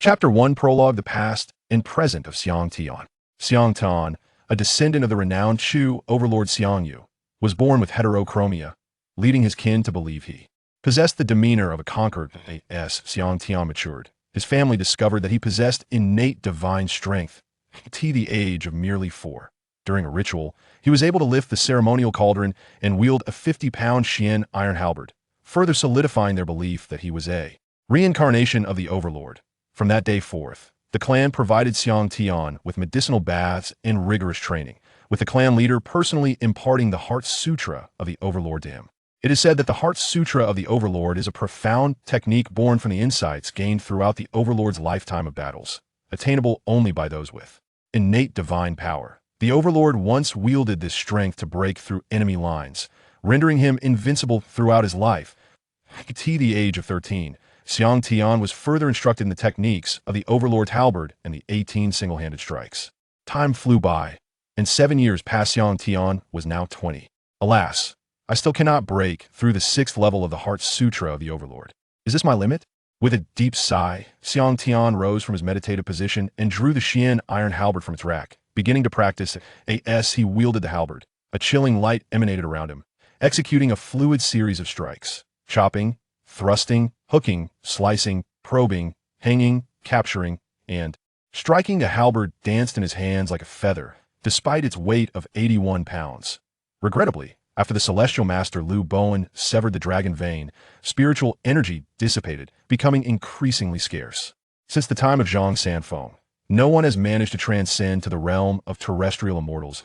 Chapter 1 Prologue: The Past and Present of Xiang Tian. Xiang Tian, a descendant of the renowned Shu overlord Xiang Yu, was born with heterochromia, leading his kin to believe he possessed the demeanor of a conqueror. As Xiang Tian matured, his family discovered that he possessed innate divine strength at the age of merely 4. During a ritual, he was able to lift the ceremonial cauldron and wield a 50-pound Xian iron halberd, further solidifying their belief that he was a reincarnation of the Overlord. From that day forth, the clan provided Xiang Tian with medicinal baths and rigorous training, with the clan leader personally imparting the Heart Sutra of the Overlord to him. It is said that the Heart Sutra of the Overlord is a profound technique born from the insights gained throughout the Overlord's lifetime of battles, attainable only by those with innate divine power. The Overlord once wielded this strength to break through enemy lines, rendering him invincible throughout his life. At the age of 13, Xiang Tian was further instructed in the techniques of the Overlord's halberd and the 18 single-handed strikes. Time flew by, and 7 years past. Xiang Tian was now 20. Alas, I still cannot break through the 6th level of the Heart Sutra of the Overlord. Is this my limit? With a deep sigh, Xiang Tian rose from his meditative position and drew the Xian iron halberd from its rack. Beginning to practice as he wielded the halberd, a chilling light emanated around him, executing a fluid series of strikes, chopping, thrusting, hooking, slicing, probing, hanging, capturing, and striking. The halberd danced in his hands like a feather, despite its weight of 81 pounds. Regrettably, after the celestial master Lu Bowen severed the dragon vein, spiritual energy dissipated, becoming increasingly scarce. Since the time of Zhang Sanfeng, no one has managed to transcend to the realm of terrestrial immortals.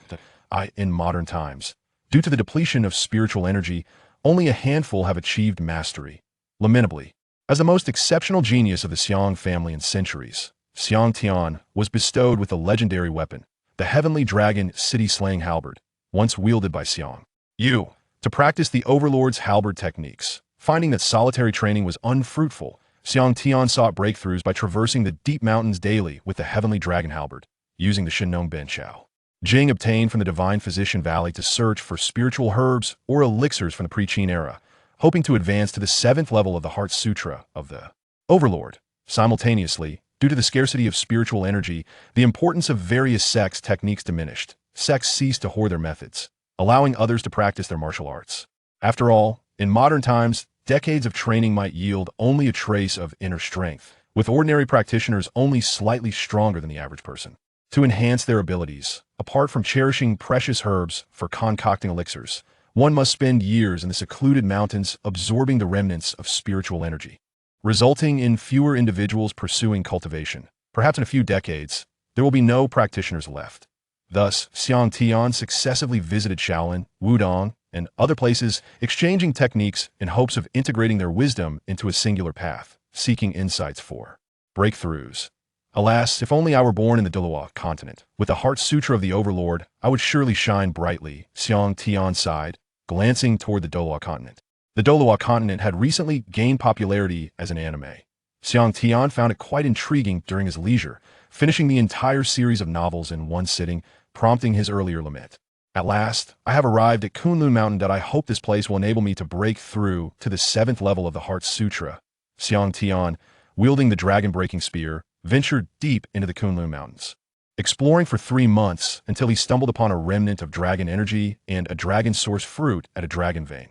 In modern times, due to the depletion of spiritual energy, only a handful have achieved mastery. Lamentably, as the most exceptional genius of the Xiang family in centuries, Xiang Tian was bestowed with the legendary weapon, the heavenly dragon city-slaying halberd, once wielded by Xiang Yu, to practice the Overlord's halberd techniques. Finding that solitary training was unfruitful, Xiang Tian sought breakthroughs by traversing the deep mountains daily with the heavenly dragon halberd, using the Shinong Benchao Jing obtained from the Divine Physician Valley to search for spiritual herbs or elixirs from the pre-Qin era, hoping to advance to the 7th level of the Heart Sutra of the Overlord. Simultaneously, due to the scarcity of spiritual energy, the importance of various sects techniques diminished. Sects ceased to hoard their methods, allowing others to practice their martial arts. After all, in modern times, decades of training might yield only a trace of inner strength, with ordinary practitioners only slightly stronger than the average person. To enhance their abilities, apart from cherishing precious herbs for concocting elixirs, one must spend years in the secluded mountains absorbing the remnants of spiritual energy, resulting in fewer individuals pursuing cultivation. Perhaps in a few decades, there will be no practitioners left. Thus, Xiang Tian successively visited Shaolin, Wudong, and other places, exchanging techniques in hopes of integrating their wisdom into a singular path, seeking insights for breakthroughs. Alas, if only I were born in the Douluo continent. With the Heart Sutra of the Overlord, I would surely shine brightly, Xiang Tian sighed, glancing toward the Douluo continent. The Douluo continent had recently gained popularity as an anime. Xiang Tian found it quite intriguing during his leisure, finishing the entire series of novels in one sitting, prompting his earlier lament. At last, I have arrived at Kunlun Mountain. That I hope this place will enable me to break through to the 7th level of the Heart Sutra. Xiang Tian, wielding the dragon-breaking spear, ventured deep into the Kunlun Mountains, exploring for 3 months until he stumbled upon a remnant of dragon energy and a dragon-source fruit at a dragon vein.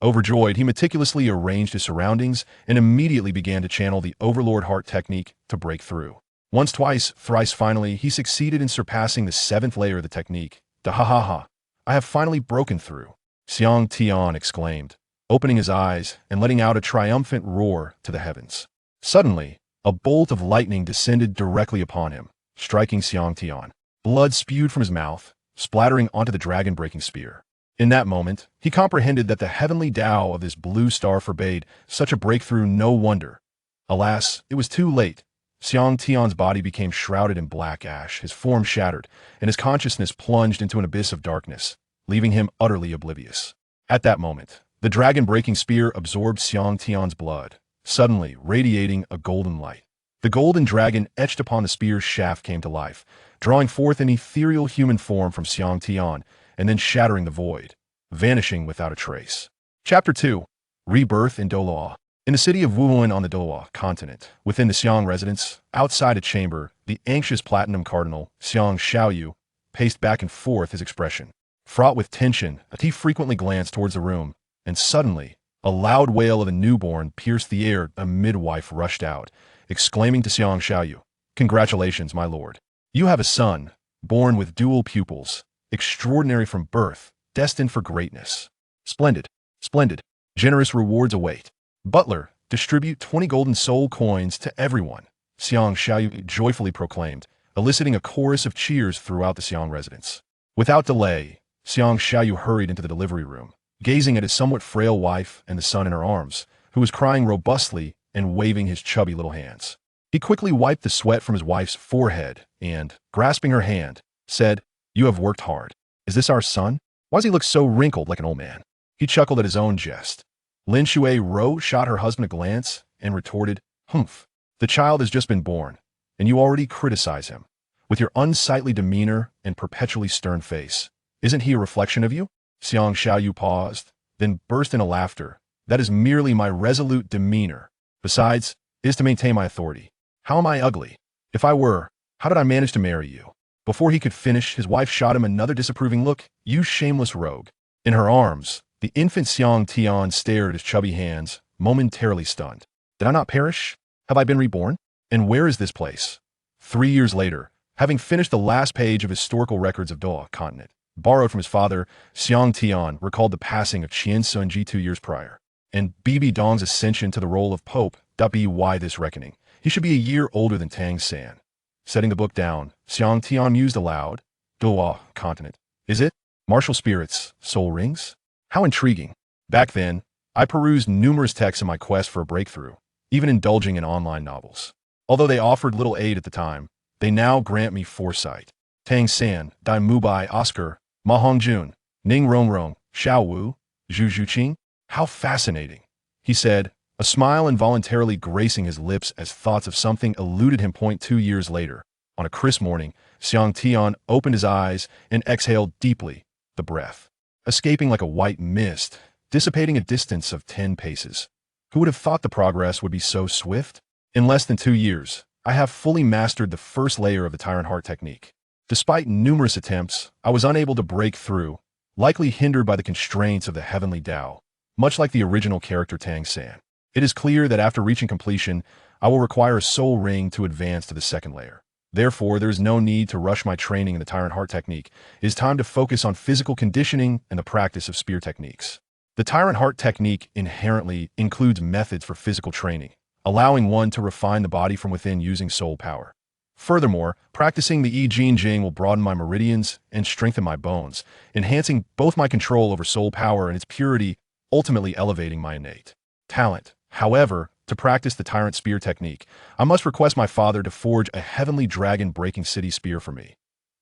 Overjoyed, he meticulously arranged his surroundings and immediately began to channel the Overlord Heart technique to break through. Once, twice, thrice, finally, he succeeded in surpassing the 7th layer of the technique. Da-ha-ha-ha! I have finally broken through, Xiang Tian exclaimed, opening his eyes and letting out a triumphant roar to the heavens. Suddenly, a bolt of lightning descended directly upon him, striking Xiang Tian. Blood spewed from his mouth, splattering onto the dragon-breaking spear. In that moment, he comprehended that the heavenly Tao of this blue star forbade such a breakthrough. No wonder. Alas, it was too late. Xiang Tian's body became shrouded in black ash, his form shattered, and his consciousness plunged into an abyss of darkness, leaving him utterly oblivious. At that moment, the dragon-breaking spear absorbed Xiang Tian's blood, suddenly radiating a golden light. The golden dragon etched upon the spear's shaft came to life, drawing forth an ethereal human form from Xiang Tian, and then shattering the void, vanishing without a trace. Chapter 2 Rebirth in Douluo. In the city of Wuhan on the Douluo continent, within the Xiang residence, outside a chamber, the anxious platinum cardinal, Xiang Yu, paced back and forth, his expression fraught with tension. He frequently glanced towards the room, and suddenly, a loud wail of a newborn pierced the air. A midwife rushed out, exclaiming to Xiang Yu, "Congratulations, my lord. You have a son, born with dual pupils, extraordinary from birth, destined for greatness. Splendid, splendid. Generous rewards await. Butler, distribute 20 golden soul coins to everyone," Xiang Yu joyfully proclaimed, eliciting a chorus of cheers throughout the Xiang residence. Without delay, Xiang Yu hurried into the delivery room, gazing at his somewhat frail wife and the son in her arms, who was crying robustly and waving his chubby little hands. He quickly wiped the sweat from his wife's forehead and, grasping her hand, said, "You have worked hard. Is this our son? Why does he look so wrinkled like an old man?" He chuckled at his own jest. Lin Shui Ro shot her husband a glance and retorted, "Humph. The child has just been born, and you already criticize him. With your unsightly demeanor and perpetually stern face. Isn't he a reflection of you?" Xiang Yu paused, then burst into laughter. "That is merely my resolute demeanor. Besides, it is to maintain my authority. How am I ugly? If I were, how did I manage to marry you?" Before he could finish, his wife shot him another disapproving look. "You shameless rogue." In her arms, the infant Xiang Tian stared at his chubby hands, momentarily stunned. "Did I not perish? Have I been reborn? And where is this place?" 3 years later, having finished the last page of historical records of Douluo continent, borrowed from his father, Xiang Tian recalled the passing of Qian Sunji 2 years prior, and Bibi Dong's ascension to the role of Pope. Why this reckoning? He should be a year older than Tang San. Setting the book down, Xiang Tian mused aloud. Douluo continent. Is it? Martial spirits, soul rings? How intriguing. Back then, I perused numerous texts in my quest for a breakthrough, even indulging in online novels. Although they offered little aid at the time, they now grant me foresight. Tang San, Dai Mubai Oscar, Ma Hongjun, Ning Rongrong, Xiao Wu, Zhu Zhuqing. How fascinating, he said, a smile involuntarily gracing his lips as thoughts of something eluded him. 2 years later, on a crisp morning, Xiang Tian opened his eyes and exhaled deeply, the breath escaping like a white mist, dissipating a distance of 10 paces. Who would have thought the progress would be so swift? In less than 2 years, I have fully mastered the first layer of the Tyrant Heart technique. Despite numerous attempts, I was unable to break through, likely hindered by the constraints of the heavenly Tao, much like the original character Tang San. It is clear that after reaching completion, I will require a soul ring to advance to the second layer. Therefore, there is no need to rush my training in the Tyrant Heart technique. It is time to focus on physical conditioning and the practice of spear techniques. The Tyrant Heart technique inherently includes methods for physical training, allowing one to refine the body from within using soul power. Furthermore, practicing the I Ching Jing will broaden my meridians and strengthen my bones, enhancing both my control over soul power and its purity, ultimately elevating my innate talent. However, to practice the Tyrant Spear technique, I must request my father to forge a heavenly dragon-breaking city spear for me.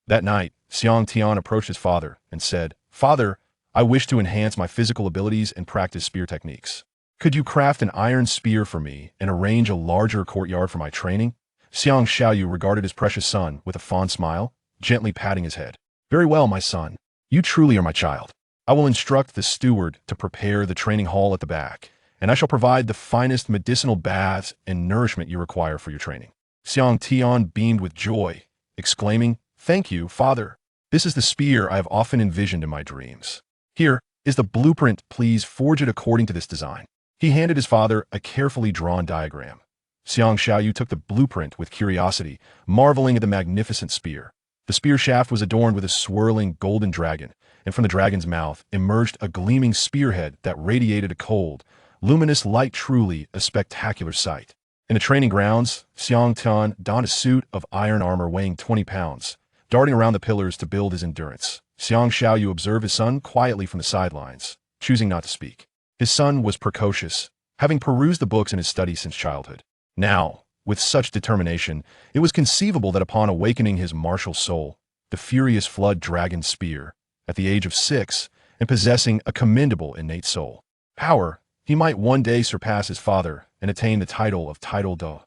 That night, Xiang Tian approached his father and said, "Father, I wish to enhance my physical abilities and practice spear techniques. Could you craft an iron spear for me and arrange a larger courtyard for my training?" Xiang Yu regarded his precious son with a fond smile, gently patting his head. "Very well, my son. You truly are my child. I will instruct the steward to prepare the training hall at the back, and I shall provide the finest medicinal baths and nourishment you require for your training." Xiang Tian beamed with joy, exclaiming, "Thank you, father. This is the spear I have often envisioned in my dreams. Here is the blueprint. Please forge it according to this design." He handed his father a carefully drawn diagram. Xiang Yu took the blueprint with curiosity, marveling at the magnificent spear. The spear shaft was adorned with a swirling golden dragon, and from the dragon's mouth emerged a gleaming spearhead that radiated a cold, luminous light. Truly a spectacular sight. In the training grounds, Xiang Tian donned a suit of iron armor weighing 20 pounds, darting around the pillars to build his endurance. Xiang Yu observed his son quietly from the sidelines, choosing not to speak. His son was precocious, having perused the books in his study since childhood. Now, with such determination, it was conceivable that upon awakening his martial soul, the furious flood dragon spear, at the age of 6, and possessing a commendable innate soul power, he might one day surpass his father and attain the title of Title Do.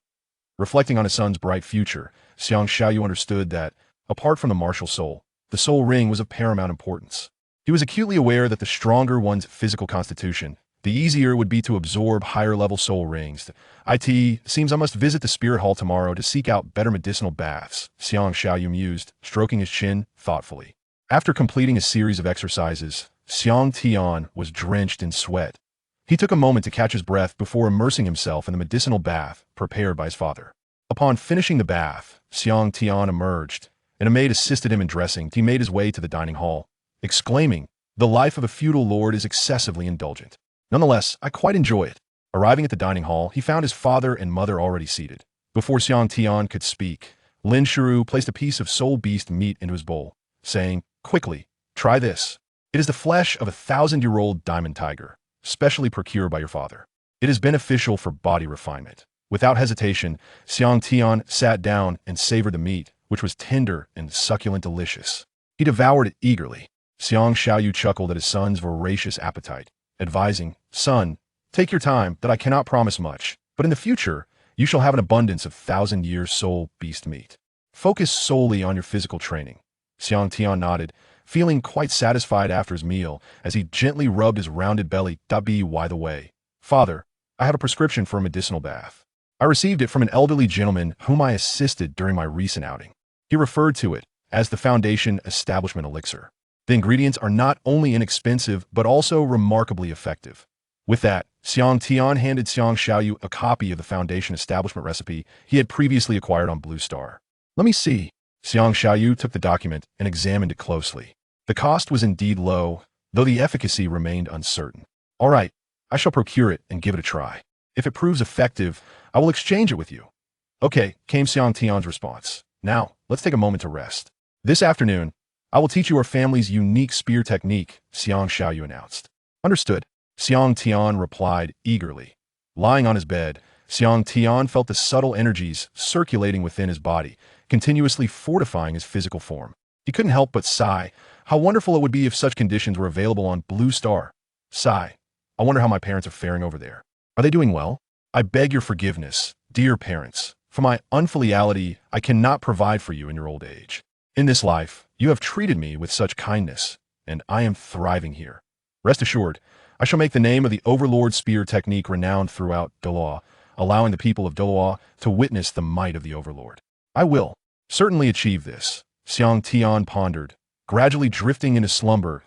Reflecting on his son's bright future, Xiang Yu understood that, apart from the martial soul, the soul ring was of paramount importance. He was acutely aware that the stronger one's physical constitution, The easier would be to absorb higher-level soul rings. It seems I must visit the spirit hall tomorrow to seek out better medicinal baths, Xiang Yu mused, stroking his chin thoughtfully. After completing a series of exercises, Xiang Tian was drenched in sweat. He took a moment to catch his breath before immersing himself in the medicinal bath prepared by his father. Upon finishing the bath, Xiang Tian emerged, and a maid assisted him in dressing. He made his way to the dining hall, exclaiming, "The life of a feudal lord is excessively indulgent. Nonetheless, I quite enjoy it." Arriving at the dining hall, he found his father and mother already seated. Before Xiang Tian could speak, Lin Shiru placed a piece of soul beast meat into his bowl, saying, "Quickly, try this. It is the flesh of a 1,000-year-old diamond tiger, specially procured by your father. It is beneficial for body refinement." Without hesitation, Xiang Tian sat down and savored the meat, which was tender and succulent delicious. He devoured it eagerly. Xiang Yu chuckled at his son's voracious appetite, advising, "Son, take your time, that I cannot promise much, but in the future, you shall have an abundance of 1,000-year soul beast meat. Focus solely on your physical training." Xiang Tian nodded, feeling quite satisfied after his meal as he gently rubbed his rounded belly. By the way, father, I have a prescription for a medicinal bath. I received it from an elderly gentleman whom I assisted during my recent outing. He referred to it as the Foundation Establishment Elixir. The ingredients are not only inexpensive, but also remarkably effective. With that, Xiang Tian handed Xiang Yu a copy of the Foundation Establishment recipe he had previously acquired on Blue Star. "Let me see." Xiang Yu took the document and examined it closely. The cost was indeed low, though the efficacy remained uncertain. "All right, I shall procure it and give it a try. If it proves effective, I will exchange it with you." "Okay," came Xiang Tian's response. "Now, let's take a moment to rest. This afternoon, I will teach you our family's unique spear technique," Xiang Yu announced. "Understood," Xiang Tian replied eagerly. Lying on his bed, Xiang Tian felt the subtle energies circulating within his body, continuously fortifying his physical form. He couldn't help but sigh. How wonderful it would be if such conditions were available on Blue Star. Sigh. I wonder how my parents are faring over there. Are they doing well? I beg your forgiveness, dear parents, for my unfiliality. I cannot provide for you in your old age. In this life, you have treated me with such kindness, and I am thriving here. Rest assured, I shall make the name of the Overlord spear technique renowned throughout Douluo, allowing the people of Douluo to witness the might of the Overlord. I will certainly achieve this," Xiang Tian pondered, gradually drifting into slumber.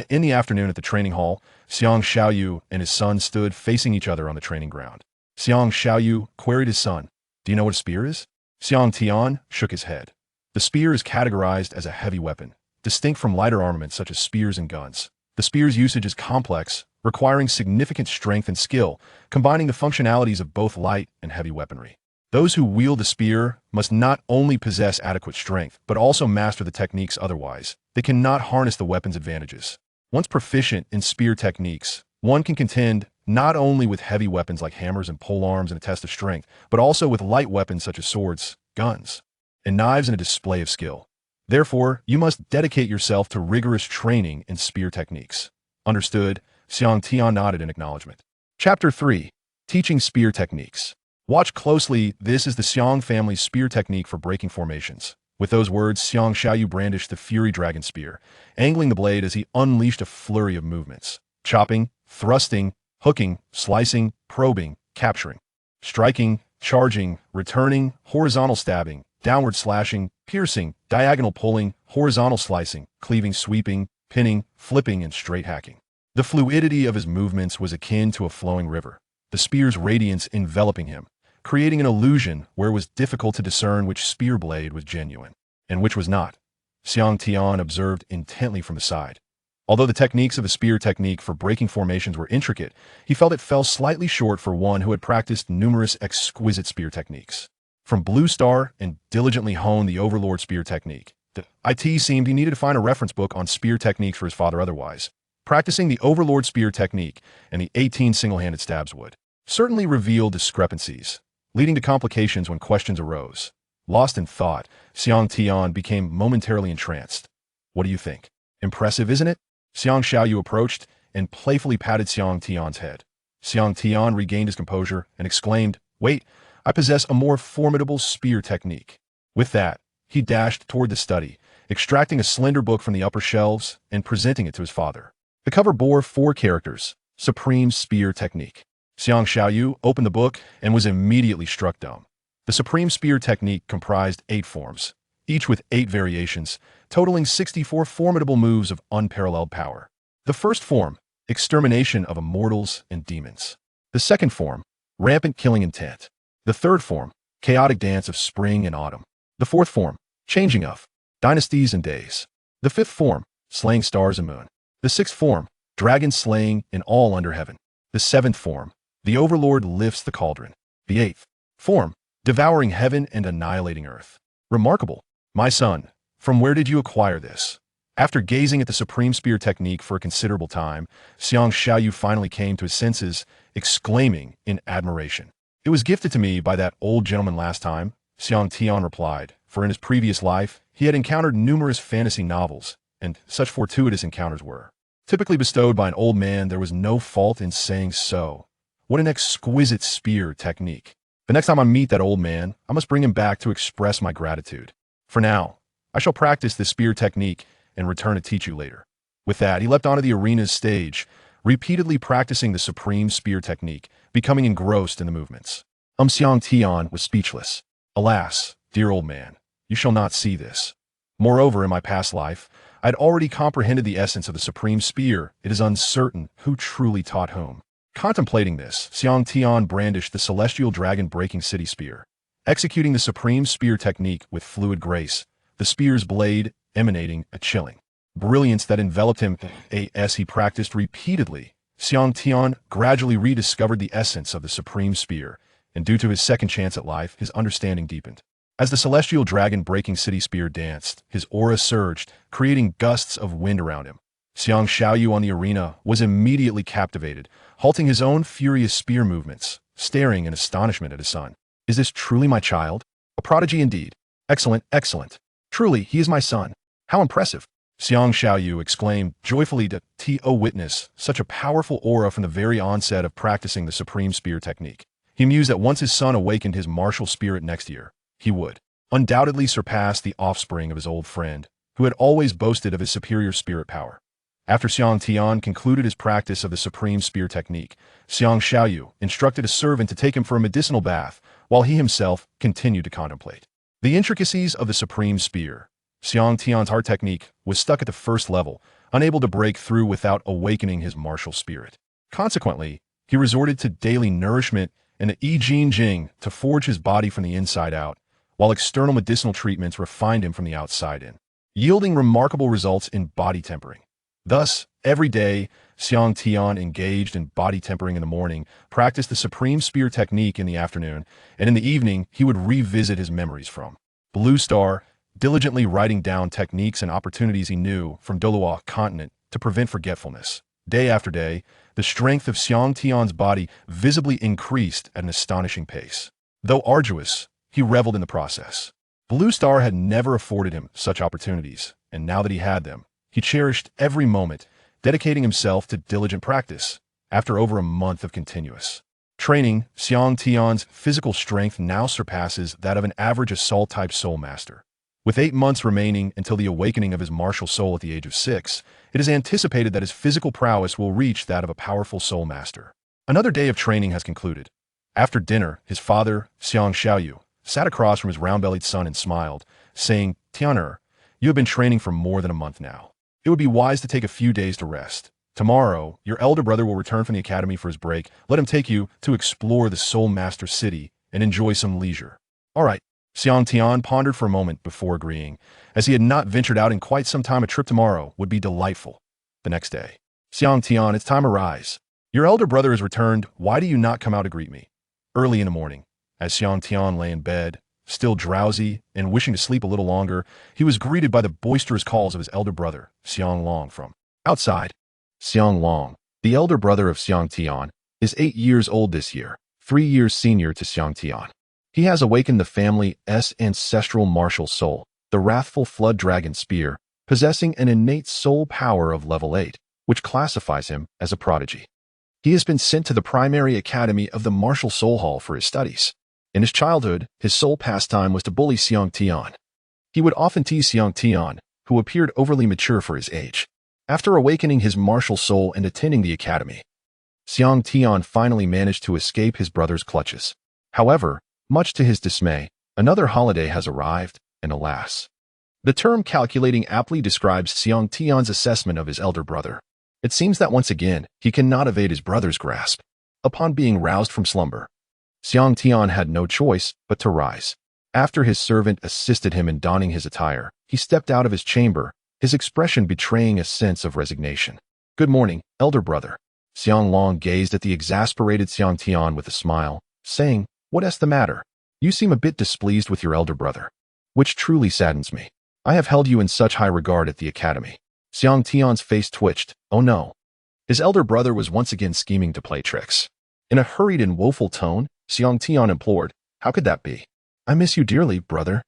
In the afternoon at the training hall, Xiang Yu and his son stood facing each other on the training ground. Xiang Yu queried his son, "Do you know what a spear is?" Xiang Tian shook his head. The spear is categorized as a heavy weapon, distinct from lighter armaments such as spears and guns. The spear's usage is complex, requiring significant strength and skill, combining the functionalities of both light and heavy weaponry. Those who wield the spear must not only possess adequate strength, but also master the techniques. Otherwise, they cannot harness the weapon's advantages. Once proficient in spear techniques, one can contend not only with heavy weapons like hammers and polearms in a test of strength, but also with light weapons such as swords, guns, and knives in a display of skill. Therefore, you must dedicate yourself to rigorous training in spear techniques. Understood, Xiang Tian nodded in acknowledgement. Chapter 3. Teaching Spear Techniques. Watch closely, this is the Xiang family's spear technique for breaking formations. With those words, Xiang Yu brandished the Fury Dragon Spear, angling the blade as he unleashed a flurry of movements. Chopping, thrusting, hooking, slicing, probing, capturing. Striking, charging, returning, horizontal stabbing, downward slashing, piercing, diagonal pulling, horizontal slicing, cleaving, sweeping, pinning, flipping, and straight hacking. The fluidity of his movements was akin to a flowing river, the spear's radiance enveloping him, creating an illusion where it was difficult to discern which spear blade was genuine and which was not. Xiang Tian observed intently from the side. Although the techniques of the spear technique for breaking formations were intricate, he felt it fell slightly short for one who had practiced numerous exquisite spear techniques. From Blue Star and diligently honed the Overlord spear technique, it seemed he needed to find a reference book on spear techniques for his father. Otherwise, practicing the Overlord spear technique and the 18 single-handed stabs would certainly reveal discrepancies, leading to complications when questions arose. Lost in thought, Xiang Tian became momentarily entranced. "What do you think? Impressive, isn't it?" Xiang Yu approached and playfully patted Xiang Tian's head. Xiang Tian regained his composure and exclaimed, "Wait, I possess a more formidable spear technique." With that, he dashed toward the study, extracting a slender book from the upper shelves and presenting it to his father. The cover bore 4 characters, Supreme Spear Technique. Xiang Yu opened the book and was immediately struck dumb. The Supreme Spear Technique comprised 8 forms, each with 8 variations, totaling 64 formidable moves of unparalleled power. The first form, Extermination of Immortals and Demons. The second form, Rampant Killing Intent. The third form, Chaotic Dance of Spring and Autumn. The fourth form, Changing of Dynasties and Days. The fifth form, Slaying Stars and Moon. The sixth form, Dragon Slaying in All Under Heaven. The seventh form, The Overlord Lifts the Cauldron. The eighth form, Devouring Heaven and Annihilating Earth. Remarkable. My son, from where did you acquire this? After gazing at the Supreme Spear Technique for a considerable time, Xiang Yu finally came to his senses, exclaiming in admiration. It was gifted to me by that old gentleman last time, Xiang Tian replied, for in his previous life, he had encountered numerous fantasy novels, and such fortuitous encounters were typically bestowed by an old man. There was no fault in saying so. What an exquisite spear technique. The next time I meet that old man, I must bring him back to express my gratitude. For now, I shall practice this spear technique and return to teach you later. With that, he leapt onto the arena's stage, repeatedly practicing the Supreme Spear Technique, becoming engrossed in the movements. Xiang Tian was speechless. Alas, dear old man, you shall not see this. Moreover, in my past life, I had already comprehended the essence of the Supreme Spear. It is uncertain who truly taught whom. Contemplating this, Xiang Tian brandished the celestial dragon-breaking city spear, executing the Supreme Spear Technique with fluid grace, the spear's blade emanating a chilling brilliance that enveloped him. As he practiced repeatedly, Xiang Tian gradually rediscovered the essence of the Supreme Spear, and due to his second chance at life, his understanding deepened. As the celestial dragon-breaking city spear danced, his aura surged, creating gusts of wind around him. Xiang Yu on the arena was immediately captivated, halting his own furious spear movements, staring in astonishment at his son. Is this truly my child? A prodigy indeed. Excellent, excellent. Truly, he is my son. How impressive. Xiang Yu exclaimed joyfully to Witness such a powerful aura from the very onset of practicing the Supreme Spear Technique. He mused that once his son awakened his martial spirit next year, he would undoubtedly surpass the offspring of his old friend, who had always boasted of his superior spirit power. After Xiang Tian concluded his practice of the Supreme Spear Technique, Xiang Yu instructed a servant to take him for a medicinal bath, while he himself continued to contemplate the intricacies of the Supreme Spear. Xiang Tian's heart technique was stuck at the first level, unable to break through without awakening his martial spirit. Consequently, he resorted to daily nourishment and the I Jing to forge his body from the inside out, while external medicinal treatments refined him from the outside in, yielding remarkable results in body tempering. Thus, every day, Xiang Tian engaged in body tempering in the morning, practiced the Supreme Spear Technique in the afternoon, and in the evening, he would revisit his memories from Blue Star, diligently writing down techniques and opportunities he knew from Douluo continent to prevent forgetfulness. Day after day, the strength of Xiang Tian's body visibly increased at an astonishing pace. Though arduous, he reveled in the process. Blue Star had never afforded him such opportunities, and now that he had them, he cherished every moment, dedicating himself to diligent practice. After over a month of continuous training, Xiang Tian's physical strength now surpasses that of an average assault-type soul master. With 8 months remaining until the awakening of his martial soul at the age of 6, it is anticipated that his physical prowess will reach that of a powerful soul master. Another day of training has concluded. After dinner, his father, Xiang Yu, sat across from his round-bellied son and smiled, saying, "Tianer, you have been training for more than a month now. It would be wise to take a few days to rest. Tomorrow, your elder brother will return from the academy for his break. Let him take you to explore the Soul Master City and enjoy some leisure." All right. Xiang Tian pondered for a moment before agreeing. As he had not ventured out in quite some time, a trip tomorrow would be delightful. The next day. Xiang Tian, it's time to rise. Your elder brother has returned. Why do you not come out to greet me? Early in the morning, as Xiang Tian lay in bed, still drowsy and wishing to sleep a little longer, he was greeted by the boisterous calls of his elder brother, Xiang Long, from outside. Xiang Long, the elder brother of Xiang Tian, is 8 years old this year, 3 years senior to Xiang Tian. He has awakened the family's ancestral martial soul, the wrathful flood dragon spear, possessing an innate soul power of level 8, which classifies him as a prodigy. He has been sent to the primary academy of the Martial Soul Hall for his studies. In his childhood, his sole pastime was to bully Xiang Tian. He would often tease Xiang Tian, who appeared overly mature for his age. After awakening his martial soul and attending the academy, Xiang Tian finally managed to escape his brother's clutches. However, much to his dismay, another holiday has arrived, and alas. The term calculating aptly describes Xiang Tian's assessment of his elder brother. It seems that once again, he cannot evade his brother's grasp. Upon being roused from slumber, Xiang Tian had no choice but to rise. After his servant assisted him in donning his attire, he stepped out of his chamber, his expression betraying a sense of resignation. "Good morning, elder brother." Xiang Long gazed at the exasperated Xiang Tian with a smile, saying, "What's the matter? You seem a bit displeased with your elder brother, which truly saddens me. I have held you in such high regard at the academy." Xiang Tian's face twitched. Oh no. His elder brother was once again scheming to play tricks. In a hurried and woeful tone, Xiang Tian implored, "How could that be? I miss you dearly, brother.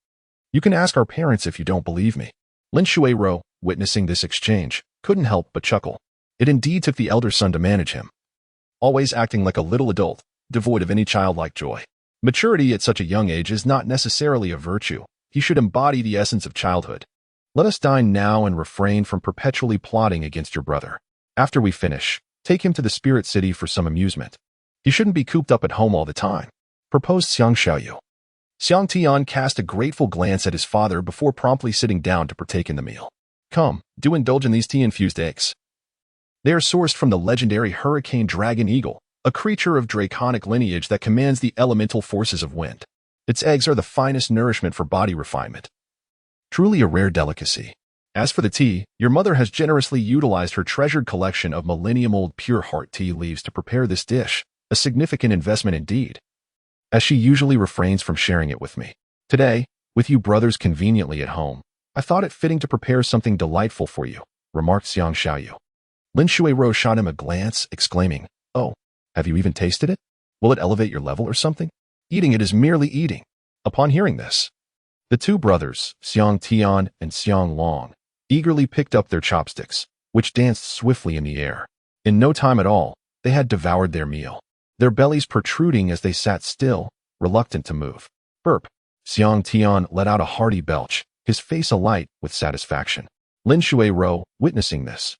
You can ask our parents if you don't believe me." Lin Shuai-ro, witnessing this exchange, couldn't help but chuckle. It indeed took the elder son to manage him, always acting like a little adult, devoid of any childlike joy. Maturity at such a young age is not necessarily a virtue. He should embody the essence of childhood. Let us dine now and refrain from perpetually plotting against your brother. After we finish, take him to the spirit city for some amusement. He shouldn't be cooped up at home all the time, proposed Xiang Yu. Xiang Tian cast a grateful glance at his father before promptly sitting down to partake in the meal. "Come, do indulge in these tea-infused eggs. They are sourced from the legendary hurricane dragon eagle, a creature of draconic lineage that commands the elemental forces of wind. Its eggs are the finest nourishment for body refinement. Truly a rare delicacy. As for the tea, your mother has generously utilized her treasured collection of millennium-old pure heart tea leaves to prepare this dish, a significant investment indeed, as she usually refrains from sharing it with me. Today, with you brothers conveniently at home, I thought it fitting to prepare something delightful for you," remarked Xiang Yu. Lin Shuai-ro shot him a glance, exclaiming, "Oh, have you even tasted it? Will it elevate your level or something? Eating it is merely eating." Upon hearing this, the two brothers, Xiang Tian and Xiang Long, eagerly picked up their chopsticks, which danced swiftly in the air. In no time at all, they had devoured their meal, their bellies protruding as they sat still, reluctant to move. Burp. Xiang Tian let out a hearty belch, his face alight with satisfaction. Lin Shuai-ro, witnessing this,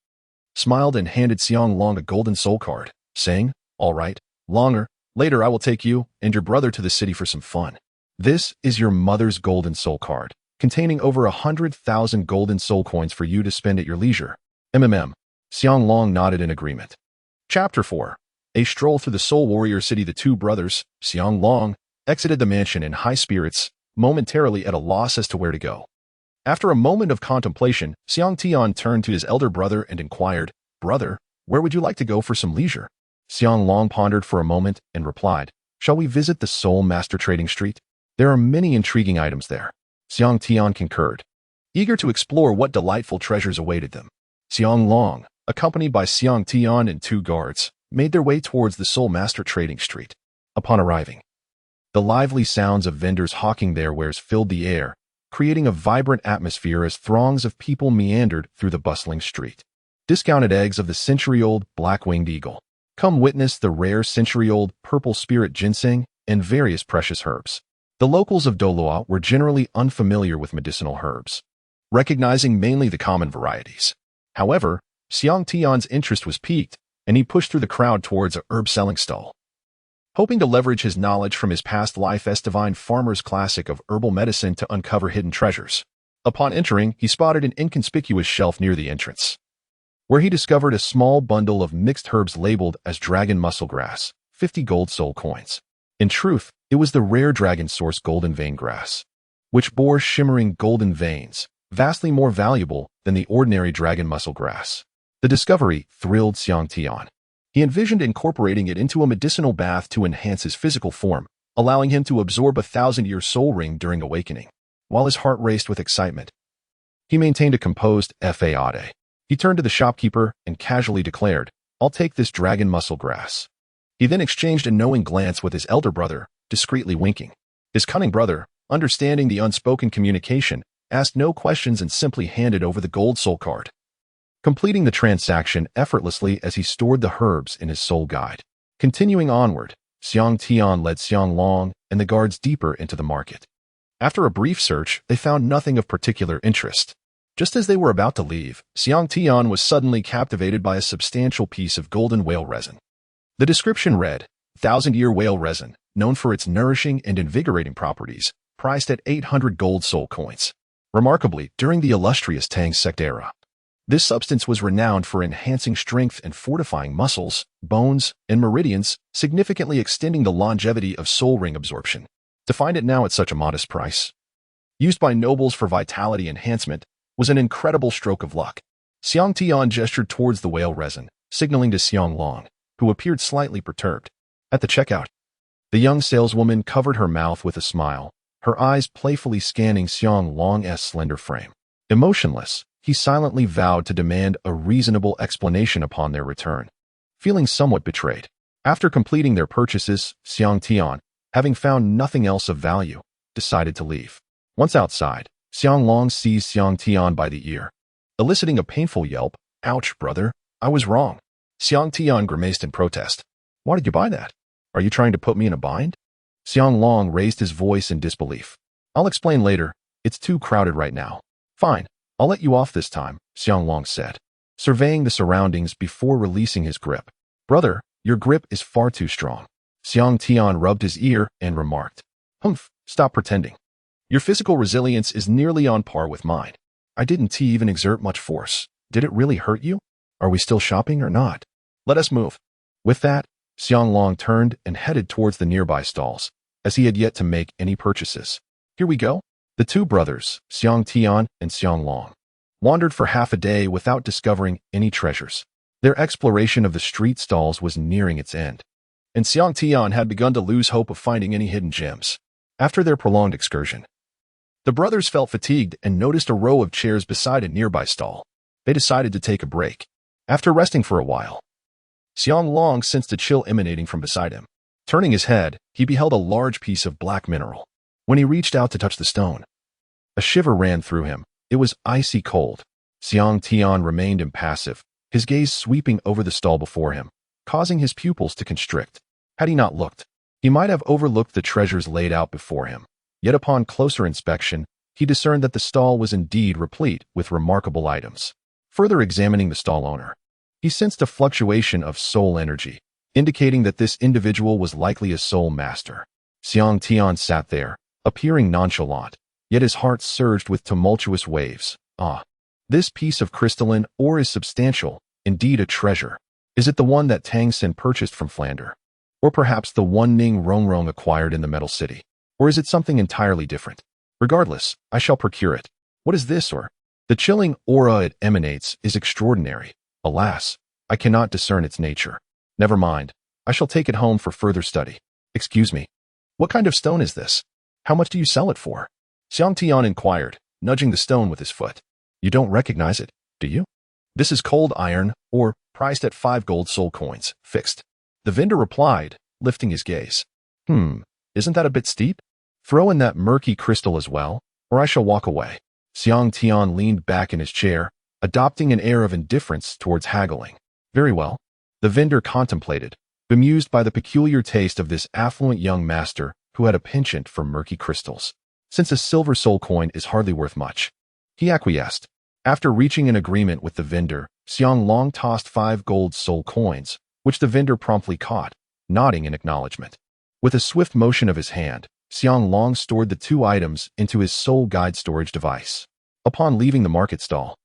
smiled and handed Xiang Long a golden soul card, saying, "All right, Longer, later I will take you and your brother to the city for some fun. This is your mother's golden soul card, containing over 100,000 golden soul coins for you to spend at your leisure." Xiang Long nodded in agreement. Chapter 4. A stroll through the Soul Warrior City. The two brothers, Xiang Long, exited the mansion in high spirits, momentarily at a loss as to where to go. After a moment of contemplation, Xiang Tian turned to his elder brother and inquired, "Brother, where would you like to go for some leisure?" Xiang Long pondered for a moment and replied, "Shall we visit the Soul Master Trading Street? There are many intriguing items there." Xiang Tian concurred, eager to explore what delightful treasures awaited them. Xiang Long, accompanied by Xiang Tian and two guards, made their way towards the Soul Master Trading Street. Upon arriving, the lively sounds of vendors hawking their wares filled the air, creating a vibrant atmosphere as throngs of people meandered through the bustling street. Discounted eggs of the century-old black-winged eagle. Come witness the rare century-old purple spirit ginseng and various precious herbs. The locals of Douluo were generally unfamiliar with medicinal herbs, recognizing mainly the common varieties. However, Xiang Tian's interest was piqued, and he pushed through the crowd towards a herb-selling stall, hoping to leverage his knowledge from his past life as divine farmer's classic of herbal medicine to uncover hidden treasures. Upon entering, he spotted an inconspicuous shelf near the entrance, where he discovered a small bundle of mixed herbs labeled as dragon muscle grass, 50 gold soul coins. In truth, it was the rare dragon source golden vein grass, which bore shimmering golden veins, vastly more valuable than the ordinary dragon muscle grass. The discovery thrilled Xiang Tian. He envisioned incorporating it into a medicinal bath to enhance his physical form, allowing him to absorb a 1,000-year soul ring during awakening. While his heart raced with excitement, he maintained a composed fa. He turned to the shopkeeper and casually declared, "I'll take this dragon muscle grass." He then exchanged a knowing glance with his elder brother, discreetly winking. His cunning brother, understanding the unspoken communication, asked no questions and simply handed over the gold soul card, completing the transaction effortlessly as he stored the herbs in his soul guide. Continuing onward, Xiang Tian led Xiang Long and the guards deeper into the market. After a brief search, they found nothing of particular interest. Just as they were about to leave, Xiang Tian was suddenly captivated by a substantial piece of golden whale resin. The description read, "1,000-year whale resin, known for its nourishing and invigorating properties, priced at 800 gold soul coins." Remarkably, during the illustrious Tang sect era, this substance was renowned for enhancing strength and fortifying muscles, bones, and meridians, significantly extending the longevity of soul ring absorption. To find it now at such a modest price, used by nobles for vitality enhancement, was an incredible stroke of luck. Xiang Tian gestured towards the whale resin, signaling to Xiang Long, who appeared slightly perturbed. At the checkout, the young saleswoman covered her mouth with a smile, her eyes playfully scanning Xiang Long's slender frame. Emotionless, he silently vowed to demand a reasonable explanation upon their return. Feeling somewhat betrayed, after completing their purchases, Xiang Tian, having found nothing else of value, decided to leave. Once outside, Xiang Long seized Xiang Tian by the ear, eliciting a painful yelp. "Ouch, brother, I was wrong." Xiang Tian grimaced in protest. "Why did you buy that? Are you trying to put me in a bind?" Xiang Long raised his voice in disbelief. "I'll explain later. It's too crowded right now." "Fine, I'll let you off this time," Xiang Long said, surveying the surroundings before releasing his grip. "Brother, your grip is far too strong." Xiang Tian rubbed his ear and remarked, "Humph, stop pretending. Your physical resilience is nearly on par with mine. I didn't even exert much force. Did it really hurt you? Are we still shopping or not? Let us move." With that, Xiang Long turned and headed towards the nearby stalls, as he had yet to make any purchases. "Here we go." The two brothers, Xiang Tian and Xiang Long, wandered for half a day without discovering any treasures. Their exploration of the street stalls was nearing its end, and Xiang Tian had begun to lose hope of finding any hidden gems. After their prolonged excursion, the brothers felt fatigued and noticed a row of chairs beside a nearby stall. They decided to take a break. After resting for a while, Xiang Long sensed a chill emanating from beside him. Turning his head, he beheld a large piece of black mineral. When he reached out to touch the stone, a shiver ran through him. It was icy cold. Xiang Tian remained impassive, his gaze sweeping over the stall before him, causing his pupils to constrict. Had he not looked, he might have overlooked the treasures laid out before him. Yet upon closer inspection, he discerned that the stall was indeed replete with remarkable items. Further examining the stall owner, he sensed a fluctuation of soul energy, indicating that this individual was likely a soul master. Xiang Tian sat there, appearing nonchalant, yet his heart surged with tumultuous waves. "Ah, this piece of crystalline ore is substantial, indeed a treasure. Is it the one that Tang Xin purchased from Flanders? Or perhaps the one Ning Rongrong acquired in the Metal City? Or is it something entirely different? Regardless, I shall procure it. What is this ore? The chilling aura it emanates is extraordinary. Alas, I cannot discern its nature. Never mind, I shall take it home for further study. Excuse me, what kind of stone is this? How much do you sell it for?" Xiang Tian inquired, nudging the stone with his foot. "You don't recognize it, do you? This is cold iron, ore, priced at 5 gold soul coins, fixed." The vendor replied, lifting his gaze. Isn't that a bit steep? Throw in that murky crystal as well, or I shall walk away." Xiang Tian leaned back in his chair, adopting an air of indifference towards haggling. "Very well." The vendor contemplated, bemused by the peculiar taste of this affluent young master who had a penchant for murky crystals. Since a silver soul coin is hardly worth much, he acquiesced. After reaching an agreement with the vendor, Xiang Long tossed 5 gold soul coins, which the vendor promptly caught, nodding in acknowledgement. With a swift motion of his hand, Xiang Long stored the 2 items into his soul guide storage device. Upon leaving the market stall,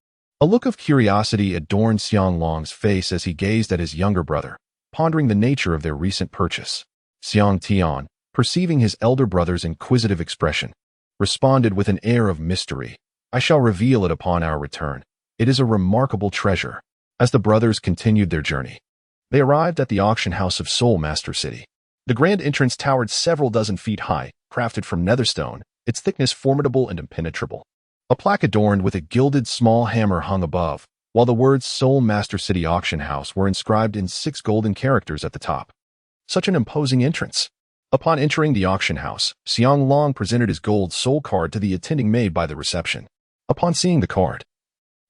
a look of curiosity adorned Xiang Long's face as he gazed at his younger brother, pondering the nature of their recent purchase. Xiang Tian, perceiving his elder brother's inquisitive expression, responded with an air of mystery. "I shall reveal it upon our return. It is a remarkable treasure." As the brothers continued their journey, they arrived at the auction house of Soul Master City. The grand entrance towered several dozen feet high, crafted from netherstone, its thickness formidable and impenetrable. A plaque adorned with a gilded small hammer hung above, while the words Soul Master City Auction House were inscribed in 6 golden characters at the top. Such an imposing entrance. Upon entering the auction house, Xiang Long presented his gold soul card to the attending maid by the reception. Upon seeing the card,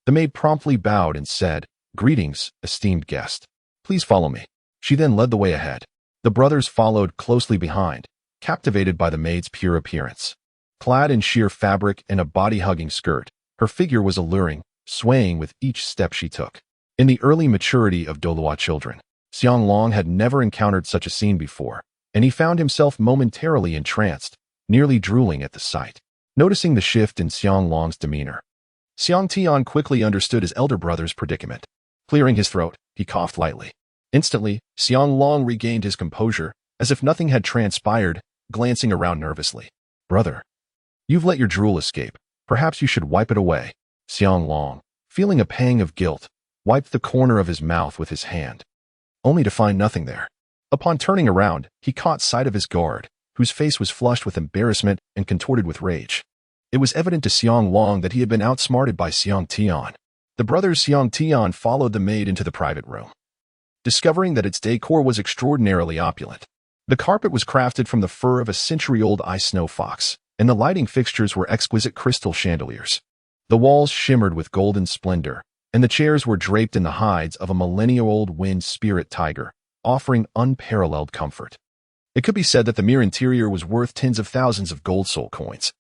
the maid promptly bowed and said, "Greetings, esteemed guest. Please follow me." She then led the way ahead. The brothers followed closely behind, captivated by the maid's pure appearance. Clad in sheer fabric and a body-hugging skirt, her figure was alluring, swaying with each step she took. In the early maturity of Douluo children, Xiang Long had never encountered such a scene before, and he found himself momentarily entranced, nearly drooling at the sight. Noticing the shift in Xiang Long's demeanor, Xiang Tian quickly understood his elder brother's predicament. Clearing his throat, he coughed lightly. Instantly, Xiang Long regained his composure, as if nothing had transpired, glancing around nervously. Brother, you've let your drool escape. Perhaps you should wipe it away. Xiang Long, feeling a pang of guilt, wiped the corner of his mouth with his hand, only to find nothing there. Upon turning around, he caught sight of his guard, whose face was flushed with embarrassment and contorted with rage. It was evident to Xiang Long that he had been outsmarted by Xiang Tian. The brothers Xiang Tian followed the maid into the private room, discovering that its decor was extraordinarily opulent. The carpet was crafted from the fur of a century-old ice snow fox, and the lighting fixtures were exquisite crystal chandeliers. The walls shimmered with golden splendor, and the chairs were draped in the hides of a millennial-old wind spirit tiger, offering unparalleled comfort. It could be said that the mere interior was worth tens of thousands of gold soul coins.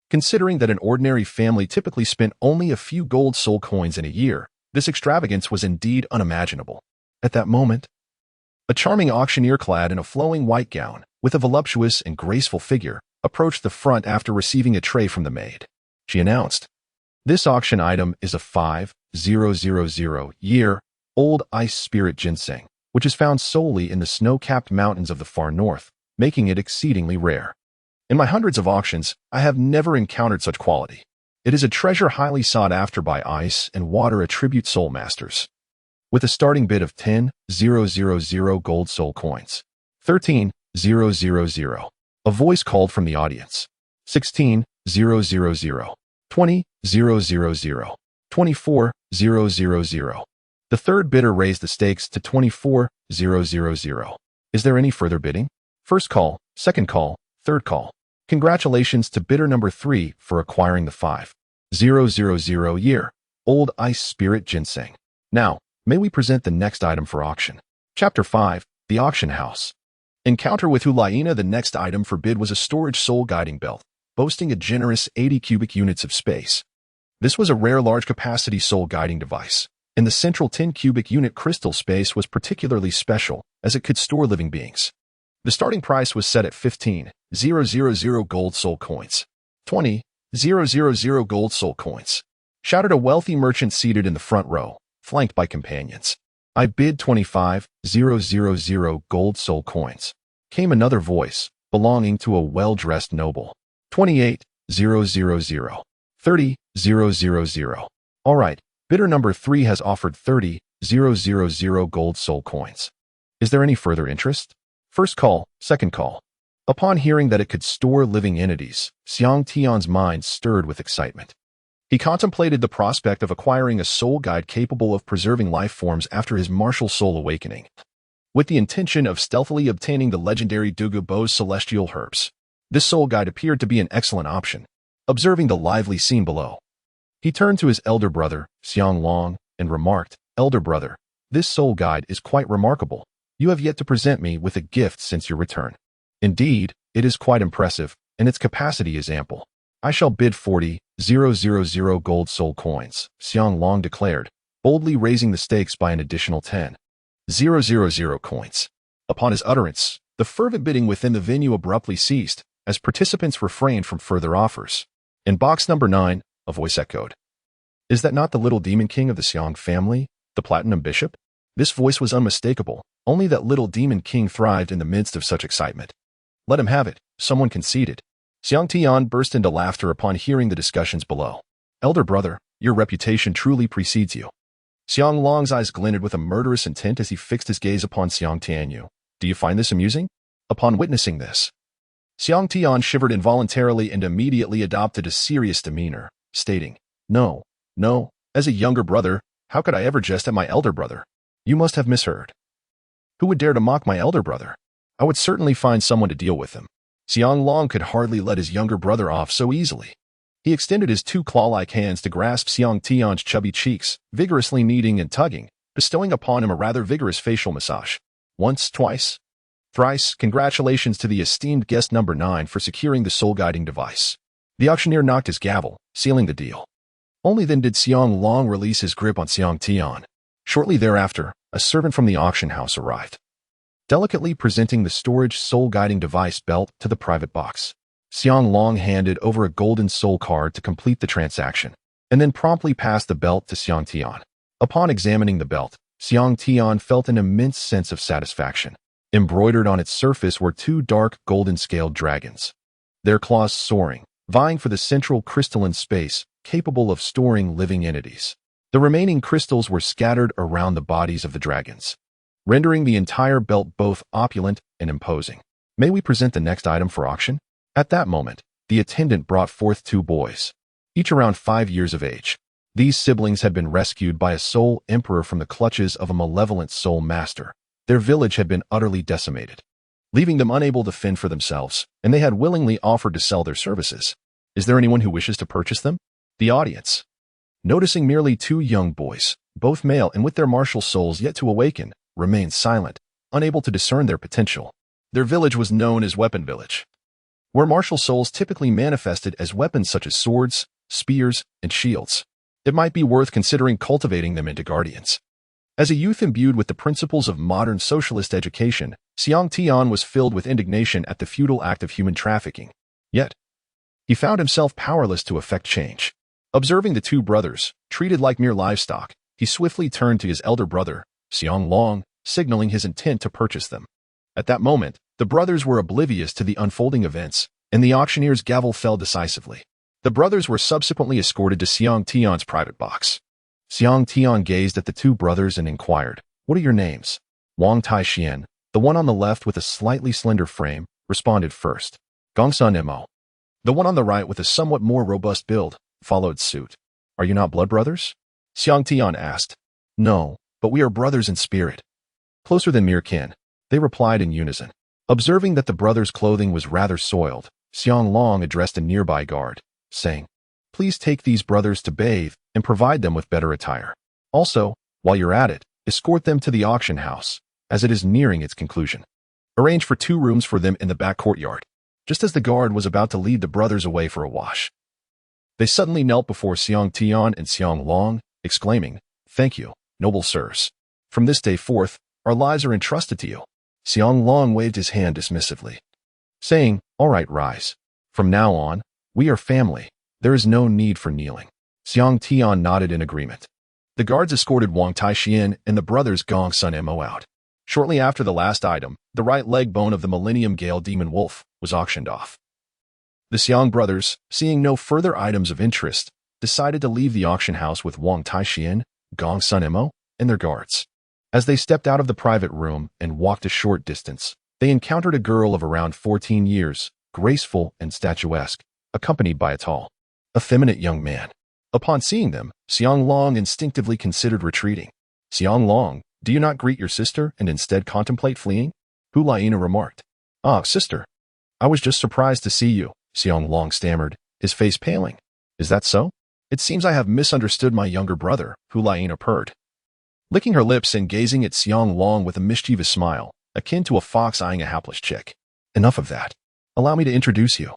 Considering that an ordinary family typically spent only a few gold soul coins in a year, this extravagance was indeed unimaginable. At that moment, a charming auctioneer clad in a flowing white gown, with a voluptuous and graceful figure, approached the front after receiving a tray from the maid. She announced, "This auction item is a 5,000-year-old ice spirit ginseng, which is found solely in the snow-capped mountains of the far north, making it exceedingly rare. In my hundreds of auctions, I have never encountered such quality. It is a treasure highly sought after by ice and water attribute soul masters." With a starting bid of 10,000 gold soul coins, 13,000, a voice called from the audience. 16,000, 20,000, 24,000. The third bidder raised the stakes to 24,000. Is there any further bidding? First call, second call, third call. Congratulations to bidder number 3 for acquiring the 5,000-year-old ice spirit ginseng. Now, may we present the next item for auction? Chapter 5, The Auction House. Encounter with Hulaina. The next item for bid was a storage soul guiding belt, boasting a generous 80 cubic units of space. This was a rare large-capacity soul guiding device, and the central 10 cubic unit crystal space was particularly special, as it could store living beings. The starting price was set at 15,000 gold soul coins. 20,000 gold soul coins, shouted a wealthy merchant seated in the front row, flanked by companions. I bid 25,000 gold soul coins, came another voice, belonging to a well-dressed noble. 28,000, 30,000. All right, bidder number 3 has offered 30,000 gold soul coins. Is there any further interest? First call, second call. Upon hearing that it could store living entities, Xiang Tian's mind stirred with excitement. He contemplated the prospect of acquiring a soul guide capable of preserving life forms after his martial soul awakening, with the intention of stealthily obtaining the legendary Dugu Bo's celestial herbs. This soul guide appeared to be an excellent option. Observing the lively scene below, he turned to his elder brother, Xiang Long, and remarked, "Elder brother, this soul guide is quite remarkable. You have yet to present me with a gift since your return. Indeed, it is quite impressive, and its capacity is ample. I shall bid 40,000 gold soul coins," Xiang Long declared, boldly raising the stakes by an additional 10,000 coins. Upon his utterance, the fervent bidding within the venue abruptly ceased, as participants refrained from further offers. In box number 9, a voice echoed, "Is that not the little demon king of the Xiang family, the Platinum Bishop?" This voice was unmistakable, only that little demon king thrived in the midst of such excitement. "Let him have it," someone conceded. Xiang Tian burst into laughter upon hearing the discussions below. "Elder brother, your reputation truly precedes you." Xiang Long's eyes glinted with a murderous intent as he fixed his gaze upon Xiang Tian. "Do you find this amusing?" Upon witnessing this, Xiang Tian shivered involuntarily and immediately adopted a serious demeanor, stating, No, as a younger brother, how could I ever jest at my elder brother? You must have misheard. Who would dare to mock my elder brother? I would certainly find someone to deal with him." Xiang Long could hardly let his younger brother off so easily. He extended his 2 claw-like hands to grasp Xiang Tian's chubby cheeks, vigorously kneading and tugging, bestowing upon him a rather vigorous facial massage. Once, twice, thrice, congratulations to the esteemed guest number 9 for securing the soul-guiding device. The auctioneer knocked his gavel, sealing the deal. Only then did Xiang Long release his grip on Xiang Tian. Shortly thereafter, a servant from the auction house arrived, delicately presenting the storage soul-guiding device belt to the private box. Xiang Long handed over a golden soul card to complete the transaction, and then promptly passed the belt to Xiang Tian. Upon examining the belt, Xiang Tian felt an immense sense of satisfaction. Embroidered on its surface were two dark golden-scaled dragons, their claws soaring, vying for the central crystalline space capable of storing living entities. The remaining crystals were scattered around the bodies of the dragons, rendering the entire belt both opulent and imposing. May we present the next item for auction? At that moment, the attendant brought forth two boys, each around 5 years of age. These siblings had been rescued by a soul emperor from the clutches of a malevolent soul master. Their village had been utterly decimated, leaving them unable to fend for themselves, and they had willingly offered to sell their services. Is there anyone who wishes to purchase them? The audience, noticing merely two young boys, both male and with their martial souls yet to awaken, remained silent, unable to discern their potential. Their village was known as Weapon Village, where martial souls typically manifested as weapons such as swords, spears, and shields. It might be worth considering cultivating them into guardians. As a youth imbued with the principles of modern socialist education, Xiang Tian was filled with indignation at the futile act of human trafficking. Yet, he found himself powerless to effect change. Observing the two brothers, treated like mere livestock, he swiftly turned to his elder brother, Xiang Long, signaling his intent to purchase them. At that moment, the brothers were oblivious to the unfolding events, and the auctioneer's gavel fell decisively. The brothers were subsequently escorted to Xiang Tian's private box. Xiang Tian gazed at the two brothers and inquired, "What are your names?" Wang Taixian, the one on the left with a slightly slender frame, responded first. Gongsun Mo, the one on the right with a somewhat more robust build, followed suit. "Are you not blood brothers?" Xiang Tian asked. "No, but we are brothers in spirit. Closer than mere kin," they replied in unison. Observing that the brothers' clothing was rather soiled, Xiang Long addressed a nearby guard, saying, "Please take these brothers to bathe and provide them with better attire. Also, while you're at it, escort them to the auction house, as it is nearing its conclusion. Arrange for 2 rooms for them in the back courtyard." Just as the guard was about to lead the brothers away for a wash, they suddenly knelt before Xiang Tian and Xiang Long, exclaiming, "Thank you, noble sirs. From this day forth, our lives are entrusted to you." Xiang Long waved his hand dismissively, saying, "All right, rise. From now on, we are family. There is no need for kneeling." Xiang Tian nodded in agreement. The guards escorted Wang Taixian and the brothers Gongsun Mo out. Shortly after the last item, the right leg bone of the Millennium Gale Demon Wolf was auctioned off. The Xiang brothers, seeing no further items of interest, decided to leave the auction house with Wang Taixian, Gongsun Mo, and their guards. As they stepped out of the private room and walked a short distance, they encountered a girl of around 14 years, graceful and statuesque, accompanied by a tall, effeminate young man. Upon seeing them, Xiang Long instinctively considered retreating. "Xiang Long, do you not greet your sister and instead contemplate fleeing?" Hu Laina remarked. "Ah, sister. I was just surprised to see you," Xiang Long stammered, his face paling. "Is that so? It seems I have misunderstood my younger brother," Hu Laina purred, licking her lips and gazing at Xiang Long with a mischievous smile, akin to a fox eyeing a hapless chick. "Enough of that. Allow me to introduce you.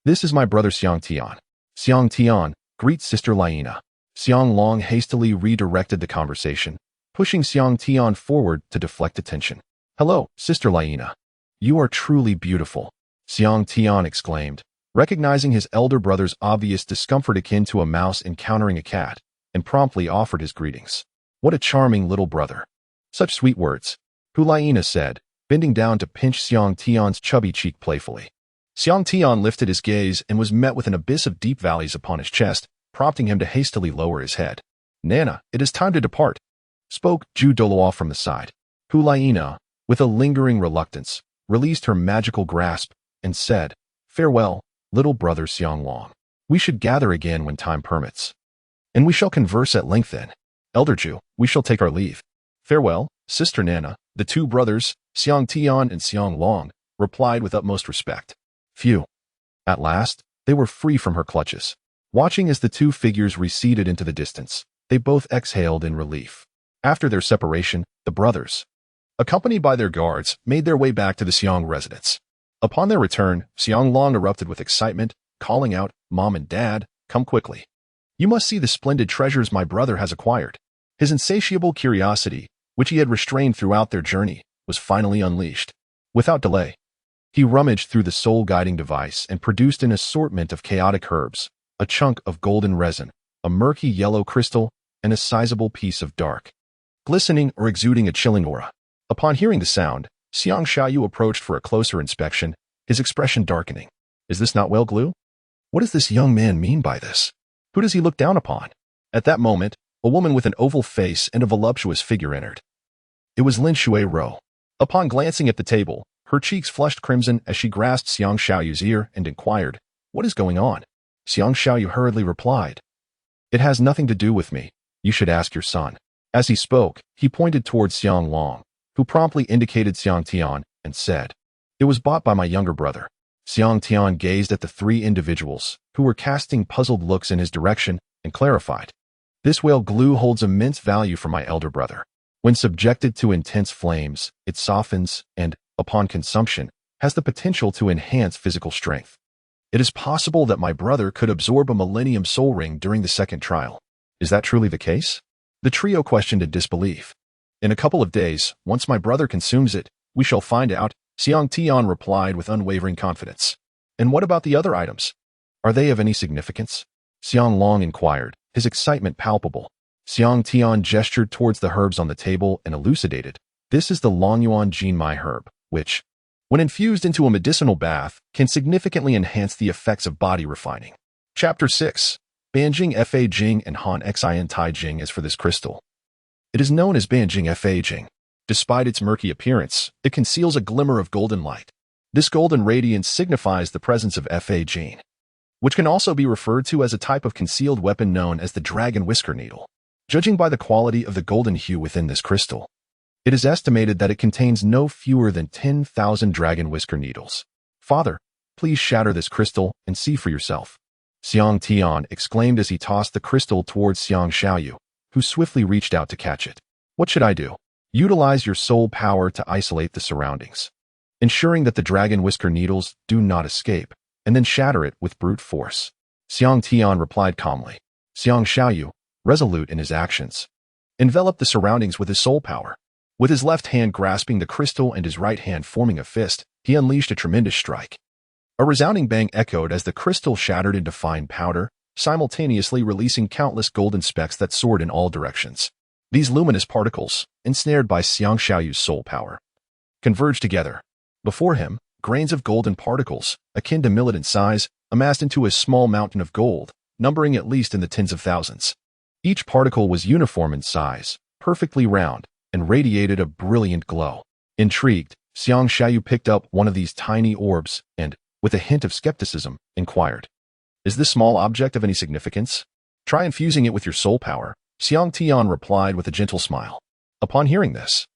This is my brother Xiang Tian." "Xiang Tian, greet Sister Laina." Xiang Long hastily redirected the conversation, pushing Xiang Tian forward to deflect attention. "Hello, Sister Laina. You are truly beautiful," Xiang Tian exclaimed, recognizing his elder brother's obvious discomfort akin to a mouse encountering a cat, and promptly offered his greetings. "What a charming little brother. Such sweet words," Hu Laina said, bending down to pinch Xiang Tian's chubby cheek playfully. Xiang Tian lifted his gaze and was met with an abyss of deep valleys upon his chest, prompting him to hastily lower his head. "Nana, it is time to depart," spoke Douluo from the side. Hu Laina, with a lingering reluctance, released her magical grasp and said, "Farewell, little brother Xiang Long. We should gather again when time permits, and we shall converse at length then. Elder Ju, we shall take our leave." "Farewell, Sister Nana," the two brothers, Xiang Tian and Xiang Long, replied with utmost respect. Phew. At last, they were free from her clutches. Watching as the two figures receded into the distance, they both exhaled in relief. After their separation, the brothers, accompanied by their guards, made their way back to the Xiang residence. Upon their return, Xiang Long erupted with excitement, calling out, "Mom and Dad, come quickly. You must see the splendid treasures my brother has acquired." His insatiable curiosity, which he had restrained throughout their journey, was finally unleashed. Without delay, he rummaged through the soul-guiding device and produced an assortment of chaotic herbs, a chunk of golden resin, a murky yellow crystal, and a sizable piece of dark, glistening or exuding a chilling aura. Upon hearing the sound, Xiang Yu approached for a closer inspection, his expression darkening. Is this not well glue? What does this young man mean by this? Who does he look down upon? At that moment, a woman with an oval face and a voluptuous figure entered. It was Lin Shuai-Ro. Upon glancing at the table, her cheeks flushed crimson as she grasped Xiang Yu's ear and inquired, "What is going on?" Xiang Yu hurriedly replied, "It has nothing to do with me. You should ask your son." As he spoke, he pointed towards Xiang Long, who promptly indicated Xiang Tian and said, "It was bought by my younger brother." Xiang Tian gazed at the three individuals, who were casting puzzled looks in his direction, and clarified, "This whale glue holds immense value for my elder brother. When subjected to intense flames, it softens and, upon consumption, has the potential to enhance physical strength. It is possible that my brother could absorb a Millennium Soul Ring during the second trial. Is that truly the case?" The trio questioned in disbelief. "In a couple of days, once my brother consumes it, we shall find out," Xiang Tian replied with unwavering confidence. "And what about the other items? Are they of any significance?" Xiang Long inquired, his excitement palpable. Xiang Tian gestured towards the herbs on the table and elucidated, "This is the Longyuan Jinmai herb, which, when infused into a medicinal bath, can significantly enhance the effects of body refining." Chapter 6. Banjing Fa Jing and Han Xin Tai Jing. As for this crystal, it is known as Banjing Fa Jing. Despite its murky appearance, it conceals a glimmer of golden light. This golden radiance signifies the presence of Fa Jing, which can also be referred to as a type of concealed weapon known as the Dragon Whisker Needle. Judging by the quality of the golden hue within this crystal, it is estimated that it contains no fewer than 10,000 Dragon Whisker Needles. "Father, please shatter this crystal and see for yourself," Xiang Tian exclaimed as he tossed the crystal towards Xiang Yu, who swiftly reached out to catch it. "What should I do?" "Utilize your soul power to isolate the surroundings, ensuring that the Dragon Whisker Needles do not escape, and then shatter it with brute force," Xiang Tian replied calmly. Xiang Yu, resolute in his actions, enveloped the surroundings with his soul power. With his left hand grasping the crystal and his right hand forming a fist, he unleashed a tremendous strike. A resounding bang echoed as the crystal shattered into fine powder, simultaneously releasing countless golden specks that soared in all directions. These luminous particles, ensnared by Xiang Yu's soul power, converged together. Before him, grains of golden particles, akin to millet in size, amassed into a small mountain of gold, numbering at least in the tens of thousands. Each particle was uniform in size, perfectly round, and radiated a brilliant glow. Intrigued, Xiang Yu picked up one of these tiny orbs and, with a hint of skepticism, inquired, "Is this small object of any significance? Try infusing it with your soul power," Xiang Tian replied with a gentle smile. Upon hearing this,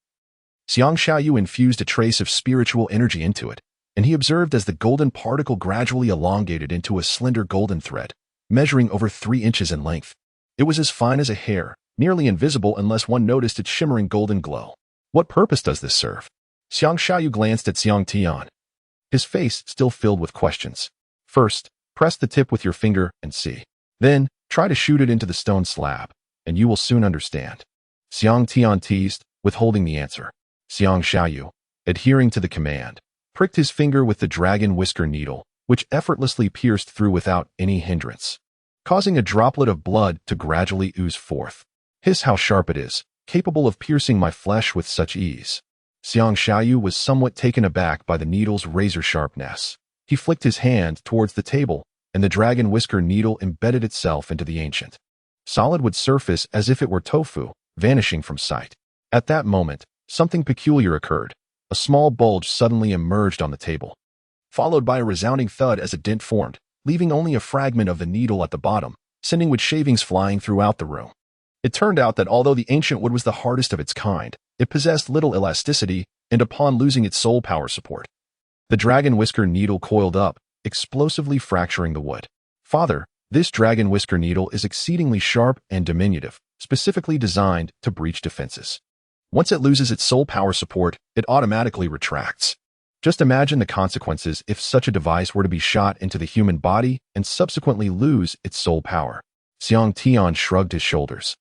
Xiang Yu infused a trace of spiritual energy into it, and he observed as the golden particle gradually elongated into a slender golden thread, measuring over 3 inches in length. It was as fine as a hair, nearly invisible unless one noticed its shimmering golden glow. "What purpose does this serve?" Xiang Yu glanced at Xiang Tian, his face still filled with questions. "First, press the tip with your finger and see. Then, try to shoot it into the stone slab, and you will soon understand," Xiang Tian teased, withholding the answer. Xiang Yu, adhering to the command, pricked his finger with the Dragon Whisker Needle, which effortlessly pierced through without any hindrance, causing a droplet of blood to gradually ooze forth. "Hiss how sharp it is, capable of piercing my flesh with such ease." Xiang Yu was somewhat taken aback by the needle's razor sharpness. He flicked his hand towards the table, and the Dragon Whisker Needle embedded itself into the ancient solid wood surface as if it were tofu, vanishing from sight. At that moment, something peculiar occurred. A small bulge suddenly emerged on the table, followed by a resounding thud as a dent formed, leaving only a fragment of the needle at the bottom, sending wood shavings flying throughout the room. It turned out that although the ancient wood was the hardest of its kind, it possessed little elasticity, and upon losing its soul power support, the Dragon Whisker Needle coiled up, explosively fracturing the wood. "Father, this Dragon Whisker Needle is exceedingly sharp and diminutive, specifically designed to breach defenses. Once it loses its soul power support, it automatically retracts. Just imagine the consequences if such a device were to be shot into the human body and subsequently lose its soul power." Xiang Tian shrugged his shoulders,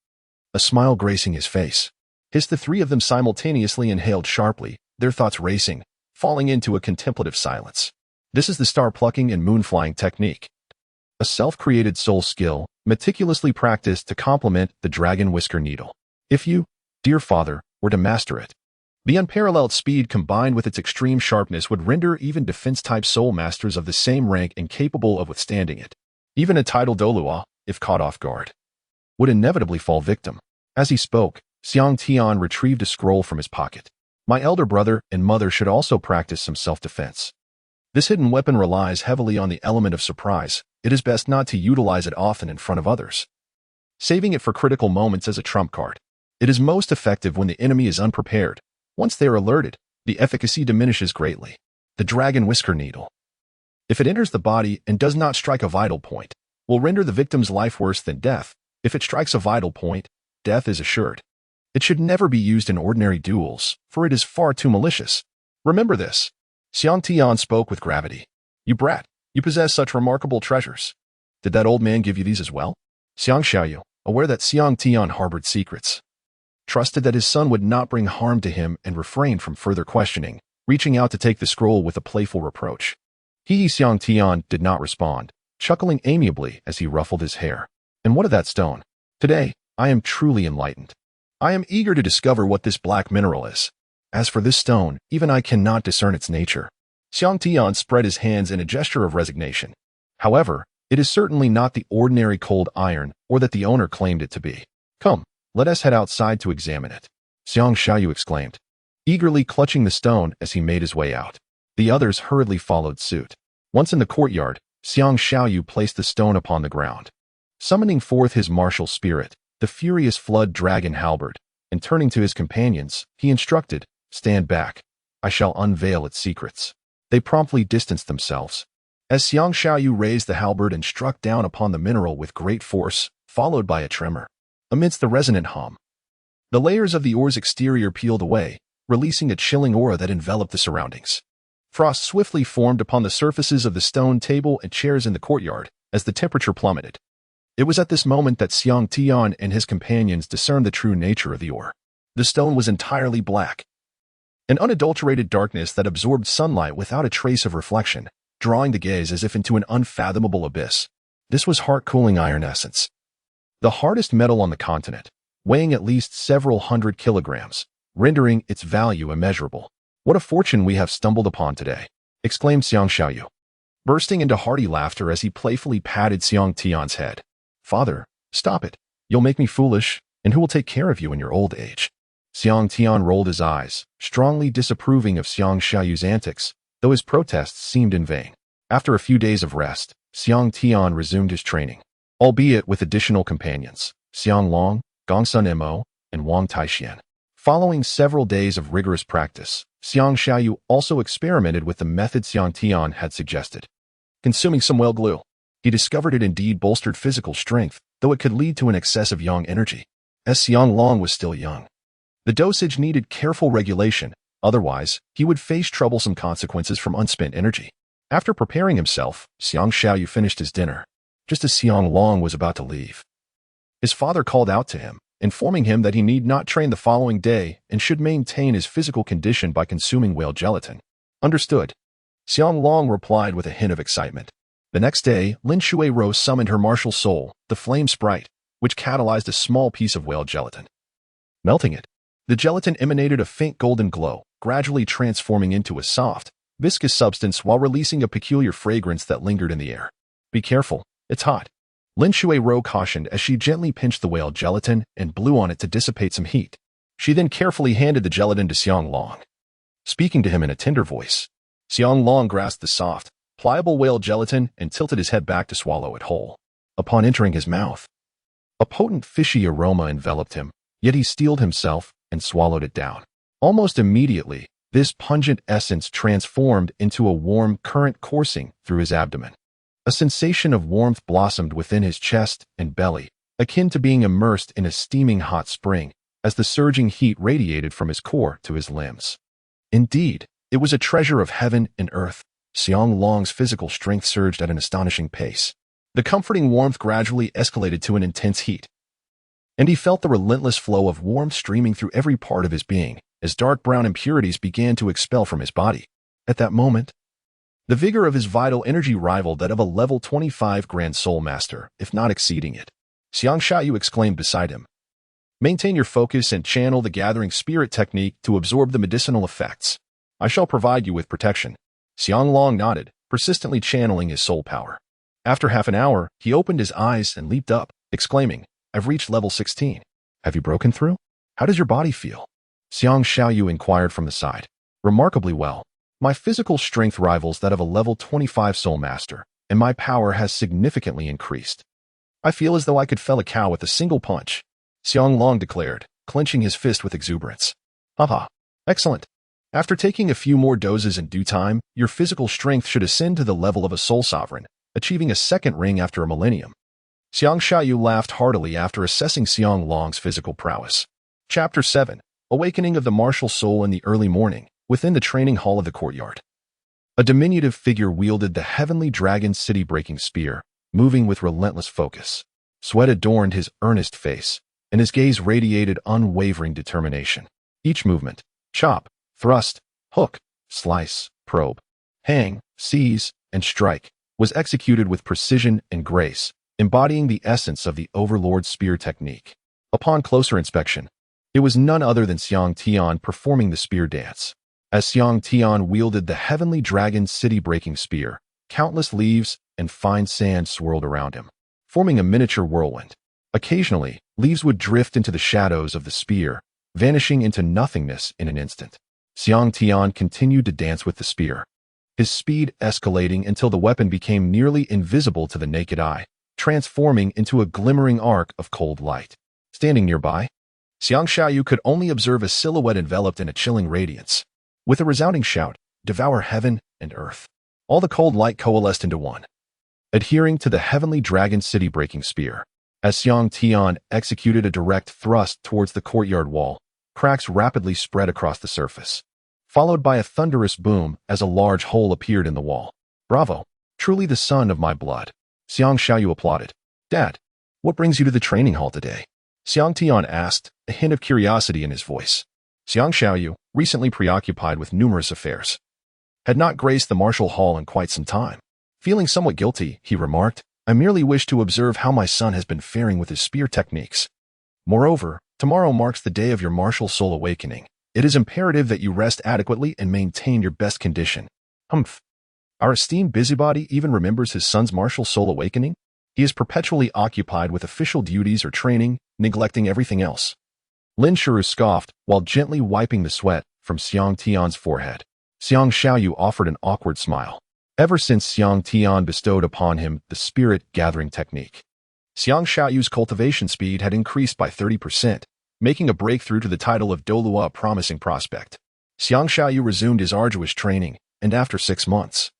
a smile gracing his face. hissed the three of them simultaneously, inhaled sharply, their thoughts racing, falling into a contemplative silence. This is the star-plucking and moon-flying technique. A self-created soul skill, meticulously practiced to complement the dragon whisker needle. If you, dear father, were to master it, the unparalleled speed combined with its extreme sharpness would render even defense-type soul masters of the same rank incapable of withstanding it. Even a titled Douluo, if caught off guard, would inevitably fall victim. As he spoke, Xiang Tian retrieved a scroll from his pocket. My elder brother and mother should also practice some self-defense. This hidden weapon relies heavily on the element of surprise. It is best not to utilize it often in front of others, saving it for critical moments as a trump card. It is most effective when the enemy is unprepared. Once they are alerted, the efficacy diminishes greatly. The dragon whisker needle, if it enters the body and does not strike a vital point, will render the victim's life worse than death. If it strikes a vital point, death is assured. It should never be used in ordinary duels, for it is far too malicious. Remember this. Xiang Tian spoke with gravity. You brat, you possess such remarkable treasures. Did that old man give you these as well? Xiang Yu, aware that Xiang Tian harbored secrets, trusted that his son would not bring harm to him and refrained from further questioning, reaching out to take the scroll with a playful reproach. Xiang Tian did not respond, chuckling amiably as he ruffled his hair. And what of that stone? Today, I am truly enlightened. I am eager to discover what this black mineral is. As for this stone, even I cannot discern its nature. Xiang Tian spread his hands in a gesture of resignation. However, it is certainly not the ordinary cold iron or that the owner claimed it to be. Come, let us head outside to examine it. Xiang Yu exclaimed, eagerly clutching the stone as he made his way out. The others hurriedly followed suit. Once in the courtyard, Xiang Yu placed the stone upon the ground. Summoning forth his martial spirit, the furious flood dragon halberd, and turning to his companions, he instructed, stand back. I shall unveil its secrets. They promptly distanced themselves. As Xiang Yu raised the halberd and struck down upon the mineral with great force, followed by a tremor. Amidst the resonant hum, the layers of the ore's exterior peeled away, releasing a chilling aura that enveloped the surroundings. Frost swiftly formed upon the surfaces of the stone table and chairs in the courtyard as the temperature plummeted. It was at this moment that Xiang Tian and his companions discerned the true nature of the ore. The stone was entirely black, an unadulterated darkness that absorbed sunlight without a trace of reflection, drawing the gaze as if into an unfathomable abyss. This was heart-cooling iron essence, the hardest metal on the continent, weighing at least several hundred kilograms, rendering its value immeasurable. What a fortune we have stumbled upon today, exclaimed Xiang Yu, bursting into hearty laughter as he playfully patted Xiang Tian's head. Father, stop it. You'll make me foolish, and who will take care of you in your old age? Xiang Tian rolled his eyes, strongly disapproving of Xiang Yu's antics, though his protests seemed in vain. After a few days of rest, Xiang Tian resumed his training, albeit with additional companions, Xiang Long, Gongsun Mo, and Wang Taixian. Following several days of rigorous practice, Xiang Yu also experimented with the method Xiang Tian had suggested. Consuming some whale glue, he discovered it indeed bolstered physical strength, though it could lead to an excess of yang energy. As Xiang Long was still young, the dosage needed careful regulation, otherwise, he would face troublesome consequences from unspent energy. After preparing himself, Xiang Yu finished his dinner. Just as Xiang Long was about to leave, his father called out to him, informing him that he need not train the following day and should maintain his physical condition by consuming whale gelatin. Understood. Xiang Long replied with a hint of excitement. The next day, Lin Shuai-Ro summoned her martial soul, the flame sprite, which catalyzed a small piece of whale gelatin. Melting it, the gelatin emanated a faint golden glow, gradually transforming into a soft, viscous substance while releasing a peculiar fragrance that lingered in the air. Be careful, it's hot. Lin Shuai-Ro cautioned as she gently pinched the whale gelatin and blew on it to dissipate some heat. She then carefully handed the gelatin to Xiang Long, speaking to him in a tender voice. Xiang Long grasped the soft, pliable whale gelatin and tilted his head back to swallow it whole. Upon entering his mouth, a potent fishy aroma enveloped him, yet he steeled himself and swallowed it down. Almost immediately, this pungent essence transformed into a warm current coursing through his abdomen. A sensation of warmth blossomed within his chest and belly, akin to being immersed in a steaming hot spring, as the surging heat radiated from his core to his limbs. Indeed, it was a treasure of heaven and earth. Xiang Long's physical strength surged at an astonishing pace. The comforting warmth gradually escalated to an intense heat, and he felt the relentless flow of warmth streaming through every part of his being as dark brown impurities began to expel from his body. At that moment, the vigor of his vital energy rivaled that of a level 25 Grand Soul Master, if not exceeding it. Xiang Yu exclaimed beside him. Maintain your focus and channel the gathering spirit technique to absorb the medicinal effects. I shall provide you with protection. Xiang Long nodded, persistently channeling his soul power. After half an hour, he opened his eyes and leaped up, exclaiming, I've reached level 16. Have you broken through? How does your body feel? Xiang Yu inquired from the side. Remarkably well. My physical strength rivals that of a level 25 Soul Master, and my power has significantly increased. I feel as though I could fell a cow with a single punch, Xiang Long declared, clenching his fist with exuberance. Haha. Excellent. After taking a few more doses in due time, your physical strength should ascend to the level of a Soul Sovereign, achieving a second ring after a millennium. Xiang Yu laughed heartily after assessing Xiang Long's physical prowess. Chapter 7. Awakening of the Martial Soul in the Early Morning, within the training hall of the courtyard. A diminutive figure wielded the heavenly dragon city-breaking spear, moving with relentless focus. Sweat adorned his earnest face, and his gaze radiated unwavering determination. Each movement, chop, thrust, hook, slice, probe, hang, seize, and strike, was executed with precision and grace, embodying the essence of the Overlord spear technique. Upon closer inspection, it was none other than Xiang Tian performing the spear dance. As Xiang Tian wielded the heavenly dragon city-breaking spear, countless leaves and fine sand swirled around him, forming a miniature whirlwind. Occasionally, leaves would drift into the shadows of the spear, vanishing into nothingness in an instant. Xiang Tian continued to dance with the spear, his speed escalating until the weapon became nearly invisible to the naked eye, transforming into a glimmering arc of cold light. Standing nearby, Xiang Yu could only observe a silhouette enveloped in a chilling radiance. With a resounding shout, devour heaven and earth. All the cold light coalesced into one, adhering to the heavenly dragon city-breaking spear. As Xiang Tian executed a direct thrust towards the courtyard wall, cracks rapidly spread across the surface, followed by a thunderous boom as a large hole appeared in the wall. Bravo! Truly the son of my blood. Xiang Yu applauded. Dad, what brings you to the training hall today? Xiang Tian asked, a hint of curiosity in his voice. Xiang Yu, recently preoccupied with numerous affairs, had not graced the martial hall in quite some time. Feeling somewhat guilty, he remarked, I merely wish to observe how my son has been faring with his spear techniques. Moreover, tomorrow marks the day of your martial soul awakening. It is imperative that you rest adequately and maintain your best condition. Humph. Our esteemed busybody even remembers his son's martial soul awakening? He is perpetually occupied with official duties or training, neglecting everything else. Lin Shuru scoffed while gently wiping the sweat from Xiang Tian's forehead. Xiang Yu offered an awkward smile. Ever since Xiang Tian bestowed upon him the spirit-gathering technique, Xiang Yu's cultivation speed had increased by 30%, making a breakthrough to the title of Douluo a promising prospect. Xiang Yu resumed his arduous training, and after 6 months,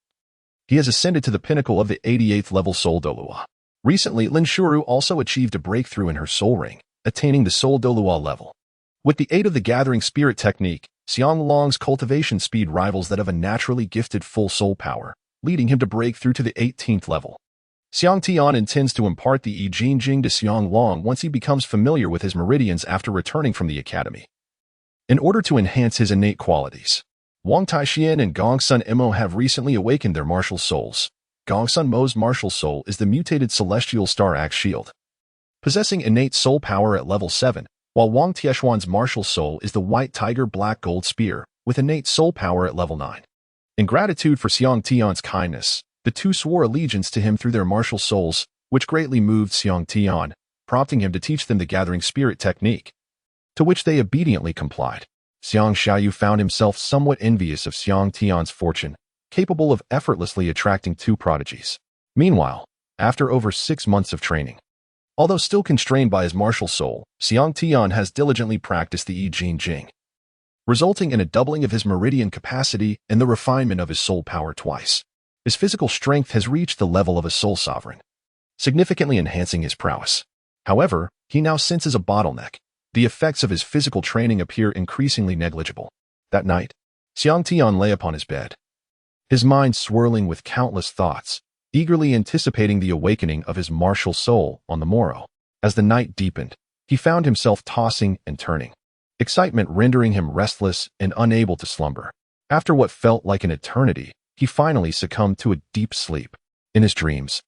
he has ascended to the pinnacle of the 88th level Soul Douluo. Recently, Lin Shuru also achieved a breakthrough in her soul ring, attaining the Soul Douluo level. With the aid of the gathering spirit technique, Xiang Long's cultivation speed rivals that of a naturally gifted full soul power, leading him to break through to the 18th level. Xiang Tian intends to impart the I Jing Jing to Xiang Long once he becomes familiar with his meridians after returning from the academy. In order to enhance his innate qualities, Wang Taixian and Gongsun Mo have recently awakened their martial souls. Gongsun Mo's martial soul is the mutated celestial star axe shield, possessing innate soul power at level 7, while Wang Tieshuan's martial soul is the white tiger black gold spear, with innate soul power at level 9. In gratitude for Xiang Tian's kindness, the two swore allegiance to him through their martial souls, which greatly moved Xiang Tian, prompting him to teach them the gathering spirit technique, to which they obediently complied. Xiang Yu found himself somewhat envious of Xiang Tian's fortune, capable of effortlessly attracting two prodigies. Meanwhile, after over 6 months of training, although still constrained by his martial soul, Xiang Tian has diligently practiced the I Jing Jing, resulting in a doubling of his meridian capacity and the refinement of his soul power twice. His physical strength has reached the level of a soul sovereign, significantly enhancing his prowess. However, he now senses a bottleneck. The effects of his physical training appear increasingly negligible. That night, Xiang Tian lay upon his bed, his mind swirling with countless thoughts, eagerly anticipating the awakening of his martial soul on the morrow. As the night deepened, he found himself tossing and turning, excitement rendering him restless and unable to slumber. After what felt like an eternity, he finally succumbed to a deep sleep. In his dreams,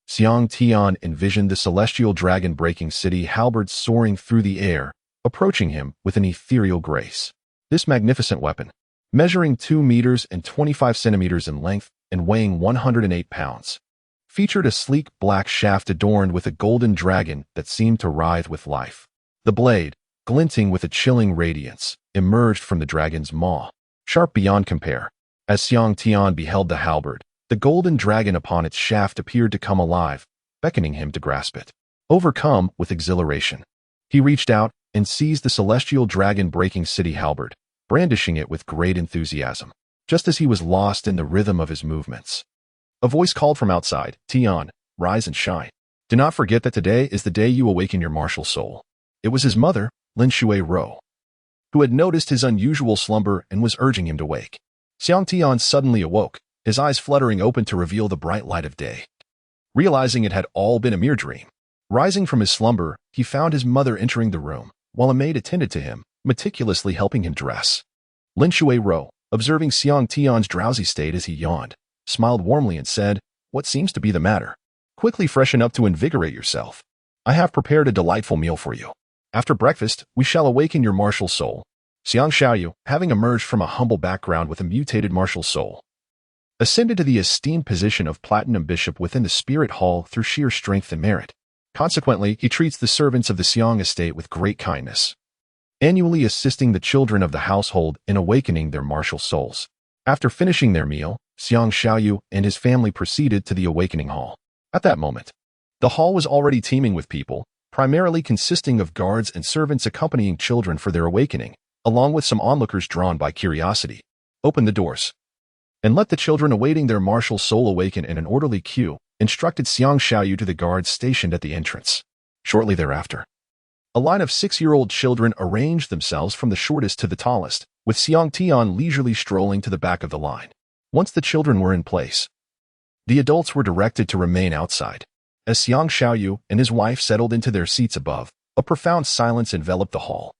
Xiang Tian envisioned the celestial dragon breaking City Halberd soaring through the air, approaching him with an ethereal grace. This magnificent weapon, measuring 2 meters and 25 centimeters in length and weighing 108 pounds, featured a sleek black shaft adorned with a golden dragon that seemed to writhe with life. The blade, glinting with a chilling radiance, emerged from the dragon's maw, sharp beyond compare. As Xiang Tian beheld the halberd, the golden dragon upon its shaft appeared to come alive, beckoning him to grasp it. Overcome with exhilaration, he reached out and seized the celestial dragon breaking City Halberd, brandishing it with great enthusiasm. Just as he was lost in the rhythm of his movements, a voice called from outside, "Tian, rise and shine. Do not forget that today is the day you awaken your martial soul." It was his mother, Lin Shui-ro, who had noticed his unusual slumber and was urging him to wake. Xiang Tian suddenly awoke, his eyes fluttering open to reveal the bright light of day. Realizing it had all been a mere dream, rising from his slumber, he found his mother entering the room, while a maid attended to him, meticulously helping him dress. Lin Shui-ro, observing Xiang Tian's drowsy state as he yawned, smiled warmly and said, "What seems to be the matter? Quickly freshen up to invigorate yourself. I have prepared a delightful meal for you. After breakfast, we shall awaken your martial soul." Xiang Yu, having emerged from a humble background with a mutated martial soul, ascended to the esteemed position of Platinum Bishop within the Spirit Hall through sheer strength and merit. Consequently, he treats the servants of the Xiang estate with great kindness, annually assisting the children of the household in awakening their martial souls. After finishing their meal, Xiang Yu and his family proceeded to the awakening hall. At that moment, the hall was already teeming with people, primarily consisting of guards and servants accompanying children for their awakening, along with some onlookers drawn by curiosity. "Open the doors and let the children awaiting their martial soul awaken in an orderly queue," instructed Xiang Yu to the guards stationed at the entrance. Shortly thereafter, a line of 6-year-old children arranged themselves from the shortest to the tallest, with Xiang Tian leisurely strolling to the back of the line. Once the children were in place, the adults were directed to remain outside. As Xiang Yu and his wife settled into their seats above, a profound silence enveloped the hall.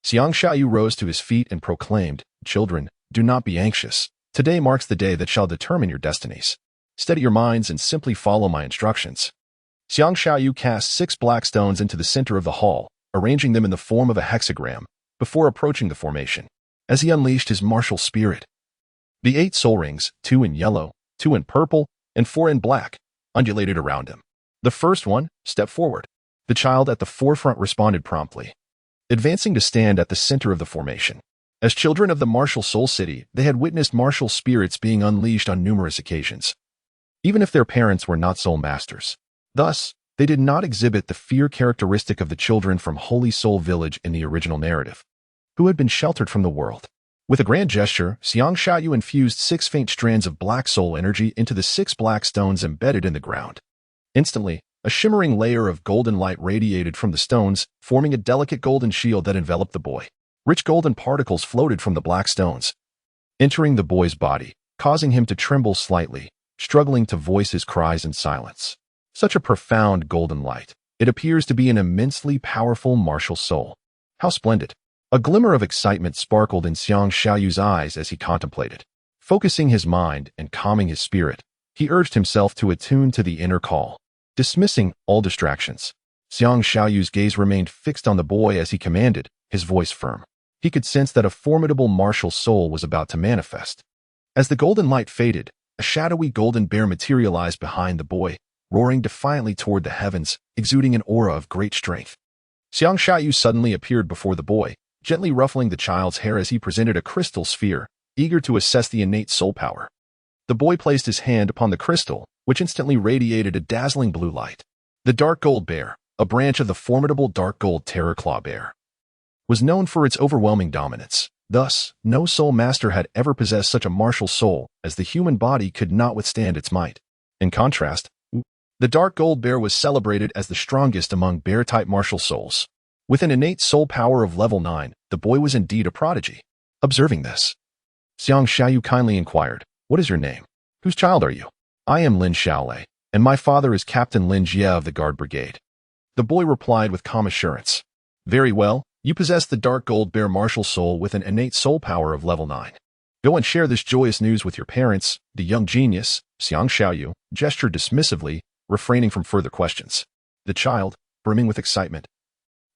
Xiang Yu rose to his feet and proclaimed, "Children, do not be anxious. Today marks the day that shall determine your destinies. Steady your minds and simply follow my instructions." Xiang Yu cast 6 black stones into the center of the hall, arranging them in the form of a hexagram, before approaching the formation. As he unleashed his martial spirit, the 8 soul rings, 2 in yellow, 2 in purple, and 4 in black, undulated around him. The first one, "Step forward." The child at the forefront responded promptly, advancing to stand at the center of the formation. As children of the martial soul city, they had witnessed martial spirits being unleashed on numerous occasions, even if their parents were not soul masters. Thus, they did not exhibit the fear characteristic of the children from Holy Soul Village in the original narrative, who had been sheltered from the world. With a grand gesture, Xiang Yu infused 6 faint strands of black soul energy into the 6 black stones embedded in the ground. Instantly, a shimmering layer of golden light radiated from the stones, forming a delicate golden shield that enveloped the boy. Rich golden particles floated from the black stones, entering the boy's body, causing him to tremble slightly, struggling to voice his cries in silence. Such a profound golden light. It appears to be an immensely powerful martial soul. How splendid. A glimmer of excitement sparkled in Xiang Yu's eyes as he contemplated. Focusing his mind and calming his spirit, he urged himself to attune to the inner call. Dismissing all distractions, Xiang Yu's gaze remained fixed on the boy as he commanded, his voice firm. He could sense that a formidable martial soul was about to manifest. As the golden light faded, a shadowy golden bear materialized behind the boy, roaring defiantly toward the heavens, exuding an aura of great strength. Xiang Yu suddenly appeared before the boy, gently ruffling the child's hair as he presented a crystal sphere, eager to assess the innate soul power. The boy placed his hand upon the crystal, which instantly radiated a dazzling blue light. The dark gold bear, a branch of the formidable dark gold terror claw bear, was known for its overwhelming dominance. Thus, no soul master had ever possessed such a martial soul, as the human body could not withstand its might. In contrast, the dark gold bear was celebrated as the strongest among bear-type martial souls. With an innate soul power of level 9, the boy was indeed a prodigy. Observing this, Xiang Yu kindly inquired, "What is your name? Whose child are you?" "I am Lin Xiaolei, and my father is Captain Lin Jie of the Guard Brigade." The boy replied with calm assurance. Very well, you possess the dark gold bear martial soul with an innate soul power of level 9. Go and share this joyous news with your parents. The young genius, Xiang Yu, gestured dismissively, refraining from further questions. The child, brimming with excitement,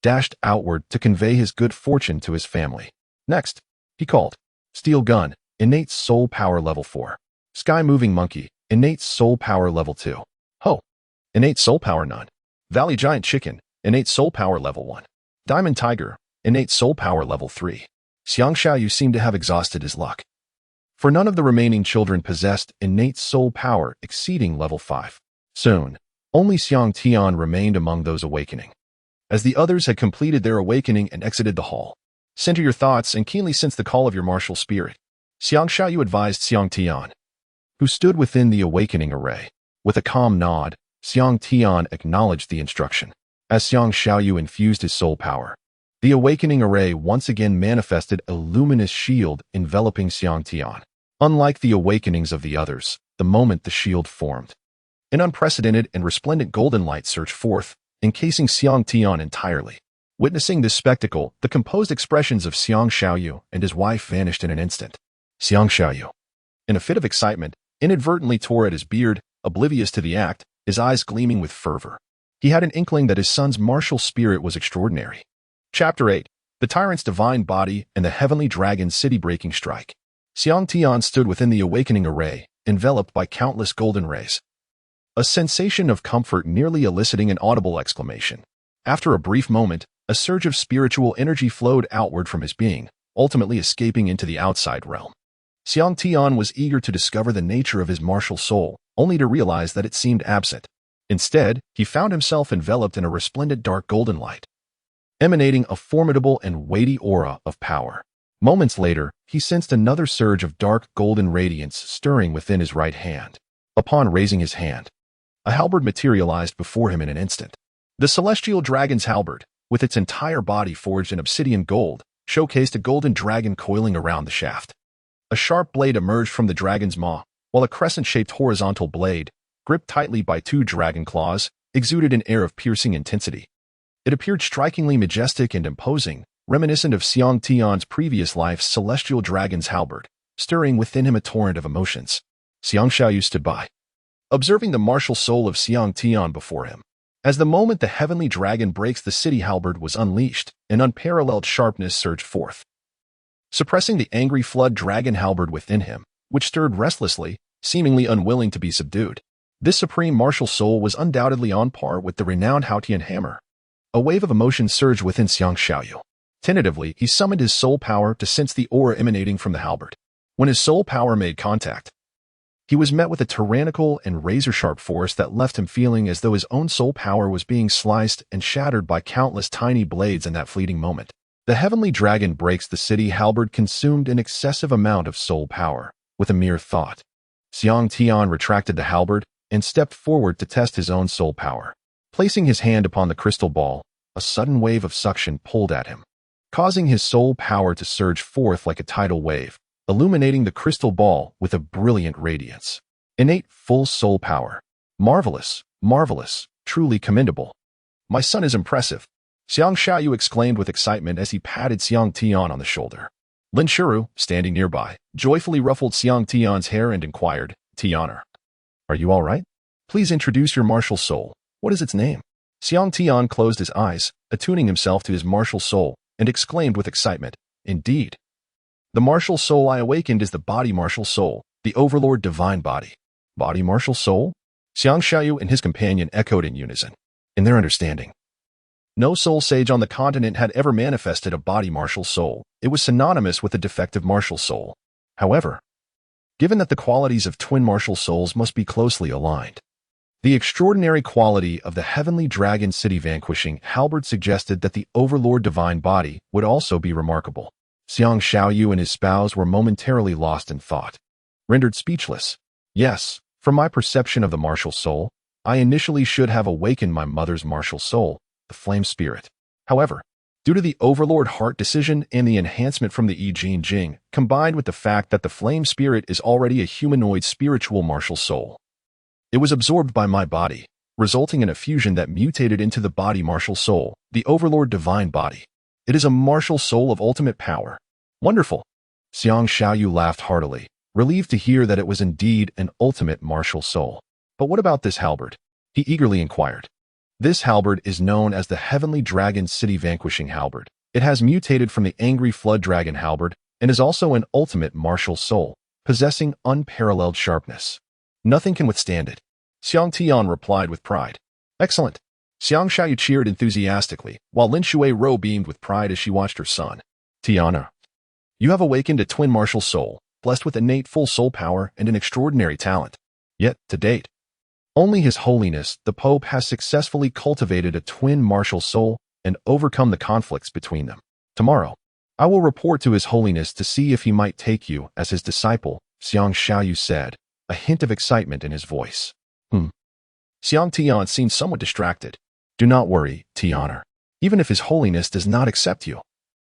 dashed outward to convey his good fortune to his family. Next, he called, Steel Gun, innate soul power level 4. Sky Moving Monkey, innate soul power level 2. Ho, innate soul power none. Valley Giant Chicken, innate soul power level 1. Diamond Tiger, innate soul power level 3. Xiang Yu seemed to have exhausted his luck, for none of the remaining children possessed innate soul power exceeding level 5. Soon, only Xiang Tian remained among those awakening. As the others had completed their awakening and exited the hall, center your thoughts and keenly sense the call of your martial spirit, Xiang Yu advised Xiang Tian, who stood within the awakening array. With a calm nod, Xiang Tian acknowledged the instruction. As Xiang Yu infused his soul power, the awakening array once again manifested a luminous shield enveloping Xiang Tian. Unlike the awakenings of the others, the moment the shield formed, an unprecedented and resplendent golden light surged forth, encasing Xiang Tian entirely. Witnessing this spectacle, the composed expressions of Xiang Yu and his wife vanished in an instant. Xiang Yu, in a fit of excitement, inadvertently tore at his beard, oblivious to the act, his eyes gleaming with fervor. He had an inkling that his son's martial spirit was extraordinary. Chapter 8. The Tyrant's Divine Body and the Heavenly Dragon's City-Breaking Strike. Xiang Tian stood within the awakening array, enveloped by countless golden rays. A sensation of comfort nearly eliciting an audible exclamation. After a brief moment, a surge of spiritual energy flowed outward from his being, ultimately escaping into the outside realm. Xiang Tian was eager to discover the nature of his martial soul, only to realize that it seemed absent. Instead, he found himself enveloped in a resplendent dark golden light, emanating a formidable and weighty aura of power. Moments later, he sensed another surge of dark golden radiance stirring within his right hand. Upon raising his hand, a halberd materialized before him in an instant. The celestial dragon's halberd, with its entire body forged in obsidian gold, showcased a golden dragon coiling around the shaft. A sharp blade emerged from the dragon's maw, while a crescent-shaped horizontal blade, gripped tightly by two dragon claws, exuded an air of piercing intensity. It appeared strikingly majestic and imposing, reminiscent of Xiang Tian's previous life's celestial dragon's halberd, stirring within him a torrent of emotions. Xiang Yu stood by, observing the martial soul of Xiang Tian before him. As the moment the heavenly dragon breaks the city halberd was unleashed, an unparalleled sharpness surged forth, suppressing the angry flood dragon halberd within him, which stirred restlessly, seemingly unwilling to be subdued. This supreme martial soul was undoubtedly on par with the renowned Haotian hammer. A wave of emotion surged within Xiang Yu. Tentatively, he summoned his soul power to sense the aura emanating from the halberd. When his soul power made contact, he was met with a tyrannical and razor-sharp force that left him feeling as though his own soul power was being sliced and shattered by countless tiny blades in that fleeting moment. The heavenly dragon breaks the city halberd consumed an excessive amount of soul power. With a mere thought, Xiang Tian retracted the halberd and stepped forward to test his own soul power. Placing his hand upon the crystal ball, a sudden wave of suction pulled at him, causing his soul power to surge forth like a tidal wave, illuminating the crystal ball with a brilliant radiance. Innate full soul power. Marvelous, marvelous, truly commendable. My son is impressive, Xiang Yu exclaimed with excitement as he patted Xiang Tian on the shoulder. Lin Shuru, standing nearby, joyfully ruffled Xiang Tian's hair and inquired, Tianer, are you all right? Please introduce your martial soul. What is its name? Xiang Tian closed his eyes, attuning himself to his martial soul, and exclaimed with excitement, Indeed. The martial soul I awakened is the body martial soul, the Overlord divine body. Body martial soul? Xiang Yu and his companion echoed in unison, in their understanding. No soul sage on the continent had ever manifested a body martial soul. It was synonymous with a defective martial soul. However, given that the qualities of twin martial souls must be closely aligned, the extraordinary quality of the heavenly dragon city vanquishing halberd suggested that the Overlord divine body would also be remarkable. Xiang Yu and his spouse were momentarily lost in thought, rendered speechless. Yes, from my perception of the martial soul, I initially should have awakened my mother's martial soul, the flame spirit. However, due to the Overlord heart decision and the enhancement from the I Ching Jing, combined with the fact that the flame spirit is already a humanoid spiritual martial soul, it was absorbed by my body, resulting in a fusion that mutated into the body martial soul, the Overlord divine body. It is a martial soul of ultimate power. Wonderful. Xiang Yu laughed heartily, relieved to hear that it was indeed an ultimate martial soul. But what about this halberd? He eagerly inquired. This halberd is known as the Heavenly Dragon City Vanquishing Halberd. It has mutated from the Angry Flood Dragon halberd and is also an ultimate martial soul, possessing unparalleled sharpness. Nothing can withstand it. Xiang Tian replied with pride. Excellent. Xiang Yu cheered enthusiastically, while Lin Shui beamed with pride as she watched her son. Tiana, you have awakened a twin martial soul, blessed with innate full soul power and an extraordinary talent. Yet, to date, only His Holiness, the Pope, has successfully cultivated a twin martial soul and overcome the conflicts between them. Tomorrow, I will report to His Holiness to see if he might take you as his disciple, Xiang Yu said, a hint of excitement in his voice. Xiang Tian seemed somewhat distracted. Do not worry, Tianer. Even if His Holiness does not accept you,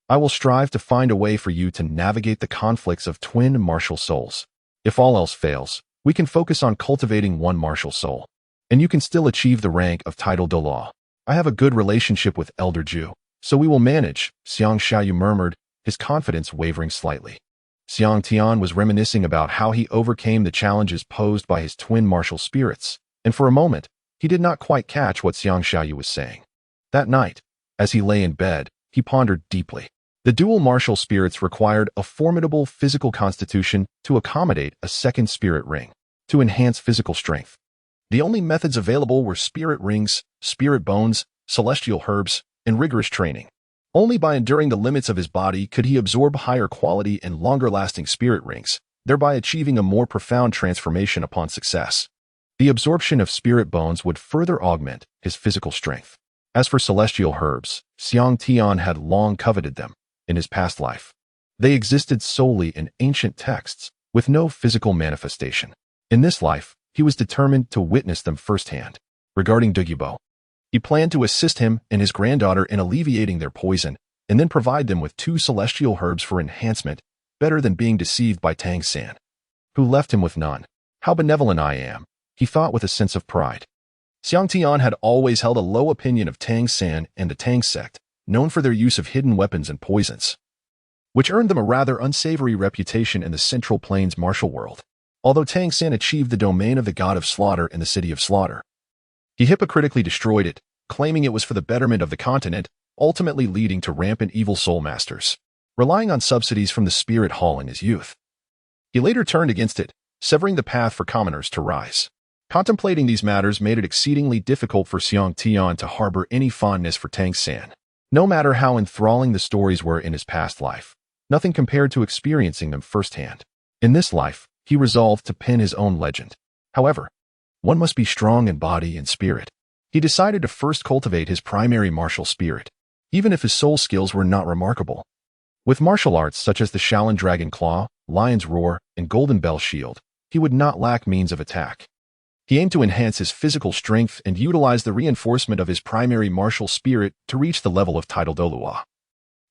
I will strive to find a way for you to navigate the conflicts of twin martial souls. If all else fails, we can focus on cultivating one martial soul, and you can still achieve the rank of title Douluo. I have a good relationship with Elder Ju, so we will manage, Xiang Yu murmured, his confidence wavering slightly. Xiang Tian was reminiscing about how he overcame the challenges posed by his twin martial spirits, and for a moment, he did not quite catch what Xiang Yu was saying. That night, as he lay in bed, he pondered deeply. The dual martial spirits required a formidable physical constitution to accommodate a second spirit ring, to enhance physical strength. The only methods available were spirit rings, spirit bones, celestial herbs, and rigorous training. Only by enduring the limits of his body could he absorb higher quality and longer-lasting spirit rings, thereby achieving a more profound transformation upon success. The absorption of spirit bones would further augment his physical strength. As for celestial herbs, Xiang Tian had long coveted them in his past life. They existed solely in ancient texts, with no physical manifestation. In this life, he was determined to witness them firsthand. Regarding Dugu Bo, he planned to assist him and his granddaughter in alleviating their poison, and then provide them with 2 celestial herbs for enhancement, better than being deceived by Tang San, who left him with none. How benevolent I am, he thought with a sense of pride. Xiang Tian had always held a low opinion of Tang San and the Tang sect, known for their use of hidden weapons and poisons, which earned them a rather unsavory reputation in the Central Plains martial world. Although Tang San achieved the domain of the god of slaughter in the city of slaughter, he hypocritically destroyed it, claiming it was for the betterment of the continent, ultimately leading to rampant evil soul masters, relying on subsidies from the spirit hall in his youth. He later turned against it, severing the path for commoners to rise. Contemplating these matters made it exceedingly difficult for Xiang Tian to harbor any fondness for Tang San. No matter how enthralling the stories were in his past life, nothing compared to experiencing them firsthand. In this life, he resolved to pen his own legend. However, one must be strong in body and spirit. He decided to first cultivate his primary martial spirit, even if his soul skills were not remarkable. With martial arts such as the Shaolin Dragon Claw, Lion's Roar, and Golden Bell Shield, he would not lack means of attack. He aimed to enhance his physical strength and utilize the reinforcement of his primary martial spirit to reach the level of title Douluo,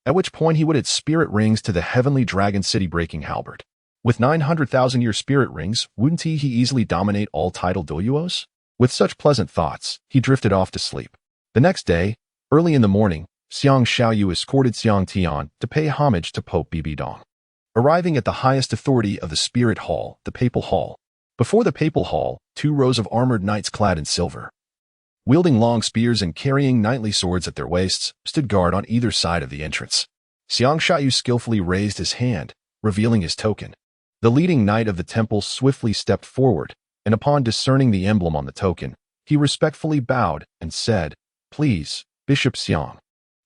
at which point he would add spirit rings to the Heavenly Dragon City Breaking Halberd. With 900,000-year spirit rings, wouldn't he easily dominate all title Douluos? With such pleasant thoughts, he drifted off to sleep. The next day, early in the morning, Xiang Yu escorted Xiang Tian to pay homage to Pope Bibidong. Arriving at the highest authority of the Spirit Hall, the Papal Hall. Before the Papal Hall, 2 rows of armored knights clad in silver, wielding long spears and carrying knightly swords at their waists, stood guard on either side of the entrance. Xiang Yu skillfully raised his hand, revealing his token. The leading knight of the temple swiftly stepped forward, and upon discerning the emblem on the token, he respectfully bowed and said, "Please, Bishop Xiang."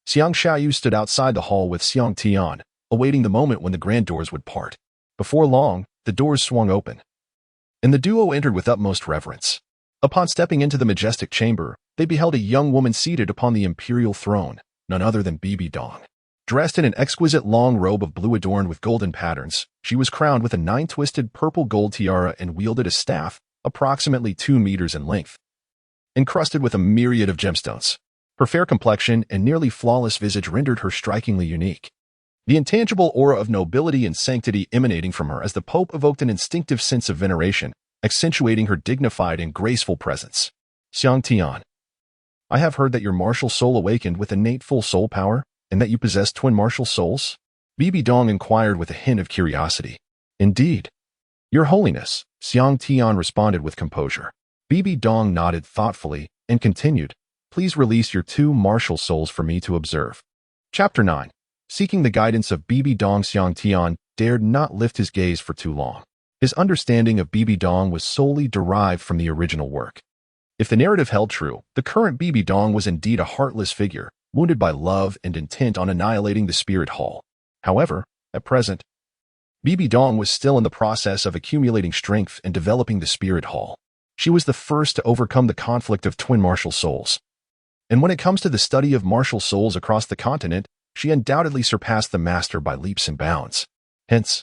Xiang Yu stood outside the hall with Xiang Tian, awaiting the moment when the grand doors would part. Before long, the doors swung open, and the duo entered with utmost reverence. Upon stepping into the majestic chamber, they beheld a young woman seated upon the imperial throne, none other than Bibidong. Dressed in an exquisite long robe of blue adorned with golden patterns, she was crowned with a 9-twisted purple gold tiara and wielded a staff approximately 2 meters in length, encrusted with a myriad of gemstones. Her fair complexion and nearly flawless visage rendered her strikingly unique. The intangible aura of nobility and sanctity emanating from her as the Pope evoked an instinctive sense of veneration, accentuating her dignified and graceful presence. Xiang Tian, I have heard that your martial soul awakened with innate full soul power, and that you possess twin martial souls? Bibi Dong inquired with a hint of curiosity. Indeed. Your Holiness, Xiang Tian responded with composure. Bibi Dong nodded thoughtfully and continued, please release your two martial souls for me to observe. Chapter 9. Seeking the guidance of Bibi Dong, Xiang Tian dared not lift his gaze for too long. His understanding of Bibi Dong was solely derived from the original work. If the narrative held true, the current Bibi Dong was indeed a heartless figure, wounded by love and intent on annihilating the Spirit Hall. However, at present, Bibi Dong was still in the process of accumulating strength and developing the Spirit Hall. She was the first to overcome the conflict of twin martial souls. And when it comes to the study of martial souls across the continent, she undoubtedly surpassed the master by leaps and bounds. Hence,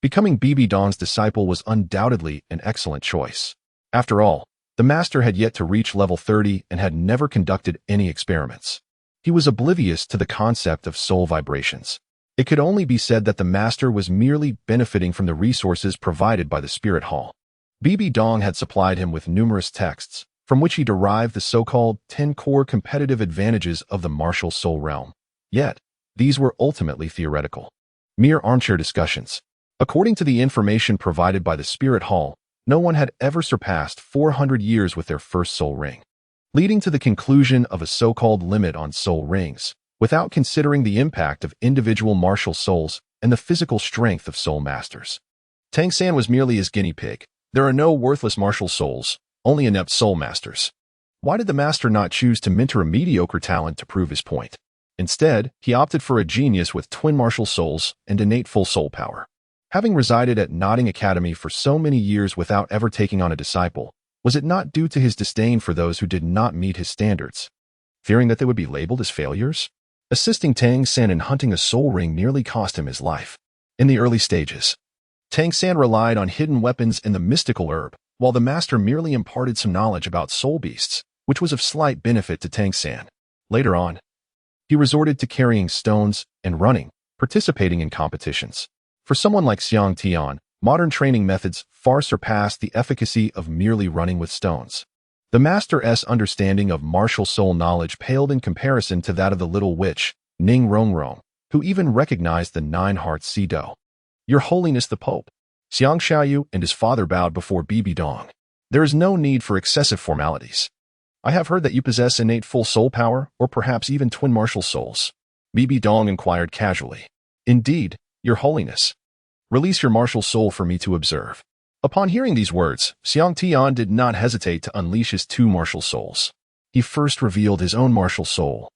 becoming Bibi Dong's disciple was undoubtedly an excellent choice. After all, the master had yet to reach level 30 and had never conducted any experiments. He was oblivious to the concept of soul vibrations. It could only be said that the master was merely benefiting from the resources provided by the Spirit Hall. Bibi Dong had supplied him with numerous texts, from which he derived the so-called 10 core competitive advantages of the martial soul realm. Yet, these were ultimately theoretical, mere armchair discussions. According to the information provided by the Spirit Hall, no one had ever surpassed 400 years with their first soul ring, leading to the conclusion of a so-called limit on soul rings, without considering the impact of individual martial souls and the physical strength of soul masters. Tang San was merely his guinea pig. There are no worthless martial souls, only inept soul masters. Why did the master not choose to mentor a mediocre talent to prove his point? Instead, he opted for a genius with twin martial souls and innate full soul power. Having resided at Notting Academy for so many years without ever taking on a disciple, was it not due to his disdain for those who did not meet his standards, fearing that they would be labeled as failures? Assisting Tang San in hunting a soul ring nearly cost him his life. In the early stages, Tang San relied on hidden weapons and the mystical herb, while the master merely imparted some knowledge about soul beasts, which was of slight benefit to Tang San. Later on, he resorted to carrying stones and running, participating in competitions. For someone like Xiang Tian, modern training methods far surpassed the efficacy of merely running with stones. The master's understanding of martial soul knowledge paled in comparison to that of the little witch, Ning Rongrong, who even recognized the 9 hearts Sido. Your Holiness the Pope. Xiang Yu and his father bowed before Bibi Dong. There is no need for excessive formalities. I have heard that you possess innate full soul power, or perhaps even twin martial souls. Bibi Dong inquired casually. Indeed, Your Holiness. Release your martial soul for me to observe. Upon hearing these words, Xiang Tian did not hesitate to unleash his 2 martial souls. He first revealed his own martial soul.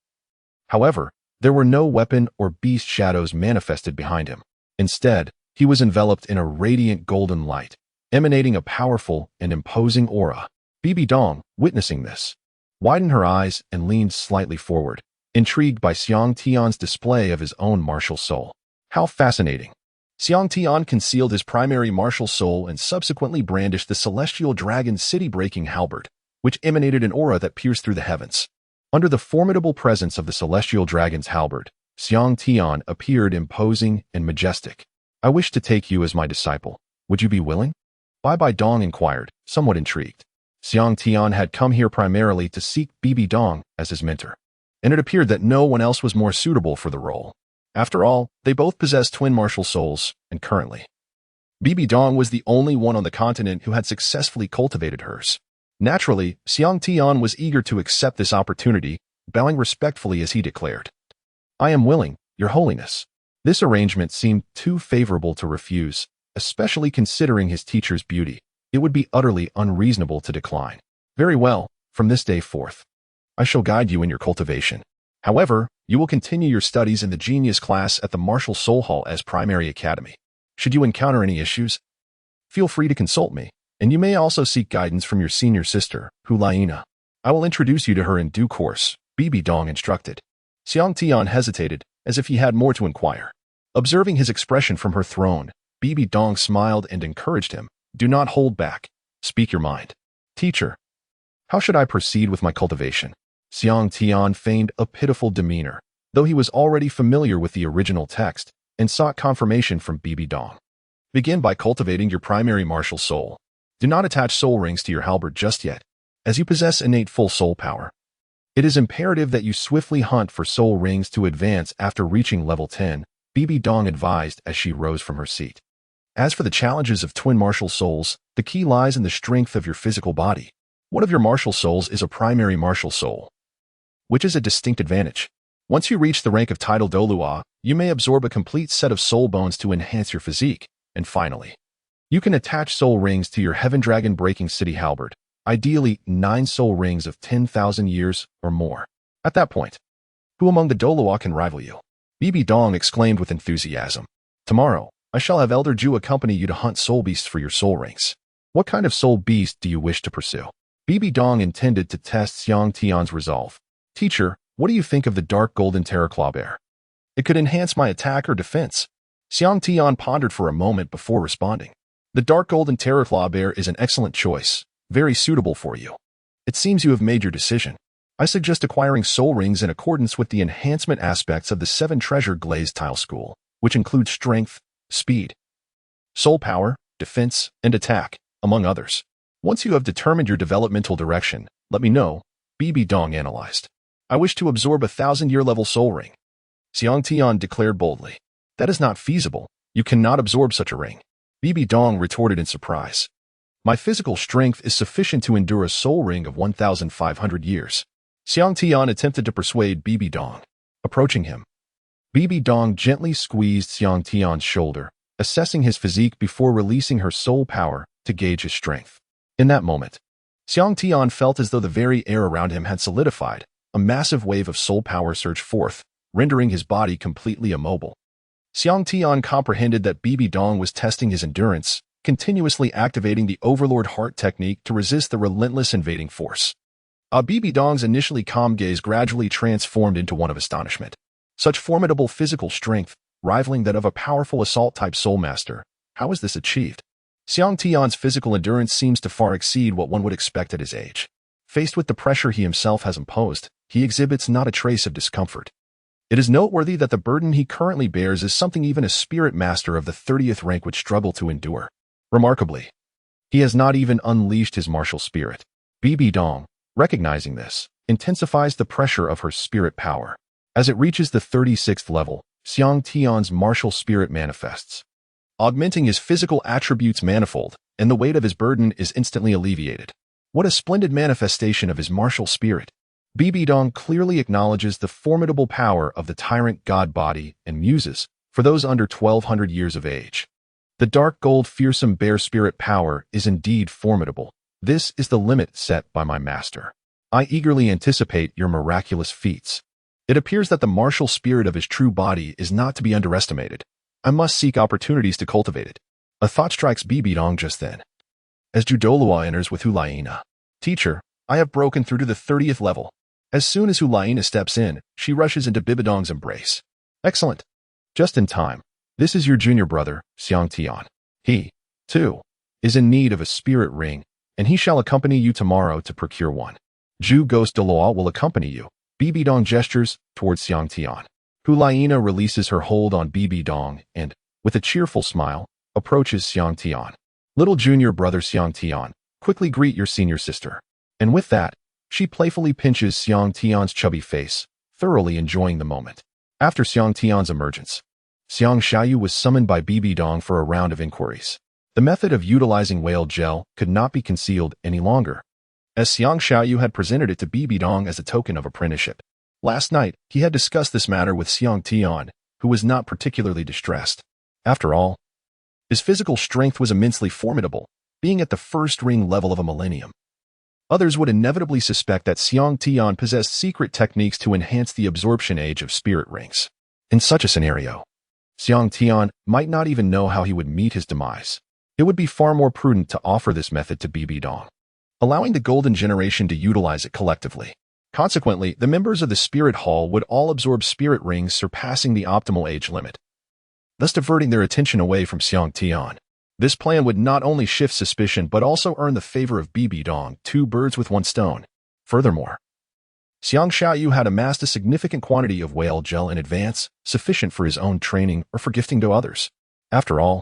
However, there were no weapon or beast shadows manifested behind him. Instead, he was enveloped in a radiant golden light, emanating a powerful and imposing aura. Bibi Dong, witnessing this, widened her eyes and leaned slightly forward, intrigued by Xiang Tian's display of his own martial soul. How fascinating! Xiang Tian concealed his primary martial soul and subsequently brandished the celestial dragon's city-breaking halberd, which emanated an aura that pierced through the heavens. Under the formidable presence of the celestial dragon's halberd, Xiang Tian appeared imposing and majestic. I wish to take you as my disciple. Would you be willing? Bibi Dong inquired, somewhat intrigued. Xiang Tian had come here primarily to seek Bibi Dong as his mentor, and it appeared that no one else was more suitable for the role. After all, they both possessed twin martial souls, and currently, Bibi Dong was the only one on the continent who had successfully cultivated hers. Naturally, Xiang Tian was eager to accept this opportunity, bowing respectfully as he declared, I am willing, Your Holiness. This arrangement seemed too favorable to refuse, especially considering his teacher's beauty. It would be utterly unreasonable to decline. Very well, from this day forth, I shall guide you in your cultivation. However, you will continue your studies in the Genius class at the Martial Soul Hall as primary academy. Should you encounter any issues, feel free to consult me, and you may also seek guidance from your senior sister, Hulaina. I will introduce you to her in due course, Bibi Dong instructed. Xiang Tian hesitated, as if he had more to inquire. Observing his expression from her throne, Bibi Dong smiled and encouraged him, do not hold back. Speak your mind. Teacher, how should I proceed with my cultivation? Xiang Tian feigned a pitiful demeanor, though he was already familiar with the original text and sought confirmation from Bibi Dong. Begin by cultivating your primary martial soul. Do not attach soul rings to your halberd just yet. As you possess innate full soul power, it is imperative that you swiftly hunt for soul rings to advance after reaching level 10, Bibi Dong advised as she rose from her seat. As for the challenges of twin martial souls, the key lies in the strength of your physical body. One of your martial souls is a primary martial soul, which is a distinct advantage. Once you reach the rank of title Douluo, you may absorb a complete set of soul bones to enhance your physique, and finally, you can attach soul rings to your Heaven Dragon breaking City Halberd, ideally 9 soul rings of 10,000 years or more. At that point, who among the Douluo can rival you? Bibi Dong exclaimed with enthusiasm. Tomorrow, I shall have Elder Ju accompany you to hunt soul beasts for your soul rings. What kind of soul beast do you wish to pursue? Bibi Dong intended to test Xiang Tian's resolve. Teacher, what do you think of the dark golden terraclaw bear? It could enhance my attack or defense. Xiang Tian pondered for a moment before responding. The dark golden terraclaw bear is an excellent choice, very suitable for you. It seems you have made your decision. I suggest acquiring soul rings in accordance with the enhancement aspects of the 7 treasure glazed tile school, which include strength, speed, soul power, defense, and attack, among others. Once you have determined your developmental direction, let me know, Bibi Dong analyzed. I wish to absorb a 1,000-year level soul ring. Xiang Tian declared boldly. That is not feasible. You cannot absorb such a ring. Bibi Dong retorted in surprise. My physical strength is sufficient to endure a soul ring of 1,500 years. Xiang Tian attempted to persuade Bibi Dong. Approaching him, Bibi Dong gently squeezed Xiang Tian's shoulder, assessing his physique before releasing her soul power to gauge his strength. In that moment, Xiang Tian felt as though the very air around him had solidified. A massive wave of soul power surged forth, rendering his body completely immobile. Xiang Tian comprehended that Bibi Dong was testing his endurance, continuously activating the Overlord heart technique to resist the relentless invading force. Bibi Dong's initially calm gaze gradually transformed into one of astonishment. Such formidable physical strength, rivaling that of a powerful assault-type soul master. How is this achieved? Xiang Tian's physical endurance seems to far exceed what one would expect at his age. Faced with the pressure he himself has imposed, he exhibits not a trace of discomfort. It is noteworthy that the burden he currently bears is something even a spirit master of the 30th rank would struggle to endure. Remarkably, he has not even unleashed his martial spirit. Bibi Dong, recognizing this, intensifies the pressure of her spirit power. As it reaches the 36th level, Xiang Tian's martial spirit manifests, augmenting his physical attributes manifold, and the weight of his burden is instantly alleviated. What a splendid manifestation of his martial spirit! Bibi Dong clearly acknowledges the formidable power of the tyrant god body and muses for those under 1,200 years of age. The dark gold fearsome bear spirit power is indeed formidable. This is the limit set by my master. I eagerly anticipate your miraculous feats. It appears that the martial spirit of his true body is not to be underestimated. I must seek opportunities to cultivate it. A thought strikes Bibi Dong just then. As Douluo enters with Hulaina. Teacher, I have broken through to the 30th level. As soon as Hulaina steps in, she rushes into Bibi Dong's embrace. Excellent. Just in time. This is your junior brother, Xiang Tian. He, too, is in need of a spirit ring, and he shall accompany you tomorrow to procure one. Ju Ghost Douluo will accompany you. Bibi Dong gestures towards Xiang Tian. Hulaina releases her hold on Bibi Dong and, with a cheerful smile, approaches Xiang Tian. Little junior brother Xiang Tian, quickly greet your senior sister. And with that, she playfully pinches Xiang Tian's chubby face, thoroughly enjoying the moment. After Xiang Tian's emergence, Xiang Yu was summoned by Bibi Dong for a round of inquiries. The method of utilizing whale gel could not be concealed any longer, as Xiang Yu had presented it to Bibi Dong as a token of apprenticeship. Last night, he had discussed this matter with Xiang Tian, who was not particularly distressed. After all, his physical strength was immensely formidable, being at the first ring level of a millennium. Others would inevitably suspect that Xiang Tian possessed secret techniques to enhance the absorption age of spirit rings. In such a scenario, Xiang Tian might not even know how he would meet his demise. It would be far more prudent to offer this method to Bibi Dong, allowing the Golden Generation to utilize it collectively. Consequently, the members of the Spirit Hall would all absorb spirit rings surpassing the optimal age limit, thus diverting their attention away from Xiang Tian. This plan would not only shift suspicion but also earn the favor of Bibi Dong, 2 birds with 1 stone. Furthermore, Xiang Yu had amassed a significant quantity of whale gel in advance, sufficient for his own training or for gifting to others. After all,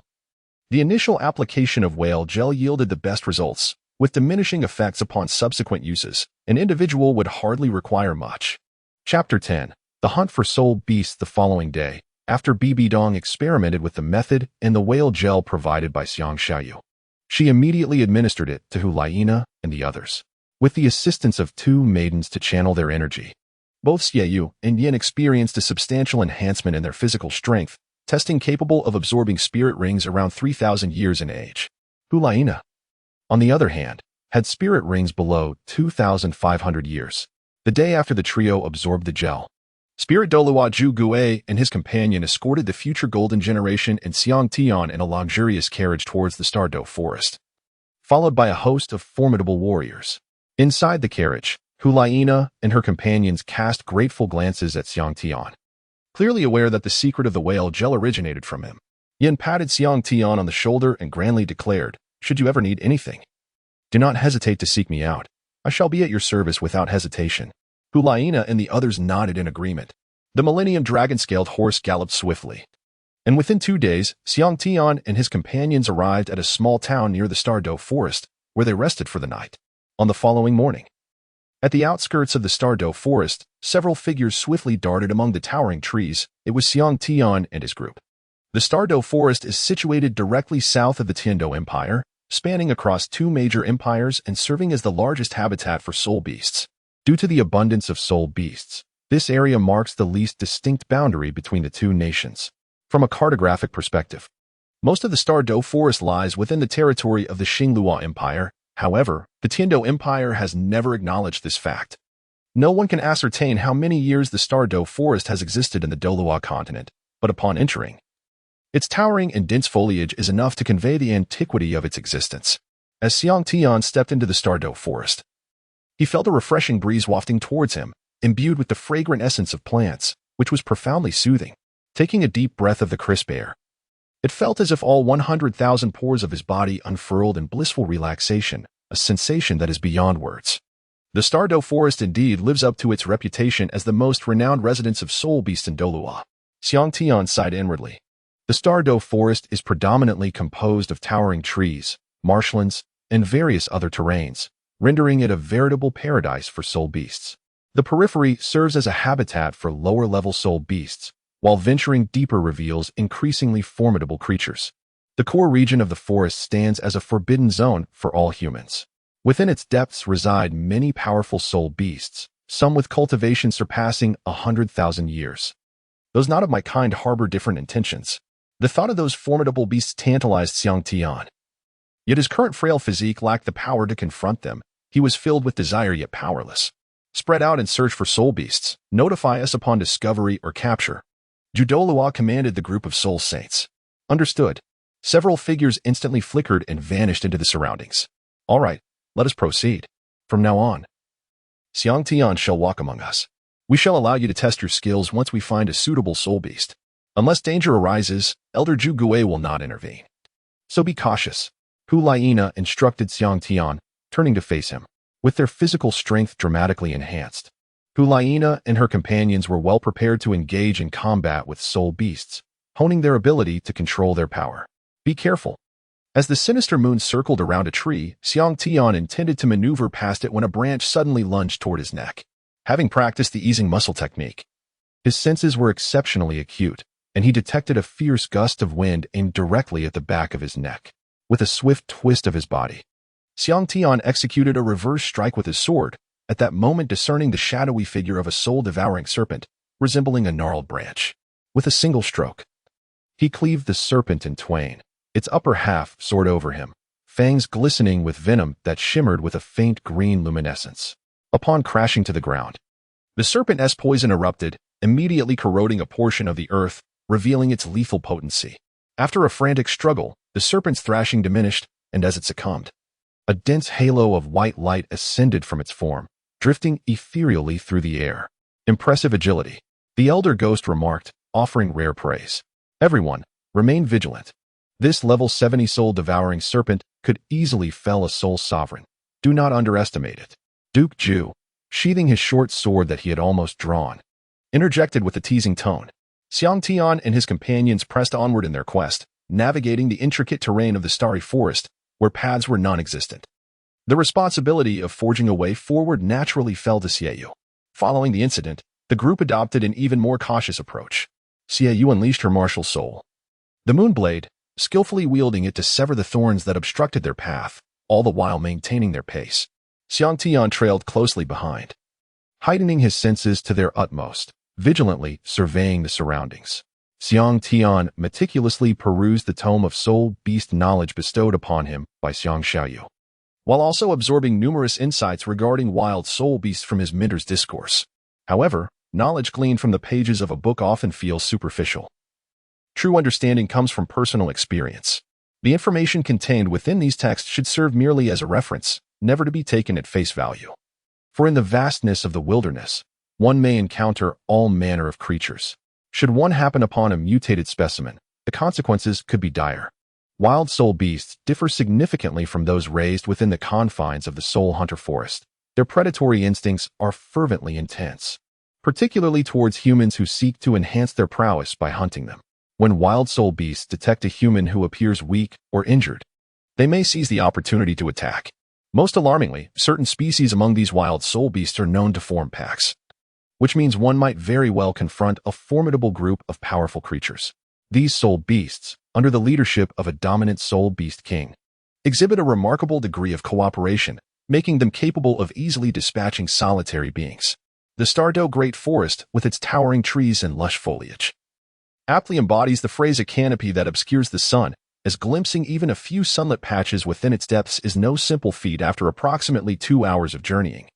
the initial application of whale gel yielded the best results, With diminishing effects upon subsequent uses, an individual would hardly require much. Chapter 10. The Hunt for Soul Beasts. The following day, after Bibi Dong experimented with the method and the whale gel provided by Xiang Yu, she immediately administered it to Hu Liena and the others, with the assistance of two maidens to channel their energy. Both Xiang Yu and Yin experienced a substantial enhancement in their physical strength, testing capable of absorbing spirit rings around 3,000 years in age. Hu Liena, on the other hand, had spirit rings below 2,500 years. The day after the trio absorbed the gel, Spirit Douluo Zhu Gue and his companion escorted the future Golden Generation and Xiang Tian in a luxurious carriage towards the Douluo forest, followed by a host of formidable warriors. Inside the carriage, Hu Liena and her companions cast grateful glances at Xiang Tian, clearly aware that the secret of the whale gel originated from him. Yin patted Xiang Tian on the shoulder and grandly declared, "Should you ever need anything, do not hesitate to seek me out. I shall be at your service without hesitation." Hu Liena and the others nodded in agreement. The Millennium Dragon-scaled horse galloped swiftly, and within 2 days, Xiang Tian and his companions arrived at a small town near the Douluo forest, where they rested for the night. On the following morning, at the outskirts of the Douluo forest, several figures swiftly darted among the towering trees. It was Xiang Tian and his group. The Douluo forest is situated directly south of the Tiando Empire, spanning across 2 major empires and serving as the largest habitat for soul beasts. Due to the abundance of soul beasts, this area marks the least distinct boundary between the 2 nations. From a cartographic perspective, most of the Douluo forest lies within the territory of the Xinglua Empire. However, the Tiando Empire has never acknowledged this fact. No one can ascertain how many years the Douluo forest has existed in the Douluo continent, but upon entering, its towering and dense foliage is enough to convey the antiquity of its existence. As Xiang Tian stepped into the Douluo forest, he felt a refreshing breeze wafting towards him, imbued with the fragrant essence of plants, which was profoundly soothing. Taking a deep breath of the crisp air, it felt as if all 100,000 pores of his body unfurled in blissful relaxation, a sensation that is beyond words. The Douluo forest indeed lives up to its reputation as the most renowned residence of soul beasts in Douluo. Xiang Tian sighed inwardly. The Douluo forest is predominantly composed of towering trees, marshlands, and various other terrains, rendering it a veritable paradise for soul beasts. The periphery serves as a habitat for lower-level soul beasts, while venturing deeper reveals increasingly formidable creatures. The core region of the forest stands as a forbidden zone for all humans. Within its depths reside many powerful soul beasts, some with cultivation surpassing 100,000 years. Those not of my kind harbor different intentions. The thought of those formidable beasts tantalized Xiang Tian. Yet his current frail physique lacked the power to confront them. He was filled with desire yet powerless. Spread out and search for soul beasts. Notify us upon discovery or capture. Douluo commanded the group of soul saints. Understood. Several figures instantly flickered and vanished into the surroundings. All right, let us proceed. From now on, Xiang Tian shall walk among us. We shall allow you to test your skills once we find a suitable soul beast. Unless danger arises, Elder Zhu Gue will not intervene. So be cautious. Hu Liena instructed Xiang Tian, turning to face him, with their physical strength dramatically enhanced. Hu Liena and her companions were well prepared to engage in combat with soul beasts, honing their ability to control their power. Be careful. As the sinister moon circled around a tree, Xiang Tian intended to maneuver past it when a branch suddenly lunged toward his neck. Having practiced the easing muscle technique, his senses were exceptionally acute, and he detected a fierce gust of wind aimed directly at the back of his neck. With a swift twist of his body, Xiang Tian executed a reverse strike with his sword, at that moment discerning the shadowy figure of a soul-devouring serpent, resembling a gnarled branch. With a single stroke, he cleaved the serpent in twain, its upper half soared over him, fangs glistening with venom that shimmered with a faint green luminescence. Upon crashing to the ground, the serpent's poison erupted, immediately corroding a portion of the earth, revealing its lethal potency. After a frantic struggle, the serpent's thrashing diminished, and as it succumbed, a dense halo of white light ascended from its form, drifting ethereally through the air. Impressive agility, the elder ghost remarked, offering rare praise. Everyone, remain vigilant. This level 70 soul-devouring serpent could easily fell a soul sovereign. Do not underestimate it. Duke Zhu, sheathing his short sword that he had almost drawn, interjected with a teasing tone. Xiang Tian and his companions pressed onward in their quest, navigating the intricate terrain of the starry forest, where paths were non-existent. The responsibility of forging a way forward naturally fell to Xiang Yu. Following the incident, the group adopted an even more cautious approach. Xiang Yu unleashed her martial soul. The Moonblade, skillfully wielding it to sever the thorns that obstructed their path, all the while maintaining their pace. Xiang Tian trailed closely behind, heightening his senses to their utmost, vigilantly surveying the surroundings. Xiang Tian meticulously perused the tome of soul beast knowledge bestowed upon him by Xiang Yu, while also absorbing numerous insights regarding wild soul beasts from his mentor's discourse. However, knowledge gleaned from the pages of a book often feels superficial. True understanding comes from personal experience. The information contained within these texts should serve merely as a reference, never to be taken at face value. For in the vastness of the wilderness, one may encounter all manner of creatures. Should one happen upon a mutated specimen, the consequences could be dire. Wild soul beasts differ significantly from those raised within the confines of the soul hunter forest. Their predatory instincts are fervently intense, particularly towards humans who seek to enhance their prowess by hunting them. When wild soul beasts detect a human who appears weak or injured, they may seize the opportunity to attack. Most alarmingly, certain species among these wild soul beasts are known to form packs, which means one might very well confront a formidable group of powerful creatures. These soul beasts, under the leadership of a dominant soul beast king, exhibit a remarkable degree of cooperation, making them capable of easily dispatching solitary beings. The Stardew Great Forest, with its towering trees and lush foliage, aptly embodies the phrase "a canopy that obscures the sun," as glimpsing even a few sunlit patches within its depths is no simple feat after approximately 2 hours of journeying.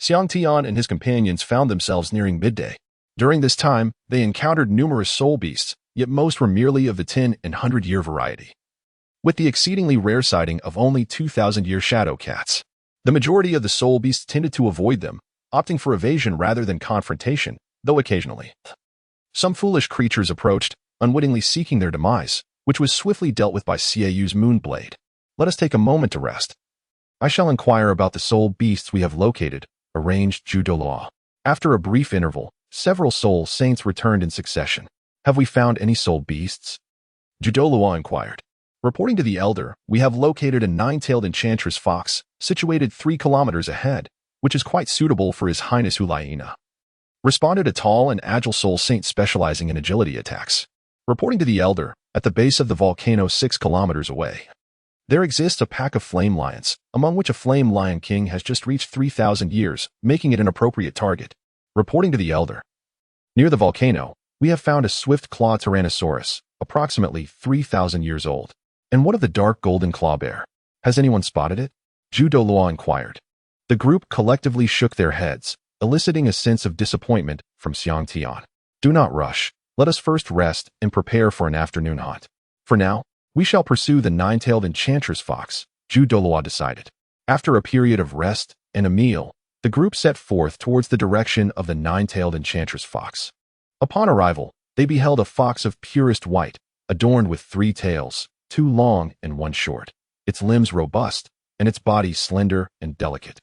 Xiang Tian and his companions found themselves nearing midday. During this time, they encountered numerous soul beasts, yet most were merely of the 10 and 100-year variety, with the exceedingly rare sighting of only 2,000-year shadow cats. The majority of the soul beasts tended to avoid them, opting for evasion rather than confrontation, though occasionally some foolish creatures approached, unwittingly seeking their demise, which was swiftly dealt with by Xiang Yu's Moonblade. Let us take a moment to rest. I shall inquire about the soul beasts we have located, arranged Douluo. After a brief interval, several soul saints returned in succession. Have we found any soul beasts? Douluo inquired. Reporting to the elder, we have located a 9-tailed enchantress fox, situated 3 kilometers ahead, which is quite suitable for His Highness Hulaina. Responded a tall and agile soul saint specializing in agility attacks. Reporting to the elder, at the base of the volcano 6 kilometers away, there exists a pack of flame lions, among which a flame lion king has just reached 3,000 years, making it an appropriate target. Reporting to the elder, near the volcano, we have found a swift claw tyrannosaurus, approximately 3,000 years old. And what of the dark golden claw bear? Has anyone spotted it? Douluo inquired. The group collectively shook their heads, eliciting a sense of disappointment from Xiang Tian. Do not rush. Let us first rest and prepare for an afternoon hunt. For now, we shall pursue the 9-tailed enchantress fox, Douluo decided. After a period of rest and a meal, the group set forth towards the direction of the 9-tailed enchantress fox. Upon arrival, they beheld a fox of purest white, adorned with 3 tails, 2 long and 1 short, its limbs robust, and its body slender and delicate.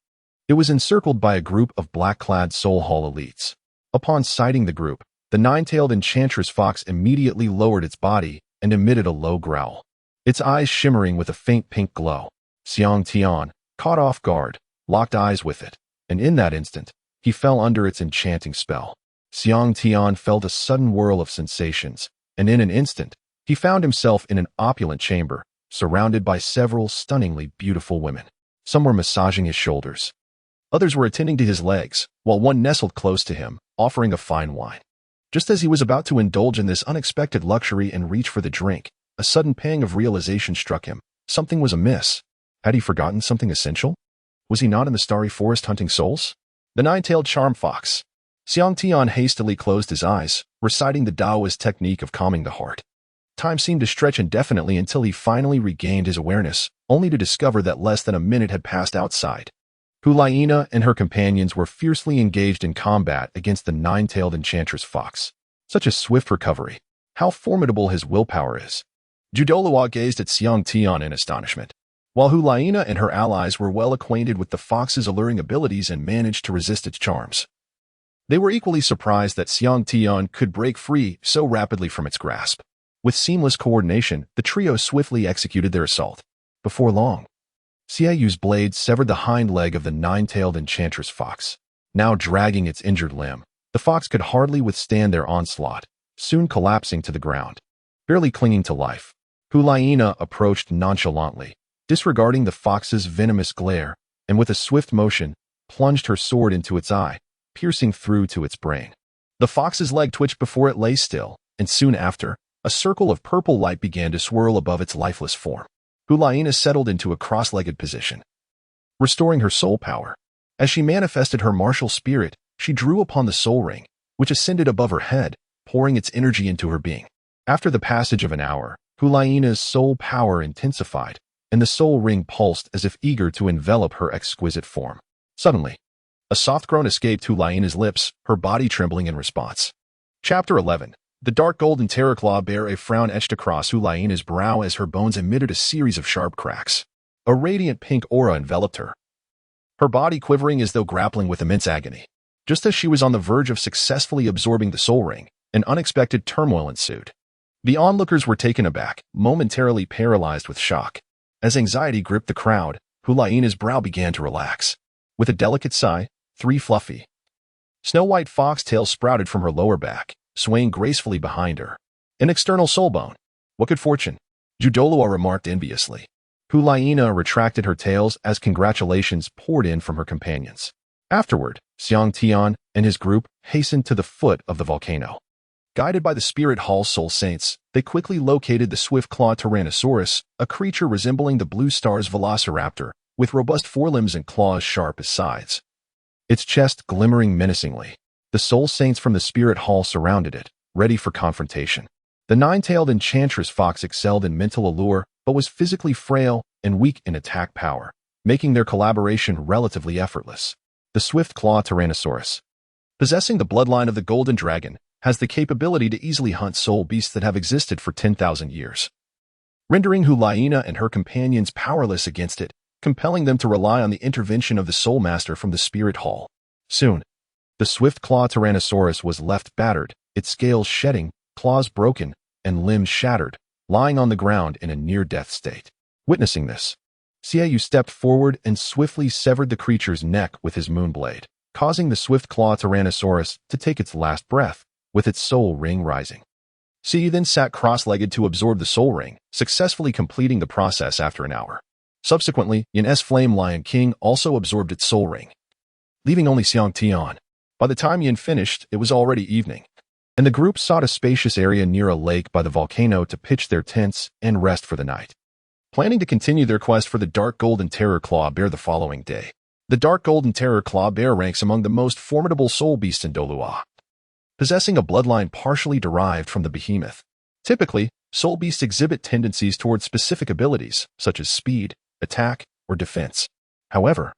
It was encircled by a group of black-clad soul hall elites. Upon sighting the group, the 9-tailed enchantress fox immediately lowered its body and emitted a low growl, its eyes shimmering with a faint pink glow. Xiang Tian, caught off guard, locked eyes with it, and in that instant, he fell under its enchanting spell. Xiang Tian felt a sudden whirl of sensations, and in an instant, he found himself in an opulent chamber, surrounded by several stunningly beautiful women. Some were massaging his shoulders. Others were attending to his legs, while one nestled close to him, offering a fine wine. Just as he was about to indulge in this unexpected luxury and reach for the drink, a sudden pang of realization struck him. Something was amiss. Had he forgotten something essential? Was he not in the starry forest hunting souls? The 9-tailed charm fox. Xiang Tian hastily closed his eyes, reciting the Taoist technique of calming the heart. Time seemed to stretch indefinitely until he finally regained his awareness, only to discover that less than a minute had passed outside. Hulaina and her companions were fiercely engaged in combat against the 9-tailed enchantress fox. Such a swift recovery. How formidable his willpower is. Douluo gazed at Xiang Tian in astonishment. While Hulaina and her allies were well acquainted with the fox's alluring abilities and managed to resist its charms, they were equally surprised that Xiang Tian could break free so rapidly from its grasp. With seamless coordination, the trio swiftly executed their assault. Before long, Xiang Yu's blade severed the hind leg of the nine-tailed enchantress fox. Now dragging its injured limb, the fox could hardly withstand their onslaught, soon collapsing to the ground. Barely clinging to life, Hulaina approached nonchalantly, disregarding the fox's venomous glare, and with a swift motion, plunged her sword into its eye, piercing through to its brain. The fox's leg twitched before it lay still, and soon after, a circle of purple light began to swirl above its lifeless form. Hulaina settled into a cross-legged position, restoring her soul power. As she manifested her martial spirit, she drew upon the soul ring, which ascended above her head, pouring its energy into her being. After the passage of an hour, Hulaina's soul power intensified, and the soul ring pulsed as if eager to envelop her exquisite form. Suddenly, a soft groan escaped Hulaina's lips, her body trembling in response. Chapter 11. The dark golden terror claw bare a frown etched across Hulaina's brow as her bones emitted a series of sharp cracks. A radiant pink aura enveloped her, her body quivering as though grappling with immense agony. Just as she was on the verge of successfully absorbing the soul ring, an unexpected turmoil ensued. The onlookers were taken aback, momentarily paralyzed with shock. As anxiety gripped the crowd, Hulaina's brow began to relax. With a delicate sigh, 3 fluffy, snow-white foxtails sprouted from her lower back, swaying gracefully behind her. An external soul bone. What good fortune? Douluo remarked enviously. Hulaina retracted her tails as congratulations poured in from her companions. Afterward, Xiang Tian and his group hastened to the foot of the volcano. Guided by the Spirit Hall Soul Saints, they quickly located the swift-clawed Tyrannosaurus, a creature resembling the Blue Star's velociraptor, with robust forelimbs and claws sharp as scythes. Its chest glimmering menacingly. The Soul Saints from the Spirit Hall surrounded it, ready for confrontation. The nine-tailed enchantress fox excelled in mental allure, but was physically frail and weak in attack power, making their collaboration relatively effortless. The swift-clawed Tyrannosaurus, possessing the bloodline of the Golden Dragon, has the capability to easily hunt soul beasts that have existed for 10,000 years, rendering Hulaina and her companions powerless against it, compelling them to rely on the intervention of the Soul Master from the Spirit Hall. Soon, the swift-clawed Tyrannosaurus was left battered, its scales shedding, claws broken, and limbs shattered, lying on the ground in a near-death state. Witnessing this, Xiang Yu stepped forward and swiftly severed the creature's neck with his moonblade, causing the swift-clawed Tyrannosaurus to take its last breath, with its soul ring rising. Xiang Yu then sat cross-legged to absorb the soul ring, successfully completing the process after an hour. Subsequently, Yan's Flame Lion King also absorbed its soul ring, leaving only Xiang Tian. By the time Yan finished, it was already evening, and the group sought a spacious area near a lake by the volcano to pitch their tents and rest for the night, planning to continue their quest for the Dark Golden Terror Claw Bear the following day. The Dark Golden Terror Claw Bear ranks among the most formidable soul beasts in Douluo, possessing a bloodline partially derived from the behemoth. Typically, soul beasts exhibit tendencies towards specific abilities, such as speed, attack, or defense. However,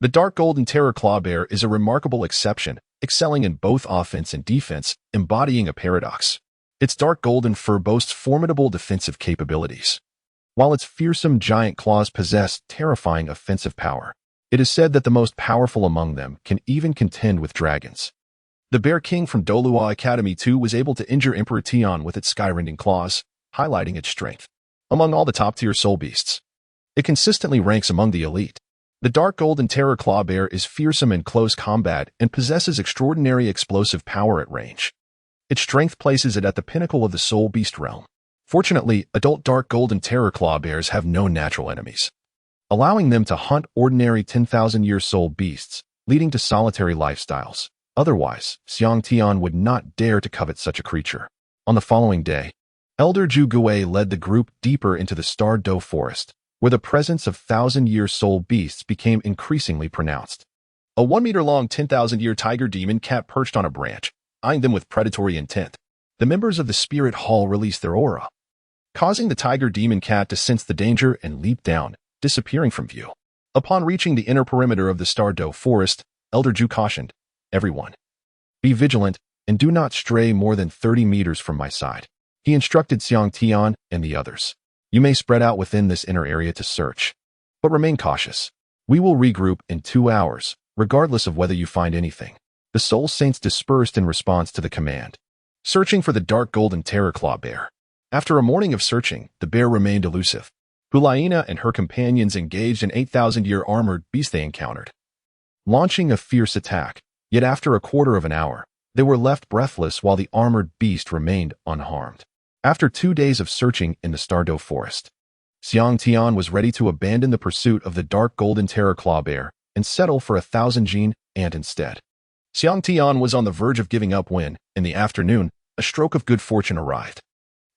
the Dark Golden Terror Claw Bear is a remarkable exception, excelling in both offense and defense, embodying a paradox. Its dark golden fur boasts formidable defensive capabilities, while its fearsome giant claws possess terrifying offensive power. It is said that the most powerful among them can even contend with dragons. The Bear King from Douluo Academy 2 was able to injure Emperor Tian with its skyrending claws, highlighting its strength. Among all the top-tier soul beasts, it consistently ranks among the elite. The Dark Golden Terror Claw Bear is fearsome in close combat and possesses extraordinary explosive power at range. Its strength places it at the pinnacle of the soul beast realm. Fortunately, adult Dark Golden Terror Claw Bears have no natural enemies, allowing them to hunt ordinary 10,000-year soul beasts, leading to solitary lifestyles. Otherwise, Xiang Tian would not dare to covet such a creature. On the following day, Elder Dugu Bo led the group deeper into the Douluo forest, where the presence of 1,000-year soul beasts became increasingly pronounced. A 1-meter-long 10,000-year tiger demon cat perched on a branch, eyeing them with predatory intent. The members of the Spirit Hall released their aura, causing the tiger demon cat to sense the danger and leap down, disappearing from view. Upon reaching the inner perimeter of the Douluo forest, Elder Ju cautioned, "Everyone, be vigilant and do not stray more than 30 meters from my side." He instructed Xiang Tian and the others. "You may spread out within this inner area to search, but remain cautious. We will regroup in 2 hours, regardless of whether you find anything." The Soul Saints dispersed in response to the command, searching for the Dark Golden Terror Claw Bear. After a morning of searching, the bear remained elusive. Hulaina and her companions engaged an 8,000-year armored beast they encountered, launching a fierce attack. Yet after a quarter of an hour, they were left breathless while the armored beast remained unharmed. After 2 days of searching in the Stardew forest, Xiang Tian was ready to abandon the pursuit of the dark golden terror claw bear and settle for 1,000 gene ant instead. Xiang Tian was on the verge of giving up when, in the afternoon, a stroke of good fortune arrived.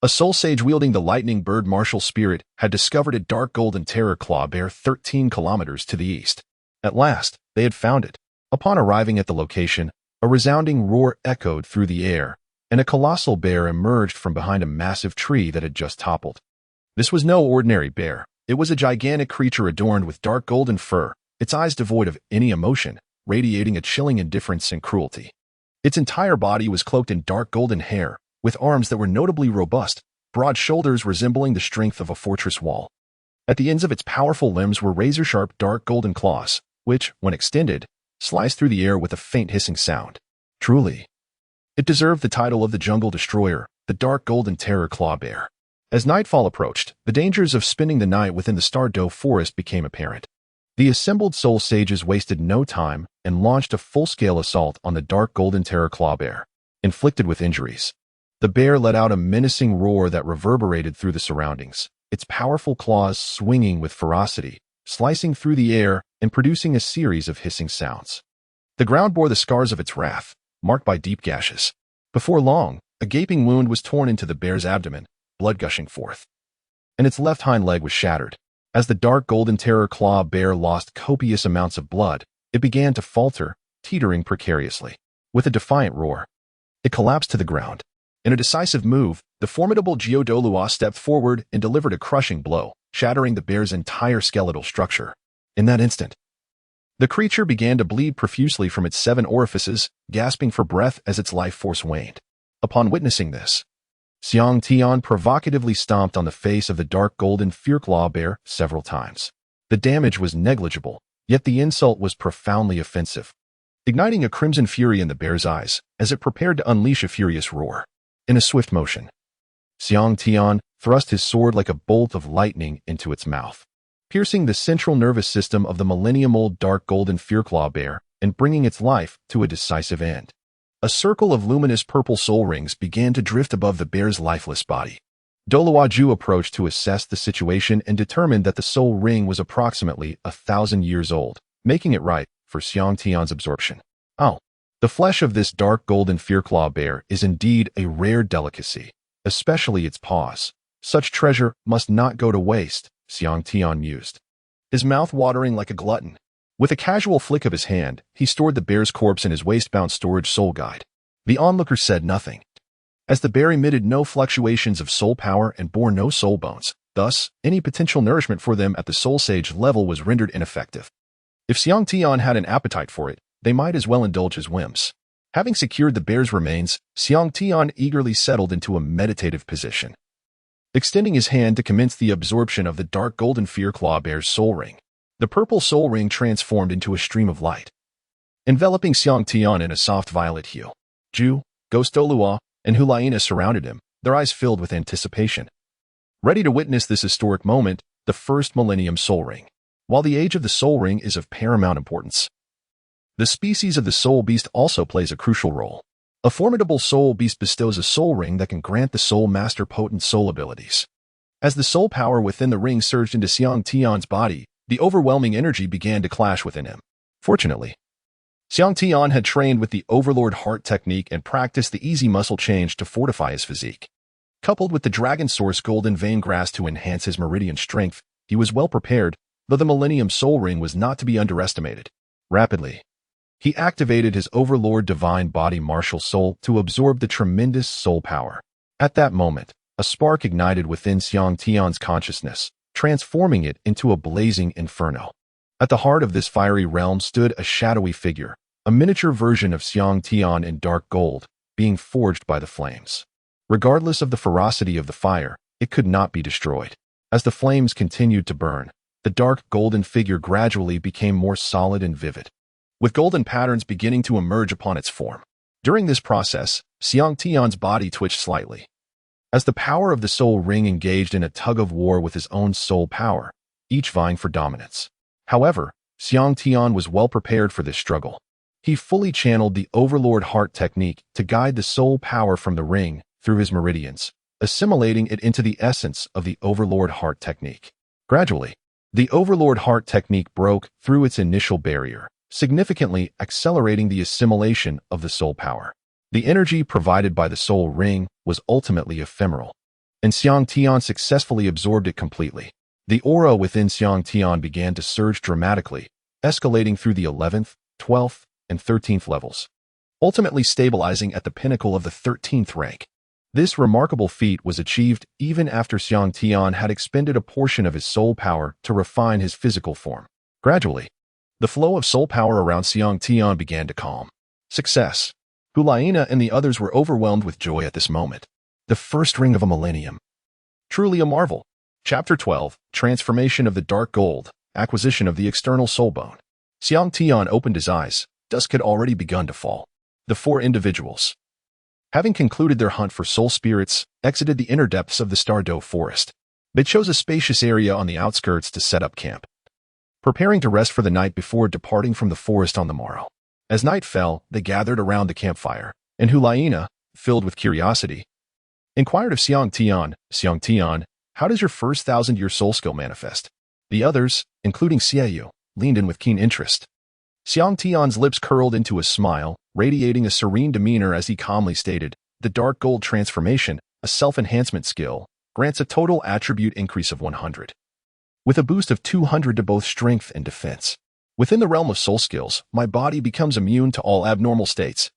A soul sage wielding the lightning bird martial spirit had discovered a dark golden terror claw bear 13 kilometers to the east. At last, they had found it. Upon arriving at the location, a resounding roar echoed through the air, and a colossal bear emerged from behind a massive tree that had just toppled. This was no ordinary bear. It was a gigantic creature adorned with dark golden fur, its eyes devoid of any emotion, radiating a chilling indifference and cruelty. Its entire body was cloaked in dark golden hair, with arms that were notably robust, broad shoulders resembling the strength of a fortress wall. At the ends of its powerful limbs were razor-sharp dark golden claws, which, when extended, sliced through the air with a faint hissing sound. Truly, it deserved the title of the jungle destroyer, the dark golden terror claw bear. As nightfall approached, the dangers of spending the night within the Stardew forest became apparent. The assembled soul sages wasted no time and launched a full-scale assault on the dark golden terror claw bear, inflicted with injuries. The bear let out a menacing roar that reverberated through the surroundings, its powerful claws swinging with ferocity, slicing through the air and producing a series of hissing sounds. The ground bore the scars of its wrath, marked by deep gashes. Before long, a gaping wound was torn into the bear's abdomen, blood gushing forth, and its left hind leg was shattered. As the dark golden terror claw bear lost copious amounts of blood, it began to falter, teetering precariously. With a defiant roar, it collapsed to the ground. In a decisive move, the formidable Douluo stepped forward and delivered a crushing blow, shattering the bear's entire skeletal structure. In that instant, the creature began to bleed profusely from its 7 orifices, gasping for breath as its life force waned. Upon witnessing this, Xiang Tian provocatively stomped on the face of the dark golden fearclaw bear several times. The damage was negligible, yet the insult was profoundly offensive, igniting a crimson fury in the bear's eyes as it prepared to unleash a furious roar. In a swift motion, Xiang Tian thrust his sword like a bolt of lightning into its mouth, piercing the central nervous system of the millennium-old dark golden fearclaw bear and bringing its life to a decisive end. A circle of luminous purple soul rings began to drift above the bear's lifeless body. Douluo approached to assess the situation and determined that the soul ring was approximately 1,000 years old, making it right for Xiang Tian's absorption. Oh, the flesh of this dark golden fearclaw bear is indeed a rare delicacy, especially its paws. Such treasure must not go to waste, Xiang Tian mused, his mouth watering like a glutton. With a casual flick of his hand, he stored the bear's corpse in his waist-bound storage soul guide. The onlooker said nothing, as the bear emitted no fluctuations of soul power and bore no soul bones. Thus, any potential nourishment for them at the soul sage level was rendered ineffective. If Xiang Tian had an appetite for it, they might as well indulge his whims. Having secured the bear's remains, Xiang Tian eagerly settled into a meditative position, extending his hand to commence the absorption of the dark golden fearclaw bear's soul ring. The purple soul ring transformed into a stream of light, enveloping Xiang Tian in a soft violet hue. Ju, Ghost Douluo, and Hulaina surrounded him, their eyes filled with anticipation, ready to witness this historic moment, the first millennium soul ring. While the age of the soul ring is of paramount importance, the species of the soul beast also plays a crucial role. A formidable soul beast bestows a soul ring that can grant the soul master potent soul abilities. As the soul power within the ring surged into Xiang Tian's body, the overwhelming energy began to clash within him. Fortunately, Xiang Tian had trained with the Overlord heart technique and practiced the easy muscle change to fortify his physique. Coupled with the Dragon Source golden vein grass to enhance his meridian strength, he was well prepared, though the Millennium Soul Ring was not to be underestimated. Rapidly, he activated his Overlord divine body martial soul to absorb the tremendous soul power. At that moment, a spark ignited within Xiang Tian's consciousness, transforming it into a blazing inferno. At the heart of this fiery realm stood a shadowy figure, a miniature version of Xiang Tian in dark gold, being forged by the flames. Regardless of the ferocity of the fire, it could not be destroyed. As the flames continued to burn, the dark golden figure gradually became more solid and vivid, with golden patterns beginning to emerge upon its form. During this process, Xiang Tian's body twitched slightly, as the power of the soul ring engaged in a tug-of-war with his own soul power, each vying for dominance. However, Xiang Tian was well prepared for this struggle. He fully channeled the Overlord heart technique to guide the soul power from the ring through his meridians, assimilating it into the essence of the Overlord heart technique. Gradually, the Overlord heart technique broke through its initial barrier, significantly accelerating the assimilation of the soul power. The energy provided by the soul ring was ultimately ephemeral, and Xiang Tian successfully absorbed it completely. The aura within Xiang Tian began to surge dramatically, escalating through the 11th, 12th, and 13th levels, ultimately stabilizing at the pinnacle of the 13th rank. This remarkable feat was achieved even after Xiang Tian had expended a portion of his soul power to refine his physical form. Gradually, the flow of soul power around Xiang Tian began to calm. Success. Hulaina and the others were overwhelmed with joy at this moment. The first ring of a millennium. Truly a marvel. Chapter 12, Transformation of the Dark Gold, Acquisition of the External Soul Bone. Xiang Tian opened his eyes. Dusk had already begun to fall. The four individuals, having concluded their hunt for soul spirits, exited the inner depths of the Douluo forest. They chose a spacious area on the outskirts to set up camp, preparing to rest for the night before departing from the forest on the morrow. As night fell, they gathered around the campfire, and Hulaina, filled with curiosity, inquired of Xiang Tian, how does your first 1,000-year soul skill manifest? The others, including Xiang Yu, leaned in with keen interest. Xiang Tian's lips curled into a smile, radiating a serene demeanor as he calmly stated, the Dark Gold Transformation, a self-enhancement skill, grants a total attribute increase of 100, with a boost of 200 to both strength and defense. Within the realm of soul skills, my body becomes immune to all abnormal states.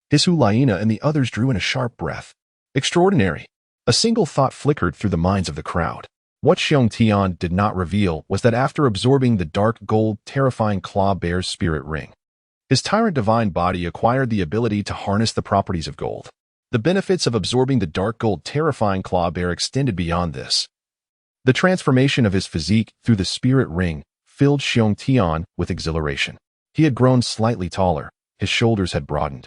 His Hulaina and the others drew in a sharp breath. Extraordinary. A single thought flickered through the minds of the crowd. What Xiang Tian did not reveal was that after absorbing the dark gold terrifying claw bear's spirit ring, his tyrant divine body acquired the ability to harness the properties of gold. The benefits of absorbing the dark gold terrifying claw bear extended beyond this. The transformation of his physique through the spirit ring filled Xiang Tian with exhilaration. He had grown slightly taller, his shoulders had broadened,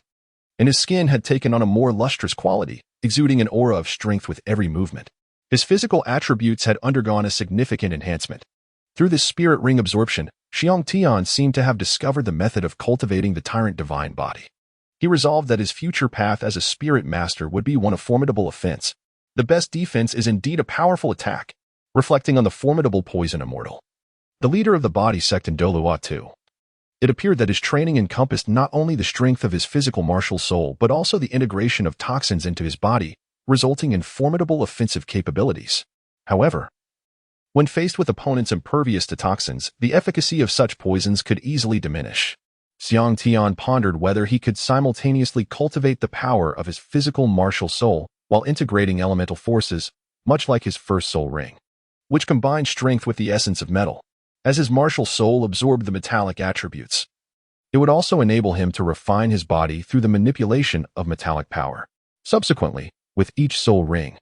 and his skin had taken on a more lustrous quality, exuding an aura of strength with every movement. His physical attributes had undergone a significant enhancement. Through this spirit ring absorption, Xiang Tian seemed to have discovered the method of cultivating the tyrant divine body. He resolved that his future path as a spirit master would be one of formidable offense. The best defense is indeed a powerful attack, reflecting on the formidable poison immortal, the leader of the body sect in Douluo too. It appeared that his training encompassed not only the strength of his physical martial soul but also the integration of toxins into his body, resulting in formidable offensive capabilities. However, when faced with opponents impervious to toxins, the efficacy of such poisons could easily diminish. Xiang Tian pondered whether he could simultaneously cultivate the power of his physical martial soul while integrating elemental forces, much like his first soul ring, which combined strength with the essence of metal. As his martial soul absorbed the metallic attributes, it would also enable him to refine his body through the manipulation of metallic power. Subsequently, with each soul ring,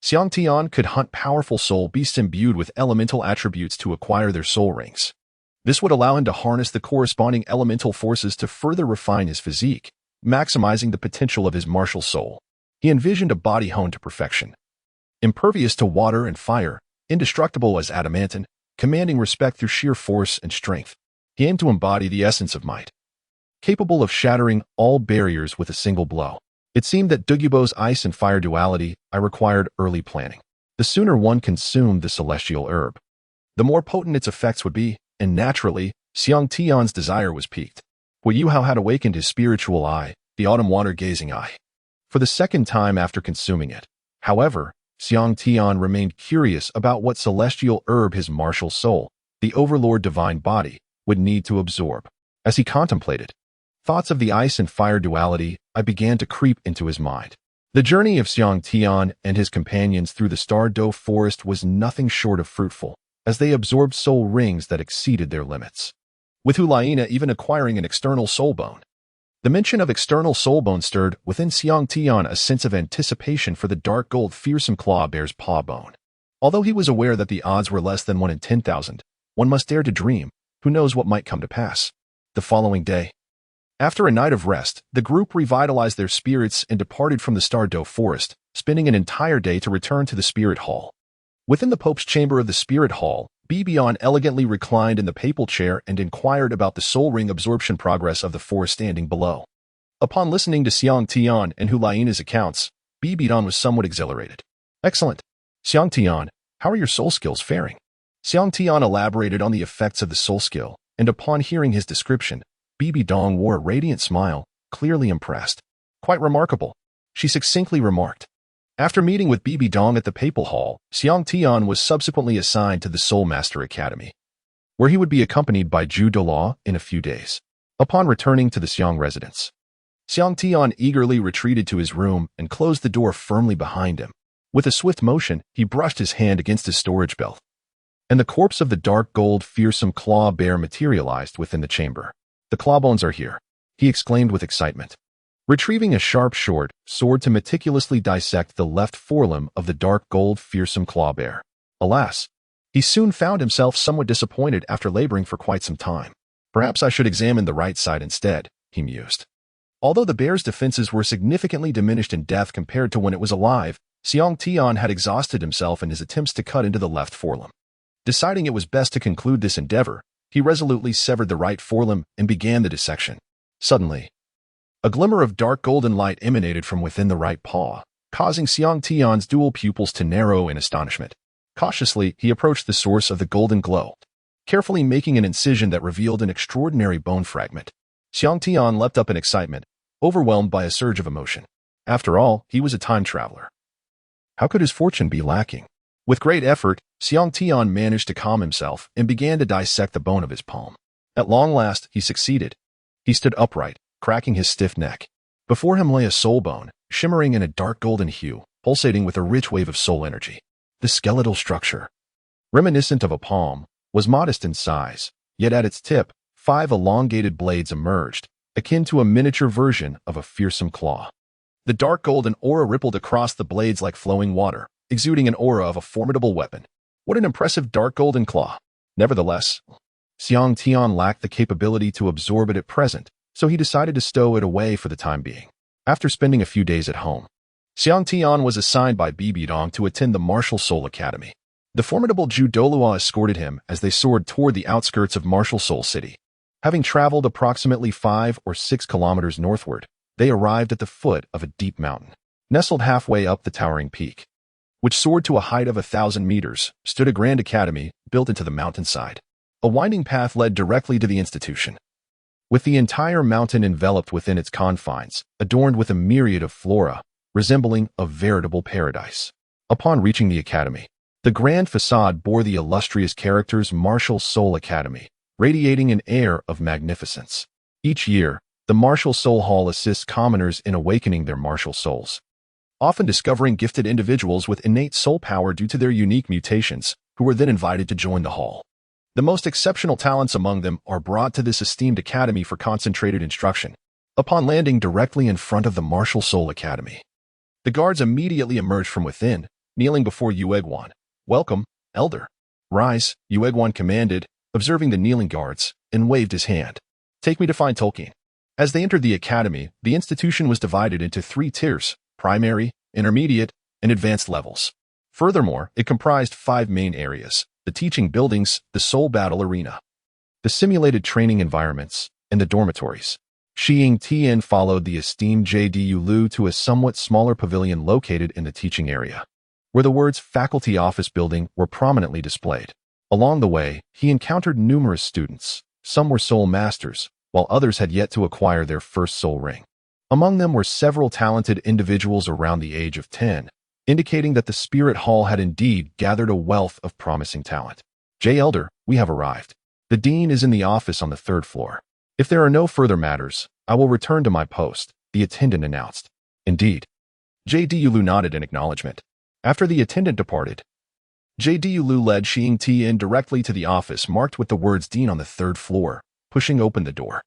Xiang Tian could hunt powerful soul beasts imbued with elemental attributes to acquire their soul rings. This would allow him to harness the corresponding elemental forces to further refine his physique, maximizing the potential of his martial soul. He envisioned a body honed to perfection, impervious to water and fire, indestructible as adamantine, commanding respect through sheer force and strength. He aimed to embody the essence of might, capable of shattering all barriers with a single blow. It seemed that Dugu Bo's ice and fire duality required early planning. The sooner one consumed the celestial herb, the more potent its effects would be, and naturally, Xiang Tian's desire was piqued. Wu Yuhao had awakened his spiritual eye, the autumn water-gazing eye, for the second time after consuming it. However, Xiang Tian remained curious about what celestial herb his martial soul, the Overlord divine body, would need to absorb. As he contemplated, thoughts of the ice and fire duality began to creep into his mind. The journey of Xiang Tian and his companions through the Douluo forest was nothing short of fruitful, as they absorbed soul rings that exceeded their limits, with Hulaina even acquiring an external soul bone. The mention of external soul bone stirred within Xiang Tian a sense of anticipation for the dark gold fearsome claw bear's paw bone. Although he was aware that the odds were less than 1 in 10,000, one must dare to dream. Who knows what might come to pass? The following day, After a night of rest, the group revitalized their spirits and departed from the Stardew Forest, spending an entire day to return to the Spirit Hall. Within the Pope's chamber of the Spirit Hall, Bibion elegantly reclined in the papal chair and inquired about the soul ring absorption progress of the forest standing below. Upon listening to Xiang Tian and Hulaina's accounts, Bibion was somewhat exhilarated. Excellent. Xiang Tian, how are your soul skills faring? Xiang Tian elaborated on the effects of the soul skill, and upon hearing his description, Bibi Dong wore a radiant smile, clearly impressed. Quite remarkable, she succinctly remarked. After meeting with Bibi Dong at the Papal Hall, Xiang Tian was subsequently assigned to the Soul Master Academy, where he would be accompanied by Douluo in a few days. Upon returning to the Xiang residence, Xiang Tian eagerly retreated to his room and closed the door firmly behind him. With a swift motion, he brushed his hand against his storage belt, and the corpse of the dark gold fearsome claw bear materialized within the chamber. The clawbones are here, he exclaimed with excitement. Retrieving a sharp short sword to meticulously dissect the left forelimb of the dark gold fearsome claw bear. Alas, he soon found himself somewhat disappointed after laboring for quite some time. Perhaps I should examine the right side instead, he mused. Although the bear's defenses were significantly diminished in death compared to when it was alive, Xiang Tian had exhausted himself in his attempts to cut into the left forelimb. Deciding it was best to conclude this endeavor, he resolutely severed the right forelimb and began the dissection. Suddenly, a glimmer of dark golden light emanated from within the right paw, causing Xiang Tian's dual pupils to narrow in astonishment. Cautiously, he approached the source of the golden glow, carefully making an incision that revealed an extraordinary bone fragment. Xiang Tian leapt up in excitement, overwhelmed by a surge of emotion. After all, he was a time traveler. How could his fortune be lacking? With great effort, Xiang Tian managed to calm himself and began to dissect the bone of his palm. At long last, he succeeded. He stood upright, cracking his stiff neck. Before him lay a soul bone, shimmering in a dark golden hue, pulsating with a rich wave of soul energy. The skeletal structure, reminiscent of a palm, was modest in size, yet at its tip, 5 elongated blades emerged, akin to a miniature version of a fearsome claw. The dark golden aura rippled across the blades like flowing water, exuding an aura of a formidable weapon. What an impressive dark golden claw! Nevertheless, Xiang Tian lacked the capability to absorb it at present, so he decided to stow it away for the time being. After spending a few days at home, Xiang Tian was assigned by Bibi Dong to attend the Martial Soul Academy. The formidable Zhu Douluo escorted him as they soared toward the outskirts of Martial Soul City. Having traveled approximately 5 or 6 kilometers northward, they arrived at the foot of a deep mountain. Nestled halfway up the towering peak, which soared to a height of 1,000 meters, stood a grand academy built into the mountainside. A winding path led directly to the institution, with the entire mountain enveloped within its confines, adorned with a myriad of flora, resembling a veritable paradise. Upon reaching the academy, the grand facade bore the illustrious characters Martial Soul Academy, radiating an air of magnificence. Each year, the Martial Soul Hall assists commoners in awakening their martial souls, often discovering gifted individuals with innate soul power due to their unique mutations, who are then invited to join the hall. The most exceptional talents among them are brought to this esteemed academy for concentrated instruction. Upon landing directly in front of the Martial Soul Academy, the guards immediately emerged from within, kneeling before Yueguan. "Welcome, Elder." "Rise," Yueguan commanded, observing the kneeling guards, and waved his hand. "Take me to find Tolkien." As they entered the academy, the institution was divided into 3 tiers: primary, intermediate, and advanced levels. Furthermore, it comprised 5 main areas: the teaching buildings, the soul battle arena, the simulated training environments, and the dormitories. Xiang Tian followed the esteemed J.D.U. Lu to a somewhat smaller pavilion located in the teaching area, where the words Faculty Office Building were prominently displayed. Along the way, he encountered numerous students. Some were soul masters, while others had yet to acquire their first soul ring. Among them were several talented individuals around the age of 10, indicating that the Spirit Hall had indeed gathered a wealth of promising talent. "J. Elder, we have arrived. The Dean is in the office on the 3rd floor. If there are no further matters, I will return to my post," the attendant announced. "Indeed." J.D.U. Lu nodded in acknowledgement. After the attendant departed, J.D.U. Lu led Xiang Tian directly to the office marked with the words Dean on the 3rd floor, pushing open the door.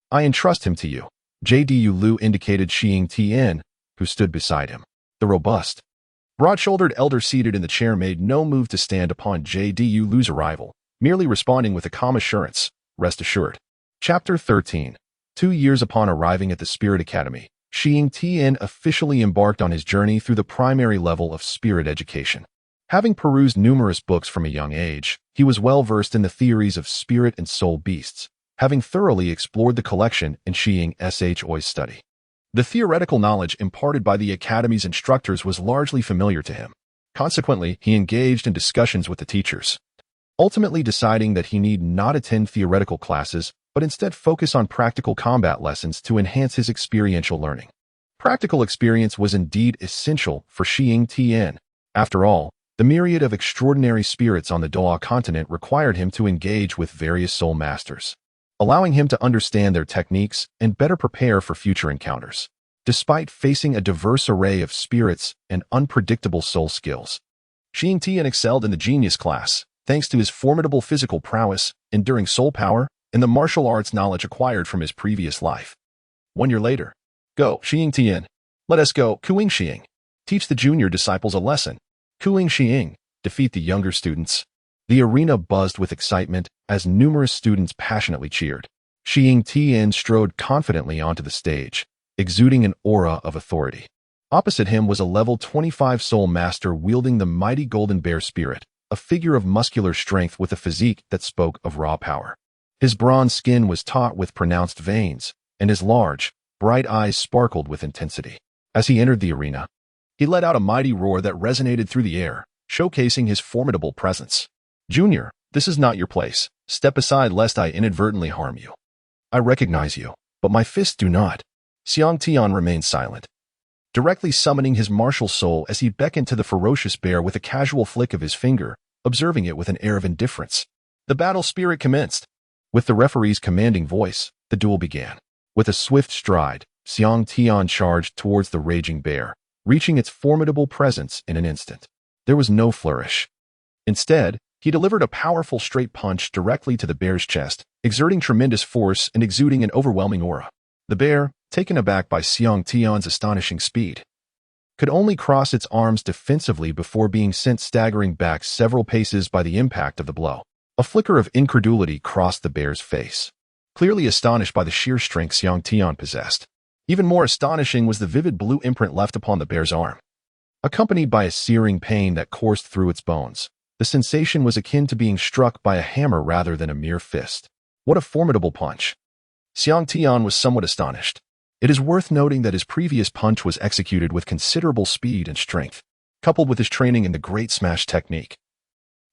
"I entrust him to you." J.D.U. Lu indicated Xiang Tian, who stood beside him. The robust, broad-shouldered elder seated in the chair made no move to stand upon J.D.U. Lu's arrival, merely responding with a calm assurance, "Rest assured." Chapter 13. 2 years upon arriving at the Spirit Academy, Xiang Tian officially embarked on his journey through the primary level of spirit education. Having perused numerous books from a young age, he was well versed in the theories of spirit and soul beasts, having thoroughly explored the collection in Xiang Shoi's study. The theoretical knowledge imparted by the Academy's instructors was largely familiar to him. Consequently, he engaged in discussions with the teachers, ultimately deciding that he need not attend theoretical classes, but instead focus on practical combat lessons to enhance his experiential learning. Practical experience was indeed essential for Xiang Tian. After all, the myriad of extraordinary spirits on the Douluo continent required him to engage with various soul masters, allowing him to understand their techniques and better prepare for future encounters. Despite facing a diverse array of spirits and unpredictable soul skills, Xiang Tian excelled in the genius class, thanks to his formidable physical prowess, enduring soul power, and the martial arts knowledge acquired from his previous life. 1 year later, go, Xiang Tian. Let us go, Kuing Xiang. Teach the junior disciples a lesson. Kuing Xiang, defeat the younger students. The arena buzzed with excitement as numerous students passionately cheered. Xiang Tian strode confidently onto the stage, exuding an aura of authority. Opposite him was a level 25 soul master wielding the mighty golden bear spirit, a figure of muscular strength with a physique that spoke of raw power. His bronze skin was taut with pronounced veins, and his large, bright eyes sparkled with intensity. As he entered the arena, he let out a mighty roar that resonated through the air, showcasing his formidable presence. Junior, this is not your place. Step aside lest I inadvertently harm you. I recognize you, but my fists do not. Xiang Tian remained silent, directly summoning his martial soul as he beckoned to the ferocious bear with a casual flick of his finger, observing it with an air of indifference. The battle spirit commenced. With the referee's commanding voice, the duel began. With a swift stride, Xiang Tian charged towards the raging bear, reaching its formidable presence in an instant. There was no flourish. Instead, he delivered a powerful straight punch directly to the bear's chest, exerting tremendous force and exuding an overwhelming aura. The bear, taken aback by Xiang Tian's astonishing speed, could only cross its arms defensively before being sent staggering back several paces by the impact of the blow. A flicker of incredulity crossed the bear's face, clearly astonished by the sheer strength Xiang Tian possessed. Even more astonishing was the vivid blue imprint left upon the bear's arm, accompanied by a searing pain that coursed through its bones. The sensation was akin to being struck by a hammer rather than a mere fist. What a formidable punch! Xiang Tian was somewhat astonished. It is worth noting that his previous punch was executed with considerable speed and strength, coupled with his training in the Great Smash technique.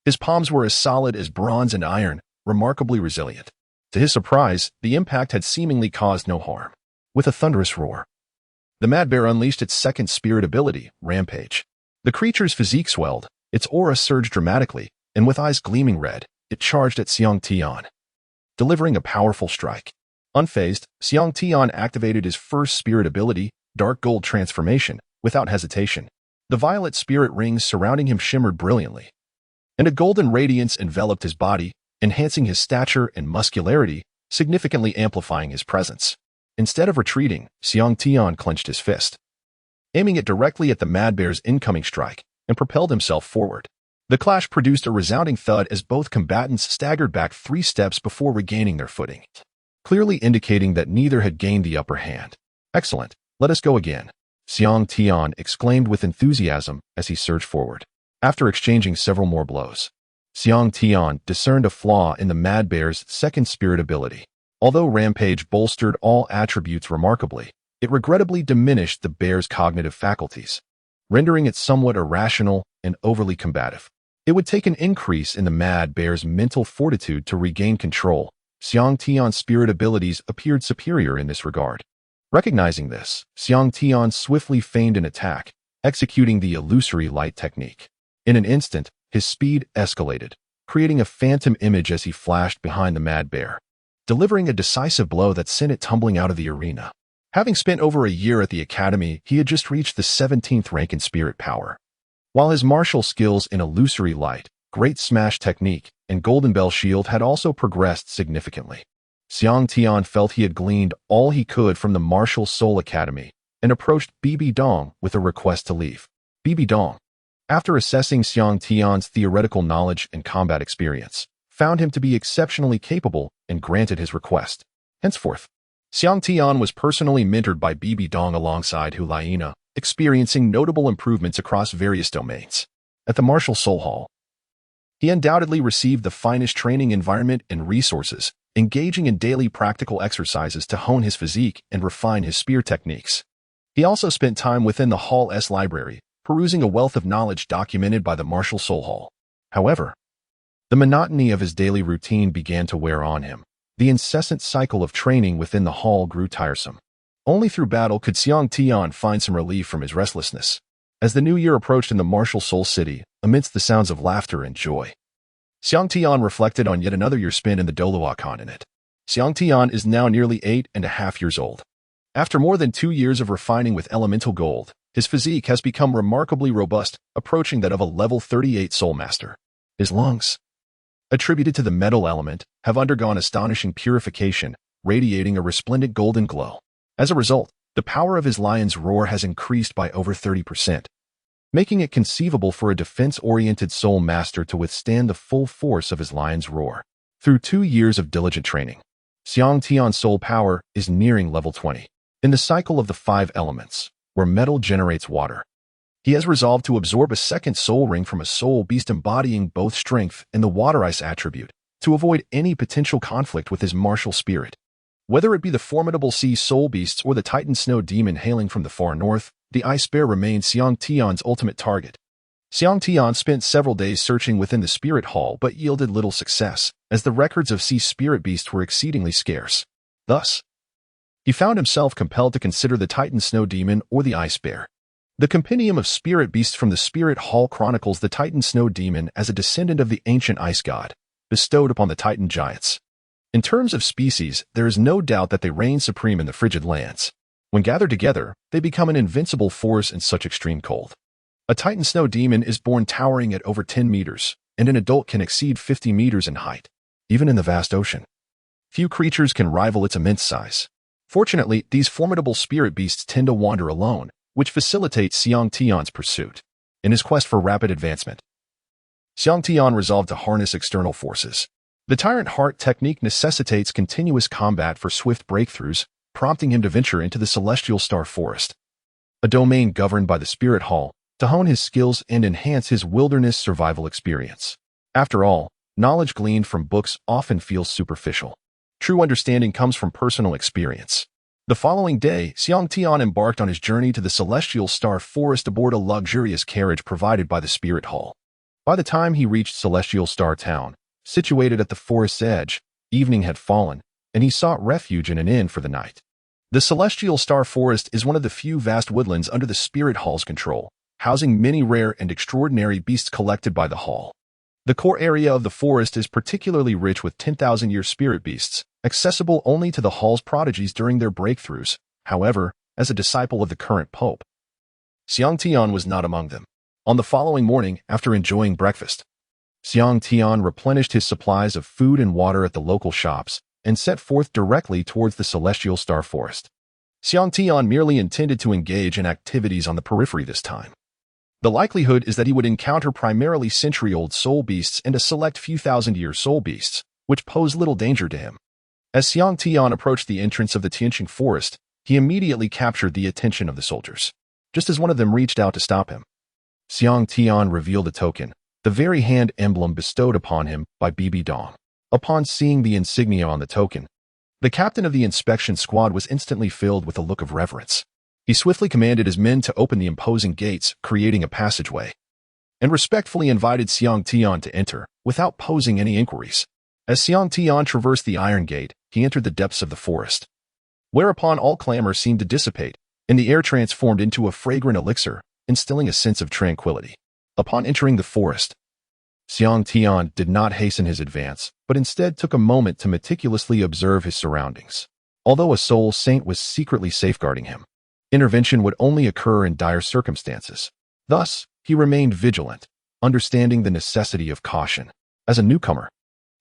His palms were as solid as bronze and iron, remarkably resilient. To his surprise, the impact had seemingly caused no harm. With a thunderous roar, the mad bear unleashed its second spirit ability, Rampage. The creature's physique swelled, its aura surged dramatically, and with eyes gleaming red, it charged at Xiang Tian, delivering a powerful strike. Unfazed, Xiang Tian activated his first spirit ability, Dark Gold Transformation, without hesitation. The violet spirit rings surrounding him shimmered brilliantly, and a golden radiance enveloped his body, enhancing his stature and muscularity, significantly amplifying his presence. Instead of retreating, Xiang Tian clenched his fist, aiming it directly at the mad bear's incoming strike, and propelled himself forward. The clash produced a resounding thud as both combatants staggered back 3 steps before regaining their footing, clearly indicating that neither had gained the upper hand. Excellent, let us go again, Xiang Tian exclaimed with enthusiasm as he surged forward. After exchanging several more blows, Xiang Tian discerned a flaw in the mad bear's second spirit ability. Although Rampage bolstered all attributes remarkably, it regrettably diminished the bear's cognitive faculties, rendering it somewhat irrational and overly combative. It would take an increase in the mad bear's mental fortitude to regain control. Xiang Tian's spirit abilities appeared superior in this regard. Recognizing this, Xiang Tian swiftly feigned an attack, executing the illusory light technique. In an instant, his speed escalated, creating a phantom image as he flashed behind the mad bear, delivering a decisive blow that sent it tumbling out of the arena. Having spent over a year at the academy, he had just reached the 17th rank in spirit power. While his martial skills in illusory light, Great Smash technique, and Golden Bell Shield had also progressed significantly, Xiang Tian felt he had gleaned all he could from the Martial Soul Academy and approached Bibi Dong with a request to leave. Bibi Dong, after assessing Xiang Tian's theoretical knowledge and combat experience, found him to be exceptionally capable and granted his request. Henceforth, Xiang Tian was personally mentored by Bibi Dong alongside Hu Liena, experiencing notable improvements across various domains. At the Martial Soul Hall, he undoubtedly received the finest training environment and resources, engaging in daily practical exercises to hone his physique and refine his spear techniques. He also spent time within the Hall's library, perusing a wealth of knowledge documented by the Martial Soul Hall. However, the monotony of his daily routine began to wear on him. The incessant cycle of training within the hall grew tiresome. Only through battle could Xiang Tian find some relief from his restlessness. As the new year approached in the Martial Soul City, amidst the sounds of laughter and joy, Xiang Tian reflected on yet another year spent in the Douluo continent. Xiang Tian is now nearly 8.5 years old. After more than 2 years of refining with elemental gold, his physique has become remarkably robust, approaching that of a level 38 Soul Master. His lungs, attributed to the metal element, have undergone astonishing purification, radiating a resplendent golden glow. As a result, the power of his lion's roar has increased by over 30%, making it conceivable for a defense-oriented Soul Master to withstand the full force of his lion's roar. Through 2 years of diligent training, Xiang Tian's soul power is nearing level 20. In the cycle of the 5 elements, where metal generates water, he has resolved to absorb a second soul ring from a soul beast embodying both strength and the water ice attribute to avoid any potential conflict with his martial spirit. Whether it be the formidable sea soul beasts or the Titan snow demon hailing from the far north, the ice bear remains Xiang Tian's ultimate target. Xiang Tian spent several days searching within the spirit hall but yielded little success, as the records of sea spirit beasts were exceedingly scarce. Thus, he found himself compelled to consider the Titan snow demon or the ice bear. The compendium of spirit beasts from the Spirit Hall chronicles the Titan Snow Demon as a descendant of the ancient ice god, bestowed upon the Titan giants. In terms of species, there is no doubt that they reign supreme in the frigid lands. When gathered together, they become an invincible force in such extreme cold. A Titan Snow Demon is born towering at over 10 meters, and an adult can exceed 50 meters in height. Even in the vast ocean, few creatures can rival its immense size. Fortunately, these formidable spirit beasts tend to wander alone, which facilitates Xiang Tian's pursuit. In his quest for rapid advancement, Xiang Tian resolved to harness external forces. The Tyrant Heart technique necessitates continuous combat for swift breakthroughs, prompting him to venture into the Celestial Star Forest, a domain governed by the Spirit Hall, to hone his skills and enhance his wilderness survival experience. After all, knowledge gleaned from books often feels superficial. True understanding comes from personal experience. The following day, Xiang Tian embarked on his journey to the Celestial Star Forest aboard a luxurious carriage provided by the Spirit Hall. By the time he reached Celestial Star Town, situated at the forest's edge, evening had fallen, and he sought refuge in an inn for the night. The Celestial Star Forest is one of the few vast woodlands under the Spirit Hall's control, housing many rare and extraordinary beasts collected by the Hall. The core area of the forest is particularly rich with 10,000-year spirit beasts, accessible only to the Hall's prodigies during their breakthroughs. However, as a disciple of the current pope, Xiang Tian was not among them. On the following morning, after enjoying breakfast, Xiang Tian replenished his supplies of food and water at the local shops and set forth directly towards the Celestial Star Forest. Xiang Tian merely intended to engage in activities on the periphery this time. The likelihood is that he would encounter primarily century-old soul beasts and a select few thousand-year soul beasts, which pose little danger to him. As Xiang Tian approached the entrance of the Tianqing forest, he immediately captured the attention of the soldiers. Just as one of them reached out to stop him, Xiang Tian revealed a token, the very hand emblem bestowed upon him by Bibi Dong. Upon seeing the insignia on the token, the captain of the inspection squad was instantly filled with a look of reverence. He swiftly commanded his men to open the imposing gates, creating a passageway, and respectfully invited Xiang Tian to enter, without posing any inquiries. As Xiang Tian traversed the iron gate, he entered the depths of the forest, whereupon all clamor seemed to dissipate, and the air transformed into a fragrant elixir, instilling a sense of tranquility. Upon entering the forest, Xiang Tian did not hasten his advance, but instead took a moment to meticulously observe his surroundings. Although a soul saint was secretly safeguarding him, intervention would only occur in dire circumstances. Thus, he remained vigilant, understanding the necessity of caution. As a newcomer,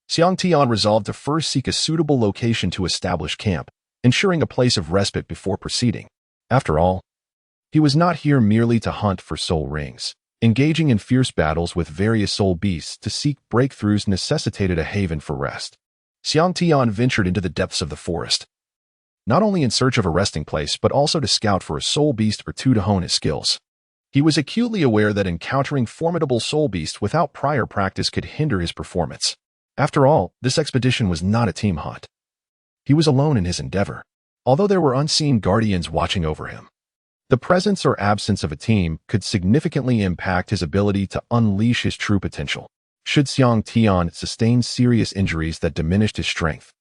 Xiang Tian resolved to first seek a suitable location to establish camp, ensuring a place of respite before proceeding. After all, he was not here merely to hunt for soul rings. Engaging in fierce battles with various soul beasts to seek breakthroughs necessitated a haven for rest. Xiang Tian ventured into the depths of the forest, not only in search of a resting place but also to scout for a soul beast or two to hone his skills. He was acutely aware that encountering formidable soul beasts without prior practice could hinder his performance. After all, this expedition was not a team hunt. He was alone in his endeavor, although there were unseen guardians watching over him. The presence or absence of a team could significantly impact his ability to unleash his true potential. Should Xiang Tian sustain serious injuries that diminished his strength,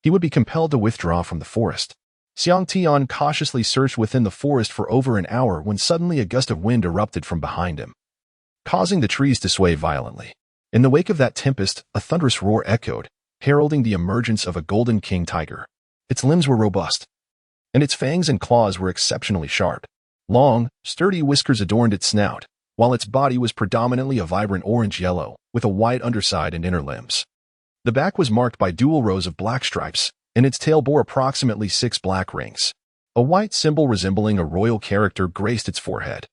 he would be compelled to withdraw from the forest. Xiang Tian cautiously searched within the forest for over an hour when suddenly a gust of wind erupted from behind him, causing the trees to sway violently. In the wake of that tempest, a thunderous roar echoed, heralding the emergence of a golden king tiger. Its limbs were robust, and its fangs and claws were exceptionally sharp. Long, sturdy whiskers adorned its snout, while its body was predominantly a vibrant orange-yellow, with a white underside and inner limbs. The back was marked by dual rows of black stripes, and its tail bore approximately 6 black rings. A white symbol resembling a royal character graced its forehead,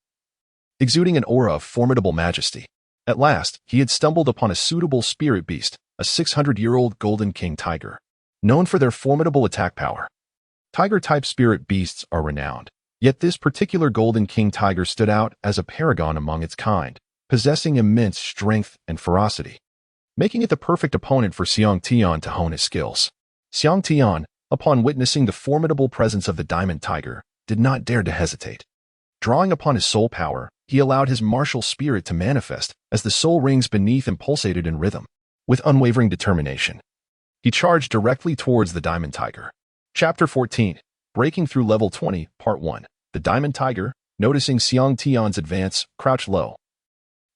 exuding an aura of formidable majesty. At last, he had stumbled upon a suitable spirit beast, a 600-year-old golden king tiger. Known for their formidable attack power, tiger-type spirit beasts are renowned. Yet this particular golden king tiger stood out as a paragon among its kind, possessing immense strength and ferocity, making it the perfect opponent for Xiang Tian to hone his skills. Xiang Tian, upon witnessing the formidable presence of the diamond tiger, did not dare to hesitate. Drawing upon his soul power, he allowed his martial spirit to manifest as the soul rings beneath him pulsated in rhythm. With unwavering determination, he charged directly towards the diamond tiger. Chapter 14. Breaking through Level 20, Part 1. The diamond tiger, noticing Xiang Tian's advance, crouched low,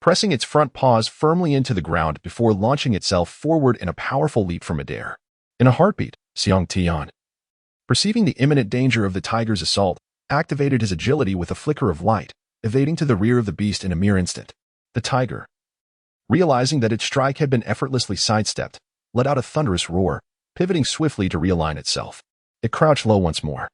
pressing its front paws firmly into the ground before launching itself forward in a powerful leap from midair. In a heartbeat, Xiang Tian, perceiving the imminent danger of the tiger's assault, activated his agility with a flicker of light, evading to the rear of the beast in a mere instant. The tiger, realizing that its strike had been effortlessly sidestepped, let out a thunderous roar, pivoting swiftly to realign itself. It crouched low once more,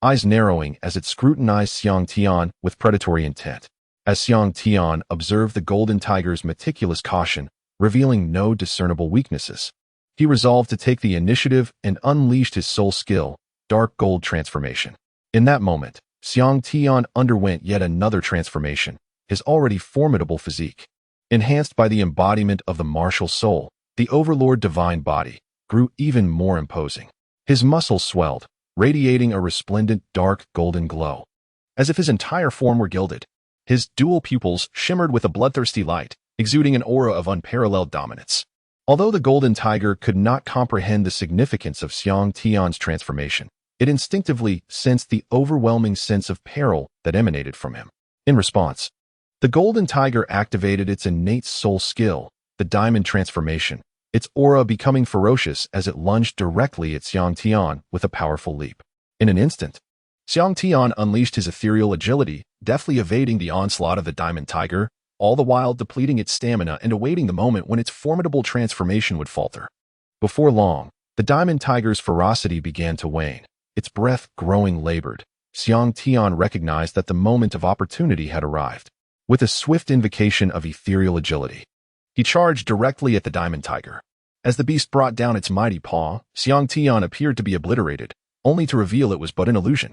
eyes narrowing as it scrutinized Xiang Tian with predatory intent. As Xiang Tian observed the golden tiger's meticulous caution, revealing no discernible weaknesses, he resolved to take the initiative and unleashed his soul skill, Dark Gold Transformation. In that moment, Xiang Tian underwent yet another transformation, his already formidable physique, enhanced by the embodiment of the martial soul, the Overlord divine body, grew even more imposing. His muscles swelled, radiating a resplendent dark golden glow, as if his entire form were gilded. His dual pupils shimmered with a bloodthirsty light, exuding an aura of unparalleled dominance. Although the golden tiger could not comprehend the significance of Xiang Tian's transformation, it instinctively sensed the overwhelming sense of peril that emanated from him. In response, the golden tiger activated its innate soul skill, the diamond transformation, its aura becoming ferocious as it lunged directly at Xiang Tian with a powerful leap. In an instant, Xiang Tian unleashed his ethereal agility, deftly evading the onslaught of the diamond tiger, all the while depleting its stamina and awaiting the moment when its formidable transformation would falter. Before long, the diamond tiger's ferocity began to wane, its breath growing labored. Xiang Tian recognized that the moment of opportunity had arrived. With a swift invocation of ethereal agility, he charged directly at the diamond tiger. As the beast brought down its mighty paw, Xiang Tian appeared to be obliterated, only to reveal it was but an illusion.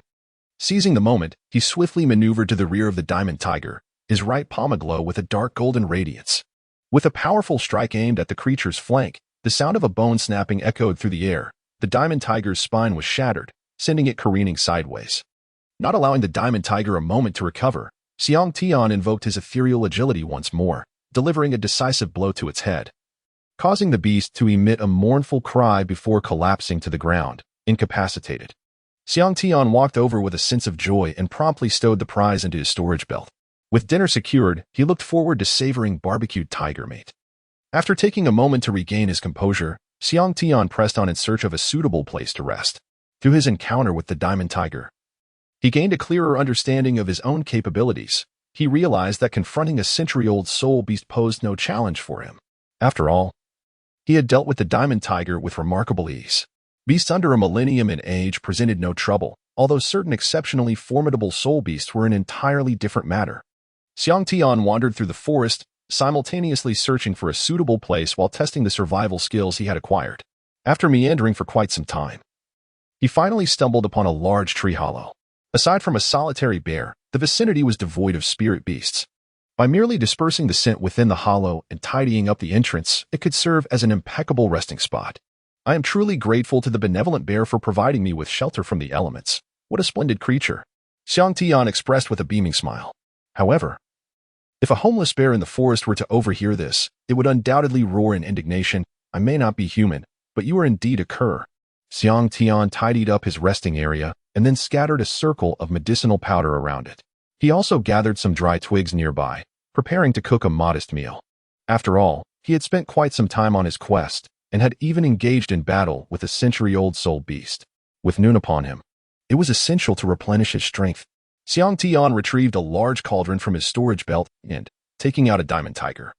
Seizing the moment, he swiftly maneuvered to the rear of the diamond tiger, his right palm aglow with a dark golden radiance. With a powerful strike aimed at the creature's flank, the sound of a bone snapping echoed through the air. The diamond tiger's spine was shattered, sending it careening sideways. Not allowing the diamond tiger a moment to recover, Xiang Tian invoked his ethereal agility once more, delivering a decisive blow to its head, causing the beast to emit a mournful cry before collapsing to the ground, incapacitated. Xiang Tian walked over with a sense of joy and promptly stowed the prize into his storage belt. With dinner secured, he looked forward to savoring barbecued tiger meat. After taking a moment to regain his composure, Xiang Tian pressed on in search of a suitable place to rest. Through his encounter with the diamond tiger, he gained a clearer understanding of his own capabilities. He realized that confronting a century-old soul beast posed no challenge for him. After all, he had dealt with the diamond tiger with remarkable ease. Beasts under a millennium in age presented no trouble, although certain exceptionally formidable soul beasts were an entirely different matter. Xiang Tian wandered through the forest, simultaneously searching for a suitable place while testing the survival skills he had acquired. After meandering for quite some time, He finally stumbled upon a large tree hollow. Aside from a solitary bear, the vicinity was devoid of spirit beasts. By merely dispersing the scent within the hollow and tidying up the entrance, it could serve as an impeccable resting spot. I am truly grateful to the benevolent bear for providing me with shelter from the elements. What a splendid creature, Xiang Tian expressed with a beaming smile. However, if a homeless bear in the forest were to overhear this, it would undoubtedly roar in indignation. I may not be human, but you are indeed a cur. Xiang Tian tidied up his resting area and then scattered a circle of medicinal powder around it. He also gathered some dry twigs nearby, preparing to cook a modest meal. After all, he had spent quite some time on his quest and had even engaged in battle with a century-old soul beast. With noon upon him, it was essential to replenish his strength. Xiang Tian retrieved a large cauldron from his storage belt and, taking out a diamond tiger,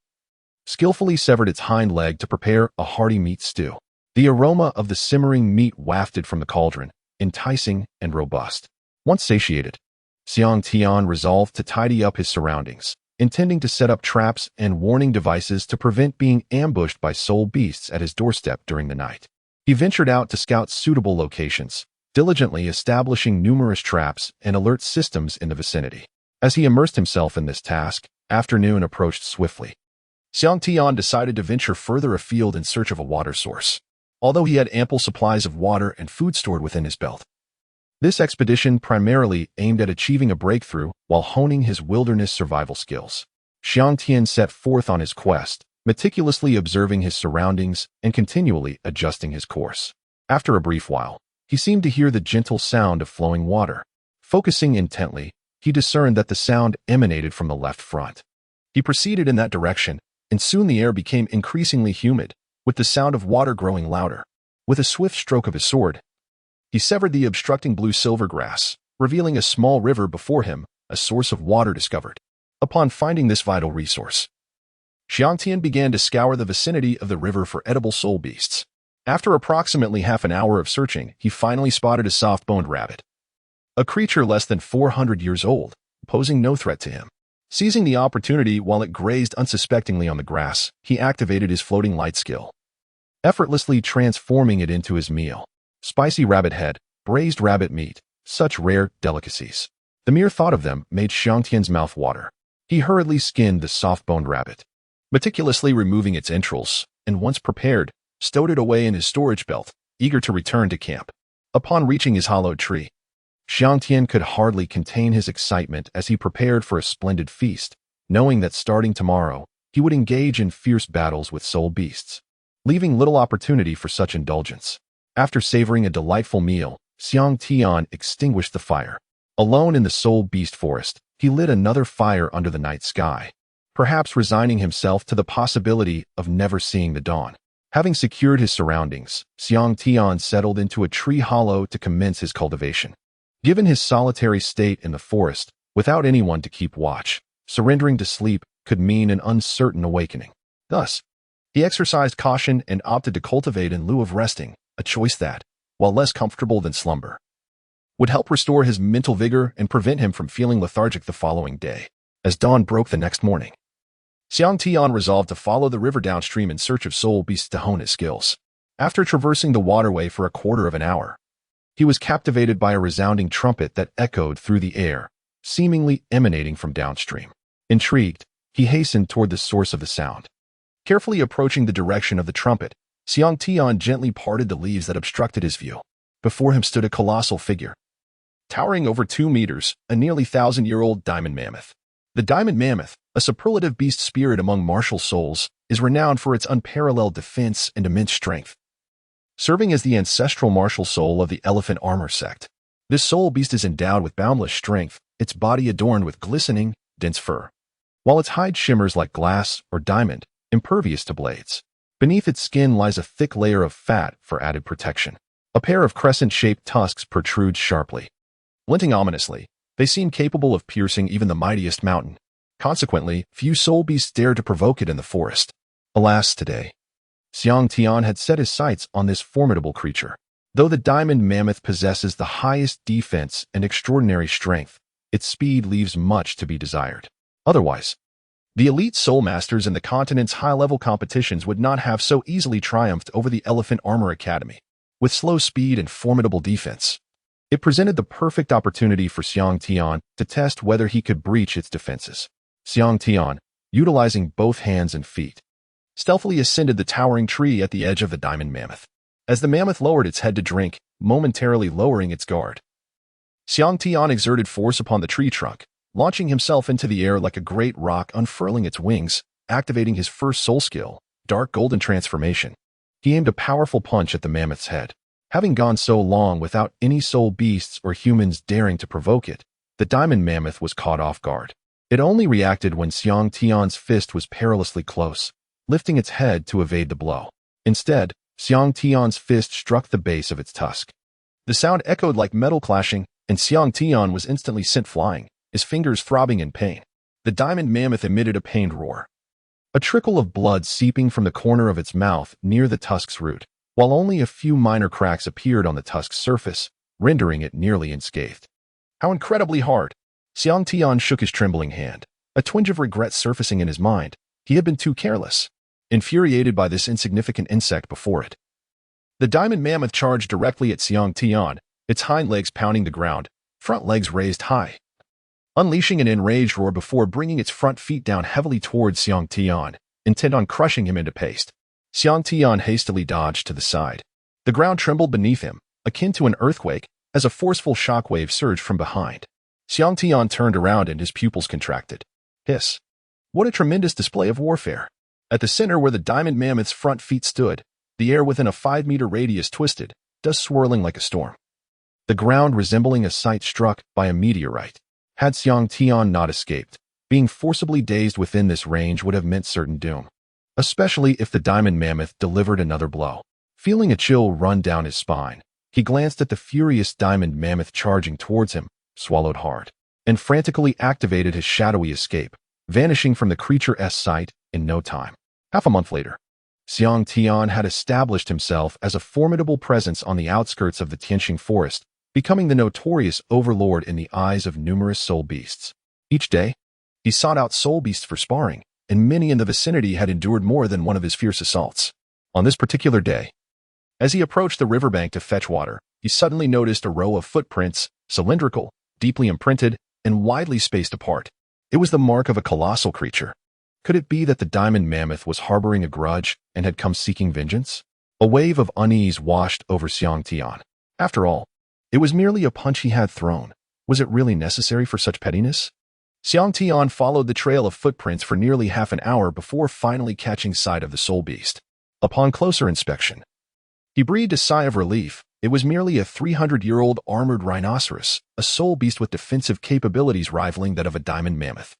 skillfully severed its hind leg to prepare a hearty meat stew. The aroma of the simmering meat wafted from the cauldron, enticing and robust. Once satiated, Xiang Tian resolved to tidy up his surroundings, intending to set up traps and warning devices to prevent being ambushed by soul beasts at his doorstep during the night. He ventured out to scout suitable locations, diligently establishing numerous traps and alert systems in the vicinity. As he immersed himself in this task, afternoon approached swiftly. Xiang Tian decided to venture further afield in search of a water source. Although he had ample supplies of water and food stored within his belt, this expedition primarily aimed at achieving a breakthrough while honing his wilderness survival skills. Xiang Tian set forth on his quest, meticulously observing his surroundings and continually adjusting his course. After a brief while, he seemed to hear the gentle sound of flowing water. Focusing intently, he discerned that the sound emanated from the left front. He proceeded in that direction, and soon the air became increasingly humid, with the sound of water growing louder. With a swift stroke of his sword, he severed the obstructing blue-silver grass, revealing a small river before him, a source of water discovered. Upon finding this vital resource, Xiang Tian began to scour the vicinity of the river for edible soul beasts. After approximately half an hour of searching, he finally spotted a soft-boned rabbit, a creature less than 400 years old, posing no threat to him. Seizing the opportunity while it grazed unsuspectingly on the grass, he activated his floating light skill, effortlessly transforming it into his meal. Spicy rabbit head, braised rabbit meat, such rare delicacies. The mere thought of them made Xiang Tian's mouth water. He hurriedly skinned the soft-boned rabbit, meticulously removing its entrails, and once prepared, stowed it away in his storage belt, eager to return to camp. Upon reaching his hollowed tree, Xiang Tian could hardly contain his excitement as he prepared for a splendid feast, knowing that starting tomorrow, he would engage in fierce battles with soul beasts, leaving little opportunity for such indulgence. After savoring a delightful meal, Xiang Tian extinguished the fire. Alone in the soul beast forest, he lit another fire under the night sky, perhaps resigning himself to the possibility of never seeing the dawn. Having secured his surroundings, Xiang Tian settled into a tree hollow to commence his cultivation. Given his solitary state in the forest, without anyone to keep watch, surrendering to sleep could mean an uncertain awakening. Thus, he exercised caution and opted to cultivate in lieu of resting, a choice that, while less comfortable than slumber, would help restore his mental vigor and prevent him from feeling lethargic the following day. As dawn broke the next morning, Xiang Tian resolved to follow the river downstream in search of soul beasts to hone his skills. After traversing the waterway for a quarter of an hour, he was captivated by a resounding trumpet that echoed through the air, seemingly emanating from downstream. Intrigued, he hastened toward the source of the sound. Carefully approaching the direction of the trumpet, Xiang Tian gently parted the leaves that obstructed his view. Before him stood a colossal figure, towering over 2 meters, a nearly 1,000-year-old diamond mammoth. The diamond mammoth, a superlative beast spirit among martial souls, is renowned for its unparalleled defense and immense strength. Serving as the ancestral martial soul of the elephant armor sect, this soul beast is endowed with boundless strength, its body adorned with glistening, dense fur, while its hide shimmers like glass or diamond, impervious to blades. Beneath its skin lies a thick layer of fat for added protection. A pair of crescent-shaped tusks protrude sharply. Glinting ominously, they seem capable of piercing even the mightiest mountain. Consequently, few soul beasts dare to provoke it in the forest. Alas, today, Xiang Tian had set his sights on this formidable creature. Though the diamond mammoth possesses the highest defense and extraordinary strength, its speed leaves much to be desired. Otherwise, the elite soul masters in the continent's high-level competitions would not have so easily triumphed over the Elephant Armor Academy. with slow speed and formidable defense. It presented the perfect opportunity for Xiang Tian to test whether he could breach its defenses. Xiang Tian, utilizing both hands and feet, stealthily ascended the towering tree at the edge of the diamond mammoth. As the mammoth lowered its head to drink, momentarily lowering its guard, Xiang Tian exerted force upon the tree trunk, launching himself into the air like a great rock, unfurling its wings, activating his first soul skill, Dark Golden Transformation. He aimed a powerful punch at the mammoth's head. Having gone so long without any soul beasts or humans daring to provoke it, the diamond mammoth was caught off guard. It only reacted when Xiang Tian's fist was perilously close, lifting its head to evade the blow. Instead, Xiang Tian's fist struck the base of its tusk. The sound echoed like metal clashing, and Xiang Tian was instantly sent flying, his fingers throbbing in pain. The diamond mammoth emitted a pained roar, a trickle of blood seeping from the corner of its mouth near the tusk's root, while only a few minor cracks appeared on the tusk's surface, rendering it nearly unscathed. How incredibly hard! Xiang Tian shook his trembling hand, a twinge of regret surfacing in his mind. He had been too careless, infuriated by this insignificant insect before it. The diamond mammoth charged directly at Xiang Tian, its hind legs pounding the ground, front legs raised high, unleashing an enraged roar before bringing its front feet down heavily towards Xiang Tian, intent on crushing him into paste. Xiang Tian hastily dodged to the side. The ground trembled beneath him, akin to an earthquake, as a forceful shockwave surged from behind. Xiang Tian turned around and his pupils contracted. Hiss! What a tremendous display of warfare! At the center where the diamond mammoth's front feet stood, the air within a 5-meter radius twisted, dust swirling like a storm. The ground resembling a site struck by a meteorite. Had Xiang Tian not escaped, being forcibly dazed within this range would have meant certain doom, especially if the diamond mammoth delivered another blow. Feeling a chill run down his spine, he glanced at the furious diamond mammoth charging towards him, swallowed hard, and frantically activated his shadowy escape, vanishing from the creature's sight in no time. Half a month later, Xiang Tian had established himself as a formidable presence on the outskirts of the Tianxing forest, becoming the notorious overlord in the eyes of numerous soul beasts. Each day, he sought out soul beasts for sparring, and many in the vicinity had endured more than one of his fierce assaults. On this particular day, as he approached the riverbank to fetch water, he suddenly noticed a row of footprints, cylindrical, deeply imprinted, and widely spaced apart. It was the mark of a colossal creature. Could it be that the diamond mammoth was harboring a grudge and had come seeking vengeance? A wave of unease washed over Xiang Tian. After all, it was merely a punch he had thrown. Was it really necessary for such pettiness? Xiang Tian followed the trail of footprints for nearly half an hour before finally catching sight of the soul beast. Upon closer inspection, he breathed a sigh of relief. It was merely a 300-year-old armored rhinoceros, a soul beast with defensive capabilities rivaling that of a diamond mammoth.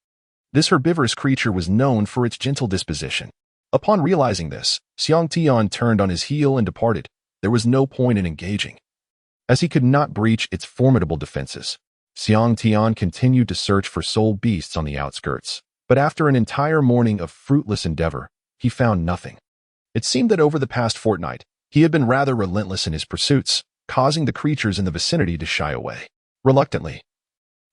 This herbivorous creature was known for its gentle disposition. Upon realizing this, Xiang Tian turned on his heel and departed. There was no point in engaging, as he could not breach its formidable defenses. Xiang Tian continued to search for soul beasts on the outskirts, but after an entire morning of fruitless endeavor, he found nothing. It seemed that over the past fortnight, he had been rather relentless in his pursuits, causing the creatures in the vicinity to shy away. Reluctantly,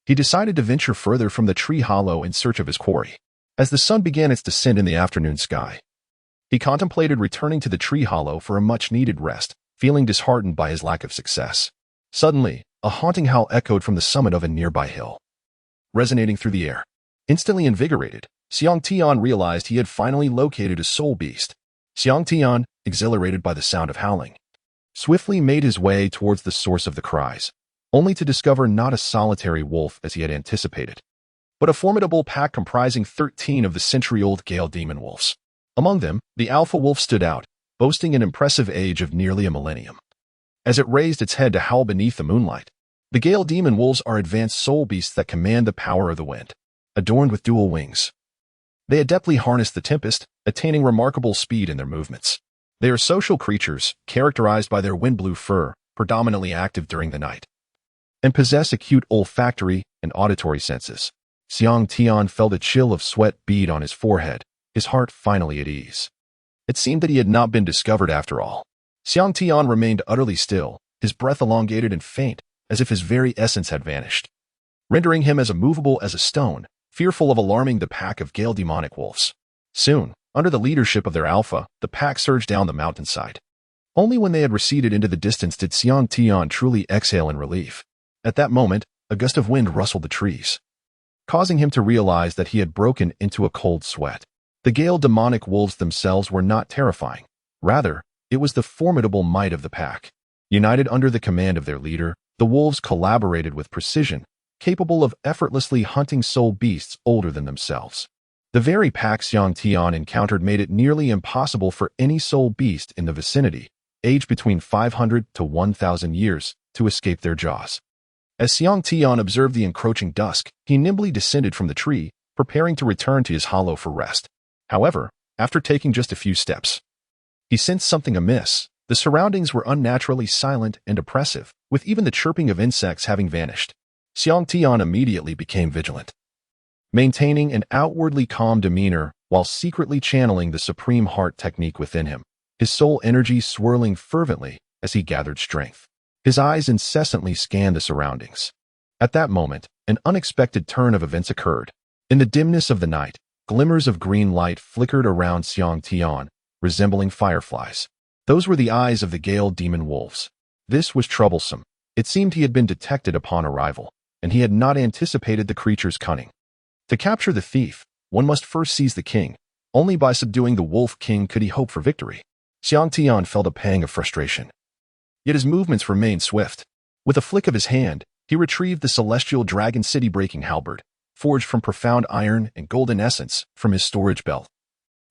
he decided to venture further from the tree hollow in search of his quarry. As the sun began its descent in the afternoon sky, he contemplated returning to the tree hollow for a much-needed rest, feeling disheartened by his lack of success. Suddenly, a haunting howl echoed from the summit of a nearby hill, resonating through the air. Instantly invigorated, Xiang Tian realized he had finally located a soul beast. Xiang Tian, exhilarated by the sound of howling, swiftly made his way towards the source of the cries, only to discover not a solitary wolf as he had anticipated, but a formidable pack comprising 13 of the century-old Gale demon wolves. Among them, the alpha wolf stood out, boasting an impressive age of nearly a millennium. As it raised its head to howl beneath the moonlight, the Gale demon wolves are advanced soul beasts that command the power of the wind, adorned with dual wings. They adeptly harness the tempest, attaining remarkable speed in their movements. They are social creatures, characterized by their wind-blue fur, predominantly active during the night, and possess acute olfactory and auditory senses. Xiang Tian felt a chill of sweat bead on his forehead, his heart finally at ease. It seemed that he had not been discovered after all. Xiang Tian remained utterly still, his breath elongated and faint, as if his very essence had vanished, rendering him as immovable as a stone, fearful of alarming the pack of Gale demonic wolves. Soon, under the leadership of their alpha, the pack surged down the mountainside. Only when they had receded into the distance did Xiang Tian truly exhale in relief. At that moment, a gust of wind rustled the trees, causing him to realize that he had broken into a cold sweat. The Gale demonic wolves themselves were not terrifying. Rather, it was the formidable might of the pack. United under the command of their leader, the wolves collaborated with precision, capable of effortlessly hunting soul beasts older than themselves. The very pack Xiang Tian encountered made it nearly impossible for any soul beast in the vicinity, aged between 500 to 1,000 years, to escape their jaws. As Xiang Tian observed the encroaching dusk, he nimbly descended from the tree, preparing to return to his hollow for rest. However, after taking just a few steps, he sensed something amiss. The surroundings were unnaturally silent and oppressive, with even the chirping of insects having vanished. Xiang Tian immediately became vigilant, maintaining an outwardly calm demeanor while secretly channeling the supreme heart technique within him, his soul energy swirling fervently as he gathered strength. His eyes incessantly scanned the surroundings. At that moment, an unexpected turn of events occurred. In the dimness of the night, glimmers of green light flickered around Xiang Tian, resembling fireflies. Those were the eyes of the Gale demon wolves. This was troublesome. It seemed he had been detected upon arrival, and he had not anticipated the creature's cunning. To capture the thief, one must first seize the king. Only by subduing the wolf king could he hope for victory. Xiang Tian felt a pang of frustration. Yet his movements remained swift. With a flick of his hand, he retrieved the celestial dragon city-breaking halberd, forged from profound iron and golden essence, from his storage belt.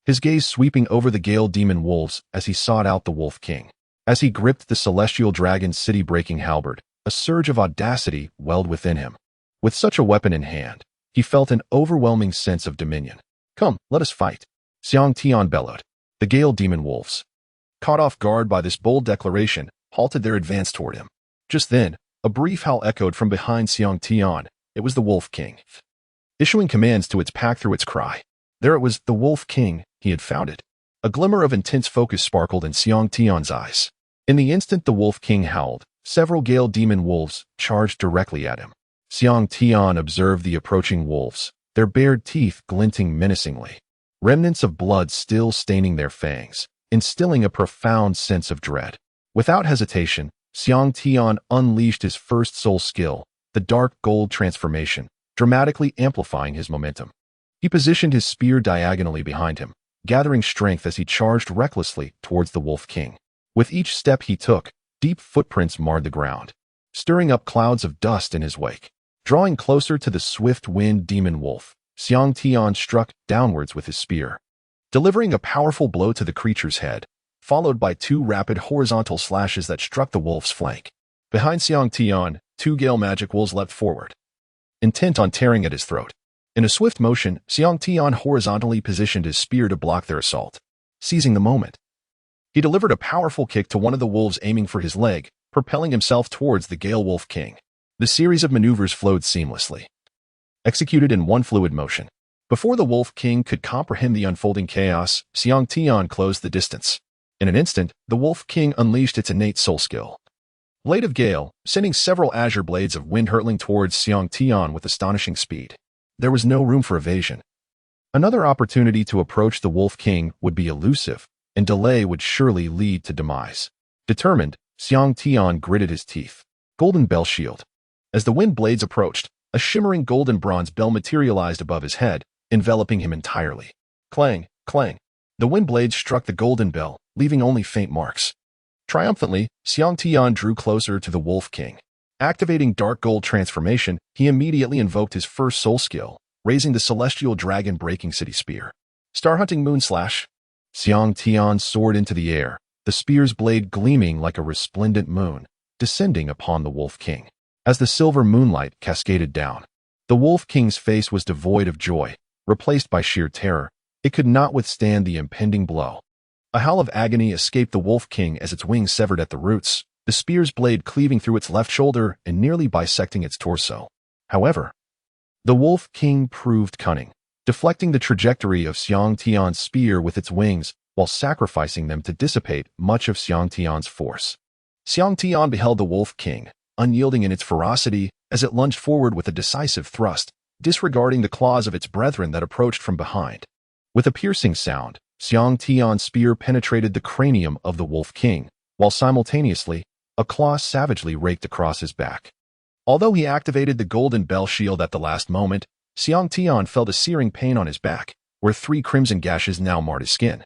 His gaze sweeping over the Gale demon wolves as he sought out the wolf king. As he gripped the celestial dragon city-breaking halberd, a surge of audacity welled within him. With such a weapon in hand, he felt an overwhelming sense of dominion. "Come, let us fight," Xiang Tian bellowed. The Gale demon wolves, caught off guard by this bold declaration, halted their advance toward him. Just then, a brief howl echoed from behind Xiang Tian. It was the Wolf King, issuing commands to its pack through its cry. There it was, the Wolf King. He had found it. A glimmer of intense focus sparkled in Xiang Tian's eyes. In the instant the Wolf King howled, several Gale demon wolves charged directly at him. Xiang Tian observed the approaching wolves, their bared teeth glinting menacingly, remnants of blood still staining their fangs, instilling a profound sense of dread. Without hesitation, Xiang Tian unleashed his first soul skill, the dark gold transformation, dramatically amplifying his momentum. He positioned his spear diagonally behind him, gathering strength as he charged recklessly towards the Wolf King. With each step he took, deep footprints marred the ground, stirring up clouds of dust in his wake. Drawing closer to the swift-winged demon wolf, Xiang Tian struck downwards with his spear, delivering a powerful blow to the creature's head, followed by two rapid horizontal slashes that struck the wolf's flank. Behind Xiang Tian, two Gale magic wolves leapt forward, intent on tearing at his throat. In a swift motion, Xiang Tian horizontally positioned his spear to block their assault. Seizing the moment, he delivered a powerful kick to one of the wolves aiming for his leg, propelling himself towards the Gale Wolf King. The series of maneuvers flowed seamlessly, executed in one fluid motion. Before the Wolf King could comprehend the unfolding chaos, Xiang Tian closed the distance. In an instant, the Wolf King unleashed its innate soul skill, Blade of Gale, sending several azure blades of wind hurtling towards Xiang Tian with astonishing speed. There was no room for evasion. Another opportunity to approach the Wolf King would be elusive, and delay would surely lead to demise. Determined, Xiang Tian gritted his teeth. Golden Bell Shield. As the wind blades approached, a shimmering golden bronze bell materialized above his head, enveloping him entirely. Clang, clang. The wind blades struck the golden bell, leaving only faint marks. Triumphantly, Xiang Tian drew closer to the Wolf King. Activating Dark Gold Transformation, he immediately invoked his first soul skill, raising the celestial dragon breaking city spear. Star Hunting Moon Slash. Xiang Tian soared into the air, the spear's blade gleaming like a resplendent moon, descending upon the Wolf King. As the silver moonlight cascaded down, the Wolf King's face was devoid of joy, replaced by sheer terror. It could not withstand the impending blow. A howl of agony escaped the Wolf King as its wings severed at the roots, the spear's blade cleaving through its left shoulder and nearly bisecting its torso. However, the Wolf King proved cunning, deflecting the trajectory of Xiang Tian's spear with its wings while sacrificing them to dissipate much of Xiang Tian's force. Xiang Tian beheld the Wolf King, unyielding in its ferocity, as it lunged forward with a decisive thrust, disregarding the claws of its brethren that approached from behind. With a piercing sound, Xiang Tian's spear penetrated the cranium of the Wolf King, while simultaneously, a claw savagely raked across his back. Although he activated the golden bell shield at the last moment, Xiang Tian felt a searing pain on his back, where 3 crimson gashes now marred his skin.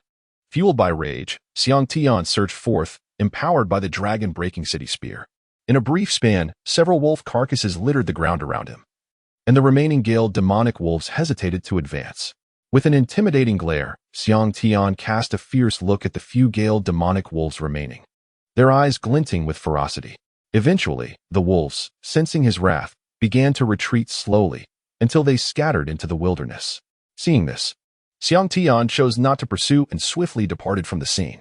Fueled by rage, Xiang Tian surged forth, empowered by the dragon-breaking city spear. In a brief span, several wolf carcasses littered the ground around him, and the remaining gale demonic wolves hesitated to advance. With an intimidating glare, Xiang Tian cast a fierce look at the few gale demonic wolves remaining, their eyes glinting with ferocity. Eventually, the wolves, sensing his wrath, began to retreat slowly until they scattered into the wilderness. Seeing this, Xiang Tian chose not to pursue and swiftly departed from the scene.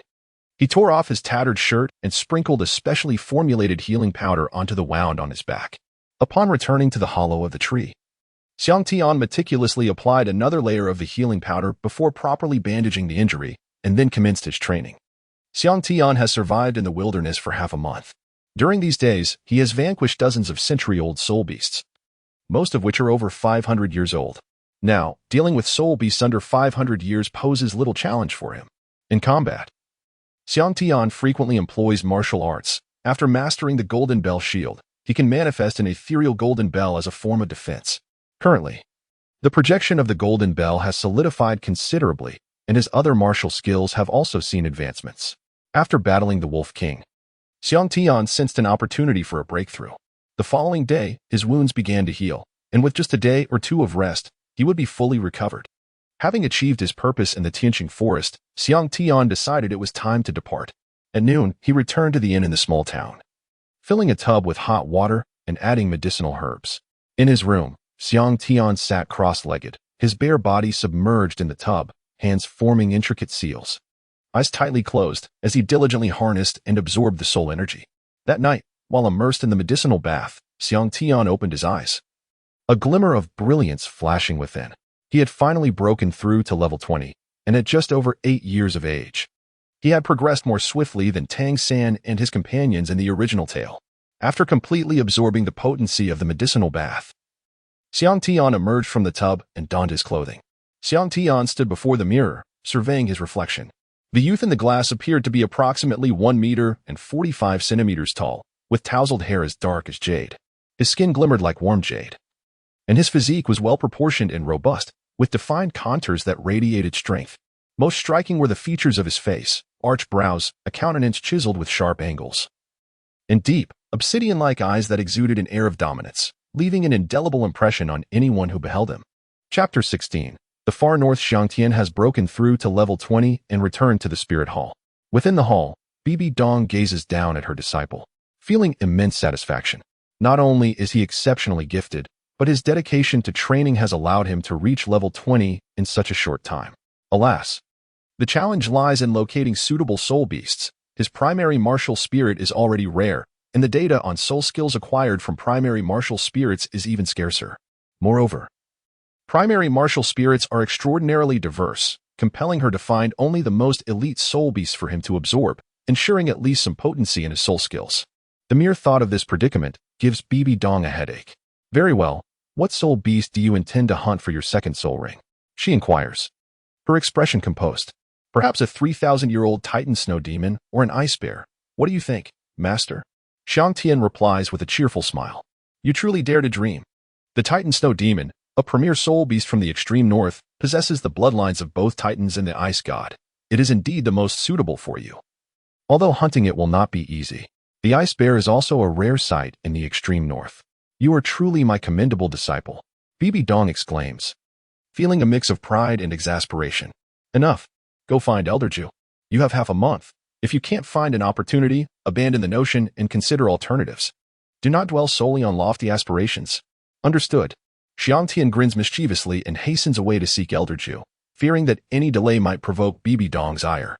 He tore off his tattered shirt and sprinkled a specially formulated healing powder onto the wound on his back. Upon returning to the hollow of the tree, Xiang Tian meticulously applied another layer of the healing powder before properly bandaging the injury and then commenced his training. Xiang Tian has survived in the wilderness for half a month. During these days, he has vanquished dozens of century-old soul beasts, most of which are over 500 years old. Now, dealing with soul beasts under 500 years poses little challenge for him. In combat, Xiang Tian frequently employs martial arts. After mastering the golden bell shield, he can manifest an ethereal golden bell as a form of defense. Currently, the projection of the golden bell has solidified considerably, and his other martial skills have also seen advancements. After battling the Wolf King, Xiang Tian sensed an opportunity for a breakthrough. The following day, his wounds began to heal, and with just a day or two of rest, he would be fully recovered. Having achieved his purpose in the Tianqing forest, Xiang Tian decided it was time to depart. At noon, he returned to the inn in the small town, filling a tub with hot water and adding medicinal herbs. In his room, Xiang Tian sat cross-legged, his bare body submerged in the tub, hands forming intricate seals, eyes tightly closed as he diligently harnessed and absorbed the soul energy. That night, while immersed in the medicinal bath, Xiang Tian opened his eyes, a glimmer of brilliance flashing within. He had finally broken through to level 20, and at just over 8 years of age. He had progressed more swiftly than Tang San and his companions in the original tale. After completely absorbing the potency of the medicinal bath, Xiang Tian emerged from the tub and donned his clothing. Xiang Tian stood before the mirror, surveying his reflection. The youth in the glass appeared to be approximately 1 meter and 45 centimeters tall, with tousled hair as dark as jade. His skin glimmered like warm jade, and his physique was well-proportioned and robust, with defined contours that radiated strength. Most striking were the features of his face, arched brows, a countenance chiseled with sharp angles, and deep, obsidian-like eyes that exuded an air of dominance, leaving an indelible impression on anyone who beheld him. Chapter 16. The far north Xiang Tian has broken through to level 20 and returned to the Spirit Hall. Within the hall, Bibi Dong gazes down at her disciple, feeling immense satisfaction. Not only is he exceptionally gifted, but his dedication to training has allowed him to reach level 20 in such a short time. Alas, the challenge lies in locating suitable soul beasts. His primary martial spirit is already rare, and the data on soul skills acquired from primary martial spirits is even scarcer. Moreover, primary martial spirits are extraordinarily diverse, compelling her to find only the most elite soul beasts for him to absorb, ensuring at least some potency in his soul skills. The mere thought of this predicament gives Bibi Dong a headache. Very well, what soul beast do you intend to hunt for your second soul ring? She inquires, her expression composed. Perhaps a 3,000-year-old Titan snow demon or an ice bear. What do you think, master? Xiang Tian replies with a cheerful smile. You truly dare to dream. The Titan snow demon, a premier soul beast from the extreme north, possesses the bloodlines of both Titans and the ice god. It is indeed the most suitable for you. Although hunting it will not be easy, the ice bear is also a rare sight in the extreme north. You are truly my commendable disciple, Bibi Dong exclaims, feeling a mix of pride and exasperation. Enough. Go find Elder Ju. You have half a month. If you can't find an opportunity, abandon the notion and consider alternatives. Do not dwell solely on lofty aspirations. Understood. Xiang Tian grins mischievously and hastens away to seek Elder Ju, fearing that any delay might provoke Bibi Dong's ire.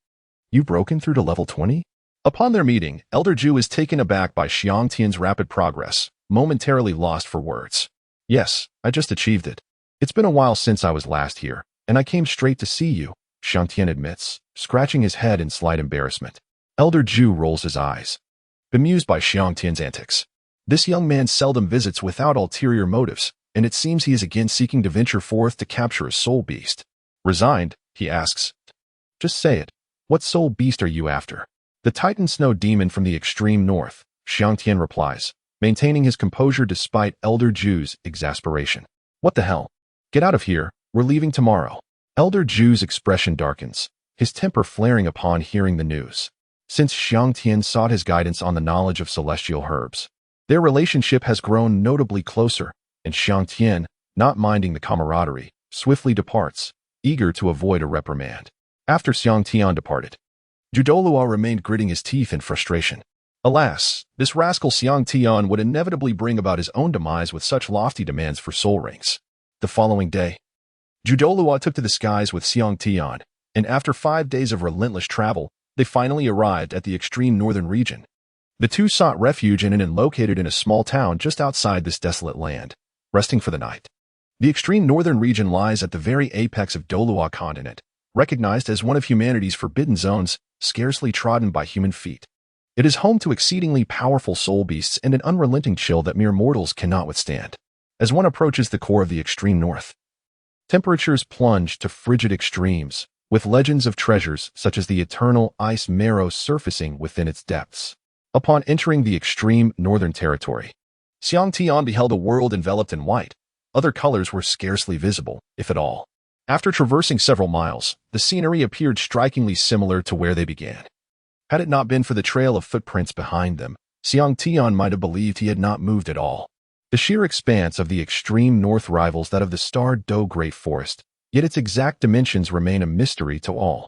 You've broken through to level 20? Upon their meeting, Elder Ju is taken aback by Xiang Tian's rapid progress, momentarily lost for words. Yes, I just achieved it. It's been a while since I was last here, and I came straight to see you, Xiang Tian admits, scratching his head in slight embarrassment. Elder Ju rolls his eyes, bemused by Xiang Tian's antics. This young man seldom visits without ulterior motives, and it seems he is again seeking to venture forth to capture a soul beast. Resigned, he asks, just say it. What soul beast are you after? The Titan Snow Demon from the extreme north, Xiang Tian replies, maintaining his composure despite Elder Ju's exasperation. What the hell? Get out of here, we're leaving tomorrow. Elder Ju's expression darkens, his temper flaring upon hearing the news. Since Xiang Tian sought his guidance on the knowledge of celestial herbs, their relationship has grown notably closer, and Xiang Tian, not minding the camaraderie, swiftly departs, eager to avoid a reprimand. After Xiang Tian departed, Douluo remained gritting his teeth in frustration. Alas, this rascal Xiang Tian would inevitably bring about his own demise with such lofty demands for soul rings. The following day, Douluo took to the skies with Xiang Tian, and after 5 days of relentless travel, they finally arrived at the extreme northern region. The two sought refuge in an inn located in a small town just outside this desolate land, resting for the night. The extreme northern region lies at the very apex of Douluo continent, recognized as one of humanity's forbidden zones, scarcely trodden by human feet. It is home to exceedingly powerful soul beasts and an unrelenting chill that mere mortals cannot withstand. As one approaches the core of the extreme north, temperatures plunge to frigid extremes, with legends of treasures such as the eternal ice marrow surfacing within its depths. Upon entering the extreme northern territory, Xiang Tian beheld a world enveloped in white. Other colors were scarcely visible, if at all. After traversing several miles, the scenery appeared strikingly similar to where they began. Had it not been for the trail of footprints behind them, Xiang Tian might have believed he had not moved at all. The sheer expanse of the extreme north rivals that of the Star Do Great Forest, yet its exact dimensions remain a mystery to all.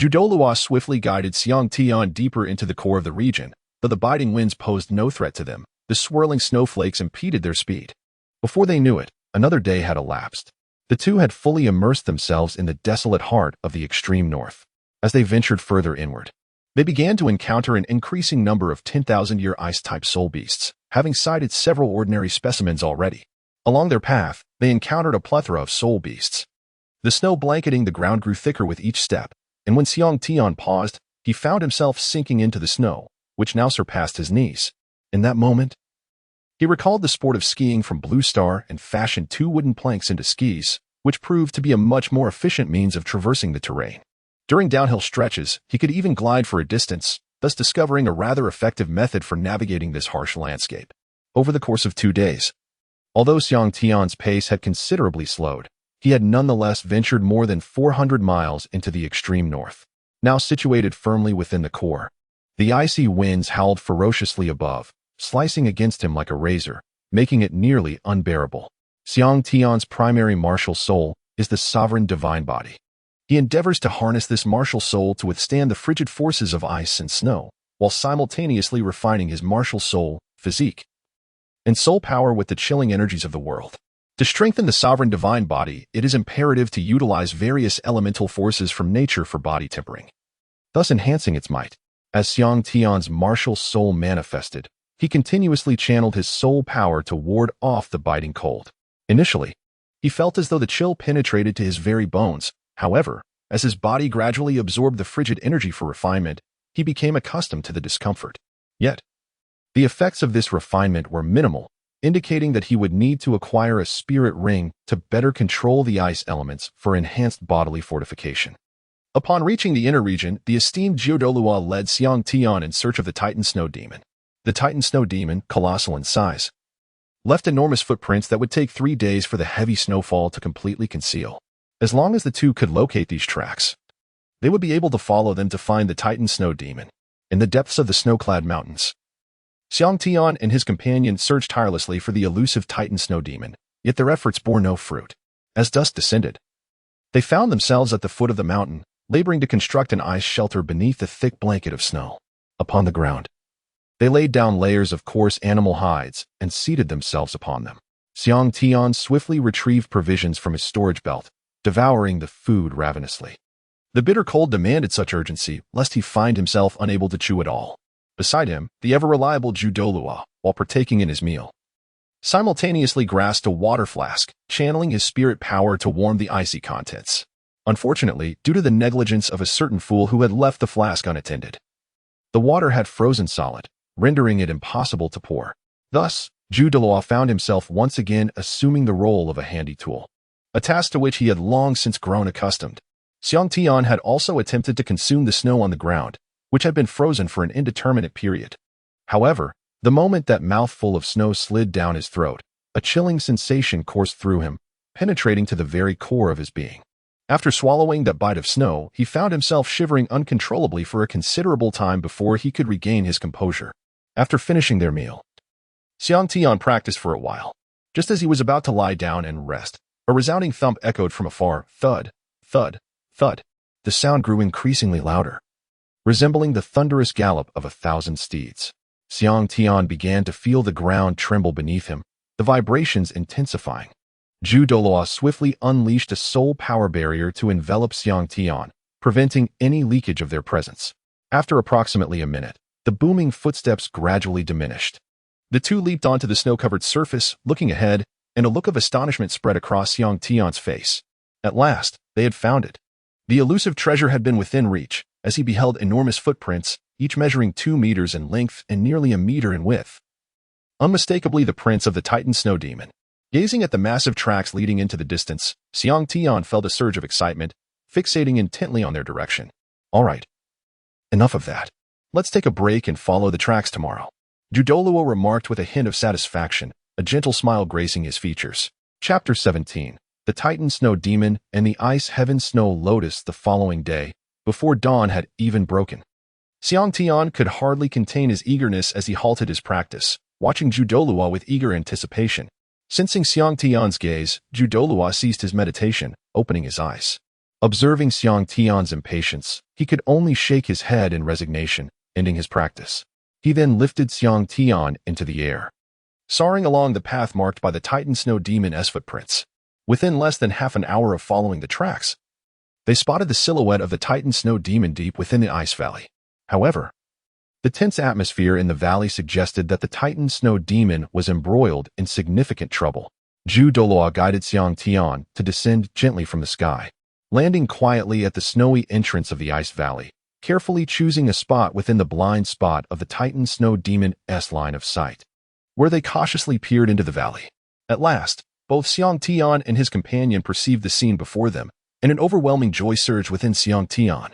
Douluo swiftly guided Xiang Tian deeper into the core of the region, though the biting winds posed no threat to them. The swirling snowflakes impeded their speed. Before they knew it, another day had elapsed. The two had fully immersed themselves in the desolate heart of the extreme north. As they ventured further inward, they began to encounter an increasing number of 10,000-year ice-type soul beasts, having sighted several ordinary specimens already. Along their path, they encountered a plethora of soul beasts. The snow blanketing the ground grew thicker with each step, and when Xiang Tian paused, he found himself sinking into the snow, which now surpassed his knees. In that moment, he recalled the sport of skiing from Blue Star and fashioned 2 wooden planks into skis, which proved to be a much more efficient means of traversing the terrain. During downhill stretches, he could even glide for a distance, thus discovering a rather effective method for navigating this harsh landscape. Over the course of 2 days, although Xiang Tian's pace had considerably slowed, he had nonetheless ventured more than 400 miles into the extreme north. Now situated firmly within the core, the icy winds howled ferociously above, slicing against him like a razor, making it nearly unbearable. Xiang Tian's primary martial soul is the sovereign divine body. He endeavors to harness this martial soul to withstand the frigid forces of ice and snow, while simultaneously refining his martial soul, physique, and soul power with the chilling energies of the world. To strengthen the sovereign divine body, it is imperative to utilize various elemental forces from nature for body tempering, thus enhancing its might. As Xiang Tian's martial soul manifested, he continuously channeled his soul power to ward off the biting cold. Initially, he felt as though the chill penetrated to his very bones. However, as his body gradually absorbed the frigid energy for refinement, he became accustomed to the discomfort. Yet, the effects of this refinement were minimal, indicating that he would need to acquire a spirit ring to better control the ice elements for enhanced bodily fortification. Upon reaching the inner region, the esteemed Douluo led Xiang Tian in search of the Titan Snow Demon. The Titan Snow Demon, colossal in size, left enormous footprints that would take 3 days for the heavy snowfall to completely conceal. As long as the two could locate these tracks, they would be able to follow them to find the Titan Snow Demon. In the depths of the snow-clad mountains, Xiang Tian and his companion searched tirelessly for the elusive Titan Snow Demon, yet their efforts bore no fruit. As dusk descended, they found themselves at the foot of the mountain, laboring to construct an ice shelter beneath the thick blanket of snow. Upon the ground, they laid down layers of coarse animal hides and seated themselves upon them. Xiang Tian swiftly retrieved provisions from his storage belt, devouring the food ravenously. The bitter cold demanded such urgency, lest he find himself unable to chew at all. Beside him, the ever-reliable Douluo, while partaking in his meal, simultaneously grasped a water flask, channeling his spirit power to warm the icy contents. Unfortunately, due to the negligence of a certain fool who had left the flask unattended, the water had frozen solid, rendering it impossible to pour. Thus, Douluo found himself once again assuming the role of a handy tool, a task to which he had long since grown accustomed. Xiang Tian had also attempted to consume the snow on the ground, which had been frozen for an indeterminate period. However, the moment that mouthful of snow slid down his throat, a chilling sensation coursed through him, penetrating to the very core of his being. After swallowing that bite of snow, he found himself shivering uncontrollably for a considerable time before he could regain his composure. After finishing their meal, Xiang Tian practiced for a while. Just as he was about to lie down and rest, a resounding thump echoed from afar, thud, thud, thud. The sound grew increasingly louder, resembling the thunderous gallop of 1,000 steeds. Xiang Tian began to feel the ground tremble beneath him, the vibrations intensifying. Douluo swiftly unleashed a soul power barrier to envelop Xiang Tian, preventing any leakage of their presence. After approximately a minute, the booming footsteps gradually diminished. The two leaped onto the snow-covered surface, looking ahead, and a look of astonishment spread across Xiang Tian's face. At last, they had found it. The elusive treasure had been within reach, as he beheld enormous footprints, each measuring 2 meters in length and nearly a meter in width. Unmistakably the prints of the Titan Snow Demon. Gazing at the massive tracks leading into the distance, Xiang Tian felt a surge of excitement, fixating intently on their direction. All right. Enough of that. Let's take a break and follow the tracks tomorrow. Douluo remarked with a hint of satisfaction, a gentle smile gracing his features. Chapter 17. The Titan Snow Demon and the Ice Heaven Snow Lotus. The following day, before dawn had even broken, Xiang Tian could hardly contain his eagerness as he halted his practice, watching Douluo with eager anticipation. Sensing Xiang Tian's gaze, Douluo ceased his meditation, opening his eyes. Observing Xiang Tian's impatience, he could only shake his head in resignation, ending his practice. He then lifted Xiang Tian into the air, soaring along the path marked by the Titan Snow Demon's footprints. Within less than half an hour of following the tracks, they spotted the silhouette of the Titan Snow Demon deep within the ice valley. However, the tense atmosphere in the valley suggested that the Titan Snow Demon was embroiled in significant trouble. Douluo guided Xiang Tian to descend gently from the sky, landing quietly at the snowy entrance of the ice valley, carefully choosing a spot within the blind spot of the Titan Snow Demon's line of sight, where they cautiously peered into the valley. At last, both Xiang Tian and his companion perceived the scene before them, and an overwhelming joy surged within Xiang Tian.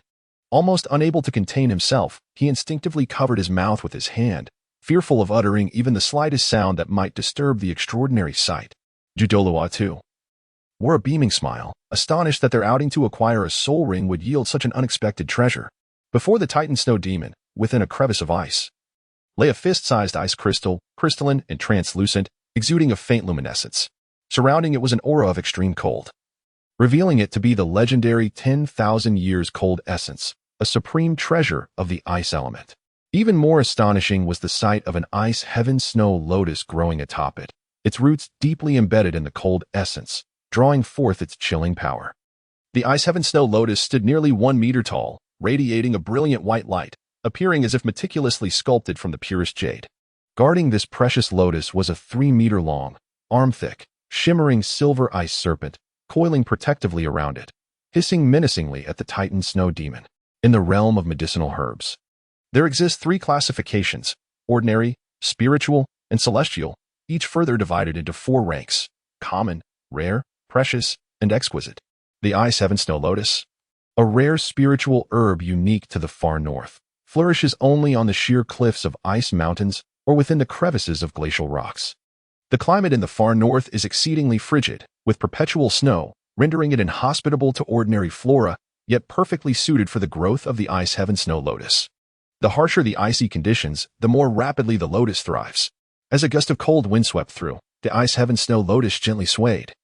Almost unable to contain himself, he instinctively covered his mouth with his hand, fearful of uttering even the slightest sound that might disturb the extraordinary sight. Douluo, too, wore a beaming smile, astonished that their outing to acquire a soul ring would yield such an unexpected treasure. Before the Titan Snow Demon, within a crevice of ice, lay a fist-sized ice crystal, crystalline and translucent, exuding a faint luminescence. Surrounding it was an aura of extreme cold, revealing it to be the legendary 10,000 years cold essence, a supreme treasure of the ice element. Even more astonishing was the sight of an ice heaven snow lotus growing atop it, its roots deeply embedded in the cold essence, drawing forth its chilling power. The ice heaven snow lotus stood nearly 1 meter tall, radiating a brilliant white light, appearing as if meticulously sculpted from the purest jade. Guarding this precious lotus was a 3-meter-long, arm-thick, shimmering silver ice serpent, coiling protectively around it, hissing menacingly at the Titan Snow Demon. In the realm of medicinal herbs, there exist 3 classifications: ordinary, spiritual, and celestial, each further divided into 4 ranks: common, rare, precious, and exquisite. The Ice Heaven Snow Lotus, a rare spiritual herb unique to the far north, flourishes only on the sheer cliffs of ice mountains or within the crevices of glacial rocks. The climate in the far north is exceedingly frigid, with perpetual snow, rendering it inhospitable to ordinary flora, yet perfectly suited for the growth of the Ice Heaven Snow Lotus. The harsher the icy conditions, the more rapidly the lotus thrives. As a gust of cold wind swept through, the Ice Heaven Snow Lotus gently swayed,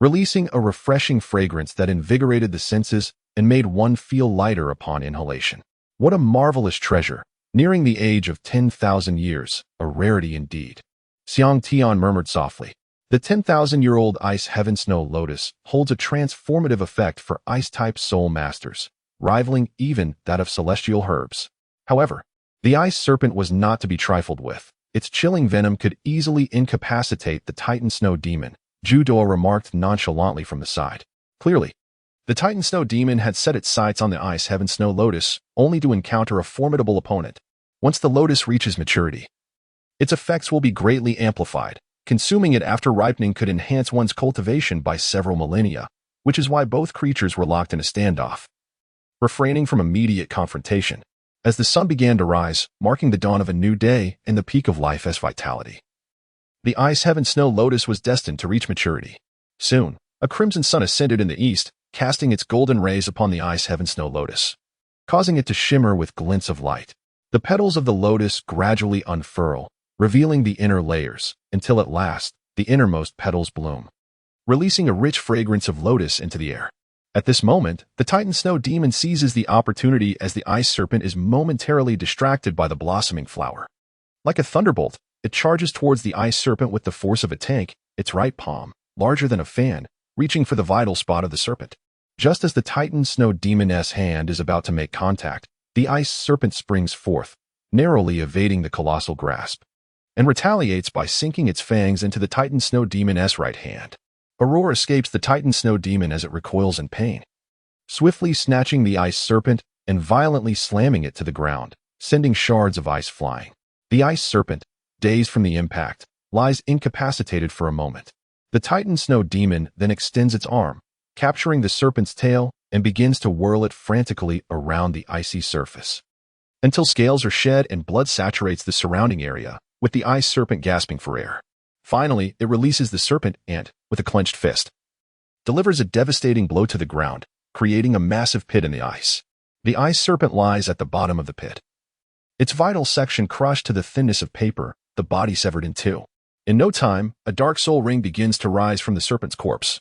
releasing a refreshing fragrance that invigorated the senses and made one feel lighter upon inhalation. What a marvelous treasure, nearing the age of 10,000 years, a rarity indeed. Xiang Tian murmured softly. The 10,000-year-old Ice Heaven Snow Lotus holds a transformative effect for ice-type soul masters, rivaling even that of celestial herbs. However, the ice serpent was not to be trifled with. Its chilling venom could easily incapacitate the Titan Snow Demon, Douluo remarked nonchalantly from the side. Clearly, the Titan Snow Demon had set its sights on the Ice Heaven Snow Lotus only to encounter a formidable opponent. Once the lotus reaches maturity, its effects will be greatly amplified. Consuming it after ripening could enhance one's cultivation by several millennia, which is why both creatures were locked in a standoff, refraining from immediate confrontation. as the sun began to rise, marking the dawn of a new day and the peak of life as vitality. The Ice Heaven Snow Lotus was destined to reach maturity. Soon, a crimson sun ascended in the east, casting its golden rays upon the Ice Heaven Snow Lotus, causing it to shimmer with glints of light. The petals of the lotus gradually unfurl, revealing the inner layers, until at last, the innermost petals bloom, releasing a rich fragrance of lotus into the air. At this moment, the Titan Snow Demon seizes the opportunity as the Ice Serpent is momentarily distracted by the blossoming flower. Like a thunderbolt, it charges towards the Ice Serpent with the force of a tank, its right palm, larger than a fan, reaching for the vital spot of the serpent. Just as the Titan Snow Demon's hand is about to make contact, the Ice Serpent springs forth, narrowly evading the colossal grasp, and retaliates by sinking its fangs into the Titan Snow Demon's right hand. A roar escapes the Titan Snow Demon as it recoils in pain, swiftly snatching the Ice Serpent and violently slamming it to the ground, sending shards of ice flying. The Ice Serpent, dazed from the impact, lies incapacitated for a moment. The Titan Snow Demon then extends its arm, capturing the serpent's tail, and begins to whirl it frantically around the icy surface, until scales are shed and blood saturates the surrounding area, with the Ice Serpent gasping for air. Finally, it releases the serpent and, with a clenched fist, delivers a devastating blow to the ground, creating a massive pit in the ice. The Ice Serpent lies at the bottom of the pit, its vital section crushed to the thinness of paper, the body severed in two. In no time, a dark soul ring begins to rise from the serpent's corpse,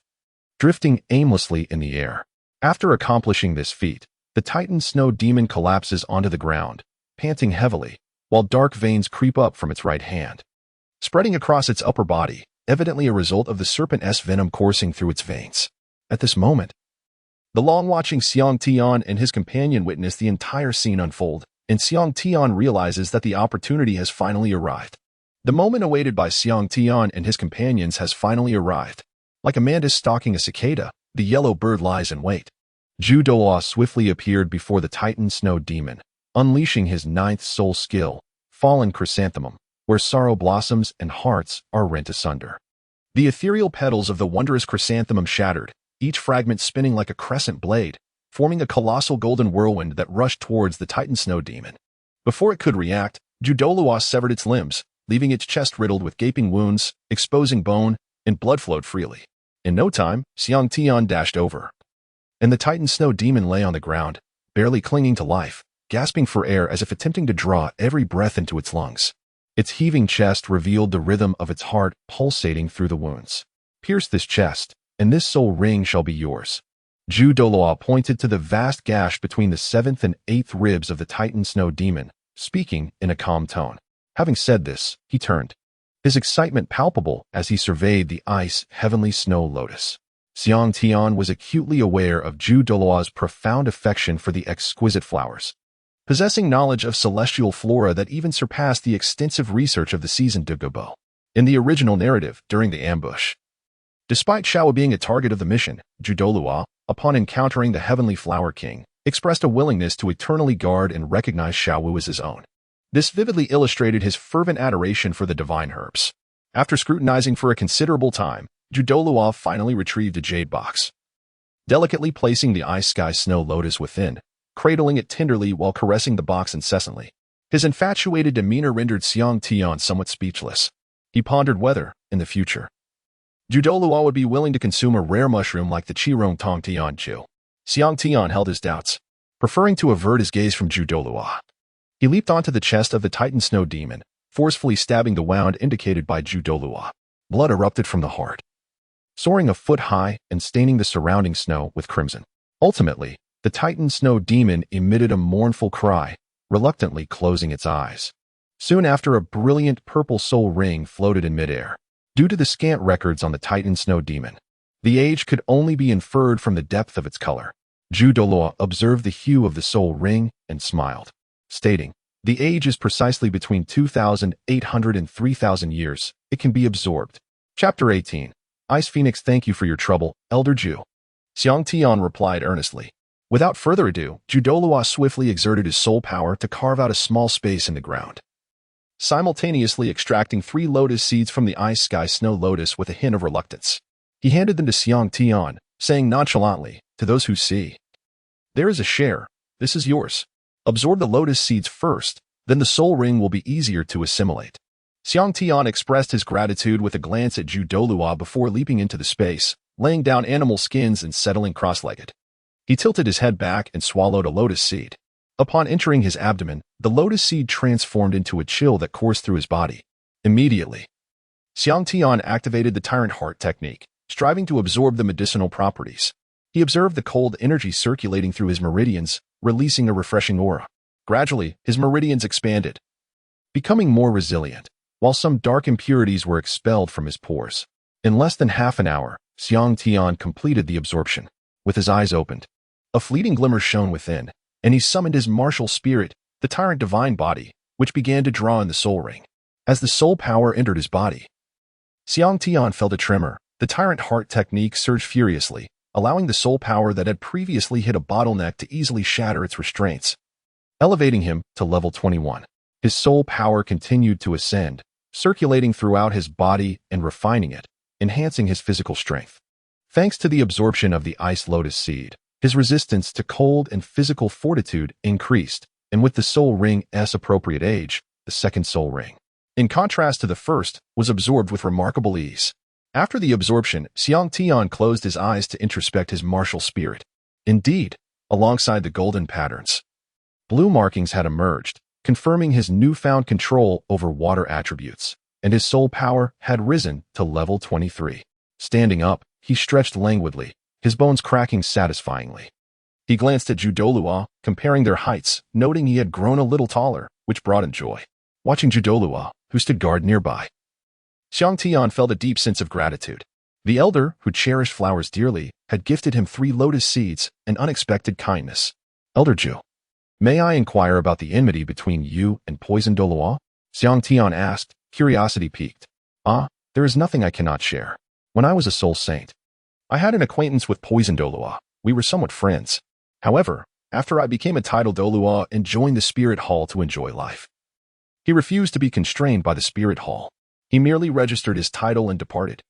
drifting aimlessly in the air. After accomplishing this feat, the Titan Snow Demon collapses onto the ground, panting heavily, while dark veins creep up from its right hand, spreading across its upper body, evidently a result of the serpent's venom coursing through its veins. At this moment, the long-watching Xiang Tian and his companion witness the entire scene unfold, and Xiang Tian realizes that the opportunity has finally arrived. The moment awaited by Xiang Tian and his companions has finally arrived. Like a mantis stalking a cicada, the yellow bird lies in wait. Duuluo swiftly appeared before the Titan Snow Demon, unleashing his ninth soul skill, Fallen Chrysanthemum, where sorrow blossoms and hearts are rent asunder. The ethereal petals of the wondrous chrysanthemum shattered, each fragment spinning like a crescent blade, forming a colossal golden whirlwind that rushed towards the Titan Snow Demon. Before it could react, Duuluo severed its limbs, leaving its chest riddled with gaping wounds, exposing bone, and blood flowed freely. In no time, Xiang Tian dashed over, and the Titan Snow Demon lay on the ground, barely clinging to life, gasping for air as if attempting to draw every breath into its lungs. Its heaving chest revealed the rhythm of its heart pulsating through the wounds. Pierce this chest, and this soul ring shall be yours. Duuluo pointed to the vast gash between the 7th and 8th ribs of the Titan Snow Demon, speaking in a calm tone. Having said this, he turned, his excitement palpable as he surveyed the Ice Heavenly Snow Lotus. Xiang Tian was acutely aware of Duuluo's profound affection for the exquisite flowers, possessing knowledge of celestial flora that even surpassed the extensive research of the seasoned Dugu Bo. In the original narrative, during the ambush, despite Xiao being a target of the mission, Duuluo, upon encountering the Heavenly Flower King, expressed a willingness to eternally guard and recognize Xiao as his own. This vividly illustrated his fervent adoration for the divine herbs. After scrutinizing for a considerable time, Duuluo finally retrieved a jade box, delicately placing the Ice Sky Snow Lotus within, cradling it tenderly while caressing the box incessantly. His infatuated demeanor rendered Xiang Tian somewhat speechless. He pondered whether, in the future, Duuluo would be willing to consume a rare mushroom like the Qirong Tong Tian Chu. Xiang Tian held his doubts, preferring to avert his gaze from Duuluo. He leaped onto the chest of the Titan Snow Demon, forcefully stabbing the wound indicated by Duuluo. Blood erupted from the heart, soaring a foot high and staining the surrounding snow with crimson. Ultimately, the Titan Snow Demon emitted a mournful cry, reluctantly closing its eyes. Soon after, a brilliant purple soul ring floated in midair. Due to the scant records on the Titan Snow Demon, the age could only be inferred from the depth of its color. Duuluo observed the hue of the soul ring and smiled, stating, "The age is precisely between 2,800 and 3,000 years. It can be absorbed." Chapter 18. Ice Phoenix, thank you for your trouble, Elder Ju. Xiang Tian replied earnestly. Without further ado, Duuluo swiftly exerted his soul power to carve out a small space in the ground, simultaneously extracting 3 lotus seeds from the Ice Sky Snow Lotus with a hint of reluctance. He handed them to Xiang Tian, saying nonchalantly, "To those who see, there is a share. This is yours." Absorb the lotus seeds first, then the soul ring will be easier to assimilate. Xiang Tian expressed his gratitude with a glance at Douluo before leaping into the space, laying down animal skins and settling cross-legged. He tilted his head back and swallowed a lotus seed. Upon entering his abdomen, the lotus seed transformed into a chill that coursed through his body. Immediately, Xiang Tian activated the tyrant heart technique, striving to absorb the medicinal properties. He observed the cold energy circulating through his meridians, releasing a refreshing aura. Gradually, his meridians expanded, becoming more resilient, while some dark impurities were expelled from his pores. In less than half an hour, Xiang Tian completed the absorption. With his eyes opened, a fleeting glimmer shone within, and he summoned his martial spirit, the tyrant divine body, which began to draw in the soul ring. As the soul power entered his body, Xiang Tian felt a tremor. The tyrant heart technique surged furiously, allowing the soul power that had previously hit a bottleneck to easily shatter its restraints, elevating him to level 21. His soul power continued to ascend, circulating throughout his body and refining it, enhancing his physical strength. Thanks to the absorption of the ice lotus seed, his resistance to cold and physical fortitude increased, and with the soul ring's appropriate age, the second soul ring, in contrast to the first, was absorbed with remarkable ease. After the absorption, Xiang Tian closed his eyes to introspect his martial spirit. Indeed, alongside the golden patterns, blue markings had emerged, confirming his newfound control over water attributes, and his soul power had risen to level 23. Standing up, he stretched languidly, his bones cracking satisfyingly. He glanced at Douluo, comparing their heights, noting he had grown a little taller, which brought him joy. Watching Douluo, who stood guard nearby, Xiang Tian felt a deep sense of gratitude. The elder, who cherished flowers dearly, had gifted him 3 lotus seeds, an unexpected kindness. Elder Ju, may I inquire about the enmity between you and Poison Douluo? Xiang Tian asked, curiosity piqued. There is nothing I cannot share. When I was a soul saint, I had an acquaintance with Poison Douluo. We were somewhat friends. However, after I became a title Douluo and joined the Spirit Hall to enjoy life, he refused to be constrained by the Spirit Hall. He merely registered his title and departed.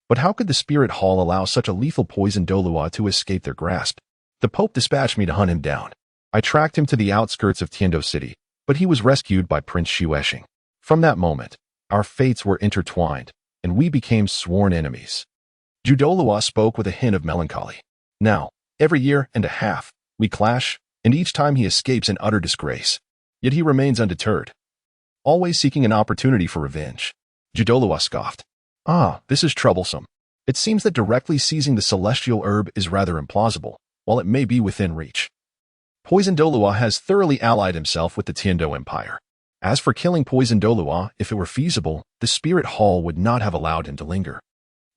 But how could the Spirit Hall allow such a lethal Poison Douluo to escape their grasp? The Pope dispatched me to hunt him down. I tracked him to the outskirts of Tiando City, but he was rescued by Prince Xuexing. From that moment, our fates were intertwined, and we became sworn enemies. Douluo spoke with a hint of melancholy. Now, every year and a half, we clash, and each time he escapes in utter disgrace. Yet he remains undeterred, always seeking an opportunity for revenge. Douluo scoffed. This is troublesome. It seems that directly seizing the celestial herb is rather implausible, while it may be within reach. Poison Douluo has thoroughly allied himself with the Tiando Empire. As for killing Poison Douluo, if it were feasible, the Spirit Hall would not have allowed him to linger.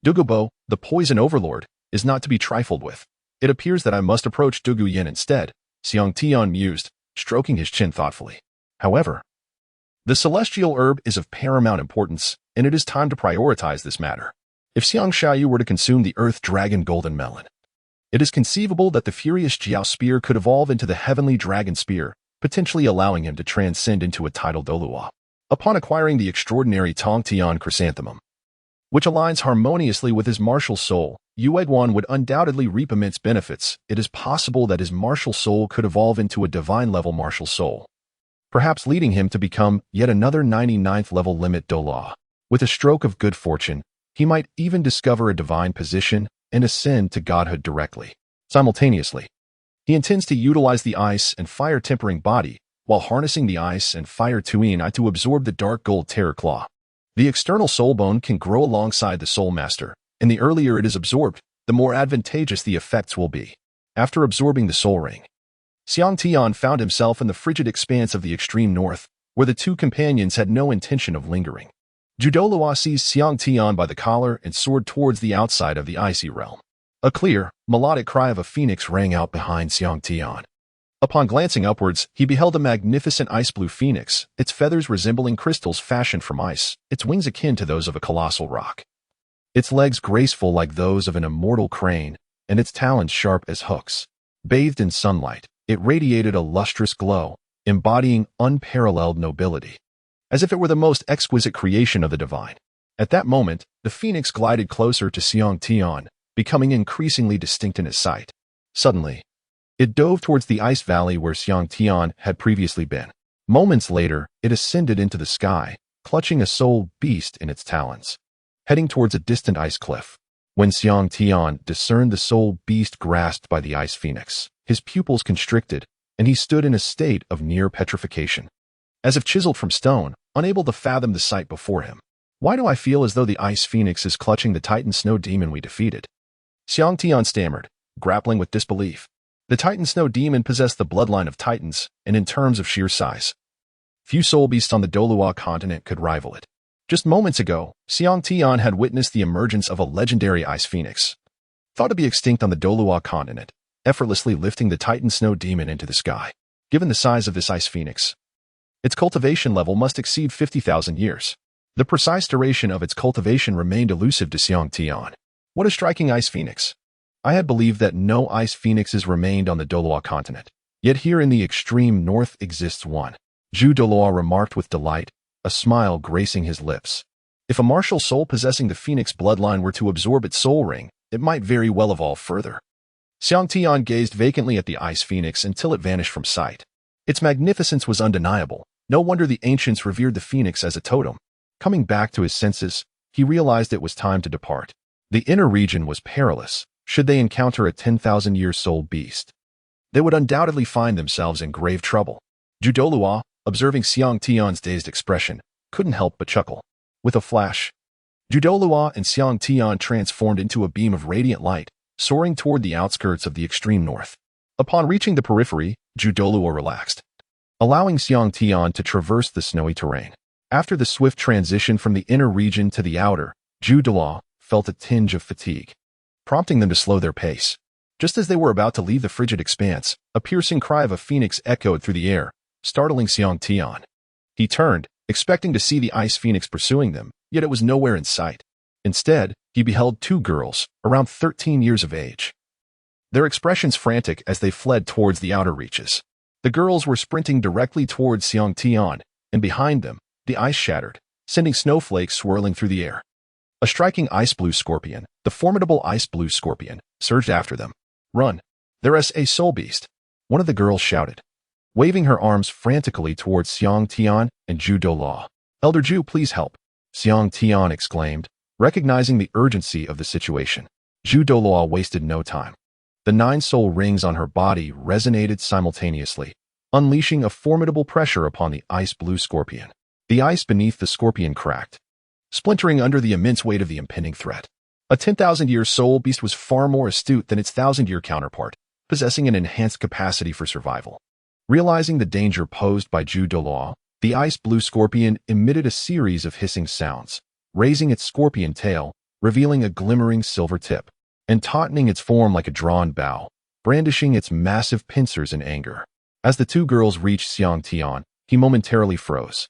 Dugu Bo, the Poison Overlord, is not to be trifled with. It appears that I must approach Dugu Yin instead, Xiang Tian mused, stroking his chin thoughtfully. However, the celestial herb is of paramount importance, and it is time to prioritize this matter. If Xiang Yu were to consume the Earth Dragon Golden Melon, it is conceivable that the Furious Jiao Spear could evolve into the Heavenly Dragon Spear, potentially allowing him to transcend into a title Douluo. Upon acquiring the extraordinary Tong Tian Chrysanthemum, which aligns harmoniously with his martial soul, Yueguan would undoubtedly reap immense benefits. It is possible that his martial soul could evolve into a divine-level martial soul, perhaps leading him to become yet another 99th level limit Douluo. With a stroke of good fortune, he might even discover a divine position and ascend to godhood directly. Simultaneously, he intends to utilize the ice and fire tempering body while harnessing the ice and fire tuin to absorb the dark gold terror claw. The external soul bone can grow alongside the soul master, and the earlier it is absorbed, the more advantageous the effects will be. After absorbing the soul ring, Xiang Tian found himself in the frigid expanse of the extreme north, where the two companions had no intention of lingering. Douluo seized Xiang Tian by the collar and soared towards the outside of the icy realm. A clear, melodic cry of a phoenix rang out behind Xiang Tian. Upon glancing upwards, he beheld a magnificent ice-blue phoenix, its feathers resembling crystals fashioned from ice, its wings akin to those of a colossal rock, its legs graceful like those of an immortal crane, and its talons sharp as hooks. Bathed in sunlight, it radiated a lustrous glow, embodying unparalleled nobility, as if it were the most exquisite creation of the divine. At that moment, the phoenix glided closer to Xiang Tian, becoming increasingly distinct in his sight. Suddenly, It dove towards the ice valley where Xiang Tian had previously been. Moments later, it ascended into the sky, clutching a soul beast in its talons, heading towards a distant ice cliff. When Xiang Tian discerned the soul beast grasped by the ice phoenix, his pupils constricted, and he stood in a state of near petrification, as if chiseled from stone, unable to fathom the sight before him. Why do I feel as though the ice phoenix is clutching the Titan snow demon we defeated? Xiang Tian stammered, grappling with disbelief. The Titan snow demon possessed the bloodline of Titans, and in terms of sheer size, few soul beasts on the Douluo continent could rival it. Just moments ago, Xiang Tian had witnessed the emergence of a legendary ice phoenix, thought to be extinct on the Douluo continent, effortlessly lifting the Titan snow demon into the sky. Given the size of this ice phoenix, its cultivation level must exceed 50,000 years. The precise duration of its cultivation remained elusive to Xiang Tian. What a striking ice phoenix! I had believed that no ice phoenixes remained on the Douluo continent, yet here in the extreme north exists one. Douluo remarked with delight, a smile gracing his lips. If a martial soul possessing the phoenix bloodline were to absorb its soul ring, it might very well evolve further. Xiang Tian gazed vacantly at the ice phoenix until it vanished from sight. Its magnificence was undeniable. No wonder the ancients revered the phoenix as a totem. Coming back to his senses, he realized it was time to depart. The inner region was perilous. Should they encounter a 10,000-year soul beast, they would undoubtedly find themselves in grave trouble. Douluo, observing Xiang Tian's dazed expression, couldn't help but chuckle. With a flash, Douluo and Xiang Tian transformed into a beam of radiant light, soaring toward the outskirts of the extreme north. Upon reaching the periphery, Douluo relaxed, allowing Xiang Tian to traverse the snowy terrain. After the swift transition from the inner region to the outer, Douluo felt a tinge of fatigue, prompting them to slow their pace. Just as they were about to leave the frigid expanse, a piercing cry of a phoenix echoed through the air, startling Xiang Tian. He turned, expecting to see the ice phoenix pursuing them, yet it was nowhere in sight. Instead, he beheld two girls, around 13 years of age, their expressions frantic as they fled towards the outer reaches. The girls were sprinting directly towards Xiang Tian, and behind them, the ice shattered, sending snowflakes swirling through the air. A striking ice-blue scorpion, the formidable ice-blue scorpion, surged after them. "Run! There's a soul beast!" one of the girls shouted, waving her arms frantically towards Xiang Tian and Douluo. "Elder Zhu, please help!" Xiang Tian exclaimed, recognizing the urgency of the situation. Douluo wasted no time. The 9 soul rings on her body resonated simultaneously, unleashing a formidable pressure upon the ice-blue scorpion. The ice beneath the scorpion cracked, splintering under the immense weight of the impending threat. A 10,000-year soul beast was far more astute than its 1,000-year counterpart, possessing an enhanced capacity for survival. Realizing the danger posed by Douluo, the ice-blue scorpion emitted a series of hissing sounds, raising its scorpion tail, revealing a glimmering silver tip, and tautening its form like a drawn bow, brandishing its massive pincers in anger. As the two girls reached Xiang Tian, he momentarily froze,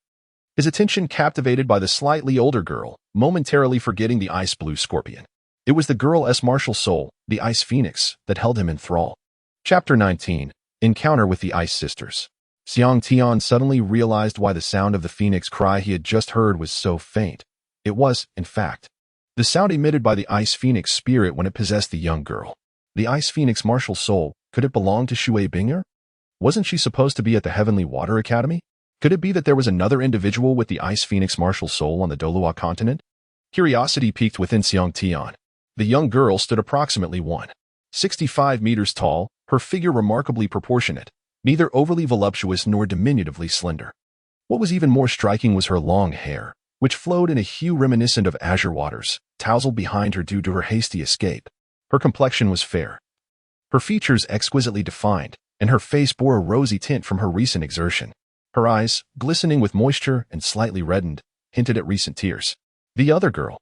his attention captivated by the slightly older girl, momentarily forgetting the ice-blue scorpion. It was the girl's martial soul, the Ice Phoenix, that held him in thrall. Chapter 19. Encounter with the Ice Sisters. Xiang Tian suddenly realized why the sound of the phoenix cry he had just heard was so faint. It was, in fact, the sound emitted by the Ice Phoenix spirit when it possessed the young girl. The Ice Phoenix martial soul, could it belong to Shui Binger? Wasn't she supposed to be at the Heavenly Water Academy? Could it be that there was another individual with the Ice Phoenix martial soul on the Douluo continent? Curiosity piqued within Xiang Tian. The young girl stood approximately 1.65 meters tall, her figure remarkably proportionate, neither overly voluptuous nor diminutively slender. What was even more striking was her long hair, which flowed in a hue reminiscent of azure waters, tousled behind her due to her hasty escape. Her complexion was fair, her features exquisitely defined, and her face bore a rosy tint from her recent exertion. Her eyes, glistening with moisture and slightly reddened, hinted at recent tears. The other girl,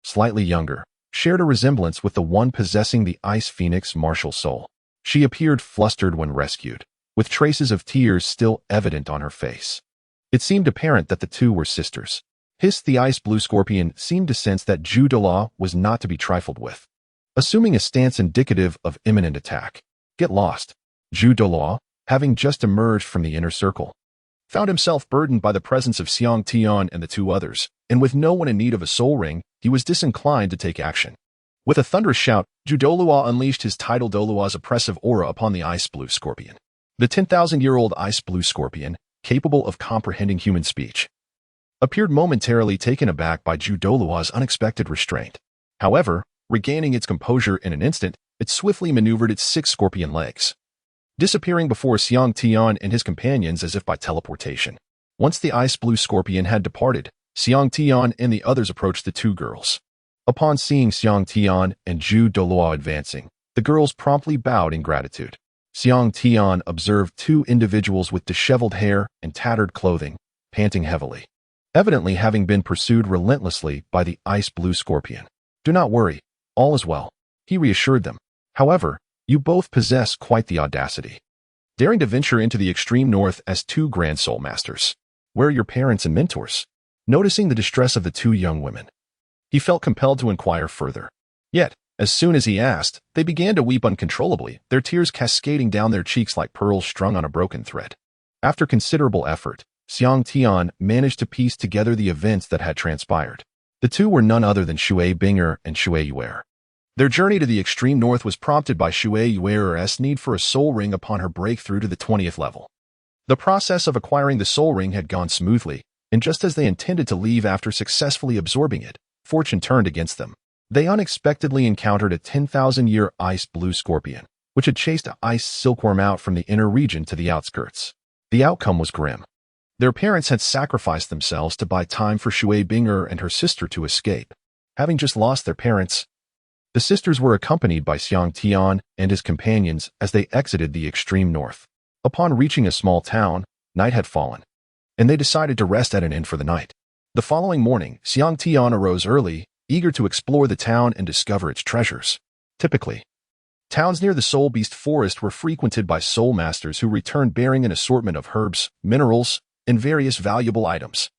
slightly younger, shared a resemblance with the one possessing the Ice Phoenix martial soul. She appeared flustered when rescued, with traces of tears still evident on her face. It seemed apparent that the two were sisters. Hiss, the ice-blue scorpion, seemed to sense that Douluo was not to be trifled with, assuming a stance indicative of imminent attack. Get lost. Douluo, having just emerged from the inner circle, found himself burdened by the presence of Xiang Tian and the two others, and with no one in need of a soul ring, he was disinclined to take action. With a thunderous shout, Douluo unleashed his tidal Douluo's oppressive aura upon the ice-blue scorpion. The 10,000-year-old ice-blue scorpion, capable of comprehending human speech, appeared momentarily taken aback by Douluo's unexpected restraint. However, regaining its composure in an instant, it swiftly maneuvered its 6 scorpion legs, disappearing before Xiang Tian and his companions as if by teleportation. Once the ice-blue scorpion had departed, Xiang Tian and the others approached the 2 girls. Upon seeing Xiang Tian and Douluo advancing, the girls promptly bowed in gratitude. Xiang Tian observed 2 individuals with disheveled hair and tattered clothing, panting heavily, evidently having been pursued relentlessly by the ice-blue scorpion. "Do not worry, all is well," he reassured them. "However, you both possess quite the audacity, daring to venture into the extreme north as 2 grand soul masters. Where are your parents and mentors?" Noticing the distress of the 2 young women, he felt compelled to inquire further. Yet, as soon as he asked, they began to weep uncontrollably, their tears cascading down their cheeks like pearls strung on a broken thread. After considerable effort, Xiang Tian managed to piece together the events that had transpired. The 2 were none other than Shui Binger and Shui Yuer. Their journey to the extreme north was prompted by Shui Yuer's need for a soul ring upon her breakthrough to the 20th level. The process of acquiring the soul ring had gone smoothly, and just as they intended to leave after successfully absorbing it, fortune turned against them. They unexpectedly encountered a 10,000-year ice-blue scorpion, which had chased a ice silkworm out from the inner region to the outskirts. The outcome was grim. Their parents had sacrificed themselves to buy time for Shui Binger and her sister to escape. Having just lost their parents, the sisters were accompanied by Xiang Tian and his companions as they exited the extreme north. Upon reaching a small town, night had fallen, and they decided to rest at an inn for the night. The following morning, Xiang Tian arose early, eager to explore the town and discover its treasures. Typically, towns near the Soul Beast Forest were frequented by soul masters who returned bearing an assortment of herbs, minerals, and various valuable items.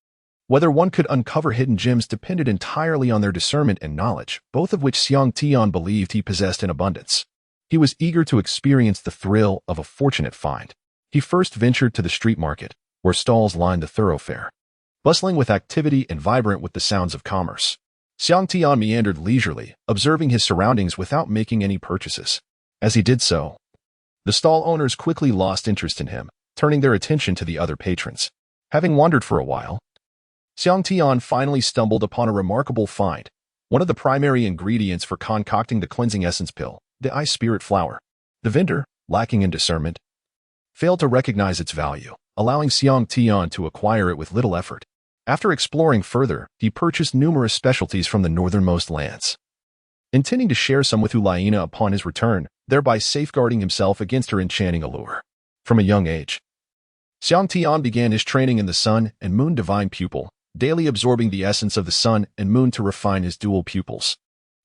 Whether one could uncover hidden gems depended entirely on their discernment and knowledge, both of which Xiang Tian believed he possessed in abundance. He was eager to experience the thrill of a fortunate find. He first ventured to the street market, where stalls lined the thoroughfare, bustling with activity and vibrant with the sounds of commerce. Xiang Tian meandered leisurely, observing his surroundings without making any purchases. As he did so, the stall owners quickly lost interest in him, turning their attention to the other patrons. Having wandered for a while, Xiang Tian finally stumbled upon a remarkable find, one of the primary ingredients for concocting the cleansing essence pill, the ice spirit flower. The vendor, lacking in discernment, failed to recognize its value, allowing Xiang Tian to acquire it with little effort. After exploring further, he purchased numerous specialties from the northernmost lands, intending to share some with Hulaina upon his return, thereby safeguarding himself against her enchanting allure. From a young age, Xiang Tian began his training in the Sun and Moon Divine Pupil, daily absorbing the essence of the Sun and Moon to refine his dual pupils.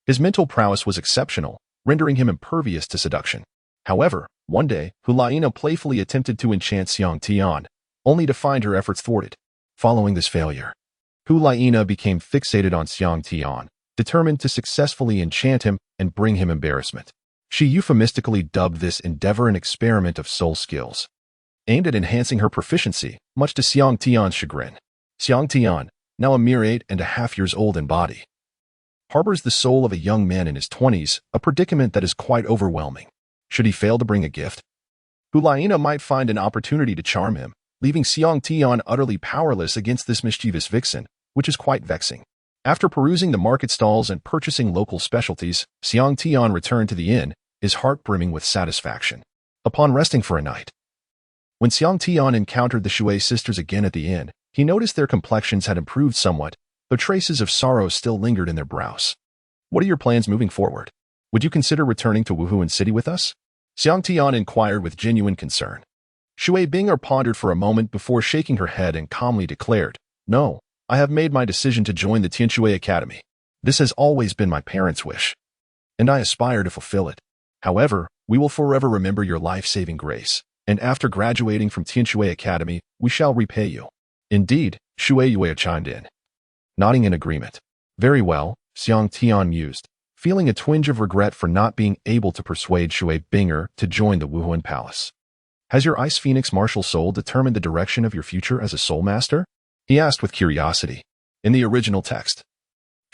His mental prowess was exceptional, rendering him impervious to seduction. However, one day, Hulaina playfully attempted to enchant Xiang Tian, only to find her efforts thwarted. Following this failure, Hulaina became fixated on Xiang Tian, determined to successfully enchant him and bring him embarrassment. She euphemistically dubbed this endeavor an experiment of soul skills, aimed at enhancing her proficiency, much to Xiang Tian's chagrin. Xiang Tian, now a mere 8.5 years old in body, harbors the soul of a young man in his 20s, a predicament that is quite overwhelming. Should he fail to bring a gift, Hulaina might find an opportunity to charm him, leaving Xiang Tian utterly powerless against this mischievous vixen, which is quite vexing. After perusing the market stalls and purchasing local specialties, Xiang Tian returned to the inn, his heart brimming with satisfaction. Upon resting for a night, when Xiang Tian encountered the Shui sisters again at the inn, he noticed their complexions had improved somewhat, though traces of sorrow still lingered in their brows. "What are your plans moving forward? Would you consider returning to Wuhuan City with us?" Xiang Tian inquired with genuine concern. Shui Binger pondered for a moment before shaking her head and calmly declared, "No, I have made my decision to join the City Academy. This has always been my parents' wish, and I aspire to fulfill it. However, we will forever remember your life-saving grace, and after graduating from City Academy, we shall repay you." "Indeed," Shui Yu chimed in, nodding in agreement. "Very well," Xiang Tian mused, feeling a twinge of regret for not being able to persuade Shui Binger to join the Wuhuan Palace. "Has your Ice Phoenix martial soul determined the direction of your future as a soul master?" he asked with curiosity. In the original text,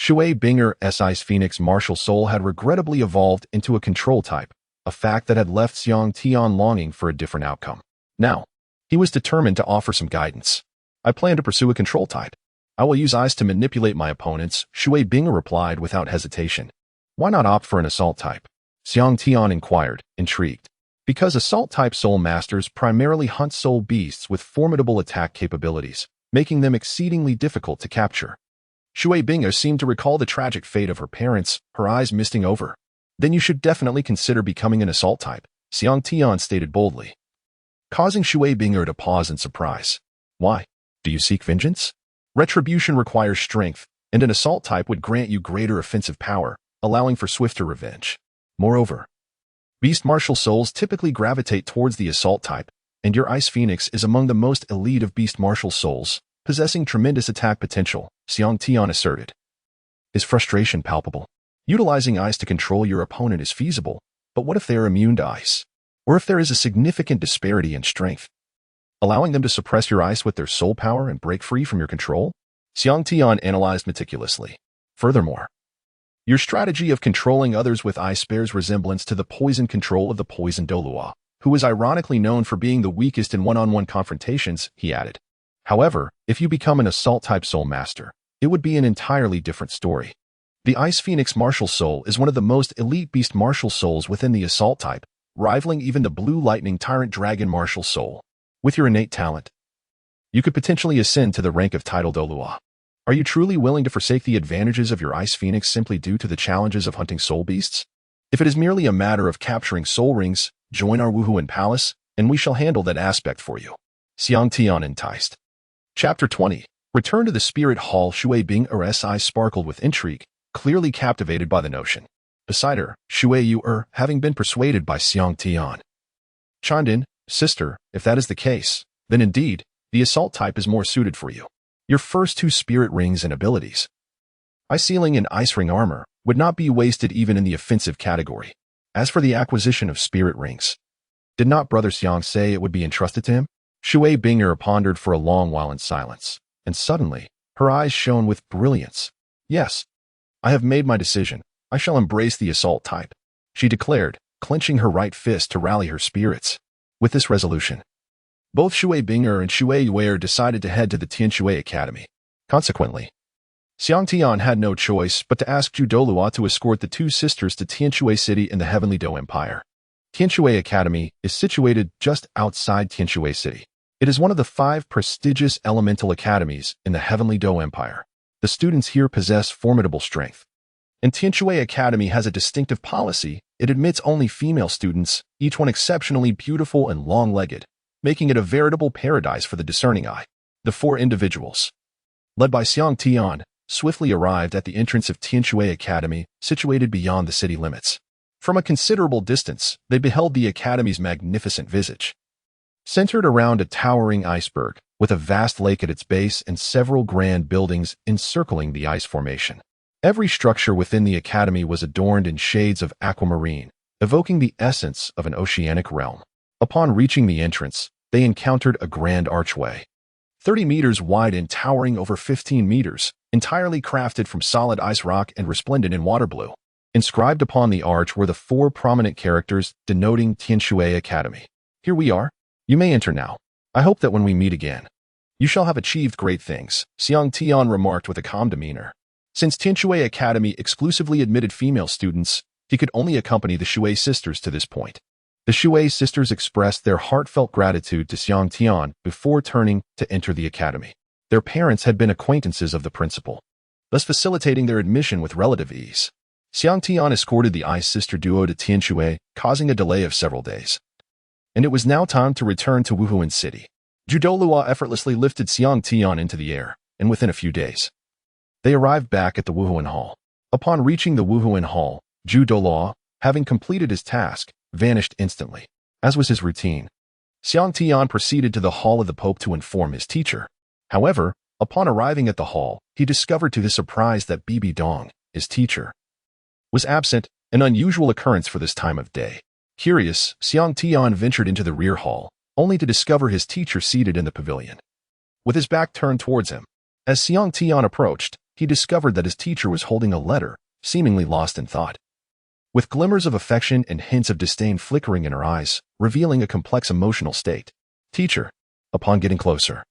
Shui Binger's Ice Phoenix martial soul had regrettably evolved into a control type, a fact that had left Xiang Tian longing for a different outcome. Now, he was determined to offer some guidance. I plan to pursue a control type. I will use ice to manipulate my opponents, Shui Binger replied without hesitation. Why not opt for an assault type? Xiang Tian inquired, intrigued. Because assault-type soul masters primarily hunt soul beasts with formidable attack capabilities, making them exceedingly difficult to capture. Shui Binger seemed to recall the tragic fate of her parents, her eyes misting over. Then you should definitely consider becoming an assault type, Xiang Tian stated boldly, causing Shui Binger to pause in surprise. Why? Do you seek vengeance? Retribution requires strength, and an assault type would grant you greater offensive power, allowing for swifter revenge. Moreover, beast martial souls typically gravitate towards the assault type, and your Ice Phoenix is among the most elite of beast martial souls, possessing tremendous attack potential, Xiang Tian asserted. Is frustration palpable? Utilizing ice to control your opponent is feasible, but what if they are immune to ice? Or if there is a significant disparity in strength? Allowing them to suppress your ice with their soul power and break free from your control? Xiang Tian analyzed meticulously. Furthermore, your strategy of controlling others with ice bears resemblance to the poison control of the poisoned Douluo, who is ironically known for being the weakest in one-on-one confrontations, he added. However, if you become an assault-type soul master, it would be an entirely different story. The Ice Phoenix martial soul is one of the most elite beast martial souls within the assault type, rivaling even the Blue Lightning Tyrant Dragon martial soul. With your innate talent, you could potentially ascend to the rank of title Douluo. Are you truly willing to forsake the advantages of your Ice Phoenix simply due to the challenges of hunting soul beasts? If it is merely a matter of capturing soul rings, join our Wuhuan Palace, and we shall handle that aspect for you. Xiang Tian enticed. Chapter 20. Return to the Spirit Hall. Shui Bing's eyes sparkled with intrigue, clearly captivated by the notion. Beside her, Shui Yu having been persuaded by Xiang Tian. Chimed in, sister, if that is the case, then indeed, the assault type is more suited for you. Your first two spirit rings and abilities, Ice Sealing and Ice Ring Armor, would not be wasted even in the offensive category. As for the acquisition of spirit rings, did not Brother Xiang say it would be entrusted to him? Shui Binger pondered for a long while in silence, and suddenly, her eyes shone with brilliance. Yes, I have made my decision. I shall embrace the assault type, she declared, clenching her right fist to rally her spirits. With this resolution, both Shui Binger and Shui Yu decided to head to the Tianshui Academy. Consequently, Xiang Tian had no choice but to ask Douluo to escort the two sisters to Tianshui City in the Heavenly Do Empire. Tianshui Academy is situated just outside Tianshui City. It is one of the 5 prestigious elemental academies in the Heavenly Do Empire. The students here possess formidable strength. And Tianshui Academy has a distinctive policy. It admits only female students, each one exceptionally beautiful and long-legged, making it a veritable paradise for the discerning eye. The 4 individuals, led by Xiang Tian, swiftly arrived at the entrance of Tianshui Academy, situated beyond the city limits. From a considerable distance, they beheld the academy's magnificent visage. Centered around a towering iceberg, with a vast lake at its base and several grand buildings encircling the ice formation. Every structure within the academy was adorned in shades of aquamarine, evoking the essence of an oceanic realm. Upon reaching the entrance, they encountered a grand archway, 30 meters wide and towering over 15 meters, entirely crafted from solid ice rock and resplendent in water blue. Inscribed upon the arch were the 4 prominent characters denoting Tianshui Academy. Here we are. You may enter now. I hope that when we meet again, you shall have achieved great things, Xiang Tian remarked with a calm demeanor. Since Tianshui Academy exclusively admitted female students, he could only accompany the Shui sisters to this point. The Shui sisters expressed their heartfelt gratitude to Xiang Tian before turning to enter the academy. Their parents had been acquaintances of the principal, thus facilitating their admission with relative ease. Xiang Tian escorted the Ice Sister duo to Tianshui, causing a delay of several days. And it was now time to return to Wuhuan City. Douluo effortlessly lifted Xiang Tian into the air, and within a few days, they arrived back at the Wuhuan Hall. Upon reaching the Wuhuan Hall, Douluo, having completed his task, vanished instantly. As was his routine, Xiang Tian proceeded to the Hall of the Pope to inform his teacher. However, upon arriving at the hall, he discovered to his surprise that Bibi Dong, his teacher, was absent, an unusual occurrence for this time of day. Curious, Xiang Tian ventured into the rear hall, only to discover his teacher seated in the pavilion, with his back turned towards him. As Xiang Tian approached, he discovered that his teacher was holding a letter, seemingly lost in thought. With glimmers of affection and hints of disdain flickering in her eyes, revealing a complex emotional state. Teacher. Upon getting closer,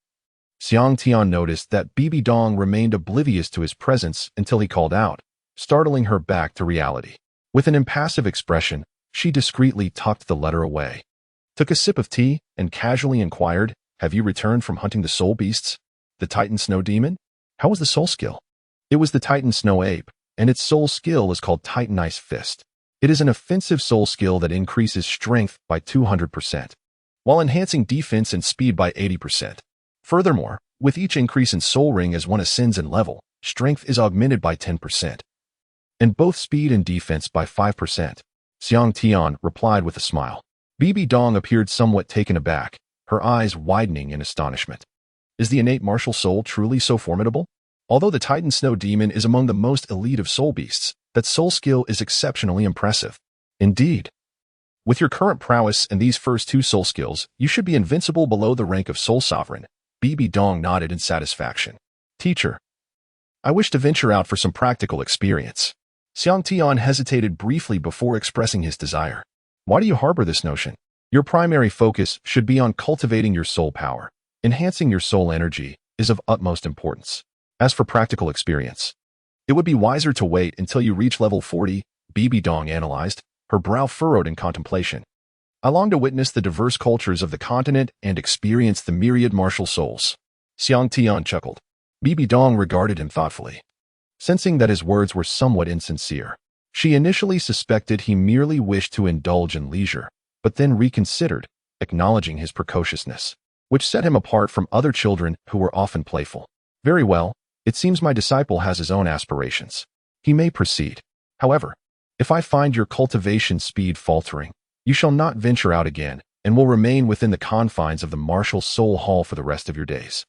Xiang Tian noticed that Bibi Dong remained oblivious to his presence until he called out, startling her back to reality. With an impassive expression, she discreetly tucked the letter away, took a sip of tea, and casually inquired, "Have you returned from hunting the soul beasts? The Titan Snow Demon? How was the soul skill?" It was the Titan Snow Ape, and its soul skill is called Titan Ice Fist. It is an offensive soul skill that increases strength by 200%, while enhancing defense and speed by 80%. Furthermore, with each increase in soul ring as one ascends in level, strength is augmented by 10%, and both speed and defense by 5%. Xiang Tian replied with a smile. Bibi Dong appeared somewhat taken aback, her eyes widening in astonishment. Is the innate martial soul truly so formidable? Although the Titan Snow Demon is among the most elite of soul beasts, that soul skill is exceptionally impressive. Indeed. With your current prowess and these first two soul skills, you should be invincible below the rank of Soul Sovereign. Bibi Dong nodded in satisfaction. Teacher. I wish to venture out for some practical experience. Xiang Tian hesitated briefly before expressing his desire. Why do you harbor this notion? Your primary focus should be on cultivating your soul power. Enhancing your soul energy is of utmost importance. As for practical experience, it would be wiser to wait until you reach level 40, Bibi Dong analyzed, her brow furrowed in contemplation. I long to witness the diverse cultures of the continent and experience the myriad martial souls. Xiang Tian chuckled. Bibi Dong regarded him thoughtfully. Sensing that his words were somewhat insincere, she initially suspected he merely wished to indulge in leisure, but then reconsidered, acknowledging his precociousness, which set him apart from other children who were often playful. Very well, it seems my disciple has his own aspirations. He may proceed. However, if I find your cultivation speed faltering, you shall not venture out again and will remain within the confines of the martial soul hall for the rest of your days.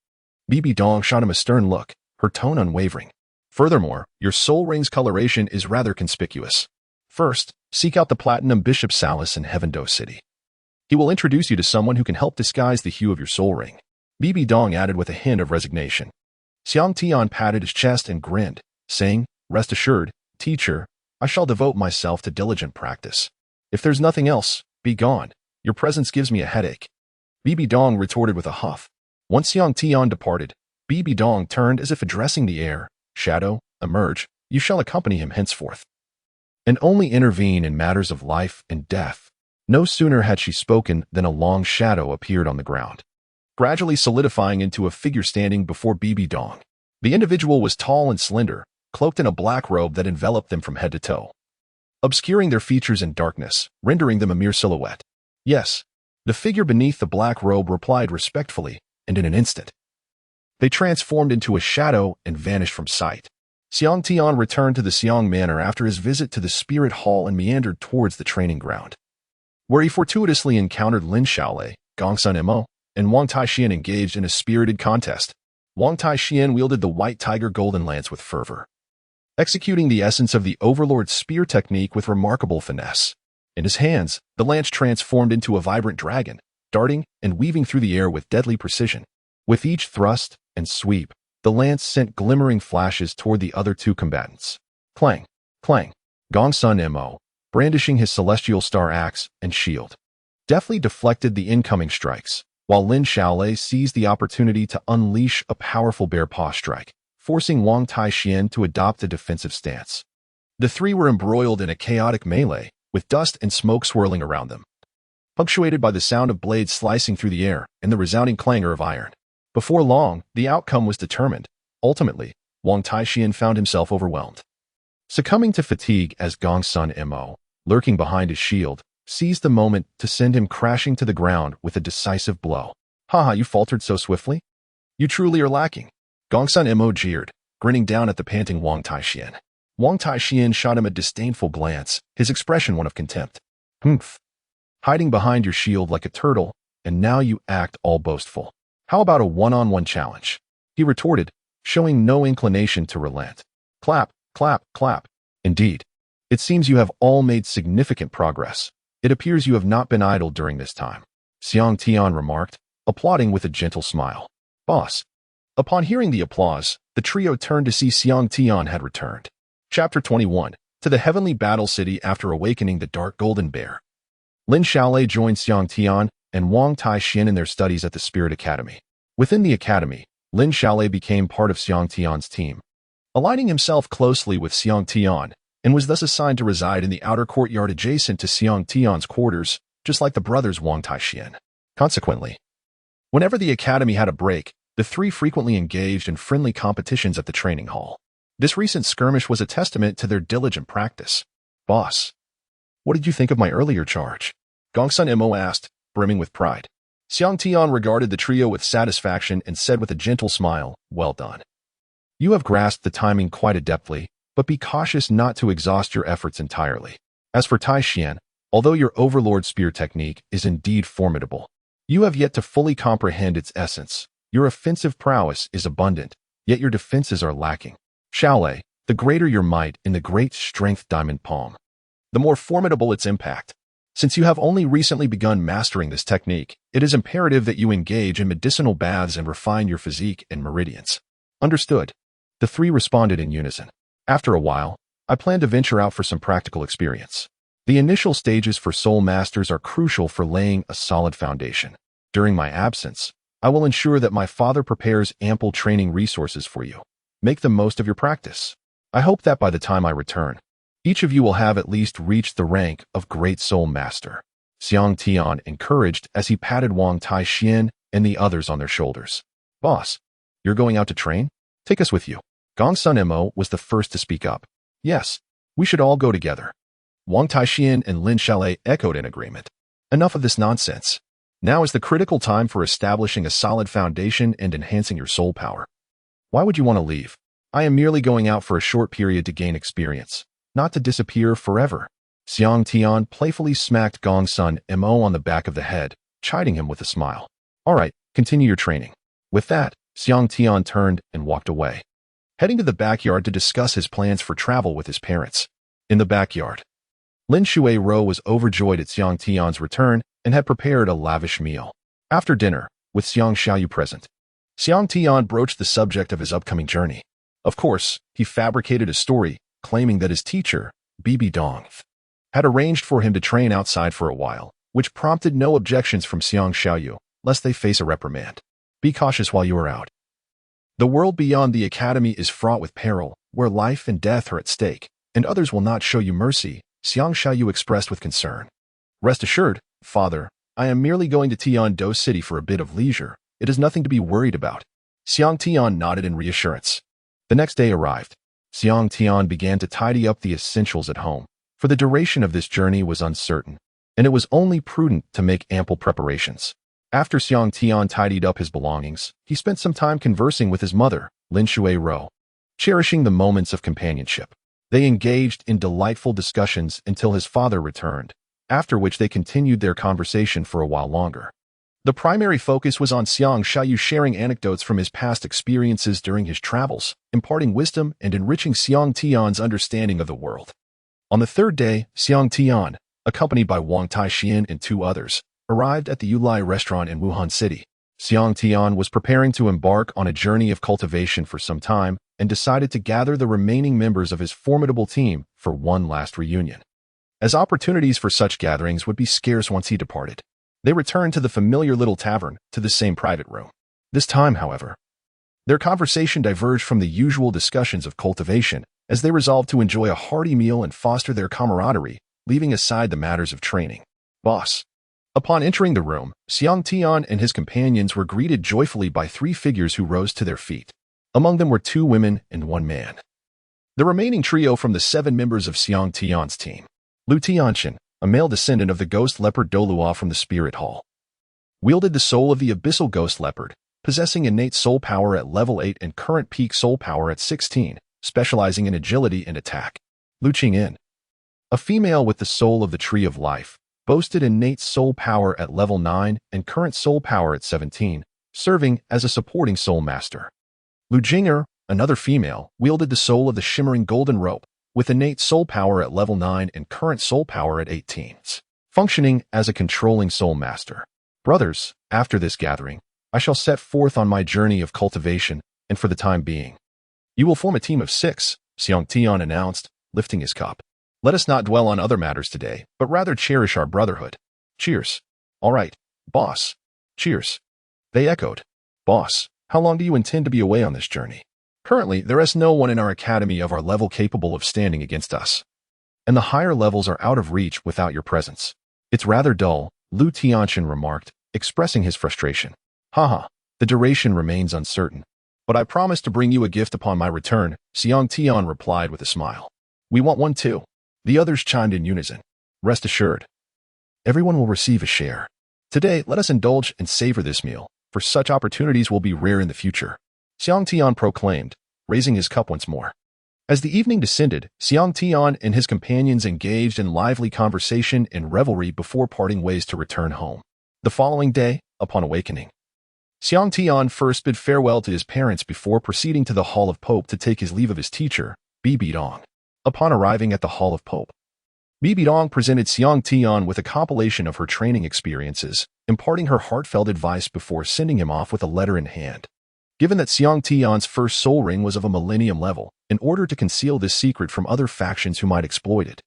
Bibi Dong shot him a stern look, her tone unwavering. Furthermore, your soul ring's coloration is rather conspicuous. First, seek out the Platinum Bishop Salas in Heaven-Do City. He will introduce you to someone who can help disguise the hue of your soul ring. Bibi Dong added with a hint of resignation. Xiang Tian patted his chest and grinned, saying, Rest assured, teacher, I shall devote myself to diligent practice. If there's nothing else, be gone. Your presence gives me a headache. Bibi Dong retorted with a huff. Once Xiang Tian departed, Bibi Dong turned as if addressing the air. Shadow, emerge, you shall accompany him henceforth, and only intervene in matters of life and death. No sooner had she spoken than a long shadow appeared on the ground, gradually solidifying into a figure standing before Bibi Dong. The individual was tall and slender, cloaked in a black robe that enveloped them from head to toe, obscuring their features in darkness, rendering them a mere silhouette. Yes, the figure beneath the black robe replied respectfully, and in an instant, they transformed into a shadow and vanished from sight. Xiang Tian returned to the Xiang Manor after his visit to the Spirit Hall and meandered towards the training ground, where he fortuitously encountered Lin Xiaolei, Gongsun Mo, and Wang Taixian engaged in a spirited contest. Wang Taixian wielded the White Tiger Golden Lance with fervor, executing the essence of the Overlord spear technique with remarkable finesse. In his hands, the lance transformed into a vibrant dragon, darting and weaving through the air with deadly precision. With each thrust and sweep, the lance sent glimmering flashes toward the other two combatants. Clang, clang. Gongsun Mo, brandishing his celestial star axe and shield, deftly deflected the incoming strikes, while Lin Xiaolei seized the opportunity to unleash a powerful bear paw strike, forcing Wang Taixian to adopt a defensive stance. The three were embroiled in a chaotic melee, with dust and smoke swirling around them, punctuated by the sound of blades slicing through the air and the resounding clangor of iron. Before long, the outcome was determined. Ultimately, Wang Taixian found himself overwhelmed, succumbing to fatigue as Gongsun Mo, lurking behind his shield, seized the moment to send him crashing to the ground with a decisive blow. Haha, you faltered so swiftly? You truly are lacking. Gongsun Mo jeered, grinning down at the panting Wang Taixian. Wang Taixian shot him a disdainful glance, his expression one of contempt. Humph. Hiding behind your shield like a turtle, and now you act all boastful. How about a one-on-one challenge? He retorted, showing no inclination to relent. Clap, clap, clap. Indeed, it seems you have all made significant progress. It appears you have not been idle during this time, Xiang Tian remarked, applauding with a gentle smile. Boss. Upon hearing the applause, the the trio turned to see Xiang Tian had returned. Chapter 21. To the Heavenly Battle City after awakening the Dark Golden Bear. Lin Xiaolei joined Xiang Tian and Wang Taixin in their studies at the Spirit Academy. Within the academy, Lin Xiaolei became part of Xiang Tian's team, aligning himself closely with Xiang Tian, and was thus assigned to reside in the outer courtyard adjacent to Xiang Tian's quarters, just like the brothers Wang Taixin. Consequently, whenever the academy had a break, the three frequently engaged in friendly competitions at the training hall. This recent skirmish was a testament to their diligent practice. Boss, what did you think of my earlier charge? Gongsun Mo asked, brimming with pride. Xiang Tian regarded the trio with satisfaction and said with a gentle smile, well done. You have grasped the timing quite adeptly, but be cautious not to exhaust your efforts entirely. As for Taixin, although your Overlord spear technique is indeed formidable, you have yet to fully comprehend its essence. Your offensive prowess is abundant, yet your defenses are lacking. Xiaolei, the greater your might in the great strength diamond palm, the more formidable its impact. Since you have only recently begun mastering this technique, it is imperative that you engage in medicinal baths and refine your physique and meridians. Understood. The three responded in unison. After a while, I plan to venture out for some practical experience. The initial stages for Soul Masters are crucial for laying a solid foundation. During my absence, I will ensure that my father prepares ample training resources for you. Make the most of your practice. I hope that by the time I return, each of you will have at least reached the rank of Great Soul Master. Xiang Tian encouraged as he patted Wang Taixin and the others on their shoulders. Boss, you're going out to train? Take us with you. Gongsun Mo was the first to speak up. Yes, we should all go together. Wang Taixin and Lin Xiaolei echoed in agreement. Enough of this nonsense. Now is the critical time for establishing a solid foundation and enhancing your soul power. Why would you want to leave? I am merely going out for a short period to gain experience, not to disappear forever. Xiang Tian playfully smacked Gongsun Mo on the back of the head, chiding him with a smile. All right, continue your training. With that, Xiang Tian turned and walked away, heading to the backyard to discuss his plans for travel with his parents. In the backyard, Lin Shuai-ro was overjoyed at Xiang Tian's return and had prepared a lavish meal. After dinner, with Xiang Xiaoyu present, Xiang Tian broached the subject of his upcoming journey. Of course, he fabricated a story, claiming that his teacher, Bibi Dong, had arranged for him to train outside for a while, which prompted no objections from Xiang Xiaoyu, lest they face a reprimand. Be cautious while you are out. The world beyond the academy is fraught with peril, where life and death are at stake, and others will not show you mercy, Xiang Xiaoyu expressed with concern. Rest assured, father, I am merely going to Tian-do City for a bit of leisure. It is nothing to be worried about. Xiang Tian nodded in reassurance. The next day arrived. Xiang Tian began to tidy up the essentials at home, for the duration of this journey was uncertain, and it was only prudent to make ample preparations. After Xiang Tian tidied up his belongings, he spent some time conversing with his mother, Lin Shuai-ro, cherishing the moments of companionship. They engaged in delightful discussions until his father returned, after which they continued their conversation for a while longer. The primary focus was on Xiang Xiaoyu sharing anecdotes from his past experiences during his travels, imparting wisdom and enriching Xiang Tian's understanding of the world. On the third day, Xiang Tian, accompanied by Wang Taixin and two others, arrived at the Yulai restaurant in Wuhan City. Xiang Tian was preparing to embark on a journey of cultivation for some time and decided to gather the remaining members of his formidable team for one last reunion, as opportunities for such gatherings would be scarce once he departed. They returned to the familiar little tavern, to the same private room. This time, however, their conversation diverged from the usual discussions of cultivation, as they resolved to enjoy a hearty meal and foster their camaraderie, leaving aside the matters of training. Boss. Upon entering the room, Xiang Tian and his companions were greeted joyfully by three figures who rose to their feet. Among them were two women and one man. The remaining trio from the 7 members of Xiang Tian's team. Lu Tianchen, a male descendant of the ghost leopard Douluo from the Spirit Hall, wielded the soul of the abyssal ghost leopard, possessing innate soul power at level 8 and current peak soul power at 16, specializing in agility and attack. Lu Qingyin, a female with the soul of the Tree of Life, boasted innate soul power at level 9 and current soul power at 17, serving as a supporting soul master. Lu Jinger, another female, wielded the soul of the shimmering golden rope, with innate soul power at level 9 and current soul power at 18, functioning as a controlling soul master. Brothers, after this gathering, I shall set forth on my journey of cultivation, and for the time being, You will form a team of 6, Xiang Tian announced, lifting his cup. Let us not dwell on other matters today, but rather cherish our brotherhood. Cheers. All right, boss. Cheers. They echoed. Boss, how long do you intend to be away on this journey? Currently, there is no one in our academy of our level capable of standing against us. And the higher levels are out of reach without your presence. It's rather dull, Lu Tianxian remarked, expressing his frustration. Haha, the duration remains uncertain. But I promise to bring you a gift upon my return, Xiang Tian replied with a smile. We want one too. The others chimed in unison. Rest assured. Everyone will receive a share. Today, let us indulge and savor this meal, for such opportunities will be rare in the future. Xiang Tian proclaimed, raising his cup once more. As the evening descended, Xiang Tian and his companions engaged in lively conversation and revelry before parting ways to return home. The following day, upon awakening, Xiang Tian first bid farewell to his parents before proceeding to the Hall of Pope to take his leave of his teacher, Bibi Dong. Upon arriving at the Hall of Pope, Bibi Dong presented Xiang Tian with a compilation of her training experiences, imparting her heartfelt advice before sending him off with a letter in hand. Given that Xiang Tian's first soul ring was of a millennium level, in order to conceal this secret from other factions who might exploit it,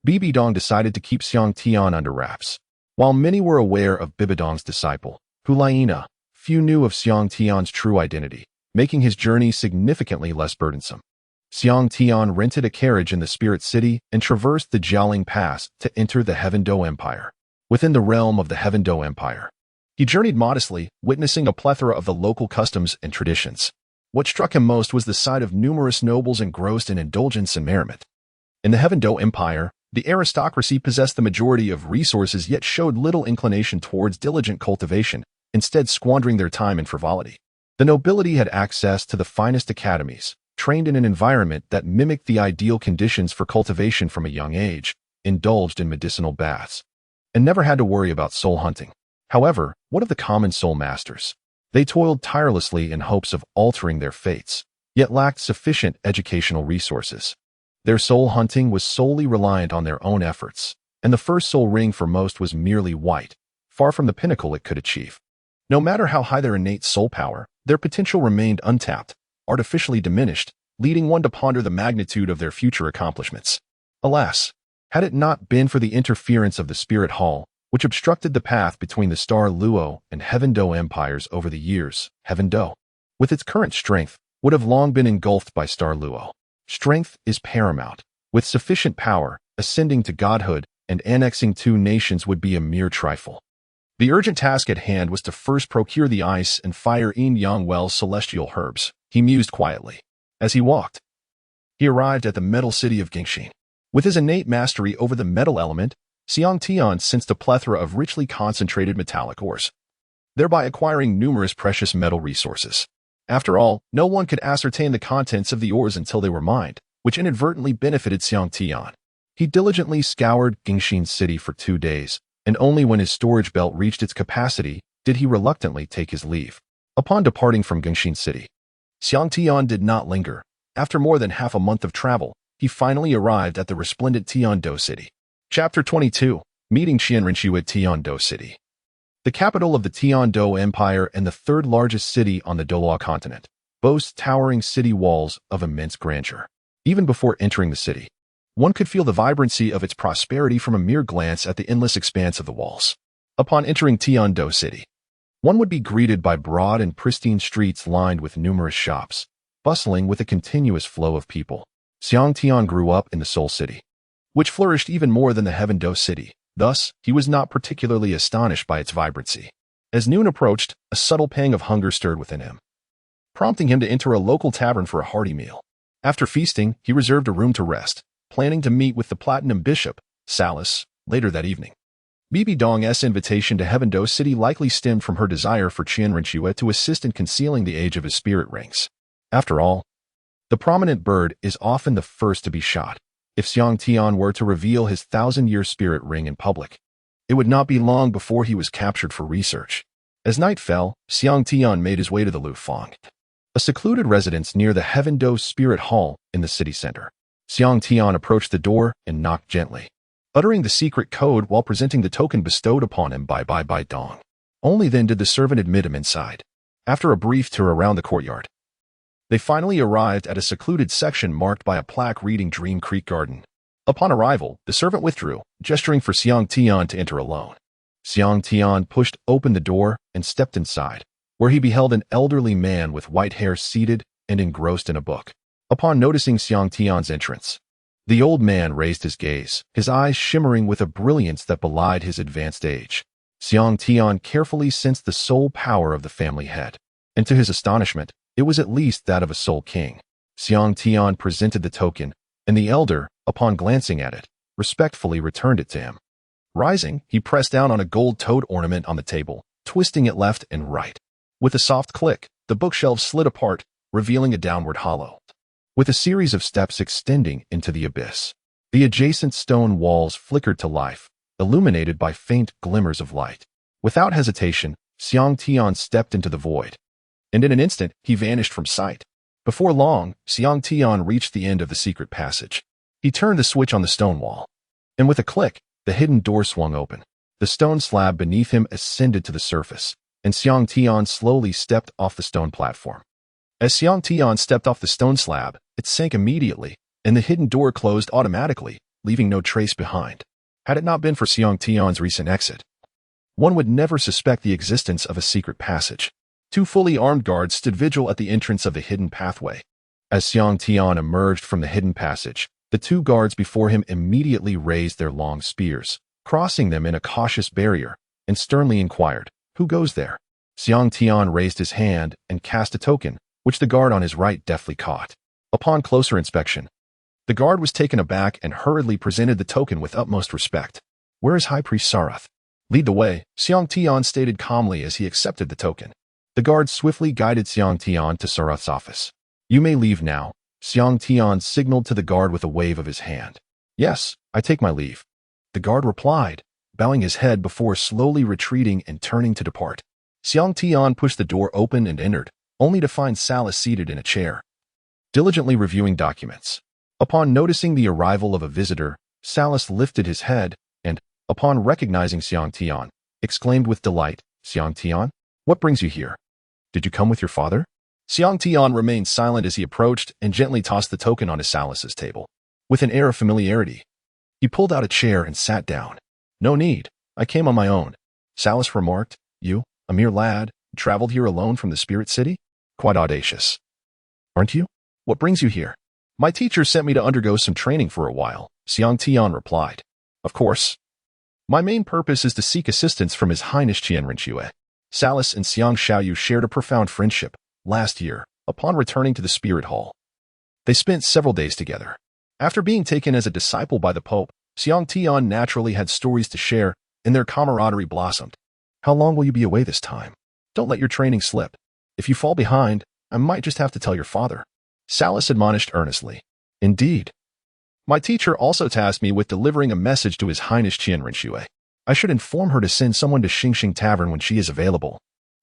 Bibi Dong decided to keep Xiang Tian under wraps. While many were aware of Bibi Dong's disciple, Hulaina, few knew of Xiang Tian's true identity, making his journey significantly less burdensome. Xiang Tian rented a carriage in the Spirit City and traversed the Jiaoling Pass to enter the Heaven Do Empire. Within the realm of the Heaven Do Empire, he journeyed modestly, witnessing a plethora of the local customs and traditions. What struck him most was the sight of numerous nobles engrossed in indulgence and merriment. In the Heaven Do Empire, the aristocracy possessed the majority of resources yet showed little inclination towards diligent cultivation, instead squandering their time in frivolity. The nobility had access to the finest academies, trained in an environment that mimicked the ideal conditions for cultivation from a young age, indulged in medicinal baths, and never had to worry about soul hunting. However, what of the common soul masters? They toiled tirelessly in hopes of altering their fates, yet lacked sufficient educational resources. Their soul hunting was solely reliant on their own efforts, and the first soul ring for most was merely white, far from the pinnacle it could achieve. No matter how high their innate soul power, their potential remained untapped, artificially diminished, leading one to ponder the magnitude of their future accomplishments. Alas, had it not been for the interference of the Spirit Hall, which obstructed the path between the Star Luo and Heaven Do empires over the years, Heaven Do, with its current strength, would have long been engulfed by Star Luo. Strength is paramount. With sufficient power, ascending to godhood and annexing 2 nations would be a mere trifle. The urgent task at hand was to first procure the ice and fire Yin-Yang Well's celestial herbs, he mused quietly. As he walked, he arrived at the metal city of Gingxin. With his innate mastery over the metal element, Xiang Tian sensed a plethora of richly concentrated metallic ores, thereby acquiring numerous precious metal resources. After all, no one could ascertain the contents of the ores until they were mined, which inadvertently benefited Xiang Tian. He diligently scoured Gingxin City for 2 days, and only when his storage belt reached its capacity did he reluctantly take his leave. Upon departing from Gingxin City, Xiang Tian did not linger. After more than half a month of travel, he finally arrived at the resplendent Tiando City. Chapter 22, Meeting Qianrenqiu at Tiando City. The capital of the Tiando Empire and the 3rd largest city on the Douluo continent, boasts towering city walls of immense grandeur. Even before entering the city, one could feel the vibrancy of its prosperity from a mere glance at the endless expanse of the walls. Upon entering Tiando City, one would be greeted by broad and pristine streets lined with numerous shops, bustling with a continuous flow of people. Xiang Tian grew up in the Soul City, which flourished even more than the Heaven Do City. Thus, he was not particularly astonished by its vibrancy. As noon approached, a subtle pang of hunger stirred within him, prompting him to enter a local tavern for a hearty meal. After feasting, he reserved a room to rest, planning to meet with the Platinum Bishop, Salis, later that evening. Bibi Dong's invitation to Heaven Do City likely stemmed from her desire for Qianrenqiu to assist in concealing the age of his spirit rings. After all, the prominent bird is often the first to be shot. If Xiang Tian were to reveal his 1,000-year spirit ring in public, it would not be long before he was captured for research. As night fell, Xiang Tian made his way to the Lufang, a secluded residence near the Heaven Do Spirit Hall in the city center. Xiang Tian approached the door and knocked gently, uttering the secret code while presenting the token bestowed upon him by Dong. Only then did the servant admit him inside. After a brief tour around the courtyard, They finally arrived at a secluded section marked by a plaque reading Dream Creek Garden. Upon arrival, the servant withdrew, gesturing for Xiang Tian to enter alone. Xiang Tian pushed open the door and stepped inside, where he beheld an elderly man with white hair seated and engrossed in a book. Upon noticing Xiang Tian's entrance, the old man raised his gaze, his eyes shimmering with a brilliance that belied his advanced age. Xiang Tian carefully sensed the soul power of the family head, and to his astonishment, it was at least that of a soul king. Xiang Tian presented the token, and the elder, upon glancing at it, respectfully returned it to him. Rising, he pressed down on a gold toad ornament on the table, twisting it left and right. With a soft click, the bookshelves slid apart, revealing a downward hollow, with a series of steps extending into the abyss. The adjacent stone walls flickered to life, illuminated by faint glimmers of light. Without hesitation, Xiang Tian stepped into the void, and in an instant, he vanished from sight. Before long, Xiang Tian reached the end of the secret passage. He turned the switch on the stone wall, and with a click, the hidden door swung open. The stone slab beneath him ascended to the surface, and Xiang Tian slowly stepped off the stone platform. As Xiang Tian stepped off the stone slab, it sank immediately, and the hidden door closed automatically, leaving no trace behind. Had it not been for Xiang Tian's recent exit, one would never suspect the existence of a secret passage. Two fully armed guards stood vigil at the entrance of the hidden pathway. As Xiang Tian emerged from the hidden passage, the two guards before him immediately raised their long spears, crossing them in a cautious barrier, and sternly inquired, "Who goes there?" Xiang Tian raised his hand and cast a token, which the guard on his right deftly caught. Upon closer inspection, the guard was taken aback and hurriedly presented the token with utmost respect. "Where is High Priest Sarath?" "Lead the way," Xiang Tian stated calmly as he accepted the token. The guard swiftly guided Xiang Tian to Sarath's office. "You may leave now," Xiang Tian signaled to the guard with a wave of his hand. "Yes, I take my leave," the guard replied, bowing his head before slowly retreating and turning to depart. Xiang Tian pushed the door open and entered, only to find Salas seated in a chair, diligently reviewing documents. Upon noticing the arrival of a visitor, Salas lifted his head and, upon recognizing Xiang Tian, exclaimed with delight, "Xiang Tian, what brings you here? Did you come with your father?" Xiang Tian remained silent as he approached and gently tossed the token onto Salas's table. With an air of familiarity, he pulled out a chair and sat down. "No need, I came on my own," Salas remarked. "You, a mere lad, traveled here alone from the Spirit City? Quite audacious. Aren't you? What brings you here?" "My teacher sent me to undergo some training for a while," Xiang Tian replied. "Of course. My main purpose is to seek assistance from His Highness Qianrenxue." Salas and Xiang Yu shared a profound friendship. Last year, upon returning to the Spirit Hall, they spent several days together. After being taken as a disciple by the Pope, Xiang Tian naturally had stories to share, and their camaraderie blossomed. "How long will you be away this time? Don't let your training slip. If you fall behind, I might just have to tell your father," Salas admonished earnestly. "Indeed. My teacher also tasked me with delivering a message to His Highness Qianrenxue. I should inform her to send someone to Xingxing Tavern when she is available,"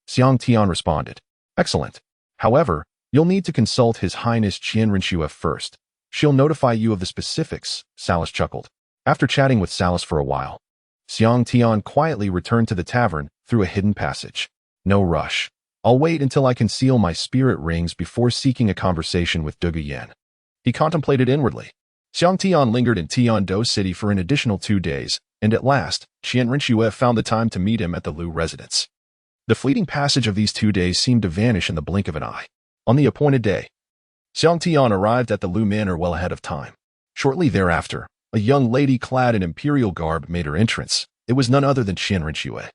Xiang Tian responded. "Excellent. However, you'll need to consult His Highness Qianrenxue first. She'll notify you of the specifics," Salas chuckled. After chatting with Salas for a while, Xiang Tian quietly returned to the tavern through a hidden passage. "No rush. I'll wait until I conceal my spirit rings before seeking a conversation with Dugu Yan," he contemplated inwardly. Xiang Tian lingered in Tiando City for an additional 2 days, and at last, Qianrenxue found the time to meet him at the Lu residence. The fleeting passage of these 2 days seemed to vanish in the blink of an eye. On the appointed day, Xiang Tian arrived at the Lu Manor well ahead of time. Shortly thereafter, a young lady clad in imperial garb made her entrance. It was none other than Qianrenxue.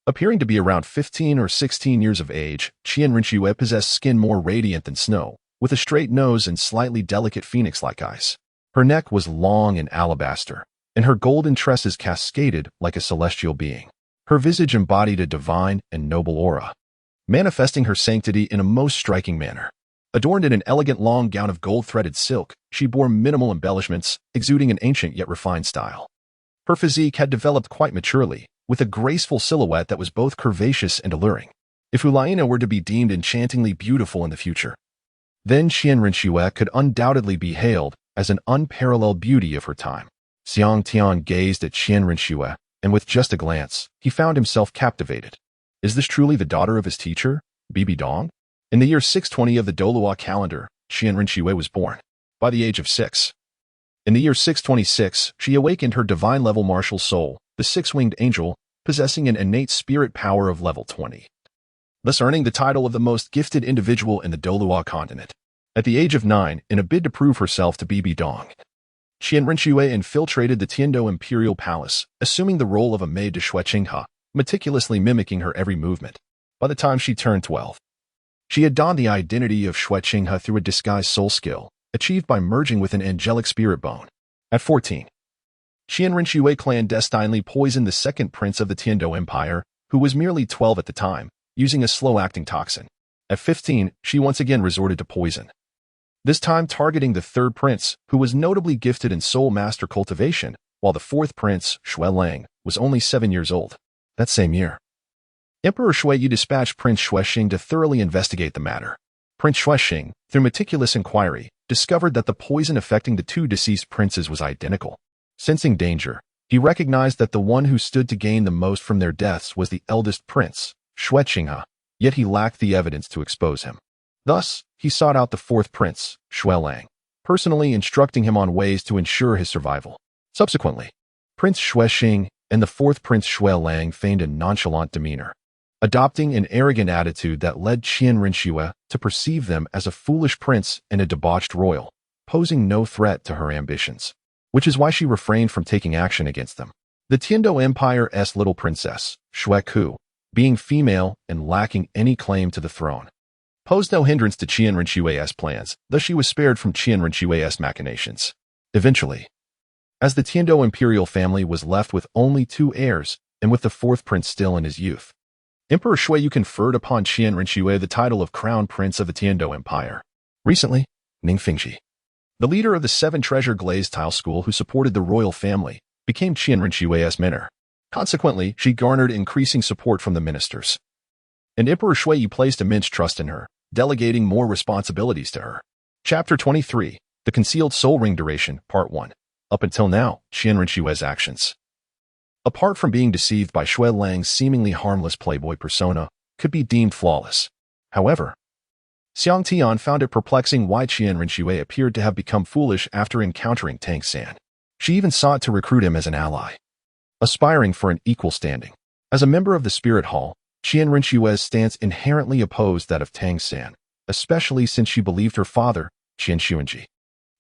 Appearing to be around 15 or 16 years of age, Qianrenxue possessed skin more radiant than snow, with a straight nose and slightly delicate phoenix-like eyes. Her neck was long and alabaster, and her golden tresses cascaded like a celestial being. Her visage embodied a divine and noble aura, manifesting her sanctity in a most striking manner. Adorned in an elegant long gown of gold-threaded silk, she bore minimal embellishments, exuding an ancient yet refined style. Her physique had developed quite maturely, with a graceful silhouette that was both curvaceous and alluring. If Ulaina were to be deemed enchantingly beautiful in the future, then Qianrenxue could undoubtedly be hailed as an unparalleled beauty of her time. Xiang Tian gazed at Qianrenxue, and with just a glance, he found himself captivated. Is this truly the daughter of his teacher, Bibi Dong? In the year 620 of the Douluo calendar, Xian Rinxue was born. By the age of 6. In the year 626, she awakened her divine-level martial soul, the six-winged angel, possessing an innate spirit power of level 20, thus earning the title of the most gifted individual in the Douluo continent. At the age of 9, in a bid to prove herself to be Dong, Xian Rinxue infiltrated the Tiando Imperial Palace, assuming the role of a maid to Shui Qinghe, meticulously mimicking her every movement. By the time she turned 12, she had donned the identity of Shui Qinghe through a disguised soul skill, achieved by merging with an angelic spirit bone. At 14, Xian Rinxue clandestinely poisoned the second prince of the Tiando Empire, who was merely 12 at the time, using a slow-acting toxin. At 15, she once again resorted to poison, this time targeting the third prince, who was notably gifted in soul master cultivation, while the fourth prince, Shui Lang, was only 7 years old. That same year, Emperor Shui Yu dispatched Prince Xuexing to thoroughly investigate the matter. Prince Xuexing, through meticulous inquiry, discovered that the poison affecting the two deceased princes was identical. Sensing danger, he recognized that the one who stood to gain the most from their deaths was the eldest prince, Shui Qinghe, yet he lacked the evidence to expose him. Thus, he sought out the fourth prince, Shui Lang, personally instructing him on ways to ensure his survival. Subsequently, Prince Xuexing and the fourth prince Shui Lang feigned a nonchalant demeanor, adopting an arrogant attitude that led Xian Rinxue to perceive them as a foolish prince and a debauched royal, posing no threat to her ambitions, which is why she refrained from taking action against them. The Tiando Empire's little princess, Shui Ku, being female and lacking any claim to the throne, posed no hindrance to Xian Rinxue's plans, thus she was spared from Xian Rinxue's machinations. Eventually, as the Tiando imperial family was left with only 2 heirs, and with the fourth prince still in his youth, Emperor Shui Yu conferred upon Xian Rinxue the title of Crown Prince of the Tiando Empire. Recently, Ning Fingxi, the leader of the 7 treasure glazed tile school who supported the royal family, became Xian Rinxue's mentor. Consequently, she garnered increasing support from the ministers, and Emperor Shui Yu placed immense trust in her, delegating more responsibilities to her. Chapter 23, The Concealed Soul Ring Duration, Part 1. Up until now, Xian Rinxue's actions, apart from being deceived by Shui Lang's seemingly harmless playboy persona, could be deemed flawless. However, Xiang Tian found it perplexing why Xian Rinxue appeared to have become foolish after encountering Tang San. She even sought to recruit him as an ally, aspiring for an equal standing. As a member of the Spirit Hall, Xian Rinxue's stance inherently opposed that of Tang San, especially since she believed her father, Qian Xuanji,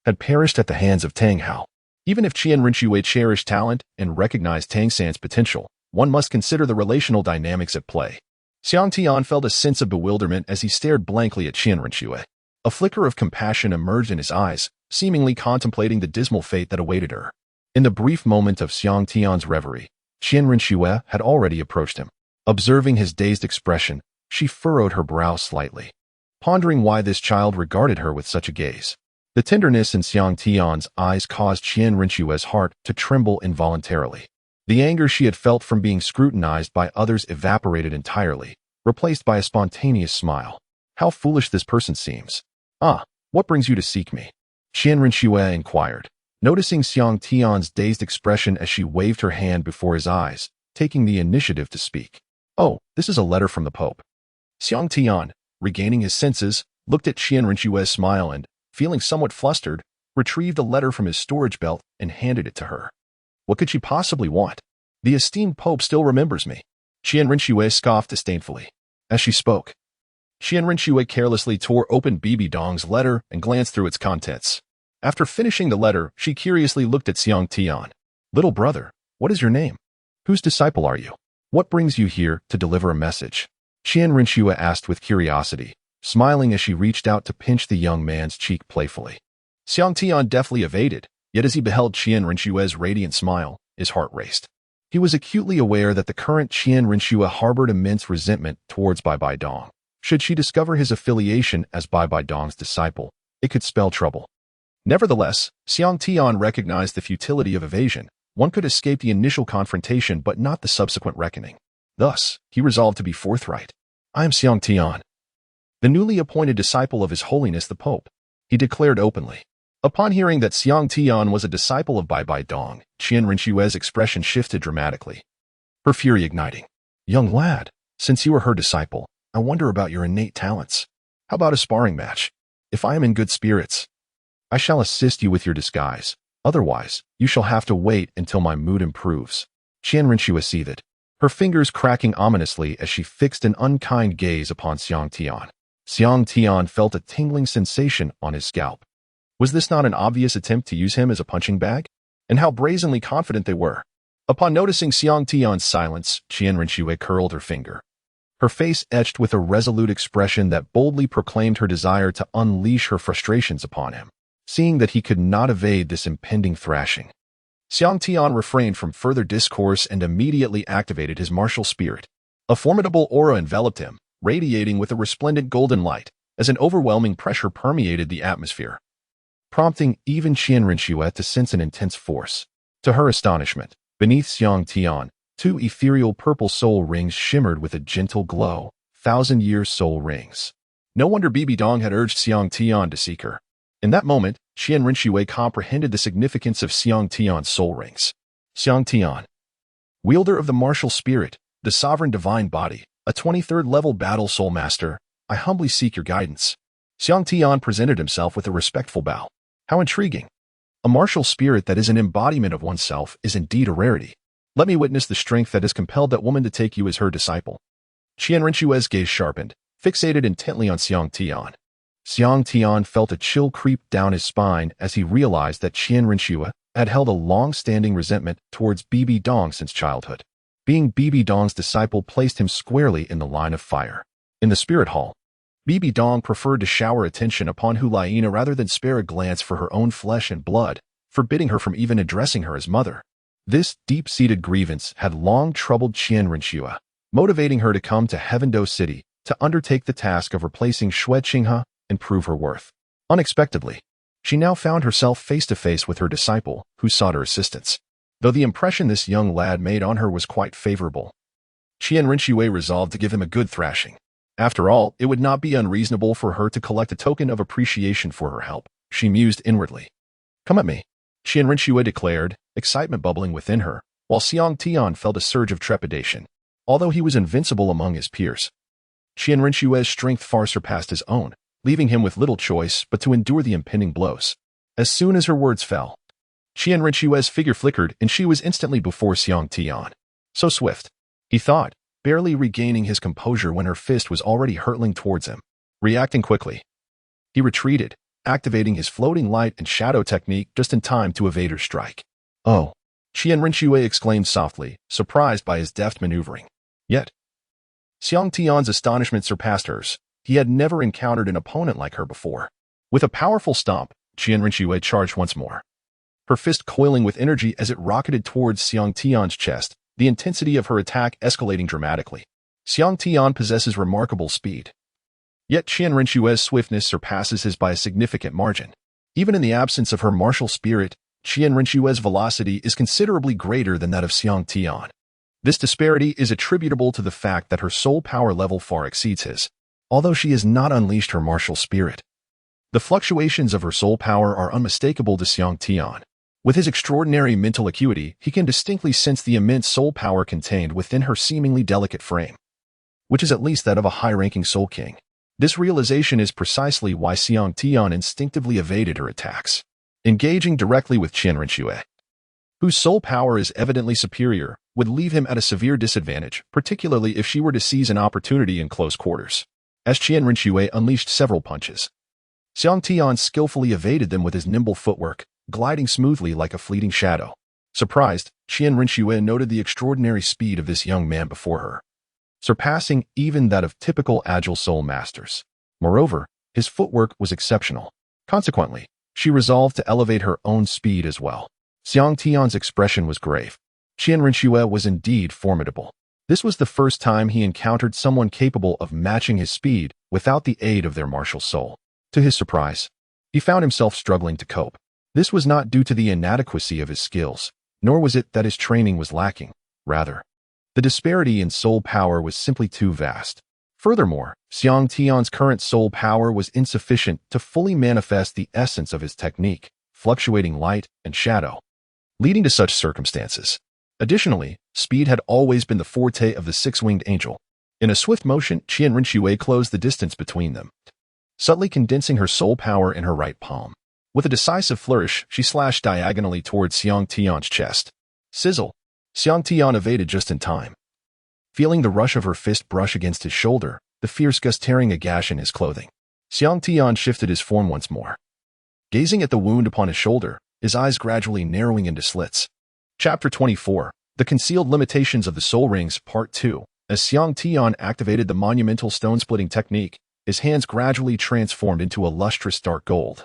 had perished at the hands of Tang Hao. Even if Xian Rinxue cherished talent and recognized Tang San's potential, one must consider the relational dynamics at play. Xiang Tian felt a sense of bewilderment as he stared blankly at Xian Rinxue. A flicker of compassion emerged in his eyes, seemingly contemplating the dismal fate that awaited her. In the brief moment of Xiang Tian's reverie, Xian Rinxue had already approached him. Observing his dazed expression, she furrowed her brow slightly, pondering why this child regarded her with such a gaze. The tenderness in Xiang Tian's eyes caused Xian Rinxue's heart to tremble involuntarily. The anger she had felt from being scrutinized by others evaporated entirely, replaced by a spontaneous smile. How foolish this person seems. Ah, what brings you to seek me? Xian Rinxue inquired, noticing Xiang Tian's dazed expression as she waved her hand before his eyes, taking the initiative to speak. Oh, this is a letter from the Pope. Xiang Tian, regaining his senses, looked at Xian Rinxue's smile and, feeling somewhat flustered, retrieved a letter from his storage belt and handed it to her. What could she possibly want? The esteemed Pope still remembers me. Xian Rinxue scoffed disdainfully. As she spoke, Xian Rinxue carelessly tore open Dong's letter and glanced through its contents. After finishing the letter, she curiously looked at Xiang Tian. Little brother, what is your name? Whose disciple are you? What brings you here to deliver a message? Xian Rinxue asked with curiosity, smiling as she reached out to pinch the young man's cheek playfully. Xiang Tian deftly evaded, yet as he beheld Xian Rinxue's radiant smile, his heart raced. He was acutely aware that the current Xian Rinxue harbored immense resentment towards Bai Dong. Should she discover his affiliation as Bai Dong's disciple, it could spell trouble. Nevertheless, Xiang Tian recognized the futility of evasion. One could escape the initial confrontation but not the subsequent reckoning. Thus, he resolved to be forthright. I am Xiang Tian, the newly appointed disciple of His Holiness the Pope, he declared openly. Upon hearing that Xiang Tian was a disciple of Bai Dong, Xian Rinxue's expression shifted dramatically, her fury igniting. Young lad, since you are her disciple, I wonder about your innate talents. How about a sparring match? If I am in good spirits, I shall assist you with your disguise. Otherwise, you shall have to wait until my mood improves. Qian Rinxue seethed, her fingers cracking ominously as she fixed an unkind gaze upon Xiang Tian. Xiang Tian felt a tingling sensation on his scalp. Was this not an obvious attempt to use him as a punching bag? And how brazenly confident they were. Upon noticing Xiang Tian's silence, Qian Rinxue curled her finger. Her face etched with a resolute expression that boldly proclaimed her desire to unleash her frustrations upon him, seeing that he could not evade this impending thrashing. Xiang Tian refrained from further discourse and immediately activated his martial spirit. A formidable aura enveloped him, radiating with a resplendent golden light, as an overwhelming pressure permeated the atmosphere, prompting even Qian Rinxue to sense an intense force. To her astonishment, beneath Xiang Tian, 2 ethereal purple soul rings shimmered with a gentle glow, 1,000-year soul rings. No wonder Bibi Dong had urged Xiang Tian to seek her. In that moment, Qian Rinxue comprehended the significance of Xiang Tian's soul rings. Xiang Tian, wielder of the martial spirit, the sovereign divine body, a 23rd level battle soul master, I humbly seek your guidance. Xiang Tian presented himself with a respectful bow. How intriguing. A martial spirit that is an embodiment of oneself is indeed a rarity. Let me witness the strength that has compelled that woman to take you as her disciple. Qian Rinxue's gaze sharpened, fixated intently on Xiang Tian. Xiang Tian felt a chill creep down his spine as he realized that Qian Rinxue had held a long-standing resentment towards Bibi Dong since childhood. Being Bibi Dong's disciple placed him squarely in the line of fire. In the spirit hall, Bibi Dong preferred to shower attention upon Hulaina rather than spare a glance for her own flesh and blood, forbidding her from even addressing her as mother. This deep-seated grievance had long troubled Qian Rinxue, motivating her to come to Heavendo City to undertake the task of replacing Xue Qinghe and prove her worth. Unexpectedly, she now found herself face-to-face with her disciple, who sought her assistance. Though the impression this young lad made on her was quite favorable, Qian Rinxue resolved to give him a good thrashing. After all, it would not be unreasonable for her to collect a token of appreciation for her help, she mused inwardly. Come at me, Qian Rinxue declared, excitement bubbling within her, while Xiang Tian felt a surge of trepidation. Although he was invincible among his peers, Qian Rinxue's strength far surpassed his own, leaving him with little choice but to endure the impending blows. As soon as her words fell, Qian Rinxue's figure flickered and she was instantly before Xiang Tian. So swift, he thought, barely regaining his composure when her fist was already hurtling towards him. Reacting quickly, he retreated, activating his floating light and shadow technique just in time to evade her strike. Oh, Qian Rinxue exclaimed softly, surprised by his deft maneuvering. Yet, Xiang Tian's astonishment surpassed hers. He had never encountered an opponent like her before. With a powerful stomp, Qian Rinxue charged once more, her fist coiling with energy as it rocketed towards Xiang Tian's chest, the intensity of her attack escalating dramatically. Xiang Tian possesses remarkable speed. Yet Qian Rinxue's swiftness surpasses his by a significant margin. Even in the absence of her martial spirit, Qian Rinxue's velocity is considerably greater than that of Xiang Tian. This disparity is attributable to the fact that her soul power level far exceeds his, although she has not unleashed her martial spirit. The fluctuations of her soul power are unmistakable to Xiang Tian. With his extraordinary mental acuity, he can distinctly sense the immense soul power contained within her seemingly delicate frame, which is at least that of a high-ranking soul king. This realization is precisely why Xiang Tian instinctively evaded her attacks. Engaging directly with Qian Rinxue, whose soul power is evidently superior, would leave him at a severe disadvantage, particularly if she were to seize an opportunity in close quarters. As Qian Rinxue unleashed several punches, Xiang Tian skillfully evaded them with his nimble footwork, gliding smoothly like a fleeting shadow. Surprised, Qian Rinxue noted the extraordinary speed of this young man before her, surpassing even that of typical agile soul masters. Moreover, his footwork was exceptional. Consequently, she resolved to elevate her own speed as well. Xiang Tian's expression was grave. Qian Rinxue was indeed formidable. This was the first time he encountered someone capable of matching his speed without the aid of their martial soul. To his surprise, he found himself struggling to cope. This was not due to the inadequacy of his skills, nor was it that his training was lacking. Rather, the disparity in soul power was simply too vast. Furthermore, Xiang Tian's current soul power was insufficient to fully manifest the essence of his technique, fluctuating light and shadow, leading to such circumstances. Additionally, speed had always been the forte of the six-winged angel. In a swift motion, Qian Rinxue closed the distance between them. subtly condensing her soul power in her right palm. With a decisive flourish, she slashed diagonally towards Xiang Tian's chest. Sizzle! Xiang Tian evaded just in time. Feeling the rush of her fist brush against his shoulder, the fierce gust tearing a gash in his clothing. Xiang Tian shifted his form once more. Gazing at the wound upon his shoulder, his eyes gradually narrowing into slits. Chapter 24. The Concealed Limitations of the Soul Rings, Part 2. As Xiang Tian activated the monumental stone-splitting technique, his hands gradually transformed into a lustrous dark gold,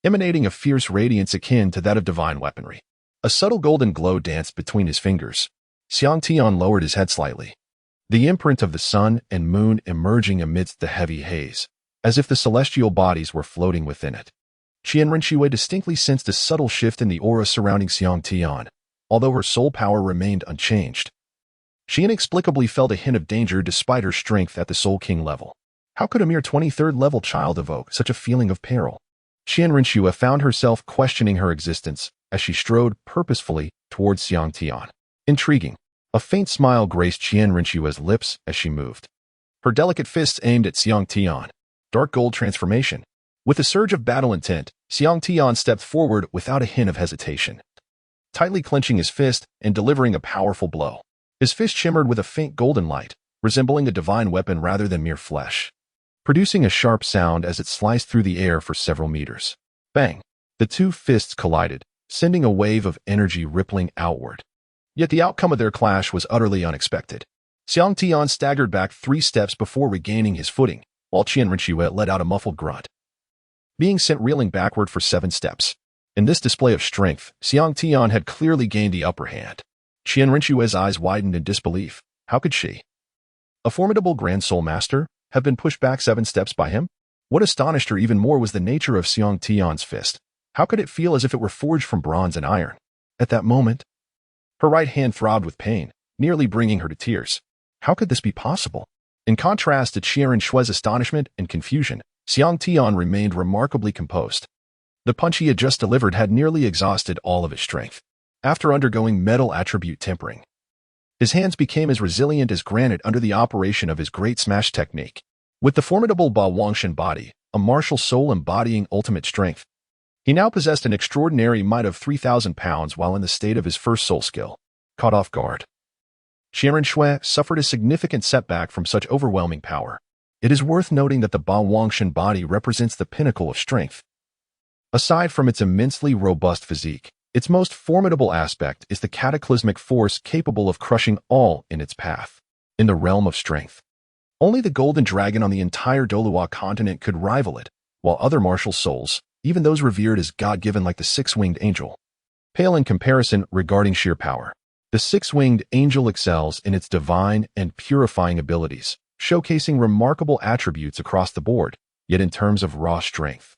emanating a fierce radiance akin to that of divine weaponry. A subtle golden glow danced between his fingers. Xiang Tian lowered his head slightly, the imprint of the sun and moon emerging amidst the heavy haze, as if the celestial bodies were floating within it. Qianren distinctly sensed a subtle shift in the aura surrounding Xiang Tian, although her soul power remained unchanged. She inexplicably felt a hint of danger despite her strength at the Soul King level. How could a mere 23rd level child evoke such a feeling of peril? Qianren found herself questioning her existence as she strode purposefully towards Xiang Tian. Intriguing. A faint smile graced Qianren's lips as she moved. Her delicate fists aimed at Xiang Tian. Dark gold transformation. With a surge of battle intent, Xiang Tian stepped forward without a hint of hesitation, tightly clenching his fist and delivering a powerful blow. His fist shimmered with a faint golden light, resembling a divine weapon rather than mere flesh, producing a sharp sound as it sliced through the air for several meters. Bang! The two fists collided, sending a wave of energy rippling outward. Yet the outcome of their clash was utterly unexpected. Xiang Tian staggered back 3 steps before regaining his footing, while Qianren let out a muffled grunt, being sent reeling backward for 7 steps. In this display of strength, Xiang Tian had clearly gained the upper hand. Qianren's eyes widened in disbelief. How could she, a formidable Grand Soul Master, have been pushed back 7 steps by him? What astonished her even more was the nature of Xiang Tian's fist. How could it feel as if it were forged from bronze and iron? At that moment, her right hand throbbed with pain, nearly bringing her to tears. How could this be possible? In contrast to Qianren's astonishment and confusion, Xiang Tian remained remarkably composed. The punch he had just delivered had nearly exhausted all of his strength. After undergoing metal attribute tempering, his hands became as resilient as granite under the operation of his Great Smash technique. With the formidable Ba Wangshan body, a martial soul embodying ultimate strength, he now possessed an extraordinary might of 3,000 pounds while in the state of his first soul skill. Caught off guard, Qianren suffered a significant setback from such overwhelming power. It is worth noting that the Ba Wangshan body represents the pinnacle of strength. Aside from its immensely robust physique, its most formidable aspect is the cataclysmic force capable of crushing all in its path. In the realm of strength, only the Golden Dragon on the entire Douluo continent could rival it, while other martial souls, even those revered as God-given like the Six-Winged Angel, pale in comparison regarding sheer power. The Six-Winged Angel excels in its divine and purifying abilities, showcasing remarkable attributes across the board, yet in terms of raw strength,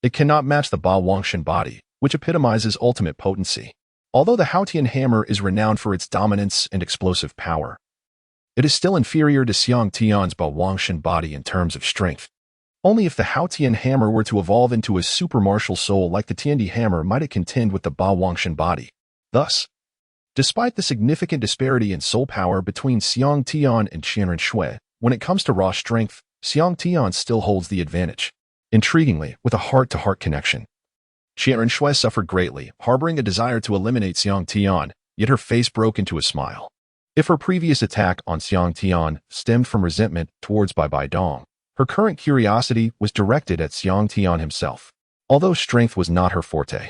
it cannot match the Ba Wangshan body, which epitomizes ultimate potency. Although the Haotian hammer is renowned for its dominance and explosive power, it is still inferior to Xiang Tian's Ba Wangshan body in terms of strength. Only if the Haotian hammer were to evolve into a super martial soul like the Tiandi hammer might it contend with the Ba Wangshan body. Thus, despite the significant disparity in soul power between Xiang Tian and Qianren, when it comes to raw strength, Xiang Tian still holds the advantage. Intriguingly, with a heart-to-heart connection, Qianren suffered greatly, harboring a desire to eliminate Xiang Tian, yet her face broke into a smile. If her previous attack on Xiang Tian stemmed from resentment towards Bai Dong, her current curiosity was directed at Xiang Tian himself. Although strength was not her forte,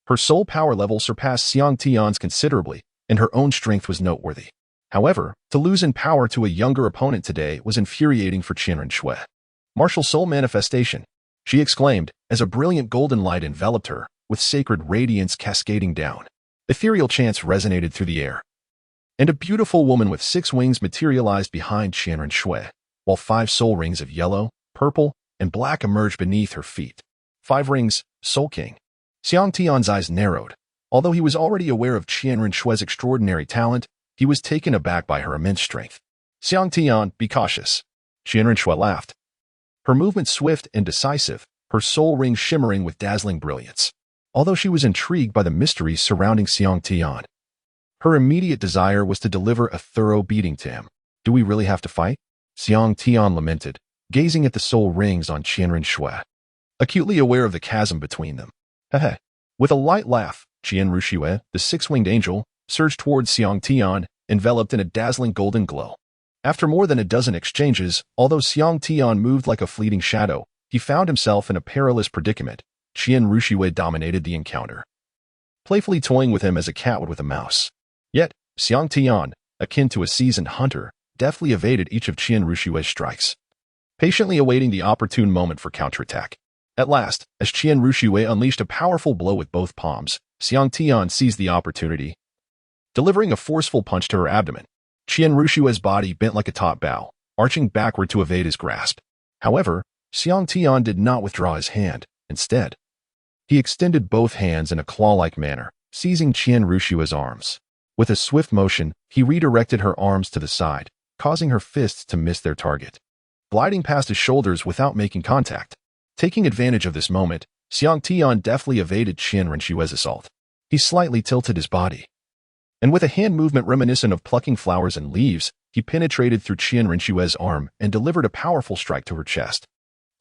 her soul power level surpassed Xiang Tian's considerably, and her own strength was noteworthy. However, to lose in power to a younger opponent today was infuriating for Qianren. Martial soul manifestation, she exclaimed, as a brilliant golden light enveloped her, with sacred radiance cascading down. Ethereal chants resonated through the air, and a beautiful woman with 6 wings materialized behind Qianren, while 5 soul rings of yellow, purple, and black emerged beneath her feet. 5 rings, Soul King. Xiang Tian's eyes narrowed. Although he was already aware of Qianren's extraordinary talent, he was taken aback by her immense strength. Xiang Tian, be cautious. Qianren laughed, her movement swift and decisive, her soul ring shimmering with dazzling brilliance. Although she was intrigued by the mysteries surrounding Xiang Tian, her immediate desire was to deliver a thorough beating to him. Do we really have to fight? Xiang Tian lamented, gazing at the soul rings on Qianren Shui, acutely aware of the chasm between them. Heh. With a light laugh, Qianren Shui, the six-winged angel, surged towards Xiang Tian, enveloped in a dazzling golden glow. After more than a dozen exchanges, although Xiang Tian moved like a fleeting shadow, he found himself in a perilous predicament. Qianren Shui dominated the encounter, playfully toying with him as a cat would with a mouse. Yet, Xiang Tian, akin to a seasoned hunter, deftly evaded each of Qianren Shui's strikes, patiently awaiting the opportune moment for counterattack. At last, as Qianren Shui unleashed a powerful blow with both palms, Xiang Tian seized the opportunity, delivering a forceful punch to her abdomen. Qianren Shui's body bent like a top bow, arching backward to evade his grasp. However, Xiang Tian did not withdraw his hand. Instead, he extended both hands in a claw-like manner, seizing Qianren Shui's arms. With a swift motion, he redirected her arms to the side, causing her fists to miss their target, gliding past his shoulders without making contact. Taking advantage of this moment, Xiang Tian deftly evaded Qianren Shui's assault. He slightly tilted his body, and with a hand movement reminiscent of plucking flowers and leaves, he penetrated through Qianren Shui's arm and delivered a powerful strike to her chest.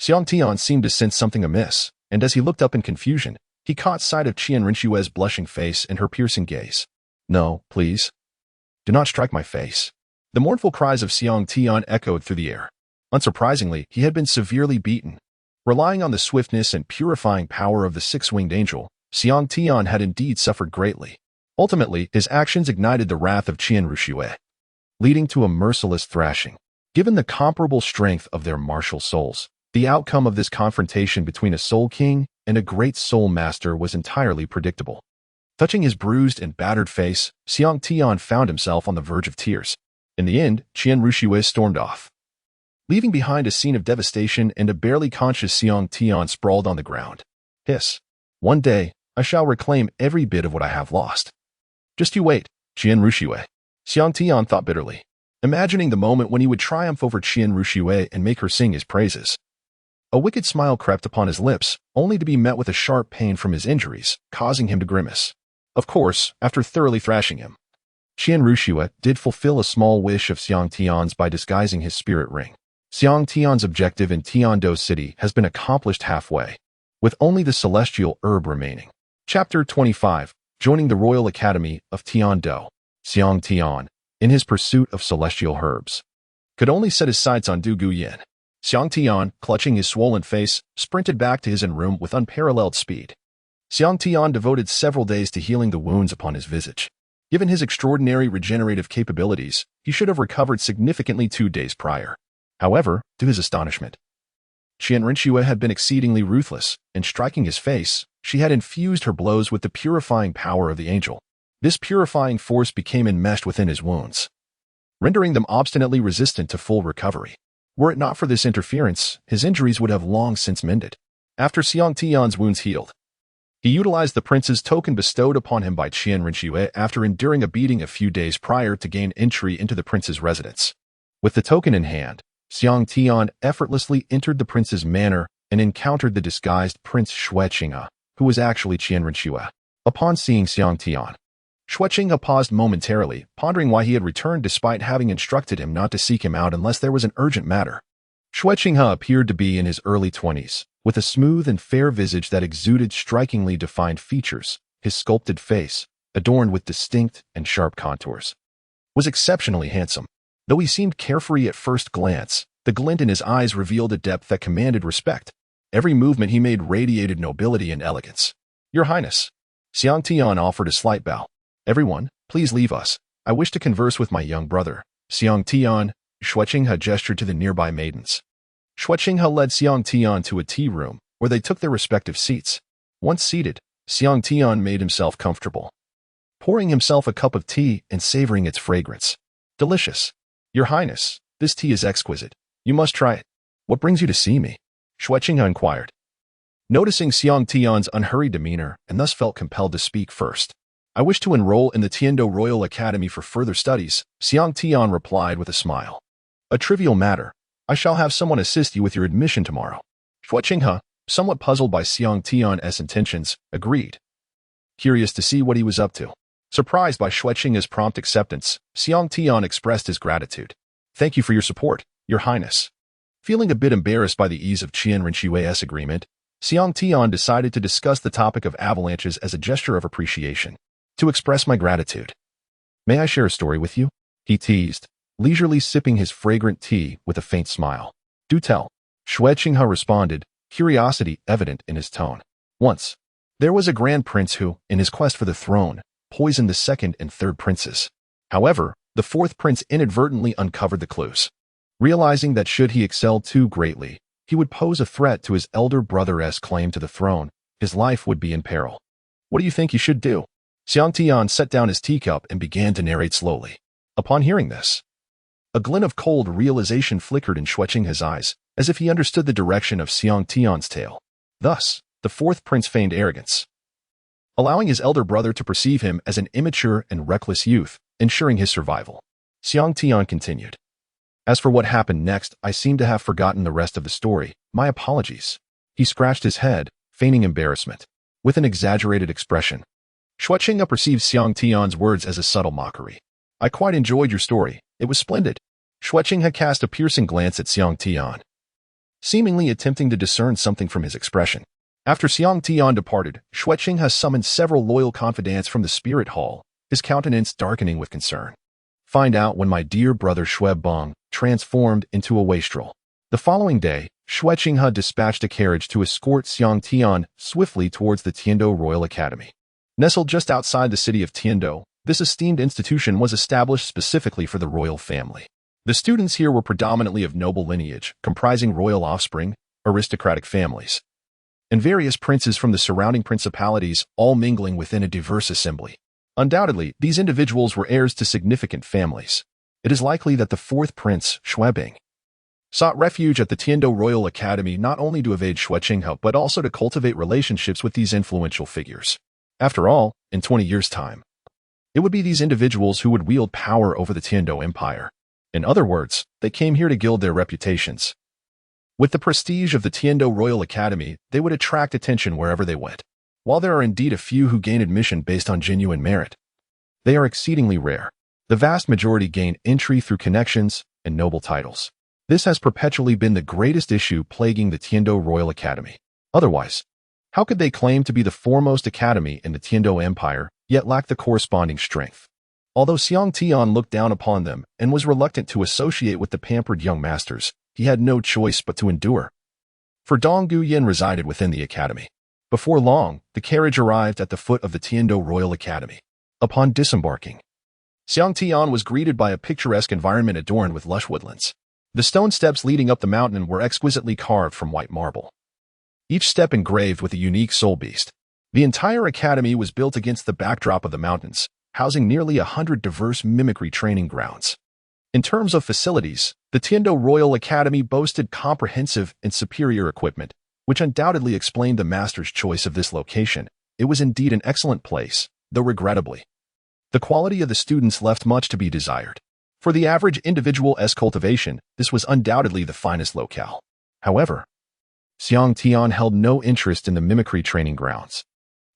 Xiang Tian seemed to sense something amiss, and as he looked up in confusion, he caught sight of Qianren Shui's blushing face and her piercing gaze. "No, please. Do not strike my face." The mournful cries of Xiang Tian echoed through the air. Unsurprisingly, he had been severely beaten. Relying on the swiftness and purifying power of the six-winged angel, Xiang Tian had indeed suffered greatly. Ultimately, his actions ignited the wrath of Qianren Shui, leading to a merciless thrashing. Given the comparable strength of their martial souls, the outcome of this confrontation between a soul king and a great soul master was entirely predictable. Touching his bruised and battered face, Xiang Tian found himself on the verge of tears. In the end, Qianren Shui stormed off, leaving behind a scene of devastation and a barely conscious Xiang Tian sprawled on the ground. Hiss. "One day, I shall reclaim every bit of what I have lost." "Just you wait, Qianren Shui," Xiang Tian thought bitterly, imagining the moment when he would triumph over Qianren Shui and make her sing his praises. A wicked smile crept upon his lips, only to be met with a sharp pain from his injuries, causing him to grimace. Of course, after thoroughly thrashing him, Qianren Shui did fulfill a small wish of Xiang Tian's by disguising his spirit ring. Xiang Tian's objective in Tiando City has been accomplished halfway, with only the celestial herb remaining. Chapter 25. Joining the Royal Academy of Tiando. Xiang Tian, in his pursuit of celestial herbs, could only set his sights on Dugu Yin. Xiang Tian, clutching his swollen face, sprinted back to his room with unparalleled speed. Xiang Tian devoted several days to healing the wounds upon his visage. Given his extraordinary regenerative capabilities, he should have recovered significantly 2 days prior. However, to his astonishment, Qianren Shui had been exceedingly ruthless, and striking his face, she had infused her blows with the purifying power of the angel. This purifying force became enmeshed within his wounds, rendering them obstinately resistant to full recovery. Were it not for this interference, his injuries would have long since mended. After Xiang Tian's wounds healed, he utilized the prince's token bestowed upon him by Qianren Shui after enduring a beating a few days prior to gain entry into the prince's residence. With the token in hand, Xiang Tian effortlessly entered the prince's manor and encountered the disguised Prince Xueqinghe, who was actually Qianren Shui. Upon seeing Xiang Tian, Xueqinghe paused momentarily, pondering why he had returned despite having instructed him not to seek him out unless there was an urgent matter. Xueqinghe appeared to be in his early 20s, with a smooth and fair visage that exuded strikingly defined features. His sculpted face, adorned with distinct and sharp contours, was exceptionally handsome. Though he seemed carefree at first glance, the glint in his eyes revealed a depth that commanded respect. Every movement he made radiated nobility and elegance. "Your Highness." Xiang Tian offered a slight bow. "Everyone, please leave us. I wish to converse with my young brother." Xiang Tian, Xueqinghe gestured to the nearby maidens. Xueqinghe led Xiang Tian to a tea room, where they took their respective seats. Once seated, Xiang Tian made himself comfortable, pouring himself a cup of tea and savoring its fragrance. "Delicious. Your Highness, this tea is exquisite. You must try it." "What brings you to see me?" Xueqinghe inquired, noticing Xiang Tian's unhurried demeanor, and thus felt compelled to speak first. "I wish to enroll in the Tiando Royal Academy for further studies," Xiang Tian replied with a smile. "A trivial matter. I shall have someone assist you with your admission tomorrow." Xueqinghe, somewhat puzzled by Xiang Tian's intentions, agreed, curious to see what he was up to. Surprised by Xueqinghe's prompt acceptance, Xiang Tian expressed his gratitude. "Thank you for your support, Your Highness." Feeling a bit embarrassed by the ease of Qian Rinxue's agreement, Xiang Tian decided to discuss the topic of avalanches as a gesture of appreciation, to express my gratitude. May I share a story with you? He teased, leisurely sipping his fragrant tea with a faint smile. Do tell. Xue Qinghe responded, curiosity evident in his tone. Once, there was a grand prince who, in his quest for the throne, poisoned the second and third princes. However, the fourth prince inadvertently uncovered the clues. Realizing that should he excel too greatly, he would pose a threat to his elder brother's claim to the throne, his life would be in peril. What do you think you should do? Xiang Tian set down his teacup and began to narrate slowly. Upon hearing this, a glint of cold realization flickered in Xue Qinghe's eyes, as if he understood the direction of Xiang Tian's tale. Thus, the fourth prince feigned arrogance, allowing his elder brother to perceive him as an immature and reckless youth, ensuring his survival. Xiang Tian continued. As for what happened next, I seem to have forgotten the rest of the story. My apologies. He scratched his head, feigning embarrassment. With an exaggerated expression, Xue Qinghe perceived Xiang Tian's words as a subtle mockery. I quite enjoyed your story. It was splendid. Xue Qinghe cast a piercing glance at Xiang Tian, seemingly attempting to discern something from his expression. After Xiang Tian departed, Xue Qinghe summoned several loyal confidants from the spirit hall, his countenance darkening with concern. Find out when my dear brother Xue Bong transformed into a wastrel. The following day, Xue Qinghe dispatched a carriage to escort Xiang Tian swiftly towards the Tiando Royal Academy. Nestled just outside the city of Tiando, this esteemed institution was established specifically for the royal family. The students here were predominantly of noble lineage, comprising royal offspring, aristocratic families, and various princes from the surrounding principalities, all mingling within a diverse assembly. Undoubtedly, these individuals were heirs to significant families. It is likely that the fourth prince, Xue Bing, sought refuge at the Tiando Royal Academy not only to evade Xue Qinghe but also to cultivate relationships with these influential figures. After all, in 20 years' time, it would be these individuals who would wield power over the Tiando Empire. In other words, they came here to gild their reputations. With the prestige of the Tiando Royal Academy, they would attract attention wherever they went. While there are indeed a few who gain admission based on genuine merit, they are exceedingly rare. The vast majority gain entry through connections and noble titles. This has perpetually been the greatest issue plaguing the Tiando Royal Academy. Otherwise, how could they claim to be the foremost academy in the Tiando Empire, yet lack the corresponding strength? Although Xiang Tian looked down upon them and was reluctant to associate with the pampered young masters, he had no choice but to endure. For Dong Guyan resided within the academy. Before long, the carriage arrived at the foot of the Tiando Royal Academy. Upon disembarking, Xiang Tian was greeted by a picturesque environment adorned with lush woodlands. The stone steps leading up the mountain were exquisitely carved from white marble, each step engraved with a unique soul beast. The entire academy was built against the backdrop of the mountains, housing nearly 100 diverse mimicry training grounds. In terms of facilities, the Tiando Royal Academy boasted comprehensive and superior equipment, which undoubtedly explained the master's choice of this location. It was indeed an excellent place, though regrettably, the quality of the students left much to be desired. For the average individual's cultivation, this was undoubtedly the finest locale. However, Xiang Tian held no interest in the mimicry training grounds,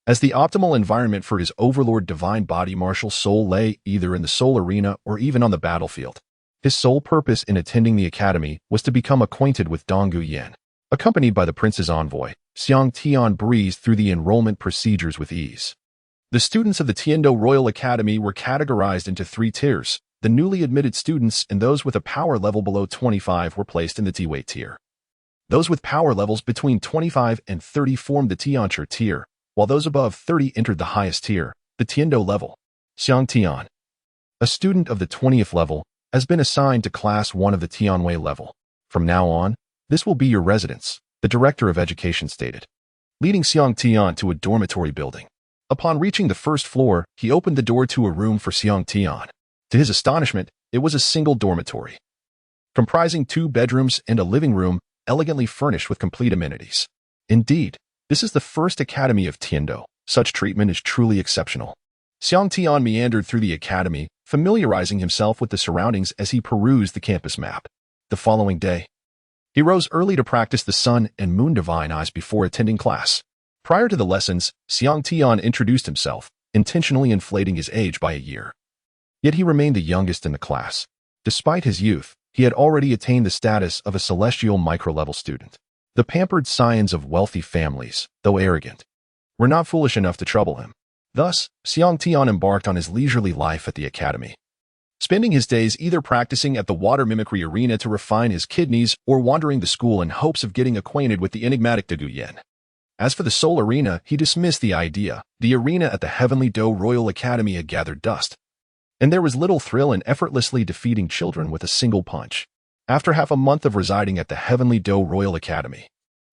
as the optimal environment for his Overlord divine body martial soul lay either in the soul arena or even on the battlefield. His sole purpose in attending the academy was to become acquainted with Dong Guyan. Accompanied by the prince's envoy, Xiang Tian breezed through the enrollment procedures with ease. The students of the Tiando Royal Academy were categorized into 3 tiers. The newly admitted students and those with a power level below 25 were placed in the Tiwei tier. Those with power levels between 25 and 30 formed the Tianchi tier, while those above 30 entered the highest tier, the Tiando level. Xiang Tian, a student of the 20th level, has been assigned to Class 1 of the Tianwei level. From now on, this will be your residence, the Director of Education stated, leading Xiang Tian to a dormitory building. Upon reaching the first floor, he opened the door to a room for Xiang Tian. To his astonishment, it was a single dormitory, comprising 2 bedrooms and a living room, elegantly furnished with complete amenities. Indeed, this is the first academy of Tiando. Such treatment is truly exceptional. Xiang Tian meandered through the academy, familiarizing himself with the surroundings as he perused the campus map. The following day, he rose early to practice the sun and moon divine eyes before attending class. Prior to the lessons, Xiang Tian introduced himself, intentionally inflating his age by a year. Yet he remained the youngest in the class. Despite his youth, he had already attained the status of a celestial micro-level student. The pampered scions of wealthy families, though arrogant, were not foolish enough to trouble him. Thus, Xiang Tian embarked on his leisurely life at the academy, spending his days either practicing at the water mimicry arena to refine his kidneys or wandering the school in hopes of getting acquainted with the enigmatic Dugu Yen. As for the soul arena, he dismissed the idea. The arena at the Heavenly Do Royal Academy had gathered dust, and there was little thrill in effortlessly defeating children with a single punch. After half a month of residing at the Heavenly Do Royal Academy,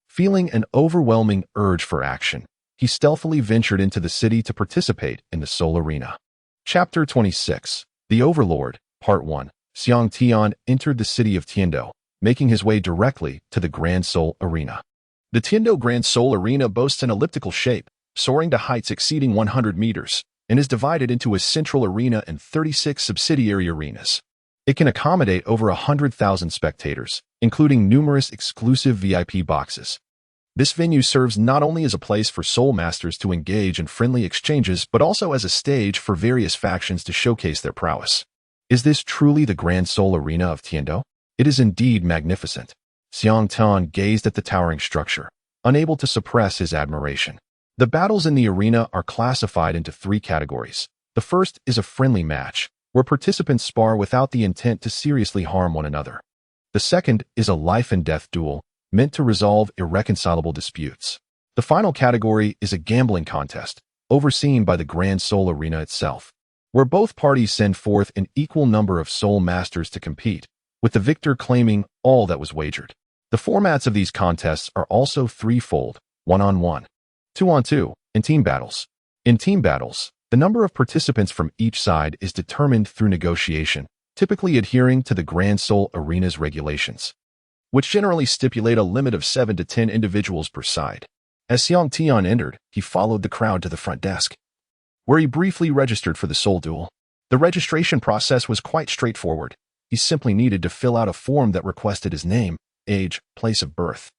feeling an overwhelming urge for action, he stealthily ventured into the city to participate in the soul arena. Chapter 26. The Overlord, Part 1. Xiang Tian entered the city of Tiando, making his way directly to the Grand Soul Arena. The Tiando Grand Soul Arena boasts an elliptical shape, soaring to heights exceeding 100 meters, and is divided into a central arena and 36 subsidiary arenas. It can accommodate over 100,000 spectators, including numerous exclusive VIP boxes. This venue serves not only as a place for soul masters to engage in friendly exchanges, but also as a stage for various factions to showcase their prowess. Is this truly the Grand Soul Arena of Tiando? It is indeed magnificent. Xiang Tian gazed at the towering structure, unable to suppress his admiration. The battles in the arena are classified into 3 categories. The first is a friendly match, where participants spar without the intent to seriously harm one another. The second is a life-and-death duel, meant to resolve irreconcilable disputes. The final category is a gambling contest, overseen by the Grand Soul Arena itself, where both parties send forth an equal number of soul masters to compete, with the victor claiming all that was wagered. The formats of these contests are also threefold: 1-on-1, 2-on-2, and team battles. In team battles, the number of participants from each side is determined through negotiation, typically adhering to the Grand Soul Arena's regulations, which generally stipulate a limit of 7 to 10 individuals per side. As Xiang Tian entered, he followed the crowd to the front desk, where he briefly registered for the soul duel. The registration process was quite straightforward. He simply needed to fill out a form that requested his name, age, place of birth,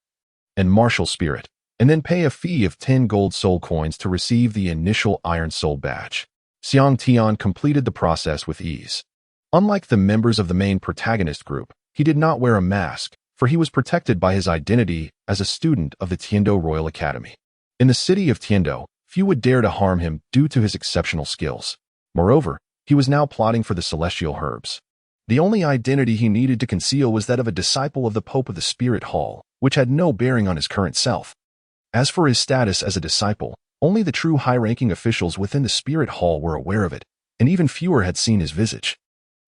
and martial spirit, and then pay a fee of 10 gold soul coins to receive the initial Iron Soul badge. Xiang Tian completed the process with ease. Unlike the members of the main protagonist group, he did not wear a mask, for he was protected by his identity as a student of the Tiando Royal Academy. In the city of Tiando, few would dare to harm him due to his exceptional skills. Moreover, he was now plotting for the celestial herbs. The only identity he needed to conceal was that of a disciple of the Pope of the Spirit Hall, which had no bearing on his current self. As for his status as a disciple, only the true high-ranking officials within the Spirit Hall were aware of it, and even fewer had seen his visage.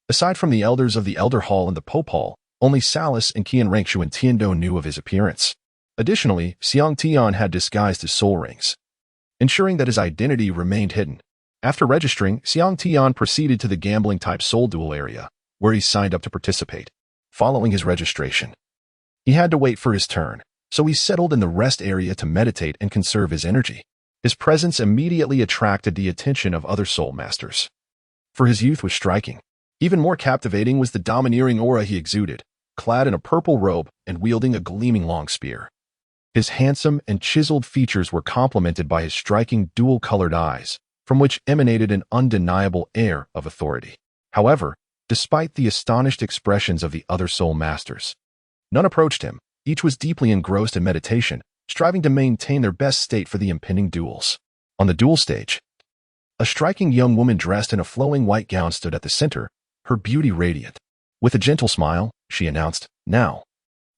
Aside from the elders of the Elder Hall and the Pope Hall, only Salis and Qian Rangshu and Tiando knew of his appearance. Additionally, Xiang Tian had disguised his soul rings, ensuring that his identity remained hidden. After registering, Xiang Tian proceeded to the gambling-type soul duel area, where he signed up to participate. Following his registration, he had to wait for his turn, so he settled in the rest area to meditate and conserve his energy. His presence immediately attracted the attention of other soul masters, for his youth was striking. Even more captivating was the domineering aura he exuded, clad in a purple robe and wielding a gleaming long spear. His handsome and chiseled features were complemented by his striking dual-colored eyes, from which emanated an undeniable air of authority. However, despite the astonished expressions of the other soul masters, none approached him. Each was deeply engrossed in meditation, striving to maintain their best state for the impending duels. On the duel stage, a striking young woman dressed in a flowing white gown stood at the center, her beauty radiant. With a gentle smile, she announced, "Now,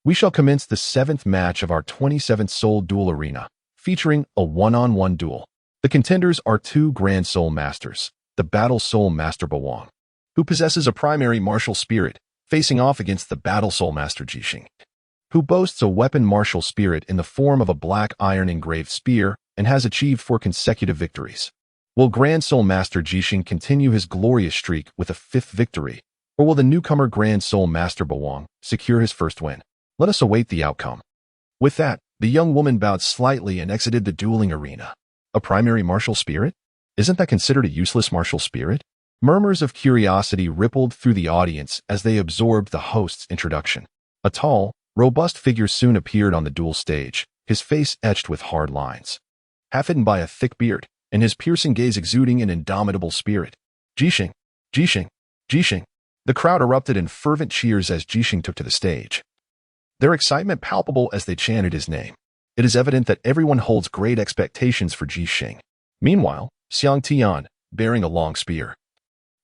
we shall commence the 7th match of our 27th Soul Duel Arena, featuring a 1-on-1 duel. The contenders are 2 Grand Soul Masters, the Battle Soul Master Bawang, who possesses a primary martial spirit, facing off against the Battle Soul Master Jixing, who boasts a weapon martial spirit in the form of a black iron engraved spear and has achieved 4 consecutive victories. Will Grand Soul Master Jixing continue his glorious streak with a 5th victory, or will the newcomer Grand Soul Master Bawang secure his first win? Let us await the outcome." With that, the young woman bowed slightly and exited the dueling arena. A primary martial spirit? Isn't that considered a useless martial spirit? Murmurs of curiosity rippled through the audience as they absorbed the host's introduction. A tall, robust figure soon appeared on the duel stage, his face etched with hard lines, half hidden by a thick beard, and his piercing gaze exuding an indomitable spirit. "Jixing, Jixing, Jixing." The crowd erupted in fervent cheers as Jixing took to the stage, their excitement palpable as they chanted his name. It is evident that everyone holds great expectations for Jixing. Meanwhile, Xiang Tian, bearing a long spear,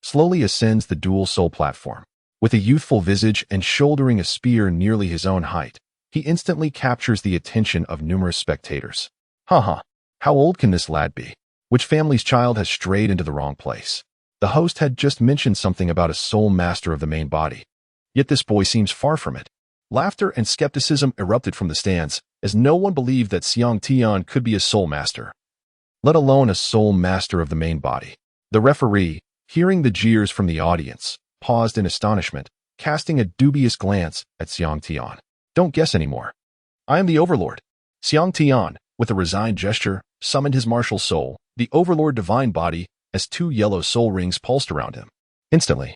slowly ascends the dual soul platform. With a youthful visage and shouldering a spear nearly his own height, he instantly captures the attention of numerous spectators. Haha, how old can this lad be? Which family's child has strayed into the wrong place? The host had just mentioned something about a soul master of the main body. Yet this boy seems far from it. Laughter and skepticism erupted from the stands, as no one believed that Xiang Tian could be a soul master, let alone a soul master of the main body. The referee, hearing the jeers from the audience, paused in astonishment, casting a dubious glance at Xiang Tian. Don't guess anymore. I am the Overlord. Xiang Tian, with a resigned gesture, summoned his martial soul, the Overlord divine body, as two yellow soul rings pulsed around him. Instantly,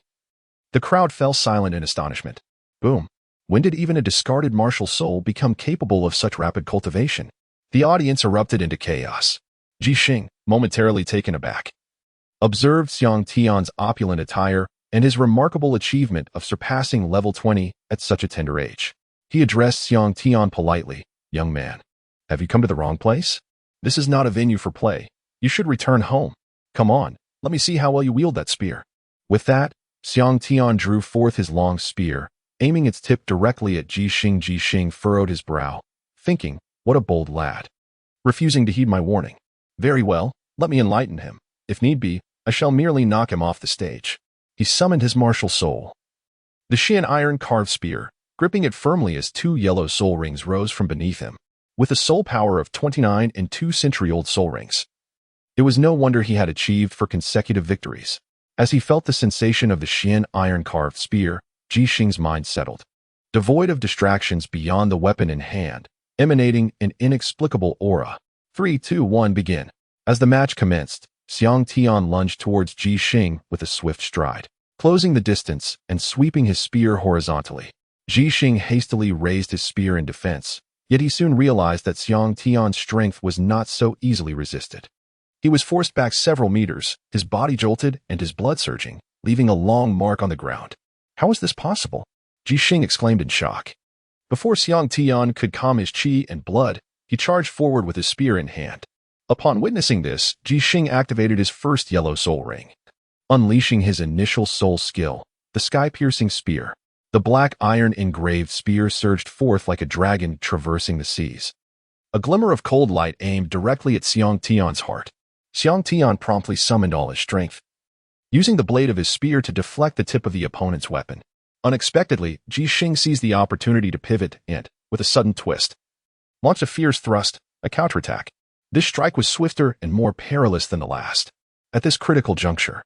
the crowd fell silent in astonishment. Boom. When did even a discarded martial soul become capable of such rapid cultivation? The audience erupted into chaos. Jixing, momentarily taken aback, observed Xiang Tian's opulent attire and his remarkable achievement of surpassing level 20 at such a tender age. He addressed Xiang Tian politely. Young man, have you come to the wrong place? This is not a venue for play. You should return home. Come on, let me see how well you wield that spear. With that, Xiang Tian drew forth his long spear, aiming its tip directly at Jixing. Jixing furrowed his brow, thinking, what a bold lad. Refusing to heed my warning. Very well, let me enlighten him. If need be, I shall merely knock him off the stage. He summoned his martial soul, the Xian iron-carved spear, gripping it firmly as two yellow soul rings rose from beneath him. With a soul power of 29 and 2-century-old soul rings, it was no wonder he had achieved for consecutive victories. As he felt the sensation of the Xian iron-carved spear, Jixing's mind settled, devoid of distractions beyond the weapon in hand, emanating an inexplicable aura. 3, 2, 1, begin. As the match commenced, Xiang Tian lunged towards Jixing with a swift stride, closing the distance and sweeping his spear horizontally. Jixing hastily raised his spear in defense, yet he soon realized that Xiang Tian's strength was not so easily resisted. He was forced back several meters, his body jolted and his blood surging, leaving a long mark on the ground. How is this possible? Jixing exclaimed in shock. Before Xiang Tian could calm his qi and blood, he charged forward with his spear in hand. Upon witnessing this, Jixing activated his first yellow soul ring, unleashing his initial soul skill, the sky-piercing spear. The black iron-engraved spear surged forth like a dragon traversing the seas. A glimmer of cold light aimed directly at Xiang Tian's heart. Xiang Tian promptly summoned all his strength, using the blade of his spear to deflect the tip of the opponent's weapon. Unexpectedly, Jixing seized the opportunity to pivot and, with a sudden twist, launched a fierce thrust, a counterattack. This strike was swifter and more perilous than the last. At this critical juncture,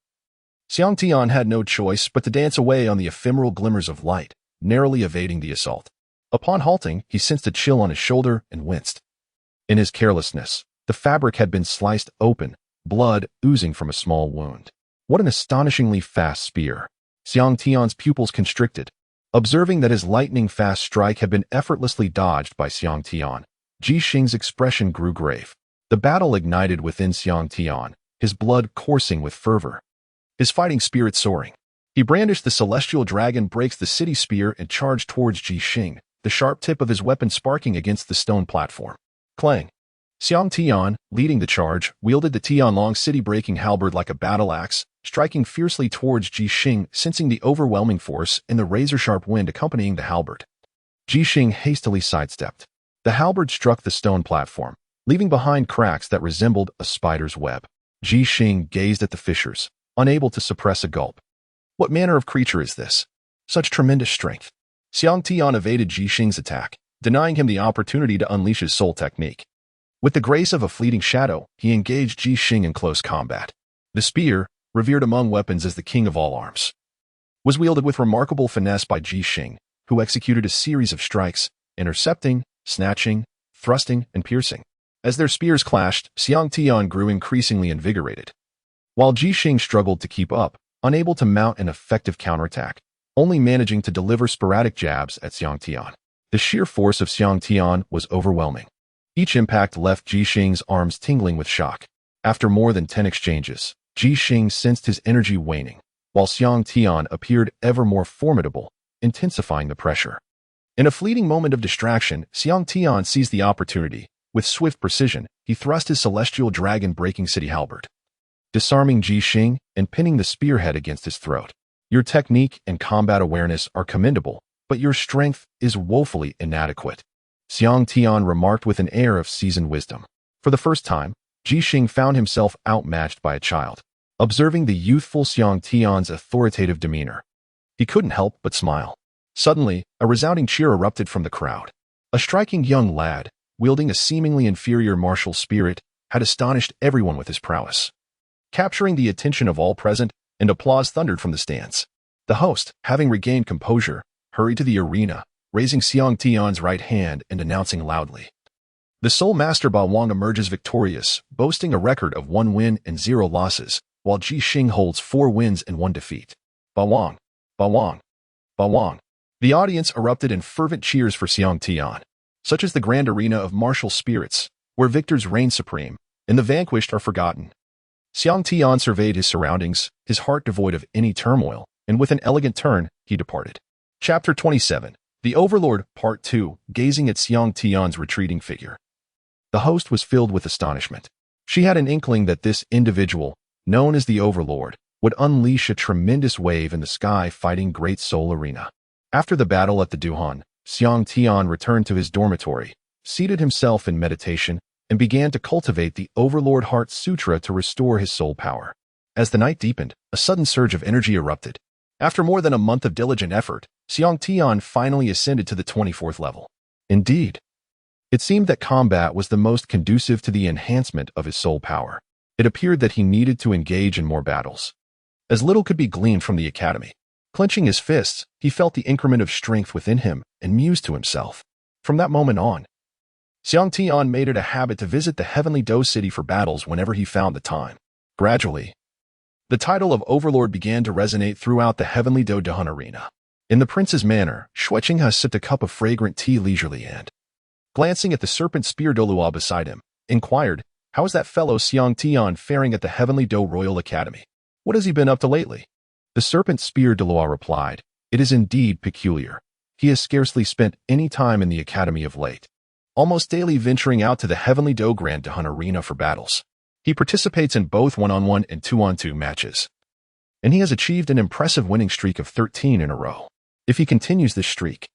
Xiang Tian had no choice but to dance away on the ephemeral glimmers of light, narrowly evading the assault. Upon halting, he sensed a chill on his shoulder and winced. In his carelessness, the fabric had been sliced open, blood oozing from a small wound. What an astonishingly fast spear! Xiang Tian's pupils constricted, observing that his lightning-fast strike had been effortlessly dodged by Xiang Tian. Jixing's expression grew grave. The battle ignited within Xiang Tian, his blood coursing with fervor, his fighting spirit soaring. He brandished the celestial dragon breaks the city spear and charged towards Jixing, the sharp tip of his weapon sparking against the stone platform. Clang! Xiang Tian, leading the charge, wielded the Tianlong city-breaking halberd like a battle axe, striking fiercely towards Jixing, sensing the overwhelming force in the razor-sharp wind accompanying the halberd. Jixing hastily sidestepped. The halberd struck the stone platform, leaving behind cracks that resembled a spider's web. Jixing gazed at the fissures, unable to suppress a gulp. What manner of creature is this? Such tremendous strength. Xiang Tian evaded Jixing's attack, denying him the opportunity to unleash his soul technique. With the grace of a fleeting shadow, he engaged Jixing in close combat. The spear, revered among weapons as the king of all arms, was wielded with remarkable finesse by Jixing, who executed a series of strikes, intercepting, snatching, thrusting, and piercing. As their spears clashed, Xiang Tian grew increasingly invigorated, while Jixing struggled to keep up, unable to mount an effective counterattack, only managing to deliver sporadic jabs at Xiang Tian. The sheer force of Xiang Tian was overwhelming. Each impact left Jixing's arms tingling with shock. After more than 10 exchanges, Jixing sensed his energy waning, while Xiang Tian appeared ever more formidable, intensifying the pressure. In a fleeting moment of distraction, Xiang Tian seized the opportunity. With swift precision, he thrust his celestial dragon breaking City Halberd, disarming Ji Xing and pinning the spearhead against his throat. Your technique and combat awareness are commendable, but your strength is woefully inadequate, Xiang Tian remarked with an air of seasoned wisdom. For the first time, Ji Xing found himself outmatched by a child. Observing the youthful Xiang Tian's authoritative demeanor, he couldn't help but smile. Suddenly, a resounding cheer erupted from the crowd. A striking young lad, wielding a seemingly inferior martial spirit, had astonished everyone with his prowess. Capturing the attention of all present, and applause thundered from the stands. The host, having regained composure, hurried to the arena, raising Xiang Tian's right hand and announcing loudly. The Soul Master Ba Wang emerges victorious, boasting a record of 1 win and 0 losses, while Ji Xing holds 4 wins and 1 defeat. Ba Wang, Ba Wang, Ba Wang. The audience erupted in fervent cheers for Xiang Tian. Such is the grand arena of martial spirits, where victors reign supreme, and the vanquished are forgotten. Xiang Tian surveyed his surroundings, his heart devoid of any turmoil, and with an elegant turn, he departed. Chapter 27. The Overlord, Part 2, gazing at Xiang Tian's retreating figure. The host was filled with astonishment. She had an inkling that this individual, known as the Overlord, would unleash a tremendous wave in the sky fighting Great Soul Arena. After the battle at the Duhan, Xiang Tian returned to his dormitory, seated himself in meditation, and began to cultivate the Overlord Heart Sutra to restore his soul power. As the night deepened, a sudden surge of energy erupted. After more than a month of diligent effort, Xiang Tian finally ascended to the 24th level. Indeed, it seemed that combat was the most conducive to the enhancement of his soul power. It appeared that he needed to engage in more battles. As little could be gleaned from the academy. Clenching his fists, he felt the increment of strength within him and mused to himself. From that moment on, Xiang Tian made it a habit to visit the Heavenly Do City for battles whenever he found the time. Gradually, the title of Overlord began to resonate throughout the Heavenly Do Duhan arena. In the prince's manner, Shuqing sipped a cup of fragrant tea leisurely and, glancing at the serpent spear Douluo beside him, inquired, "How is that fellow Xiang Tian faring at the Heavenly Do Royal Academy? What has he been up to lately?" The serpent spear Douluo replied, "It is indeed peculiar. He has scarcely spent any time in the academy of late, almost daily venturing out to the Heavenly Do Grand Duhan arena for battles. He participates in both 1-on-1 and 2-on-2 matches, and he has achieved an impressive winning streak of 13 in a row. If he continues this streak,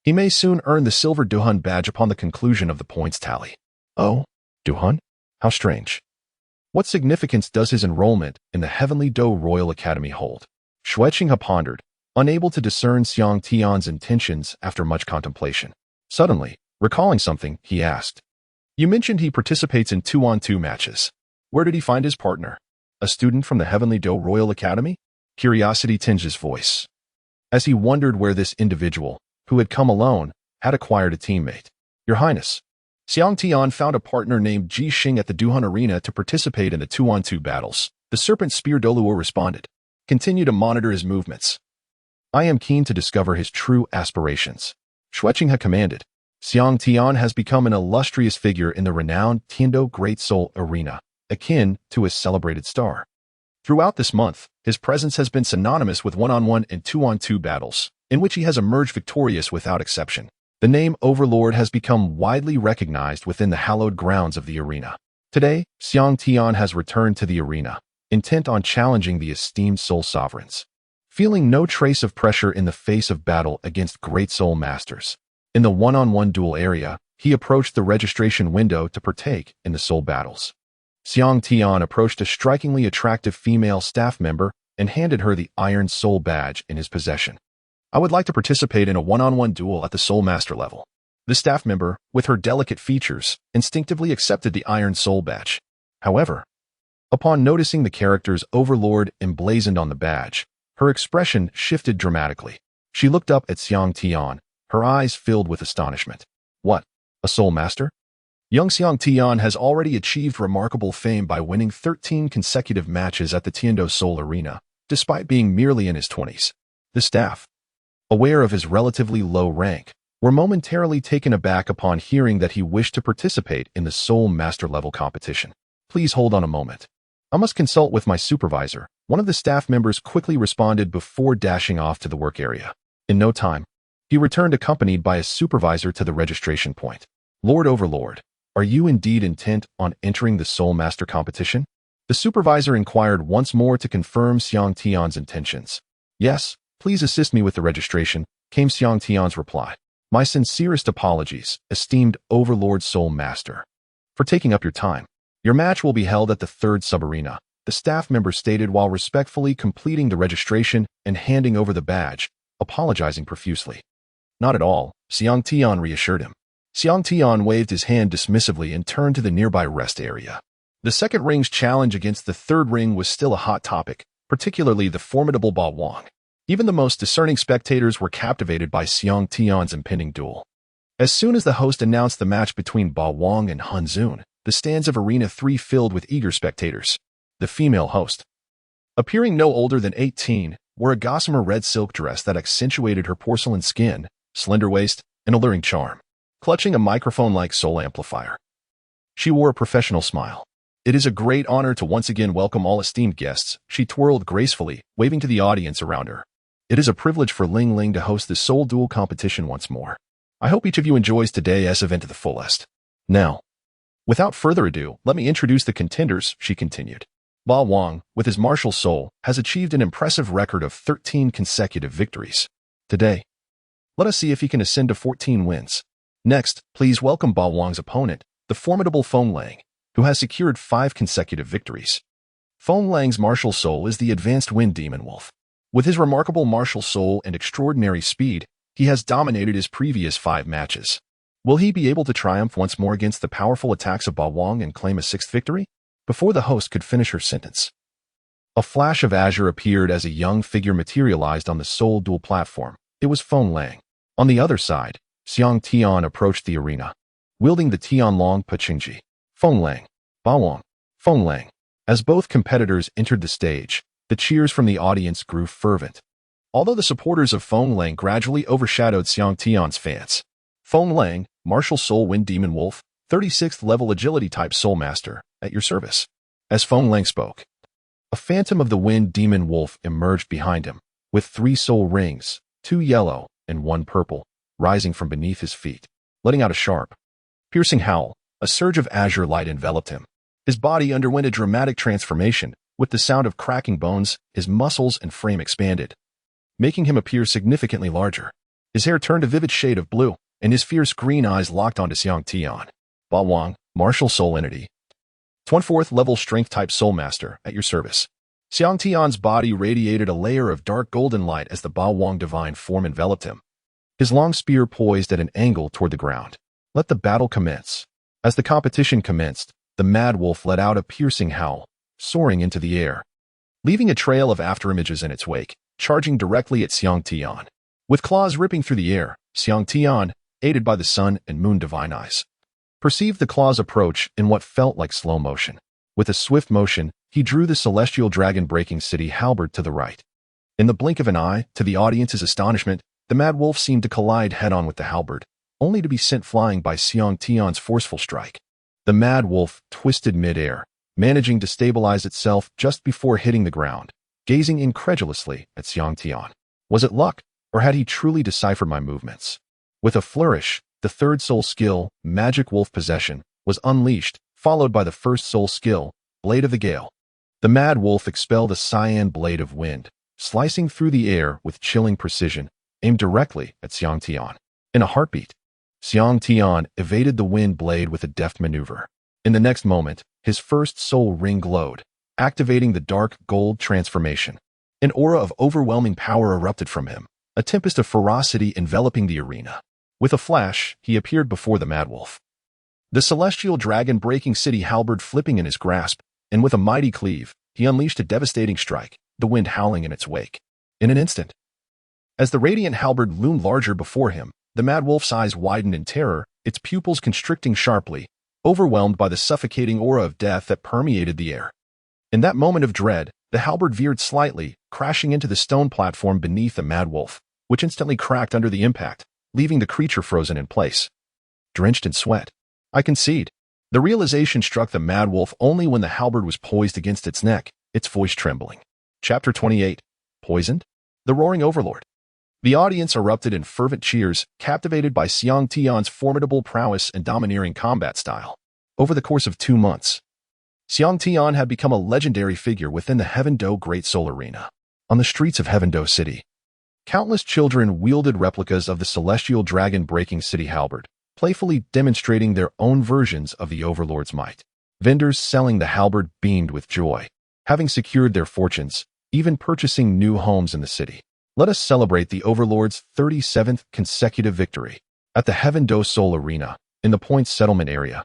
he may soon earn the Silver Duhan badge upon the conclusion of the points tally." "Oh, Duhan? How strange. What significance does his enrollment in the Heavenly Do Royal Academy hold?" Shuqing pondered, unable to discern Xiang Tian's intentions after much contemplation. Suddenly, recalling something, he asked, "You mentioned he participates in 2-on-2 matches. Where did he find his partner? A student from the Heavenly Do Royal Academy?" Curiosity tinged his voice, as he wondered where this individual, who had come alone, had acquired a teammate. "Your Highness, Xiang Tian found a partner named Ji Xing at the Duhan arena to participate in the 2-on-2 battles," the serpent spear Douluo responded. "Continue to monitor his movements. I am keen to discover his true aspirations," Shuqing commanded. Xiang Tian has become an illustrious figure in the renowned Tiando Great Soul Arena, akin to a celebrated star. Throughout this month, his presence has been synonymous with 1-on-1 and 2-on-2 battles, in which he has emerged victorious without exception. The name Overlord has become widely recognized within the hallowed grounds of the arena. Today, Xiang Tian has returned to the arena, intent on challenging the esteemed soul sovereigns. Feeling no trace of pressure in the face of battle against great soul masters, in the 1-on-1 duel area, he approached the registration window to partake in the soul battles. Xiang Tian approached a strikingly attractive female staff member and handed her the Iron Soul badge in his possession. "I would like to participate in a 1-on-1 duel at the Soul Master level." The staff member, with her delicate features, instinctively accepted the Iron Soul badge. However, upon noticing the character's Overlord emblazoned on the badge, her expression shifted dramatically. She looked up at Xiang Tian, her eyes filled with astonishment. "What? A Soul Master?" Young Xiang Tian has already achieved remarkable fame by winning 13 consecutive matches at the Tiando Soul Arena, despite being merely in his 20s. The staff, aware of his relatively low rank, were momentarily taken aback upon hearing that he wished to participate in the Soul Master level competition. "Please hold on a moment," I must consult with my supervisor. One of the staff members quickly responded before dashing off to the work area. In no time, he returned accompanied by a supervisor to the registration point. Lord Overlord, are you indeed intent on entering the Soul Master competition? The supervisor inquired once more to confirm Xiang Tian's intentions. Yes, please assist me with the registration, came Xiang Tian's reply. My sincerest apologies, esteemed Overlord Soul Master, for taking up your time. Your match will be held at the third sub-arena, the staff member stated while respectfully completing the registration and handing over the badge, apologizing profusely. Not at all, Xiang Tian reassured him. Xiang Tian waved his hand dismissively and turned to the nearby rest area. The second ring's challenge against the third ring was still a hot topic, particularly the formidable Ba Wang. Even the most discerning spectators were captivated by Xiang Tian's impending duel. As soon as the host announced the match between Ba Wang and Han Zun, the stands of Arena 3 filled with eager spectators. The female host, appearing no older than 18, wore a gossamer red silk dress that accentuated her porcelain skin, slender waist, and alluring charm, clutching a microphone-like soul amplifier. She wore a professional smile. It is a great honor to once again welcome all esteemed guests, she twirled gracefully, waving to the audience around her. It is a privilege for Ling Ling to host this soul duel competition once more. I hope each of you enjoys today's event to the fullest. Now, without further ado, let me introduce the contenders, she continued. Ba Wang, with his martial soul, has achieved an impressive record of 13 consecutive victories. Today, let us see if he can ascend to 14 wins. Next, please welcome Ba Wang's opponent, the formidable Feng Lang, who has secured 5 consecutive victories. Feng Lang's martial soul is the advanced Wind Demon Wolf. With his remarkable martial soul and extraordinary speed, he has dominated his previous 5 matches. Will he be able to triumph once more against the powerful attacks of Ba Wang and claim a 6th victory? Before the host could finish her sentence, a flash of azure appeared as a young figure materialized on the soul duel platform. It was Feng Lang. On the other side, Xiang Tian approached the arena, wielding the Tianlong Pachingji. Feng Lang, Ba Wang, Feng Lang. As both competitors entered the stage, the cheers from the audience grew fervent. Although the supporters of Feng Lang gradually overshadowed Xiang Tian's fans. Feng Lang, Martial Soul Wind Demon Wolf, 36th level Agility type Soul Master, at your service. As Feng Lang spoke, a phantom of the Wind Demon Wolf emerged behind him, with 3 soul rings, 2 yellow and 1 purple, rising from beneath his feet, letting out a sharp, piercing howl. A surge of azure light enveloped him. His body underwent a dramatic transformation. With the sound of cracking bones, his muscles and frame expanded, making him appear significantly larger. His hair turned a vivid shade of blue, and his fierce green eyes locked onto Xiang Tian. Ba Wang, Martial Soul Entity, 24th level Strength type Soul Master, at your service. Xiang Tian's body radiated a layer of dark golden light as the Ba Wang divine form enveloped him. His long spear poised at an angle toward the ground. Let the battle commence. As the competition commenced, the Mad Wolf let out a piercing howl, soaring into the air, leaving a trail of afterimages in its wake, charging directly at Xiang Tian. With claws ripping through the air, Xiang Tian, aided by the sun and moon divine eyes, perceived the claws approach in what felt like slow motion. With a swift motion, he drew the celestial dragon-breaking City Halberd to the right. In the blink of an eye, to the audience's astonishment, the Mad Wolf seemed to collide head-on with the halberd, only to be sent flying by Xiang Tian's forceful strike. The Mad Wolf twisted mid-air, managing to stabilize itself just before hitting the ground, gazing incredulously at Xiang Tian. Was it luck, or had he truly deciphered my movements? With a flourish, the third soul skill, Magic Wolf Possession, was unleashed, followed by the first soul skill, Blade of the Gale. The Mad Wolf expelled a cyan blade of wind, slicing through the air with chilling precision, aimed directly at Xiang Tian. In a heartbeat, Xiang Tian evaded the wind blade with a deft maneuver. In the next moment, his first soul ring glowed, activating the dark gold transformation. An aura of overwhelming power erupted from him, a tempest of ferocity enveloping the arena. With a flash, he appeared before the Mad Wolf. The celestial dragon breaking City Halberd flipping in his grasp, and with a mighty cleave, he unleashed a devastating strike, the wind howling in its wake. In an instant, as the radiant halberd loomed larger before him, the Mad Wolf's eyes widened in terror, its pupils constricting sharply, overwhelmed by the suffocating aura of death that permeated the air. In that moment of dread, the halberd veered slightly, crashing into the stone platform beneath the Mad Wolf, which instantly cracked under the impact, leaving the creature frozen in place. Drenched in sweat, I concede, The realization struck the mad wolf only when the halberd was poised against its neck, its voice trembling. Chapter 28. Poisoned? The Roaring Overlord. The audience erupted in fervent cheers, captivated by Xiang Tian's formidable prowess and domineering combat style. Over the course of 2 months, Xiang Tian had become a legendary figure within the Heaven-Do Great Soul Arena. On the streets of Heaven-Do City, countless children wielded replicas of the celestial dragon breaking City Halberd, playfully demonstrating their own versions of the Overlord's might. Vendors selling the halberd beamed with joy, having secured their fortunes, even purchasing new homes in the city. Let us celebrate the Overlord's 37th consecutive victory. At the Heaven-Do Soul Arena, in the Points Settlement area,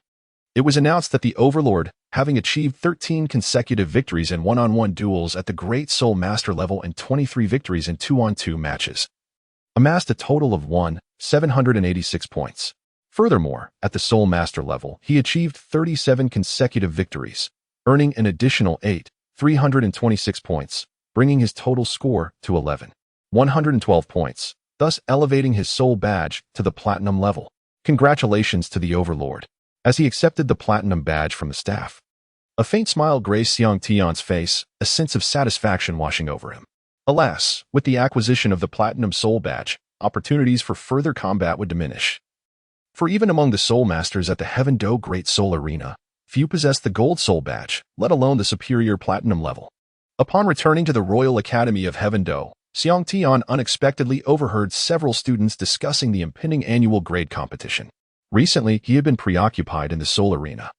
it was announced that the Overlord, having achieved 13 consecutive victories in one-on-one duels at the Great Soul Master level and 23 victories in 2-on-2 matches, amassed a total of 786 points. Furthermore, at the Soul Master level, he achieved 37 consecutive victories, earning an additional 326 points, bringing his total score to 112 points, thus elevating his soul badge to the Platinum level. Congratulations to the Overlord. As he accepted the Platinum badge from the staff, a faint smile graced Xiang Tian's face, a sense of satisfaction washing over him. Alas, with the acquisition of the Platinum Soul Badge, opportunities for further combat would diminish. For even among the Soul Masters at the Heaven-Do Great Soul Arena, few possessed the Gold Soul Badge, let alone the superior Platinum level. Upon returning to the Royal Academy of Heaven-Do, Xiang Tian unexpectedly overheard several students discussing the impending annual grade competition. Recently, he had been preoccupied in the Soul Arena,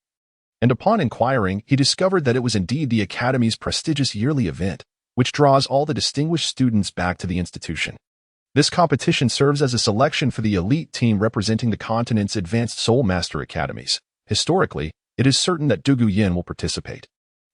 and upon inquiring, he discovered that it was indeed the Academy's prestigious yearly event, which draws all the distinguished students back to the institution. This competition serves as a selection for the elite team representing the continent's advanced Soul Master Academies. Historically, it is certain that Dugu Yin will participate.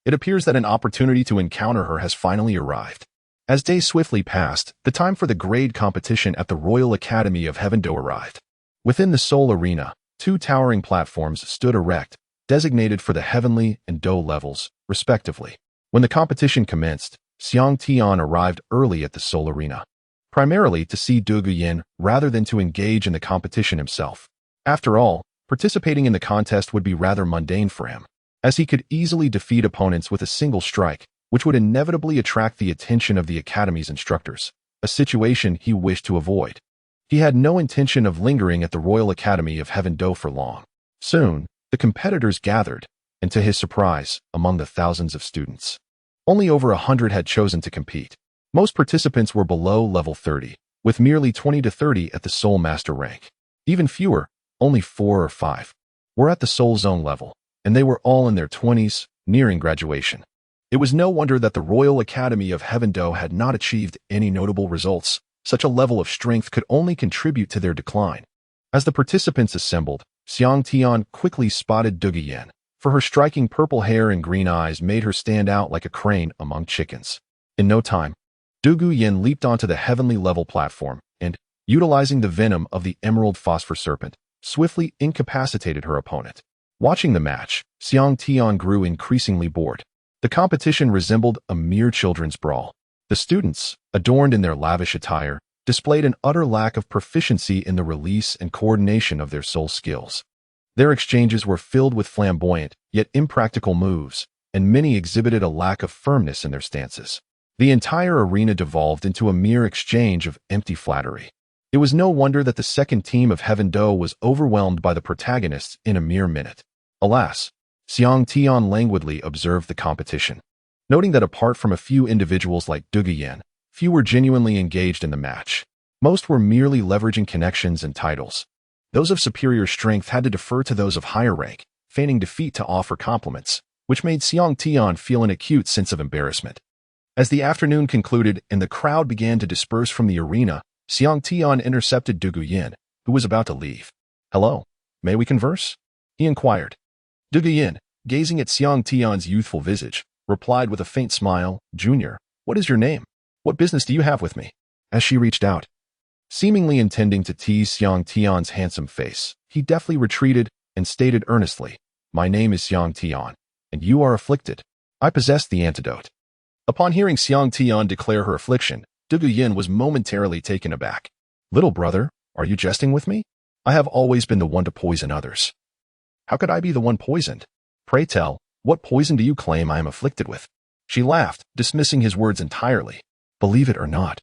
It appears that an opportunity to encounter her has finally arrived. As days swiftly passed, the time for the grade competition at the Royal Academy of Heaven-Do arrived. Within the Soul Arena, 2 towering platforms stood erect, designated for the Heavenly and Do levels, respectively. When the competition commenced, Xiang Tian arrived early at the Soul Arena, primarily to see Dugu Yin rather than to engage in the competition himself. After all, participating in the contest would be rather mundane for him, as he could easily defeat opponents with a single strike, which would inevitably attract the attention of the Academy's instructors, a situation he wished to avoid. He had no intention of lingering at the Royal Academy of Heaven-Do for long. Soon, the competitors gathered, and to his surprise, among the thousands of students, only over 100 had chosen to compete. Most participants were below level 30, with merely 20 to 30 at the Soul Master rank. Even fewer, only 4 or 5, were at the Soul Zone level, and they were all in their 20s, nearing graduation. It was no wonder that the Royal Academy of Heaven-Do had not achieved any notable results. Such a level of strength could only contribute to their decline. As the participants assembled, Xiang Tian quickly spotted Dugu Yin, for her striking purple hair and green eyes made her stand out like a crane among chickens. In no time, Dugu Yin leaped onto the heavenly level platform and, utilizing the venom of the emerald phosphor serpent, swiftly incapacitated her opponent. Watching the match, Xiang Tian grew increasingly bored. The competition resembled a mere children's brawl. The students, adorned in their lavish attire, displayed an utter lack of proficiency in the release and coordination of their soul skills. Their exchanges were filled with flamboyant, yet impractical moves, and many exhibited a lack of firmness in their stances. The entire arena devolved into a mere exchange of empty flattery. It was no wonder that the second team of Heaven-Do was overwhelmed by the protagonists in a mere minute. Alas, Xiang Tian languidly observed the competition, noting that apart from a few individuals like Dugu Yin, few were genuinely engaged in the match. Most were merely leveraging connections and titles. Those of superior strength had to defer to those of higher rank, feigning defeat to offer compliments, which made Xiang Tian feel an acute sense of embarrassment. As the afternoon concluded and the crowd began to disperse from the arena, Xiang Tian intercepted Dugu Yin, who was about to leave. "Hello, may we converse?" he inquired. Dugu Yin, gazing at Xiang Tian's youthful visage, replied with a faint smile, "Junior, what is your name? What business do you have with me?" As she reached out, seemingly intending to tease Xiang Tian's handsome face, he deftly retreated and stated earnestly, "My name is Xiang Tian, and you are afflicted. I possess the antidote." Upon hearing Xiang Tian declare her affliction, Dugu Yin was momentarily taken aback. "Little brother, are you jesting with me? I have always been the one to poison others." How could I be the one poisoned? Pray tell, what poison do you claim I am afflicted with? She laughed, dismissing his words entirely. Believe it or not,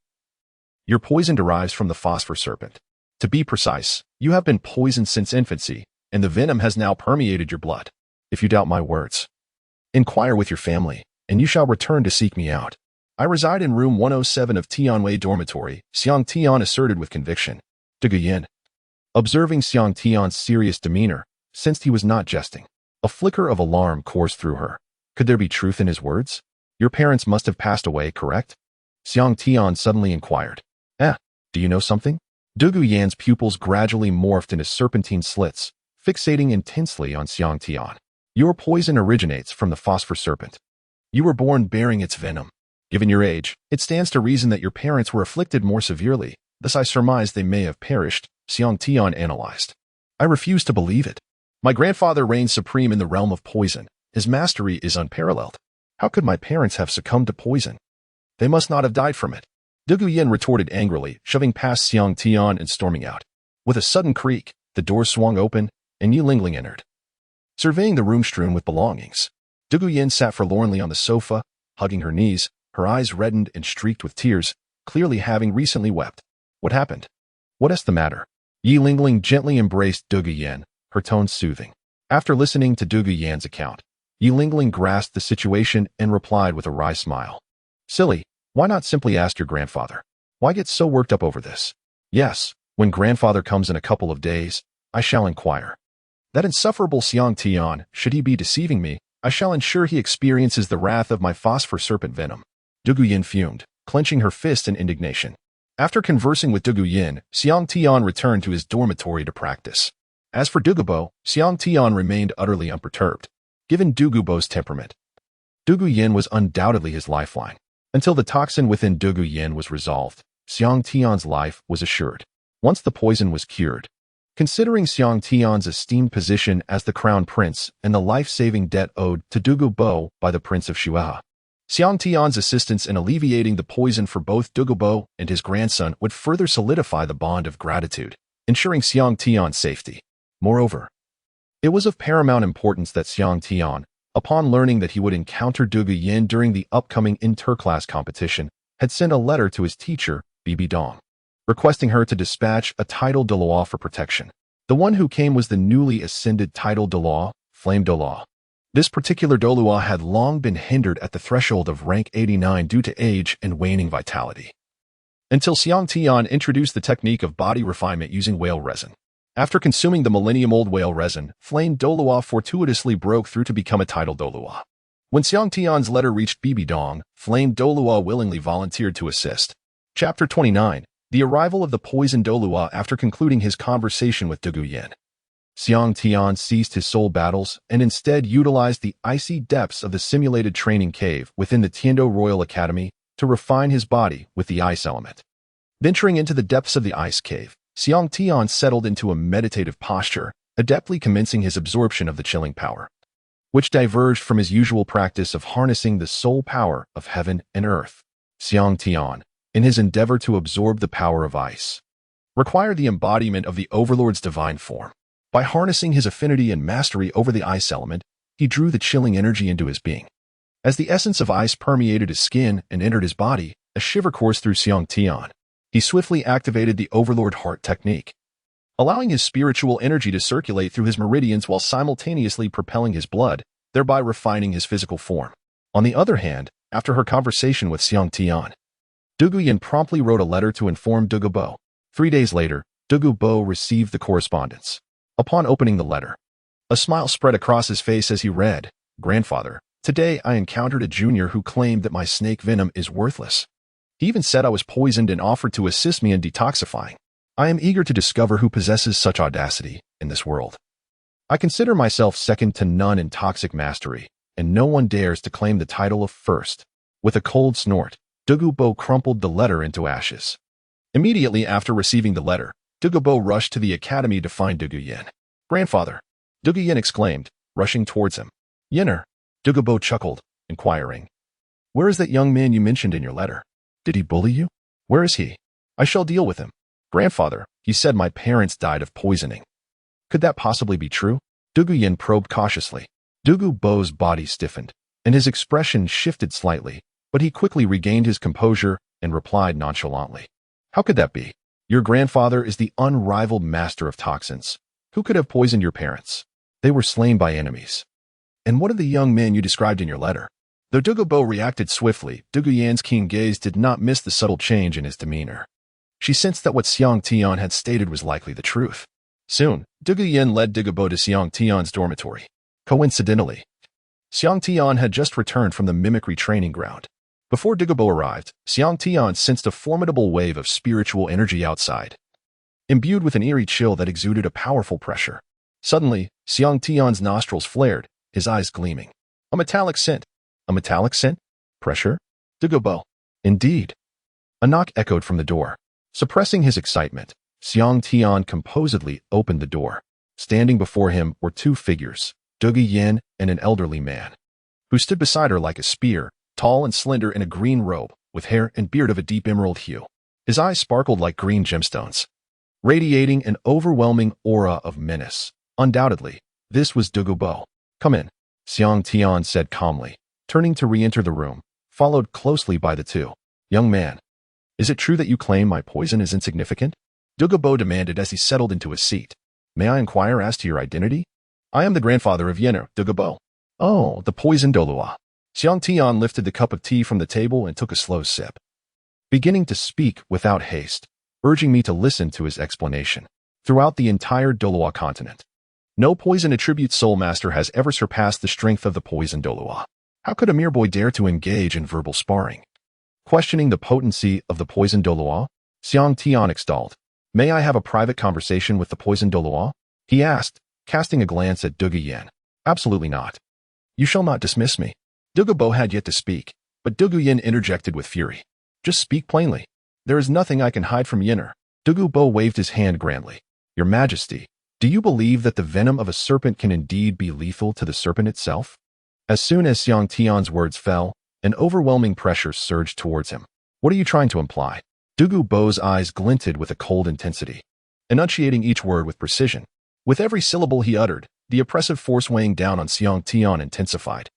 your poison derives from the phosphor serpent. To be precise, you have been poisoned since infancy, and the venom has now permeated your blood. If you doubt my words, inquire with your family, and you shall return to seek me out. I reside in room 107 of Tianwei dormitory, Xiang Tian asserted with conviction. Dugu Yin, observing Xiang Tian's serious demeanor, sensed he was not jesting. A flicker of alarm coursed through her. Could there be truth in his words? Your parents must have passed away, correct? Xiang Tian suddenly inquired. Do you know something? Dugu Yan's pupils gradually morphed into serpentine slits, fixating intensely on Xiang Tian. Your poison originates from the phosphor serpent. You were born bearing its venom. Given your age, it stands to reason that your parents were afflicted more severely, thus I surmise they may have perished, Xiang Tian analyzed. I refuse to believe it. My grandfather reigns supreme in the realm of poison. His mastery is unparalleled. How could my parents have succumbed to poison? They must not have died from it. Dugu Yin retorted angrily, shoving past Xiang Tian and storming out. With a sudden creak, the door swung open, and Yi Lingling entered. Surveying the room strewn with belongings, Dugu Yin sat forlornly on the sofa, hugging her knees, her eyes reddened and streaked with tears, clearly having recently wept. What happened? What is the matter? Yi Lingling gently embraced Dugu Yin, her tone soothing. After listening to Dugu Yan's account, Yi Lingling grasped the situation and replied with a wry smile. Silly, why not simply ask your grandfather? Why get so worked up over this? Yes, when grandfather comes in a couple of days, I shall inquire. That insufferable Xiang Tian, should he be deceiving me, I shall ensure he experiences the wrath of my phosphor serpent venom. Dugu Yin fumed, clenching her fist in indignation. After conversing with Dugu Yin, Xiang Tian returned to his dormitory to practice. As for Dugu Bo, Xiang Tian remained utterly unperturbed. Given Dugu Bo's temperament, Dugu Yin was undoubtedly his lifeline. Until the toxin within Dugu Yin was resolved, Xiang Tian's life was assured. Once the poison was cured, considering Xiang Tian's esteemed position as the crown prince and the life-saving debt owed to Dugu Bo by the Prince of Shuai, Xiang Tian's assistance in alleviating the poison for both Dugu Bo and his grandson would further solidify the bond of gratitude, ensuring Xiang Tian's safety. Moreover, it was of paramount importance that Xiang Tian, upon learning that he would encounter Dugu Yin during the upcoming interclass competition, had sent a letter to his teacher, Bibi Dong, requesting her to dispatch a title Douluo for protection. The one who came was the newly ascended title Douluo, Flame Douluo. This particular Douluo had long been hindered at the threshold of rank 89 due to age and waning vitality, until Xiang Tian introduced the technique of body refinement using whale resin. After consuming the millennium-old whale resin, Flame Douluo fortuitously broke through to become a title Douluo. When Xiang Tian's letter reached Bibi Dong, Flame Douluo willingly volunteered to assist. Chapter 29. The arrival of the poison Douluo after concluding his conversation with Dugu Yin. Xiang Tian ceased his soul battles and instead utilized the icy depths of the simulated training cave within the Tiando Royal Academy to refine his body with the ice element. Venturing into the depths of the ice cave, Xiang Tian settled into a meditative posture, adeptly commencing his absorption of the chilling power, which diverged from his usual practice of harnessing the soul power of heaven and earth. Xiang Tian, in his endeavor to absorb the power of ice, required the embodiment of the Overlord's divine form. By harnessing his affinity and mastery over the ice element, he drew the chilling energy into his being. As the essence of ice permeated his skin and entered his body, a shiver coursed through Xiang Tian. He swiftly activated the Overlord heart technique, allowing his spiritual energy to circulate through his meridians while simultaneously propelling his blood, thereby refining his physical form. On the other hand, after her conversation with Xiang Tian, Dugu Yin promptly wrote a letter to inform Dugu Bo. 3 days later, Dugu Bo received the correspondence. Upon opening the letter, a smile spread across his face as he read, Grandfather, today I encountered a junior who claimed that my snake venom is worthless. He even said I was poisoned and offered to assist me in detoxifying. I am eager to discover who possesses such audacity in this world. I consider myself second to none in toxic mastery, and no one dares to claim the title of first. With a cold snort, Dugu Bo crumpled the letter into ashes. Immediately after receiving the letter, Dugu Bo rushed to the academy to find Dugu Yin. Grandfather, Dugu Yin exclaimed, rushing towards him. Yinner, Dugu Bo chuckled, inquiring. Where is that young man you mentioned in your letter? Did he bully you? Where is he? I shall deal with him. Grandfather, he said my parents died of poisoning. Could that possibly be true? Dugu Yin probed cautiously. Dugu Bo's body stiffened, and his expression shifted slightly, but he quickly regained his composure and replied nonchalantly. How could that be? Your grandfather is the unrivaled master of toxins. Who could have poisoned your parents? They were slain by enemies. And what of the young men you described in your letter? Though Dugu Bo reacted swiftly, Dugu Yan's keen gaze did not miss the subtle change in his demeanor. She sensed that what Xiang Tian had stated was likely the truth. Soon, Dugu Yan led Dugu Bo to Xiang Tian's dormitory. Coincidentally, Xiang Tian had just returned from the mimicry training ground. Before Dugu Bo arrived, Xiang Tian sensed a formidable wave of spiritual energy outside, imbued with an eerie chill that exuded a powerful pressure. Suddenly, Xiang Tian's nostrils flared, his eyes gleaming. A metallic scent. A metallic scent? Pressure? Dugu Bo. Indeed. A knock echoed from the door. Suppressing his excitement, Xiang Tian composedly opened the door. Standing before him were two figures, Dugu Yin and an elderly man, who stood beside her like a spear, tall and slender in a green robe, with hair and beard of a deep emerald hue. His eyes sparkled like green gemstones, radiating an overwhelming aura of menace. Undoubtedly, this was Dugu Bo. Come in, Xiang Tian said calmly, turning to re-enter the room, followed closely by the two. Young man, is it true that you claim my poison is insignificant? Dugu Bo demanded as he settled into his seat. May I inquire as to your identity? I am the grandfather of Yenner, Dugu Bo. Oh, the poison Douluo. Xiang Tian lifted the cup of tea from the table and took a slow sip, beginning to speak without haste, urging me to listen to his explanation. Throughout the entire Douluo continent, no poison attribute soul master has ever surpassed the strength of the poison Douluo. How could a mere boy dare to engage in verbal sparring? Questioning the potency of the poison Douluo, Xiang Tian extolled. May I have a private conversation with the poison Douluo? He asked, casting a glance at Dugu Yin. Absolutely not. You shall not dismiss me. Dugu Bo had yet to speak, but Dugu Yin interjected with fury. Just speak plainly. There is nothing I can hide from Yenner. Dugu Bo waved his hand grandly. Your Majesty, do you believe that the venom of a serpent can indeed be lethal to the serpent itself? As soon as Xiang Tian's words fell, an overwhelming pressure surged towards him. What are you trying to imply? Dugu Bo's eyes glinted with a cold intensity, enunciating each word with precision. With every syllable he uttered, the oppressive force weighing down on Xiang Tian intensified,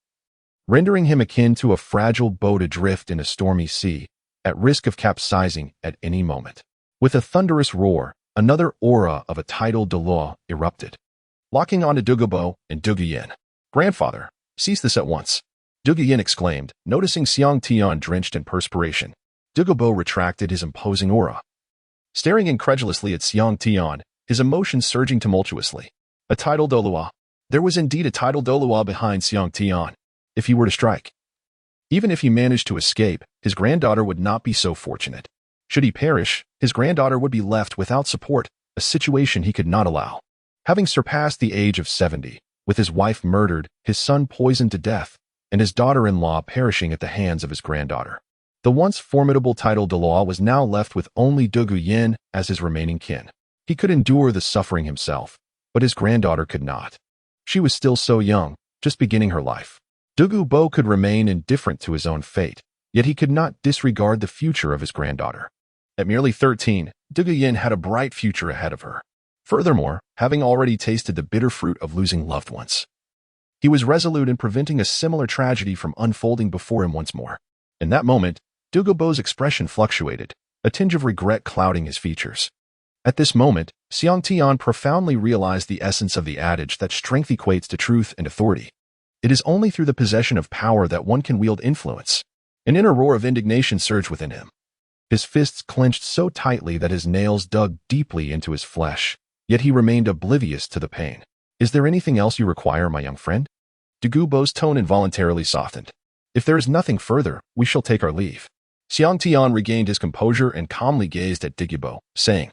rendering him akin to a fragile boat adrift in a stormy sea, at risk of capsizing at any moment. With a thunderous roar, another aura of a tidal Douluo erupted, locking onto Dugu Bo and Dugu Yin. Grandfather, cease this at once, Dugu Yin exclaimed, noticing Xiang Tian drenched in perspiration. Dugu Bo retracted his imposing aura, staring incredulously at Xiang Tian, his emotions surging tumultuously. A tidal Douluo. There was indeed a tidal Douluo behind Xiang Tian. If he were to strike, even if he managed to escape, his granddaughter would not be so fortunate. Should he perish, his granddaughter would be left without support, a situation he could not allow. Having surpassed the age of 70, with his wife murdered, his son poisoned to death, and his daughter-in-law perishing at the hands of his granddaughter, the once formidable tidal Douluo was now left with only Dugu Yin as his remaining kin. He could endure the suffering himself, but his granddaughter could not. She was still so young, just beginning her life. Dugu Bo could remain indifferent to his own fate, yet he could not disregard the future of his granddaughter. At merely 13, Dugu Yin had a bright future ahead of her. Furthermore, having already tasted the bitter fruit of losing loved ones, he was resolute in preventing a similar tragedy from unfolding before him once more. In that moment, Dugu Bo's expression fluctuated, a tinge of regret clouding his features. At this moment, Xiang Tian profoundly realized the essence of the adage that strength equates to truth and authority. It is only through the possession of power that one can wield influence. An inner roar of indignation surged within him. His fists clenched so tightly that his nails dug deeply into his flesh, yet he remained oblivious to the pain. Is there anything else you require, my young friend? Dugu Bo's tone involuntarily softened. If there is nothing further, we shall take our leave. Xiang Tian regained his composure and calmly gazed at Dugu Bo, saying,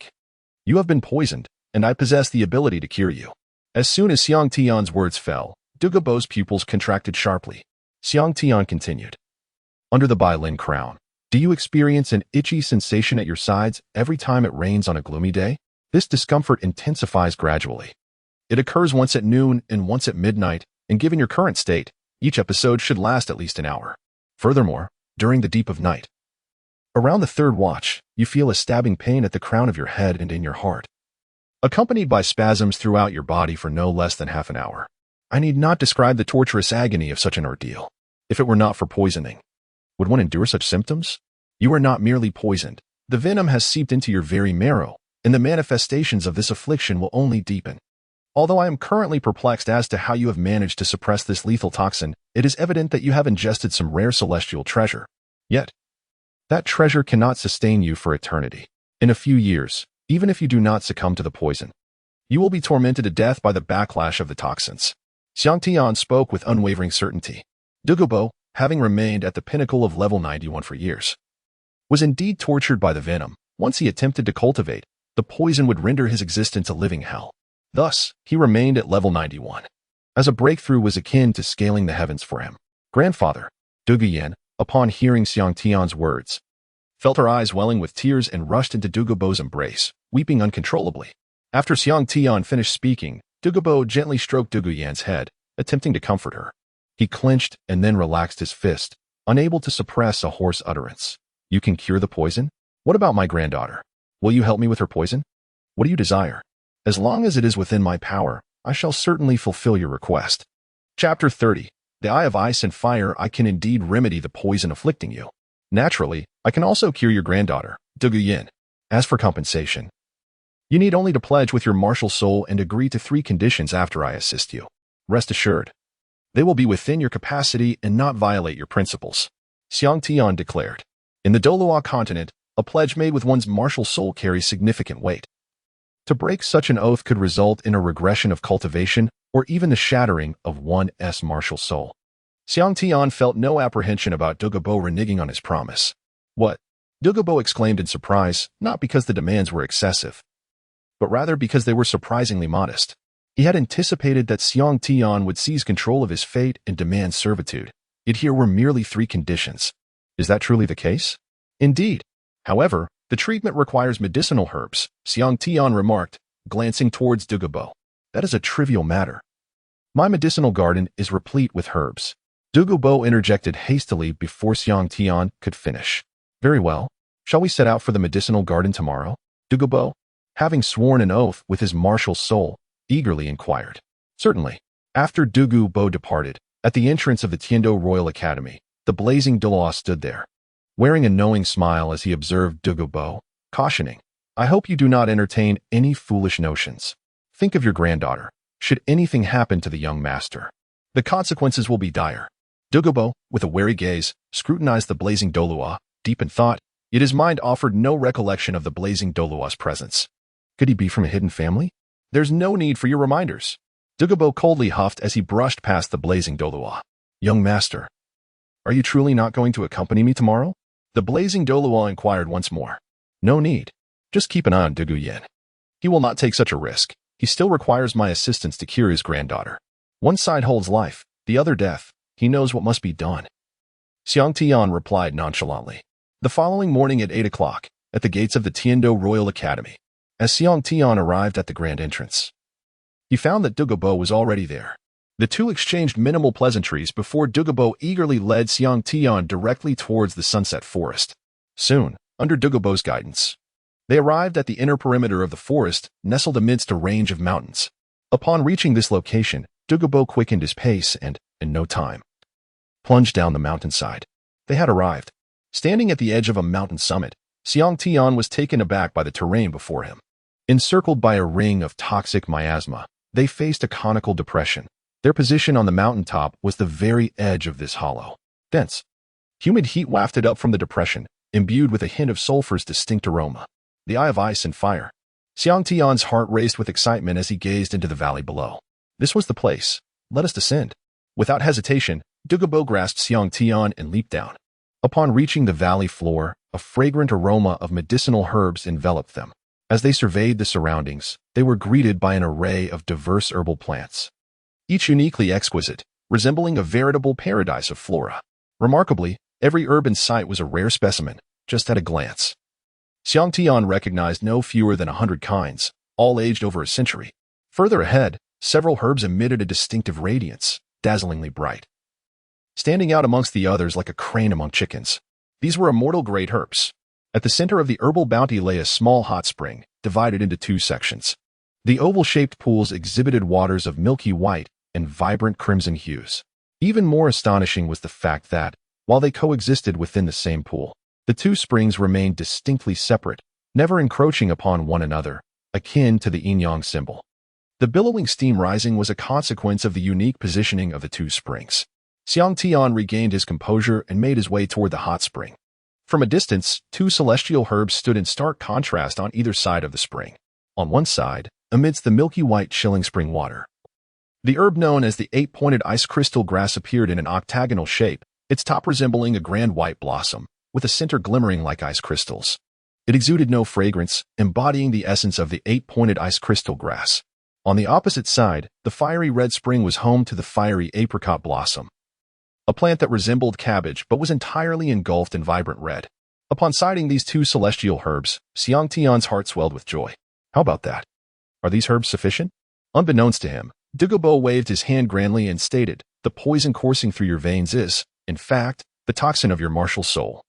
You have been poisoned, and I possess the ability to cure you. As soon as Xiang Tian's words fell, Dugu Bo's pupils contracted sharply. Xiang Tian continued. Under the Bailin crown, do you experience an itchy sensation at your sides every time it rains on a gloomy day? This discomfort intensifies gradually. It occurs once at noon and once at midnight, and given your current state, each episode should last at least an hour. Furthermore, during the deep of night, around the third watch, you feel a stabbing pain at the crown of your head and in your heart. accompanied by spasms throughout your body for no less than half an hour. I need not describe the torturous agony of such an ordeal. If it were not for poisoning, would one endure such symptoms? You are not merely poisoned. The venom has seeped into your very marrow, and the manifestations of this affliction will only deepen. Although I am currently perplexed as to how you have managed to suppress this lethal toxin, it is evident that you have ingested some rare celestial treasure. Yet, that treasure cannot sustain you for eternity. In a few years, even if you do not succumb to the poison, you will be tormented to death by the backlash of the toxins. Xiang Tian spoke with unwavering certainty. Dugu Bo, having remained at the pinnacle of level 91 for years, was indeed tortured by the venom. Once he attempted to cultivate, the poison would render his existence a living hell. Thus, he remained at level 91. As a breakthrough was akin to scaling the heavens for him. Grandfather, Dugu Yan, upon hearing Xiang Tian's words, felt her eyes welling with tears and rushed into Dugu Bo's embrace, weeping uncontrollably. After Xiang Tian finished speaking, Dugu Bo gently stroked Dugu Yan's head, attempting to comfort her. He clenched and then relaxed his fist, unable to suppress a hoarse utterance. You can cure the poison? What about my granddaughter? Will you help me with her poison? What do you desire? As long as it is within my power, I shall certainly fulfill your request. Chapter 30. The Eye of Ice and Fire. I can indeed remedy the poison afflicting you. Naturally, I can also cure your granddaughter, Dugu Yin. As for compensation, you need only to pledge with your martial soul and agree to 3 conditions after I assist you. Rest assured, they will be within your capacity and not violate your principles. Xiang Tian declared. In the Douluo continent, a pledge made with one's martial soul carries significant weight. To break such an oath could result in a regression of cultivation or even the shattering of one's martial soul. Xiang Tian felt no apprehension about Dugu Bo reneging on his promise. What? Dugu Bo exclaimed in surprise, not because the demands were excessive, but rather because they were surprisingly modest. He had anticipated that Xiang Tian would seize control of his fate and demand servitude, yet here were merely 3 conditions. Is that truly the case? Indeed. However, the treatment requires medicinal herbs, Xiang Tian remarked, glancing towards Dugu Bo. That is a trivial matter. My medicinal garden is replete with herbs. Dugu Bo interjected hastily before Xiang Tian could finish. Very well. Shall we set out for the medicinal garden tomorrow? Dugu Bo, having sworn an oath with his martial soul, eagerly inquired. Certainly. After Dugu Bo departed, at the entrance of the Tiando Royal Academy, the blazing Douluo stood there, wearing a knowing smile as he observed Dugu Bo, cautioning, I hope you do not entertain any foolish notions. Think of your granddaughter. Should anything happen to the young master, the consequences will be dire. Dugu Bo, with a wary gaze, scrutinized the blazing Douluo, deep in thought, yet his mind offered no recollection of the blazing Douluo's presence. Could he be from a hidden family? There's no need for your reminders. Dugu Bo coldly huffed as he brushed past the blazing Douluo. Young master, are you truly not going to accompany me tomorrow? The blazing Douluo inquired once more. No need. Just keep an eye on Dugu Yin. He will not take such a risk. He still requires my assistance to cure his granddaughter. One side holds life, the other death. He knows what must be done. Xiang Tian replied nonchalantly. The following morning at 8 o'clock, at the gates of the Tiando Royal Academy, as Xiang Tian arrived at the grand entrance, he found that Dugu Bo was already there. The two exchanged minimal pleasantries before Dugu Bo eagerly led Xiang Tian directly towards the sunset forest. Soon, under Dugu Bo's guidance, they arrived at the inner perimeter of the forest, nestled amidst a range of mountains. Upon reaching this location, Dugu Bo quickened his pace and, in no time, plunged down the mountainside. They had arrived. Standing at the edge of a mountain summit, Xiang Tian was taken aback by the terrain before him. Encircled by a ring of toxic miasma, they faced a conical depression. Their position on the mountaintop was the very edge of this hollow. Dense, humid heat wafted up from the depression, imbued with a hint of sulfur's distinct aroma. The Eye of Ice and Fire. Xiang Tian's heart raced with excitement as he gazed into the valley below. This was the place. Let us descend. Without hesitation, Dugu Bo grasped Xiang Tian and leaped down. Upon reaching the valley floor, a fragrant aroma of medicinal herbs enveloped them. As they surveyed the surroundings, they were greeted by an array of diverse herbal plants, each uniquely exquisite, resembling a veritable paradise of flora. Remarkably, every herb in sight was a rare specimen, just at a glance. Xiang Tian recognized no fewer than 100 kinds, all aged over a century. Further ahead, several herbs emitted a distinctive radiance, dazzlingly bright, standing out amongst the others like a crane among chickens. These were immortal-grade herbs. At the center of the herbal bounty lay a small hot spring, divided into 2 sections. The oval-shaped pools exhibited waters of milky white and vibrant crimson hues. Even more astonishing was the fact that, while they coexisted within the same pool, the two springs remained distinctly separate, never encroaching upon one another, akin to the yin-yang symbol. The billowing steam rising was a consequence of the unique positioning of the two springs. Xiang Tian regained his composure and made his way toward the hot spring. From a distance, two celestial herbs stood in stark contrast on either side of the spring. On one side, amidst the milky white chilling spring water, the herb known as the eight-pointed ice crystal grass appeared in an octagonal shape, its top resembling a grand white blossom, with a center glimmering like ice crystals. It exuded no fragrance, embodying the essence of the eight-pointed ice crystal grass. On the opposite side, the fiery red spring was home to the fiery apricot blossom, a plant that resembled cabbage but was entirely engulfed in vibrant red. Upon sighting these two celestial herbs, Xiang Tian's heart swelled with joy. How about that? Are these herbs sufficient? Unbeknownst to him, Dugu Bo waved his hand grandly and stated, "The poison coursing through your veins is, in fact, the toxin of your martial soul.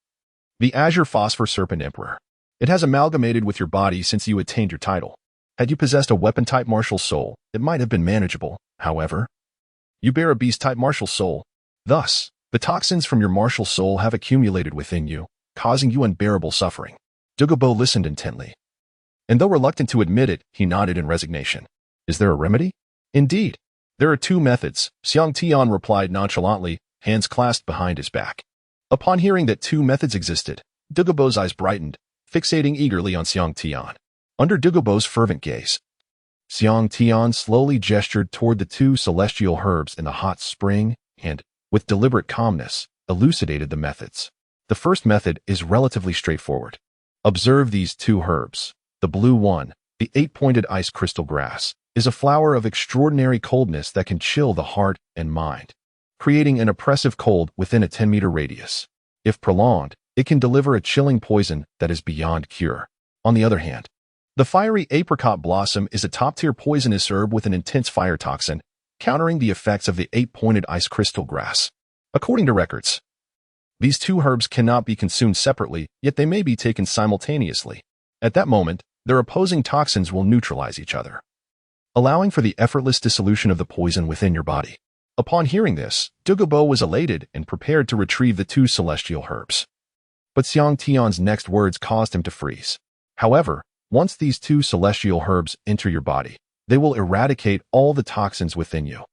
The Azure Phosphor Serpent Emperor. It has amalgamated with your body since you attained your title. Had you possessed a weapon-type martial soul, it might have been manageable. However, you bear a beast-type martial soul. Thus, the toxins from your martial soul have accumulated within you, causing you unbearable suffering." Dugu Bo listened intently, and though reluctant to admit it, he nodded in resignation. "Is there a remedy?" "Indeed. There are two methods," Xiang Tian replied nonchalantly, hands clasped behind his back. Upon hearing that two methods existed, Dugu Bo's eyes brightened, fixating eagerly on Xiang Tian. Under Dugu Bo's fervent gaze, Xiang Tian slowly gestured toward the two celestial herbs in the hot spring and, with deliberate calmness, elucidated the methods. The first method is relatively straightforward. Observe these two herbs. The blue one, the eight-pointed ice crystal grass, is a flower of extraordinary coldness that can chill the heart and mind, creating an oppressive cold within a 10-meter radius. If prolonged, it can deliver a chilling poison that is beyond cure. On the other hand, the fiery apricot blossom is a top-tier poisonous herb with an intense fire toxin, countering the effects of the eight-pointed ice crystal grass. According to records, these two herbs cannot be consumed separately, yet they may be taken simultaneously. At that moment, their opposing toxins will neutralize each other, allowing for the effortless dissolution of the poison within your body. Upon hearing this, Dugu Bo was elated and prepared to retrieve the two celestial herbs. But Xiang Tian's next words caused him to freeze. However, once these two celestial herbs enter your body, they will eradicate all the toxins within you.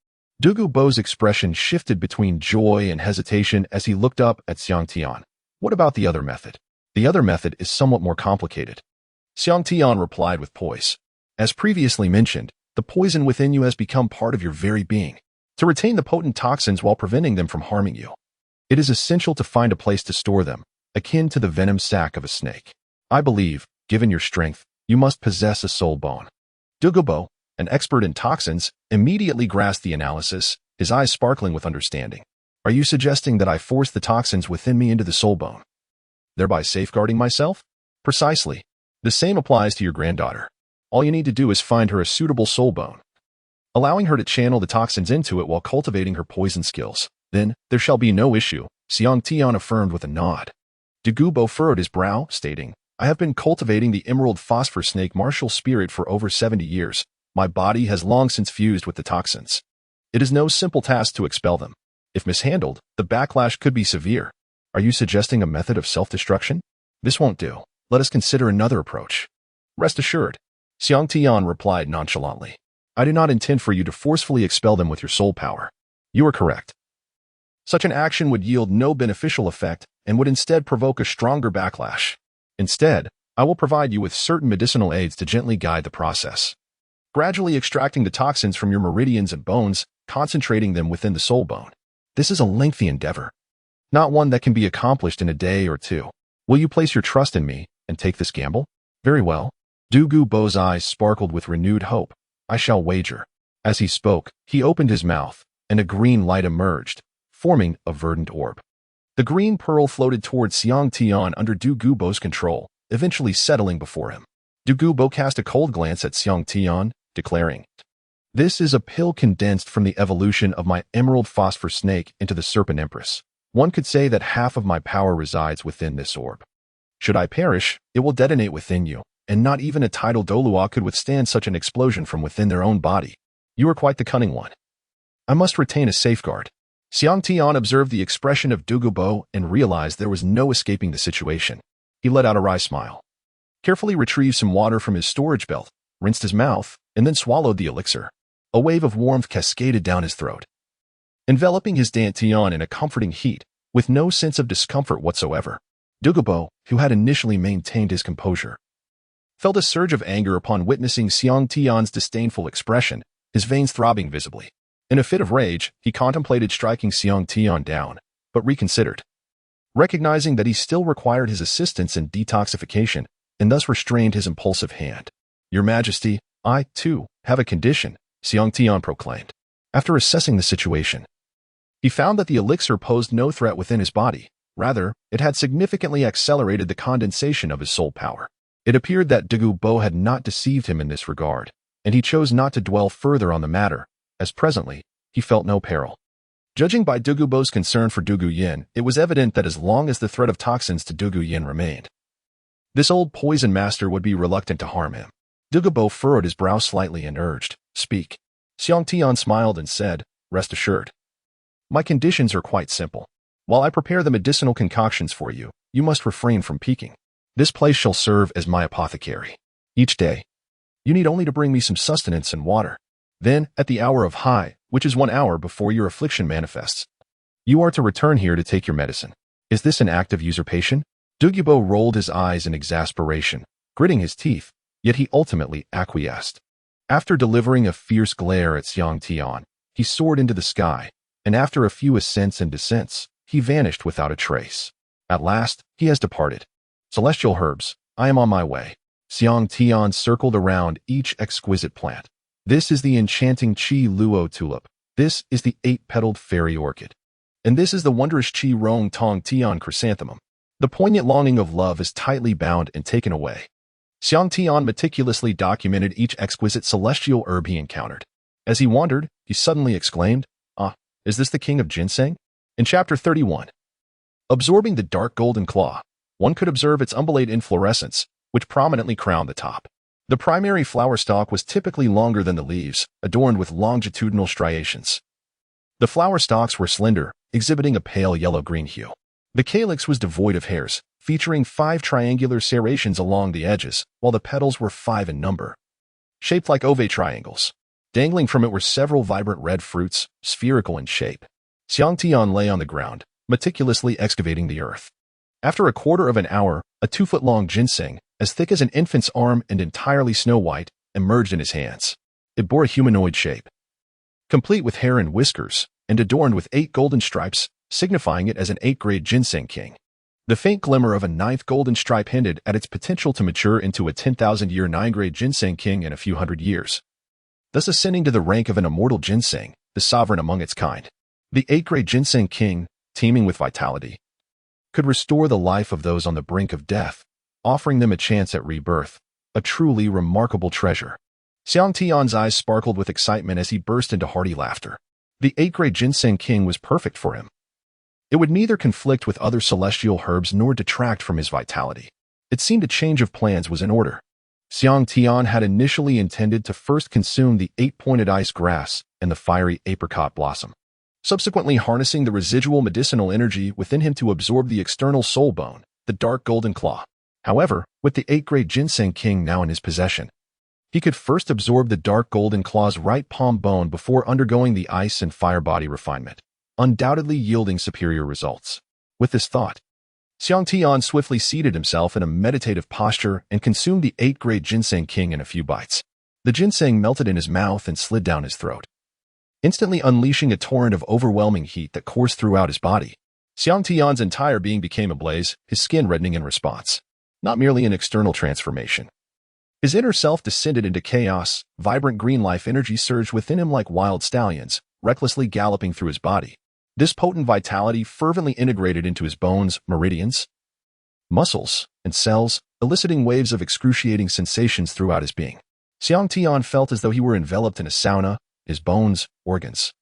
Dugu Bo's expression shifted between joy and hesitation as he looked up at Xiang Tian. What about the other method? The other method is somewhat more complicated. Xiang Tian replied with poise. As previously mentioned, the poison within you has become part of your very being. To retain the potent toxins while preventing them from harming you, it is essential to find a place to store them, akin to the venom sac of a snake. I believe, given your strength, you must possess a soul bone. Dugu Bo, an expert in toxins, immediately grasped the analysis, his eyes sparkling with understanding. Are you suggesting that I force the toxins within me into the soul bone, thereby safeguarding myself? Precisely. The same applies to your granddaughter. All you need to do is find her a suitable soul bone, allowing her to channel the toxins into it while cultivating her poison skills. Then, there shall be no issue, Xiang Tian affirmed with a nod. Dugu Bo furrowed his brow, stating, I have been cultivating the emerald phosphor snake martial spirit for over 70 years. My body has long since fused with the toxins. It is no simple task to expel them. If mishandled, the backlash could be severe. Are you suggesting a method of self-destruction? This won't do. Let us consider another approach. Rest assured, Xiang Tian replied nonchalantly. I do not intend for you to forcefully expel them with your soul power. You are correct. Such an action would yield no beneficial effect and would instead provoke a stronger backlash. Instead, I will provide you with certain medicinal aids to gently guide the process, gradually extracting the toxins from your meridians and bones, concentrating them within the soul bone. This is a lengthy endeavor, not one that can be accomplished in a day or two. Will you place your trust in me and take this gamble? Very well. Dugu Bo's eyes sparkled with renewed hope. I shall wager. As he spoke, he opened his mouth, and a green light emerged, forming a verdant orb. The green pearl floated towards Xiang Tian under Dugu Bo's control, eventually settling before him. Dugu Bo cast a cold glance at Xiang Tian, declaring, This is a pill condensed from the evolution of my emerald phosphor snake into the Serpent Empress. One could say that half of my power resides within this orb. Should I perish, it will detonate within you, and not even a tidal Douluo could withstand such an explosion from within their own body. You are quite the cunning one. I must retain a safeguard. Xiang Tian observed the expression of Dugu Bo and realized there was no escaping the situation. He let out a wry smile, carefully retrieved some water from his storage belt, rinsed his mouth, and then swallowed the elixir. A wave of warmth cascaded down his throat, enveloping his dantian in a comforting heat, with no sense of discomfort whatsoever. Dugu Bo, who had initially maintained his composure, felt a surge of anger upon witnessing Xiang Tian's disdainful expression, his veins throbbing visibly. In a fit of rage, he contemplated striking Xiang Tian down, but reconsidered, recognizing that he still required his assistance in detoxification, and thus restrained his impulsive hand. Your Majesty, I, too, have a condition, Xiang Tian proclaimed. After assessing the situation, he found that the elixir posed no threat within his body. Rather, it had significantly accelerated the condensation of his soul power. It appeared that Dugu Bo had not deceived him in this regard, and he chose not to dwell further on the matter, as presently, he felt no peril. Judging by Dugu Bo's concern for Dugu Yin, it was evident that as long as the threat of toxins to Dugu Yin remained, this old poison master would be reluctant to harm him. Dugu Bo furrowed his brow slightly and urged, "Speak." Xiang Tian smiled and said, "Rest assured. My conditions are quite simple. While I prepare the medicinal concoctions for you, you must refrain from peeking. This place shall serve as my apothecary. Each day, you need only to bring me some sustenance and water. Then, at the hour of high, which is 1 hour before your affliction manifests, you are to return here to take your medicine. Is this an act of usurpation?" Dugu Bo rolled his eyes in exasperation, gritting his teeth, yet he ultimately acquiesced. After delivering a fierce glare at Xiang Tian, he soared into the sky, and after a few ascents and descents, he vanished without a trace. At last, he has departed. Celestial herbs, I am on my way. Xiang Tian circled around each exquisite plant. This is the enchanting Qi Luo tulip. This is the 8-petaled fairy orchid. And this is the wondrous Qi Rong Tong Tian chrysanthemum. The poignant longing of love is tightly bound and taken away. Xiang Tian meticulously documented each exquisite celestial herb he encountered. As he wandered, he suddenly exclaimed, "Ah, is this the king of ginseng?" In Chapter 31, absorbing the dark golden claw, one could observe its umbellate inflorescence, which prominently crowned the top. The primary flower stalk was typically longer than the leaves, adorned with longitudinal striations. The flower stalks were slender, exhibiting a pale yellow-green hue. The calyx was devoid of hairs, featuring 5 triangular serrations along the edges, while the petals were 5 in number, shaped like ovate triangles. Dangling from it were several vibrant red fruits, spherical in shape. Xiang Tian lay on the ground, meticulously excavating the earth. After a quarter of an hour, a 2-foot-long ginseng, as thick as an infant's arm and entirely snow-white, emerged in his hands. It bore a humanoid shape, complete with hair and whiskers, and adorned with 8 golden stripes, signifying it as an 8th-grade ginseng king. The faint glimmer of a 9th golden stripe hinted at its potential to mature into a 10,000-year 9th-grade ginseng king in a few hundred years, thus ascending to the rank of an immortal ginseng, the sovereign among its kind. The 8th-grade ginseng king, teeming with vitality, could restore the life of those on the brink of death, offering them a chance at rebirth, a truly remarkable treasure. Xiang Tian's eyes sparkled with excitement as he burst into hearty laughter. The 8th-grade ginseng king was perfect for him. It would neither conflict with other celestial herbs nor detract from his vitality. It seemed a change of plans was in order. Xiang Tian had initially intended to first consume the 8-pointed ice grass and the fiery apricot blossom, subsequently harnessing the residual medicinal energy within him to absorb the external soul bone, the dark golden claw. However, with the 8th-grade ginseng king now in his possession, he could first absorb the dark golden claw's right palm bone before undergoing the ice and fire body refinement, undoubtedly yielding superior results. With this thought, Xiang Tian swiftly seated himself in a meditative posture and consumed the 8th-grade ginseng king in a few bites. The ginseng melted in his mouth and slid down his throat, instantly unleashing a torrent of overwhelming heat that coursed throughout his body. Xiang Tian's entire being became ablaze, his skin reddening in response. Not merely an external transformation. His inner self descended into chaos, vibrant green life energy surged within him like wild stallions, recklessly galloping through his body. This potent vitality fervently integrated into his bones, meridians, muscles, and cells, eliciting waves of excruciating sensations throughout his being. Xiang Tian felt as though he were enveloped in a sauna, his bones, organs,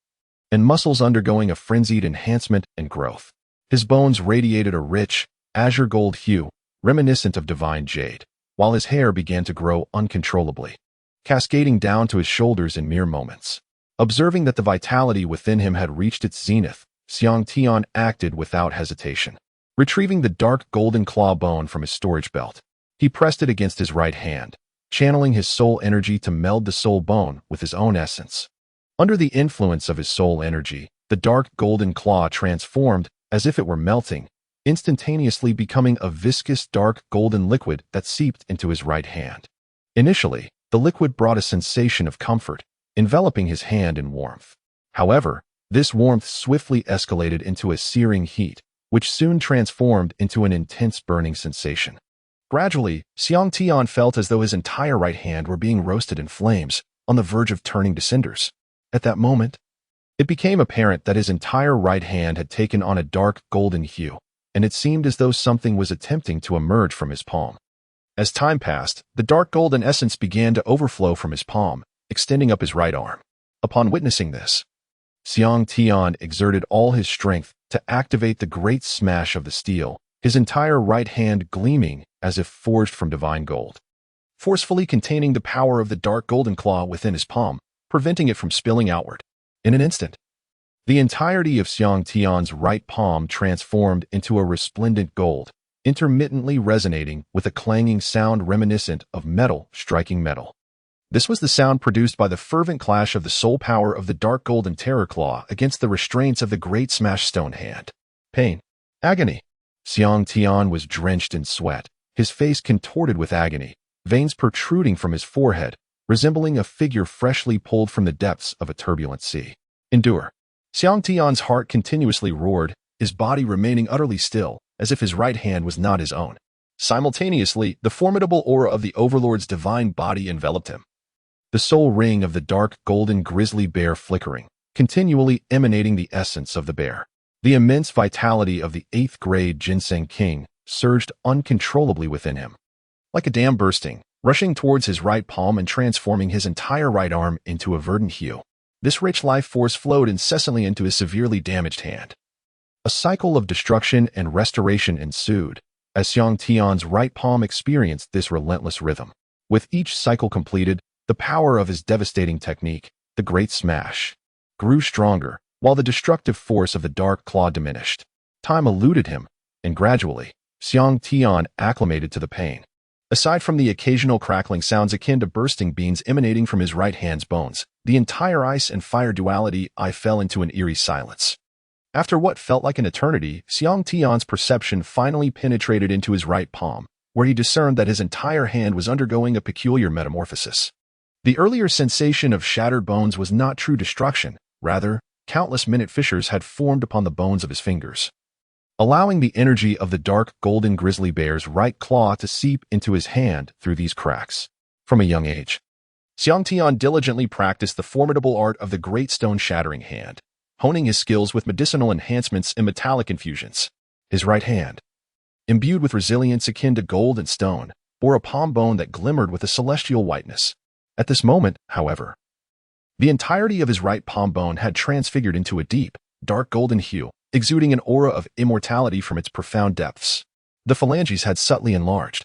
and muscles undergoing a frenzied enhancement and growth. His bones radiated a rich, azure gold hue, reminiscent of divine jade. while his hair began to grow uncontrollably, cascading down to his shoulders in mere moments. Observing that the vitality within him had reached its zenith, Xiang Tian acted without hesitation. Retrieving the dark golden claw bone from his storage belt, he pressed it against his right hand, channeling his soul energy to meld the soul bone with his own essence. Under the influence of his soul energy, the dark golden claw transformed as if it were melting, instantaneously becoming a viscous dark golden liquid that seeped into his right hand. Initially, the liquid brought a sensation of comfort, enveloping his hand in warmth. However, this warmth swiftly escalated into a searing heat, which soon transformed into an intense burning sensation. Gradually, Xiang Tian felt as though his entire right hand were being roasted in flames, on the verge of turning to cinders. At that moment, it became apparent that his entire right hand had taken on a dark golden hue, and it seemed as though something was attempting to emerge from his palm. As time passed, the dark golden essence began to overflow from his palm, extending up his right arm. Upon witnessing this, Xiang Tian exerted all his strength to activate the great smash of the steel, his entire right hand gleaming as if forged from divine gold, forcefully containing the power of the dark golden claw within his palm, preventing it from spilling outward. In an instant, the entirety of Xiang Tian's right palm transformed into a resplendent gold, intermittently resonating with a clanging sound reminiscent of metal striking metal. This was the sound produced by the fervent clash of the soul power of the dark golden terror claw against the restraints of the great smash stone hand. Pain. Agony. Xiang Tian was drenched in sweat, his face contorted with agony, veins protruding from his forehead, resembling a figure freshly pulled from the depths of a turbulent sea. Endure. Xiang Tian's heart continuously roared, his body remaining utterly still, as if his right hand was not his own. Simultaneously, the formidable aura of the Overlord's divine body enveloped him. The soul ring of the dark golden grizzly bear flickering, continually emanating the essence of the bear. The immense vitality of the 8th grade Ginseng King surged uncontrollably within him. Like a dam bursting, rushing towards his right palm and transforming his entire right arm into a verdant hue. This rich life force flowed incessantly into his severely damaged hand. A cycle of destruction and restoration ensued, as Xiang Tian's right palm experienced this relentless rhythm. With each cycle completed, the power of his devastating technique, the Great Smash, grew stronger, while the destructive force of the dark claw diminished. Time eluded him, and gradually, Xiang Tian acclimated to the pain. Aside from the occasional crackling sounds akin to bursting beans emanating from his right hand's bones, the entire ice and fire duality fell into an eerie silence. After what felt like an eternity, Xiang Tian's perception finally penetrated into his right palm, where he discerned that his entire hand was undergoing a peculiar metamorphosis. The earlier sensation of shattered bones was not true destruction, rather, countless minute fissures had formed upon the bones of his fingers, allowing the energy of the dark golden grizzly bear's right claw to seep into his hand through these cracks. From a young age, Xiang Tian diligently practiced the formidable art of the great stone shattering hand, honing his skills with medicinal enhancements and metallic infusions. His right hand, imbued with resilience akin to gold and stone, bore a palm bone that glimmered with a celestial whiteness. At this moment, however, the entirety of his right palm bone had transfigured into a deep, dark golden hue, exuding an aura of immortality from its profound depths. The phalanges had subtly enlarged,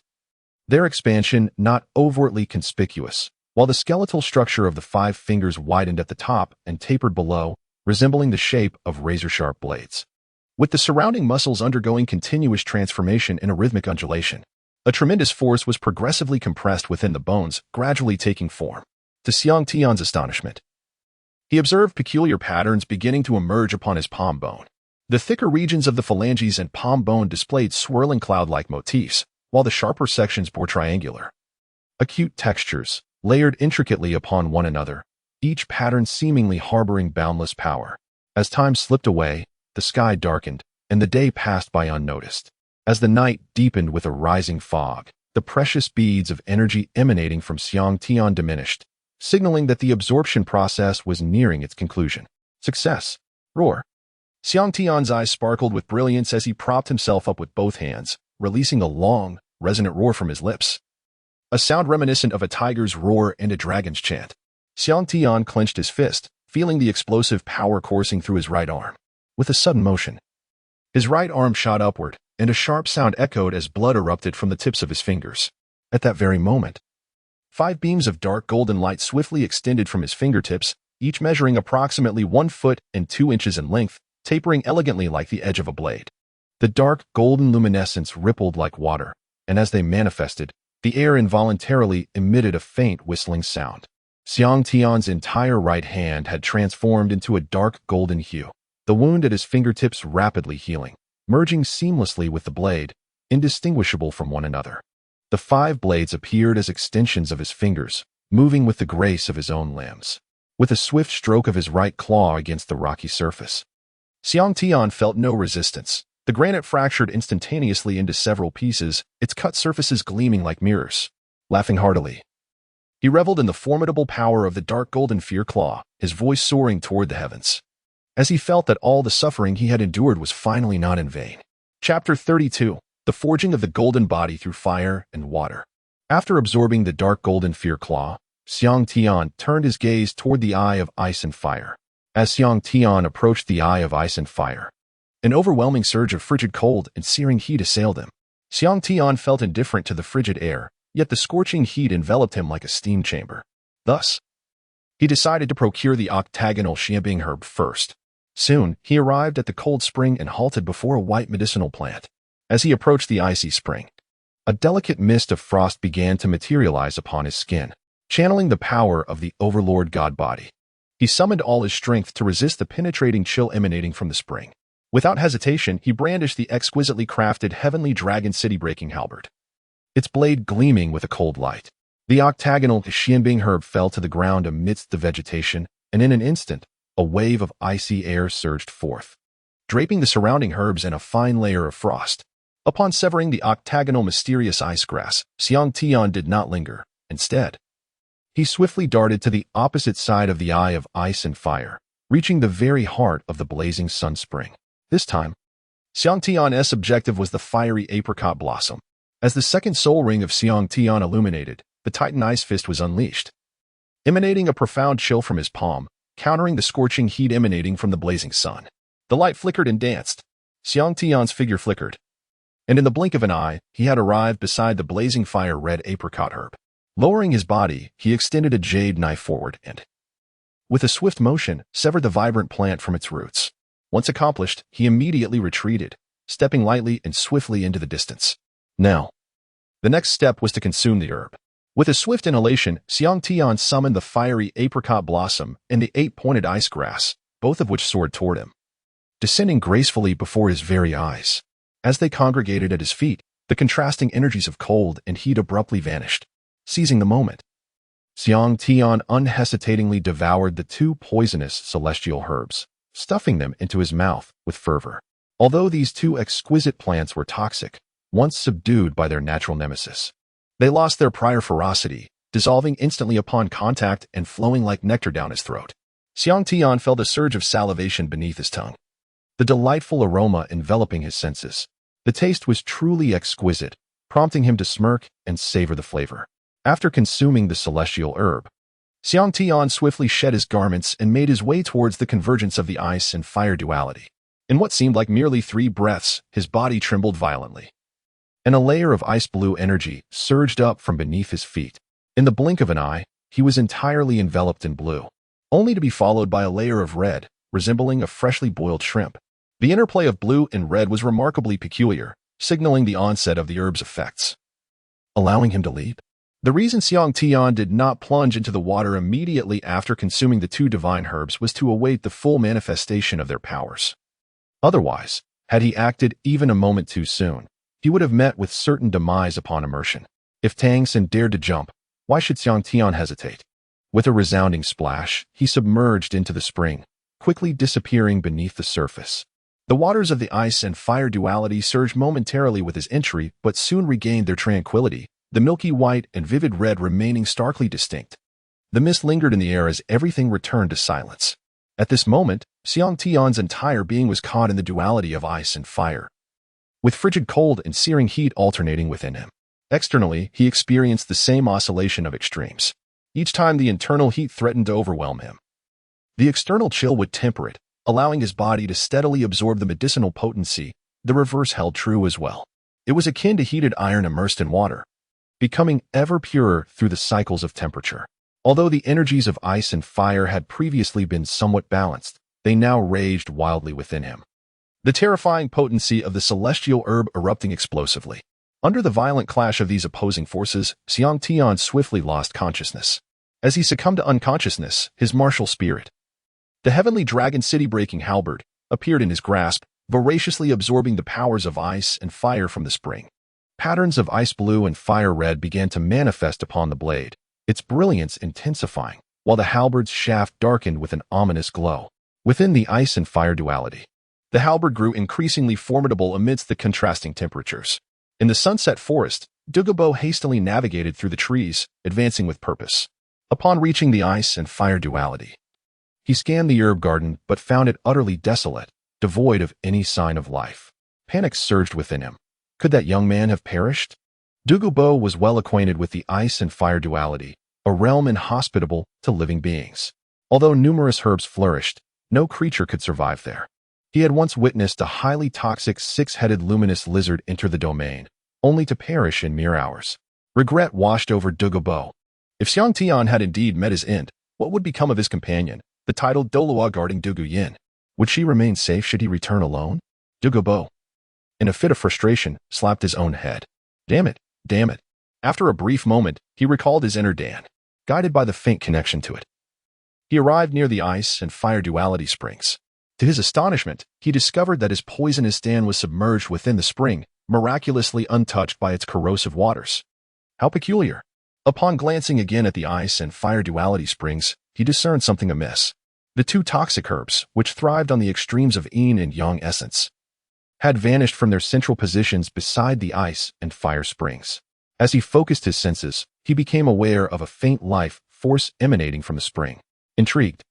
their expansion not overtly conspicuous, while the skeletal structure of the 5 fingers widened at the top and tapered below, resembling the shape of razor-sharp blades. With the surrounding muscles undergoing continuous transformation in a rhythmic undulation, a tremendous force was progressively compressed within the bones, gradually taking form. To Xiang Tian's astonishment, he observed peculiar patterns beginning to emerge upon his palm bone. The thicker regions of the phalanges and palm bone displayed swirling cloud-like motifs, while the sharper sections bore triangular, acute textures, layered intricately upon one another, each pattern seemingly harboring boundless power. As time slipped away, the sky darkened, and the day passed by unnoticed. As the night deepened with a rising fog, the precious beads of energy emanating from Xiang Tian diminished, signaling that the absorption process was nearing its conclusion. Success! Roar! Xiang Tian's eyes sparkled with brilliance as he propped himself up with both hands, releasing a long, resonant roar from his lips. A sound reminiscent of a tiger's roar and a dragon's chant. Xiang Tian clenched his fist, feeling the explosive power coursing through his right arm. With a sudden motion, his right arm shot upward, and a sharp sound echoed as blood erupted from the tips of his fingers. At that very moment, 5 beams of dark golden light swiftly extended from his fingertips, each measuring approximately 1 foot and 2 inches in length, tapering elegantly like the edge of a blade. The dark golden luminescence rippled like water, and as they manifested, the air involuntarily emitted a faint whistling sound. Xiang Tian's entire right hand had transformed into a dark golden hue, the wound at his fingertips rapidly healing, merging seamlessly with the blade, indistinguishable from one another. The 5 blades appeared as extensions of his fingers, moving with the grace of his own limbs. With a swift stroke of his right claw against the rocky surface, Xiang Tian felt no resistance. The granite fractured instantaneously into several pieces, its cut surfaces gleaming like mirrors. Laughing heartily, he reveled in the formidable power of the dark golden fear claw, his voice soaring toward the heavens, as he felt that all the suffering he had endured was finally not in vain. Chapter 32. The Forging of the Golden Body Through Fire and Water. After absorbing the dark golden fear claw, Xiang Tian turned his gaze toward the Eye of Ice and Fire. As Xiang Tian approached the Eye of Ice and Fire, an overwhelming surge of frigid cold and searing heat assailed him. Xiang Tian felt indifferent to the frigid air, yet the scorching heat enveloped him like a steam chamber. Thus, he decided to procure the octagonal Xianbing herb first. Soon, he arrived at the cold spring and halted before a white medicinal plant. As he approached the icy spring, a delicate mist of frost began to materialize upon his skin, channeling the power of the Overlord god body. He summoned all his strength to resist the penetrating chill emanating from the spring. Without hesitation, he brandished the exquisitely crafted heavenly dragon city-breaking halberd, its blade gleaming with a cold light. The octagonal Xianbing herb fell to the ground amidst the vegetation, and in an instant, a wave of icy air surged forth, draping the surrounding herbs in a fine layer of frost. Upon severing the octagonal mysterious ice grass, Xiang Tian did not linger. Instead, he swiftly darted to the opposite side of the Eye of Ice and Fire, reaching the very heart of the blazing sun spring. This time, Xiang Tian's objective was the fiery apricot blossom. As the second soul ring of Xiang Tian illuminated, the Titan Ice Fist was unleashed, emanating a profound chill from his palm, countering the scorching heat emanating from the blazing sun. The light flickered and danced. Xiang Tian's figure flickered, and in the blink of an eye, he had arrived beside the blazing fire-red apricot herb. Lowering his body, he extended a jade knife forward and, with a swift motion, severed the vibrant plant from its roots. Once accomplished, he immediately retreated, stepping lightly and swiftly into the distance. Now, the next step was to consume the herb. With a swift inhalation, Xiang Tian summoned the fiery apricot blossom and the 8-pointed ice grass, both of which soared toward him, descending gracefully before his very eyes. As they congregated at his feet, the contrasting energies of cold and heat abruptly vanished. Seizing the moment, Xiang Tian unhesitatingly devoured the 2 poisonous celestial herbs, stuffing them into his mouth with fervor. Although these 2 exquisite plants were toxic, once subdued by their natural nemesis, they lost their prior ferocity, dissolving instantly upon contact and flowing like nectar down his throat. Xiang Tian felt a surge of salivation beneath his tongue, the delightful aroma enveloping his senses. The taste was truly exquisite, prompting him to smirk and savor the flavor. After consuming the celestial herb, Xiang Tian swiftly shed his garments and made his way towards the convergence of the ice and fire duality. In what seemed like merely 3 breaths, his body trembled violently, and a layer of ice-blue energy surged up from beneath his feet. In the blink of an eye, he was entirely enveloped in blue, only to be followed by a layer of red, resembling a freshly boiled shrimp. The interplay of blue and red was remarkably peculiar, signaling the onset of the herb's effects, allowing him to leap. The reason Xiang Tian did not plunge into the water immediately after consuming the 2 divine herbs was to await the full manifestation of their powers. Otherwise, had he acted even a moment too soon, he would have met with certain demise upon immersion. If Tang Xin dared to jump, why should Xiang Tian hesitate? With a resounding splash, he submerged into the spring, quickly disappearing beneath the surface. The waters of the ice and fire duality surged momentarily with his entry, but soon regained their tranquility, the milky white and vivid red remaining starkly distinct. The mist lingered in the air as everything returned to silence. At this moment, Xiang Tian's entire being was caught in the duality of ice and fire, with frigid cold and searing heat alternating within him. Externally, he experienced the same oscillation of extremes. Each time the internal heat threatened to overwhelm him, the external chill would temper it, allowing his body to steadily absorb the medicinal potency. The reverse held true as well. It was akin to heated iron immersed in water. becoming ever purer through the cycles of temperature. Although the energies of ice and fire had previously been somewhat balanced, they now raged wildly within him. The terrifying potency of the celestial herb erupting explosively. Under the violent clash of these opposing forces, Xiang Tian swiftly lost consciousness. As he succumbed to unconsciousness, his martial spirit, the heavenly dragon city-breaking halberd, appeared in his grasp, voraciously absorbing the powers of ice and fire from the spring. Patterns of ice blue and fire red began to manifest upon the blade, its brilliance intensifying, while the halberd's shaft darkened with an ominous glow. Within the ice and fire duality, the halberd grew increasingly formidable amidst the contrasting temperatures. In the sunset forest, Dugu Bo hastily navigated through the trees, advancing with purpose. Upon reaching the ice and fire duality, he scanned the herb garden but found it utterly desolate, devoid of any sign of life. Panic surged within him. Could that young man have perished? Dugu Bo was well acquainted with the ice and fire duality, a realm inhospitable to living beings. Although numerous herbs flourished, no creature could survive there. He had once witnessed a highly toxic six-headed luminous lizard enter the domain, only to perish in mere hours. Regret washed over Dugu Bo. If Xiang Tian had indeed met his end, what would become of his companion, the titled Douluo guarding Dugu Yin? Would she remain safe should he return alone? Dugu Bo, in a fit of frustration, slapped his own head. Damn it, damn it. After a brief moment, he recalled his inner Dan, guided by the faint connection to it. He arrived near the ice and fire duality springs. To his astonishment, he discovered that his poisonous Dan was submerged within the spring, miraculously untouched by its corrosive waters. How peculiar. Upon glancing again at the ice and fire duality springs, he discerned something amiss. The two toxic herbs, which thrived on the extremes of yin and yang essence, had vanished from their central positions beside the ice and fire springs. As he focused his senses, he became aware of a faint life force emanating from the spring. Intrigued,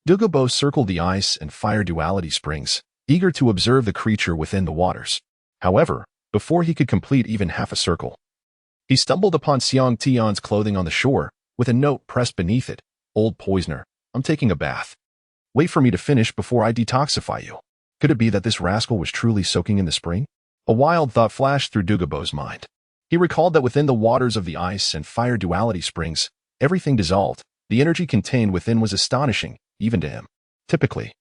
Dugu Bo circled the ice and fire duality springs, eager to observe the creature within the waters. However, before he could complete even half a circle, he stumbled upon Xiang Tian's clothing on the shore, with a note pressed beneath it. Old poisoner, I'm taking a bath. Wait for me to finish before I detoxify you. Could it be that this rascal was truly soaking in the spring? A wild thought flashed through Dugu Bo's mind. He recalled that within the waters of the ice and fire duality springs, everything dissolved. The energy contained within was astonishing, even to him. Typically,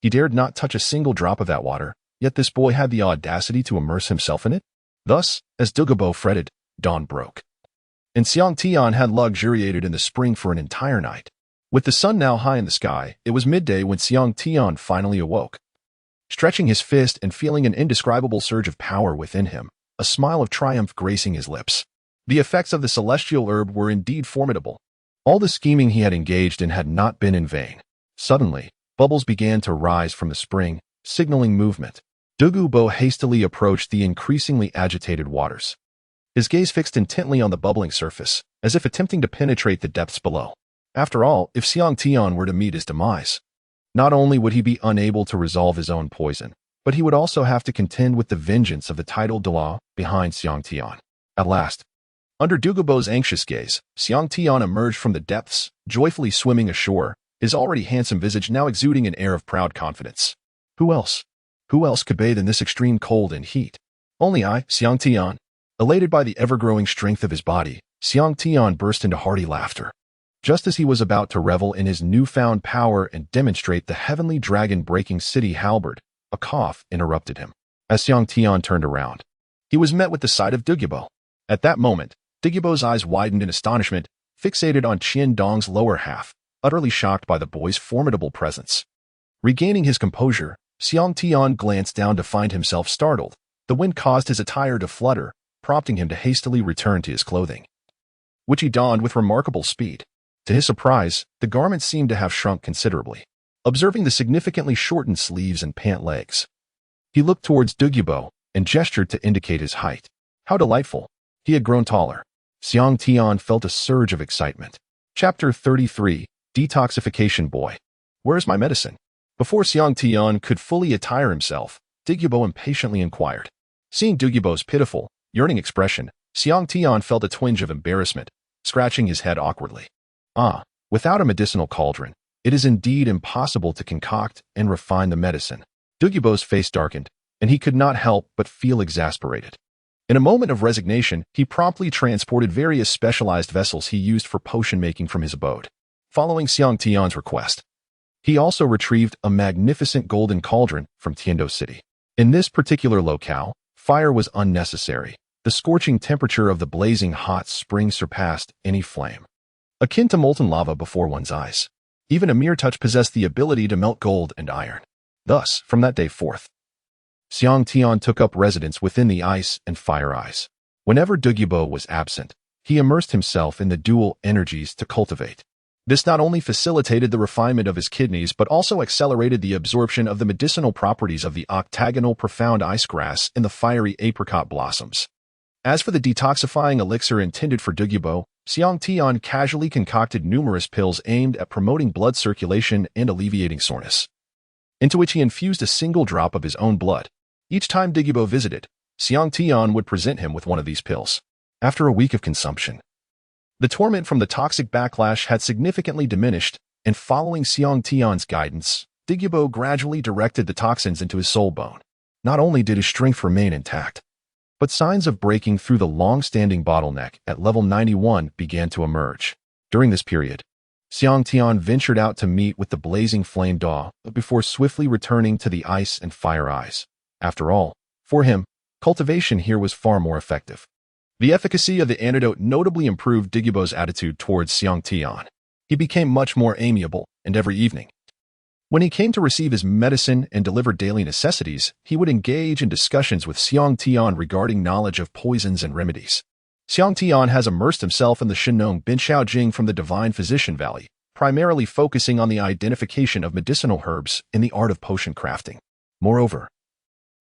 he dared not touch a single drop of that water, yet this boy had the audacity to immerse himself in it. Thus, as Dugu Bo fretted, dawn broke. And Xiang Tian had luxuriated in the spring for an entire night. With the sun now high in the sky, it was midday when Xiang Tian finally awoke. Stretching his fist and feeling an indescribable surge of power within him, a smile of triumph gracing his lips. The effects of the celestial herb were indeed formidable. All the scheming he had engaged in had not been in vain. Suddenly, bubbles began to rise from the spring, signaling movement. Dugu Bo hastily approached the increasingly agitated waters. His gaze fixed intently on the bubbling surface, as if attempting to penetrate the depths below. After all, if Xiang Tian were to meet his demise, not only would he be unable to resolve his own poison, but he would also have to contend with the vengeance of the titled Douluo behind Xiang Tian. At last, under Dugu Bo's anxious gaze, Xiang Tian emerged from the depths, joyfully swimming ashore, his already handsome visage now exuding an air of proud confidence. Who else? Who else could bathe in this extreme cold and heat? Only I, Xiang Tian. Elated by the ever-growing strength of his body, Xiang Tian burst into hearty laughter. Just as he was about to revel in his newfound power and demonstrate the heavenly dragon-breaking City Halberd, a cough interrupted him. As Xiang Tian turned around, he was met with the sight of Dugu Bo. At that moment, Dugu Bo's eyes widened in astonishment, fixated on Qian Dong's lower half, utterly shocked by the boy's formidable presence. Regaining his composure, Xiang Tian glanced down to find himself startled. The wind caused his attire to flutter, prompting him to hastily return to his clothing, which he donned with remarkable speed. To his surprise, the garment seemed to have shrunk considerably. Observing the significantly shortened sleeves and pant legs, he looked towards Dugu Bo and gestured to indicate his height. How delightful! He had grown taller. Xiang Tian felt a surge of excitement. Chapter 33, Detoxification Boy. Where's my medicine? Before Xiang Tian could fully attire himself, Dugu Bo impatiently inquired. Seeing Dugu Bo's pitiful, yearning expression, Xiang Tian felt a twinge of embarrassment, scratching his head awkwardly. Without a medicinal cauldron, it is indeed impossible to concoct and refine the medicine. Dugu Bo's face darkened, and he could not help but feel exasperated. In a moment of resignation, he promptly transported various specialized vessels he used for potion making from his abode. Following Xiang Tian's request, he also retrieved a magnificent golden cauldron from Tiando City. In this particular locale, fire was unnecessary. The scorching temperature of the blazing hot spring surpassed any flame, akin to molten lava before one's eyes. Even a mere touch possessed the ability to melt gold and iron. Thus, from that day forth, Xiang Tian took up residence within the ice and fire eyes. Whenever Dugu Bo was absent, he immersed himself in the dual energies to cultivate. This not only facilitated the refinement of his kidneys but also accelerated the absorption of the medicinal properties of the octagonal profound ice grass and the fiery apricot blossoms. As for the detoxifying elixir intended for Dugu Bo, Xiang Tian casually concocted numerous pills aimed at promoting blood circulation and alleviating soreness, into which he infused a single drop of his own blood. Each time Dugu Bo visited, Xiang Tian would present him with one of these pills. After a week of consumption, the torment from the toxic backlash had significantly diminished, and following Xiang Tian's guidance, Dugu Bo gradually directed the toxins into his soul bone. Not only did his strength remain intact, but signs of breaking through the long-standing bottleneck at level 91 began to emerge. During this period, Xiang Tian ventured out to meet with the blazing flame daw before swiftly returning to the ice and fire eyes. After all, for him, cultivation here was far more effective. The efficacy of the antidote notably improved Dugu Bo's attitude towards Xiang Tian. He became much more amiable, and every evening, when he came to receive his medicine and deliver daily necessities, he would engage in discussions with Xiang Tian regarding knowledge of poisons and remedies. Xiang Tian has immersed himself in the Shinong Binxiao Jing from the Divine Physician Valley, primarily focusing on the identification of medicinal herbs and the art of potion crafting. Moreover,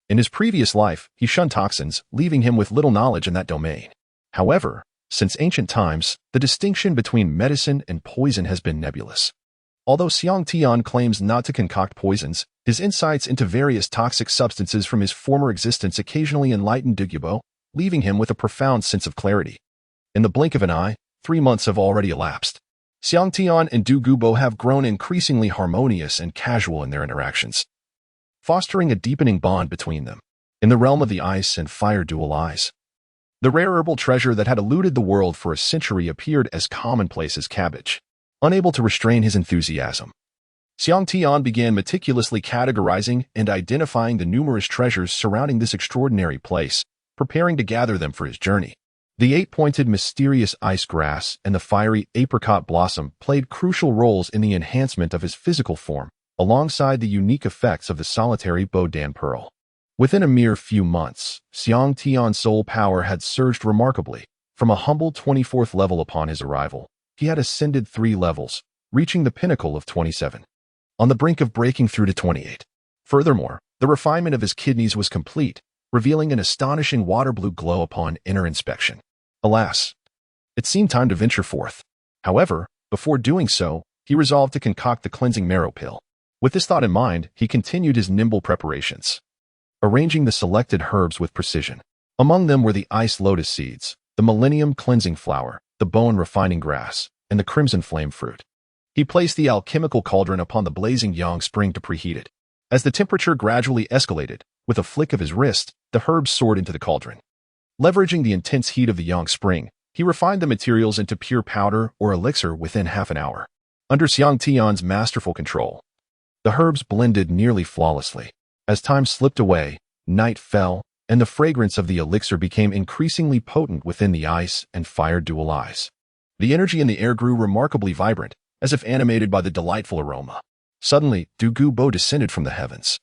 in his previous life, he shunned toxins, leaving him with little knowledge in that domain. However, since ancient times, the distinction between medicine and poison has been nebulous. Although Xiang Tian claims not to concoct poisons, his insights into various toxic substances from his former existence occasionally enlightened Dugu Bo, leaving him with a profound sense of clarity. In the blink of an eye, 3 months have already elapsed. Xiang Tian and Dugu Bo have grown increasingly harmonious and casual in their interactions, fostering a deepening bond between them. In the realm of the ice and fire dual eyes, the rare herbal treasure that had eluded the world for a century appeared as commonplace as cabbage. Unable to restrain his enthusiasm, Xiang Tian began meticulously categorizing and identifying the numerous treasures surrounding this extraordinary place, preparing to gather them for his journey. The 8-pointed mysterious ice grass and the fiery apricot blossom played crucial roles in the enhancement of his physical form, alongside the unique effects of the solitary Bodan pearl. Within a mere few months, Xiang Tian's soul power had surged remarkably. From a humble 24th level upon his arrival, he had ascended 3 levels, reaching the pinnacle of 27, on the brink of breaking through to 28. Furthermore, the refinement of his kidneys was complete, revealing an astonishing water-blue glow upon inner inspection. Alas, it seemed time to venture forth. However, before doing so, he resolved to concoct the cleansing marrow pill. With this thought in mind, he continued his nimble preparations, arranging the selected herbs with precision. Among them were the ice lotus seeds, the millennium cleansing flower, the bone refining grass, and the crimson flame fruit. He placed the alchemical cauldron upon the blazing yang spring to preheat it. As the temperature gradually escalated, with a flick of his wrist, the herbs soared into the cauldron. Leveraging the intense heat of the yang spring, he refined the materials into pure powder or elixir within half an hour. Under Xiang Tian's masterful control, the herbs blended nearly flawlessly. As time slipped away, night fell, and the fragrance of the elixir became increasingly potent within the ice and fire dual eyes. The energy in the air grew remarkably vibrant, as if animated by the delightful aroma. Suddenly, Dugu Bo descended from the heavens,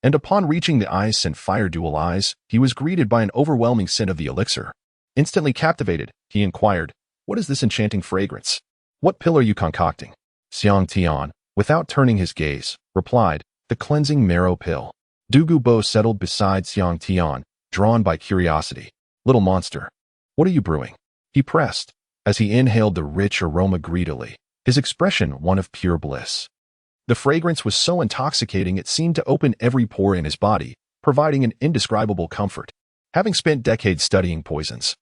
and upon reaching the ice and fire dual eyes, he was greeted by an overwhelming scent of the elixir. Instantly captivated, he inquired, "What is this enchanting fragrance? What pill are you concocting?" Xiang Tian, without turning his gaze, replied, "The cleansing marrow pill." Dugu Bo settled beside Xiang Tian, drawn by curiosity. "Little monster, what are you brewing?" he pressed, as he inhaled the rich aroma greedily, his expression one of pure bliss. The fragrance was so intoxicating it seemed to open every pore in his body, providing an indescribable comfort. Having spent decades studying poisons,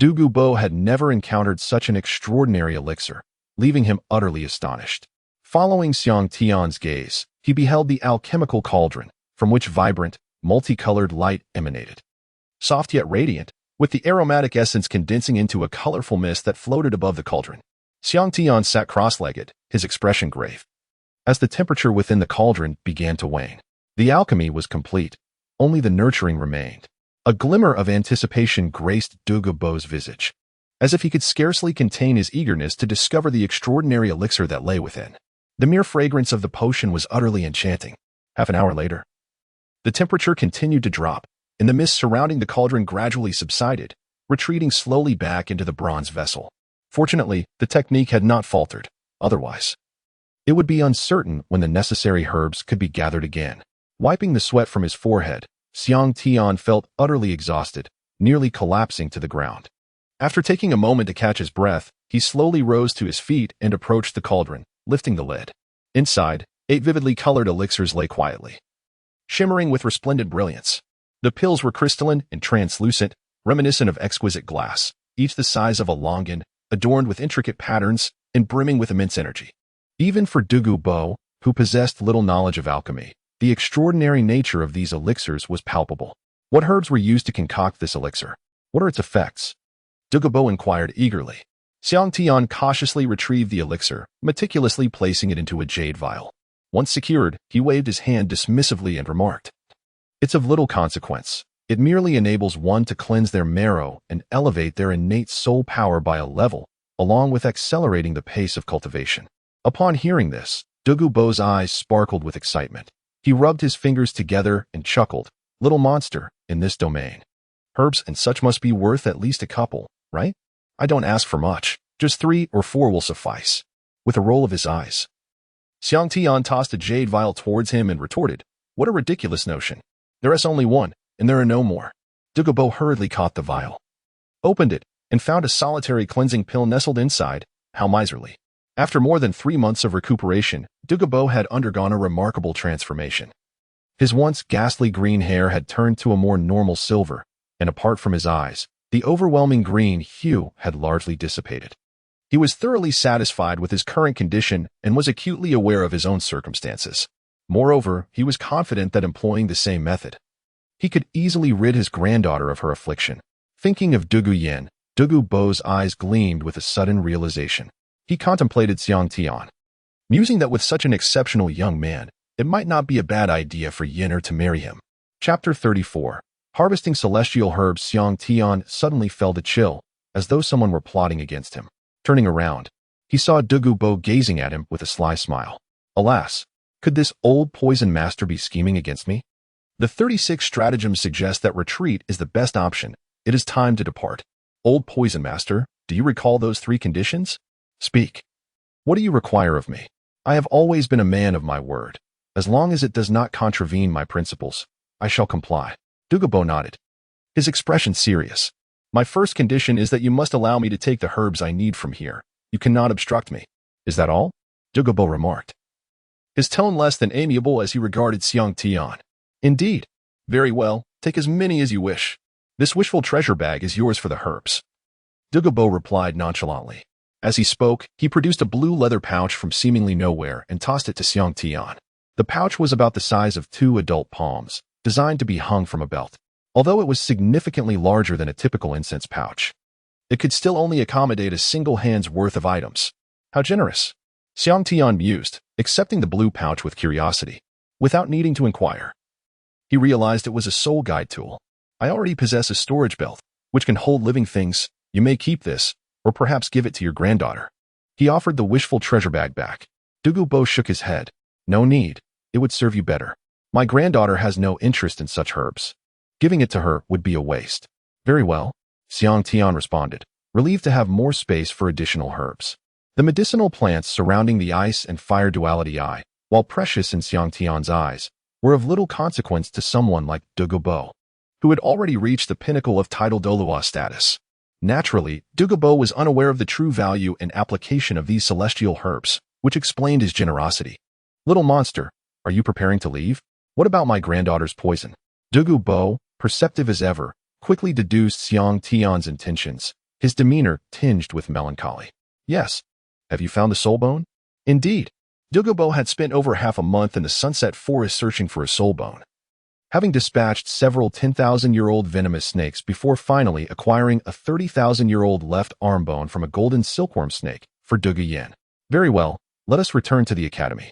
Dugu Bo had never encountered such an extraordinary elixir, leaving him utterly astonished. Following Xiang Tian's gaze, he beheld the alchemical cauldron, from which vibrant, multicolored light emanated. soft yet radiant, with the aromatic essence condensing into a colorful mist that floated above the cauldron. Xiang Tian sat cross-legged, his expression grave. As the temperature within the cauldron began to wane, the alchemy was complete. Only the nurturing remained. A glimmer of anticipation graced Dugu Bo's visage, as if he could scarcely contain his eagerness to discover the extraordinary elixir that lay within. The mere fragrance of the potion was utterly enchanting. Half an hour later, the temperature continued to drop, and the mist surrounding the cauldron gradually subsided, retreating slowly back into the bronze vessel. Fortunately, the technique had not faltered. Otherwise, it would be uncertain when the necessary herbs could be gathered again. Wiping the sweat from his forehead, Xiang Tian felt utterly exhausted, nearly collapsing to the ground. After taking a moment to catch his breath, he slowly rose to his feet and approached the cauldron, lifting the lid. Inside, 8 vividly colored elixirs lay quietly, shimmering with resplendent brilliance. The pills were crystalline and translucent, reminiscent of exquisite glass, each the size of a longan, adorned with intricate patterns and brimming with immense energy. Even for Dugu Bo, who possessed little knowledge of alchemy, the extraordinary nature of these elixirs was palpable. What herbs were used to concoct this elixir? What are its effects? Dugu Bo inquired eagerly. Xiang Tian cautiously retrieved the elixir, meticulously placing it into a jade vial. Once secured, he waved his hand dismissively and remarked, "It's of little consequence. It merely enables one to cleanse their marrow and elevate their innate soul power by a level, along with accelerating the pace of cultivation." Upon hearing this, Dugu Bo's eyes sparkled with excitement. He rubbed his fingers together and chuckled. "Little monster, in this domain. Herbs and such must be worth at least a couple, right? I don't ask for much. Just 3 or 4 will suffice." With a roll of his eyes, Xiang Tian tossed a jade vial towards him and retorted, "What a ridiculous notion. There is only one, and there are no more." Dugu Bo hurriedly caught the vial, opened it, and found a solitary cleansing pill nestled inside. How miserly. After more than 3 months of recuperation, Dugu Bo had undergone a remarkable transformation. His once ghastly green hair had turned to a more normal silver, and apart from his eyes, the overwhelming green hue had largely dissipated. He was thoroughly satisfied with his current condition and was acutely aware of his own circumstances. Moreover, he was confident that employing the same method, he could easily rid his granddaughter of her affliction. Thinking of Dugu Yin, Dugu Bo's eyes gleamed with a sudden realization. He contemplated Xiang Tian, musing that with such an exceptional young man, it might not be a bad idea for Yin'er to marry him. Chapter 34. Harvesting celestial herbs. Xiang Tian suddenly felt a chill, as though someone were plotting against him. Turning around, he saw Dugu Bo gazing at him with a sly smile. Alas, could this old poison master be scheming against me? The 36 stratagems suggest that retreat is the best option. It is time to depart. Old poison master, do you recall those 3 conditions? Speak. What do you require of me? I have always been a man of my word. As long as it does not contravene my principles, I shall comply. Dugu Bo nodded, his expression serious. My first condition is that you must allow me to take the herbs I need from here. You cannot obstruct me. Is that all? Dugu Bo remarked, his tone less than amiable as he regarded Xiang Tian. Indeed. Very well, take as many as you wish. This wishful treasure bag is yours for the herbs. Dugu Bo replied nonchalantly. As he spoke, he produced a blue leather pouch from seemingly nowhere and tossed it to Xiang Tian. The pouch was about the size of 2 adult palms, designed to be hung from a belt. Although it was significantly larger than a typical incense pouch, it could still only accommodate a single hand's worth of items. How generous. Xiang Tian mused, accepting the blue pouch with curiosity, without needing to inquire. He realized it was a soul guide tool. I already possess a storage belt, which can hold living things. You may keep this, or perhaps give it to your granddaughter. He offered the wishful treasure bag back. Dugu Bo shook his head. No need. It would serve you better. My granddaughter has no interest in such herbs. Giving it to her would be a waste. Very well, Xiang Tian responded, relieved to have more space for additional herbs. The medicinal plants surrounding the ice and fire duality eye, while precious in Xiang Tian's eyes, were of little consequence to someone like Dugu Bo, who had already reached the pinnacle of tidal Douluo status. Naturally, Dugu Bo was unaware of the true value and application of these celestial herbs, which explained his generosity. Little monster, are you preparing to leave? What about my granddaughter's poison? Dugu Bo, perceptive as ever, quickly deduced Xiang Tian's intentions, his demeanor tinged with melancholy. Yes. Have you found the soul bone? Indeed. Dugu Bo had spent over half a month in the Sunset Forest searching for a soul bone. having dispatched several 10,000-year-old venomous snakes before finally acquiring a 30,000-year-old left arm bone from a golden silkworm snake for Dugu Yin. Very well, let us return to the academy,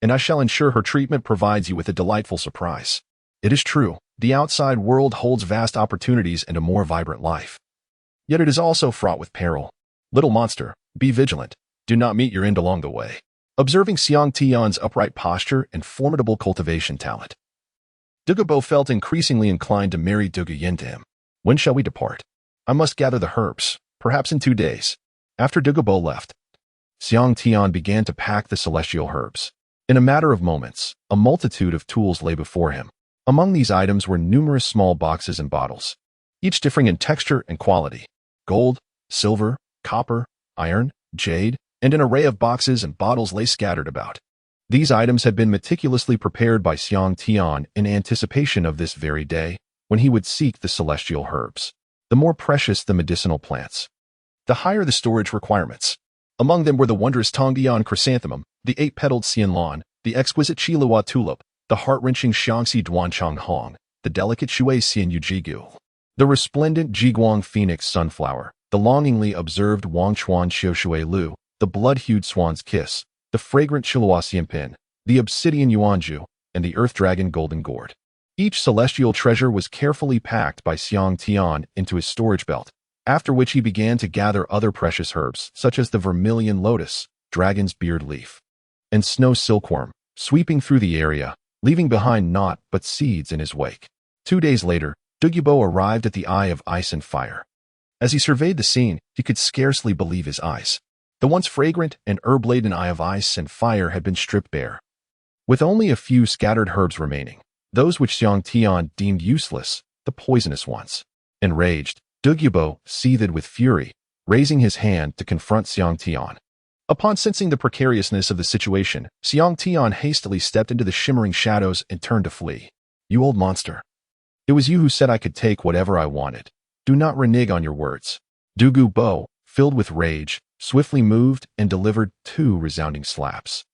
and I shall ensure her treatment provides you with a delightful surprise. It is true, the outside world holds vast opportunities and a more vibrant life. Yet it is also fraught with peril. Little monster, be vigilant. Do not meet your end along the way. Observing Xiang Tian's upright posture and formidable cultivation talent, Dugu Bo felt increasingly inclined to marry Dugu Yin to him. When shall we depart? I must gather the herbs, perhaps in 2 days. After Dugu Bo left, Xiang Tian began to pack the celestial herbs. In a matter of moments, a multitude of tools lay before him. Among these items were numerous small boxes and bottles, each differing in texture and quality. Gold, silver, copper, iron, jade, and an array of boxes and bottles lay scattered about. These items had been meticulously prepared by Xiang Tian in anticipation of this very day, when he would seek the celestial herbs. The more precious the medicinal plants, the higher the storage requirements. Among them were the wondrous Tongdian chrysanthemum, the 8-petaled xianlan, the exquisite Qilua tulip, the heart-wrenching Xiangxi Duanchang Hong, the delicate Shui Xian Yu Jigu, the resplendent Jiguang Phoenix sunflower, the longingly observed Wangchuan Xiushui Lu, the blood-hued swan's kiss, the fragrant Qilua Xianpin, the obsidian Yuanju, and the earth dragon golden gourd. Each celestial treasure was carefully packed by Xiang Tian into his storage belt, after which he began to gather other precious herbs, such as the vermilion lotus, dragon's beard leaf, and snow silkworm, sweeping through the area, leaving behind naught but seeds in his wake. 2 days later, Dugu Bo arrived at the Eye of Ice and Fire. As he surveyed the scene, he could scarcely believe his eyes. The once fragrant and herb-laden Eye of Ice and Fire had been stripped bare, with only a few scattered herbs remaining, those which Xiang Tian deemed useless, the poisonous ones. Enraged, Dugu Bo seethed with fury, raising his hand to confront Xiang Tian. Upon sensing the precariousness of the situation, Xiang Tian hastily stepped into the shimmering shadows and turned to flee. You old monster. It was you who said I could take whatever I wanted. Do not renege on your words. Dugu Bo, filled with rage, swiftly moved and delivered 2 resounding slaps,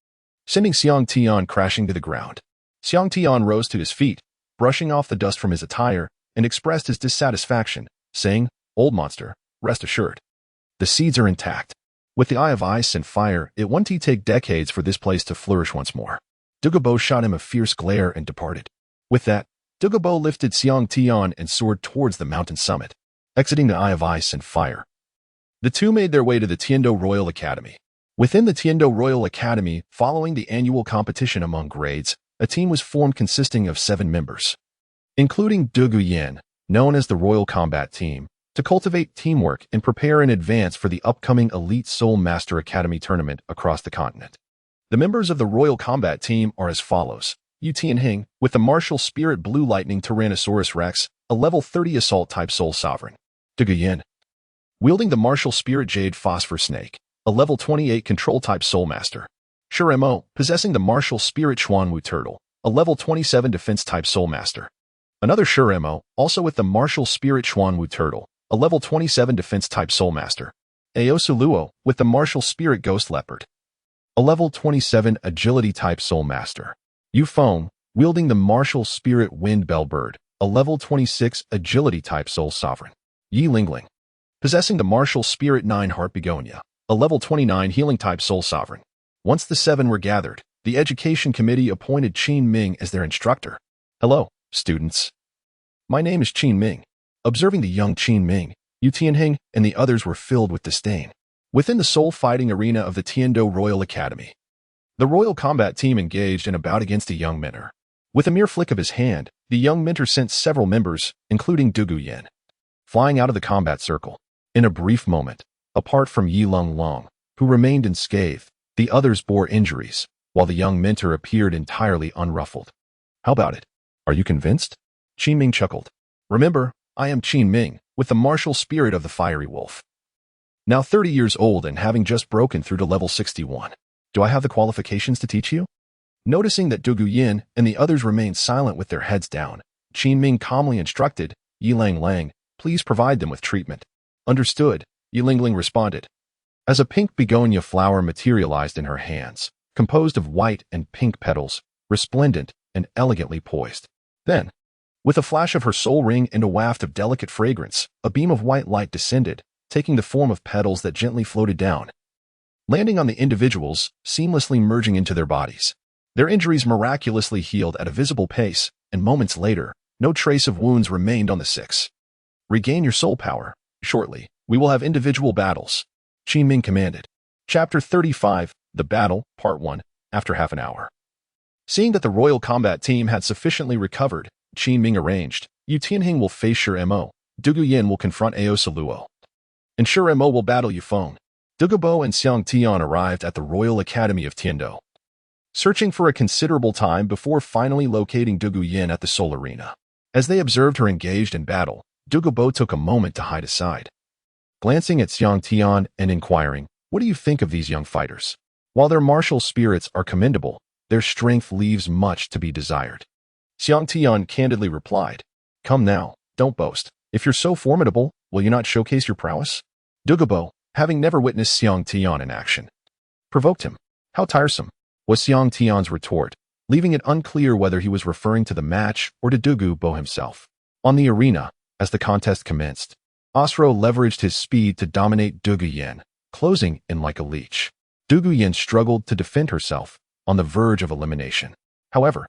sending Xiang Tian crashing to the ground. Xiang Tian rose to his feet, brushing off the dust from his attire, and expressed his dissatisfaction, saying, Old monster, rest assured. The seeds are intact. With the Eye of Ice and Fire, it won't take decades for this place to flourish once more. Dugu Bo shot him a fierce glare and departed. With that, Dugu Bo lifted Xiang Tian and soared towards the mountain summit, exiting the Eye of Ice and Fire. The two made their way to the Tiando Royal Academy. Within the Tiando Royal Academy, following the annual competition among grades, a team was formed consisting of 7 members, including Dugu Yin, known as the Royal Combat Team, to cultivate teamwork and prepare in advance for the upcoming Elite Soul Master Academy tournament across the continent. The members of the Royal Combat Team are as follows. Yu Tianhing, with the Martial Spirit Blue Lightning Tyrannosaurus Rex, a level 30 Assault-type Soul Sovereign. Dugu Yin, wielding the Martial Spirit Jade Phosphor Snake, a level 28 Control-type Soul Master. Shuremo, possessing the Martial Spirit Xuanwu Turtle, a level 27 Defense-type Soul Master. Another Shuremo, also with the Martial Spirit Xuanwu Turtle, a level 27 Defense-type Soul Master. Aosuluo, with the Martial Spirit Ghost Leopard, a level 27 Agility-type Soul Master. Yufeng, wielding the Martial Spirit Wind Bellbird, a level 26 Agility-type Soul Sovereign. Yi Lingling, possessing the Martial Spirit 9 Heart Begonia, a level 29 Healing-type Soul Sovereign. Once the 7 were gathered, the Education Committee appointed Qin Ming as their instructor. Hello, students. My name is Qin Ming. Observing the young Qin Ming, Yu Tianhing and the others were filled with disdain. Within the soul fighting arena of the Tiando Royal Academy, the Royal Combat Team engaged in a bout against a young mentor. With a mere flick of his hand, the young mentor sent several members, including Dugu Yin, flying out of the combat circle. In a brief moment, apart from Yi Lung Long, who remained unscathed, the others bore injuries, while the young mentor appeared entirely unruffled. How about it? Are you convinced? Qin Ming chuckled. Remember, I am Qin Ming, with the martial spirit of the fiery wolf. Now 30 years old and having just broken through to level 61. Do I have the qualifications to teach you? Noticing that Dugu Yin and the others remained silent with their heads down, Qin Ming calmly instructed, Yi Lang Lang, please provide them with treatment. Understood, Yi Lingling responded. As a pink begonia flower materialized in her hands, composed of white and pink petals, resplendent and elegantly poised. Then, With a flash of her soul ring and a waft of delicate fragrance, a beam of white light descended, taking the form of petals that gently floated down, landing on the individuals, seamlessly merging into their bodies. Their injuries miraculously healed at a visible pace, and moments later, no trace of wounds remained on the six. Regain your soul power. Shortly, we will have individual battles, Qin Ming commanded. Chapter 35, The Battle, Part 1, after half an hour. Seeing that the Royal Combat Team had sufficiently recovered, Qin Ming arranged, Yu Tianheng will face your MO, Dugu Yin will confront Duuluo. Ensure MO will battle Yufeng. Dugu Bo and Xiang Tian arrived at the Royal Academy of Tiando, searching for a considerable time before finally locating Dugu Yin at the Soul Arena. As they observed her engaged in battle, Dugu Bo took a moment to hide aside, glancing at Xiang Tian and inquiring, "What do you think of these young fighters? While their martial spirits are commendable, their strength leaves much to be desired." Xiang Tian candidly replied, "Come now, don't boast. If you're so formidable, will you not showcase your prowess?" Dugu Bo, having never witnessed Xiang Tian in action, provoked him. "How tiresome," was Xiang Tian's retort, leaving it unclear whether he was referring to the match or to Dugu Bo himself. On the arena, as the contest commenced, Asro leveraged his speed to dominate Dugu Yin, closing in like a leech. Dugu Yin struggled to defend herself, on the verge of elimination. However,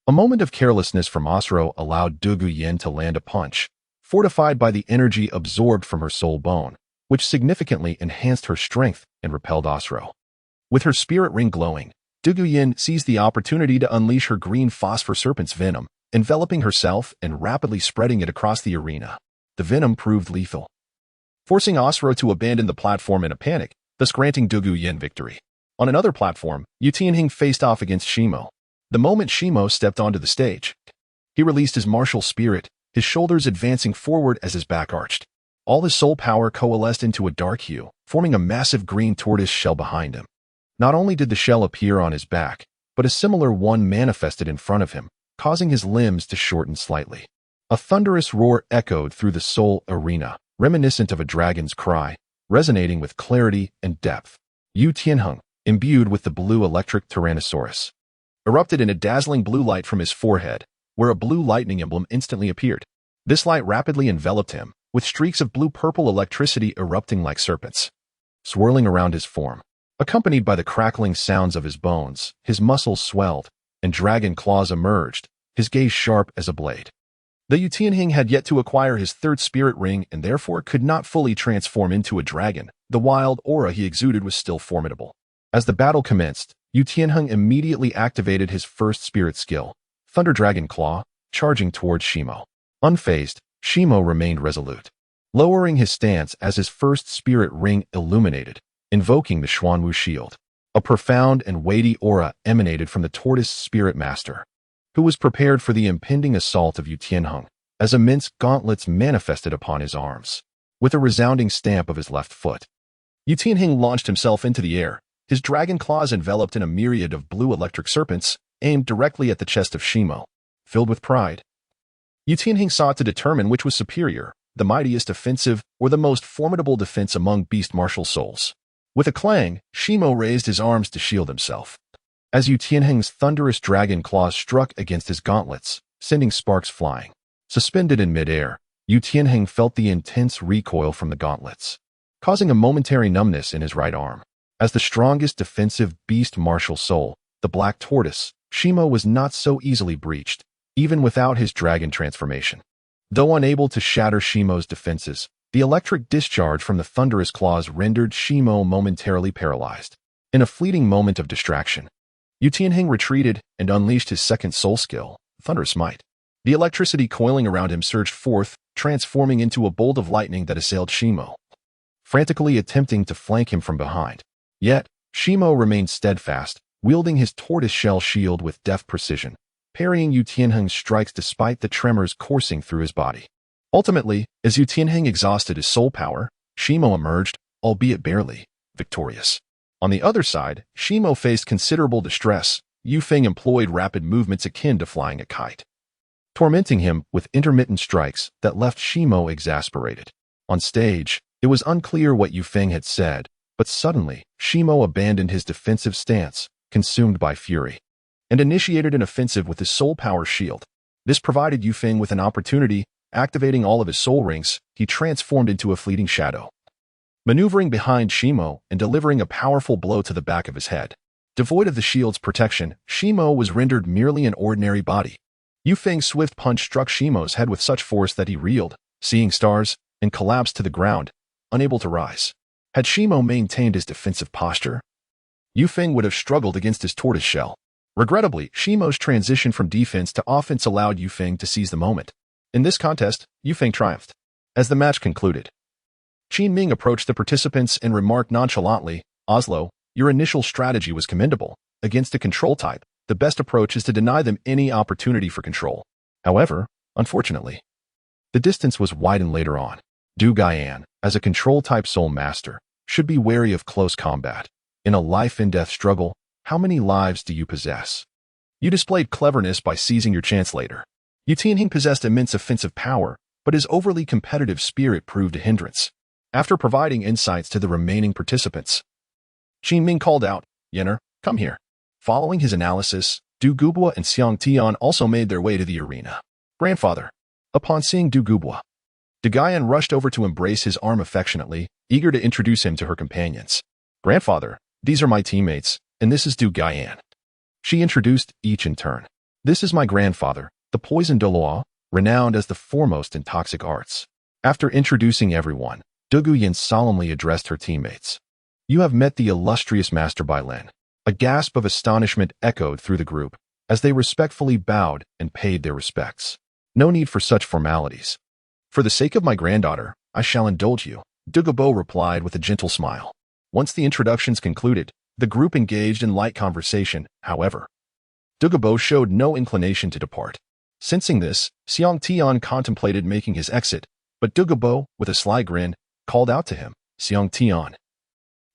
a moment of carelessness from Asro allowed Dugu Yin to land a punch, fortified by the energy absorbed from her soul bone, which significantly enhanced her strength and repelled Asro. With her spirit ring glowing, Dugu Yin seized the opportunity to unleash her green phosphor serpent's venom, enveloping herself and rapidly spreading it across the arena. The venom proved lethal, forcing Asro to abandon the platform in a panic, thus granting Dugu Yin victory. On another platform, Yu Tianheng faced off against Shimo. The moment Shimo stepped onto the stage, he released his martial spirit, his shoulders advancing forward as his back arched. All his soul power coalesced into a dark hue, forming a massive green tortoise shell behind him. Not only did the shell appear on his back, but a similar one manifested in front of him, causing his limbs to shorten slightly. A thunderous roar echoed through the soul arena, reminiscent of a dragon's cry, resonating with clarity and depth. Yu Tianheng, imbued with the blue electric Tyrannosaurus, erupted in a dazzling blue light from his forehead, where a blue lightning emblem instantly appeared. This light rapidly enveloped him, with streaks of blue-purple electricity erupting like serpents, swirling around his form. Accompanied by the crackling sounds of his bones, his muscles swelled, and dragon claws emerged, his gaze sharp as a blade. The Yu Tianheng had yet to acquire his third spirit ring and therefore could not fully transform into a dragon. The wild aura he exuded was still formidable. As the battle commenced, Yu Tianheng immediately activated his first spirit skill, Thunder Dragon Claw, charging towards Shimo. Unfazed, Shimo remained resolute, lowering his stance as his first spirit ring illuminated, invoking the Xuanwu shield. A profound and weighty aura emanated from the tortoise spirit master, who was prepared for the impending assault of Yu Tianheng, as immense gauntlets manifested upon his arms. With a resounding stamp of his left foot, Yu Tianheng launched himself into the air, his dragon claws enveloped in a myriad of blue electric serpents, aimed directly at the chest of Shimo. Filled with pride, Yu Tianheng sought to determine which was superior, the mightiest offensive or the most formidable defense among beast martial souls. With a clang, Shimo raised his arms to shield himself. As Yu Tianheng's thunderous dragon claws struck against his gauntlets, sending sparks flying. Suspended in midair, Yu Tianheng felt the intense recoil from the gauntlets, causing a momentary numbness in his right arm. As the strongest defensive beast martial soul, the Black Tortoise, Shimo was not so easily breached, even without his dragon transformation. Though unable to shatter Shimo's defenses, the electric discharge from the thunderous claws rendered Shimo momentarily paralyzed. In a fleeting moment of distraction, Yu Tianheng retreated and unleashed his second soul skill, Thunderous Might. The electricity coiling around him surged forth, transforming into a bolt of lightning that assailed Shimo, frantically attempting to flank him from behind. Yet, Shimo remained steadfast, wielding his tortoise-shell shield with deft precision, parrying Yu Tianheng's strikes despite the tremors coursing through his body. Ultimately, as Yu Tianheng exhausted his soul power, Shimo emerged, albeit barely, victorious. On the other side, Shimo faced considerable distress. Yu Feng employed rapid movements akin to flying a kite, tormenting him with intermittent strikes that left Shimo exasperated. On stage, it was unclear what Yu Feng had said, but suddenly, Shimo abandoned his defensive stance, consumed by fury, and initiated an offensive with his soul power shield. This provided Yu Feng with an opportunity. Activating all of his soul rings, he transformed into a fleeting shadow, maneuvering behind Shimo and delivering a powerful blow to the back of his head. Devoid of the shield's protection, Shimo was rendered merely an ordinary body. Yu Feng's swift punch struck Shimo's head with such force that he reeled, seeing stars, and collapsed to the ground, unable to rise. Had Shimo maintained his defensive posture, Yu Feng would have struggled against his tortoise shell. Regrettably, Shimo's transition from defense to offense allowed Yu Feng to seize the moment. In this contest, Yu Feng triumphed. As the match concluded, Qin Ming approached the participants and remarked nonchalantly, "Oslo, your initial strategy was commendable. Against a control type, the best approach is to deny them any opportunity for control. However, unfortunately, the distance was widened later on. Du Guian, as a control-type soul master, should be wary of close combat. In a life-and-death struggle, how many lives do you possess? You displayed cleverness by seizing your chance later. Yu Tianhing possessed immense offensive power, but his overly competitive spirit proved a hindrance. After providing insights to the remaining participants, Qin Ming called out, "Yenner, come here." Following his analysis, Dugu Bo and Xiang Tian also made their way to the arena. "Grandfather." Upon seeing Dugu Bo, Du Guian rushed over to embrace his arm affectionately, eager to introduce him to her companions. "Grandfather, these are my teammates, and this is Du Guian." She introduced each in turn. "This is my grandfather, the poison Douluo, renowned as the foremost in toxic arts." After introducing everyone, Du Guian solemnly addressed her teammates. "You have met the illustrious Master Bailen." A gasp of astonishment echoed through the group, as they respectfully bowed and paid their respects. "No need for such formalities. For the sake of my granddaughter, I shall indulge you," Dugu Bo replied with a gentle smile. Once the introductions concluded, the group engaged in light conversation. However, Dugu Bo showed no inclination to depart. Sensing this, Xiang Tian contemplated making his exit, but Dugu Bo, with a sly grin, called out to him, "Xiang Tian,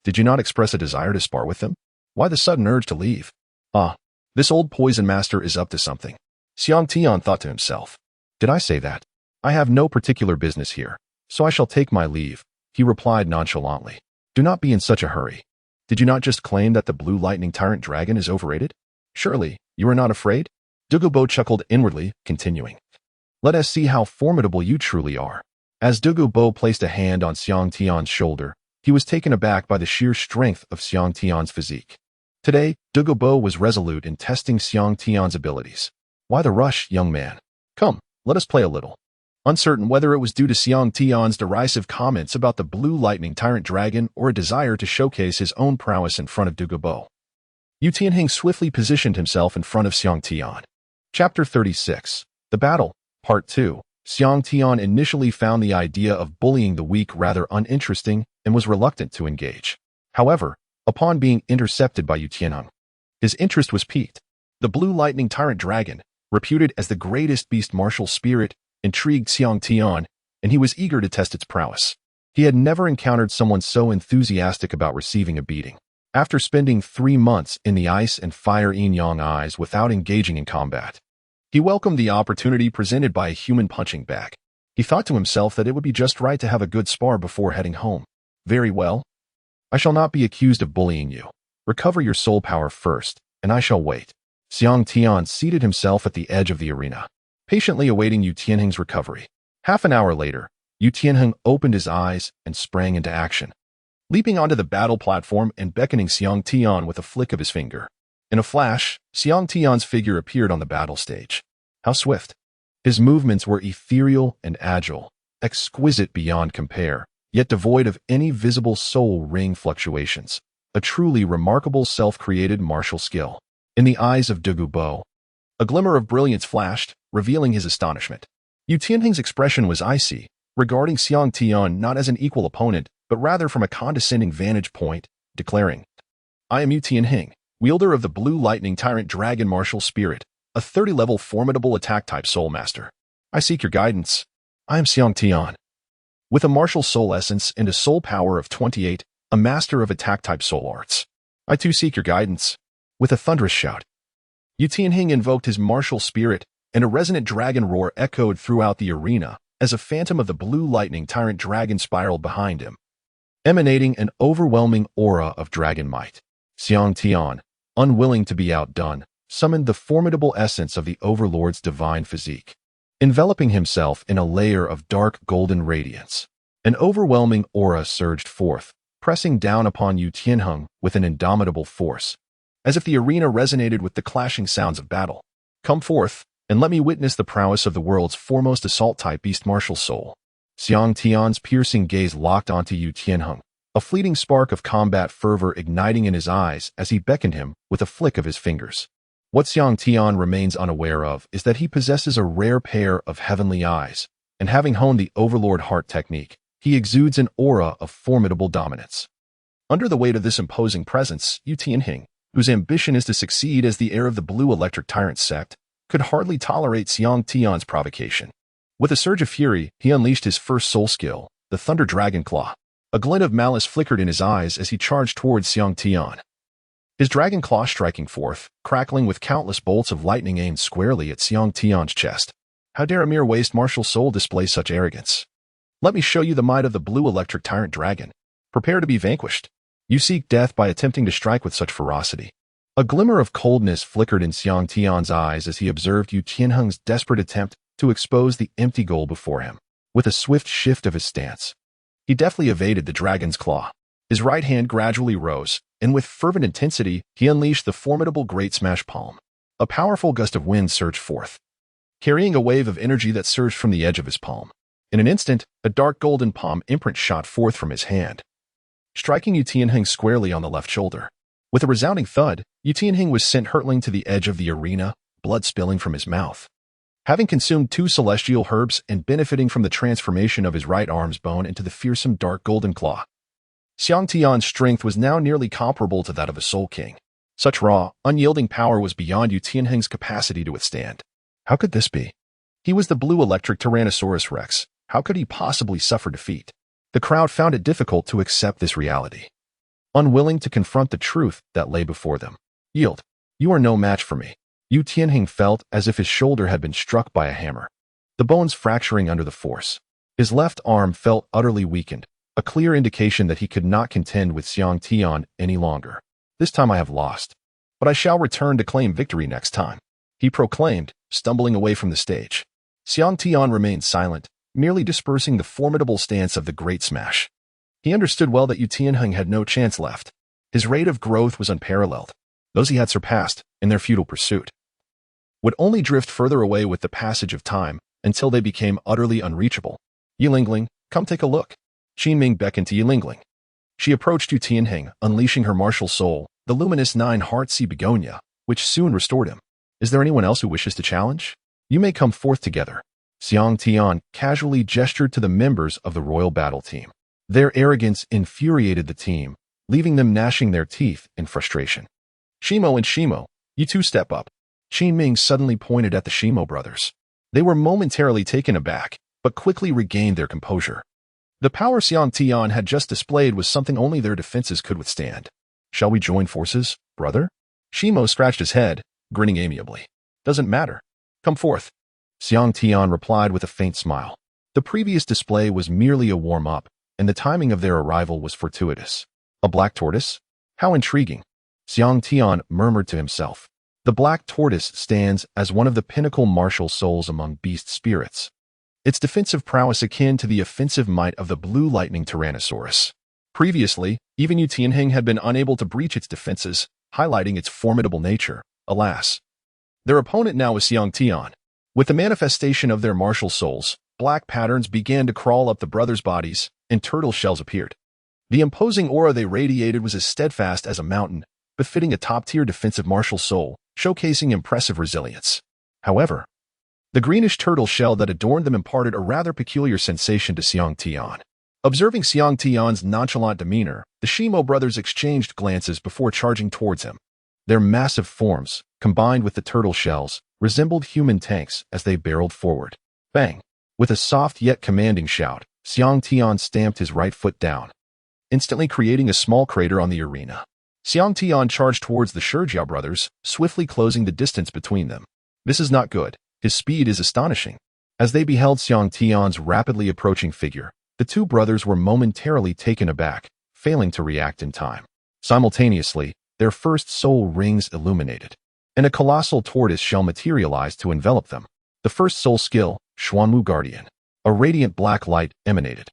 did you not express a desire to spar with them? Why the sudden urge to leave?" "Ah, this old poison master is up to something." Xiang Tian thought to himself. "Did I say that? I have no particular business here, so I shall take my leave," he replied nonchalantly. "Do not be in such a hurry. Did you not just claim that the blue lightning tyrant dragon is overrated? Surely, you are not afraid?" Dugu Bo chuckled inwardly, continuing, "Let us see how formidable you truly are." As Dugu Bo placed a hand on Xiang Tian's shoulder, he was taken aback by the sheer strength of Xiang Tian's physique. Today, Dugu Bo was resolute in testing Xiang Tian's abilities. "Why the rush, young man? Come, let us play a little." Uncertain whether it was due to Xiang Tian's derisive comments about the blue lightning tyrant dragon or a desire to showcase his own prowess in front of Dugu Bo, Yu Tianhing swiftly positioned himself in front of Xiang Tian. Chapter 36. The Battle, Part 2. Xiang Tian initially found the idea of bullying the weak rather uninteresting and was reluctant to engage. However, upon being intercepted by Yu Tianhing, his interest was piqued. The blue lightning tyrant dragon, reputed as the greatest beast martial spirit, intrigued Xiang Tian, and he was eager to test its prowess. He had never encountered someone so enthusiastic about receiving a beating. After spending 3 months in the ice and fire yin-yang eyes without engaging in combat, he welcomed the opportunity presented by a human punching bag. He thought to himself that it would be just right to have a good spar before heading home. "Very well. I shall not be accused of bullying you. Recover your soul power first, and I shall wait." Xiang Tian seated himself at the edge of the arena, patiently awaiting Yu Tianhing's recovery. Half an hour later, Yu Tianhing opened his eyes and sprang into action, leaping onto the battle platform and beckoning Xiang Tian with a flick of his finger. In a flash, Xiang Tian's figure appeared on the battle stage. How swift! His movements were ethereal and agile, exquisite beyond compare, yet devoid of any visible soul ring fluctuations. A truly remarkable self-created martial skill. In the eyes of Dugu Bo, a glimmer of brilliance flashed, revealing his astonishment. Yu Tianhing's expression was icy, regarding Xiang Tian not as an equal opponent, but rather from a condescending vantage point, declaring, "I am Yu Tianhing, wielder of the blue lightning tyrant dragon martial spirit, a 30-level formidable attack-type soul master. I seek your guidance." "I am Xiang Tian, with a martial soul essence and a soul power of 28, a master of attack-type soul arts. I too seek your guidance." With a thunderous shout, Yu Tianhing invoked his martial spirit, and a resonant dragon roar echoed throughout the arena as a phantom of the blue lightning tyrant dragon spiraled behind him, emanating an overwhelming aura of dragon might. Xiang Tian, unwilling to be outdone, summoned the formidable essence of the Overlord's divine physique, enveloping himself in a layer of dark golden radiance. An overwhelming aura surged forth, pressing down upon Yu Tianheng with an indomitable force, as if the arena resonated with the clashing sounds of battle. Come forth, and let me witness the prowess of the world's foremost assault-type beast martial soul. Xiang Tian's piercing gaze locked onto Yu Tianheng, a fleeting spark of combat fervor igniting in his eyes as he beckoned him with a flick of his fingers. What Xiang Tian remains unaware of is that he possesses a rare pair of heavenly eyes, and having honed the Overlord heart technique, he exudes an aura of formidable dominance. Under the weight of this imposing presence, Yu Tianheng, whose ambition is to succeed as the heir of the Blue Electric Tyrant sect, could hardly tolerate Xiang Tian's provocation. With a surge of fury, he unleashed his first soul skill, the Thunder Dragon Claw. A glint of malice flickered in his eyes as he charged towards Xiang Tian. His dragon claw striking forth, crackling with countless bolts of lightning aimed squarely at Xiang Tian's chest. How dare a mere waste martial soul display such arrogance? Let me show you the might of the Blue Electric Tyrant Dragon. Prepare to be vanquished. You seek death by attempting to strike with such ferocity. A glimmer of coldness flickered in Xiang Tian's eyes as he observed Yu Tianheng's desperate attempt to expose the empty goal before him. With a swift shift of his stance, he deftly evaded the dragon's claw. His right hand gradually rose, and with fervent intensity, he unleashed the formidable Great Smash Palm. A powerful gust of wind surged forth, carrying a wave of energy that surged from the edge of his palm. In an instant, a dark golden palm imprint shot forth from his hand, striking Yu Tianheng squarely on the left shoulder. With a resounding thud, Yu Tianheng was sent hurtling to the edge of the arena, blood spilling from his mouth. Having consumed 2 celestial herbs and benefiting from the transformation of his right arm's bone into the fearsome dark golden claw, Xiang Tian's strength was now nearly comparable to that of a Soul King. Such raw, unyielding power was beyond Yu Tianheng's capacity to withstand. How could this be? He was the Blue Electric Tyrannosaurus Rex. How could he possibly suffer defeat? The crowd found it difficult to accept this reality, unwilling to confront the truth that lay before them. Yield. You are no match for me. Yu Tianheng felt as if his shoulder had been struck by a hammer, the bones fracturing under the force. His left arm felt utterly weakened, a clear indication that he could not contend with Xiang Tian any longer. This time I have lost, but I shall return to claim victory next time, he proclaimed, stumbling away from the stage. Xiang Tian remained silent, merely dispersing the formidable stance of the Great Smash. He understood well that Yu Tianheng had no chance left. His rate of growth was unparalleled. Those he had surpassed, in their futile pursuit, would only drift further away with the passage of time until they became utterly unreachable. Yilingling, come take a look. Qin Ming beckoned to Yilingling. She approached Yu Tianheng, unleashing her martial soul, the luminous 9-heart sea begonia, which soon restored him. Is there anyone else who wishes to challenge? You may come forth together. Xiang Tian casually gestured to the members of the royal battle team. Their arrogance infuriated the team, leaving them gnashing their teeth in frustration. Shimo and Shimo, you two step up. Qin Ming suddenly pointed at the Shimo brothers. They were momentarily taken aback, but quickly regained their composure. The power Xiang Tian had just displayed was something only their defenses could withstand. Shall we join forces, brother? Shimo scratched his head, grinning amiably. Doesn't matter. Come forth. Xiang Tian replied with a faint smile. The previous display was merely a warm-up, and the timing of their arrival was fortuitous. A black tortoise? How intriguing. Xiang Tian murmured to himself. The black tortoise stands as one of the pinnacle martial souls among beast spirits. Its defensive prowess akin to the offensive might of the blue lightning Tyrannosaurus. Previously, even Yu Tianheng had been unable to breach its defenses, highlighting its formidable nature. Alas, their opponent now was Xiang Tian. With the manifestation of their martial souls, black patterns began to crawl up the brothers' bodies, and turtle shells appeared. The imposing aura they radiated was as steadfast as a mountain, befitting a top-tier defensive martial soul, showcasing impressive resilience. However, the greenish turtle shell that adorned them imparted a rather peculiar sensation to Xiang Tian. Observing Xiang Tian's nonchalant demeanor, the Shimo brothers exchanged glances before charging towards him. Their massive forms, combined with the turtle shells, resembled human tanks as they barreled forward. Bang! With a soft yet commanding shout, Xiang Tian stamped his right foot down, instantly creating a small crater on the arena. Xiang Tian charged towards the Shijiao brothers, swiftly closing the distance between them. This is not good. His speed is astonishing. As they beheld Xiang Tian's rapidly approaching figure, the two brothers were momentarily taken aback, failing to react in time. Simultaneously, their first soul rings illuminated. and a colossal tortoise shell materialized to envelop them. The first soul skill, Xuanwu Guardian. A radiant black light emanated,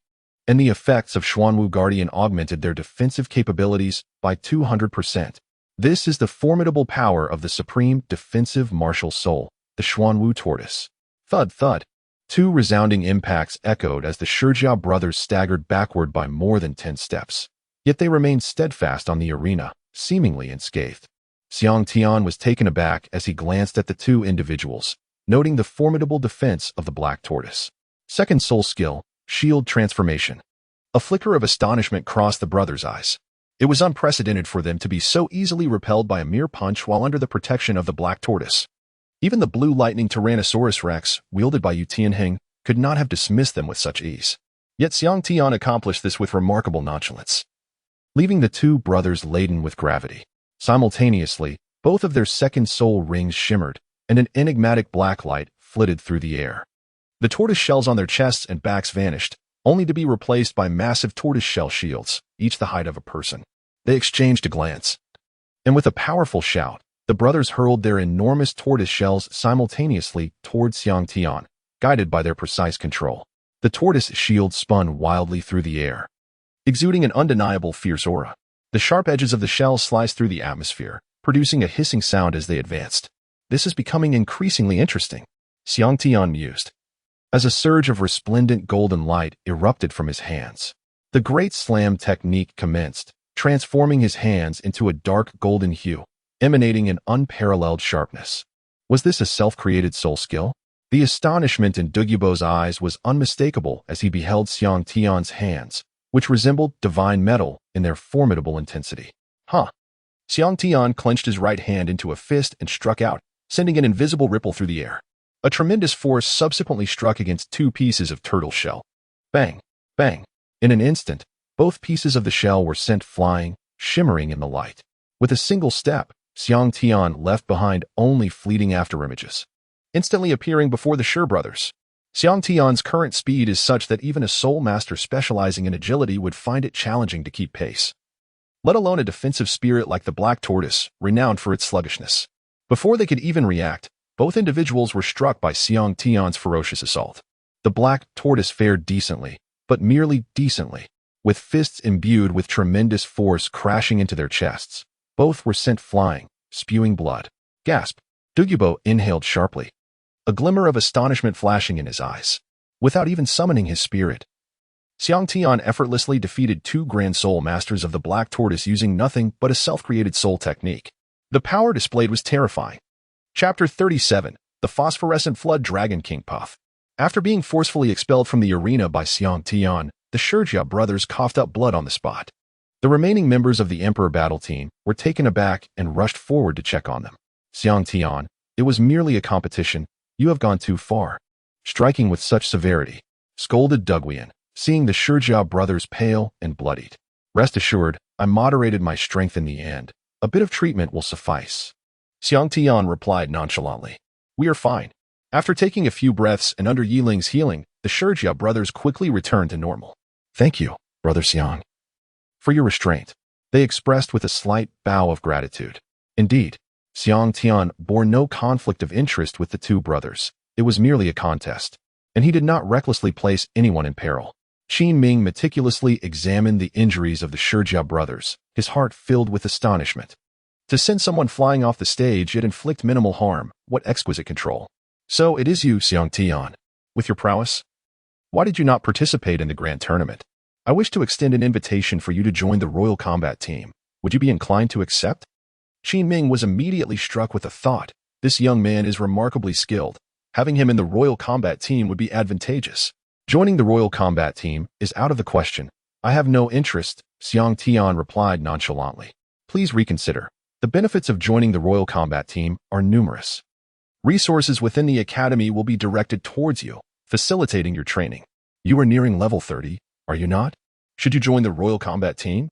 and the effects of Xuanwu Guardian augmented their defensive capabilities by 200%. This is the formidable power of the supreme defensive martial soul, the Xuanwu Tortoise. Thud thud. Two resounding impacts echoed as the Shijia brothers staggered backward by more than 10 steps. Yet they remained steadfast on the arena, seemingly unscathed. Xiang Tian was taken aback as he glanced at the two individuals, noting the formidable defense of the black tortoise. Second soul skill, Shield Transformation. A flicker of astonishment crossed the brothers' eyes. It was unprecedented for them to be so easily repelled by a mere punch while under the protection of the black tortoise. Even the blue lightning Tyrannosaurus Rex, wielded by Yu Tianheng, could not have dismissed them with such ease. Yet Xiang Tian accomplished this with remarkable nonchalance, leaving the two brothers laden with gravity. Simultaneously, both of their second soul rings shimmered, and an enigmatic black light flitted through the air. The tortoise shells on their chests and backs vanished, only to be replaced by massive tortoise shell shields, each the height of a person. They exchanged a glance, and with a powerful shout, the brothers hurled their enormous tortoise shells simultaneously towards Xiang Tian, guided by their precise control. The tortoise shield spun wildly through the air, exuding an undeniable fierce aura. The sharp edges of the shells sliced through the atmosphere, producing a hissing sound as they advanced. This is becoming increasingly interesting, Xiang Tian mused, as a surge of resplendent golden light erupted from his hands. The Great Slam technique commenced, transforming his hands into a dark golden hue, emanating an unparalleled sharpness. Was this a self-created soul skill? The astonishment in Dugu Bo's eyes was unmistakable as he beheld Xiang Tian's hands, which resembled divine metal in their formidable intensity. Xiang Tian clenched his right hand into a fist and struck out, sending an invisible ripple through the air. A tremendous force subsequently struck against two pieces of turtle shell. Bang! Bang! In an instant, both pieces of the shell were sent flying, shimmering in the light. With a single step, Xiang Tian left behind only fleeting afterimages, instantly appearing before the Shi brothers. Xiang Tian's current speed is such that even a soul master specializing in agility would find it challenging to keep pace, let alone a defensive spirit like the black tortoise, renowned for its sluggishness. Before they could even react, both individuals were struck by Xiang Tian's ferocious assault. The black tortoise fared decently, but merely decently, with fists imbued with tremendous force crashing into their chests. Both were sent flying, spewing blood. Gasp! Dugu Bo inhaled sharply, a glimmer of astonishment flashing in his eyes. Without even summoning his spirit, Xiang Tian effortlessly defeated two Grand Soul Masters of the Black Tortoise using nothing but a self-created soul technique. The power displayed was terrifying. Chapter 37, The Phosphorescent Flood Dragon King Puff. After being forcefully expelled from the arena by Xiang Tian, the Shijia brothers coughed up blood on the spot. The remaining members of the Emperor battle team were taken aback and rushed forward to check on them. Xiang Tian, it was merely a competition. You have gone too far, striking with such severity, scolded Duguian, seeing the Shijia brothers pale and bloodied. Rest assured, I moderated my strength in the end. A bit of treatment will suffice. Xiang Tian replied nonchalantly. We are fine. After taking a few breaths and under Yiling's healing, the Shijia brothers quickly returned to normal. Thank you, Brother Xiang, for your restraint, they expressed with a slight bow of gratitude. Indeed, Xiang Tian bore no conflict of interest with the two brothers. It was merely a contest, and he did not recklessly place anyone in peril. Qin Ming meticulously examined the injuries of the Shijia brothers, his heart filled with astonishment. To send someone flying off the stage yet inflict minimal harm, what exquisite control. So it is you, Xiang Tian, with your prowess? Why did you not participate in the grand tournament? I wish to extend an invitation for you to join the Royal Combat Team. Would you be inclined to accept? Qin Ming was immediately struck with a thought. This young man is remarkably skilled. Having him in the Royal Combat Team would be advantageous. Joining the Royal Combat Team is out of the question. I have no interest, Xiang Tian replied nonchalantly. Please reconsider. The benefits of joining the Royal Combat Team are numerous. Resources within the Academy will be directed towards you, facilitating your training. You are nearing level 30, are you not? Should you join the Royal Combat Team?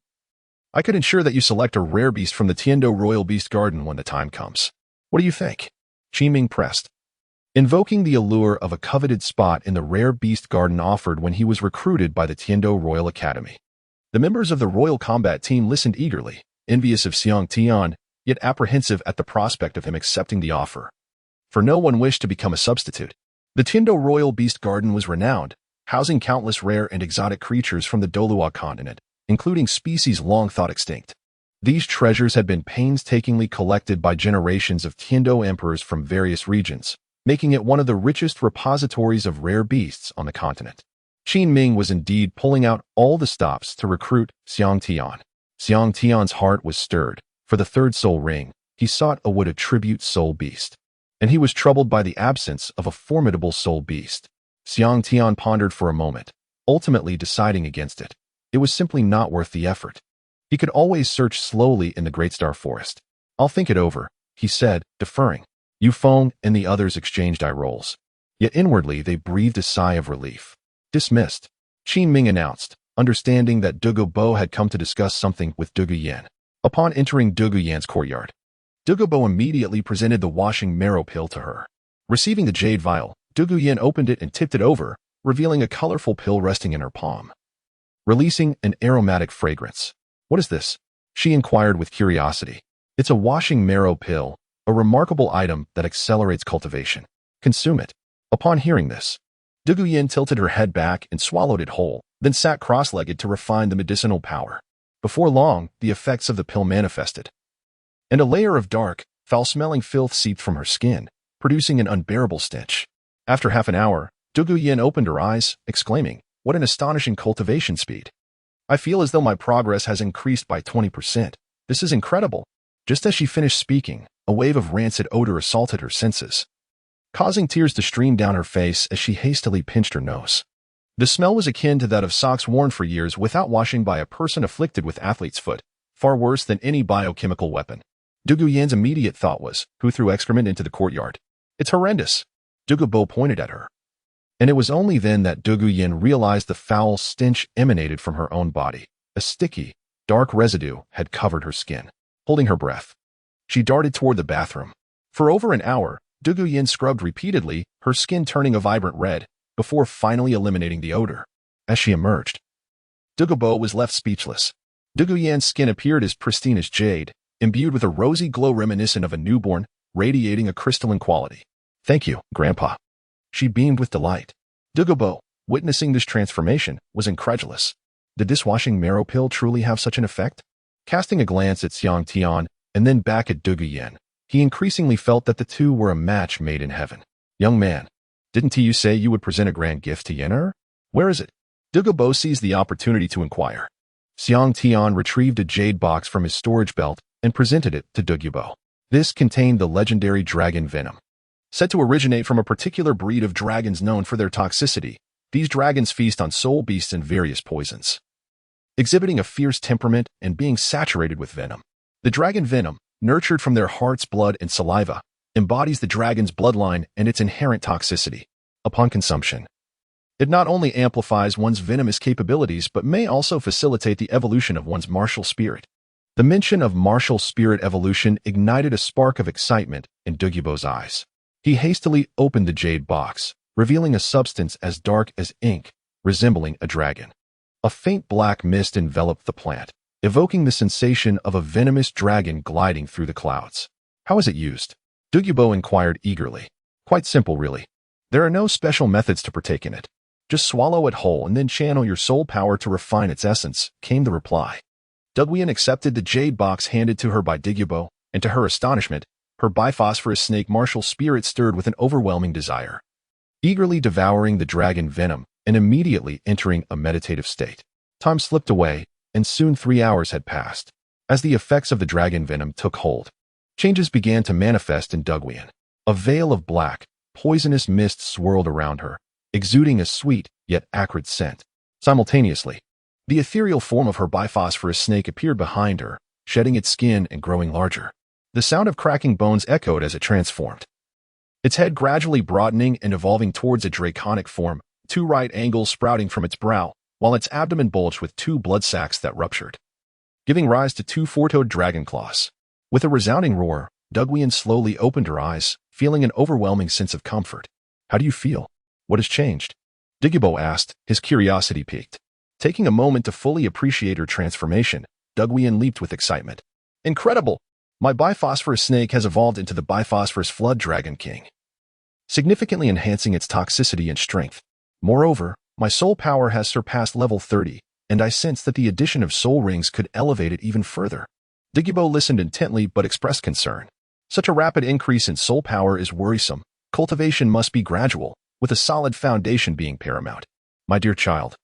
I could ensure that you select a rare beast from the Tiando Royal Beast Garden when the time comes. What do you think? Qin Ming pressed, invoking the allure of a coveted spot in the rare beast garden offered when he was recruited by the Tiando Royal Academy. The members of the Royal Combat Team listened eagerly, envious of Xiang Tian, yet apprehensive at the prospect of him accepting the offer. For no one wished to become a substitute. The Tindo Royal Beast Garden was renowned, housing countless rare and exotic creatures from the Douluo continent, including species long thought extinct. These treasures had been painstakingly collected by generations of Tindo emperors from various regions, making it one of the richest repositories of rare beasts on the continent. Qin Ming was indeed pulling out all the stops to recruit Xiang Tian. Xiang Tian's heart was stirred. For the third soul ring, he sought a would attribute soul beast. And he was troubled by the absence of a formidable soul beast. Xiang Tian pondered for a moment, ultimately deciding against it. It was simply not worth the effort. He could always search slowly in the Great Star Forest. I'll think it over, he said, deferring. Yu Feng and the others exchanged eye rolls. Yet inwardly they breathed a sigh of relief. Dismissed, Qin Ming announced, understanding that Dugu Bo had come to discuss something with Dugu Yan. Upon entering Dugu Yan's courtyard, Dugu Bo immediately presented the washing marrow pill to her. Receiving the jade vial, Dugu Yan opened it and tipped it over, revealing a colorful pill resting in her palm, releasing an aromatic fragrance. What is this? She inquired with curiosity. It's a washing marrow pill, a remarkable item that accelerates cultivation. Consume it. Upon hearing this, Dugu Yan tilted her head back and swallowed it whole, then sat cross-legged to refine the medicinal power. Before long, the effects of the pill manifested, and a layer of dark, foul-smelling filth seeped from her skin, producing an unbearable stench. After half an hour, Dugu Yan opened her eyes, exclaiming, "What an astonishing cultivation speed! I feel as though my progress has increased by 20%. This is incredible." Just as she finished speaking, a wave of rancid odor assaulted her senses, causing tears to stream down her face as she hastily pinched her nose. The smell was akin to that of socks worn for years without washing by a person afflicted with athlete's foot, far worse than any biochemical weapon. Dugu Yan's immediate thought was, who threw excrement into the courtyard? It's horrendous. Dugu Bo pointed at her. And it was only then that Dugu Yan realized the foul stench emanated from her own body. A sticky, dark residue had covered her skin. Holding her breath, she darted toward the bathroom. For over an hour, Dugu Yan scrubbed repeatedly, her skin turning a vibrant red, before finally eliminating the odor. As she emerged, Dugu Bo was left speechless. Dugu Yan's skin appeared as pristine as jade, imbued with a rosy glow reminiscent of a newborn, radiating a crystalline quality. "Thank you, Grandpa." She beamed with delight. Dugu Bo, witnessing this transformation, was incredulous. Did this washing marrow pill truly have such an effect? Casting a glance at Xiang Tian and then back at Dugu Yan, he increasingly felt that the two were a match made in heaven. "Young man, didn't you say you would present a grand gift to Yen'er? Where is it?" Dugu Bo seized the opportunity to inquire. Xiang Tian retrieved a jade box from his storage belt and presented it to Dugu Bo. This contained the legendary dragon venom. Said to originate from a particular breed of dragons known for their toxicity, these dragons feast on soul beasts and various poisons, exhibiting a fierce temperament and being saturated with venom. The dragon venom, nurtured from their heart's blood and saliva, embodies the dragon's bloodline and its inherent toxicity. Upon consumption, it not only amplifies one's venomous capabilities but may also facilitate the evolution of one's martial spirit. The mention of martial spirit evolution ignited a spark of excitement in Dugu Bo's eyes. He hastily opened the jade box, revealing a substance as dark as ink, resembling a dragon. A faint black mist enveloped the plant, evoking the sensation of a venomous dragon gliding through the clouds. "How is it used?" Dugu Bo inquired eagerly. "Quite simple, really. There are no special methods to partake in it. Just swallow it whole and then channel your soul power to refine its essence," came the reply. Dugu Yan accepted the jade box handed to her by Dugu Bo, and to her astonishment, her biphosphorus snake martial spirit stirred with an overwhelming desire, eagerly devouring the dragon venom and immediately entering a meditative state. Time slipped away, and soon 3 hours had passed. As the effects of the dragon venom took hold, changes began to manifest in Dugu Yan. A veil of black, poisonous mist swirled around her, exuding a sweet yet acrid scent. Simultaneously, the ethereal form of her biphosphorus snake appeared behind her, shedding its skin and growing larger. The sound of cracking bones echoed as it transformed, its head gradually broadening and evolving towards a draconic form, 2 right angles sprouting from its brow, while its abdomen bulged with 2 blood sacs that ruptured, giving rise to 2 four-toed dragon claws. With a resounding roar, Dugu Yan slowly opened her eyes, feeling an overwhelming sense of comfort. "How do you feel? What has changed?" Dugu Bo asked, his curiosity piqued. Taking a moment to fully appreciate her transformation, Dugu Yan leaped with excitement. "Incredible! My biphosphorus snake has evolved into the biphosphorus flood dragon king, significantly enhancing its toxicity and strength. Moreover, my soul power has surpassed level 30, and I sense that the addition of soul rings could elevate it even further. Dugu Bo listened intently but expressed concern. Such a rapid increase in soul power is worrisome. Cultivation must be gradual, with a solid foundation being paramount. My dear child,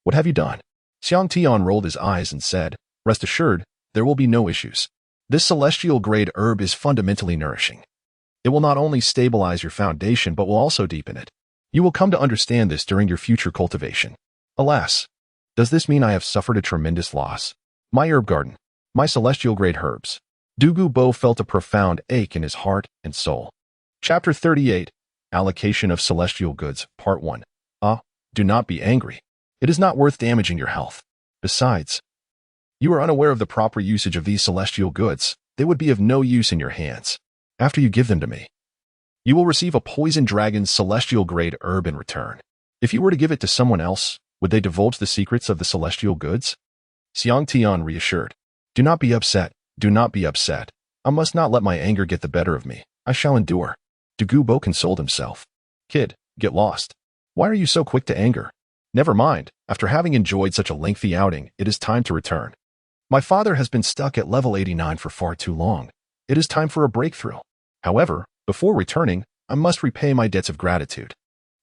what have you done? Xiang Tian rolled his eyes and said, rest assured, there will be no issues. This celestial-grade herb is fundamentally nourishing. It will not only stabilize your foundation but will also deepen it. You will come to understand this during your future cultivation. Alas, does this mean I have suffered a tremendous loss? My herb garden, my celestial-grade herbs. Dugu Bo felt a profound ache in his heart and soul. Chapter 38, Allocation of Celestial Goods, Part 1. Do not be angry. It is not worth damaging your health. Besides, you are unaware of the proper usage of these celestial goods. They would be of no use in your hands. After you give them to me, you will receive a poison dragon's celestial-grade herb in return. If you were to give it to someone else, would they divulge the secrets of the celestial goods? Xiang Tian reassured. Do not be upset. Do not be upset. I must not let my anger get the better of me. I shall endure. Dugu Bo consoled himself. Kid, get lost. Why are you so quick to anger? Never mind. After having enjoyed such a lengthy outing, it is time to return. My father has been stuck at level 89 for far too long. It is time for a breakthrough. However, before returning, I must repay my debts of gratitude.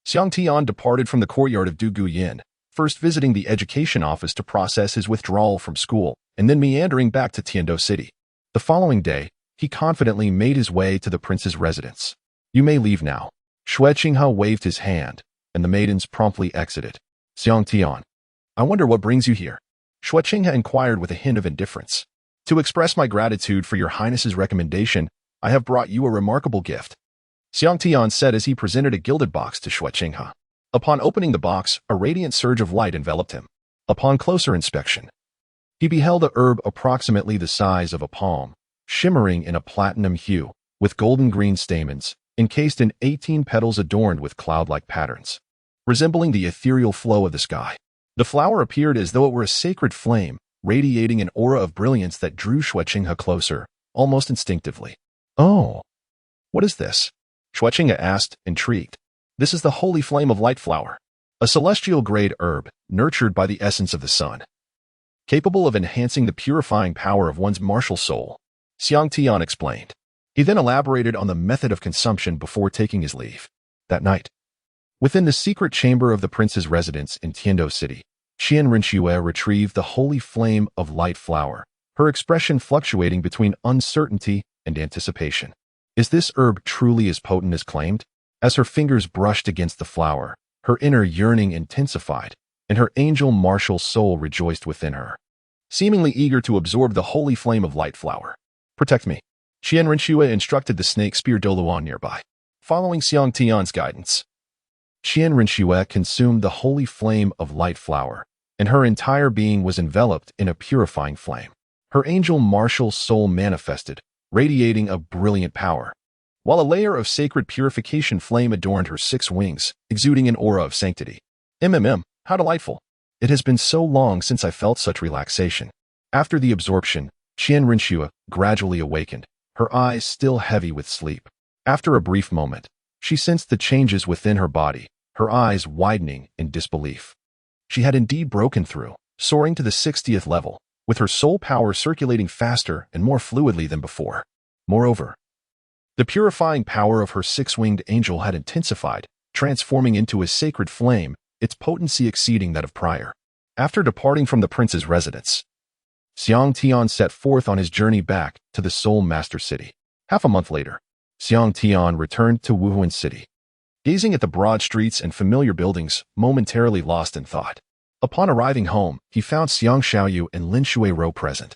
Xiang Tian departed from the courtyard of Dugu Yin, first visiting the education office to process his withdrawal from school, and then meandering back to Tiando City. The following day, he confidently made his way to the prince's residence. You may leave now. Shui Qinghe waved his hand, and the maidens promptly exited. Xiang Tian, I wonder what brings you here? Shui Qinghe inquired with a hint of indifference. To express my gratitude for your highness's recommendation, I have brought you a remarkable gift. Xiang Tian said as he presented a gilded box to Shui Qinghe. Upon opening the box, a radiant surge of light enveloped him. Upon closer inspection, he beheld a herb approximately the size of a palm, shimmering in a platinum hue, with golden green stamens, encased in 18 petals adorned with cloud-like patterns, resembling the ethereal flow of the sky. The flower appeared as though it were a sacred flame, radiating an aura of brilliance that drew Shui Qinghe closer, almost instinctively. Oh, what is this? Shui Qinghe asked, intrigued. This is the holy flame of light flower, a celestial-grade herb nurtured by the essence of the sun, capable of enhancing the purifying power of one's martial soul, Xiang Tian explained. He then elaborated on the method of consumption before taking his leave. That night, within the secret chamber of the prince's residence in Tiando City, Qian Rinxue retrieved the holy flame of light flower, her expression fluctuating between uncertainty and anticipation. Is this herb truly as potent as claimed? As her fingers brushed against the flower, her inner yearning intensified, and her angel martial soul rejoiced within her, seemingly eager to absorb the holy flame of light flower. Protect me. Qian Rinxue instructed the snake spear Douluo nearby. Following Xiang Tian's guidance, Qian Rinxue consumed the holy flame of light flower, and her entire being was enveloped in a purifying flame. Her angel martial soul manifested, radiating a brilliant power, while a layer of sacred purification flame adorned her 6 wings, exuding an aura of sanctity. How delightful! It has been so long since I felt such relaxation. After the absorption, Qian Rinxue gradually awakened, her eyes still heavy with sleep. After a brief moment, she sensed the changes within her body, her eyes widening in disbelief. She had indeed broken through, soaring to the 60th level, with her soul power circulating faster and more fluidly than before. Moreover, the purifying power of her 6-winged angel had intensified, transforming into a sacred flame, its potency exceeding that of prior. After departing from the prince's residence, Xiang Tian set forth on his journey back to the Soul Master City. Half a month later, Xiang Tian returned to Wuhuan City, gazing at the broad streets and familiar buildings, momentarily lost in thought. Upon arriving home, he found Xiang Yu and Lin Shuirou present.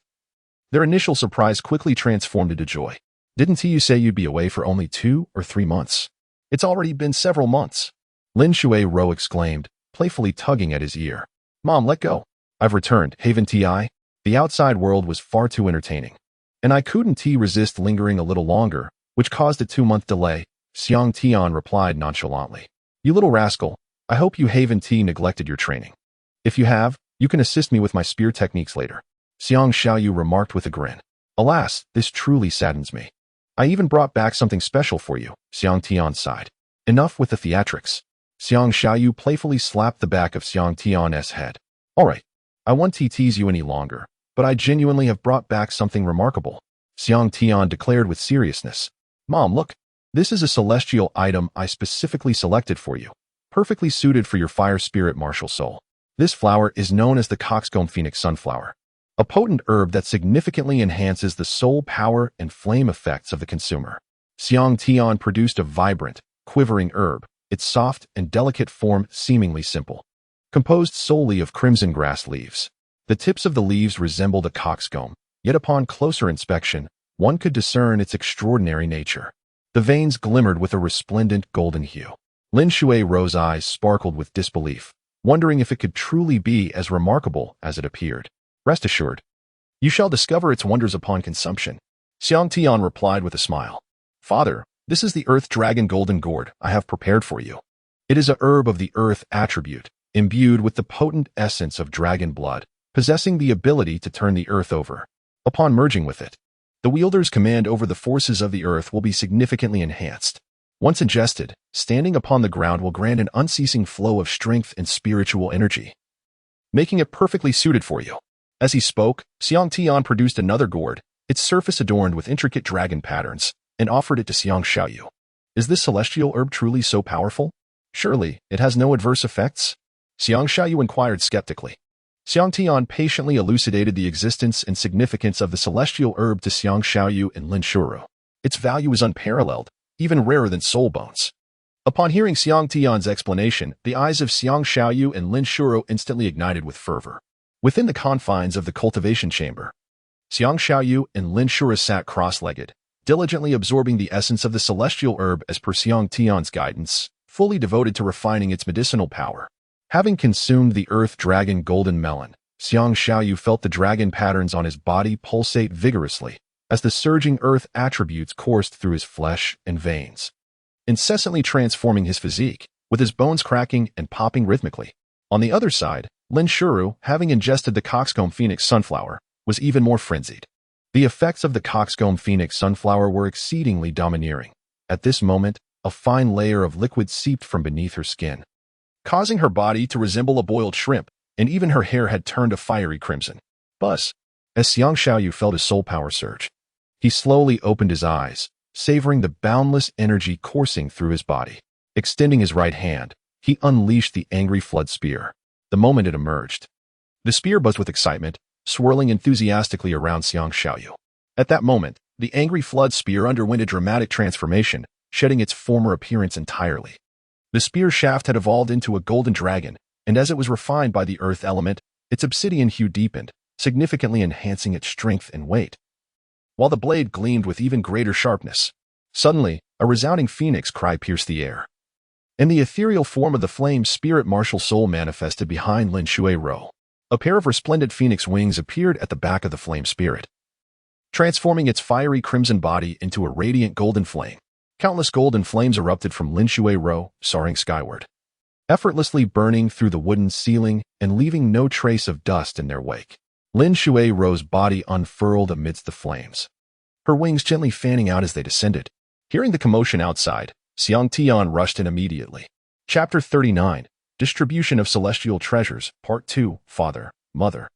Their initial surprise quickly transformed into joy. Didn't you say you'd be away for only 2 or 3 months? It's already been several months. Lin Shuirou exclaimed, playfully tugging at his ear. Mom, let go. I've returned, haven't I? The outside world was far too entertaining, and I couldn't resist lingering a little longer, which caused a 2-month delay, Xiang Tian replied nonchalantly. You little rascal, I hope you haven't neglected your training. If you have, you can assist me with my spear techniques later. Xiang Yu remarked with a grin. Alas, this truly saddens me. I even brought back something special for you, Xiang Tian sighed. Enough with the theatrics. Xiang Yu playfully slapped the back of Xiang Tian's head. All right, I won't tease you any longer, but I genuinely have brought back something remarkable, Xiang Tian declared with seriousness. Mom, look, this is a celestial item I specifically selected for you, perfectly suited for your fire spirit martial soul. This flower is known as the coxcomb phoenix sunflower, a potent herb that significantly enhances the soul power and flame effects of the consumer. Xiang Tian produced a vibrant, quivering herb, its soft and delicate form seemingly simple. Composed solely of crimson grass leaves. The tips of the leaves resembled a coxcomb, yet upon closer inspection, one could discern its extraordinary nature. The veins glimmered with a resplendent golden hue. Lin Shui's eyes sparkled with disbelief, wondering if it could truly be as remarkable as it appeared. Rest assured, you shall discover its wonders upon consumption, Xiang Tian replied with a smile. Father, this is the earth dragon golden gourd I have prepared for you. It is a herb of the earth attribute, imbued with the potent essence of dragon blood, possessing the ability to turn the earth over. Upon merging with it, the wielder's command over the forces of the earth will be significantly enhanced. Once ingested, standing upon the ground will grant an unceasing flow of strength and spiritual energy, making it perfectly suited for you. As he spoke, Xiang Tian produced another gourd, its surface adorned with intricate dragon patterns, and offered it to Xiang Yu. Is this celestial herb truly so powerful? Surely, it has no adverse effects? Xiang Yu inquired skeptically. Xiang Tian patiently elucidated the existence and significance of the celestial herb to Xiang Yu and Lin Shuru. Its value is unparalleled, even rarer than soul bones. Upon hearing Xiang Tian's explanation, the eyes of Xiang Yu and Lin Shuru instantly ignited with fervor. Within the confines of the cultivation chamber, Xiang Yu and Lin Shuru sat cross-legged, diligently absorbing the essence of the celestial herb as per Xiang Tian's guidance, fully devoted to refining its medicinal power. Having consumed the earth dragon golden melon, Xiang Yu felt the dragon patterns on his body pulsate vigorously as the surging earth attributes coursed through his flesh and veins, incessantly transforming his physique, with his bones cracking and popping rhythmically. On the other side, Lin Shuru, having ingested the coxcomb phoenix sunflower, was even more frenzied. The effects of the coxcomb phoenix sunflower were exceedingly domineering. At this moment, a fine layer of liquid seeped from beneath her skin, causing her body to resemble a boiled shrimp, and even her hair had turned a fiery crimson. Buzz! As Xiang Yu felt his soul power surge, he slowly opened his eyes, savoring the boundless energy coursing through his body. Extending his right hand, he unleashed the angry flood spear. The moment it emerged, the spear buzzed with excitement, swirling enthusiastically around Xiang Yu. At that moment, the angry flood spear underwent a dramatic transformation, shedding its former appearance entirely. The spear shaft had evolved into a golden dragon, and as it was refined by the earth element, its obsidian hue deepened, significantly enhancing its strength and weight, while the blade gleamed with even greater sharpness. Suddenly, a resounding phoenix cry pierced the air, and the ethereal form of the flame spirit martial soul manifested behind Lin Shui's. A pair of resplendent phoenix wings appeared at the back of the flame spirit, transforming its fiery crimson body into a radiant golden flame. Countless golden flames erupted from Lin Shui's, soaring skyward, effortlessly burning through the wooden ceiling and leaving no trace of dust in their wake. Lin Shui's body unfurled amidst the flames, her wings gently fanning out as they descended. Hearing the commotion outside, Xiang Tian rushed in immediately. Chapter 39, Distribution of Celestial Treasures, Part 2, Father, Mother.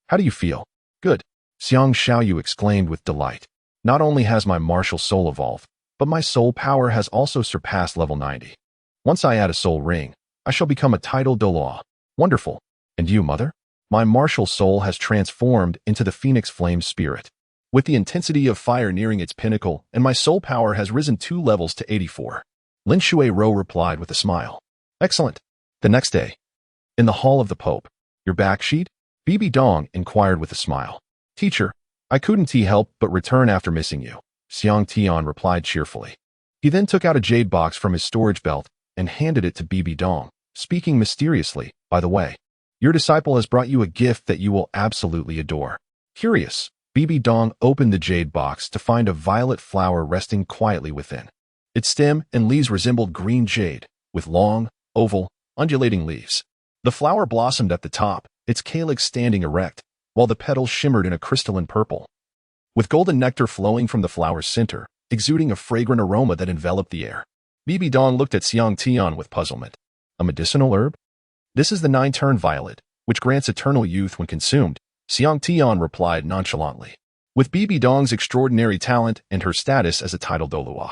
How do you feel? Good, Xiang Yu exclaimed with delight. Not only has my martial soul evolved, but my soul power has also surpassed level 90. Once I add a soul ring, I shall become a titled Douluo. Wonderful. And you, Mother? My martial soul has transformed into the Phoenix Flame Spirit, with the intensity of fire nearing its pinnacle, and my soul power has risen 2 levels to 84. Lin Shui's replied with a smile. Excellent. The next day, in the hall of the Pope, your back sheet? Bibi Dong inquired with a smile. Teacher, I couldn't help but return after missing you, Xiang Tian replied cheerfully. He then took out a jade box from his storage belt and handed it to Bibi Dong, speaking mysteriously, by the way. Your disciple has brought you a gift that you will absolutely adore. Curious, Bibi Dong opened the jade box to find a violet flower resting quietly within. Its stem and leaves resembled green jade, with long, oval, undulating leaves. The flower blossomed at the top, its calyx standing erect, while the petals shimmered in a crystalline purple. with golden nectar flowing from the flower's center, exuding a fragrant aroma that enveloped the air. Bibi Dong looked at Xiang Tian with puzzlement. A medicinal herb? This is the 9-turn violet, which grants eternal youth when consumed, Xiang Tian replied nonchalantly. With Bibi Dong's extraordinary talent and her status as a titled Douluo,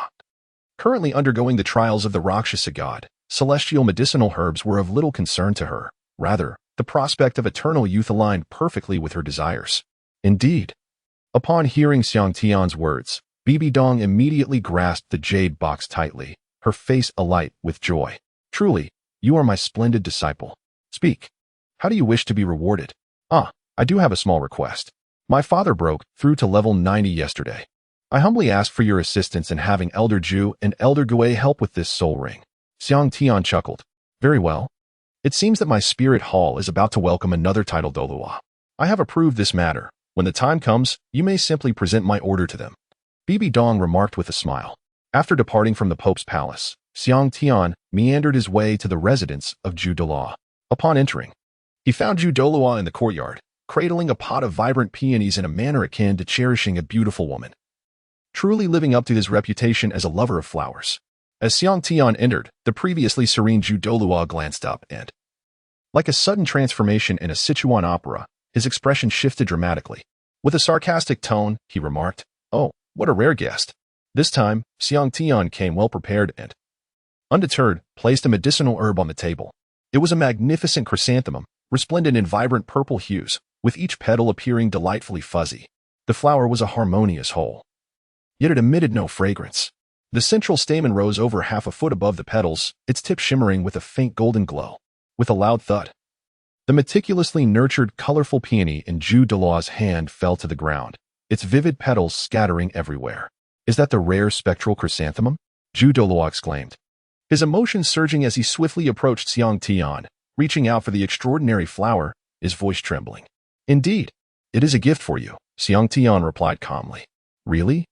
currently undergoing the trials of the Rakshasa god, celestial medicinal herbs were of little concern to her. Rather, the prospect of eternal youth aligned perfectly with her desires. Indeed. Upon hearing Xiang Tian's words, Bibi Dong immediately grasped the jade box tightly, her face alight with joy. Truly, you are my splendid disciple. Speak. How do you wish to be rewarded? I do have a small request. My father broke through to level 90 yesterday. I humbly ask for your assistance in having Elder Ju and Elder Gui help with this soul ring. Xiang Tian chuckled. Very well. It seems that my spirit hall is about to welcome another titled Douluo. I have approved this matter. When the time comes, you may simply present my order to them. Bibi Dong remarked with a smile. After departing from the Pope's palace, Xiang Tian meandered his way to the residence of Ju Douluo. Upon entering, he found Ju Douluo in the courtyard, cradling a pot of vibrant peonies in a manner akin to cherishing a beautiful woman, truly living up to his reputation as a lover of flowers. As Xiang Tian entered, the previously serene Ju Douluo glanced up and, like a sudden transformation in a Sichuan opera, his expression shifted dramatically. With a sarcastic tone, he remarked, "Oh, what a rare guest." This time, Xiang Tian came well prepared and, undeterred, placed a medicinal herb on the table. It was a magnificent chrysanthemum, resplendent in vibrant purple hues, with each petal appearing delightfully fuzzy. The flower was a harmonious whole, yet it emitted no fragrance. The central stamen rose over half a foot above the petals, its tip shimmering with a faint golden glow. With a loud thud, the meticulously nurtured, colorful peony in Ju Douluo's hand fell to the ground, its vivid petals scattering everywhere. "Is that the rare spectral chrysanthemum?" Ju Douluo exclaimed, his emotions surging as he swiftly approached Xiang Tian, reaching out for the extraordinary flower, his voice trembling. "Indeed, it is a gift for you," Xiang Tian replied calmly. "Really?"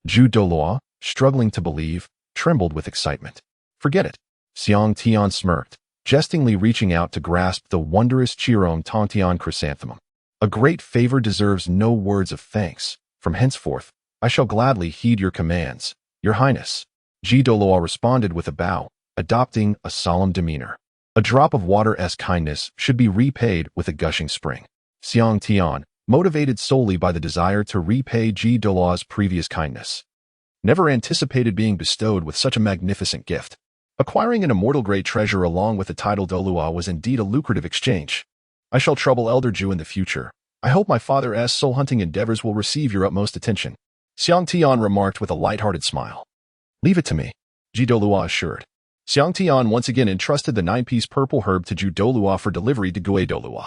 Ju Douluo, struggling to believe, trembled with excitement. "Forget it." Xiang Tian smirked, jestingly reaching out to grasp the wondrous Chirom Tongtian chrysanthemum. "A great favor deserves no words of thanks. From henceforth, I shall gladly heed your commands, Your Highness." Ju Douluo responded with a bow, adopting a solemn demeanor. A drop of water-esque kindness should be repaid with a gushing spring. Xiang Tian, motivated solely by the desire to repay Ju Douluo's previous kindness, never anticipated being bestowed with such a magnificent gift. Acquiring an immortal-grade treasure along with the title Douluo was indeed a lucrative exchange. "I shall trouble Elder Ju in the future. I hope my father's soul-hunting endeavors will receive your utmost attention," Xiang Tian remarked with a light-hearted smile. "Leave it to me," Ju Douluo assured. Xiang Tian once again entrusted the 9-piece purple herb to Ju Douluo for delivery to Dugu Bo.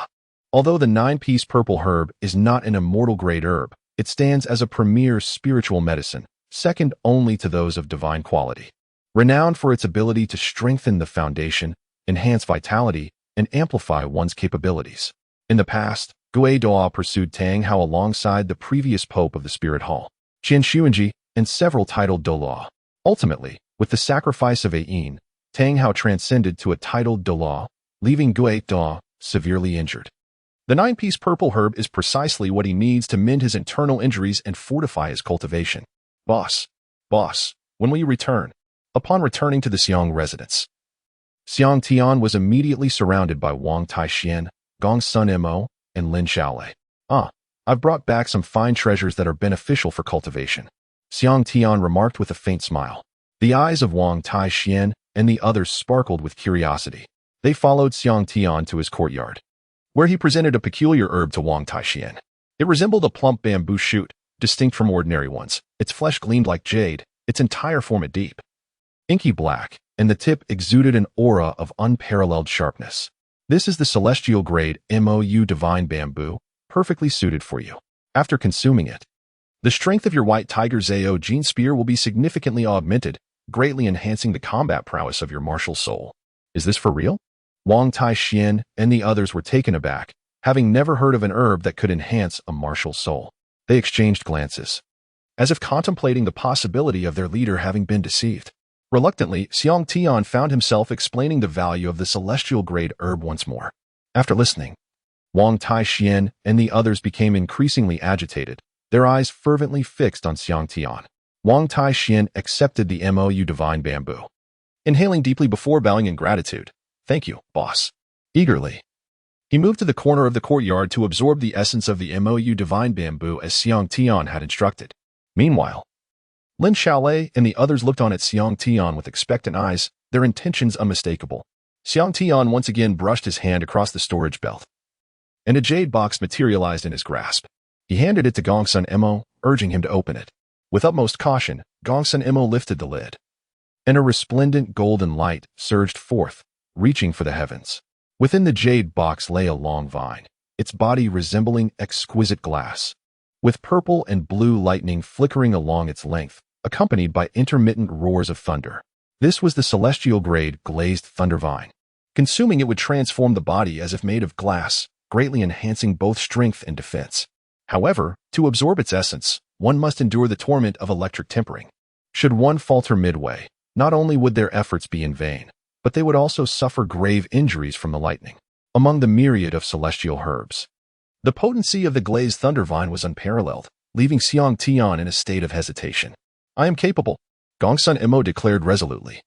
Although the 9-piece purple herb is not an immortal-grade herb, it stands as a premier spiritual medicine, second only to those of divine quality. Renowned for its ability to strengthen the foundation, enhance vitality, and amplify one's capabilities. In the past, Dugu Bo pursued Tang Hao alongside the previous pope of the Spirit Hall, Qian Xuanji, and several titled Douluo. Ultimately, with the sacrifice of Ayin, Tang Hao transcended to a titled Douluo, leaving Dugu Bo severely injured. The 9-piece purple herb is precisely what he needs to mend his internal injuries and fortify his cultivation. Boss, when will you return?" Upon returning to the Xiang residence, Xiang Tian was immediately surrounded by Wang Taixian, Gong Sun Mo, and Lin Xiaolei. I've brought back some fine treasures that are beneficial for cultivation," Xiang Tian remarked with a faint smile. The eyes of Wang Taixian and the others sparkled with curiosity. They followed Xiang Tian to his courtyard, where he presented a peculiar herb to Wang Taixian. It resembled a plump bamboo shoot, distinct from ordinary ones. Its flesh gleamed like jade, its entire form a deep, inky black, and the tip exuded an aura of unparalleled sharpness. "This is the celestial grade MOU divine bamboo, perfectly suited for you. After consuming it, the strength of your white tiger Zao Jin spear will be significantly augmented, greatly enhancing the combat prowess of your martial soul." "Is this for real?" Wang Taixian and the others were taken aback, having never heard of an herb that could enhance a martial soul. They exchanged glances, as if contemplating the possibility of their leader having been deceived. Reluctantly, Xiang Tian found himself explaining the value of the celestial-grade herb once more. After listening, Wang Taixian and the others became increasingly agitated, their eyes fervently fixed on Xiang Tian. Wang Taixian accepted the MOU divine bamboo, inhaling deeply before bowing in gratitude. "Thank you, boss." Eagerly, he moved to the corner of the courtyard to absorb the essence of the MOU divine bamboo as Xiang Tian had instructed. Meanwhile, Lin Xiaolei and the others looked on at Xiang Tian with expectant eyes, their intentions unmistakable. Xiang Tian once again brushed his hand across the storage belt, and a jade box materialized in his grasp. He handed it to Gongsun Mo, urging him to open it. With utmost caution, Gongsun Mo lifted the lid, and a resplendent golden light surged forth, reaching for the heavens. Within the jade box lay a long vine, its body resembling exquisite glass, with purple and blue lightning flickering along its length, accompanied by intermittent roars of thunder. This was the celestial-grade glazed thunder vine. Consuming it would transform the body as if made of glass, greatly enhancing both strength and defense. However, to absorb its essence, one must endure the torment of electric tempering. Should one falter midway, not only would their efforts be in vain, but they would also suffer grave injuries from the lightning. Among the myriad of celestial herbs, the potency of the glazed thunder vine was unparalleled, leaving Xiang Tian in a state of hesitation. "I am capable," Gongsun Mo declared resolutely,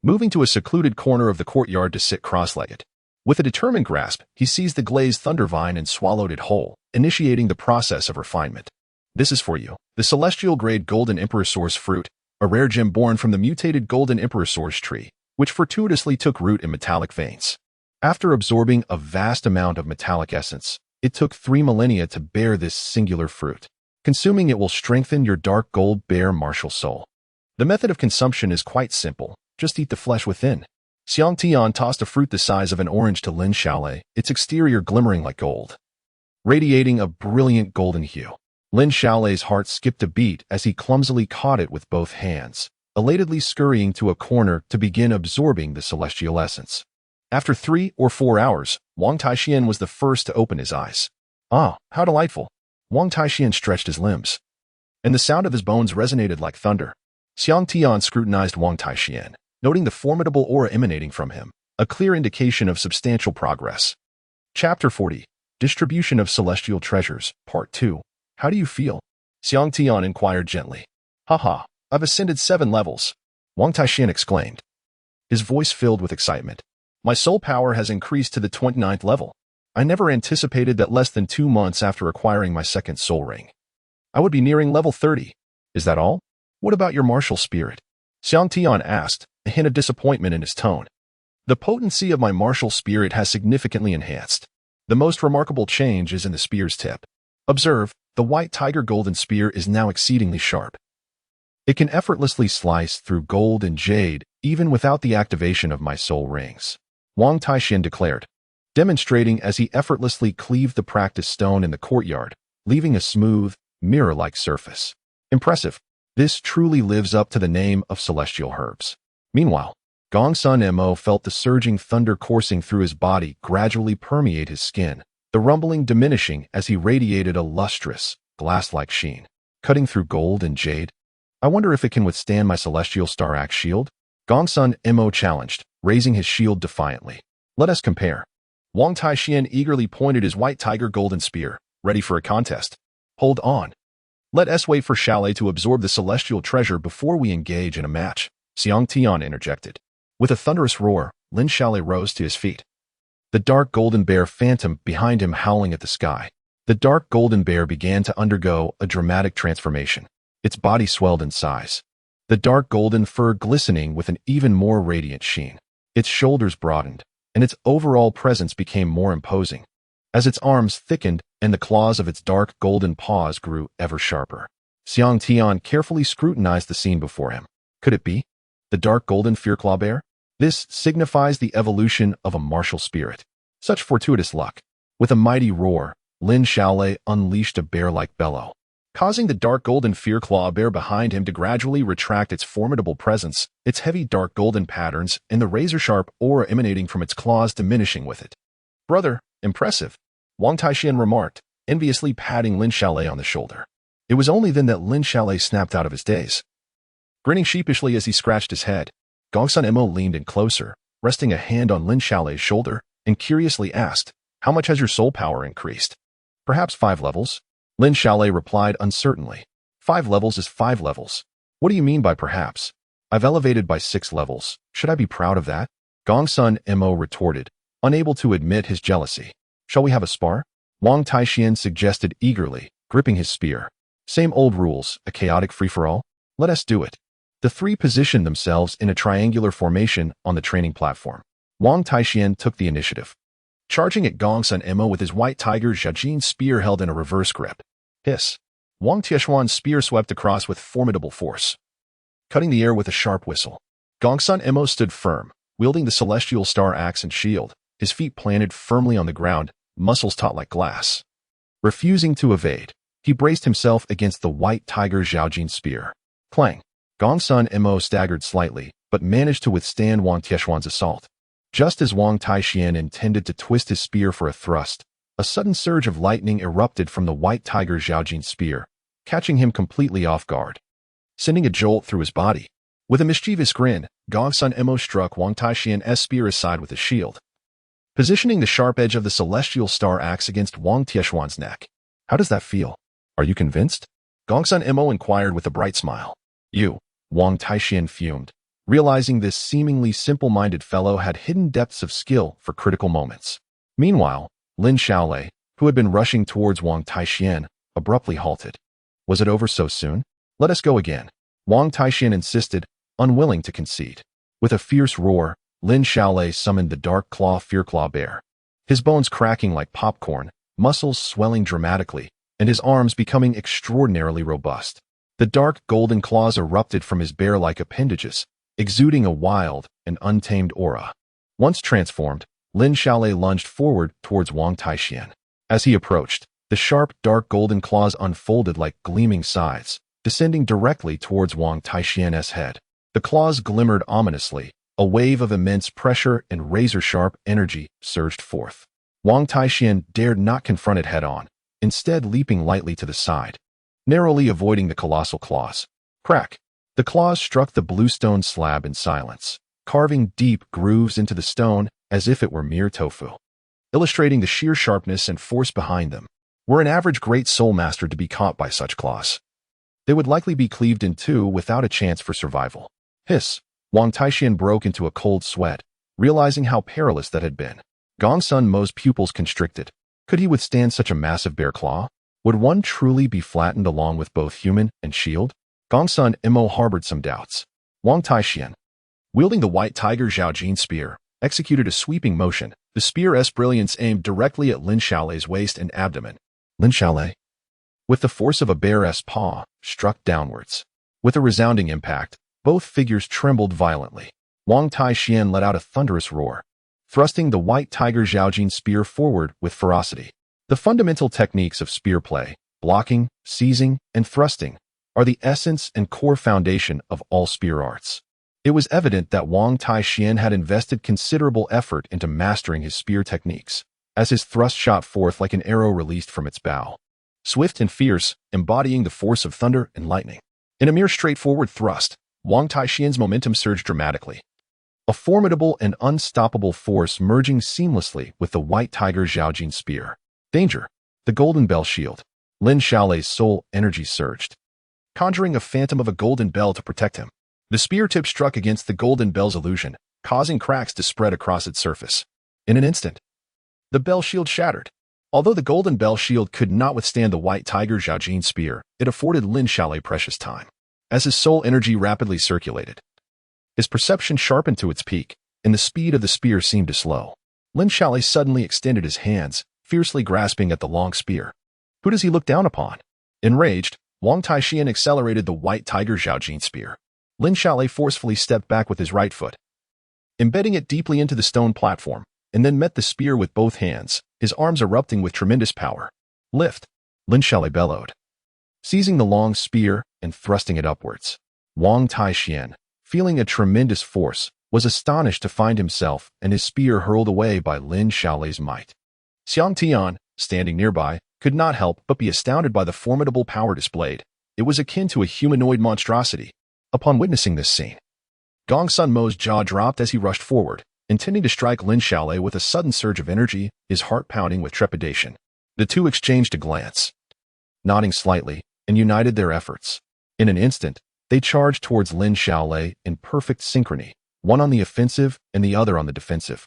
moving to a secluded corner of the courtyard to sit cross-legged. With a determined grasp, he seized the glazed thunder vine and swallowed it whole, initiating the process of refinement. "This is for you, the celestial-grade golden emperorsaurus fruit, a rare gem born from the mutated golden emperorsaurus tree, which fortuitously took root in metallic veins. After absorbing a vast amount of metallic essence, it took 3 millennia to bear this singular fruit. Consuming it will strengthen your dark gold bear martial soul. The method of consumption is quite simple. Just eat the flesh within." Xiang Tian tossed a fruit the size of an orange to Lin Xiaolei, its exterior glimmering like gold, radiating a brilliant golden hue. Lin Xiaolei's heart skipped a beat as he clumsily caught it with both hands, elatedly scurrying to a corner to begin absorbing the celestial essence. After 3 or 4 hours, Wang Taixian was the first to open his eyes. "Ah, how delightful." Wang Taixian stretched his limbs, and the sound of his bones resonated like thunder. Xiang Tian scrutinized Wang Taixian, noting the formidable aura emanating from him, a clear indication of substantial progress. Chapter 40, Distribution of Celestial Treasures, Part 2. "How do you feel?" Xiang Tian inquired gently. "Haha, I've ascended 7 levels," Wang Taixian exclaimed, his voice filled with excitement. "My soul power has increased to the 29th level. I never anticipated that less than 2 months after acquiring my second soul ring, I would be nearing level 30. Is that all? What about your martial spirit?" Xiang Tian asked, a hint of disappointment in his tone. "The potency of my martial spirit has significantly enhanced. The most remarkable change is in the spear's tip. Observe, the white tiger golden spear is now exceedingly sharp. It can effortlessly slice through gold and jade, even without the activation of my soul rings," Wang Taixian declared, demonstrating as he effortlessly cleaved the practice stone in the courtyard, leaving a smooth, mirror-like surface. "Impressive. This truly lives up to the name of celestial herbs." Meanwhile, Gongsun Mo felt the surging thunder coursing through his body gradually permeate his skin, the rumbling diminishing as he radiated a lustrous, glass-like sheen, cutting through gold and jade. "I wonder if it can withstand my celestial star axe shield?" Gongsun Mo challenged, raising his shield defiantly. "Let us compare." Wang Taixian eagerly pointed his white tiger golden spear, ready for a contest. "Hold on. Let us wait for Xiaolei to absorb the celestial treasure before we engage in a match," Xiang Tian interjected. With a thunderous roar, Lin Xiaolei rose to his feet, the dark golden bear phantom behind him howling at the sky. The dark golden bear began to undergo a dramatic transformation. Its body swelled in size, the dark golden fur glistening with an even more radiant sheen. Its shoulders broadened, and its overall presence became more imposing, as its arms thickened and the claws of its dark golden paws grew ever sharper. Xiang Tian carefully scrutinized the scene before him. Could it be the dark golden fearclaw bear? This signifies the evolution of a martial spirit. Such fortuitous luck. With a mighty roar, Lin Xiaolei unleashed a bear-like bellow, causing the dark golden fearclaw bear behind him to gradually retract its formidable presence, its heavy dark golden patterns and the razor-sharp aura emanating from its claws diminishing with it. "Brother, impressive," Wang Taixian remarked, enviously patting Lin Xiaolei on the shoulder. It was only then that Lin Xiaolei snapped out of his daze. Grinning sheepishly as he scratched his head, Gongsun Mo leaned in closer, resting a hand on Lin Xiaolei's shoulder, and curiously asked, "How much has your soul power increased?" "Perhaps 5 levels?" Lin Xiaolei replied uncertainly. 5 levels is 5 levels. What do you mean by perhaps? I've elevated by 6 levels. Should I be proud of that? Gongsun Mo retorted, unable to admit his jealousy. Shall we have a spar? Wang Taixian suggested eagerly, gripping his spear. Same old rules, a chaotic free-for-all? Let us do it. The three positioned themselves in a triangular formation on the training platform. Wang Taixian took the initiative, charging at Gongsun Mo with his white tiger Zhaojin spear held in a reverse grip. Hiss. Wang Tieshuan's spear swept across with formidable force, cutting the air with a sharp whistle. Gongsun Mo stood firm, wielding the celestial star axe and shield, his feet planted firmly on the ground, muscles taut like glass. Refusing to evade, he braced himself against the white tiger Zhaojin spear. Clang! Gongsun Mo staggered slightly, but managed to withstand Wang Tieshuan's assault. Just as Wang Taixian intended to twist his spear for a thrust, a sudden surge of lightning erupted from the white tiger Zhaojin spear, catching him completely off guard, sending a jolt through his body. With a mischievous grin, Gongsun Mo struck Wang Taixian's spear aside with a shield, positioning the sharp edge of the celestial star axe against Wang Tieshuan's neck. How does that feel? Are you convinced? Gongsun Mo inquired with a bright smile. You, Wang Taixian fumed, realizing this seemingly simple-minded fellow had hidden depths of skill for critical moments. Meanwhile, Lin Xiaolei, who had been rushing towards Wang Taixian, abruptly halted. Was it over so soon? Let us go again. Wang Taixian insisted, unwilling to concede. With a fierce roar, Lin Xiaolei summoned the dark claw Fearclaw bear. His bones cracking like popcorn, muscles swelling dramatically, and his arms becoming extraordinarily robust. The dark golden claws erupted from his bear-like appendages, exuding a wild and untamed aura. Once transformed, Lin Xiaolei lunged forward towards Wang Taixian. As he approached, the sharp, dark golden claws unfolded like gleaming scythes, descending directly towards Wang Taixian's head. The claws glimmered ominously. A wave of immense pressure and razor-sharp energy surged forth. Wang Taixian dared not confront it head-on, instead leaping lightly to the side, narrowly avoiding the colossal claws. Crack! The claws struck the blue stone slab in silence, carving deep grooves into the stone as if it were mere tofu, illustrating the sheer sharpness and force behind them. Were an average great soul master to be caught by such claws, they would likely be cleaved in two without a chance for survival. Hiss! Wang Taixian broke into a cold sweat, realizing how perilous that had been. Gongsun Mo's pupils constricted. Could he withstand such a massive bear claw? Would one truly be flattened along with both human and shield? Gongsun Mo harbored some doubts. Wang Taixian, wielding the white tiger Zhaojin spear, executed a sweeping motion, the spear's brilliance aimed directly at Lin Xiaolei's waist and abdomen. Lin Xiaolei, with the force of a bear's paw, struck downwards. With a resounding impact, both figures trembled violently. Wang Taixian let out a thunderous roar, thrusting the white tiger Zhaojin spear forward with ferocity. The fundamental techniques of spear play, blocking, seizing, and thrusting, are the essence and core foundation of all spear arts. It was evident that Wang Taixian had invested considerable effort into mastering his spear techniques, as his thrust shot forth like an arrow released from its bow. Swift and fierce, embodying the force of thunder and lightning. In a mere straightforward thrust, Wang Taixian's momentum surged dramatically. A formidable and unstoppable force merging seamlessly with the white tiger Zhaojin spear. Danger! The golden bell shield. Lin Xiaolei's soul energy surged, conjuring a phantom of a golden bell to protect him. The spear tip struck against the golden bell's illusion, causing cracks to spread across its surface. In an instant, the bell shield shattered. Although the golden bell shield could not withstand the white tiger Zhaojin spear, it afforded Lin Xiaolei precious time. As his soul energy rapidly circulated, his perception sharpened to its peak, and the speed of the spear seemed to slow. Lin Xiaolei suddenly extended his hands, fiercely grasping at the long spear. Who does he look down upon? Enraged, Wang Taixian accelerated the white tiger Zhaojin spear. Lin Xiaolei forcefully stepped back with his right foot, embedding it deeply into the stone platform, and then met the spear with both hands, his arms erupting with tremendous power. Lift! Lin Xiaolei bellowed, seizing the long spear and thrusting it upwards. Wang Taixian, feeling a tremendous force, was astonished to find himself and his spear hurled away by Lin Xiaolei's might. Xiang Tian, standing nearby, could not help but be astounded by the formidable power displayed. It was akin to a humanoid monstrosity. Upon witnessing this scene, Gongsun Mo's jaw dropped as he rushed forward, intending to strike Lin Xiaolei with a sudden surge of energy, his heart pounding with trepidation. The two exchanged a glance, nodding slightly, and united their efforts. In an instant, they charged towards Lin Xiaolei in perfect synchrony, one on the offensive and the other on the defensive,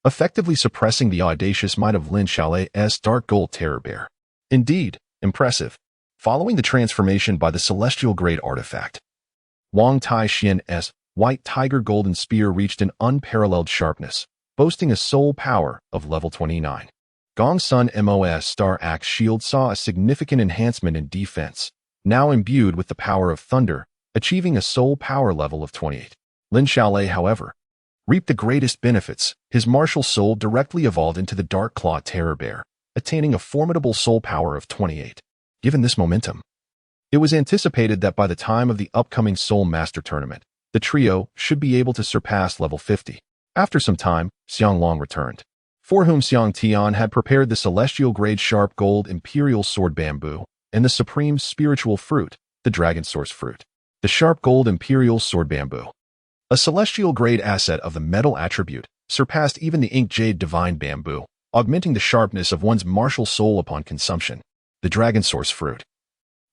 effectively suppressing the audacious might of Lin Xiaolei's dark gold terror bear. Indeed, impressive. Following the transformation by the celestial grade artifact, Wang Taixian's white tiger golden spear reached an unparalleled sharpness, boasting a soul power of level 29. Gong Sun Mo's Star Axe shield saw a significant enhancement in defense, now imbued with the power of thunder, achieving a soul power level of 28. Lin Xiaolei, however, reaped the greatest benefits. His martial soul directly evolved into the Dark Claw Terror Bear, attaining a formidable soul power of 28. Given this momentum, it was anticipated that by the time of the upcoming Soul Master Tournament, the trio should be able to surpass level 50. After some time, Xiang Long returned, for whom Xiang Tian had prepared the celestial grade sharp gold imperial sword bamboo and the supreme spiritual fruit, the dragon source fruit. The sharp gold imperial sword bamboo, a celestial grade asset of the metal attribute, surpassed even the ink jade divine bamboo, augmenting the sharpness of one's martial soul upon consumption. The dragon source fruit,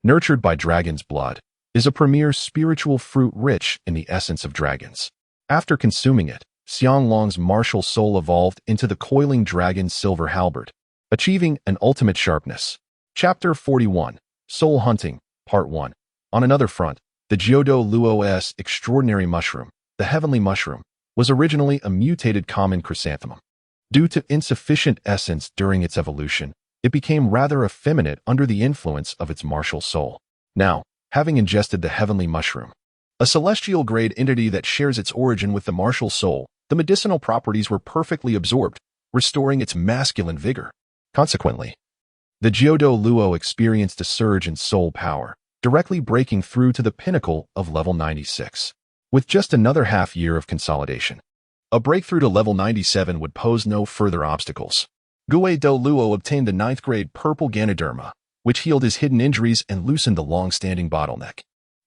nurtured by dragon's blood, is a premier spiritual fruit rich in the essence of dragons. After consuming it, Xiang Long's martial soul evolved into the coiling dragon silver halberd, achieving an ultimate sharpness. Chapter 41, Soul Hunting, Part 1. On another front, the Douluo's extraordinary mushroom, the heavenly mushroom, was originally a mutated common chrysanthemum. Due to insufficient essence during its evolution, it became rather effeminate under the influence of its martial soul. Now, having ingested the heavenly mushroom, a celestial grade entity that shares its origin with the martial soul, the medicinal properties were perfectly absorbed, restoring its masculine vigor. Consequently, the Douluo experienced a surge in soul power, directly breaking through to the pinnacle of level 96. With just another half year of consolidation, a breakthrough to level 97 would pose no further obstacles. Douluo obtained the 9th grade purple Ganoderma, which healed his hidden injuries and loosened the long-standing bottleneck.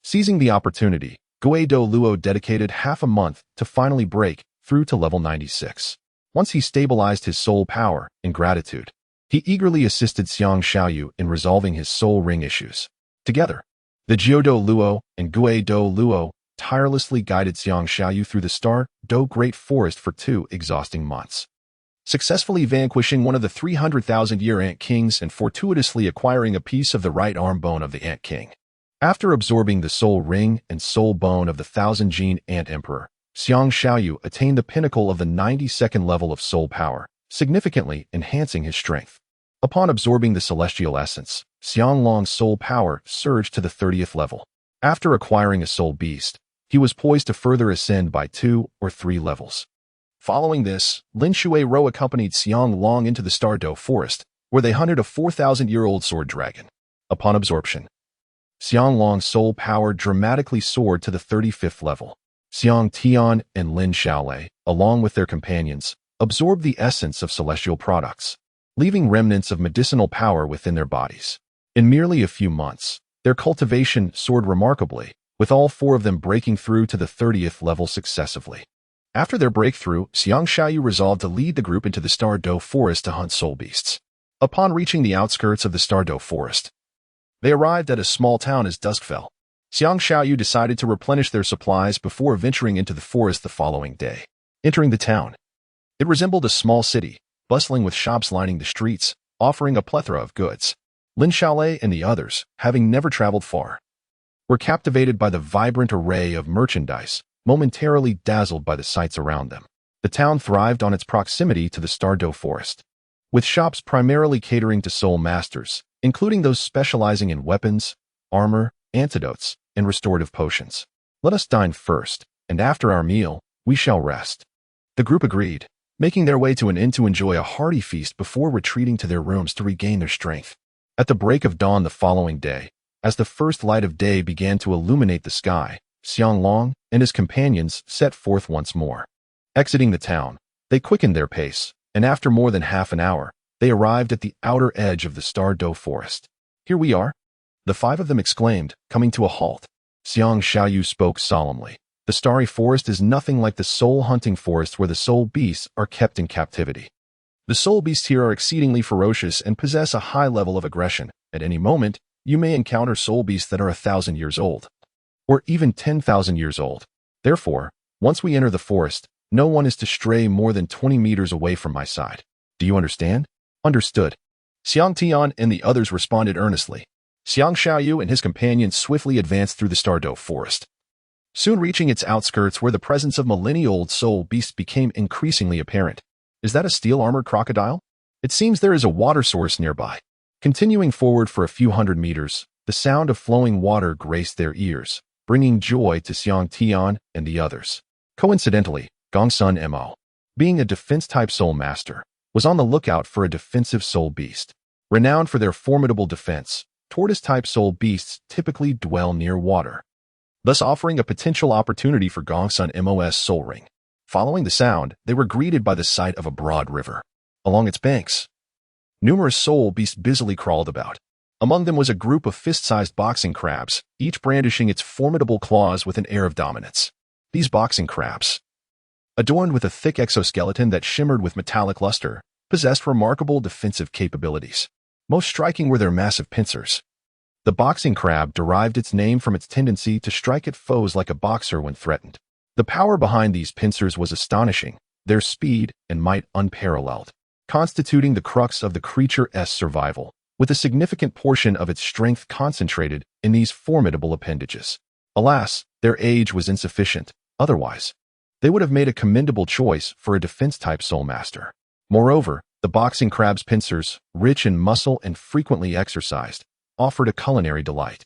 Seizing the opportunity, Douluo dedicated half a month to finally break through to level 96. Once he stabilized his soul power, in gratitude, he eagerly assisted Xiang Yu in resolving his soul ring issues. Together, the Douluo and Douluo tirelessly guided Xiang Yu through the Star-Do Great Forest for 2 exhausting months, successfully vanquishing one of the 300,000-year Ant Kings and fortuitously acquiring a piece of the right arm bone of the Ant King. After absorbing the soul ring and soul bone of the 1,000-gene Ant Emperor, Xiang Yu attained the pinnacle of the 92nd level of soul power, significantly enhancing his strength. Upon absorbing the celestial essence, Xiang Long's soul power surged to the 30th level. After acquiring a soul beast, he was poised to further ascend by 2 or 3 levels. Following this, Lin Shuai accompanied Xiang Long into the Star-Do forest, where they hunted a 4,000-year-old sword dragon. Upon absorption, Xiang Long's soul power dramatically soared to the 35th level. Xiang Tian and Lin Xiaolei, along with their companions, absorbed the essence of celestial products, leaving remnants of medicinal power within their bodies. In merely a few months, their cultivation soared remarkably, with all 4 of them breaking through to the 30th level successively. After their breakthrough, Xiang Yu resolved to lead the group into the Star-Do forest to hunt soul beasts. Upon reaching the outskirts of the Star-Do forest, they arrived at a small town as dusk fell. Xiang Yu decided to replenish their supplies before venturing into the forest the following day. Entering the town, it resembled a small city, bustling with shops lining the streets, offering a plethora of goods. Lin Xiaolei and the others, having never traveled far, were captivated by the vibrant array of merchandise, momentarily dazzled by the sights around them. The town thrived on its proximity to the Star-Do forest, with shops primarily catering to soul masters, including those specializing in weapons, armor, antidotes, and restorative potions. Let us dine first, and after our meal, we shall rest. The group agreed, making their way to an inn to enjoy a hearty feast before retreating to their rooms to regain their strength. At the break of dawn the following day, as the first light of day began to illuminate the sky, Xiang Long and his companions set forth once more. Exiting the town, they quickened their pace, and after more than half an hour, they arrived at the outer edge of the Star-Do forest. Here we are, the 5 of them exclaimed, coming to a halt. Xiang Yu spoke solemnly. The starry forest is nothing like the soul-hunting forest where the soul beasts are kept in captivity. The soul beasts here are exceedingly ferocious and possess a high level of aggression. At any moment, you may encounter soul beasts that are 1,000 years old, or even 10,000 years old. Therefore, once we enter the forest, no one is to stray more than 20 meters away from my side. Do you understand? Understood. Xiang Tian and the others responded earnestly. Xiang Yu and his companions swiftly advanced through the Stardoe forest, soon reaching its outskirts where the presence of millennia-old soul beasts became increasingly apparent. Is that a steel-armored crocodile? It seems there is a water source nearby. Continuing forward for a few hundred meters, the sound of flowing water graced their ears, bringing joy to Xiang Tian and the others. Coincidentally, Gongsun Mo, being a defense-type soul master, was on the lookout for a defensive soul beast. Renowned for their formidable defense, tortoise-type soul beasts typically dwell near water, thus offering a potential opportunity for Gongsun Mo's soul ring. Following the sound, they were greeted by the sight of a broad river. Along its banks, numerous soul beasts busily crawled about. Among them was a group of fist-sized boxing crabs, each brandishing its formidable claws with an air of dominance. These boxing crabs, adorned with a thick exoskeleton that shimmered with metallic luster, possessed remarkable defensive capabilities. Most striking were their massive pincers. The boxing crab derived its name from its tendency to strike at foes like a boxer when threatened. The power behind these pincers was astonishing, their speed and might unparalleled, constituting the crux of the creature's survival, with a significant portion of its strength concentrated in these formidable appendages. Alas, their age was insufficient. Otherwise, they would have made a commendable choice for a defense-type soul master. Moreover, the boxing crab's pincers, rich in muscle and frequently exercised, offered a culinary delight.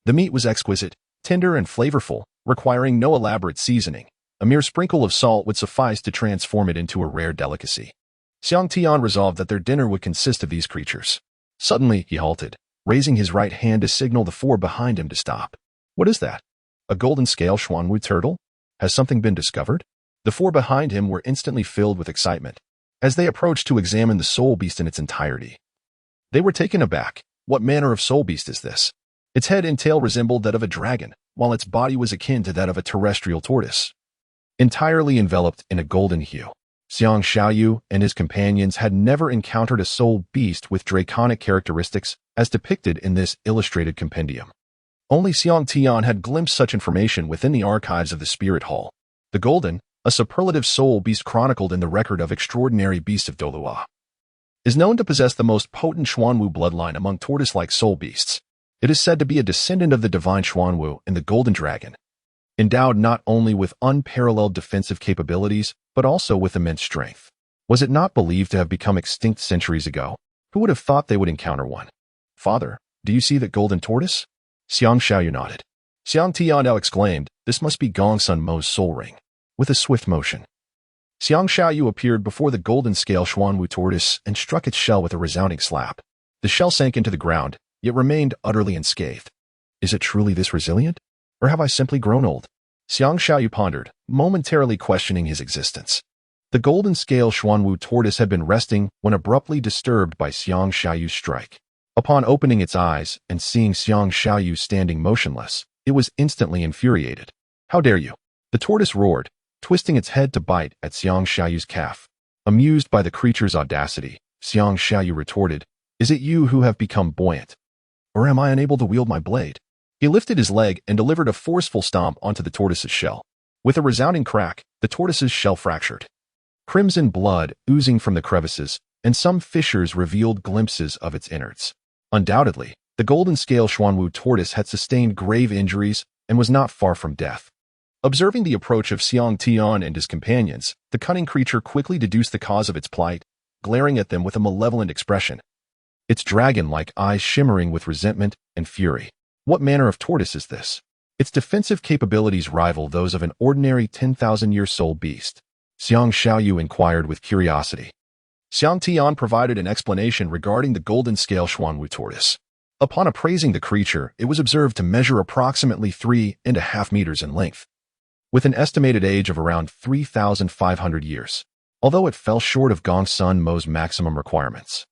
The meat was exquisite, tender and flavorful, requiring no elaborate seasoning. A mere sprinkle of salt would suffice to transform it into a rare delicacy. Xiang Tian resolved that their dinner would consist of these creatures. Suddenly, he halted, raising his right hand to signal the four behind him to stop. What is that? A golden scale Xuanwu turtle? Has something been discovered? The four behind him were instantly filled with excitement as they approached to examine the soul beast in its entirety. They were taken aback. What manner of soul beast is this? Its head and tail resembled that of a dragon, while its body was akin to that of a terrestrial tortoise, entirely enveloped in a golden hue. Xiang Yu and his companions had never encountered a soul beast with draconic characteristics as depicted in this illustrated compendium. Only Xiang Tian had glimpsed such information within the archives of the Spirit Hall. The golden, a superlative soul beast chronicled in the record of extraordinary beasts of Douluo, is known to possess the most potent Xuanwu bloodline among tortoise-like soul beasts. It is said to be a descendant of the divine Xuanwu and the golden dragon, endowed not only with unparalleled defensive capabilities, but also with immense strength. Was it not believed to have become extinct centuries ago? Who would have thought they would encounter one? Father, do you see that golden tortoise? Xiang Yu nodded. Xiang Tian now exclaimed, this must be Gongsun Mo's soul ring. With a swift motion, Xiang Yu appeared before the golden scale Xuanwu tortoise and struck its shell with a resounding slap. The shell sank into the ground, yet remained utterly unscathed. Is it truly this resilient? Or have I simply grown old? Xiang Yu pondered, momentarily questioning his existence. The golden scale Xuanwu tortoise had been resting when abruptly disturbed by Xiang Yu's strike. Upon opening its eyes and seeing Xiang Yu standing motionless, it was instantly infuriated. How dare you? The tortoise roared, twisting its head to bite at Xiang Yu's calf. Amused by the creature's audacity, Xiang Yu retorted, is it you who have become buoyant? Or am I unable to wield my blade? He lifted his leg and delivered a forceful stomp onto the tortoise's shell. With a resounding crack, the tortoise's shell fractured. Crimson blood oozing from the crevices, and some fissures revealed glimpses of its innards. Undoubtedly, the golden scale Xuanwu tortoise had sustained grave injuries and was not far from death. Observing the approach of Xiang Tian and his companions, the cunning creature quickly deduced the cause of its plight, glaring at them with a malevolent expression, its dragon-like eyes shimmering with resentment and fury. What manner of tortoise is this? Its defensive capabilities rival those of an ordinary 10,000-year soul beast. Xiang Yu inquired with curiosity. Xiang Tian provided an explanation regarding the golden scale Xuanwu tortoise. Upon appraising the creature, it was observed to measure approximately 3.5 meters in length, with an estimated age of around 3,500 years, although it fell short of Gongsun Mo's maximum requirements.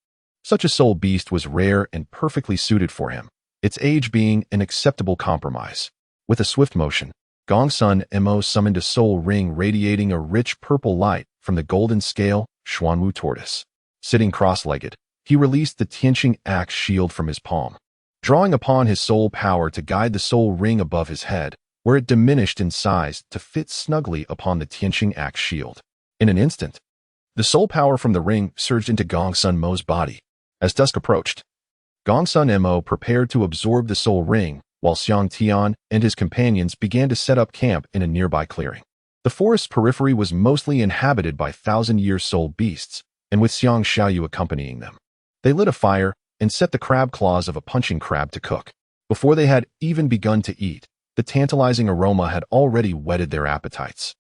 Such a soul beast was rare and perfectly suited for him, its age being an acceptable compromise. With a swift motion, Gongsun Mo summoned a soul ring radiating a rich purple light from the golden scale Xuanwu tortoise. Sitting cross-legged, he released the Tianqing axe shield from his palm. drawing upon his soul power to guide the soul ring above his head, where it diminished in size to fit snugly upon the Tianqing axe shield. In an instant, the soul power from the ring surged into Gongsun Mo's body. As dusk approached, Gongsun Mo prepared to absorb the soul ring, while Xiang Tian and his companions began to set up camp in a nearby clearing. The forest's periphery was mostly inhabited by thousand-year soul beasts, and with Xiang Yu accompanying them. They lit a fire and set the crab claws of a punching crab to cook. Before they had even begun to eat, the tantalizing aroma had already whetted their appetites.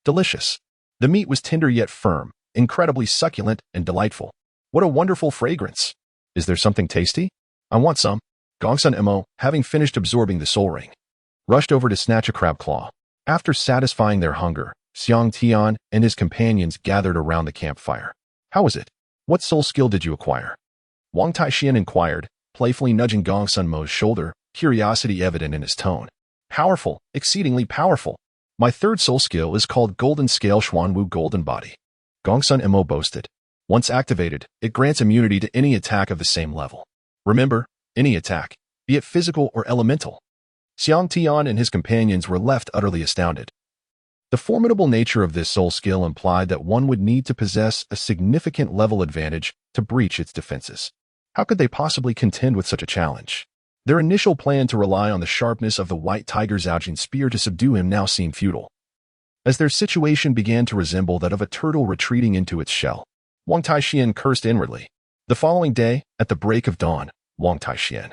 Delicious. The meat was tender yet firm, incredibly succulent and delightful. What a wonderful fragrance! Is there something tasty? I want some. Gongsun Mo, having finished absorbing the soul ring, rushed over to snatch a crab claw. After satisfying their hunger, Xiang Tian and his companions gathered around the campfire. How is it? What soul skill did you acquire? Wang Taixian inquired, playfully nudging Gongsun Mo's shoulder, curiosity evident in his tone. Powerful, exceedingly powerful. My third soul skill is called Golden Scale Xuanwu Golden Body. Gongsun Mo boasted. Once activated, it grants immunity to any attack of the same level. Remember, any attack, be it physical or elemental. Xiang Tian and his companions were left utterly astounded. The formidable nature of this soul skill implied that one would need to possess a significant level advantage to breach its defenses. How could they possibly contend with such a challenge? Their initial plan to rely on the sharpness of the white tiger's Zhaojin spear to subdue him now seemed futile. As their situation began to resemble that of a turtle retreating into its shell, Wang Taixian cursed inwardly. The following day, at the break of dawn, Wang Taixian,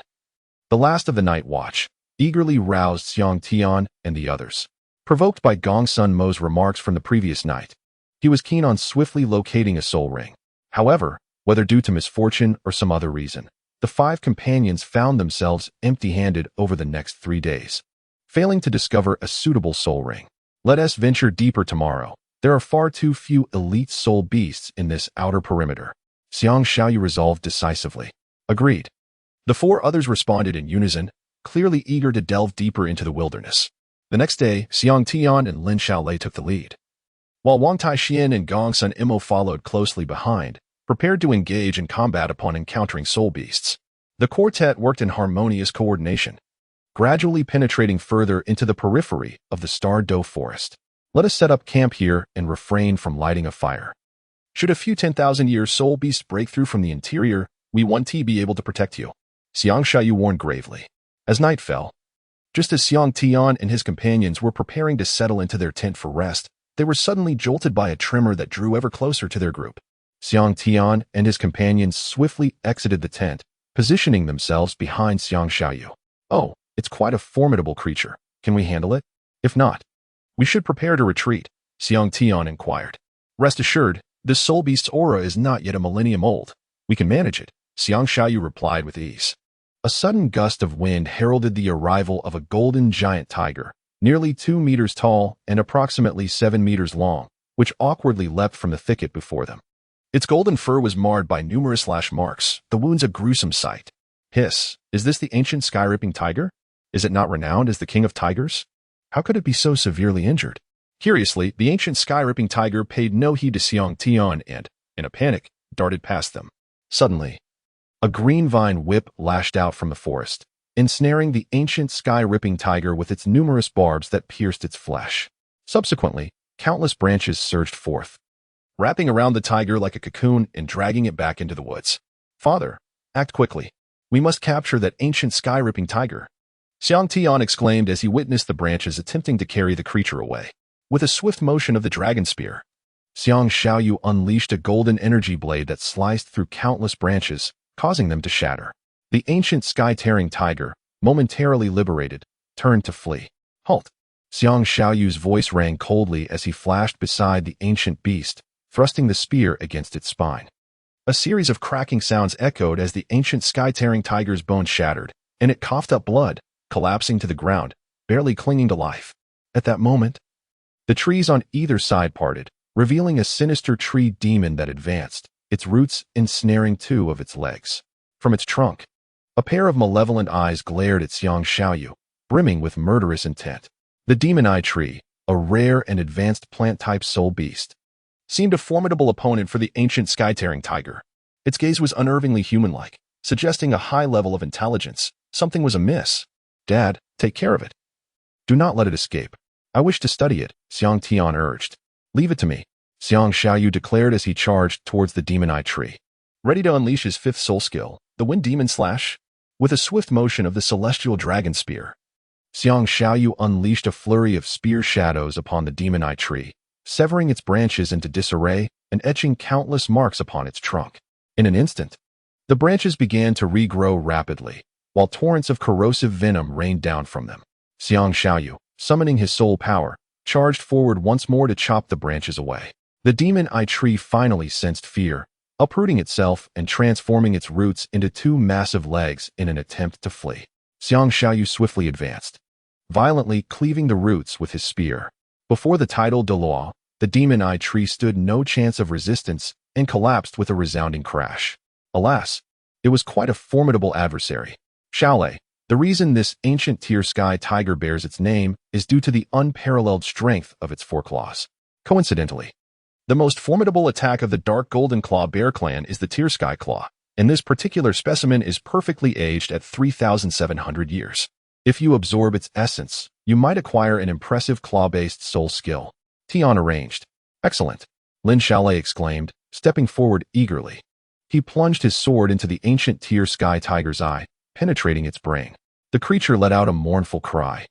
the last of the night watch, eagerly roused Xiang Tian and the others. Provoked by Gongsun Mo's remarks from the previous night, he was keen on swiftly locating a soul ring. However, whether due to misfortune or some other reason, the five companions found themselves empty-handed over the next 3 days, failing to discover a suitable soul ring. Let us venture deeper tomorrow. There are far too few elite soul beasts in this outer perimeter. Xiang Yu resolved decisively. Agreed. The 4 others responded in unison, clearly eager to delve deeper into the wilderness. The next day, Xiang Tian and Lin Xiaolei took the lead, while Wang Taixian and Gongsun Mo followed closely behind, prepared to engage in combat upon encountering soul beasts. The quartet worked in harmonious coordination, gradually penetrating further into the periphery of the Star Doe forest. Let us set up camp here and refrain from lighting a fire. Should a few 10,000-year soul beasts break through from the interior, we won't be able to protect you, Xiang Yu warned gravely. As night fell, just as Xiang Tian and his companions were preparing to settle into their tent for rest, they were suddenly jolted by a tremor that drew ever closer to their group. Xiang Tian and his companions swiftly exited the tent, positioning themselves behind Xiang Yu. Oh, it's quite a formidable creature. Can we handle it? If not, we should prepare to retreat, Xiang Tian inquired. Rest assured, this soul beast's aura is not yet a millennium old. We can manage it, Xiang Yu replied with ease. A sudden gust of wind heralded the arrival of a golden giant tiger, nearly 2 meters tall and approximately 7 meters long, which awkwardly leapt from the thicket before them. Its golden fur was marred by numerous slash marks, the wounds a gruesome sight. Hiss, is this the ancient sky-ripping tiger? Is it not renowned as the king of tigers? How could it be so severely injured? Curiously, the ancient sky-ripping tiger paid no heed to Xiang Tian and, in a panic, darted past them. Suddenly, a green vine whip lashed out from the forest, ensnaring the ancient sky-ripping tiger with its numerous barbs that pierced its flesh. Subsequently, countless branches surged forth, wrapping around the tiger like a cocoon and dragging it back into the woods. Father, act quickly. We must capture that ancient sky-ripping tiger, Xiang Tian exclaimed as he witnessed the branches attempting to carry the creature away. With a swift motion of the dragon spear, Xiang Yu unleashed a golden energy blade that sliced through countless branches, causing them to shatter. The ancient sky-tearing tiger, momentarily liberated, turned to flee. Halt! Xiang Yu's voice rang coldly as he flashed beside the ancient beast, thrusting the spear against its spine. A series of cracking sounds echoed as the ancient sky-tearing tiger's bones shattered, and it coughed up blood, collapsing to the ground, barely clinging to life. At that moment, the trees on either side parted, revealing a sinister tree demon that advanced, its roots ensnaring 2 of its legs. From its trunk, a pair of malevolent eyes glared at Xiang Yu, brimming with murderous intent. The demon eye tree, a rare and advanced plant-type soul beast, seemed a formidable opponent for the ancient sky-tearing tiger. Its gaze was unnervingly human-like, suggesting a high level of intelligence, Something was amiss. Dad, take care of it. Do not let it escape. I wish to study it, Xiang Tian urged. Leave it to me, Xiang Yu declared as he charged towards the demon eye tree. Ready to unleash his fifth soul skill, the Wind Demon Slash? With a swift motion of the celestial dragon spear, Xiang Yu unleashed a flurry of spear shadows upon the demon eye tree, severing its branches into disarray and etching countless marks upon its trunk. In an instant, the branches began to regrow rapidly, while torrents of corrosive venom rained down from them. Xiang Yu, summoning his soul power, charged forward once more to chop the branches away. The demon eye tree finally sensed fear, uprooting itself and transforming its roots into two massive legs in an attempt to flee. Xiang Yu swiftly advanced, violently cleaving the roots with his spear. Before the tidal Douluo, the demon eye tree stood no chance of resistance and collapsed with a resounding crash. Alas, it was quite a formidable adversary. Shaolei, the reason this ancient tier sky tiger bears its name is due to the unparalleled strength of its foreclaws. Coincidentally, the most formidable attack of the Dark Golden Claw Bear clan is the Tier Sky Claw, and this particular specimen is perfectly aged at 3,700 years. If you absorb its essence, you might acquire an impressive claw-based soul skill. Tian arranged. Excellent, Lin Shaolei exclaimed, stepping forward eagerly. He plunged his sword into the ancient Tier Sky Tiger's eye, penetrating its brain. The creature let out a mournful cry,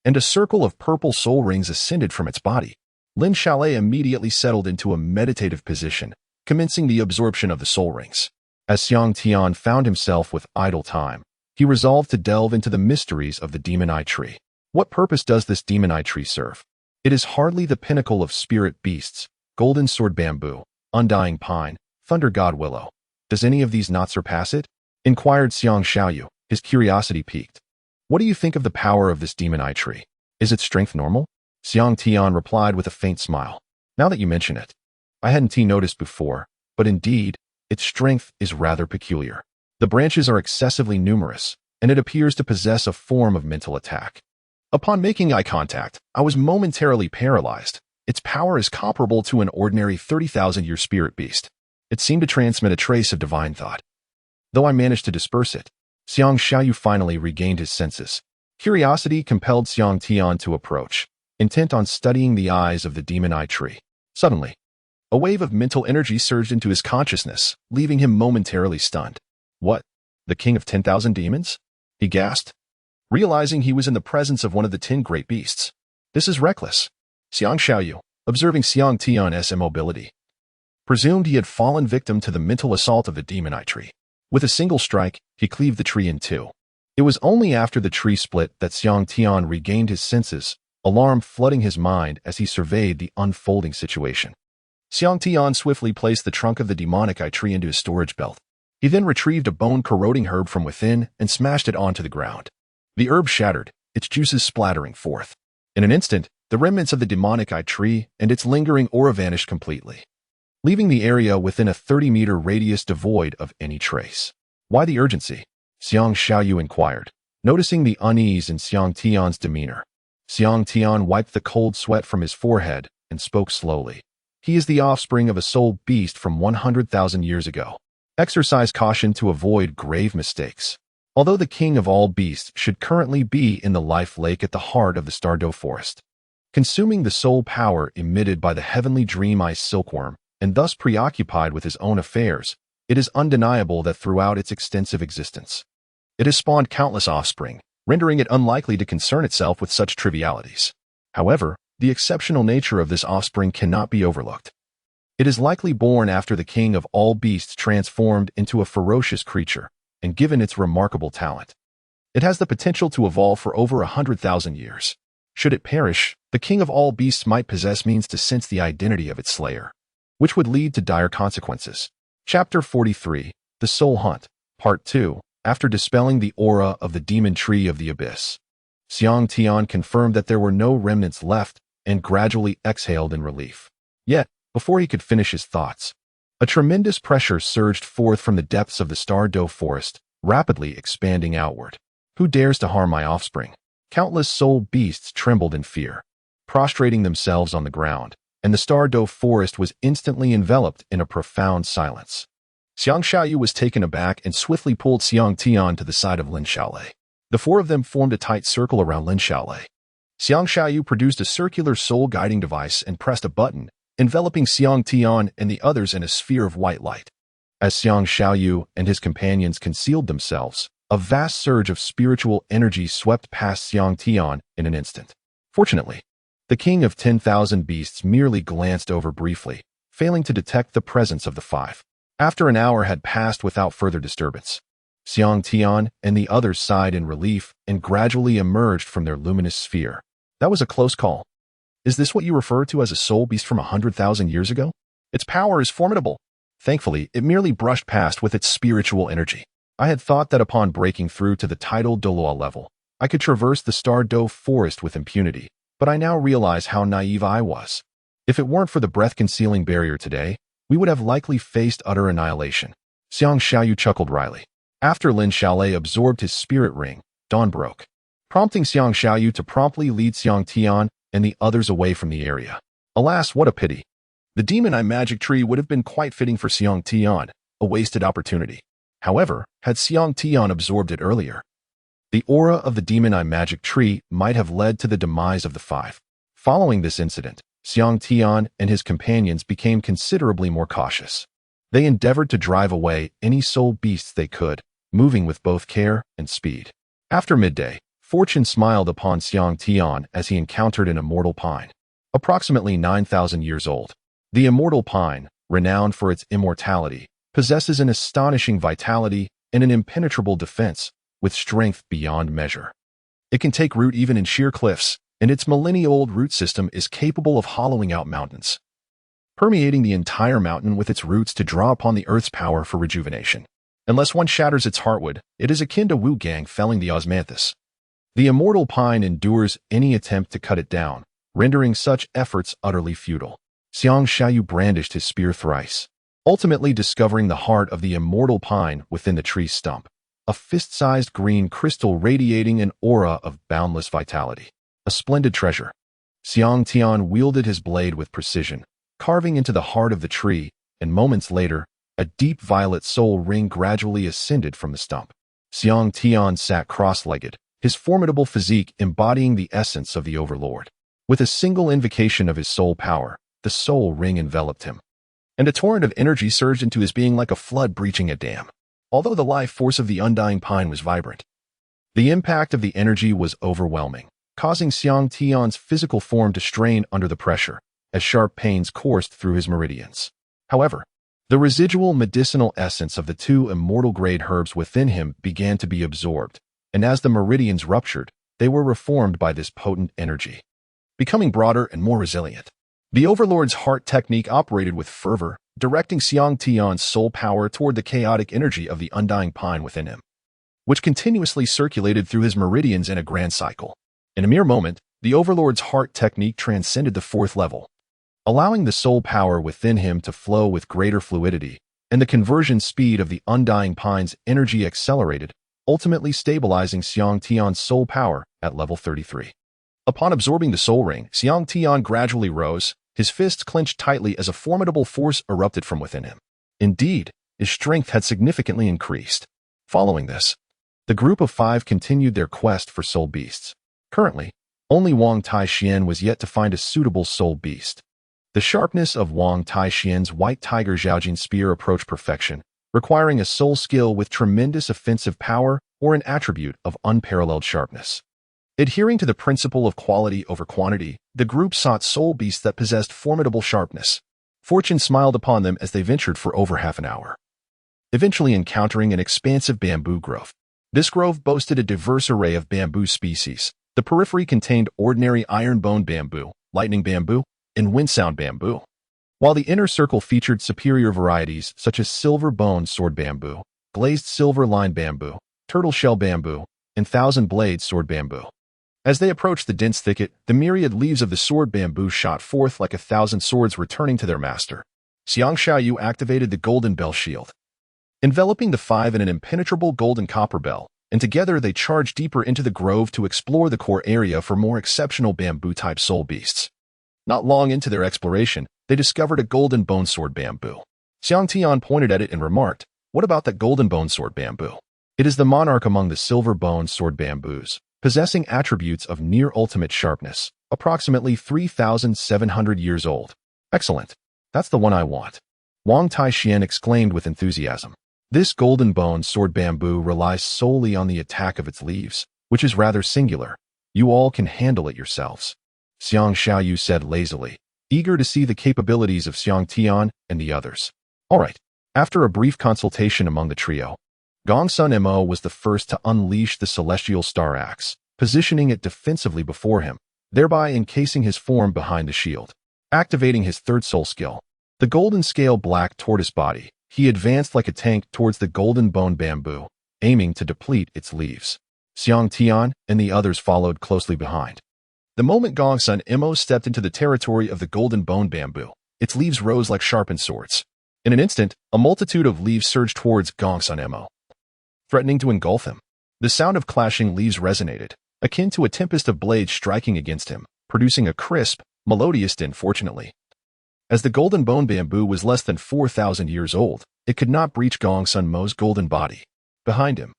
and a circle of purple soul rings ascended from its body. Lin Shaolei immediately settled into a meditative position, commencing the absorption of the soul rings. As Xiang Tian found himself with idle time, he resolved to delve into the mysteries of the demon eye tree. What purpose does this demon eye tree serve? It is hardly the pinnacle of spirit beasts, golden sword bamboo, undying pine, thunder god willow. Does any of these not surpass it? Inquired Xiang Yu, his curiosity piqued. What do you think of the power of this demon eye tree? Is its strength normal? Xiang Tian replied with a faint smile. Now that you mention it, I hadn't noticed before, but indeed, its strength is rather peculiar. The branches are excessively numerous, and it appears to possess a form of mental attack. Upon making eye contact, I was momentarily paralyzed. Its power is comparable to an ordinary 30,000-year spirit beast. It seemed to transmit a trace of divine thought. Though I managed to disperse it, Xiang Yu finally regained his senses. Curiosity compelled Xiang Tian to approach, intent on studying the eyes of the demon eye tree. Suddenly, a wave of mental energy surged into his consciousness, leaving him momentarily stunned. What? The king of 10,000 demons? He gasped, realizing he was in the presence of one of the 10 great beasts. This is reckless. Xiang Yu, observing Xiang Tian's immobility, presumed he had fallen victim to the mental assault of the demon eye tree. With a single strike, he cleaved the tree in two. It was only after the tree split that Xiang Tian regained his senses, alarm flooding his mind as he surveyed the unfolding situation. Xiang Tian swiftly placed the trunk of the demonic eye tree into his storage belt. He then retrieved a bone-corroding herb from within and smashed it onto the ground. The herb shattered, its juices splattering forth. In an instant, the remnants of the demonic eye tree and its lingering aura vanished completely, leaving the area within a 30-meter radius devoid of any trace. Why the urgency? Xiang Yu inquired, noticing the unease in Xiang Tian's demeanor. Xiang Tian wiped the cold sweat from his forehead and spoke slowly. He is the offspring of a soul beast from 100,000 years ago. Exercise caution to avoid grave mistakes. Although the king of all beasts should currently be in the life lake at the heart of the Stardow forest, consuming the soul power emitted by the heavenly dream eye silkworm, and thus preoccupied with his own affairs, it is undeniable that throughout its extensive existence, it has spawned countless offspring, rendering it unlikely to concern itself with such trivialities. However, the exceptional nature of this offspring cannot be overlooked. It is likely born after the king of all beasts transformed into a ferocious creature, and given its remarkable talent, it has the potential to evolve for over 100,000 years. Should it perish, the king of all beasts might possess means to sense the identity of its slayer, which would lead to dire consequences. Chapter 43, The Soul Hunt, Part 2. After dispelling the aura of the demon tree of the abyss, Xiang Tian confirmed that there were no remnants left and gradually exhaled in relief. Yet, before he could finish his thoughts, a tremendous pressure surged forth from the depths of the Stardow forest, rapidly expanding outward. Who dares to harm my offspring? Countless soul beasts trembled in fear, prostrating themselves on the ground, and the Stardow forest was instantly enveloped in a profound silence. Xiang Yu was taken aback and swiftly pulled Xiang Tian to the side of Lin Shaolei. The four of them formed a tight circle around Lin Xiaolei. Xiang Yu produced a circular soul-guiding device and pressed a button, enveloping Xiang Tian and the others in a sphere of white light. As Xiang Yu and his companions concealed themselves, a vast surge of spiritual energy swept past Xiang Tian in an instant. Fortunately, the king of 10,000 beasts merely glanced over briefly, failing to detect the presence of the five. After an hour had passed without further disturbance, Xiang Tian and the others sighed in relief and gradually emerged from their luminous sphere. That was a close call. Is this what you refer to as a soul beast from 100,000 years ago? Its power is formidable. Thankfully, it merely brushed past with its spiritual energy. I had thought that upon breaking through to the tidal Douluo level, I could traverse the Star Dove forest with impunity, but I now realize how naive I was. If it weren't for the breath-concealing barrier today, we would have likely faced utter annihilation. Xiang Yu chuckled wryly. After Lin Xiaolei absorbed his spirit ring, dawn broke, prompting Xiang Yu to promptly lead Xiang Tian and the others away from the area. Alas, what a pity. The Demon Eye Magic Tree would have been quite fitting for Xiang Tian, a wasted opportunity. However, had Xiang Tian absorbed it earlier, the aura of the Demon Eye Magic Tree might have led to the demise of the five. Following this incident, Xiang Tian and his companions became considerably more cautious. They endeavored to drive away any soul beasts they could, moving with both care and speed. After midday, fortune smiled upon Xiang Tian as he encountered an immortal pine. Approximately 9,000 years old, the immortal pine, renowned for its immortality, possesses an astonishing vitality and an impenetrable defense, with strength beyond measure. It can take root even in sheer cliffs, and its millennia-old root system is capable of hollowing out mountains, permeating the entire mountain with its roots to draw upon the earth's power for rejuvenation. Unless one shatters its heartwood, it is akin to Wu Gang felling the osmanthus. The immortal pine endures any attempt to cut it down, rendering such efforts utterly futile. Xiang Yu brandished his spear thrice, ultimately discovering the heart of the immortal pine within the tree's stump, a fist-sized green crystal radiating an aura of boundless vitality. A splendid treasure. Xiang Tian wielded his blade with precision, carving into the heart of the tree, and moments later, a deep violet soul ring gradually ascended from the stump. Xiang Tian sat cross-legged, his formidable physique embodying the essence of the Overlord. With a single invocation of his soul power, the soul ring enveloped him, and a torrent of energy surged into his being like a flood breaching a dam. Although the life force of the undying pine was vibrant, the impact of the energy was overwhelming, causing Xiang Tian's physical form to strain under the pressure, as sharp pains coursed through his meridians. However, the residual medicinal essence of the two immortal-grade herbs within him began to be absorbed, and as the meridians ruptured, they were reformed by this potent energy, becoming broader and more resilient. The Overlord's heart technique operated with fervor, directing Xiang Tian's soul power toward the chaotic energy of the undying pine within him, which continuously circulated through his meridians in a grand cycle. In a mere moment, the Overlord's heart technique transcended the fourth level, allowing the soul power within him to flow with greater fluidity, and the conversion speed of the undying pine's energy accelerated, ultimately stabilizing Xiang Tian's soul power at level 33. Upon absorbing the soul ring, Xiang Tian gradually rose, his fists clenched tightly as a formidable force erupted from within him. Indeed, his strength had significantly increased. Following this, the group of five continued their quest for soul beasts. Currently, only Wang Taixian was yet to find a suitable soul beast. The sharpness of Wang Taixian's white tiger Zhaojin spear approached perfection, requiring a soul skill with tremendous offensive power or an attribute of unparalleled sharpness. Adhering to the principle of quality over quantity, the group sought soul beasts that possessed formidable sharpness. Fortune smiled upon them as they ventured for over half an hour, eventually encountering an expansive bamboo grove. This grove boasted a diverse array of bamboo species. The periphery contained ordinary iron-bone bamboo, lightning bamboo, and wind-sound bamboo, while the inner circle featured superior varieties such as silver-bone sword bamboo, glazed silver-lined bamboo, turtle-shell bamboo, and thousand-blade sword bamboo. As they approached the dense thicket, the myriad leaves of the sword bamboo shot forth like 1,000 swords returning to their master. Xiang Yu activated the golden bell shield, enveloping the five in an impenetrable golden copper bell, and together they charged deeper into the grove to explore the core area for more exceptional bamboo-type soul beasts. Not long into their exploration, they discovered a golden bone sword bamboo. Xiang Tian pointed at it and remarked, "What about that golden bone sword bamboo?" It is the monarch among the silver-boned sword bamboos, possessing attributes of near-ultimate sharpness, approximately 3,700 years old. Excellent. That's the one I want. Wang Taixian exclaimed with enthusiasm. This golden-boned sword bamboo relies solely on the attack of its leaves, which is rather singular. You all can handle it yourselves. Xiang Yu said lazily, eager to see the capabilities of Xiang Tian and the others. All right. After a brief consultation among the trio, Gongsun Mo was the first to unleash the celestial star axe, positioning it defensively before him, thereby encasing his form behind the shield. Activating his third soul skill, the golden scale black tortoise body, he advanced like a tank towards the golden bone bamboo, aiming to deplete its leaves. Xiang Tian and the others followed closely behind. The moment Gongsun Mo stepped into the territory of the golden bone bamboo, its leaves rose like sharpened swords. In an instant, a multitude of leaves surged towards Gongsun Mo, threatening to engulf him. The sound of clashing leaves resonated, akin to a tempest of blades striking against him, producing a crisp, melodious din. Fortunately, as the golden bone bamboo was less than 4,000 years old, it could not breach Gongsun Mo's golden body. Behind him,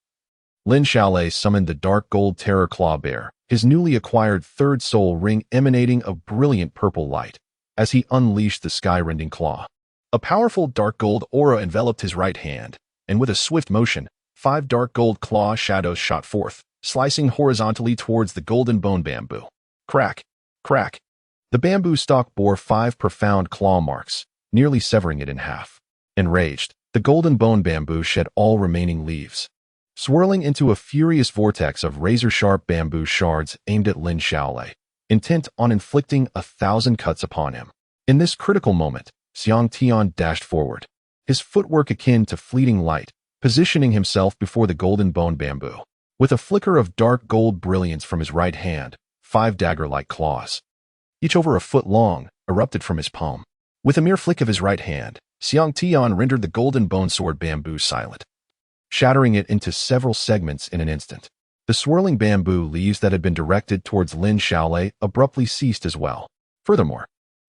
Lin Xiaolei summoned the dark gold terror claw bear, his newly acquired third soul ring emanating a brilliant purple light, as he unleashed the sky-rending claw. A powerful dark gold aura enveloped his right hand, and with a swift motion, 5 dark gold claw shadows shot forth, slicing horizontally towards the golden bone bamboo. Crack! Crack! The bamboo stalk bore 5 profound claw marks, nearly severing it in half. Enraged, the golden bone bamboo shed all remaining leaves, swirling into a furious vortex of razor-sharp bamboo shards aimed at Lin Xiaolei, intent on inflicting 1,000 cuts upon him. In this critical moment, Xiang Tian dashed forward, his footwork akin to fleeting light, positioning himself before the golden bone bamboo. With a flicker of dark gold brilliance from his right hand, 5 dagger-like claws, each over a foot long, erupted from his palm. With a mere flick of his right hand, Xiang Tian rendered the golden bone sword bamboo silent, shattering it into several segments in an instant. The swirling bamboo leaves that had been directed towards Lin Xiaolei abruptly ceased as well. Furthermore,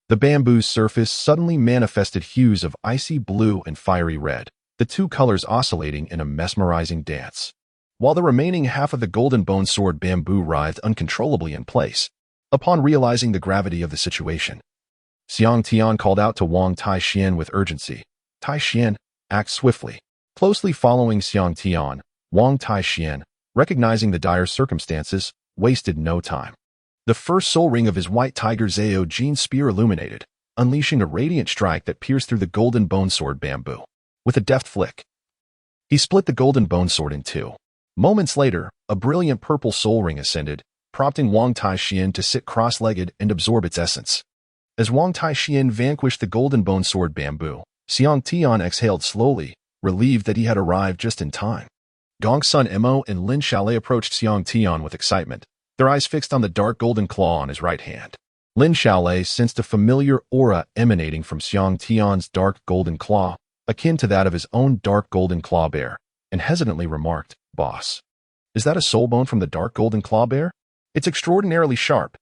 the bamboo's surface suddenly manifested hues of icy blue and fiery red, the 2 colors oscillating in a mesmerizing dance. While the remaining half of the golden bone sword bamboo writhed uncontrollably in place, upon realizing the gravity of the situation, Xiang Tian called out to Wang Taixian with urgency. Taixian, act swiftly. Closely following Xiang Tian, Wang Taixian, recognizing the dire circumstances, wasted no time. The first soul ring of his white tiger Zhao Jin spear illuminated, unleashing a radiant strike that pierced through the golden bone sword bamboo. With a deft flick, he split the golden bone sword in 2. Moments later, a brilliant purple soul ring ascended, prompting Wang Taixian to sit cross-legged and absorb its essence. As Wang Taixian vanquished the golden bone sword bamboo, Xiang Tian exhaled slowly, relieved that he had arrived just in time. Gongsun Mo and Lin Xiaolei approached Xiang Tian with excitement, their eyes fixed on the dark golden claw on his right hand. Lin Xiaolei sensed a familiar aura emanating from Xiang Tian's dark golden claw, akin to that of his own dark golden claw bear, and hesitantly remarked, "Boss, is that a soul bone from the dark golden claw bear? It's extraordinarily sharp."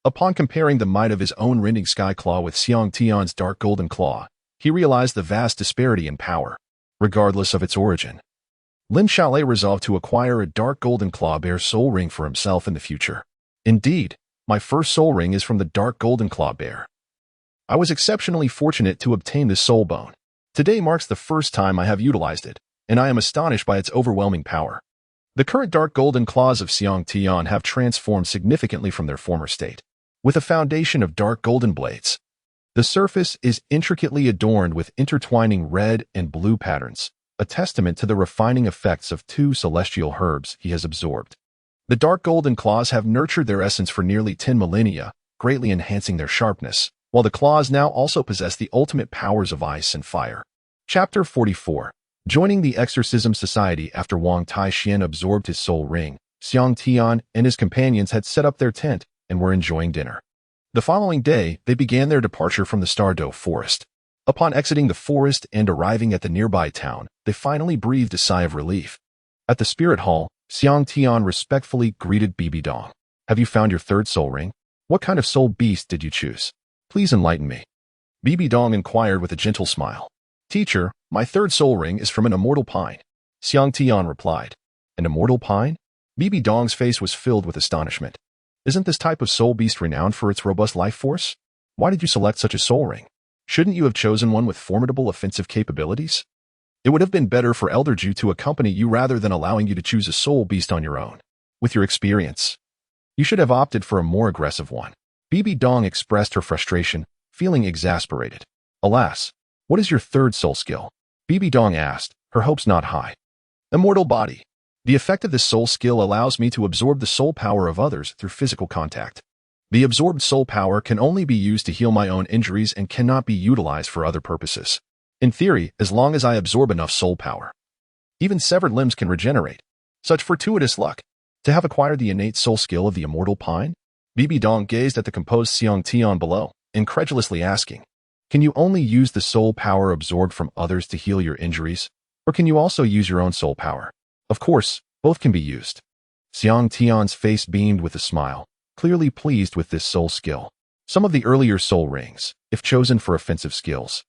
Upon comparing the might of his own rending sky claw with Xiang Tian's dark golden claw, he realized the vast disparity in power, regardless of its origin. Lin Xiaolei resolved to acquire a dark golden claw bear soul ring for himself in the future. Indeed, my first soul ring is from the dark golden claw bear. I was exceptionally fortunate to obtain this soul bone. Today marks the first time I have utilized it, and I am astonished by its overwhelming power. The current dark golden claws of Xiang Tian have transformed significantly from their former state. With a foundation of dark golden blades, the surface is intricately adorned with intertwining red and blue patterns, a testament to the refining effects of 2 celestial herbs he has absorbed. The dark golden claws have nurtured their essence for nearly 10 millennia, greatly enhancing their sharpness, while the claws now also possess the ultimate powers of ice and fire. Chapter 44. Joining the Exorcism Society. After Wang Taixian absorbed his soul ring, Xiang Tian and his companions had set up their tent and were enjoying dinner. The following day, they began their departure from the Stardow Forest. Upon exiting the forest and arriving at the nearby town, they finally breathed a sigh of relief. At the Spirit Hall, Xiang Tian respectfully greeted Bibi Dong. "Have you found your third soul ring? What kind of soul beast did you choose? Please enlighten me." Bibi Dong inquired with a gentle smile. "Teacher, my third soul ring is from an immortal pine," Xiang Tian replied. An immortal pine? Bibi Dong's face was filled with astonishment. Isn't this type of soul beast renowned for its robust life force? Why did you select such a soul ring? Shouldn't you have chosen one with formidable offensive capabilities? It would have been better for Elder Ju to accompany you rather than allowing you to choose a soul beast on your own. With your experience, you should have opted for a more aggressive one. Bibi Dong expressed her frustration, feeling exasperated. Alas, what is your third soul skill? Bibi Dong asked, her hopes not high. Immortal body. The effect of this soul skill allows me to absorb the soul power of others through physical contact. The absorbed soul power can only be used to heal my own injuries and cannot be utilized for other purposes. In theory, as long as I absorb enough soul power, even severed limbs can regenerate. Such fortuitous luck. To have acquired the innate soul skill of the immortal pine? Bibi Dong gazed at the composed Xiang Tian below, incredulously asking, can you only use the soul power absorbed from others to heal your injuries? Or can you also use your own soul power? Of course, both can be used. Xiang Tian's face beamed with a smile, clearly pleased with this soul skill. Some of the earlier soul rings, if chosen for offensive skills,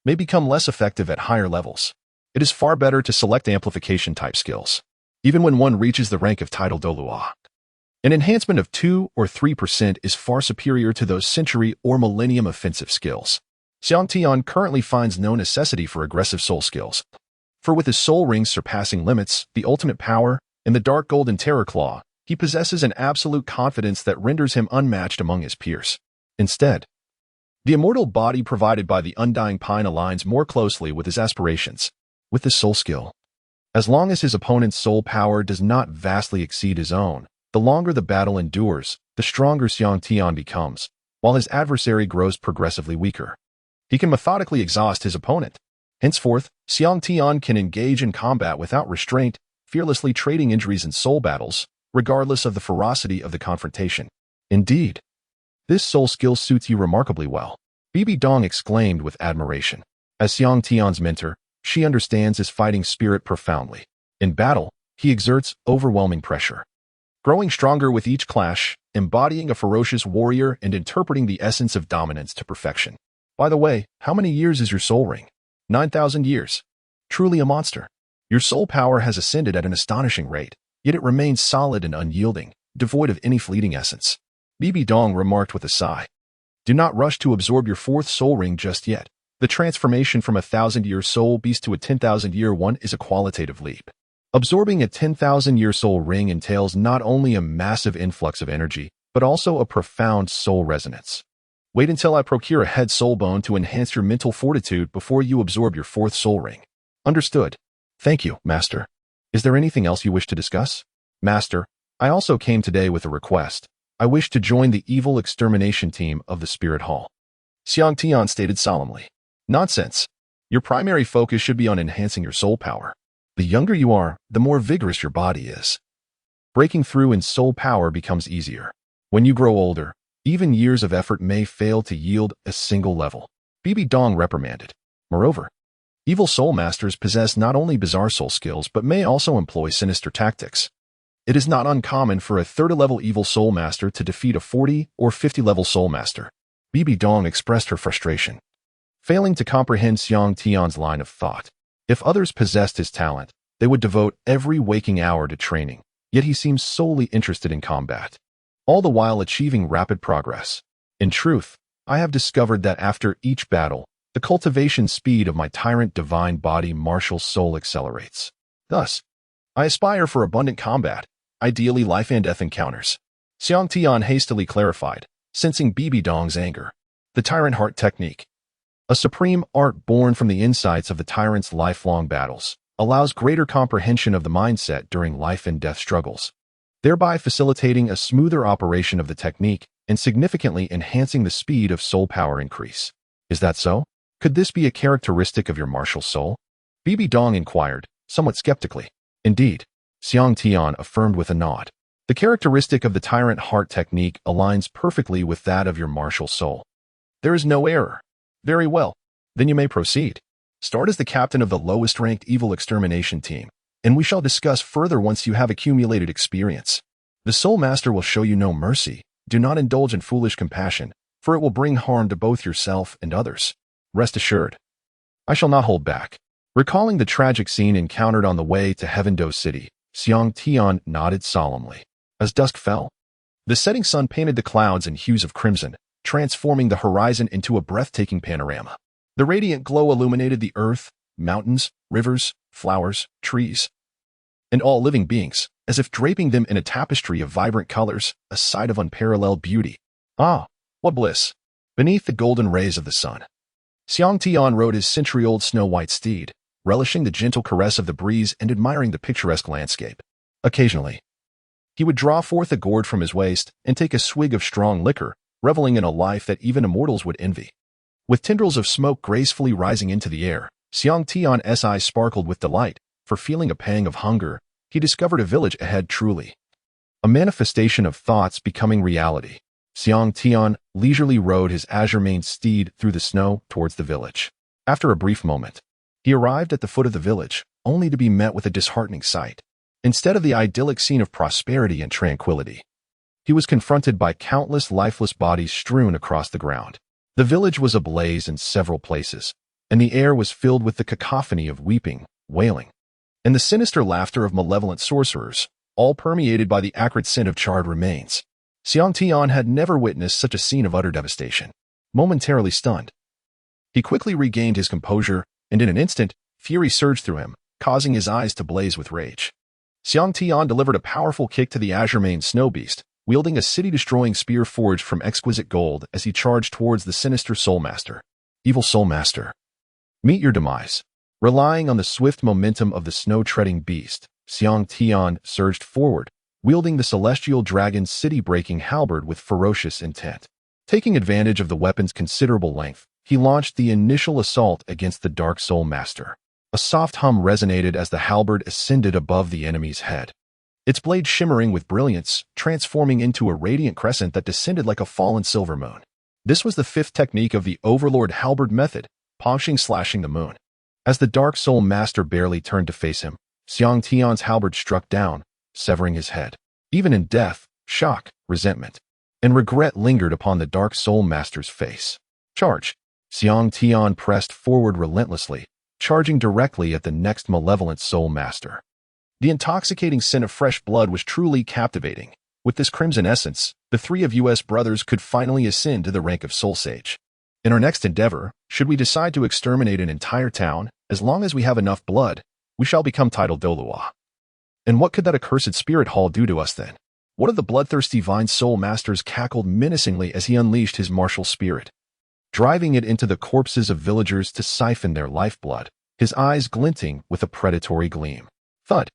may become less effective at higher levels. It is far better to select amplification type skills, even when one reaches the rank of title Douluo. An enhancement of 2 or 3% is far superior to those century or millennium offensive skills. Xiang Tian currently finds no necessity for aggressive soul skills, for with his soul rings surpassing limits, the ultimate power, and the dark golden terror claw, he possesses an absolute confidence that renders him unmatched among his peers. Instead, the immortal body provided by the undying pine aligns more closely with his aspirations. With this soul skill, as long as his opponent's soul power does not vastly exceed his own, the longer the battle endures, the stronger Xiang Tian becomes, while his adversary grows progressively weaker. He can methodically exhaust his opponent. Henceforth, Xiang Tian can engage in combat without restraint, fearlessly trading injuries in soul battles, regardless of the ferocity of the confrontation. Indeed, this soul skill suits you remarkably well. Bibi Dong exclaimed with admiration. As Xiang Tian's mentor, she understands his fighting spirit profoundly. In battle, he exerts overwhelming pressure, growing stronger with each clash, embodying a ferocious warrior and interpreting the essence of dominance to perfection. By the way, how many years is your soul ring? 9,000 years. Truly a monster. Your soul power has ascended at an astonishing rate, yet it remains solid and unyielding, devoid of any fleeting essence. Bibi Dong remarked with a sigh. Do not rush to absorb your fourth soul ring just yet. The transformation from a 1,000-year soul beast to a 10,000-year one is a qualitative leap. Absorbing a 10,000-year soul ring entails not only a massive influx of energy, but also a profound soul resonance. Wait until I procure a head soul bone to enhance your mental fortitude before you absorb your fourth soul ring. Understood. Thank you, Master. Is there anything else you wish to discuss? Master, I also came today with a request. I wish to join the evil extermination team of the Spirit Hall. Xiang Tian stated solemnly. Nonsense. Your primary focus should be on enhancing your soul power. The younger you are, the more vigorous your body is. Breaking through in soul power becomes easier. When you grow older, even years of effort may fail to yield a single level. Bibi Dong reprimanded. Moreover, evil soul masters possess not only bizarre soul skills but may also employ sinister tactics. It is not uncommon for a 30-level evil soul master to defeat a 40 or 50-level soul master. Bibi Dong expressed her frustration, failing to comprehend Xiang Tian's line of thought. If others possessed his talent, they would devote every waking hour to training, yet he seems solely interested in combat, all the while achieving rapid progress. In truth, I have discovered that after each battle, the cultivation speed of my tyrant divine body martial soul accelerates. Thus, I aspire for abundant combat, ideally life and death encounters. Xiang Tian hastily clarified, sensing Bibi Dong's anger. The Tyrant Heart Technique, a supreme art born from the insights of the tyrant's lifelong battles, allows greater comprehension of the mindset during life and death struggles, thereby facilitating a smoother operation of the technique and significantly enhancing the speed of soul power increase. Is that so? Could this be a characteristic of your martial soul? Bibi Dong inquired, somewhat skeptically. Indeed, Xiang Tian affirmed with a nod. The characteristic of the Tyrant Heart Technique aligns perfectly with that of your martial soul. There is no error. Very well. Then you may proceed. Start as the captain of the lowest-ranked evil extermination team, and we shall discuss further once you have accumulated experience. The Soul Master will show you no mercy. Do not indulge in foolish compassion, for it will bring harm to both yourself and others. Rest assured, I shall not hold back. Recalling the tragic scene encountered on the way to Heaven Do City, Xiang Tian nodded solemnly. As dusk fell, the setting sun painted the clouds in hues of crimson, transforming the horizon into a breathtaking panorama. The radiant glow illuminated the earth, mountains, rivers, flowers, trees, and all living beings, as if draping them in a tapestry of vibrant colors, a sight of unparalleled beauty. Ah, what bliss! Beneath the golden rays of the sun, Xiang Tian rode his century-old snow-white steed, relishing the gentle caress of the breeze and admiring the picturesque landscape. Occasionally, he would draw forth a gourd from his waist and take a swig of strong liquor, reveling in a life that even immortals would envy. With tendrils of smoke gracefully rising into the air, Xiang Tian's eyes sparkled with delight, for feeling a pang of hunger, he discovered a village ahead truly. A manifestation of thoughts becoming reality. Xiang Tian leisurely rode his azure-maned steed through the snow towards the village. After a brief moment, he arrived at the foot of the village, only to be met with a disheartening sight. Instead of the idyllic scene of prosperity and tranquility, he was confronted by countless lifeless bodies strewn across the ground. The village was ablaze in several places, and the air was filled with the cacophony of weeping, wailing, and the sinister laughter of malevolent sorcerers, all permeated by the acrid scent of charred remains. Xiang Tian had never witnessed such a scene of utter devastation. Momentarily stunned, he quickly regained his composure, and in an instant, fury surged through him, causing his eyes to blaze with rage. Xiang Tian delivered a powerful kick to the azure-maned snow beast, wielding a city-destroying spear forged from exquisite gold as he charged towards the sinister Soul Master. Evil Soul Master, meet your demise. Relying on the swift momentum of the snow-treading beast, Xiang Tian surged forward, wielding the celestial dragon's city-breaking halberd with ferocious intent. Taking advantage of the weapon's considerable length, he launched the initial assault against the Dark Soul Master. A soft hum resonated as the halberd ascended above the enemy's head, its blade shimmering with brilliance, transforming into a radiant crescent that descended like a fallen silver moon. This was the fifth technique of the Overlord halberd method, slashing the moon. As the Dark Soul Master barely turned to face him, Xiang Tian's halberd struck down, severing his head. Even in death, shock, resentment, and regret lingered upon the Dark Soul Master's face. Charge! Xiang Tian pressed forward relentlessly, charging directly at the next malevolent Soul Master. The intoxicating scent of fresh blood was truly captivating. With this crimson essence, the three of us brothers could finally ascend to the rank of Soul Sage. In our next endeavor, should we decide to exterminate an entire town, as long as we have enough blood, we shall become titled Douluo. And what could that accursed spirit hall do to us then? One of the bloodthirsty Vine Soul Masters cackled menacingly as he unleashed his martial spirit, driving it into the corpses of villagers to siphon their lifeblood, his eyes glinting with a predatory gleam. Thud!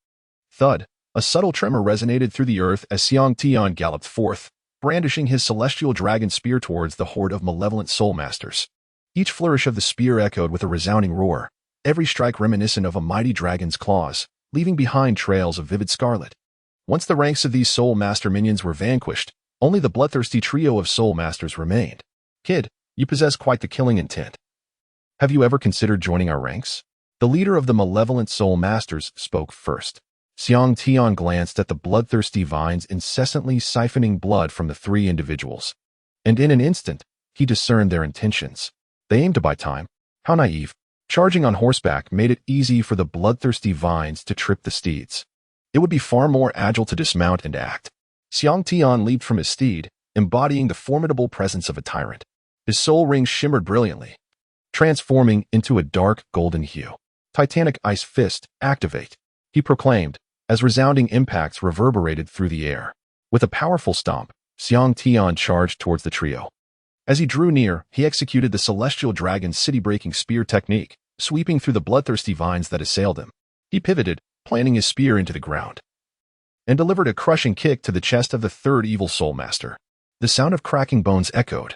Thud! A subtle tremor resonated through the earth as Xiang Tian galloped forth, brandishing his celestial dragon spear towards the horde of malevolent Soul Masters. Each flourish of the spear echoed with a resounding roar, every strike reminiscent of a mighty dragon's claws, leaving behind trails of vivid scarlet. Once the ranks of these Soul Master minions were vanquished, only the bloodthirsty trio of Soul Masters remained. Kid, you possess quite the killing intent. Have you ever considered joining our ranks? The leader of the malevolent Soul Masters spoke first. Xiang Tian glanced at the bloodthirsty vines incessantly siphoning blood from the three individuals, and in an instant, he discerned their intentions. They aimed to buy time. How naive. Charging on horseback made it easy for the bloodthirsty vines to trip the steeds. It would be far more agile to dismount and act. Xiang Tian leaped from his steed, embodying the formidable presence of a tyrant. His soul ring shimmered brilliantly, transforming into a dark golden hue. Titanic Ice Fist, activate, he proclaimed, as resounding impacts reverberated through the air. With a powerful stomp, Xiang Tian charged towards the trio. As he drew near, he executed the celestial dragon's city-breaking spear technique, sweeping through the bloodthirsty vines that assailed him. He pivoted, planting his spear into the ground, and delivered a crushing kick to the chest of the third evil Soul Master. The sound of cracking bones echoed,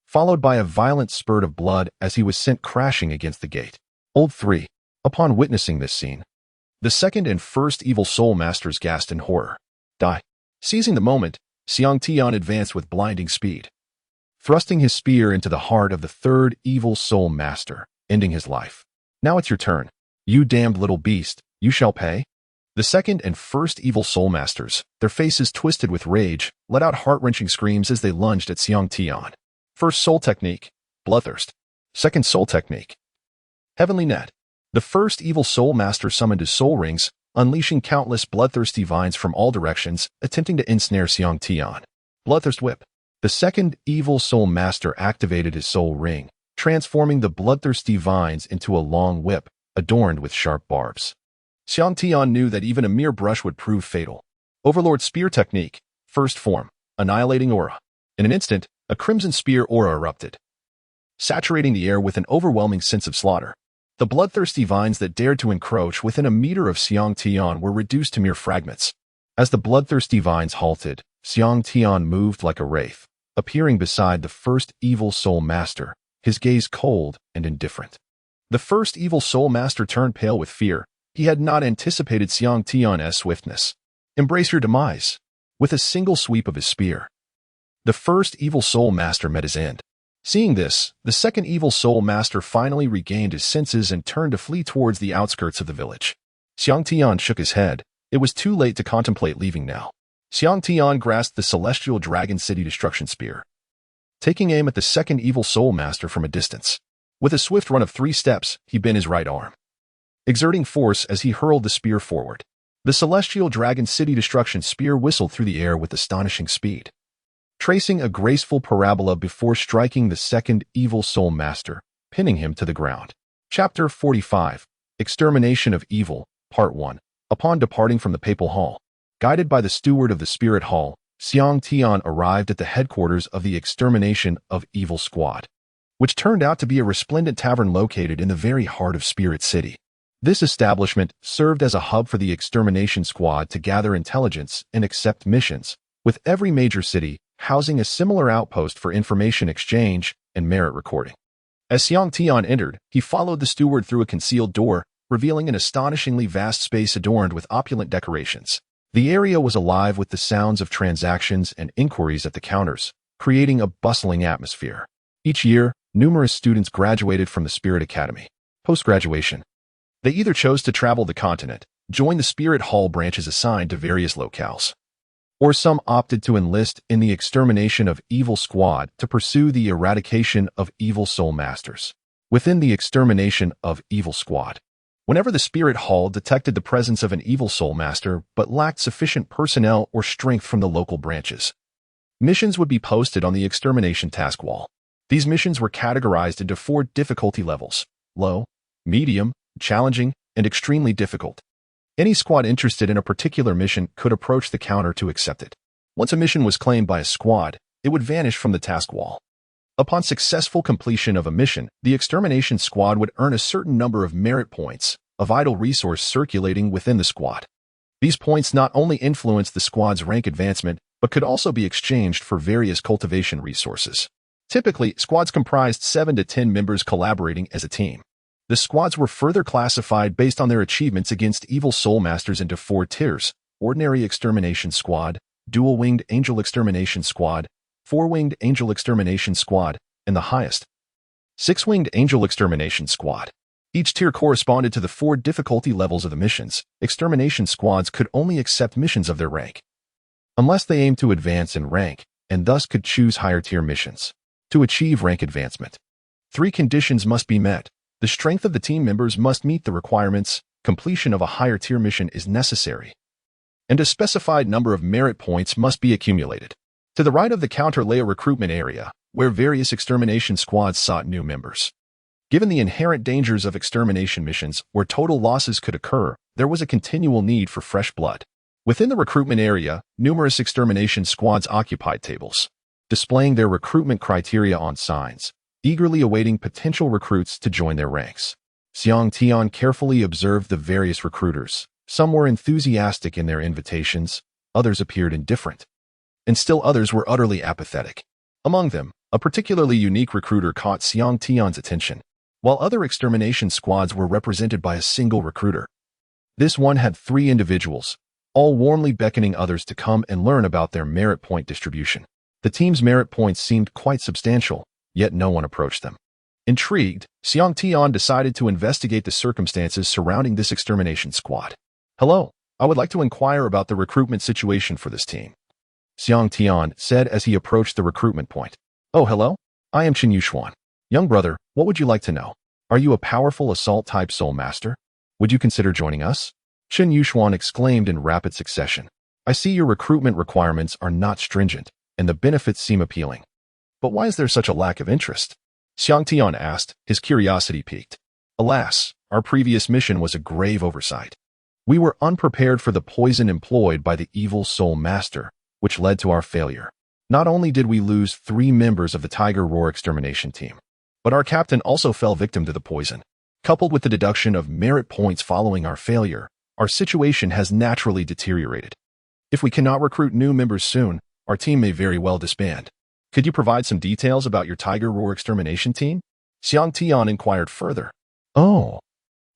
followed by a violent spurt of blood as he was sent crashing against the gate. Old 3. Upon witnessing this scene, the second and first evil Soul Masters gasped in horror. Die. Seizing the moment, Xiang Tian advanced with blinding speed, thrusting his spear into the heart of the third evil Soul Master, ending his life. Now it's your turn. You damned little beast, you shall pay. The second and first evil Soul Masters, their faces twisted with rage, let out heart-wrenching screams as they lunged at Xiang Tian. First Soul Technique, Bloodthirst. Second Soul Technique, Heavenly Net. The first evil Soul Master summoned his soul rings, unleashing countless bloodthirsty vines from all directions, attempting to ensnare Xiang Tian. Bloodthirst Whip. The second evil soul master activated his soul ring, transforming the bloodthirsty vines into a long whip, adorned with sharp barbs. Xiang Tian knew that even a mere brush would prove fatal. Overlord Spear Technique. First form. Annihilating Aura. In an instant, a crimson spear aura erupted, saturating the air with an overwhelming sense of slaughter. The bloodthirsty vines that dared to encroach within a meter of Xiang Tian were reduced to mere fragments. As the bloodthirsty vines halted, Xiang Tian moved like a wraith, appearing beside the first evil soul master, his gaze cold and indifferent. The first evil soul master turned pale with fear. He had not anticipated Xiang Tian's swiftness. Embrace your demise. With a single sweep of his spear, the first evil soul master met his end. Seeing this, the second evil soul master finally regained his senses and turned to flee towards the outskirts of the village. Xiang Tian shook his head. It was too late to contemplate leaving now. Xiang Tian grasped the celestial dragon city destruction spear, taking aim at the second evil soul master from a distance. With a swift run of 3 steps, he bent his right arm, exerting force as he hurled the spear forward. The celestial dragon city destruction spear whistled through the air with astonishing speed, tracing a graceful parabola before striking the second evil soul master, pinning him to the ground. Chapter 45. Extermination of Evil, Part 1. Upon departing from the Papal Hall, guided by the steward of the Spirit Hall, Xiang Tian arrived at the headquarters of the Extermination of Evil Squad, which turned out to be a resplendent tavern located in the very heart of Spirit City. This establishment served as a hub for the Extermination Squad to gather intelligence and accept missions, with every major city housing a similar outpost for information exchange and merit recording. As Xiang Tian entered, he followed the steward through a concealed door, revealing an astonishingly vast space adorned with opulent decorations. The area was alive with the sounds of transactions and inquiries at the counters, creating a bustling atmosphere. Each year, numerous students graduated from the Spirit Academy. Post-graduation, they either chose to travel the continent, join the Spirit Hall branches assigned to various locales, or some opted to enlist in the Extermination of Evil Squad to pursue the eradication of evil soul masters. Within the Extermination of Evil Squad, whenever the Spirit Hall detected the presence of an evil soul master but lacked sufficient personnel or strength from the local branches, missions would be posted on the Extermination task wall. These missions were categorized into 4 difficulty levels: low, medium, challenging, and extremely difficult. Any squad interested in a particular mission could approach the counter to accept it. Once a mission was claimed by a squad, it would vanish from the task wall. Upon successful completion of a mission, the Extermination Squad would earn a certain number of merit points, a vital resource circulating within the squad. These points not only influenced the squad's rank advancement, but could also be exchanged for various cultivation resources. Typically, squads comprised 7 to 10 members collaborating as a team. The squads were further classified based on their achievements against evil soul masters into 4 tiers: Ordinary Extermination Squad, Dual-Winged Angel Extermination Squad, 4-Winged Angel Extermination Squad, and the highest, 6-Winged Angel Extermination Squad. Each tier corresponded to the 4 difficulty levels of the missions. Extermination squads could only accept missions of their rank, unless they aimed to advance in rank, and thus could choose higher tier missions. To achieve rank advancement, 3 conditions must be met. The strength of the team members must meet the requirements, completion of a higher tier mission is necessary, and a specified number of merit points must be accumulated. To the right of the counter lay a recruitment area, where various extermination squads sought new members. Given the inherent dangers of extermination missions, where total losses could occur, there was a continual need for fresh blood. Within the recruitment area, numerous extermination squads occupied tables, displaying their recruitment criteria on signs, eagerly awaiting potential recruits to join their ranks. Xiang Tian carefully observed the various recruiters. Some were enthusiastic in their invitations, others appeared indifferent, and still others were utterly apathetic. Among them, a particularly unique recruiter caught Xiang Tian's attention, while other extermination squads were represented by a single recruiter. This one had 3 individuals, all warmly beckoning others to come and learn about their merit point distribution. The team's merit points seemed quite substantial, yet no one approached them. Intrigued, Xiang Tian decided to investigate the circumstances surrounding this extermination squad. "Hello, I would like to inquire about the recruitment situation for this team," Xiang Tian said as he approached the recruitment point. "Oh, hello. I am Chen Yuxuan. Young brother, what would you like to know? Are you a powerful assault-type soul master? Would you consider joining us?" Chen Yuxuan exclaimed in rapid succession. I see your recruitment requirements are not stringent, and the benefits seem appealing. But why is there such a lack of interest? Xiang Tian asked, his curiosity piqued. Alas, our previous mission was a grave oversight. We were unprepared for the poison employed by the evil soul master, which led to our failure. Not only did we lose 3 members of the Tiger Roar Extermination team, but our captain also fell victim to the poison. Coupled with the deduction of merit points following our failure, our situation has naturally deteriorated. If we cannot recruit new members soon, our team may very well disband. Could you provide some details about your Tiger Roar Extermination team? Xiang Tian inquired further. Oh,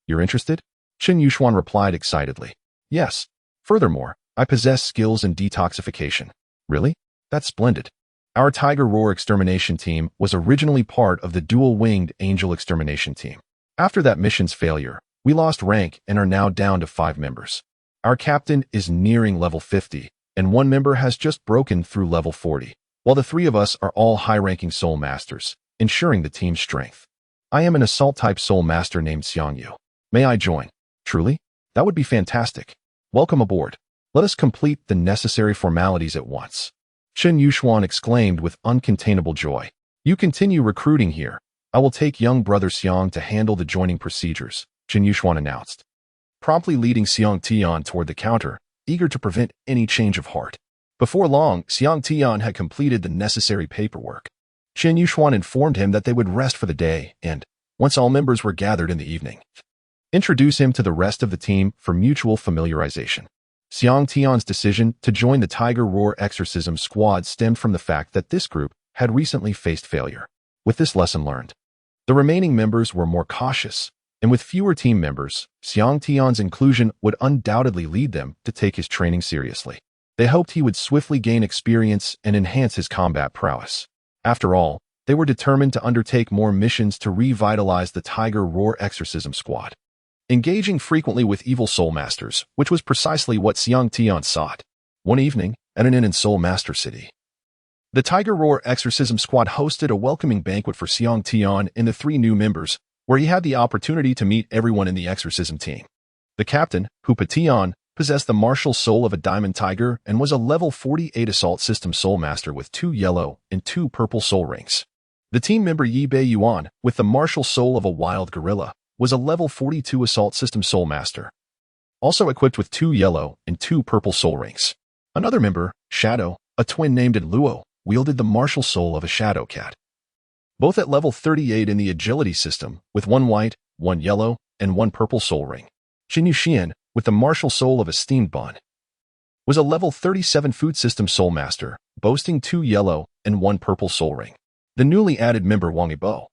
you're interested? Chen Yuxuan replied excitedly. Yes. Furthermore, I possess skills in detoxification. Really? That's splendid. Our Tiger Roar Extermination team was originally part of the dual-winged Angel Extermination team. After that mission's failure, we lost rank and are now down to 5 members. Our captain is nearing level 50, and 1 member has just broken through level 40, while the 3 of us are all high-ranking soul masters, ensuring the team's strength. I am an assault-type soul master named Xiang Yu. May I join? Truly? That would be fantastic. Welcome aboard. Let us complete the necessary formalities at once. Chen Yuxuan exclaimed with uncontainable joy. You continue recruiting here. I will take young brother Xiang to handle the joining procedures, Chen Yuxuan announced, promptly leading Xiang Tian toward the counter, eager to prevent any change of heart. Before long, Xiang Tian had completed the necessary paperwork. Chen Yuxuan informed him that they would rest for the day and, once all members were gathered in the evening, introduce him to the rest of the team for mutual familiarization. Xiang Tian's decision to join the Tiger Roar Exorcism Squad stemmed from the fact that this group had recently faced failure. With this lesson learned, the remaining members were more cautious, and with fewer team members, Xiang Tian's inclusion would undoubtedly lead them to take his training seriously. They hoped he would swiftly gain experience and enhance his combat prowess. After all, they were determined to undertake more missions to revitalize the Tiger Roar Exorcism Squad, engaging frequently with evil soul masters, which was precisely what Xiang Tian sought. One evening, at an inn in Soul Master City, the Tiger Roar Exorcism Squad hosted a welcoming banquet for Xiang Tian and the 3 new members, where he had the opportunity to meet everyone in the exorcism team. The captain, Hu Tian, possessed the martial soul of a diamond tiger and was a level 48 assault system soul master with 2 yellow and 2 purple soul rings. The team member Yi Bei Yuan, with the martial soul of a wild gorilla, was a level 42 assault system soul master, also equipped with 2 yellow and 2 purple soul rings. Another member, Shadow, a twin named Douluo, wielded the martial soul of a shadow cat, both at level 38 in the agility system, with 1 white, 1 yellow, and 1 purple soul ring. Chen Yuxian, with the martial soul of a steamed bun, was a level 37 food system soul master, boasting 2 yellow and 1 purple soul ring. The newly added member Wang Bo,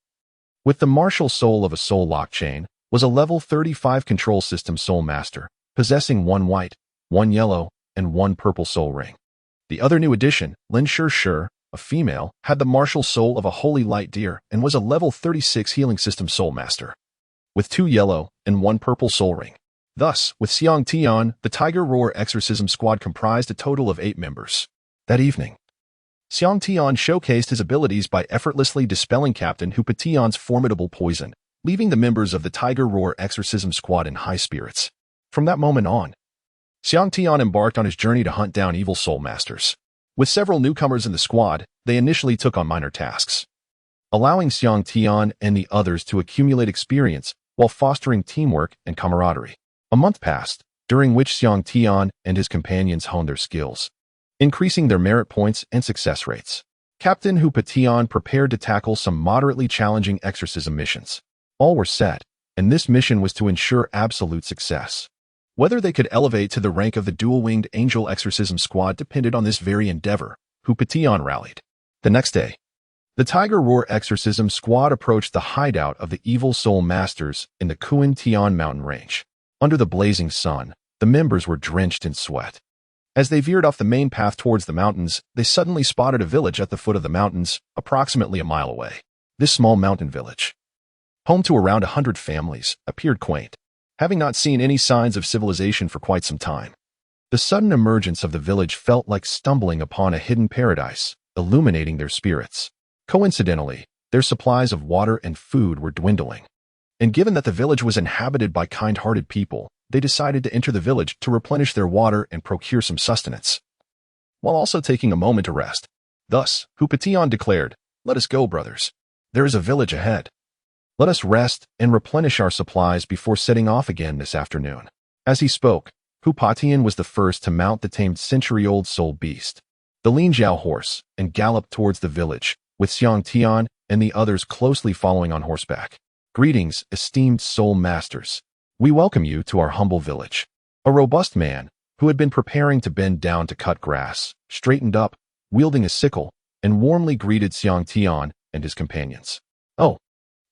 with the martial soul of a soul lock chain, was a level 35 control system soul master, possessing 1 white, 1 yellow, and 1 purple soul ring. The other new addition, Lin Shi, a female, had the martial soul of a holy light deer and was a level 36 healing system soul master, with 2 yellow and 1 purple soul ring. Thus, with Xiang Tian, the Tiger Roar Exorcism Squad comprised a total of 8 members. That evening, Xiang Tian showcased his abilities by effortlessly dispelling Captain Hu Tian's formidable poison, leaving the members of the Tiger Roar Exorcism Squad in high spirits. From that moment on, Xiang Tian embarked on his journey to hunt down evil soul masters. With several newcomers in the squad, they initially took on minor tasks, allowing Xiang Tian and the others to accumulate experience while fostering teamwork and camaraderie. A month passed, during which Xiang Tian and his companions honed their skills, increasing their merit points and success rates. Captain Hu Tian prepared to tackle some moderately challenging exorcism missions. All were set, and this mission was to ensure absolute success. Whether they could elevate to the rank of the dual-winged Angel Exorcism Squad depended on this very endeavor. Hu Tian rallied. The next day, the Tiger Roar Exorcism Squad approached the hideout of the evil soul masters in the Kuan Tian mountain range. Under the blazing sun, the members were drenched in sweat. As they veered off the main path towards the mountains, they suddenly spotted a village at the foot of the mountains, approximately a mile away. This small mountain village, home to around 100 families, appeared quaint, having not seen any signs of civilization for quite some time. The sudden emergence of the village felt like stumbling upon a hidden paradise, illuminating their spirits. Coincidentally, their supplies of water and food were dwindling. And given that the village was inhabited by kind-hearted people, they decided to enter the village to replenish their water and procure some sustenance, while also taking a moment to rest. Thus, Tian declared, "Let us go, brothers. There is a village ahead. Let us rest and replenish our supplies before setting off again this afternoon." As he spoke, Tian was the first to mount the tamed century-old soul beast, the Lin Jiao horse, and galloped towards the village, with Xiang Tian and the others closely following on horseback. "Greetings, esteemed soul masters. We welcome you to our humble village." A robust man, who had been preparing to bend down to cut grass, straightened up, wielding a sickle, and warmly greeted Xiang Tian and his companions. "Oh,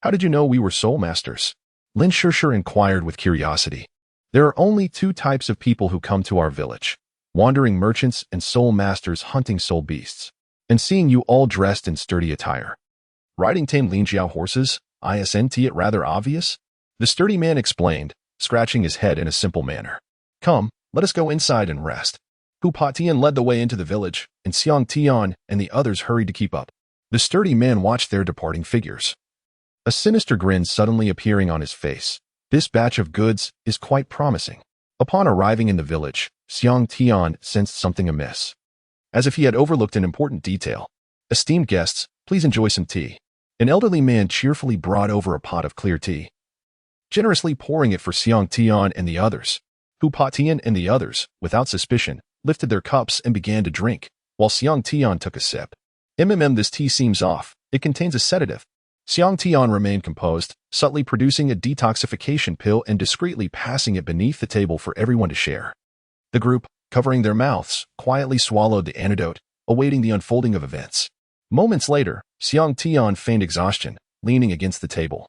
how did you know we were soul masters?" Lin Shishir inquired with curiosity. "There are only two types of people who come to our village: wandering merchants and soul masters hunting soul beasts. And seeing you all dressed in sturdy attire, riding tame Lin Jiao horses, isn't it rather obvious?" The sturdy man explained, scratching his head in a simple manner. "Come, let us go inside and rest." Tian led the way into the village, and Xiang Tian and the others hurried to keep up. The sturdy man watched their departing figures, a sinister grin suddenly appearing on his face. This batch of goods is quite promising. Upon arriving in the village, Xiang Tian sensed something amiss, as if he had overlooked an important detail. "Esteemed guests, please enjoy some tea." An elderly man cheerfully brought over a pot of clear tea, generously pouring it for Xiang Tian and the others. Tian and the others, without suspicion, lifted their cups and began to drink, while Xiang Tian took a sip. This tea seems off. It contains a sedative." Xiang Tian remained composed, subtly producing a detoxification pill and discreetly passing it beneath the table for everyone to share. The group, covering their mouths, quietly swallowed the antidote, awaiting the unfolding of events. Moments later, Xiang Tian feigned exhaustion, leaning against the table,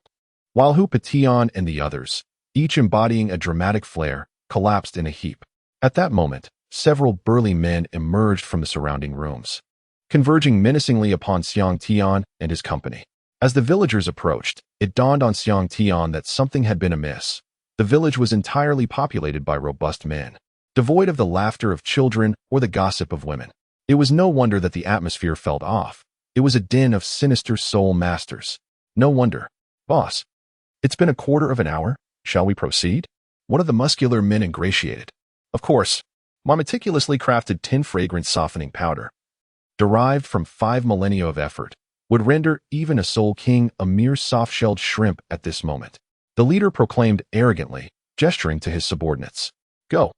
while Tian and the others, each embodying a dramatic flair, collapsed in a heap. At that moment, several burly men emerged from the surrounding rooms, converging menacingly upon Xiang Tian and his company. As the villagers approached, it dawned on Xiang Tian that something had been amiss. The village was entirely populated by robust men, devoid of the laughter of children or the gossip of women. It was no wonder that the atmosphere felt off. It was a den of sinister soul masters. No wonder. "Boss, it's been a quarter of an hour. Shall we proceed?" One of the muscular men ingratiated. "Of course. My meticulously crafted 10 fragrant softening powder, derived from 5 millennia of effort, would render even a soul king a mere soft-shelled shrimp at this moment," the leader proclaimed arrogantly, gesturing to his subordinates. "Go.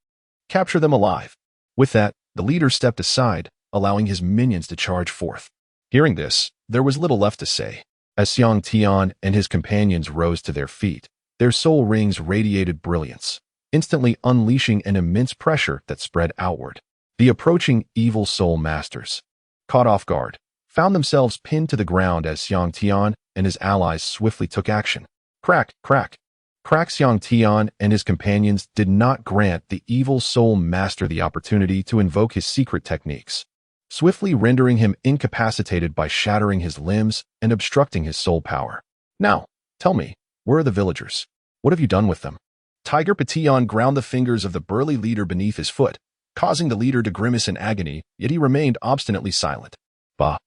Capture them alive." With that, the leader stepped aside, allowing his minions to charge forth. Hearing this, there was little left to say. As Xiang Tian and his companions rose to their feet, their soul rings radiated brilliance, instantly unleashing an immense pressure that spread outward. The approaching evil soul masters, caught off guard, found themselves pinned to the ground as Xiang Tian and his allies swiftly took action. Crack, crack, crack. Xiang Tian and his companions did not grant the evil soul master the opportunity to invoke his secret techniques, swiftly rendering him incapacitated by shattering his limbs and obstructing his soul power. "Now, tell me, where are the villagers? What have you done with them?" Tian ground the fingers of the burly leader beneath his foot, causing the leader to grimace in agony, yet he remained obstinately silent. "Bah.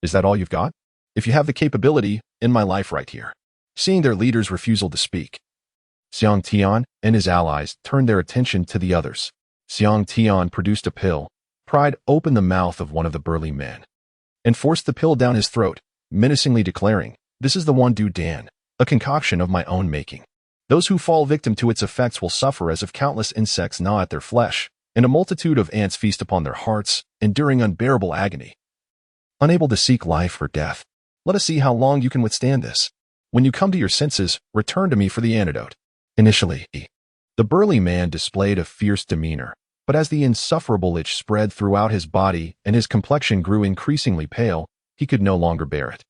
Is that all you've got? If you have the capability, end my life right here." Seeing their leader's refusal to speak, Xiang Tian and his allies turned their attention to the others. Xiang Tian produced a pill, pried open the mouth of one of the burly men, and forced the pill down his throat, menacingly declaring, "This is the one Du Dan, a concoction of my own making. Those who fall victim to its effects will suffer as if countless insects gnaw at their flesh, and a multitude of ants feast upon their hearts, enduring unbearable agony. Unable to seek life or death, let us see how long you can withstand this. When you come to your senses, return to me for the antidote." Initially, the burly man displayed a fierce demeanor, but as the insufferable itch spread throughout his body and his complexion grew increasingly pale, he could no longer bear it.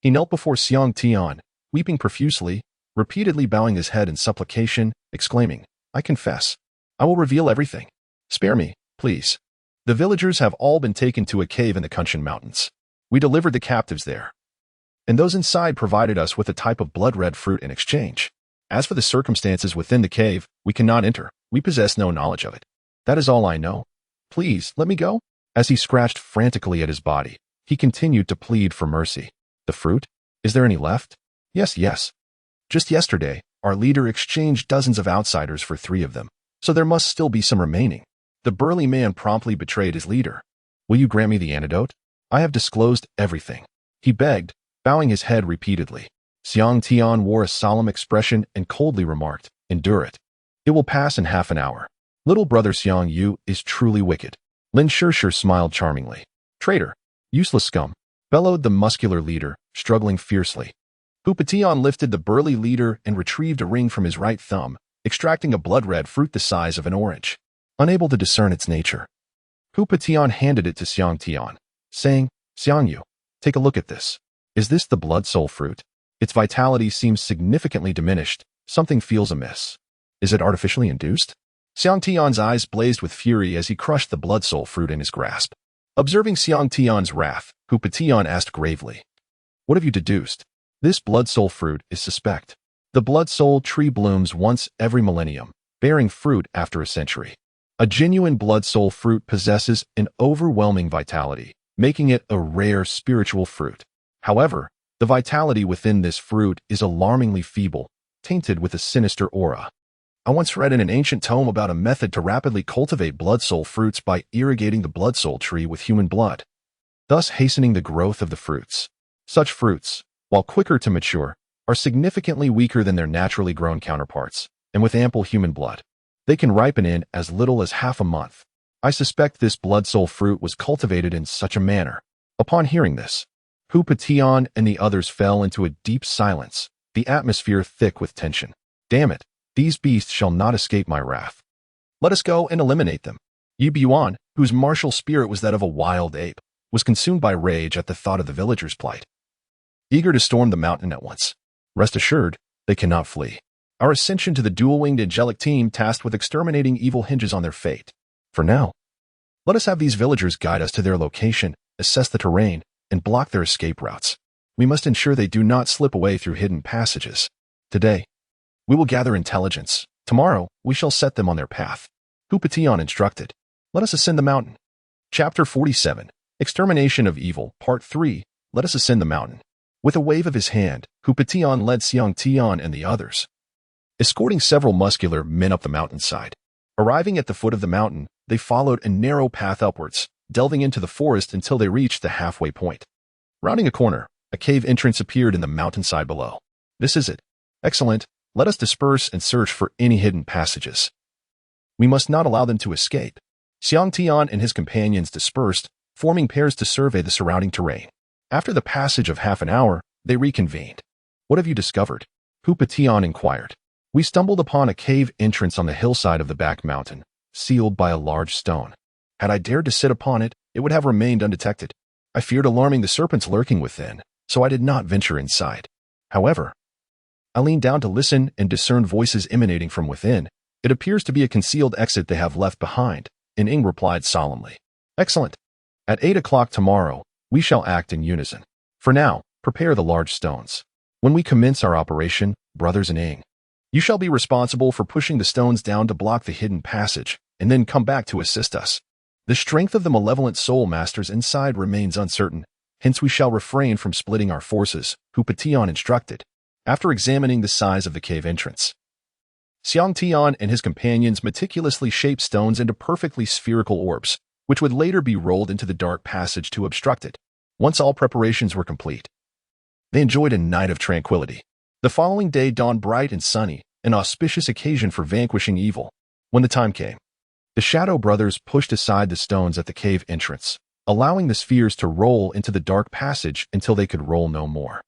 He knelt before Xiang Tian, weeping profusely, repeatedly bowing his head in supplication, exclaiming, "I confess. I will reveal everything. Spare me, please. The villagers have all been taken to a cave in the Kunshan Mountains. We delivered the captives there, and those inside provided us with a type of blood-red fruit in exchange. As for the circumstances within the cave, we cannot enter. We possess no knowledge of it. That is all I know. Please, let me go." As he scratched frantically at his body, he continued to plead for mercy. "The fruit? Is there any left?" Yes. Just yesterday, Our leader exchanged dozens of outsiders for 3 of them, so there must still be some remaining. The burly man promptly betrayed his leader. Will you grant me the antidote? I have disclosed everything, he begged, bowing his head repeatedly. Xiang Tian wore a solemn expression and coldly remarked, endure it. It will pass in half an hour. Little brother Xiang Yu is truly wicked. Lin Shishir smiled charmingly. Traitor, useless scum, bellowed the muscular leader, struggling fiercely. Pupation lifted the burly leader and retrieved a ring from his right thumb, extracting a blood-red fruit the size of an orange. Unable to discern its nature, Pupation handed it to Xiang Tian, saying, Xiang Yu, take a look at this. Is this the blood soul fruit? Its vitality seems significantly diminished. Something feels amiss. Is it artificially induced? Xiang Tian's eyes blazed with fury as he crushed the blood soul fruit in his grasp. Observing Xiang Tian's wrath, Pupation asked gravely, what have you deduced? This blood soul fruit is suspect. The blood soul tree blooms once every millennium, bearing fruit after a century. A genuine blood soul fruit possesses an overwhelming vitality, making it a rare spiritual fruit. However, the vitality within this fruit is alarmingly feeble, tainted with a sinister aura. I once read in an ancient tome about a method to rapidly cultivate blood soul fruits by irrigating the blood soul tree with human blood, thus hastening the growth of the fruits. Such fruits, while quicker to mature, are significantly weaker than their naturally grown counterparts, and with ample human blood, they can ripen in as little as half a month. I suspect this blood soul fruit was cultivated in such a manner. Upon hearing this, Pupation and the others fell into a deep silence, the atmosphere thick with tension. Damn it, these beasts shall not escape my wrath. Let us go and eliminate them. Yu Buan, whose martial spirit was that of a wild ape, was consumed by rage at the thought of the villagers' plight. Eager to storm the mountain at once. Rest assured, they cannot flee. Our ascension to the dual-winged angelic team tasked with exterminating evil hinges on their fate. For now, let us have these villagers guide us to their location, assess the terrain, and block their escape routes. We must ensure they do not slip away through hidden passages. Today, we will gather intelligence. Tomorrow, we shall set them on their path. Pupation instructed. Let us ascend the mountain. Chapter 47, Extermination of Evil, Part 3, Let us ascend the mountain. With a wave of his hand, Pupation led Xiang Tian and the others, escorting several muscular men up the mountainside. Arriving at the foot of the mountain, they followed a narrow path upwards, delving into the forest until they reached the halfway point. Rounding a corner, a cave entrance appeared in the mountainside below. This is it. Excellent. Let us disperse and search for any hidden passages. We must not allow them to escape. Xiang Tian and his companions dispersed, forming pairs to survey the surrounding terrain. After the passage of half an hour, they reconvened. What have you discovered? Pupation inquired. We stumbled upon a cave entrance on the hillside of the back mountain, sealed by a large stone. Had I dared to sit upon it, it would have remained undetected. I feared alarming the serpents lurking within, so I did not venture inside. However, I leaned down to listen and discern voices emanating from within. It appears to be a concealed exit they have left behind, and Ing replied solemnly. Excellent. At 8 o'clock tomorrow, we shall act in unison. For now, prepare the large stones. When we commence our operation, brothers and Ing, you shall be responsible for pushing the stones down to block the hidden passage, and then come back to assist us. The strength of the malevolent soul masters inside remains uncertain, hence we shall refrain from splitting our forces, Pupation instructed, after examining the size of the cave entrance. Xiang Tian and his companions meticulously shaped stones into perfectly spherical orbs, which would later be rolled into the dark passage to obstruct it. Once all preparations were complete, they enjoyed a night of tranquility. The following day dawned bright and sunny, an auspicious occasion for vanquishing evil. When the time came, the Shadow Brothers pushed aside the stones at the cave entrance, allowing the spheres to roll into the dark passage until they could roll no more.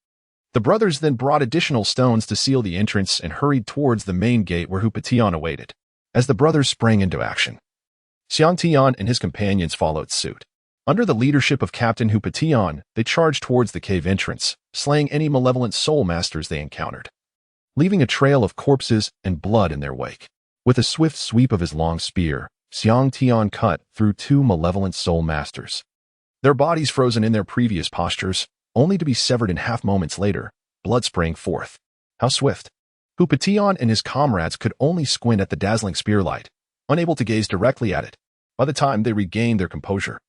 The brothers then brought additional stones to seal the entrance and hurried towards the main gate where Pupation awaited. As the brothers sprang into action, Xiang Tian and his companions followed suit. Under the leadership of Captain Pupation, they charged towards the cave entrance, slaying any malevolent soul masters they encountered, leaving a trail of corpses and blood in their wake. With a swift sweep of his long spear, Xiang Tian cut through 2 malevolent soul masters, their bodies frozen in their previous postures, only to be severed in half moments later, blood sprang forth. How swift! Pupation and his comrades could only squint at the dazzling spearlight, unable to gaze directly at it. By the time they regained their composure,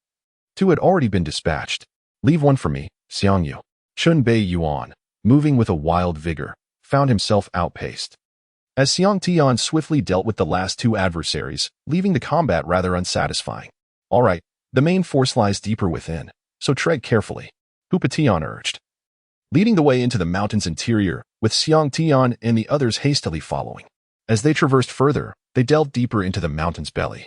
2 had already been dispatched. Leave one for me, Xiang Yu. Chun Bei Yuan, moving with a wild vigor, found himself outpaced. as Xiang Tian swiftly dealt with the last two adversaries, leaving the combat rather unsatisfying. All right, the main force lies deeper within, so tread carefully, Hu Tian urged, leading the way into the mountain's interior, with Xiang Tian and the others hastily following. As they traversed further, they delved deeper into the mountain's belly.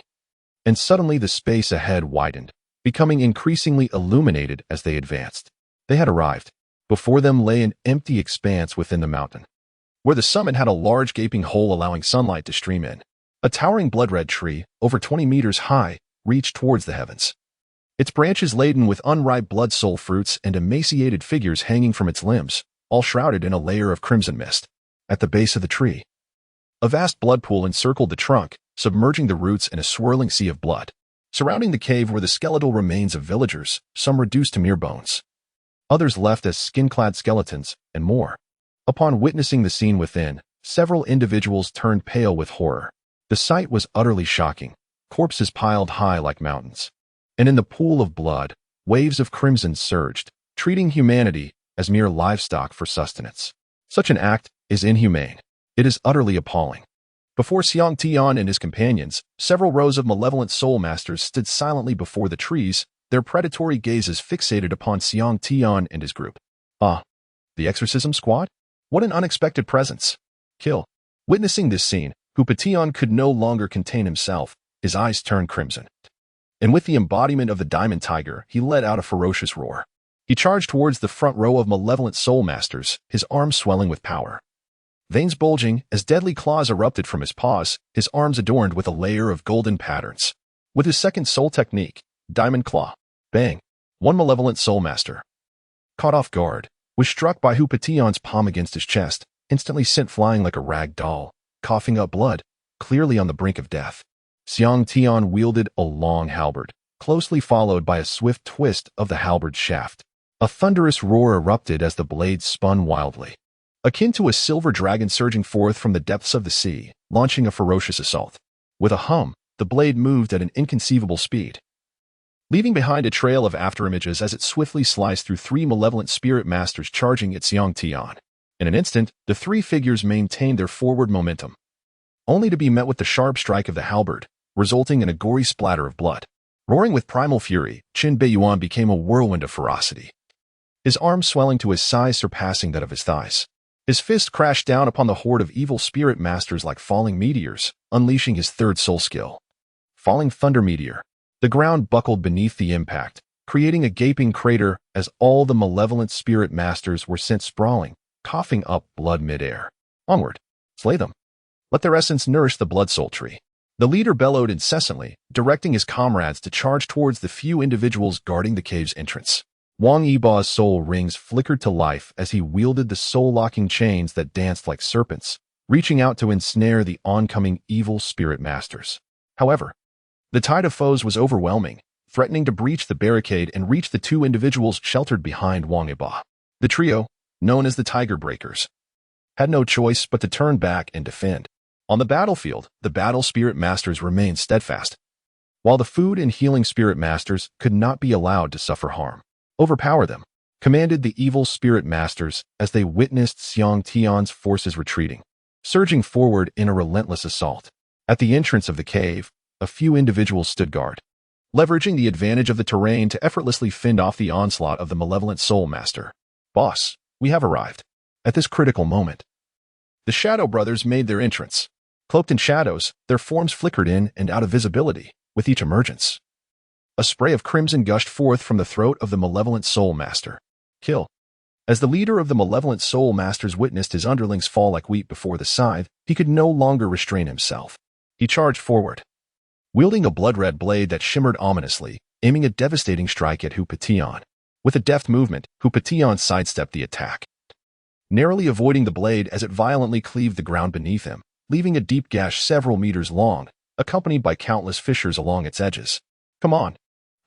And suddenly the space ahead widened, becoming increasingly illuminated as they advanced. They had arrived. Before them lay an empty expanse within the mountain, where the summit had a large gaping hole allowing sunlight to stream in. A towering blood-red tree, over 20 meters high, reached towards the heavens. Its branches laden with unripe blood-soul fruits and emaciated figures hanging from its limbs, all shrouded in a layer of crimson mist. At the base of the tree, a vast blood pool encircled the trunk, submerging the roots in a swirling sea of blood. Surrounding the cave were the skeletal remains of villagers, some reduced to mere bones, others left as skin-clad skeletons, and more. Upon witnessing the scene within, several individuals turned pale with horror. The sight was utterly shocking, corpses piled high like mountains. And in the pool of blood, waves of crimson surged, treating humanity as mere livestock for sustenance. Such an act is inhumane. It is utterly appalling. Before Xiang Tian and his companions, several rows of malevolent soul masters stood silently before the trees, their predatory gazes fixated upon Xiang Tian and his group. Ah, the exorcism squad? What an unexpected presence. Kill. Witnessing this scene, Hu Tian could no longer contain himself. His eyes turned crimson. And with the embodiment of the diamond tiger, he let out a ferocious roar. He charged towards the front row of malevolent soul masters, his arms swelling with power. Veins bulging as deadly claws erupted from his paws, his arms adorned with a layer of golden patterns. With his second soul technique, Diamond Claw, bang, one malevolent soul master, caught off guard, was struck by Hu Tian's palm against his chest, instantly sent flying like a rag doll, coughing up blood, clearly on the brink of death. Xiang Tian wielded a long halberd, closely followed by a swift twist of the halberd shaft. A thunderous roar erupted as the blade spun wildly, akin to a silver dragon surging forth from the depths of the sea, launching a ferocious assault. With a hum, the blade moved at an inconceivable speed, leaving behind a trail of afterimages as it swiftly sliced through three malevolent spirit masters charging at Xiang Tian. In an instant, the three figures maintained their forward momentum, only to be met with the sharp strike of the halberd, resulting in a gory splatter of blood. Roaring with primal fury, Qin Beiyuan became a whirlwind of ferocity, his arms swelling to his size surpassing that of his thighs. His fist crashed down upon the horde of evil spirit masters like falling meteors, unleashing his third soul skill. Falling Thunder Meteor. The ground buckled beneath the impact, creating a gaping crater as all the malevolent spirit masters were sent sprawling, coughing up blood midair. Onward. Slay them. Let their essence nourish the blood soul tree. The leader bellowed incessantly, directing his comrades to charge towards the few individuals guarding the cave's entrance. Wang Yiba's soul rings flickered to life as he wielded the soul-locking chains that danced like serpents, reaching out to ensnare the oncoming evil spirit masters. However, the tide of foes was overwhelming, threatening to breach the barricade and reach the two individuals sheltered behind Wang Yiba. The trio, known as the Tiger Breakers, had no choice but to turn back and defend. On the battlefield, the battle spirit masters remained steadfast, while the food and healing spirit masters could not be allowed to suffer harm. Overpower them, commanded the evil spirit masters as they witnessed Xiang Tian's forces retreating, surging forward in a relentless assault. At the entrance of the cave, a few individuals stood guard, leveraging the advantage of the terrain to effortlessly fend off the onslaught of the malevolent soul master. Boss, we have arrived. At this critical moment, the Shadow Brothers made their entrance. Cloaked in shadows, their forms flickered in and out of visibility with each emergence. A spray of crimson gushed forth from the throat of the malevolent soul master. Kill. As the leader of the malevolent soul masters witnessed his underlings fall like wheat before the scythe, he could no longer restrain himself. He charged forward, wielding a blood-red blade that shimmered ominously, aiming a devastating strike at Hu Tian. With a deft movement, Hu Tian sidestepped the attack, narrowly avoiding the blade as it violently cleaved the ground beneath him, leaving a deep gash several meters long, accompanied by countless fissures along its edges. Come on.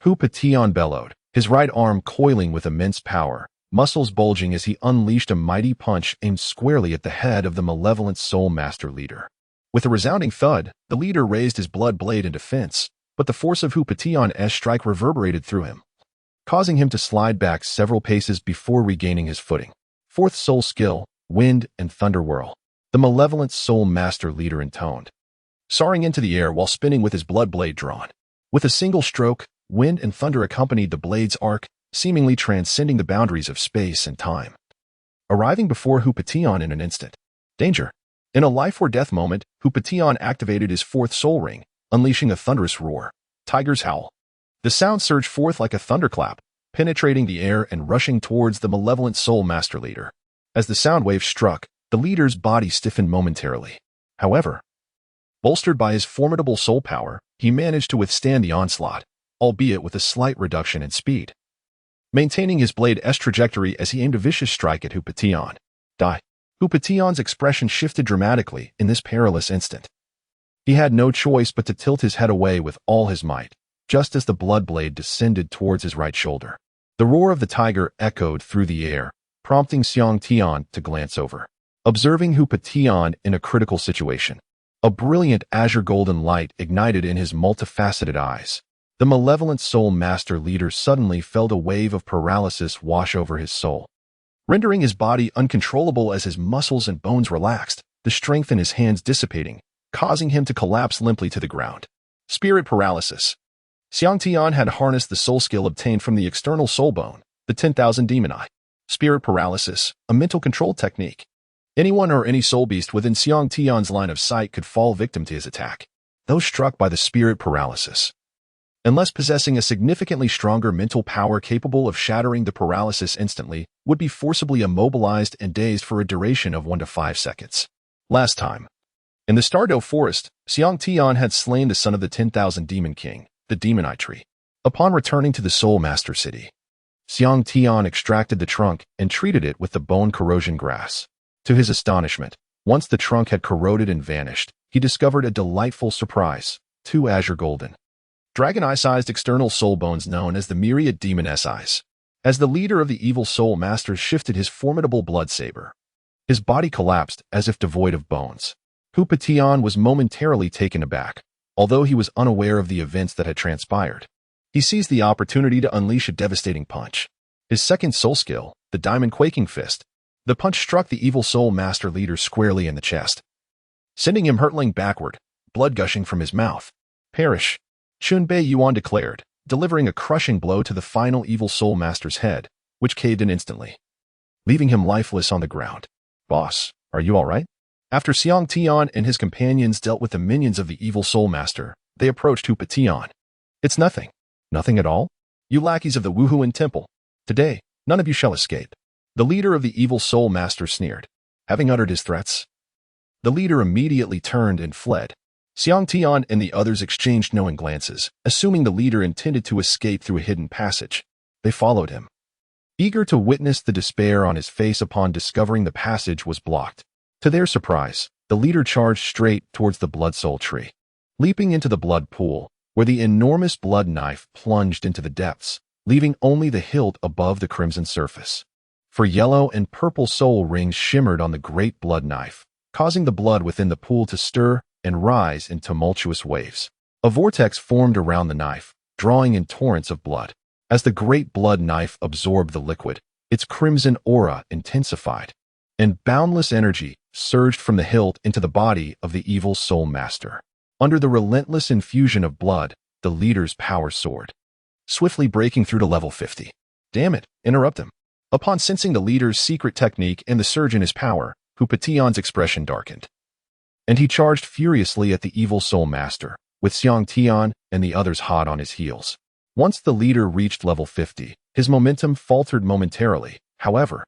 Hu Tian bellowed, his right arm coiling with immense power, muscles bulging as he unleashed a mighty punch aimed squarely at the head of the malevolent soul master leader. With a resounding thud, the leader raised his blood blade in defense, but the force of Hu Tian's strike reverberated through him, causing him to slide back several paces before regaining his footing. Fourth soul skill, Wind and Thunder Whirl. the malevolent soul master leader intoned, soaring into the air while spinning with his blood blade drawn. With a single stroke, wind and thunder accompanied the blade's arc, seemingly transcending the boundaries of space and time. Arriving before Hupation in an instant. Danger. In a life-or-death moment, Hupation activated his fourth soul ring, unleashing a thunderous roar. Tiger's howl. The sound surged forth like a thunderclap, penetrating the air and rushing towards the malevolent soul master leader. As the sound wave struck, the leader's body stiffened momentarily. However, bolstered by his formidable soul power, he managed to withstand the onslaught, albeit with a slight reduction in speed. Maintaining his blade's trajectory as he aimed a vicious strike at Hupation. Die. Hupation's expression shifted dramatically in this perilous instant. He had no choice but to tilt his head away with all his might, just as the blood blade descended towards his right shoulder. The roar of the tiger echoed through the air, prompting Xiang Tian to glance over. Observing Hupation in a critical situation, a brilliant azure golden light ignited in his multifaceted eyes. The malevolent soul master leader suddenly felt a wave of paralysis wash over his soul, rendering his body uncontrollable as his muscles and bones relaxed, the strength in his hands dissipating, causing him to collapse limply to the ground. Spirit paralysis. Xiang Tian had harnessed the soul skill obtained from the external soul bone, the 10,000 demon eye. Spirit paralysis, a mental control technique. Anyone or any soul beast within Xiang Tian's line of sight could fall victim to his attack. Those struck by the spirit paralysis, unless possessing a significantly stronger mental power capable of shattering the paralysis instantly, would be forcibly immobilized and dazed for a duration of 1 to 5 seconds. Last time. In the Stardow Forest, Xiang Tian had slain the son of the 10,000 Demon King, the Demon Eye Tree. Upon returning to the Soul Master City, Xiang Tian extracted the trunk and treated it with the bone corrosion grass. To his astonishment, once the trunk had corroded and vanished, he discovered a delightful surprise: 2 azure golden, dragon eye-sized external soul bones known as the myriad demon eyes. As the leader of the evil soul masters shifted his formidable blood saber, his body collapsed as if devoid of bones. Hupation was momentarily taken aback, although he was unaware of the events that had transpired. He seized the opportunity to unleash a devastating punch. His second soul skill, the Diamond Quaking Fist. The punch struck the evil soul master leader squarely in the chest, sending him hurtling backward, blood gushing from his mouth. Perish, Chunbei Yuan declared, delivering a crushing blow to the final evil soul master's head, which caved in instantly, leaving him lifeless on the ground. Boss, are you all right? After Xiang Tian and his companions dealt with the minions of the evil soul master, they approached Hupation. It's nothing. Nothing at all? You lackeys of the Wuhuan Temple. Today, none of you shall escape. The leader of the evil soul master sneered. Having uttered his threats, the leader immediately turned and fled. Xiang Tian and the others exchanged knowing glances, assuming the leader intended to escape through a hidden passage. They followed him, eager to witness the despair on his face upon discovering the passage was blocked. To their surprise, the leader charged straight towards the blood soul tree, leaping into the blood pool, where the enormous blood knife plunged into the depths, leaving only the hilt above the crimson surface. For yellow and purple soul rings shimmered on the great blood knife, causing the blood within the pool to stir and rise in tumultuous waves. A vortex formed around the knife, drawing in torrents of blood. As the great blood knife absorbed the liquid, its crimson aura intensified, and boundless energy surged from the hilt into the body of the evil soul master. Under the relentless infusion of blood, the leader's power soared, swiftly breaking through to level 50. Damn it, interrupt him. Upon sensing the leader's secret technique and the surge in his power, Hupation's expression darkened, and he charged furiously at the evil soul master, with Xiang Tian and the others hot on his heels. Once the leader reached level 50, his momentum faltered momentarily. However,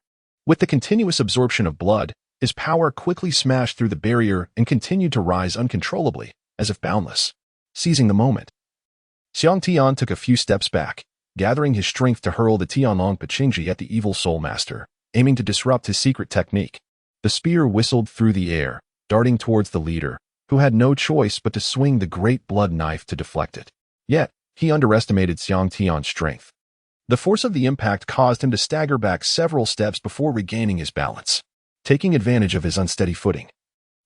with the continuous absorption of blood, his power quickly smashed through the barrier and continued to rise uncontrollably, as if boundless. Seizing the moment, Xiang Tian took a few steps back, gathering his strength to hurl the Tianlong Pachingji at the evil soul master, aiming to disrupt his secret technique. The spear whistled through the air, darting towards the leader, who had no choice but to swing the great blood knife to deflect it. Yet, he underestimated Xiang Tian's strength. The force of the impact caused him to stagger back several steps before regaining his balance. Taking advantage of his unsteady footing,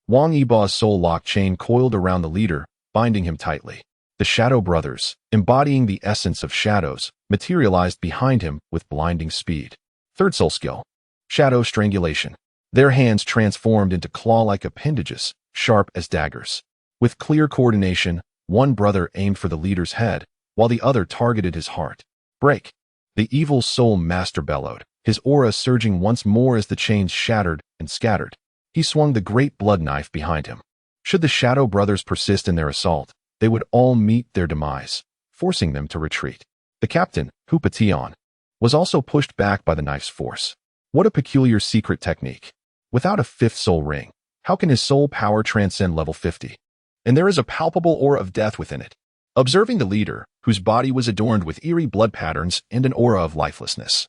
Wang Yiba's soul lock chain coiled around the leader, binding him tightly. The Shadow Brothers, embodying the essence of shadows, materialized behind him with blinding speed. Third soul skill, Shadow Strangulation. Their hands transformed into claw-like appendages, sharp as daggers. With clear coordination, one brother aimed for the leader's head, while the other targeted his heart. Break! The evil soul master bellowed, his aura surging once more as the chains shattered and scattered. He swung the great blood knife behind him. Should the Shadow Brothers persist in their assault, they would all meet their demise, forcing them to retreat. The captain, Tian, was also pushed back by the knife's force. What a peculiar secret technique. Without a fifth soul ring, how can his soul power transcend level 50? And there is a palpable aura of death within it. Observing the leader, whose body was adorned with eerie blood patterns and an aura of lifelessness,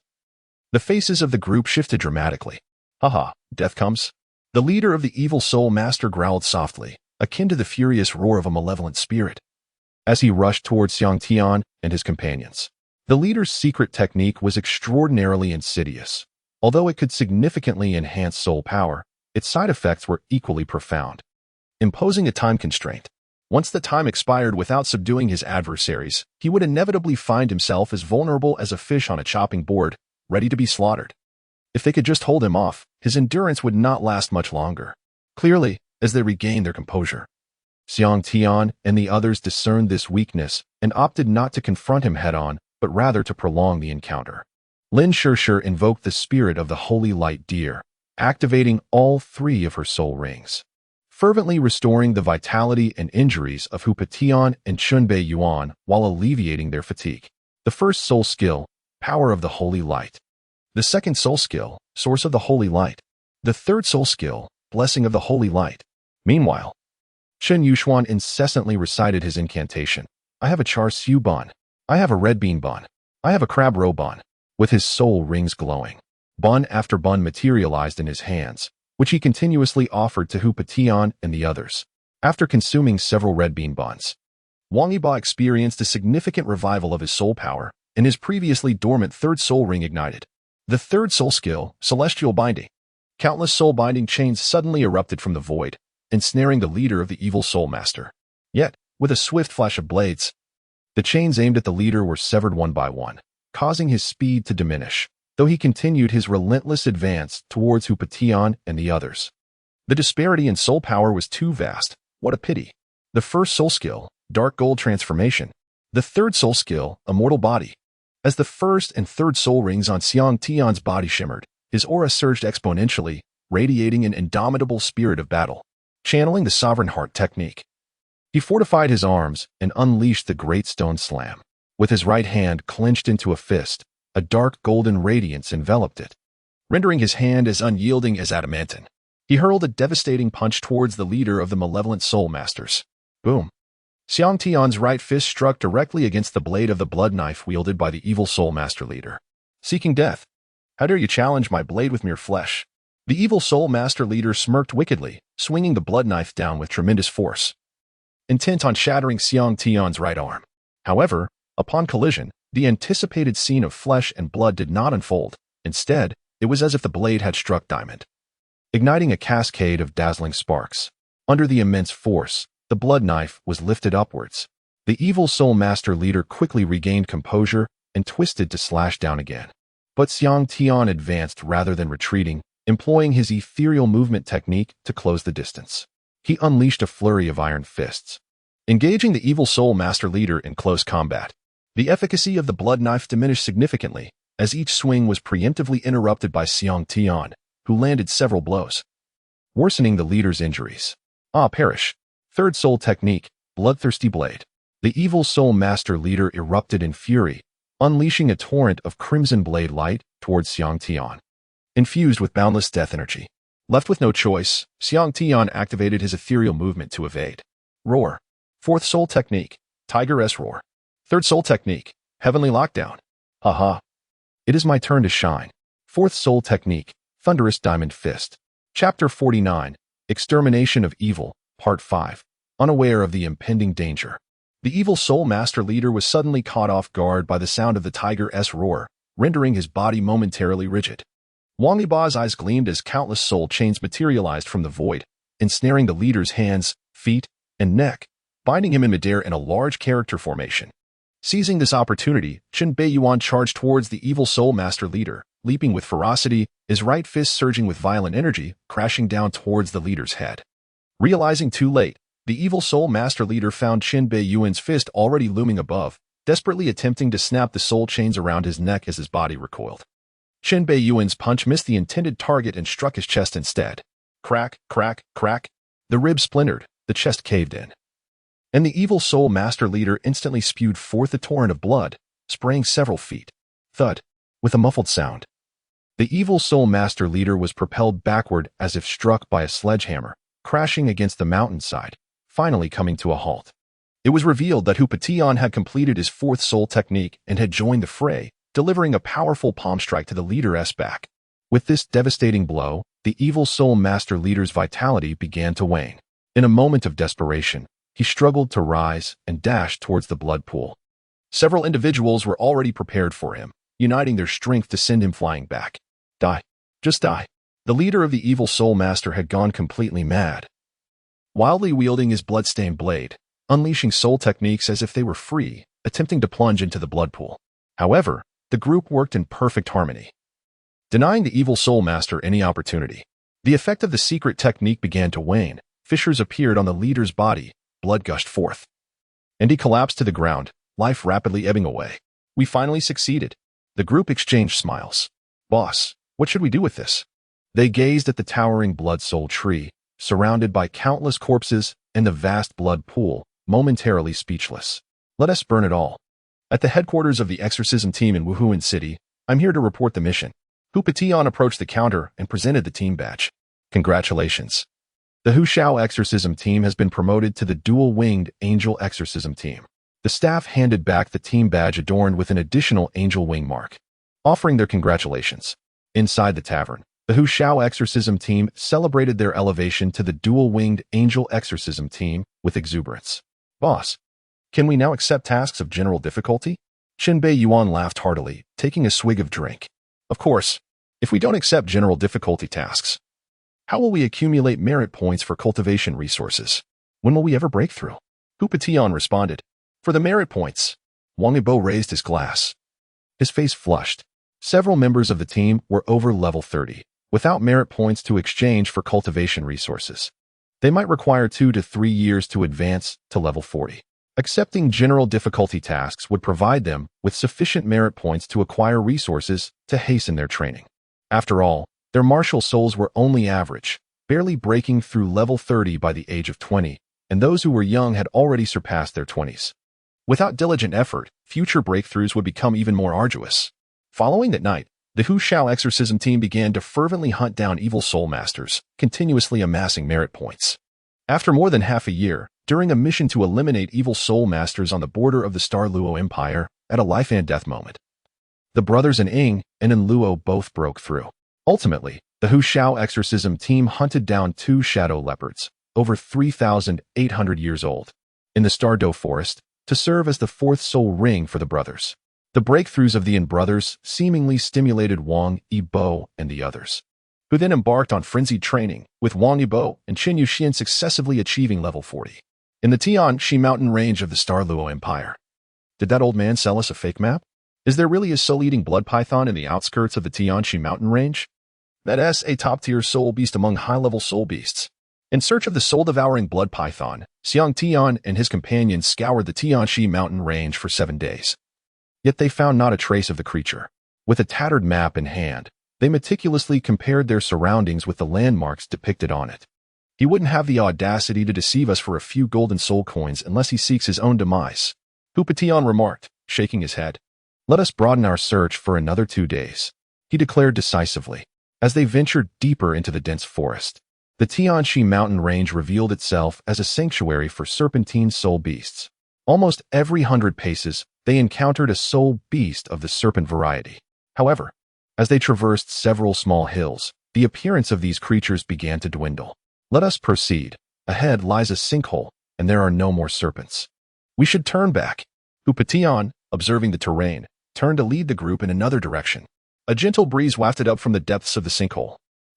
the faces of the group shifted dramatically. Haha, death comes? The leader of the evil soul master growled softly, akin to the furious roar of a malevolent spirit, as he rushed towards Xiang Tian and his companions. The leader's secret technique was extraordinarily insidious. Although it could significantly enhance soul power, its side effects were equally profound. Imposing a time constraint. Once the time expired without subduing his adversaries, he would inevitably find himself as vulnerable as a fish on a chopping board, ready to be slaughtered. If they could just hold him off, his endurance would not last much longer. Clearly, as they regained their composure, Xiang Tian and the others discerned this weakness and opted not to confront him head-on, but rather to prolong the encounter. Lin Shishir invoked the spirit of the Holy Light Deer, activating all three of her soul rings, fervently restoring the vitality and injuries of Tian and Chunbei Yuan while alleviating their fatigue. The first soul skill, Power of the Holy Light. The second soul skill, Source of the Holy Light. The third soul skill, Blessing of the Holy Light. Meanwhile, Shen Yuxuan incessantly recited his incantation. I have a char siu bon. I have a red bean bon. I have a crab roe bon. With his soul rings glowing, bun after bun materialized in his hands, which he continuously offered to Tian and the others. After consuming several red bean buns, Wang Yiba experienced a significant revival of his soul power, and his previously dormant third soul ring ignited. The third soul skill, Celestial Binding. Countless soul binding chains suddenly erupted from the void, ensnaring the leader of the evil soul master. Yet, with a swift flash of blades, the chains aimed at the leader were severed one by one, causing his speed to diminish, though he continued his relentless advance towards Tian and the others. The disparity in soul power was too vast. What a pity. The first soul skill, Dark Gold Transformation. The third soul skill, Immortal Body. As the first and third soul rings on Xiang Tian's body shimmered, his aura surged exponentially, radiating an indomitable spirit of battle. Channeling the Sovereign Heart technique, he fortified his arms and unleashed the Great Stone Slam. With his right hand clenched into a fist, a dark golden radiance enveloped it, rendering his hand as unyielding as adamantine. He hurled a devastating punch towards the leader of the malevolent soul masters. Boom! Xiang Tian's right fist struck directly against the blade of the blood knife wielded by the evil soul master leader. Seeking death. How dare you challenge my blade with mere flesh? The evil soul master leader smirked wickedly, swinging the blood knife down with tremendous force, intent on shattering Xiang Tian's right arm. However, upon collision, the anticipated scene of flesh and blood did not unfold. Instead, it was as if the blade had struck diamond, igniting a cascade of dazzling sparks. Under the immense force, the blood knife was lifted upwards. The evil soul master leader quickly regained composure and twisted to slash down again. But Xiang Tian advanced rather than retreating, employing his ethereal movement technique to close the distance. He unleashed a flurry of iron fists, engaging the evil soul master leader in close combat. The efficacy of the blood knife diminished significantly, as each swing was preemptively interrupted by Xiang Tian, who landed several blows, worsening the leader's injuries. Perish. Third soul technique, Bloodthirsty Blade. The evil soul master leader erupted in fury, unleashing a torrent of crimson blade light towards Xiang Tian, infused with boundless death energy. Left with no choice, Xiang Tian activated his ethereal movement to evade. Roar. Fourth soul technique, Tiger-S Roar. Third soul technique, Heavenly Lockdown. Haha. It is my turn to shine. Fourth soul technique, Thunderous Diamond Fist. Chapter 49, Extermination of Evil, Part 5. Unaware of the impending danger, the evil soul master leader was suddenly caught off guard by the sound of the Tiger-S roar, rendering his body momentarily rigid. Wang Yiba's eyes gleamed as countless soul chains materialized from the void, ensnaring the leader's hands, feet, and neck, binding him in midair in a large character formation. Seizing this opportunity, Chen Beiyuan charged towards the evil soul master leader, leaping with ferocity, his right fist surging with violent energy, crashing down towards the leader's head. Realizing too late, the evil soul master leader found Chen Beiyuan's fist already looming above, desperately attempting to snap the soul chains around his neck as his body recoiled. Chen Beiyuan's punch missed the intended target and struck his chest instead. Crack, crack, crack. The ribs splintered, the chest caved in. And the evil soul master leader instantly spewed forth a torrent of blood, spraying several feet. Thud, with a muffled sound. The evil soul master leader was propelled backward as if struck by a sledgehammer, crashing against the mountainside, finally coming to a halt. It was revealed that Hu Patian had completed his fourth soul technique and had joined the fray, delivering a powerful palm strike to the leader's back. With this devastating blow, the evil soul master leader's vitality began to wane. In a moment of desperation, he struggled to rise and dashed towards the blood pool. Several individuals were already prepared for him, uniting their strength to send him flying back. Die. Just die. The leader of the evil soul master had gone completely mad. Wildly wielding his blood-stained blade, unleashing soul techniques as if they were free, attempting to plunge into the blood pool. However, the group worked in perfect harmony, denying the evil soul master any opportunity. The effect of the secret technique began to wane. Fissures appeared on the leader's body, blood gushed forth, and he collapsed to the ground, life rapidly ebbing away. We finally succeeded. The group exchanged smiles. Boss, what should we do with this? They gazed at the towering blood soul tree, surrounded by countless corpses and the vast blood pool, momentarily speechless. Let us burn it all. At the headquarters of the exorcism team in Wuhuan City, I'm here to report the mission. Hu Patian approached the counter and presented the team badge. Congratulations. The Hu Shao exorcism team has been promoted to the dual-winged angel exorcism team. The staff handed back the team badge adorned with an additional angel wing mark, offering their congratulations. Inside the tavern, the Hu Shao exorcism team celebrated their elevation to the dual-winged angel exorcism team with exuberance. Boss, can we now accept tasks of general difficulty? Chen Beiyuan laughed heartily, taking a swig of drink. Of course, if we don't accept general difficulty tasks, how will we accumulate merit points for cultivation resources? When will we ever break through? Hu Patian responded. For the merit points. Wang Yibo raised his glass. His face flushed. Several members of the team were over level 30, without merit points to exchange for cultivation resources. They might require 2 to 3 years to advance to level 40. Accepting general difficulty tasks would provide them with sufficient merit points to acquire resources to hasten their training. After all, their martial souls were only average, barely breaking through level 30 by the age of 20, and those who were young had already surpassed their 20s. Without diligent effort, future breakthroughs would become even more arduous. Following that night, the Hu Shao exorcism team began to fervently hunt down evil soul masters, continuously amassing merit points. After more than half a year, during a mission to eliminate evil soul masters on the border of the Star Luo Empire, at a life and death moment, the brothers in Ing and in Luo both broke through. Ultimately, the Hu Shao exorcism team hunted down 2 shadow leopards, over 3,800 years old, in the Stardo Forest, to serve as the 4th soul ring for the brothers. The breakthroughs of the In brothers seemingly stimulated Wang Yibo and the others, who then embarked on frenzied training, with Wang Yibo and Chen Yuxian successively achieving level 40. In the Tianxi mountain range of the Star Luo Empire. Did that old man sell us a fake map? Is there really a soul-eating blood python in the outskirts of the Tianxi mountain range? That a top-tier soul beast among high-level soul beasts. In search of the soul-devouring blood python, Xiang Tian and his companions scoured the Tianxi mountain range for 7 days. Yet they found not a trace of the creature. With a tattered map in hand, they meticulously compared their surroundings with the landmarks depicted on it. He wouldn't have the audacity to deceive us for a few golden soul coins unless he seeks his own demise, Hu Patian remarked, shaking his head. Let us broaden our search for another 2 days, he declared decisively. As they ventured deeper into the dense forest, the Tianxi mountain range revealed itself as a sanctuary for serpentine soul beasts. Almost every 100 paces, they encountered a soul beast of the serpent variety. However, as they traversed several small hills, the appearance of these creatures began to dwindle. Let us proceed. Ahead lies a sinkhole, and there are no more serpents. We should turn back. Hu Patian, observing the terrain, turned to lead the group in another direction. A gentle breeze wafted up from the depths of the sinkhole.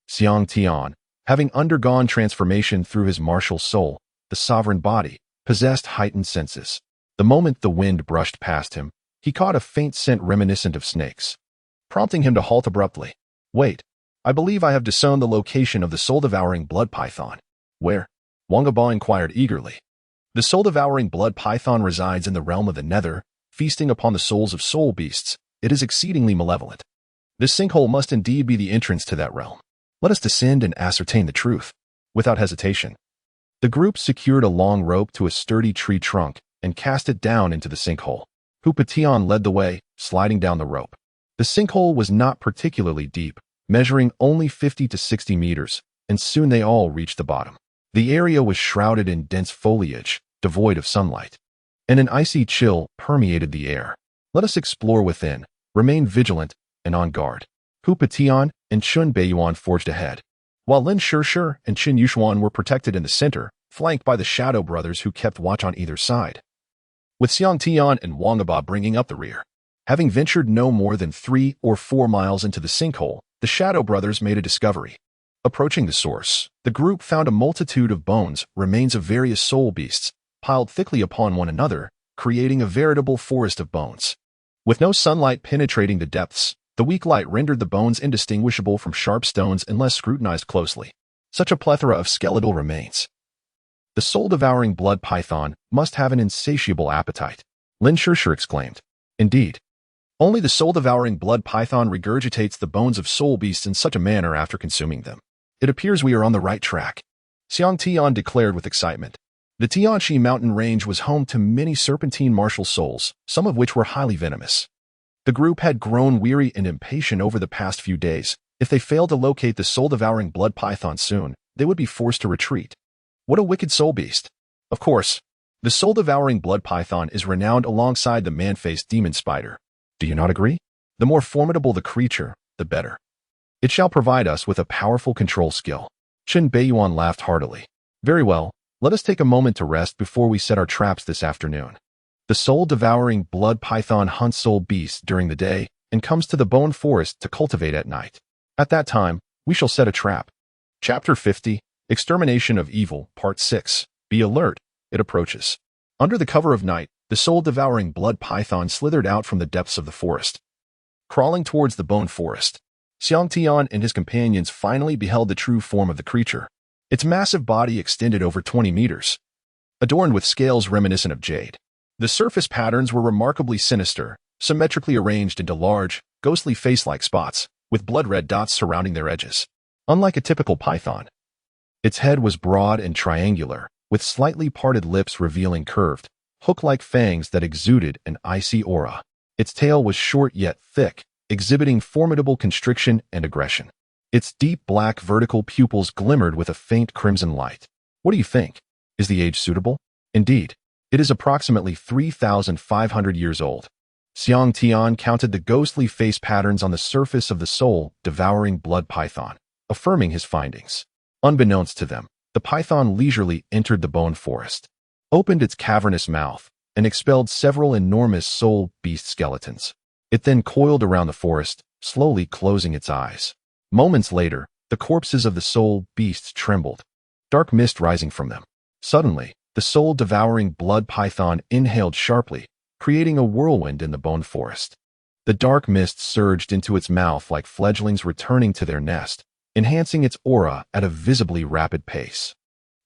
Xiang Tian, having undergone transformation through his martial soul, the sovereign body, possessed heightened senses. The moment the wind brushed past him, he caught a faint scent reminiscent of snakes, prompting him to halt abruptly. Wait, I believe I have discerned the location of the soul-devouring blood python. Where? Wangaba inquired eagerly. The soul-devouring blood python resides in the realm of the nether, feasting upon the souls of soul beasts. It is exceedingly malevolent. This sinkhole must indeed be the entrance to that realm. Let us descend and ascertain the truth. Without hesitation, the group secured a long rope to a sturdy tree trunk and cast it down into the sinkhole. Tian led the way, sliding down the rope. The sinkhole was not particularly deep, measuring only 50 to 60 meters, and soon they all reached the bottom. The area was shrouded in dense foliage, devoid of sunlight, and an icy chill permeated the air. Let us explore within, remain vigilant and on guard. Tian and Chun Beiyuan forged ahead, while Lin Shishir and Qin Yushuan were protected in the center, flanked by the Shadow Brothers who kept watch on either side, with Xiang Tian and Wangaba bringing up the rear. Having ventured no more than 3 or 4 miles into the sinkhole, the Shadow Brothers made a discovery. Approaching the source, the group found a multitude of bones, remains of various soul beasts, piled thickly upon one another, creating a veritable forest of bones. With no sunlight penetrating the depths, the weak light rendered the bones indistinguishable from sharp stones unless scrutinized closely. Such a plethora of skeletal remains. The soul-devouring blood python must have an insatiable appetite, Lin Shishir exclaimed. Indeed, only the soul-devouring blood python regurgitates the bones of soul beasts in such a manner after consuming them. It appears we are on the right track, Xiang Tian declared with excitement. The Tianxi mountain range was home to many serpentine martial souls, some of which were highly venomous. The group had grown weary and impatient over the past few days. If they failed to locate the soul-devouring blood python soon, they would be forced to retreat. What a wicked soul beast! Of course, the soul-devouring blood python is renowned alongside the man-faced demon spider. Do you not agree? The more formidable the creature, the better. It shall provide us with a powerful control skill. Qin Beiyuan laughed heartily. Very well, let us take a moment to rest before we set our traps this afternoon. The soul-devouring blood python hunts soul beasts during the day and comes to the bone forest to cultivate at night. At that time, we shall set a trap. Chapter 50, Extermination of Evil, Part 6. Be alert, it approaches. Under the cover of night, the soul-devouring blood python slithered out from the depths of the forest. Crawling towards the bone forest, Xiang Tian and his companions finally beheld the true form of the creature. Its massive body extended over 20 meters, adorned with scales reminiscent of jade. The surface patterns were remarkably sinister, symmetrically arranged into large, ghostly face-like spots, with blood-red dots surrounding their edges. Unlike a typical python, its head was broad and triangular, with slightly parted lips revealing curved, hook-like fangs that exuded an icy aura. Its tail was short yet thick, exhibiting formidable constriction and aggression. Its deep black vertical pupils glimmered with a faint crimson light. What do you think? Is the age suitable? Indeed, it is approximately 3,500 years old. Xiang Tian counted the ghostly face patterns on the surface of the soul-devouring blood python, affirming his findings. Unbeknownst to them, the python leisurely entered the bone forest, opened its cavernous mouth, and expelled several enormous soul beast skeletons. It then coiled around the forest, slowly closing its eyes. Moments later, the corpses of the soul beasts trembled, dark mist rising from them. Suddenly, the soul-devouring blood python inhaled sharply, creating a whirlwind in the bone forest. The dark mist surged into its mouth like fledglings returning to their nest, enhancing its aura at a visibly rapid pace.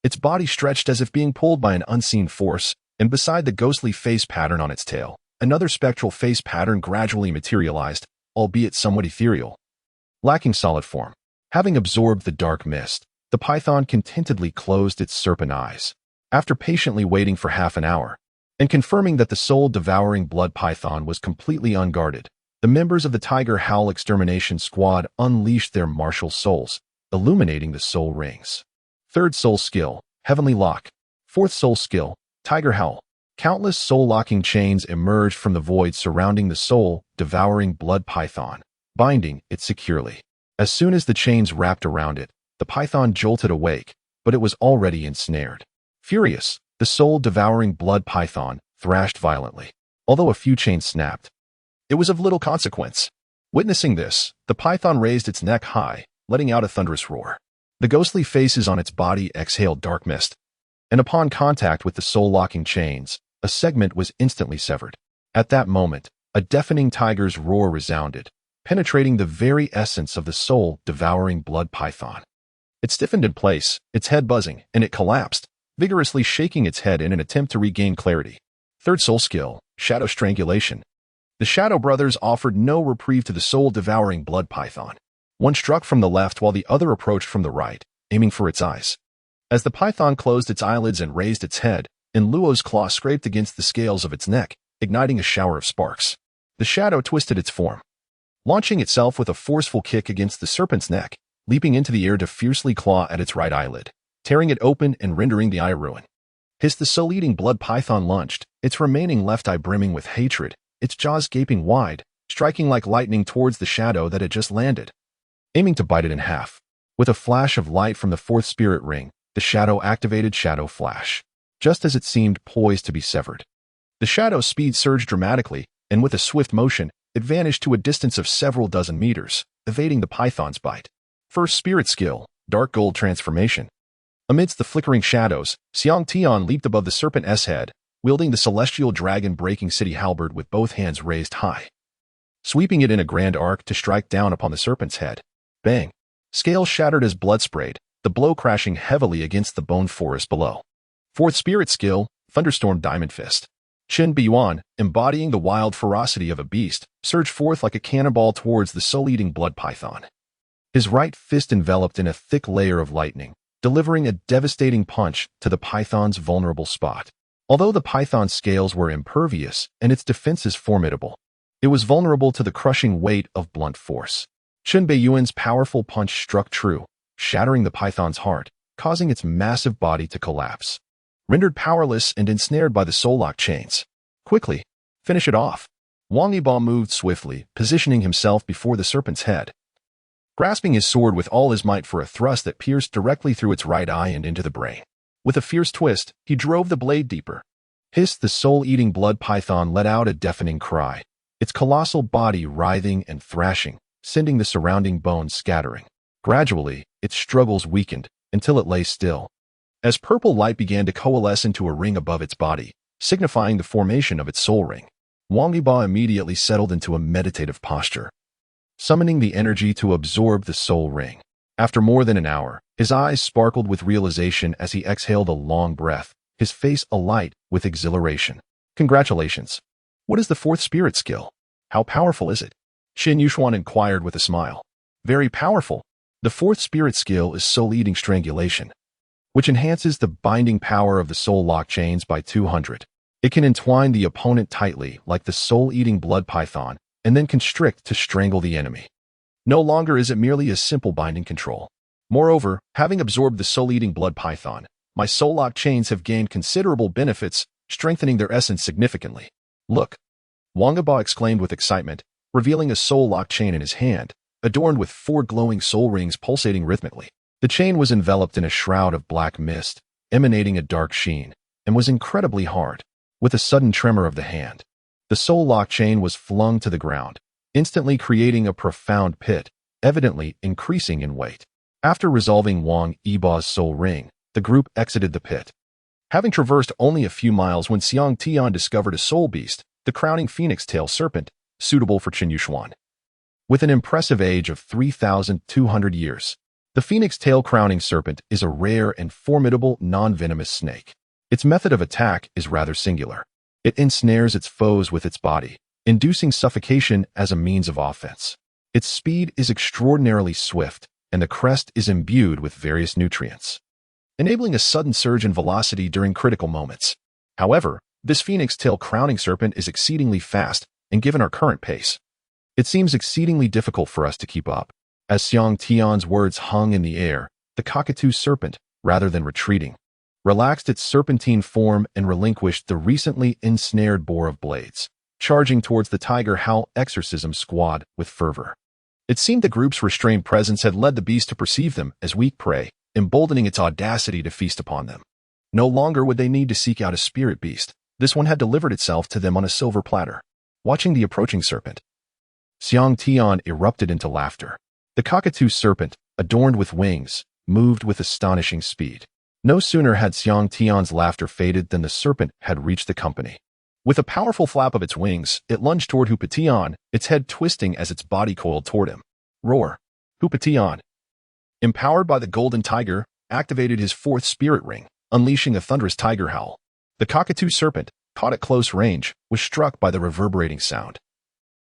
Its body stretched as if being pulled by an unseen force, and beside the ghostly face pattern on its tail, another spectral face pattern gradually materialized, albeit somewhat ethereal. Lacking solid form, having absorbed the dark mist, the python contentedly closed its serpent eyes. After patiently waiting for half an hour, and confirming that the soul-devouring blood python was completely unguarded, the members of the Tiger Howl Extermination Squad unleashed their martial souls, illuminating the soul rings. Third soul skill, Heavenly Lock. Fourth soul skill, Tiger Howl. Countless soul-locking chains emerged from the void surrounding the soul-devouring blood python, binding it securely. As soon as the chains wrapped around it, the python jolted awake, but it was already ensnared. Furious, the soul-devouring blood python thrashed violently. Although a few chains snapped, it was of little consequence. Witnessing this, the python raised its neck high, letting out a thunderous roar. The ghostly faces on its body exhaled dark mist, and upon contact with the soul-locking chains, a segment was instantly severed. At that moment, a deafening tiger's roar resounded, penetrating the very essence of the soul-devouring blood python. It stiffened in place, its head buzzing, and it collapsed, vigorously shaking its head in an attempt to regain clarity. Third soul skill, Shadow Strangulation. The Shadow Brothers offered no reprieve to the soul-devouring blood python. One struck from the left while the other approached from the right, aiming for its eyes. As the python closed its eyelids and raised its head, Enluo's claw scraped against the scales of its neck, igniting a shower of sparks. The shadow twisted its form, launching itself with a forceful kick against the serpent's neck, leaping into the air to fiercely claw at its right eyelid, tearing it open and rendering the eye ruin. Hiss! The soul-eating blood python lunged, its remaining left eye brimming with hatred, its jaws gaping wide, striking like lightning towards the shadow that had just landed, aiming to bite it in half. With a flash of light from the fourth spirit ring, the shadow activated Shadow Flash. Just as it seemed poised to be severed, the shadow's speed surged dramatically, and with a swift motion, it vanished to a distance of several dozen meters, evading the python's bite. First spirit skill, Dark Gold Transformation. Amidst the flickering shadows, Xiang Tian leaped above the serpent's head, wielding the celestial dragon breaking City Halberd with both hands raised high, sweeping it in a grand arc to strike down upon the serpent's head. Bang! Scales shattered as blood sprayed, the blow crashing heavily against the bone forest below. Fourth spirit skill, Thunderstorm Diamond Fist. Qin Biyuan, embodying the wild ferocity of a beast, surged forth like a cannonball towards the soul-eating blood python. His right fist enveloped in a thick layer of lightning, delivering a devastating punch to the python's vulnerable spot. Although the python's scales were impervious and its defenses formidable, it was vulnerable to the crushing weight of blunt force. Qin Biyuan's powerful punch struck true, shattering the python's heart, causing its massive body to collapse. Rendered powerless and ensnared by the soul-lock chains. Quickly, finish it off. Wang Yiba moved swiftly, positioning himself before the serpent's head, grasping his sword with all his might for a thrust that pierced directly through its right eye and into the brain. With a fierce twist, he drove the blade deeper. Hiss! The soul-eating blood python let out a deafening cry, its colossal body writhing and thrashing, sending the surrounding bones scattering. Gradually, its struggles weakened, until it lay still, as purple light began to coalesce into a ring above its body, signifying the formation of its soul ring. Wang Yiba immediately settled into a meditative posture, summoning the energy to absorb the soul ring. After more than an hour, his eyes sparkled with realization as he exhaled a long breath, his face alight with exhilaration. Congratulations. What is the fourth spirit skill? How powerful is it? Qin Yushuan inquired with a smile. Very powerful. The fourth spirit skill is Soul-Eating Strangulation, which enhances the binding power of the soul lock chains by 200. It can entwine the opponent tightly like the soul-eating blood python, and then constrict to strangle the enemy. No longer is it merely a simple binding control. Moreover, having absorbed the soul-eating blood python, my soul lock chains have gained considerable benefits, strengthening their essence significantly. Look! Wang Yiba exclaimed with excitement, revealing a soul lock chain in his hand, adorned with 4 glowing soul rings pulsating rhythmically. The chain was enveloped in a shroud of black mist, emanating a dark sheen, and was incredibly hard. With a sudden tremor of the hand, the soul lock chain was flung to the ground, instantly creating a profound pit, evidently increasing in weight. After resolving Wang Yiba's soul ring, the group exited the pit, having traversed only a few miles when Xiang Tian discovered a soul beast, the crowning phoenix tail serpent, suitable for Qin Yushuan. With an impressive age of 3,200 years, the phoenix tail crowning serpent is a rare and formidable non-venomous snake. Its method of attack is rather singular. It ensnares its foes with its body, inducing suffocation as a means of offense. Its speed is extraordinarily swift, and the crest is imbued with various nutrients, enabling a sudden surge in velocity during critical moments. However, this phoenix tail crowning serpent is exceedingly fast, and given our current pace, it seems exceedingly difficult for us to keep up. As Xiang Tian's words hung in the air, the cockatoo serpent, rather than retreating, relaxed its serpentine form and relinquished the recently ensnared boar of blades, charging towards the tiger howl exorcism squad with fervor. It seemed the group's restrained presence had led the beast to perceive them as weak prey, emboldening its audacity to feast upon them. No longer would they need to seek out a spirit beast. This one had delivered itself to them on a silver platter. Watching the approaching serpent, Xiang Tian erupted into laughter. The cockatoo serpent, adorned with wings, moved with astonishing speed. No sooner had Xiang Tian's laughter faded than the serpent had reached the company. With a powerful flap of its wings, it lunged toward Hu Tian, its head twisting as its body coiled toward him. Roar! Hu Tian, empowered by the golden tiger, activated his fourth spirit ring, unleashing a thunderous tiger howl. The cockatoo serpent, caught at close range, was struck by the reverberating sound,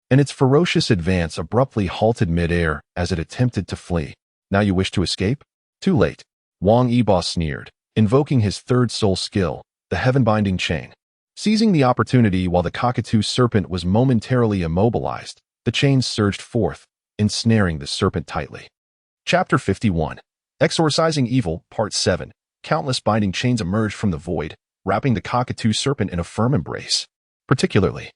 and its ferocious advance abruptly halted mid-air as it attempted to flee. Now you wish to escape? Too late. Wang Yibo sneered, invoking his third soul skill, the heaven-binding chain. Seizing the opportunity while the cockatoo serpent was momentarily immobilized, the chains surged forth, ensnaring the serpent tightly. Chapter 51. Exorcising Evil, Part 7. Countless binding chains emerged from the void, wrapping the cockatoo serpent in a firm embrace. Particularly,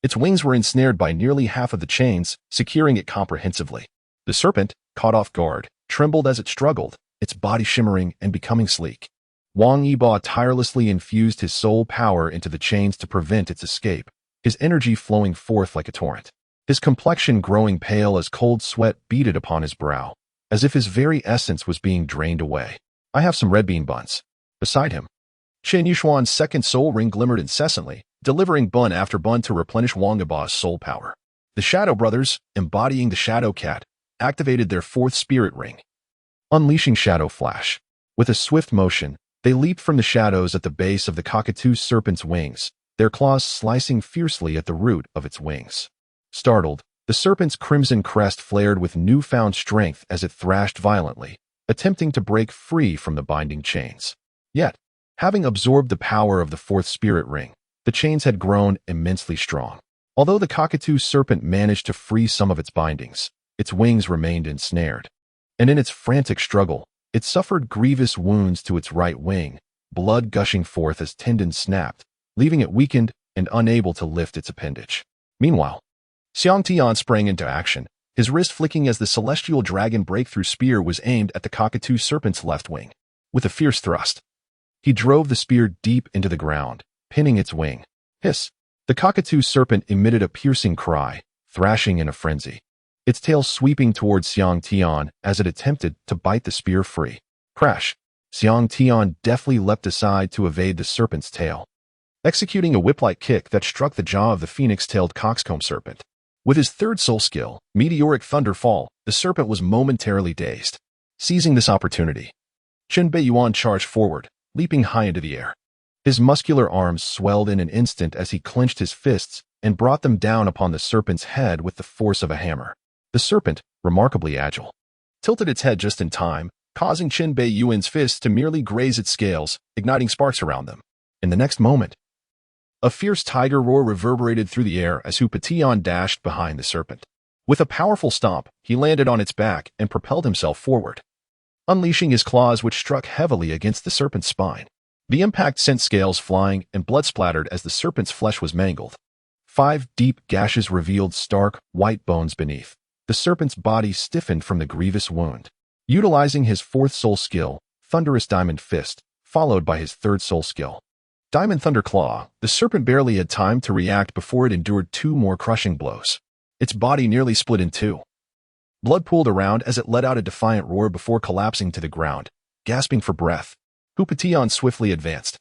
its wings were ensnared by nearly half of the chains, securing it comprehensively. The serpent, caught off guard, trembled as it struggled, its body shimmering and becoming sleek. Wang Yibo tirelessly infused his soul power into the chains to prevent its escape, his energy flowing forth like a torrent. His complexion growing pale as cold sweat beaded upon his brow, as if his very essence was being drained away. I have some red bean buns. Beside him, Chen Yushuan's second soul ring glimmered incessantly, delivering bun after bun to replenish Wang Yibo's soul power. The Shadow Brothers, embodying the Shadow Cat, activated their fourth spirit ring, unleashing Shadow Flash. With a swift motion, they leaped from the shadows at the base of the cockatoo serpent's wings, their claws slicing fiercely at the root of its wings. Startled, the serpent's crimson crest flared with newfound strength as it thrashed violently, attempting to break free from the binding chains. Yet, having absorbed the power of the fourth spirit ring, the chains had grown immensely strong. Although the cockatoo serpent managed to free some of its bindings, its wings remained ensnared, and in its frantic struggle, it suffered grievous wounds to its right wing, blood gushing forth as tendons snapped, leaving it weakened and unable to lift its appendage. Meanwhile, Xiang Tian sprang into action, his wrist flicking as the celestial dragon breakthrough spear was aimed at the cockatoo serpent's left wing. With a fierce thrust, he drove the spear deep into the ground, pinning its wing. Hiss! The cockatoo serpent emitted a piercing cry, thrashing in a frenzy, its tail sweeping towards Xiang Tian as it attempted to bite the spear free. Crash! Xiang Tian deftly leapt aside to evade the serpent's tail, executing a whip-like kick that struck the jaw of the phoenix-tailed coxcomb serpent. With his third soul skill, Meteoric Thunderfall, the serpent was momentarily dazed. Seizing this opportunity, Chen Beiyuan charged forward, leaping high into the air. His muscular arms swelled in an instant as he clenched his fists and brought them down upon the serpent's head with the force of a hammer. The serpent, remarkably agile, tilted its head just in time, causing Chen Beiyuan's fists to merely graze its scales, igniting sparks around them. In the next moment, a fierce tiger roar reverberated through the air as Hu Tian dashed behind the serpent. With a powerful stomp, he landed on its back and propelled himself forward, unleashing his claws which struck heavily against the serpent's spine. The impact sent scales flying and blood splattered as the serpent's flesh was mangled. 5 deep gashes revealed stark, white bones beneath. The serpent's body stiffened from the grievous wound. Utilizing his fourth soul skill, Thunderous Diamond Fist, followed by his third soul skill, Diamond Thunder Claw, the serpent barely had time to react before it endured 2 more crushing blows. Its body nearly split in 2. Blood pooled around as it let out a defiant roar before collapsing to the ground, gasping for breath. Hu Tian swiftly advanced,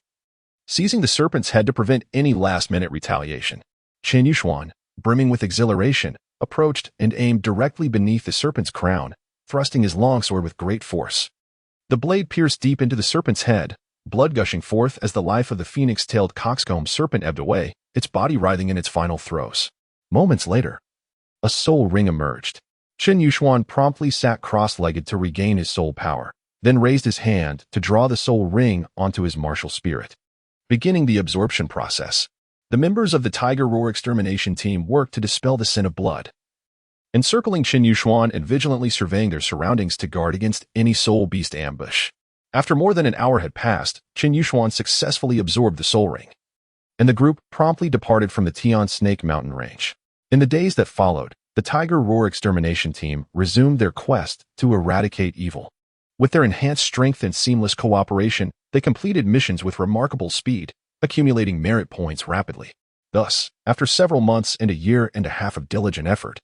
seizing the serpent's head to prevent any last-minute retaliation. Chen Yushuan, brimming with exhilaration, approached and aimed directly beneath the serpent's crown, thrusting his longsword with great force. The blade pierced deep into the serpent's head, blood gushing forth as the life of the phoenix-tailed coxcomb serpent ebbed away, its body writhing in its final throes. Moments later, a soul ring emerged. Chen Yushuan promptly sat cross-legged to regain his soul power, then raised his hand to draw the soul ring onto his martial spirit. Beginning the absorption process, the members of the Tiger Roar Extermination team worked to dispel the sin of blood, encircling Chen Yushuan and vigilantly surveying their surroundings to guard against any soul beast ambush. After more than an hour had passed, Chen Yushuan successfully absorbed the soul ring, and the group promptly departed from the Tian Snake Mountain Range. In the days that followed, the Tiger Roar Extermination team resumed their quest to eradicate evil. With their enhanced strength and seamless cooperation, they completed missions with remarkable speed, accumulating merit points rapidly. Thus, after several months and a year and a half of diligent effort,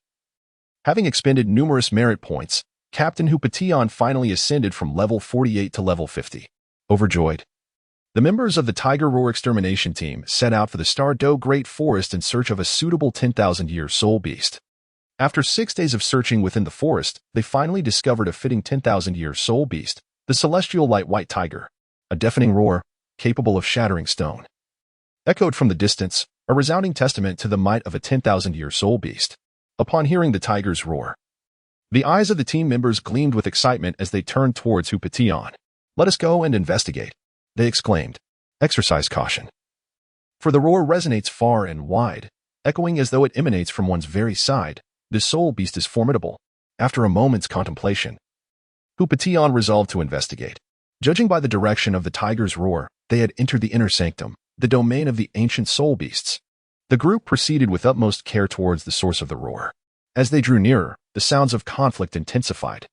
having expended numerous merit points, Captain Hu Tian finally ascended from level 48 to level 50. Overjoyed, the members of the Tiger Roar Extermination team set out for the Stardew Great Forest in search of a suitable 10,000-year soul beast. After 6 days of searching within the forest, they finally discovered a fitting 10,000-year soul beast, the celestial light white tiger. A deafening roar, capable of shattering stone, echoed from the distance, a resounding testament to the might of a 10,000-year soul beast. Upon hearing the tiger's roar, the eyes of the team members gleamed with excitement as they turned towards Xiang Tian. "Let us go and investigate," they exclaimed. "Exercise caution, for the roar resonates far and wide, echoing as though it emanates from one's very side. This soul beast is formidable." After a moment's contemplation, Xiang Tian resolved to investigate. Judging by the direction of the tiger's roar, they had entered the inner sanctum, the domain of the ancient soul beasts. The group proceeded with utmost care towards the source of the roar. As they drew nearer, the sounds of conflict intensified.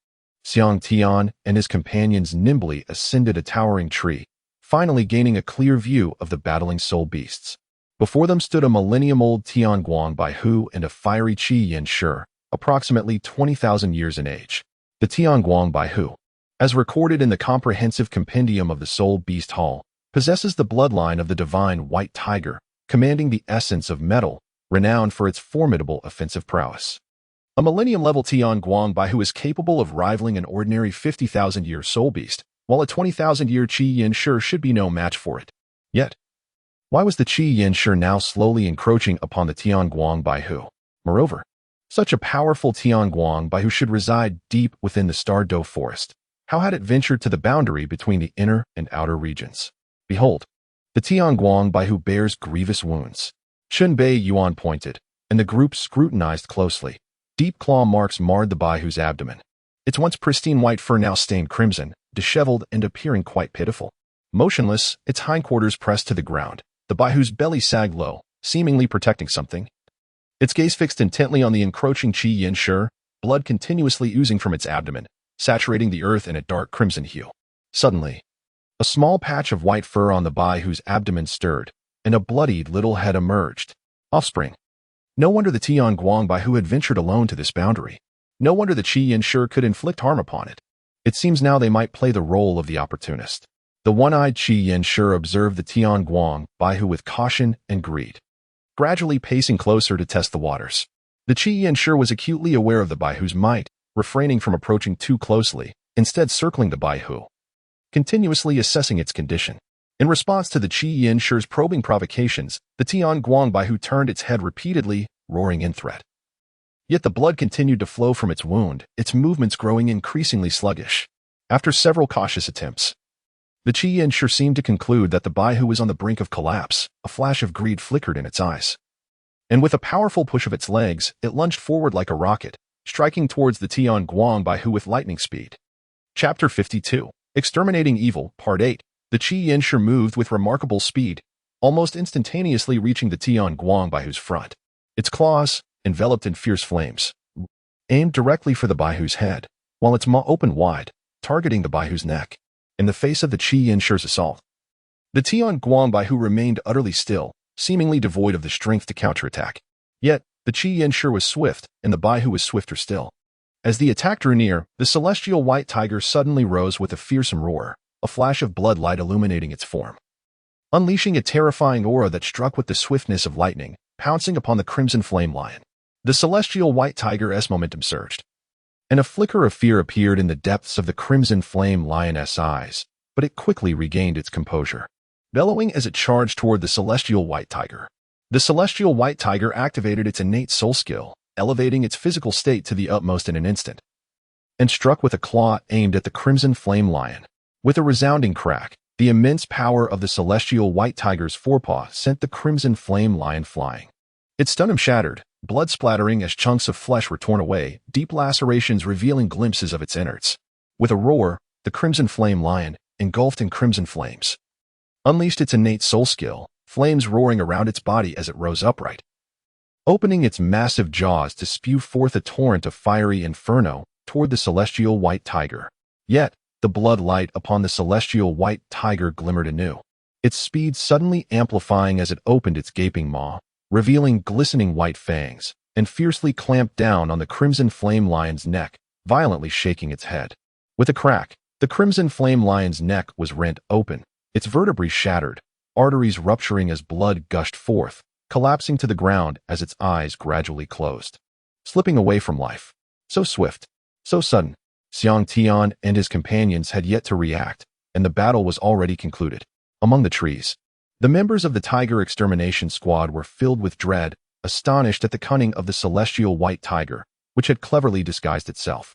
Xiang Tian and his companions nimbly ascended a towering tree, finally gaining a clear view of the battling soul beasts. Before them stood a millennium-old Tianguang Baihu and a fiery Qi Yin Shi, approximately 20,000 years in age. The Tianguang Baihu, as recorded in the comprehensive compendium of the Soul Beast Hall, possesses the bloodline of the divine white tiger, commanding the essence of metal, renowned for its formidable offensive prowess. A millennium-level Tianguang Baihu is capable of rivaling an ordinary 50,000-year soul beast, while a 20,000-year Qi Yin Shi should be no match for it. Yet, why was the Qi Yin Shi now slowly encroaching upon the Tianguang Baihu? Moreover, such a powerful Tianguang Baihu should reside deep within the Stardew Forest. How had it ventured to the boundary between the inner and outer regions? Behold, the Tianguang Baihu bears grievous wounds. Chunbei Yuan pointed, and the group scrutinized closely. Deep claw marks marred the Baihu's abdomen. Its once pristine white fur now stained crimson, disheveled and appearing quite pitiful. Motionless, its hindquarters pressed to the ground, the Baihu's belly sagged low, seemingly protecting something. Its gaze fixed intently on the encroaching Qi Yin Shi, blood continuously oozing from its abdomen, saturating the earth in a dark crimson hue. Suddenly, a small patch of white fur on the Baihu's abdomen stirred, and a bloodied little head emerged. Offspring. No wonder the Tianguang Baihu had ventured alone to this boundary. No wonder the Qi Yin Shi could inflict harm upon it. It seems now they might play the role of the opportunist. The one-eyed Qi Yin Shi observed the Tianguang Baihu with caution and greed, gradually pacing closer to test the waters. The Qi Yin Shi was acutely aware of the Baihu's might, refraining from approaching too closely, instead circling the Baihu, continuously assessing its condition. In response to the Qi Yin Shi's probing provocations, the Tianguang Baihu turned its head repeatedly, roaring in threat. Yet the blood continued to flow from its wound, its movements growing increasingly sluggish. After several cautious attempts, the Qi Yin Shi seemed to conclude that the Baihu was on the brink of collapse. A flash of greed flickered in its eyes, and with a powerful push of its legs, it lunged forward like a rocket, striking towards the Tianguang Baihu with lightning speed. Chapter 52. Exterminating Evil, Part 8. The Qi Yin Shi moved with remarkable speed, almost instantaneously reaching the Tianguang Baihu's front. Its claws, enveloped in fierce flames, aimed directly for the Baihu's head, while its maw opened wide, targeting the Baihu's neck. In the face of the Qi Yin Shi's assault, the Tianguang Baihu remained utterly still, seemingly devoid of the strength to counterattack. Yet, the Qi Yin Shi was swift, and the Baihu was swifter still. As the attack drew near, the celestial white tiger suddenly rose with a fearsome roar, a flash of blood light illuminating its form, unleashing a terrifying aura that struck with the swiftness of lightning, pouncing upon the crimson flame lion. The celestial white tiger's momentum surged, and a flicker of fear appeared in the depths of the crimson flame lioness eyes, but it quickly regained its composure, bellowing as it charged toward the celestial white tiger. The celestial white tiger activated its innate soul skill, elevating its physical state to the utmost in an instant, and struck with a claw aimed at the crimson flame lion. With a resounding crack, the immense power of the celestial white tiger's forepaw sent the crimson flame lion flying. Its sternum shattered, blood splattering as chunks of flesh were torn away, deep lacerations revealing glimpses of its innards. With a roar, the crimson flame lion, engulfed in crimson flames, unleashed its innate soul skill, flames roaring around its body as it rose upright, opening its massive jaws to spew forth a torrent of fiery inferno toward the celestial white tiger. Yet, the blood light upon the celestial white tiger glimmered anew, its speed suddenly amplifying as it opened its gaping maw, revealing glistening white fangs, and fiercely clamped down on the crimson flame lion's neck, violently shaking its head. With a crack, The crimson flame lion's neck was rent open, its vertebrae shattered, arteries rupturing as blood gushed forth, collapsing to the ground as its eyes gradually closed. Slipping away from life. So swift, so sudden. Xiang Tian and his companions had yet to react, and the battle was already concluded. Among the trees, the members of the Tiger Extermination Squad were filled with dread, astonished at the cunning of the celestial white tiger, which had cleverly disguised itself,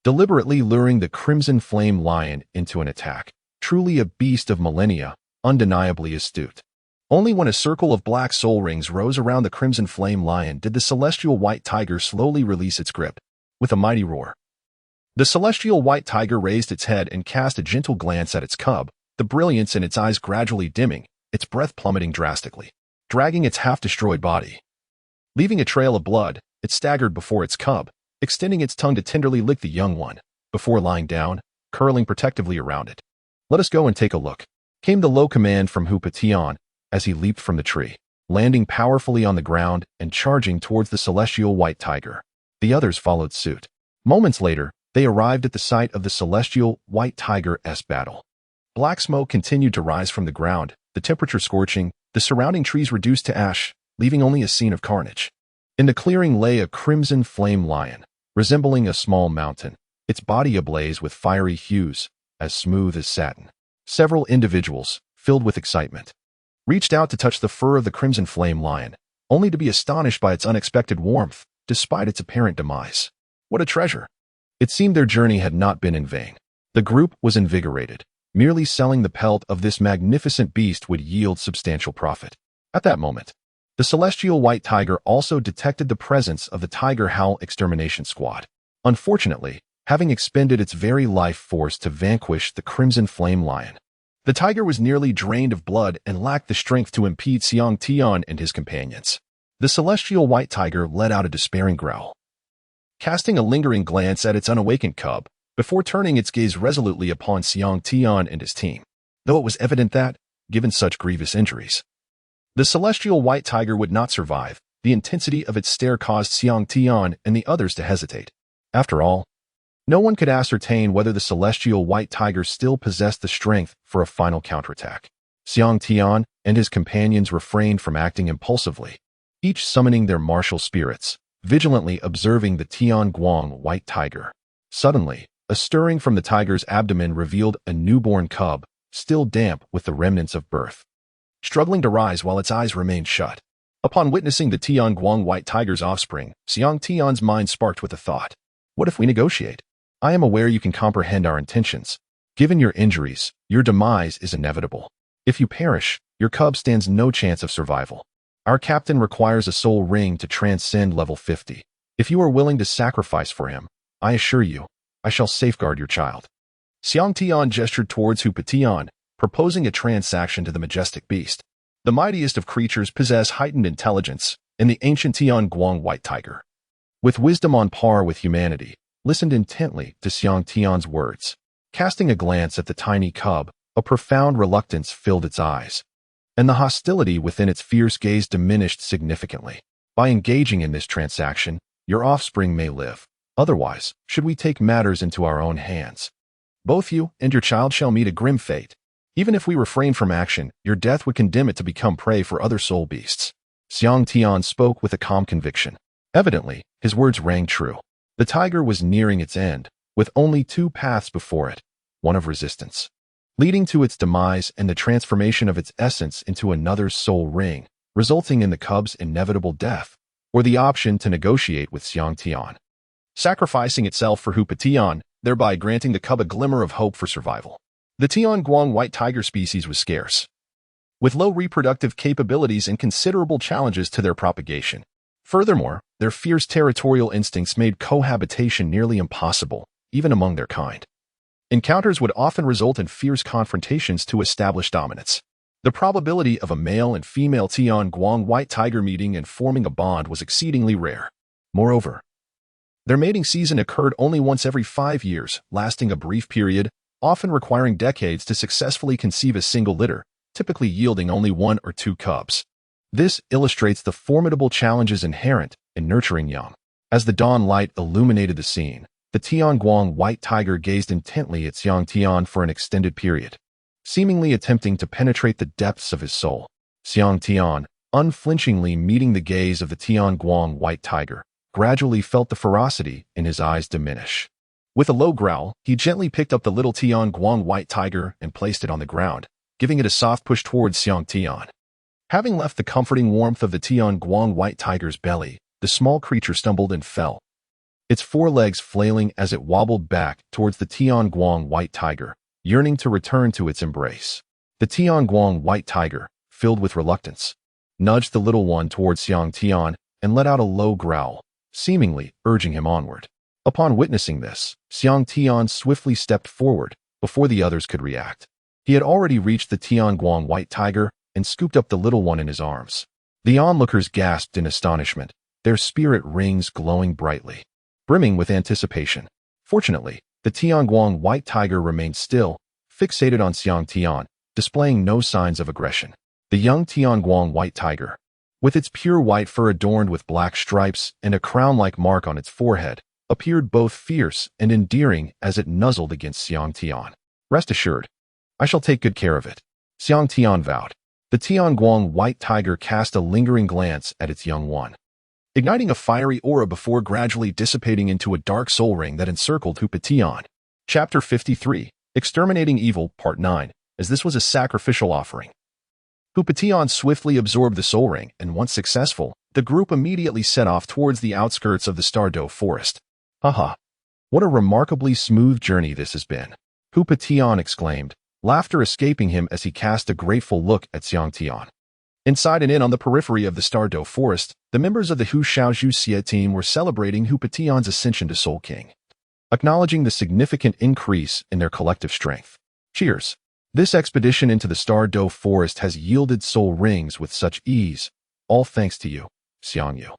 deliberately luring the crimson flame lion into an attack. Truly a beast of millennia, undeniably astute. Only when a circle of black soul rings rose around the crimson flame lion did the celestial white tiger slowly release its grip. With a mighty roar, the celestial white tiger raised its head and cast a gentle glance at its cub, the brilliance in its eyes gradually dimming, its breath plummeting drastically. Dragging its half-destroyed body, leaving a trail of blood, it staggered before its cub, extending its tongue to tenderly lick the young one, before lying down, curling protectively around it. "Let us go and take a look," came the low command from Hu Patian as he leaped from the tree, landing powerfully on the ground and charging towards the celestial white tiger. The others followed suit. Moments later, they arrived at the site of the celestial white tiger's battle. Black smoke continued to rise from the ground, the temperature scorching, the surrounding trees reduced to ash, leaving only a scene of carnage. In the clearing lay a crimson flame lion, resembling a small mountain, its body ablaze with fiery hues, as smooth as satin. Several individuals, filled with excitement, reached out to touch the fur of the crimson flame lion, only to be astonished by its unexpected warmth, despite its apparent demise. What a treasure! It seemed their journey had not been in vain. The group was invigorated. Merely selling the pelt of this magnificent beast would yield substantial profit. At that moment, the celestial white tiger also detected the presence of the Tiger Howl Extermination Squad. Unfortunately, having expended its very life force to vanquish the crimson flame lion, the tiger was nearly drained of blood and lacked the strength to impede Xiang Tian and his companions. The celestial white tiger let out a despairing growl, casting a lingering glance at its unawakened cub, before turning its gaze resolutely upon Xiang Tian and his team. Though it was evident that, given such grievous injuries, the celestial white tiger would not survive, the intensity of its stare caused Xiang Tian and the others to hesitate. After all, no one could ascertain whether the celestial white tiger still possessed the strength for a final counterattack. Xiang Tian and his companions refrained from acting impulsively, each summoning their martial spirits, vigilantly observing the Tianguang white tiger. Suddenly, a stirring from the tiger's abdomen revealed a newborn cub, still damp with the remnants of birth, struggling to rise while its eyes remained shut. Upon witnessing the Tianguang white tiger's offspring, Xiang Tian's mind sparked with a thought. What if we negotiate? I am aware you can comprehend our intentions. Given your injuries, your demise is inevitable. If you perish, your cub stands no chance of survival. Our captain requires a soul ring to transcend level 50. If you are willing to sacrifice for him, I assure you, I shall safeguard your child. Xiang Tian gestured towards Hu Patian, proposing a transaction to the majestic beast. The mightiest of creatures possess heightened intelligence, and the ancient Tianguang white tiger, with wisdom on par with humanity, listened intently to Xiang Tian's words. Casting a glance at the tiny cub, a profound reluctance filled its eyes, and the hostility within its fierce gaze diminished significantly. By engaging in this transaction, your offspring may live. Otherwise, should we take matters into our own hands, both you and your child shall meet a grim fate. Even if we refrain from action, your death would condemn it to become prey for other soul beasts. Xiang Tian spoke with a calm conviction. Evidently, his words rang true. The tiger was nearing its end, with only two paths before it, one of resistance, leading to its demise and the transformation of its essence into another's soul ring, resulting in the cub's inevitable death, or the option to negotiate with Xiang Tian, sacrificing itself for Hu Patian, thereby granting the cub a glimmer of hope for survival. The Tianguang white tiger species was scarce, with low reproductive capabilities and considerable challenges to their propagation. Furthermore, their fierce territorial instincts made cohabitation nearly impossible, even among their kind. Encounters would often result in fierce confrontations to establish dominance. The probability of a male and female Tianguang white tiger meeting and forming a bond was exceedingly rare. Moreover, their mating season occurred only once every 5 years, lasting a brief period, often requiring decades to successfully conceive a single litter, typically yielding only 1 or 2 cubs. This illustrates the formidable challenges inherent in nurturing young. As the dawn light illuminated the scene, The Tianguang white tiger gazed intently at Xiang Tian for an extended period, seemingly attempting to penetrate the depths of his soul. Xiang Tian, unflinchingly meeting the gaze of the Tianguang white tiger, gradually felt the ferocity in his eyes diminish. With a low growl, he gently picked up the little Tianguang white tiger and placed it on the ground, giving it a soft push towards Xiang Tian. Having left the comforting warmth of the Tianguang white tiger's belly, the small creature stumbled and fell, its forelegs flailing as it wobbled back towards the Tianguang white tiger, yearning to return to its embrace. The Tianguang white tiger, filled with reluctance, nudged the little one towards Xiang Tian and let out a low growl, seemingly urging him onward. Upon witnessing this, Xiang Tian swiftly stepped forward before the others could react. He had already reached the Tianguang white tiger and scooped up the little one in his arms. The onlookers gasped in astonishment, their spirit rings glowing brightly, brimming with anticipation. Fortunately, the Tianguang white tiger remained still, fixated on Xiang Tian, displaying no signs of aggression. The young Tianguang white tiger, with its pure white fur adorned with black stripes and a crown-like mark on its forehead, appeared both fierce and endearing as it nuzzled against Xiang Tian. Rest assured, I shall take good care of it, Xiang Tian vowed. The Tianguang white tiger cast a lingering glance at its young one, igniting a fiery aura before gradually dissipating into a dark soul ring that encircled Hoopa Tian. Chapter 53, Exterminating Evil, Part 9, as this was a sacrificial offering. Hoopa Tian swiftly absorbed the soul ring, and once successful, the group immediately set off towards the outskirts of the Douluo forest. Haha, what a remarkably smooth journey this has been, Hoopa Tian exclaimed, laughter escaping him as he cast a grateful look at Xiang Tian. Inside and in on the periphery of the Douluo forest, the members of the Hu Xiaozhu Xie team were celebrating Hoopa Tian's ascension to Soul King, acknowledging the significant increase in their collective strength. Cheers! This expedition into the Douluo forest has yielded soul rings with such ease, all thanks to you, Xiang Yu.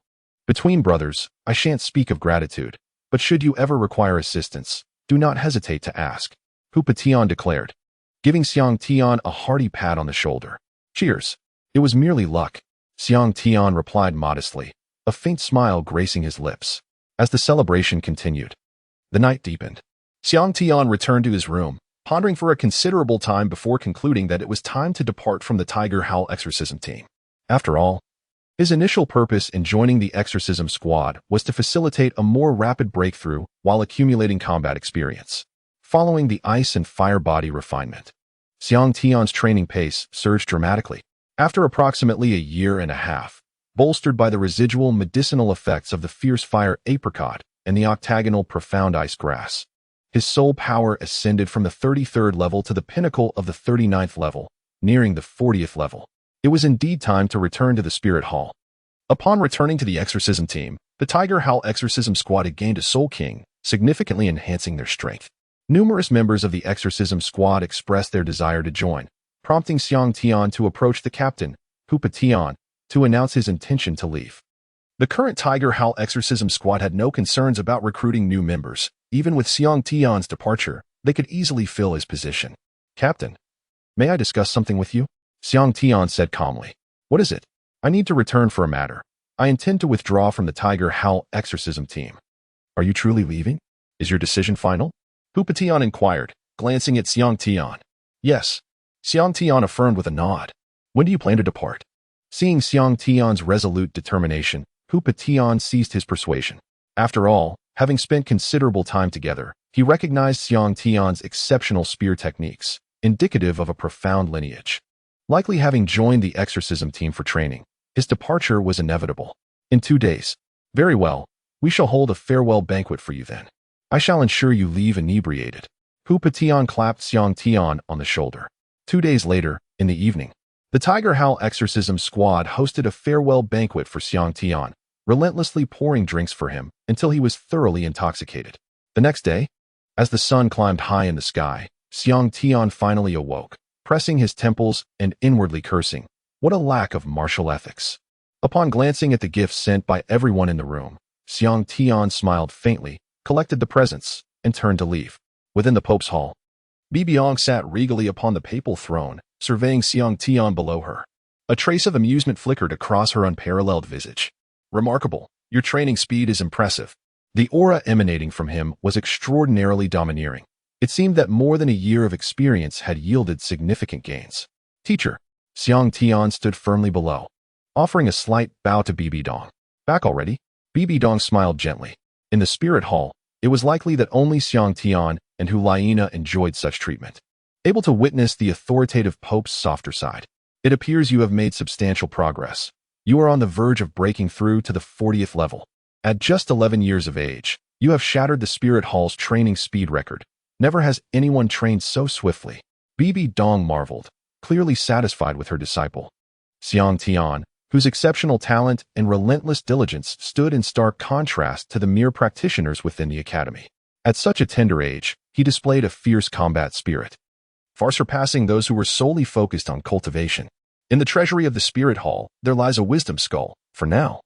Between brothers, I shan't speak of gratitude, but should you ever require assistance, do not hesitate to ask, Hoopa Tian declared, giving Xiang Tian a hearty pat on the shoulder. Cheers! It was merely luck, Xiang Tian replied modestly, a faint smile gracing his lips. As the celebration continued, the night deepened. Xiang Tian returned to his room, pondering for a considerable time before concluding that it was time to depart from the Tiger Howl exorcism team. After all, his initial purpose in joining the exorcism squad was to facilitate a more rapid breakthrough while accumulating combat experience. Following the ice and fire body refinement, Xiang Tian's training pace surged dramatically. After approximately a year and a half, bolstered by the residual medicinal effects of the fierce fire apricot and the octagonal profound ice grass, his soul power ascended from the 33rd level to the pinnacle of the 39th level, nearing the 40th level. It was indeed time to return to the Spirit Hall. Upon returning to the exorcism team, the Tiger Howl exorcism squad had gained a Soul King, significantly enhancing their strength. Numerous members of the exorcism squad expressed their desire to join, prompting Xiang Tian to approach the captain, Hoopa Tian, to announce his intention to leave. The current Tiger Howl exorcism squad had no concerns about recruiting new members. Even with Xiang Tian's departure, they could easily fill his position. Captain, may I discuss something with you? Xiang Tian said calmly. What is it? I need to return for a matter. I intend to withdraw from the Tiger Howl exorcism team. Are you truly leaving? Is your decision final? Hoopa Tian inquired, glancing at Xiang Tian. Yes, Xiang Tian affirmed with a nod. When do you plan to depart? Seeing Xiang Tian's resolute determination, Hoopa Tian ceased his persuasion. After all, having spent considerable time together, he recognized Xiang Tian's exceptional spear techniques, indicative of a profound lineage. Likely having joined the exorcism team for training, his departure was inevitable. In 2 days. Very well, we shall hold a farewell banquet for you then. I shall ensure you leave inebriated. Hoopa Tian clapped Xiang Tian on the shoulder. 2 days later, in the evening, the Tiger Howl exorcism squad hosted a farewell banquet for Xiang Tian, relentlessly pouring drinks for him until he was thoroughly intoxicated. The next day, as the sun climbed high in the sky, Xiang Tian finally awoke, pressing his temples and inwardly cursing. What a lack of martial ethics. Upon glancing at the gifts sent by everyone in the room, Xiang Tian smiled faintly, collected the presents, and turned to leave. Within the Pope's hall, Bibiong sat regally upon the papal throne, surveying Xiang Tian below her. A trace of amusement flickered across her unparalleled visage. Remarkable. Your training speed is impressive. The aura emanating from him was extraordinarily domineering. It seemed that more than a year of experience had yielded significant gains. Teacher, Xiang Tian stood firmly below, offering a slight bow to Bibi Dong. Back already? Bibi Dong smiled gently. In the spirit hall, it was likely that only Xiang Tian and Huliena enjoyed such treatment. Able to witness the authoritative Pope's softer side. It appears you have made substantial progress. You are on the verge of breaking through to the 40th level. At just 11 years of age, you have shattered the Spirit Hall's training speed record. Never has anyone trained so swiftly. Bibi Dong marveled, clearly satisfied with her disciple. Xiang Tian, whose exceptional talent and relentless diligence stood in stark contrast to the mere practitioners within the academy. At such a tender age, he displayed a fierce combat spirit, far surpassing those who were solely focused on cultivation. In the treasury of the Spirit Hall, there lies a wisdom skull. For now,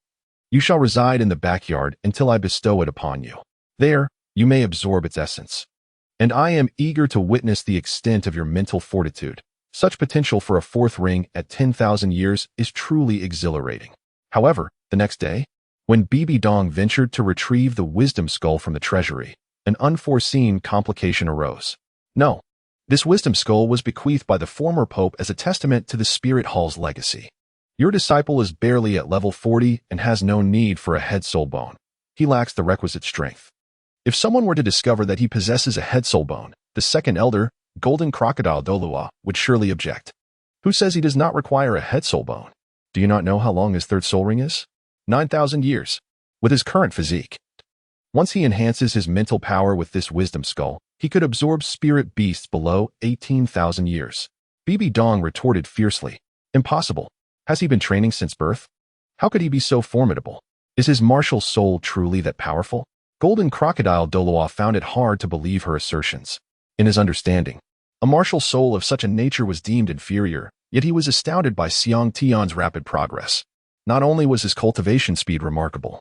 you shall reside in the backyard until I bestow it upon you. There, you may absorb its essence. And I am eager to witness the extent of your mental fortitude. Such potential for a fourth ring at 10,000 years is truly exhilarating. However, the next day, when Bibi Dong ventured to retrieve the wisdom skull from the treasury, an unforeseen complication arose. No, this wisdom skull was bequeathed by the former pope as a testament to the Spirit Hall's legacy. Your disciple is barely at level 40 and has no need for a head soul bone. He lacks the requisite strength. If someone were to discover that he possesses a head soul bone, the second elder, Golden Crocodile Douluo, would surely object. Who says he does not require a head soul bone? Do you not know how long his third soul ring is? 9,000 years. With his current physique. Once he enhances his mental power with this wisdom skull, he could absorb spirit beasts below 18,000 years. Bibi Dong retorted fiercely. Impossible. Has he been training since birth? How could he be so formidable? Is his martial soul truly that powerful? Golden Crocodile Douluo found it hard to believe her assertions. In his understanding, a martial soul of such a nature was deemed inferior, yet he was astounded by Xiang Tian's rapid progress. Not only was his cultivation speed remarkable,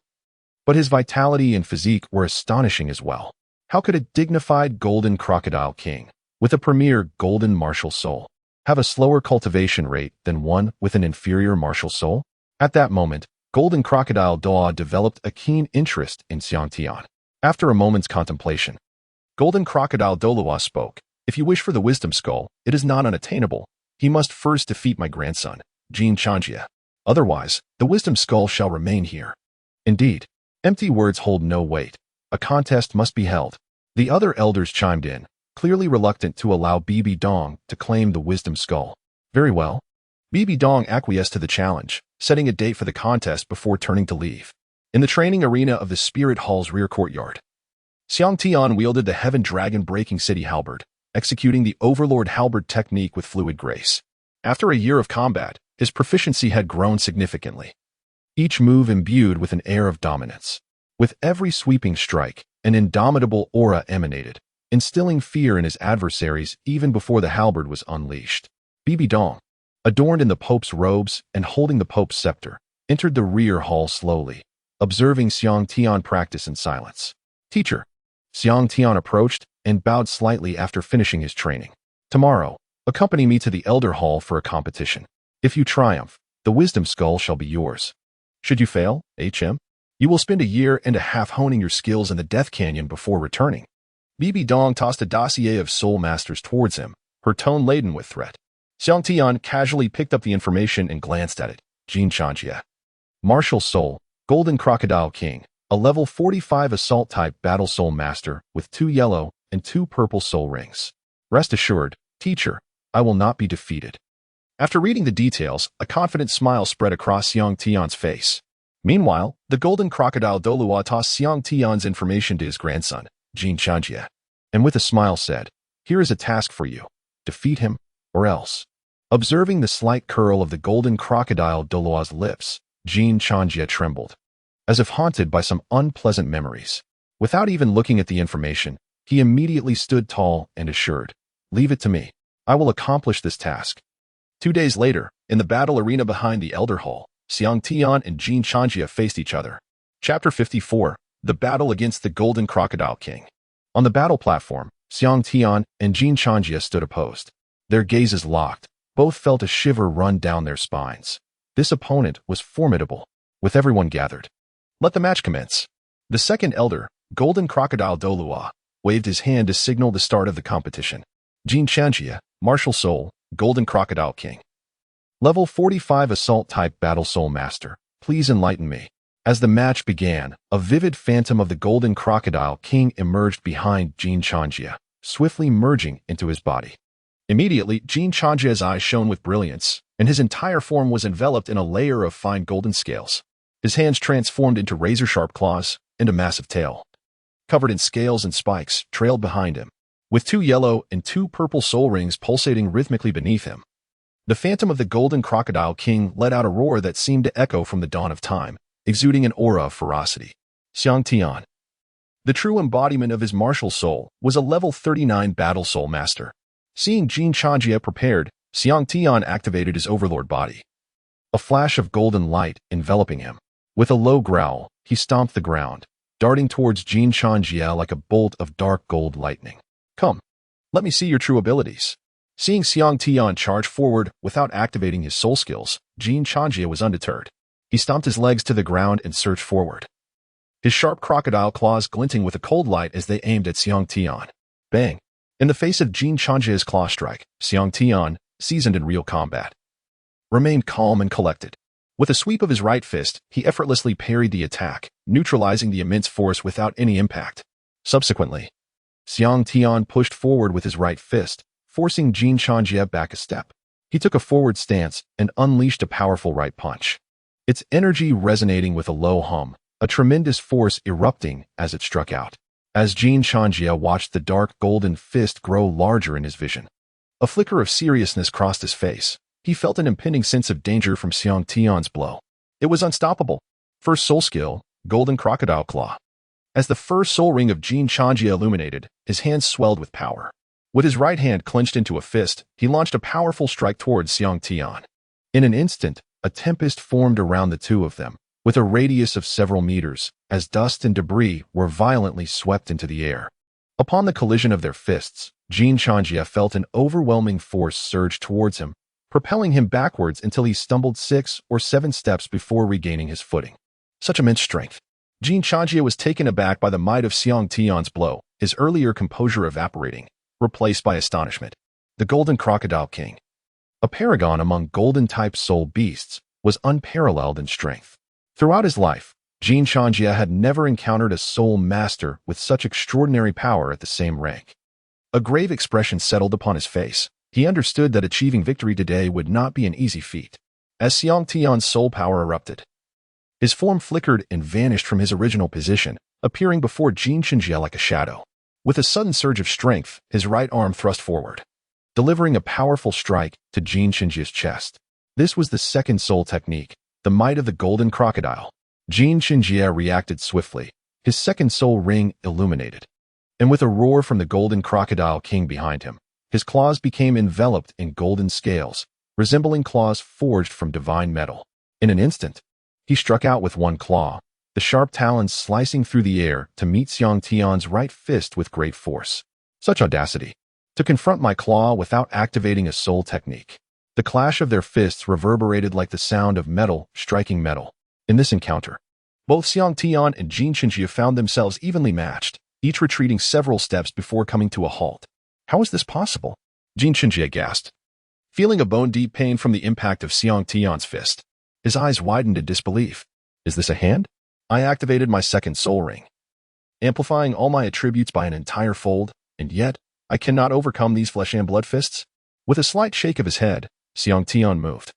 but his vitality and physique were astonishing as well. How could a dignified Golden Crocodile King, with a premier golden martial soul, have a slower cultivation rate than one with an inferior martial soul? At that moment, Golden Crocodile Douluo developed a keen interest in Xiang Tian. After a moment's contemplation, Golden Crocodile Douluo spoke. If you wish for the wisdom skull, it is not unattainable. He must first defeat my grandson, Jin Chanjia. Otherwise, the wisdom skull shall remain here. Indeed, empty words hold no weight. A contest must be held. The other elders chimed in, clearly reluctant to allow Bibi Dong to claim the wisdom skull. Very well. Bibi Dong acquiesced to the challenge, setting a date for the contest before turning to leave. In the training arena of the Spirit Hall's rear courtyard, Xiang Tian wielded the Heaven Dragon breaking City Halberd, executing the Overlord halberd technique with fluid grace. After a year of combat, his proficiency had grown significantly. Each move imbued with an air of dominance. With every sweeping strike, an indomitable aura emanated, instilling fear in his adversaries even before the halberd was unleashed. Bibi Dong, adorned in the Pope's robes and holding the Pope's scepter, entered the rear hall slowly, observing Xiang Tian practice in silence. Teacher, Xiang Tian approached and bowed slightly after finishing his training. Tomorrow, accompany me to the Elder Hall for a competition. If you triumph, the wisdom skull shall be yours. Should you fail, HM, you will spend a year and a half honing your skills in the Death Canyon before returning. Bibi Dong tossed a dossier of soul masters towards him, her tone laden with threat. Xiang Tian casually picked up the information and glanced at it. Jin Chanjia. Martial Soul, Golden Crocodile King, a level 45 assault-type battle soul master with 2 yellow and 2 purple soul rings. Rest assured, teacher, I will not be defeated. After reading the details, a confident smile spread across Xiang Tian's face. Meanwhile, the Golden Crocodile Douluo tossed Xiang Tian's information to his grandson, Jin Chanjia, and with a smile said, "Here is a task for you. Defeat him, or else." Observing the slight curl of the Golden Crocodile Douluo's lips, Jin Chanjia trembled, as if haunted by some unpleasant memories. Without even looking at the information, he immediately stood tall and assured, "Leave it to me. I will accomplish this task." 2 days later, in the battle arena behind the Elder Hall, Xiang Tian and Jin Chanjia faced each other. Chapter 54, The Battle Against the Golden Crocodile King. On the battle platform, Xiang Tian and Jin Chanjia stood opposed. Their gazes locked. Both felt a shiver run down their spines. This opponent was formidable. With everyone gathered, let the match commence. The second elder, Golden Crocodile Douluo waved his hand to signal the start of the competition. Jin Chanjia, Martial Soul, Golden Crocodile King. Level 45 Assault Type Battle Soul Master, please enlighten me. As the match began, a vivid phantom of the Golden Crocodile King emerged behind Jin Chanjia, swiftly merging into his body. Immediately, Jin Chanjia's eyes shone with brilliance, and his entire form was enveloped in a layer of fine golden scales. His hands transformed into razor-sharp claws, and a massive tail, covered in scales and spikes, trailed behind him, with 2 yellow and 2 purple soul rings pulsating rhythmically beneath him. The phantom of the Golden Crocodile King let out a roar that seemed to echo from the dawn of time, exuding an aura of ferocity. Xiang Tian, the true embodiment of his martial soul, was a level 39 Battle Soul Master. Seeing Jin Chanjia prepared, Xiang Tian activated his Overlord body. A flash of golden light enveloping him. With a low growl, he stomped the ground, darting towards Jin Chanjia like a bolt of dark gold lightning. Come, let me see your true abilities. Seeing Xiang Tian charge forward without activating his soul skills, Jin Chanjia was undeterred. He stomped his legs to the ground and surged forward, his sharp crocodile claws glinting with a cold light as they aimed at Xiang Tian. Bang! In the face of Jin Chanjia's claw strike, Xiang Tian, seasoned in real combat, remained calm and collected. With a sweep of his right fist, he effortlessly parried the attack, neutralizing the immense force without any impact. Subsequently, Xiang Tian pushed forward with his right fist, forcing Jin Chanjia back a step. He took a forward stance and unleashed a powerful right punch, its energy resonating with a low hum, a tremendous force erupting as it struck out. As Jin Chanjia watched the dark golden fist grow larger in his vision, a flicker of seriousness crossed his face. He felt an impending sense of danger from Xiang Tian's blow. It was unstoppable. First soul skill, Golden Crocodile Claw. As the first soul ring of Jin Chanjia illuminated, his hands swelled with power. With his right hand clenched into a fist, he launched a powerful strike towards Xiang Tian. In an instant, a tempest formed around the two of them, with a radius of several meters, as dust and debris were violently swept into the air. Upon the collision of their fists, Jin Chanjia felt an overwhelming force surge towards him, propelling him backwards until he stumbled 6 or 7 steps before regaining his footing. Such immense strength. Jin Chanjia was taken aback by the might of Xiang Tian's blow, his earlier composure evaporating, replaced by astonishment. The Golden Crocodile King, a paragon among golden-type soul beasts, was unparalleled in strength. Throughout his life, Jin Chanjia had never encountered a soul master with such extraordinary power at the same rank. A grave expression settled upon his face. He understood that achieving victory today would not be an easy feat. As Xiang Tian's soul power erupted, his form flickered and vanished from his original position, appearing before Jin Chanjia like a shadow. With a sudden surge of strength, his right arm thrust forward, delivering a powerful strike to Jin Chanjia's chest. This was the second soul technique, the might of the Golden Crocodile. Jin Chanjia reacted swiftly, his second soul ring illuminated. And with a roar from the Golden Crocodile King behind him, his claws became enveloped in golden scales, resembling claws forged from divine metal. In an instant, he struck out with one claw, the sharp talons slicing through the air to meet Xiang Tian's right fist with great force. Such audacity! To confront my claw without activating a soul technique. The clash of their fists reverberated like the sound of metal striking metal. In this encounter, both Xiang Tian and Jin Chanjia found themselves evenly matched, each retreating several steps before coming to a halt. How is this possible? Jin Chanjia gasped, feeling a bone-deep pain from the impact of Xiang Tian's fist. His eyes widened in disbelief. Is this a hand? I activated my second soul ring, amplifying all my attributes by an entire fold, and yet I cannot overcome these flesh and blood fists. With a slight shake of his head, Xiang Tian moved,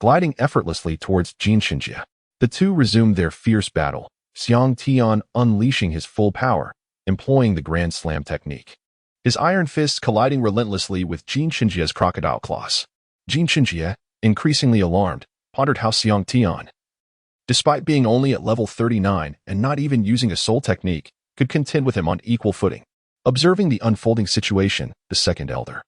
gliding effortlessly towards Jin Chanjia. The two resumed their fierce battle, Xiang Tian unleashing his full power, employing the Grand Slam technique, his iron fists colliding relentlessly with Jin Chanjia's crocodile claws. Jin Chanjia, increasingly alarmed, pondered how Xiang Tian, despite being only at level 39 and not even using a soul technique, could contend with him on equal footing. Observing the unfolding situation, the second elder,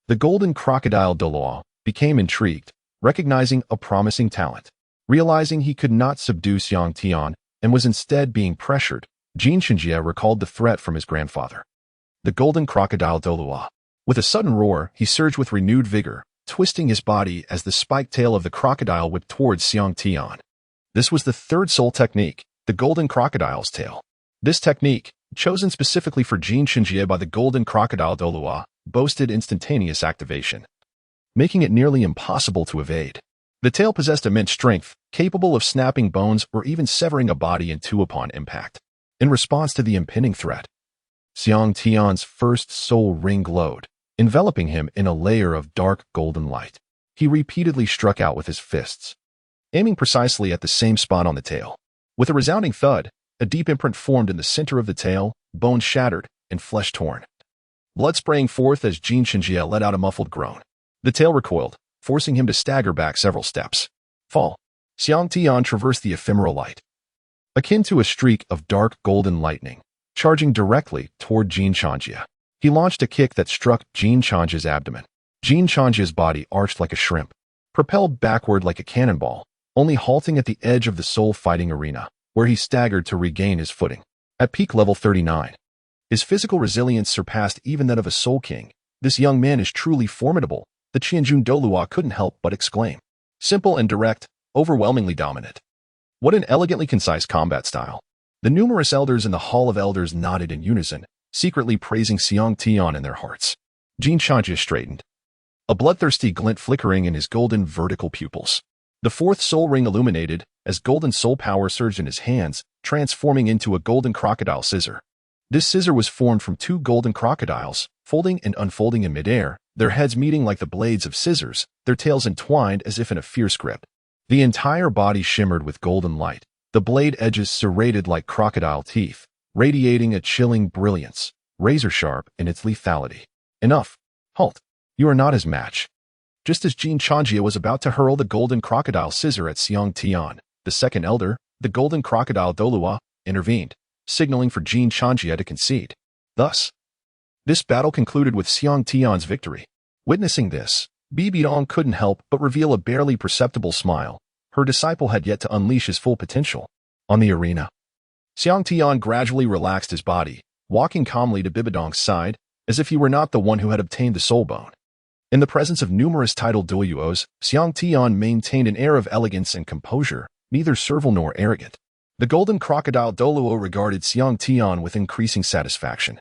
the Golden Crocodile Douluo, became intrigued, recognizing a promising talent. Realizing he could not subdue Xiang Tian and was instead being pressured, Jin Chanjia recalled the threat from his grandfather, the Golden Crocodile Douluo. With a sudden roar, he surged with renewed vigor, twisting his body as the spiked tail of the crocodile whipped towards Xiang Tian. This was the third soul technique, the Golden Crocodile's Tail. This technique, chosen specifically for Jin Shinjie by the golden crocodile Douluo, boasted instantaneous activation, making it nearly impossible to evade. The tail possessed immense strength, capable of snapping bones or even severing a body in two upon impact. In response to the impending threat, Xiang Tian's first soul ring glowed, enveloping him in a layer of dark golden light. He repeatedly struck out with his fists, aiming precisely at the same spot on the tail. With a resounding thud, a deep imprint formed in the center of the tail, bones shattered, and flesh torn. Blood spraying forth as Jin Shinjie let out a muffled groan. The tail recoiled, forcing him to stagger back several steps. Fall. Xiang Tian traversed the ephemeral light, akin to a streak of dark golden lightning, charging directly toward Jin Shinjie. He launched a kick that struck Jin Shinjie's abdomen. Jin Shinjie's body arched like a shrimp, propelled backward like a cannonball, only halting at the edge of the soul fighting arena, where he staggered to regain his footing. At peak level 39, his physical resilience surpassed even that of a soul king. This young man is truly formidable, the Qianjun Douluo couldn't help but exclaim. Simple and direct, overwhelmingly dominant. What an elegantly concise combat style. The numerous elders in the Hall of Elders nodded in unison, secretly praising Xiang Tian in their hearts. Jin Shinjie straightened, a bloodthirsty glint flickering in his golden vertical pupils. The fourth soul ring illuminated as golden soul power surged in his hands, transforming into a golden crocodile scissor. This scissor was formed from two golden crocodiles, folding and unfolding in midair, their heads meeting like the blades of scissors, their tails entwined as if in a fierce grip. The entire body shimmered with golden light, the blade edges serrated like crocodile teeth, radiating a chilling brilliance, razor-sharp in its lethality. Enough. Halt. You are not his match. Just as Jin Shinjie was about to hurl the golden crocodile scissor at Xiang Tian, the second elder, the golden crocodile Douluo, intervened, signaling for Jin Shinjie to concede. Thus, this battle concluded with Xiang Tian's victory. Witnessing this, Bibi Dong couldn't help but reveal a barely perceptible smile. Her disciple had yet to unleash his full potential. On the arena, Xiang Tian gradually relaxed his body, walking calmly to Bibi Dong's side, as if he were not the one who had obtained the soul bone. In the presence of numerous titled Douluos, Xiang Tian maintained an air of elegance and composure, neither servile nor arrogant. The golden crocodile Douluo regarded Xiang Tian with increasing satisfaction,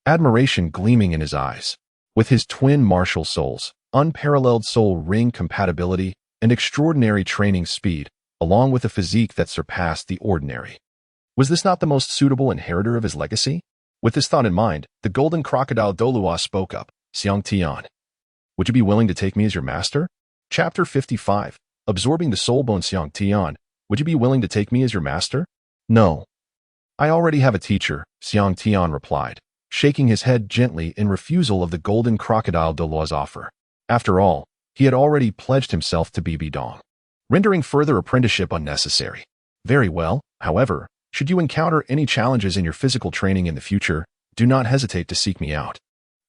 admiration gleaming in his eyes. With his twin martial souls, unparalleled soul ring compatibility, and extraordinary training speed, along with a physique that surpassed the ordinary, was this not the most suitable inheritor of his legacy? With this thought in mind, the golden crocodile Douluo spoke up. Xiang Tian, would you be willing to take me as your master? Chapter 55. Absorbing the soul bone. Xiang Tian, would you be willing to take me as your master? No. I already have a teacher, Xiang Tian replied, shaking his head gently in refusal of the golden crocodile Douluo's offer. After all, he had already pledged himself to Bibi Dong, rendering further apprenticeship unnecessary. Very well, however, should you encounter any challenges in your physical training in the future, do not hesitate to seek me out.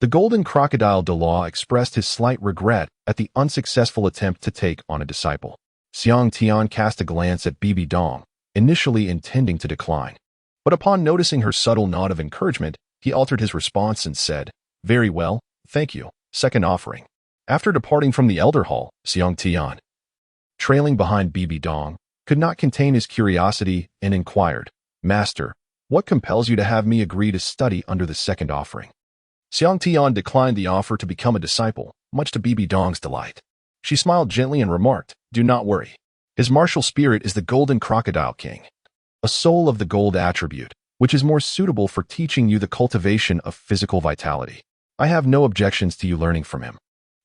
The golden crocodile Douluo expressed his slight regret at the unsuccessful attempt to take on a disciple. Xiang Tian cast a glance at Bibi Dong, initially intending to decline. But upon noticing her subtle nod of encouragement, he altered his response and said, very well, thank you, second offering. After departing from the Elder Hall, Xiang Tian, trailing behind Bibi Dong, could not contain his curiosity and inquired, Master, what compels you to have me agree to study under the second offering? Xiang Tian declined the offer to become a disciple, much to Bibi Dong's delight. She smiled gently and remarked, do not worry. His martial spirit is the golden crocodile king, a soul of the gold attribute, which is more suitable for teaching you the cultivation of physical vitality. I have no objections to you learning from him.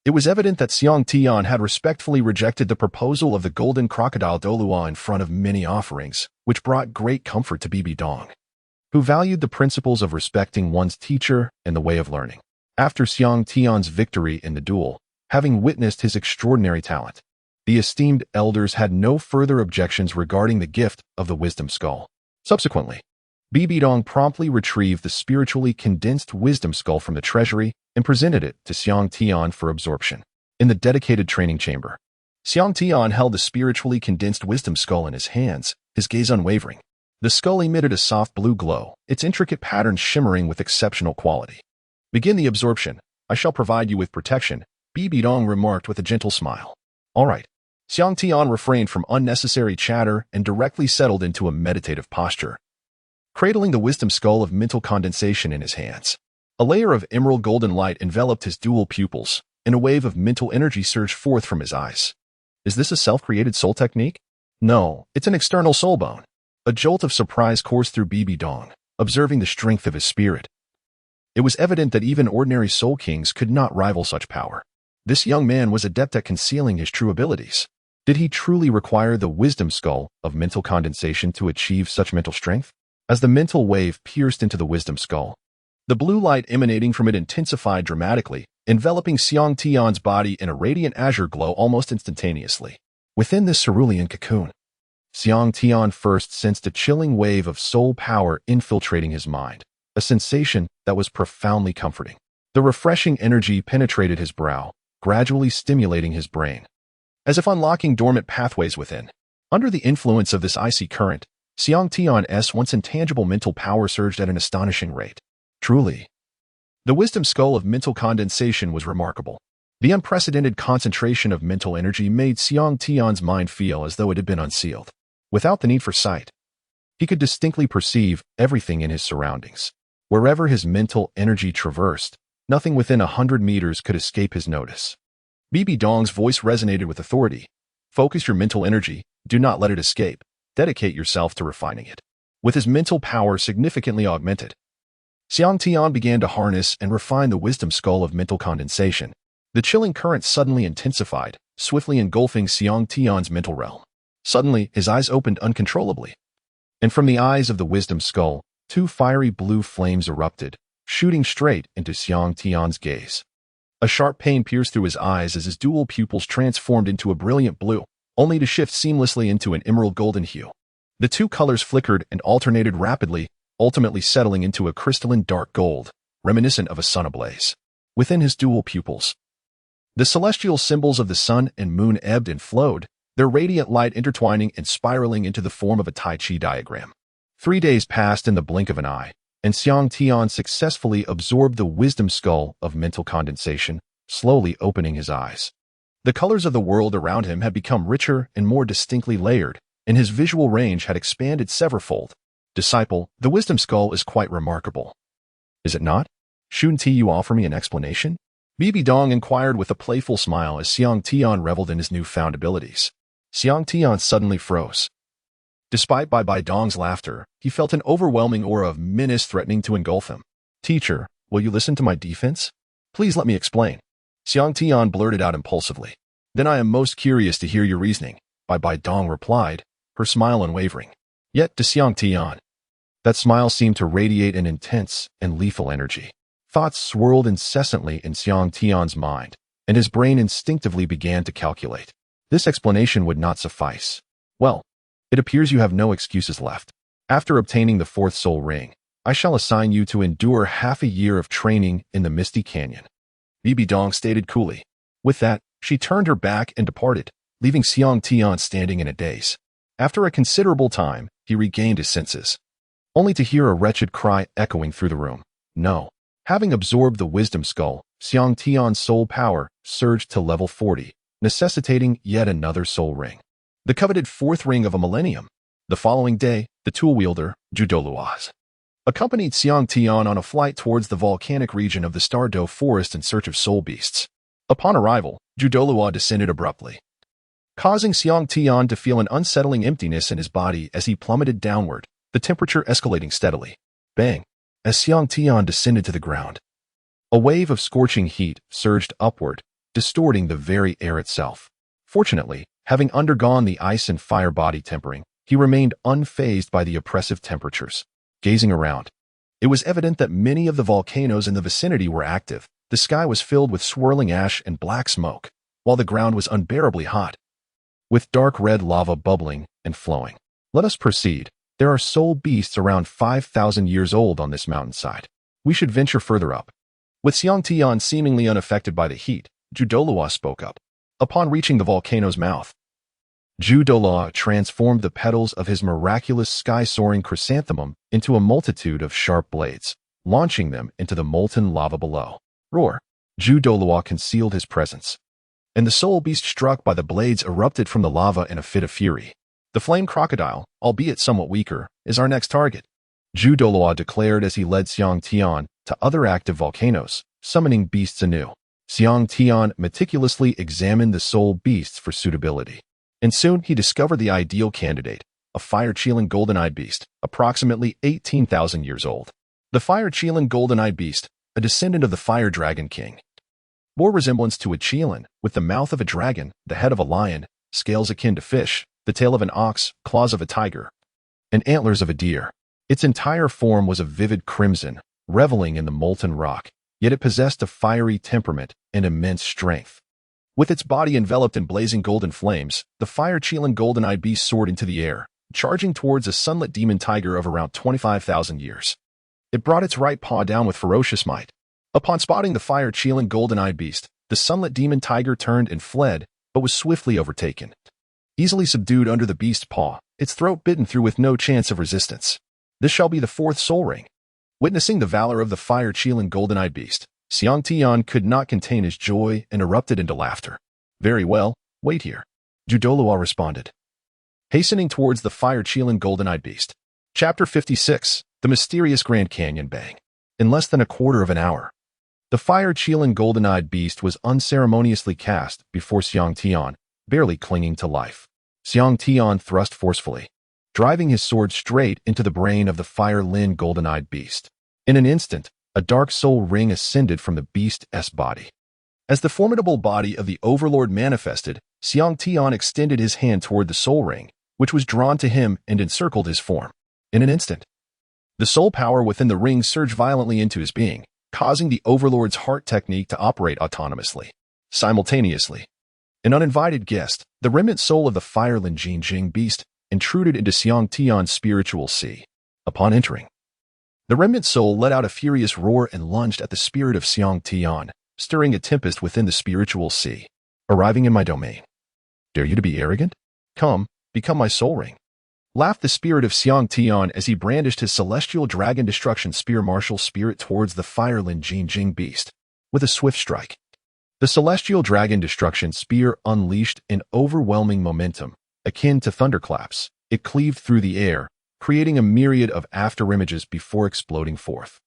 It was evident that Xiang Tian had respectfully rejected the proposal of the golden crocodile Douluo in front of many offerings, which brought great comfort to Bibi Dong, who valued the principles of respecting one's teacher and the way of learning. After Xiang Tian's victory in the duel, having witnessed his extraordinary talent, the esteemed elders had no further objections regarding the gift of the wisdom skull. Subsequently, Bibi Dong promptly retrieved the spiritually condensed wisdom skull from the treasury and presented it to Xiang Tian for absorption. In the dedicated training chamber, Xiang Tian held the spiritually condensed wisdom skull in his hands, his gaze unwavering. The skull emitted a soft blue glow, its intricate patterns shimmering with exceptional quality. Begin the absorption. I shall provide you with protection, Bibi Dong remarked with a gentle smile. All right. Xiang Tian refrained from unnecessary chatter and directly settled into a meditative posture, cradling the wisdom skull of mental condensation in his hands. A layer of emerald golden light enveloped his dual pupils, and a wave of mental energy surged forth from his eyes. Is this a self-created soul technique? No, it's an external soul bone. A jolt of surprise coursed through Bibi Dong, observing the strength of his spirit. It was evident that even ordinary soul kings could not rival such power. This young man was adept at concealing his true abilities. Did he truly require the wisdom skull of mental condensation to achieve such mental strength? As the mental wave pierced into the wisdom skull, the blue light emanating from it intensified dramatically, enveloping Xiang Tian's body in a radiant azure glow almost instantaneously. Within this cerulean cocoon, Xiang Tian first sensed a chilling wave of soul power infiltrating his mind, a sensation that was profoundly comforting. The refreshing energy penetrated his brow, gradually stimulating his brain, as if unlocking dormant pathways within. Under the influence of this icy current, Xiang Tian's once intangible mental power surged at an astonishing rate. Truly, the wisdom skull of mental condensation was remarkable. The unprecedented concentration of mental energy made Xiang Tian's mind feel as though it had been unsealed. Without the need for sight, he could distinctly perceive everything in his surroundings. Wherever his mental energy traversed, nothing within 100 meters could escape his notice. Bibi Dong's voice resonated with authority. Focus your mental energy, do not let it escape. Dedicate yourself to refining it. With his mental power significantly augmented, Xiang Tian began to harness and refine the wisdom skull of mental condensation. The chilling current suddenly intensified, swiftly engulfing Xiang Tian's mental realm. Suddenly, his eyes opened uncontrollably, and from the eyes of the wisdom skull, two fiery blue flames erupted, shooting straight into Xiang Tian's gaze. A sharp pain pierced through his eyes as his dual pupils transformed into a brilliant blue, only to shift seamlessly into an emerald golden hue. The two colors flickered and alternated rapidly, ultimately settling into a crystalline dark gold, reminiscent of a sun ablaze. Within his dual pupils, the celestial symbols of the sun and moon ebbed and flowed, their radiant light intertwining and spiraling into the form of a Tai Chi diagram. 3 days passed in the blink of an eye, and Xiang Tian successfully absorbed the wisdom skull of mental condensation, slowly opening his eyes. The colors of the world around him had become richer and more distinctly layered, and his visual range had expanded severalfold. Disciple, the wisdom skull is quite remarkable. Is it not? Shouldn't you offer me an explanation? Bibi Dong inquired with a playful smile as Xiang Tian reveled in his newfound abilities. Xiang Tian suddenly froze. Despite Bibi Dong's laughter, he felt an overwhelming aura of menace threatening to engulf him. Teacher, will you listen to my defense? Please let me explain. Xiang Tian blurted out impulsively. Then I am most curious to hear your reasoning, Bibi Dong replied, her smile unwavering. Yet to Xiang Tian, that smile seemed to radiate an intense and lethal energy. Thoughts swirled incessantly in Xiang Tian's mind, and his brain instinctively began to calculate. This explanation would not suffice. Well, it appears you have no excuses left. After obtaining the 4th soul ring, I shall assign you to endure half a year of training in the Misty Canyon, Bibi Dong stated coolly. With that, she turned her back and departed, leaving Xiang Tian standing in a daze. After a considerable time, he regained his senses, only to hear a wretched cry echoing through the room. No. Having absorbed the wisdom skull, Xiang Tian's soul power surged to level 40, necessitating yet another soul ring. The coveted 4th ring of a millennium. The following day, the tool wielder, Douluo, accompanied Xiang Tian on a flight towards the volcanic region of the Stardow Forest in search of soul beasts. Upon arrival, Douluo descended abruptly, causing Xiang Tian to feel an unsettling emptiness in his body as he plummeted downward, the temperature escalating steadily. Bang! As Xiang Tian descended to the ground, a wave of scorching heat surged upward, distorting the very air itself. Fortunately, having undergone the ice and fire body tempering, he remained unfazed by the oppressive temperatures. Gazing around, it was evident that many of the volcanoes in the vicinity were active. The sky was filled with swirling ash and black smoke, while the ground was unbearably hot, with dark red lava bubbling and flowing. Let us proceed. There are soul beasts around 5,000 years old on this mountainside. We should venture further up. With Xiang Tian seemingly unaffected by the heat, Douluo spoke up. Upon reaching the volcano's mouth, Douluo transformed the petals of his miraculous sky-soaring chrysanthemum into a multitude of sharp blades, launching them into the molten lava below. Roar! Douluo concealed his presence, and the soul beast struck by the blades erupted from the lava in a fit of fury. The flame crocodile, albeit somewhat weaker, is our next target. Douluo declared as he led Xiang Tian to other active volcanoes, summoning beasts anew. Xiang Tian meticulously examined the soul beasts for suitability, and soon he discovered the ideal candidate, a fire-chilling golden-eyed beast, approximately 18,000 years old. The fire-chilling golden-eyed beast, a descendant of the fire dragon king, bore resemblance to a Qilin, with the mouth of a dragon, the head of a lion, scales akin to fish, the tail of an ox, claws of a tiger, and antlers of a deer. Its entire form was of vivid crimson, reveling in the molten rock, yet it possessed a fiery temperament and immense strength. With its body enveloped in blazing golden flames, the fire-chilling golden-eyed beast soared into the air, charging towards a sunlit demon tiger of around 25,000 years. It brought its right paw down with ferocious might. Upon spotting the fire-chilling golden-eyed beast, the sunlit demon tiger turned and fled, but was swiftly overtaken. Easily subdued under the beast's paw, its throat bitten through with no chance of resistance. This shall be the fourth soul ring. Witnessing the valor of the fire-chilling golden-eyed beast, Xiang Tian could not contain his joy and erupted into laughter. Very well, wait here. Douluo responded, hastening towards the fire-chilling golden-eyed beast. Chapter 56, The Mysterious Grand Canyon Bang. In less than a quarter of an hour, the fire-chilling golden-eyed beast was unceremoniously cast before Xiang Tian, barely clinging to life. Xiang Tian thrust forcefully, driving his sword straight into the brain of the fire-lin golden-eyed beast. In an instant, a dark soul ring ascended from the beast's body. As the formidable body of the Overlord manifested, Xiang Tian extended his hand toward the soul ring, which was drawn to him and encircled his form. In an instant, the soul power within the ring surged violently into his being, causing the Overlord's heart technique to operate autonomously. Simultaneously, an uninvited guest, the remnant soul of the fire-lin Jing beast, intruded into Xiang Tian's spiritual sea. Upon entering, the remnant soul let out a furious roar and lunged at the spirit of Xiang Tian, stirring a tempest within the spiritual sea. Arriving in my domain. Dare you to be arrogant? Come, become my soul ring. Laughed the spirit of Xiang Tian as he brandished his celestial dragon destruction spear martial spirit towards the fire-lin Jing beast. With a swift strike, the celestial dragon destruction spear unleashed an overwhelming momentum, akin to thunderclaps. It cleaved through the air, creating a myriad of afterimages before exploding forth,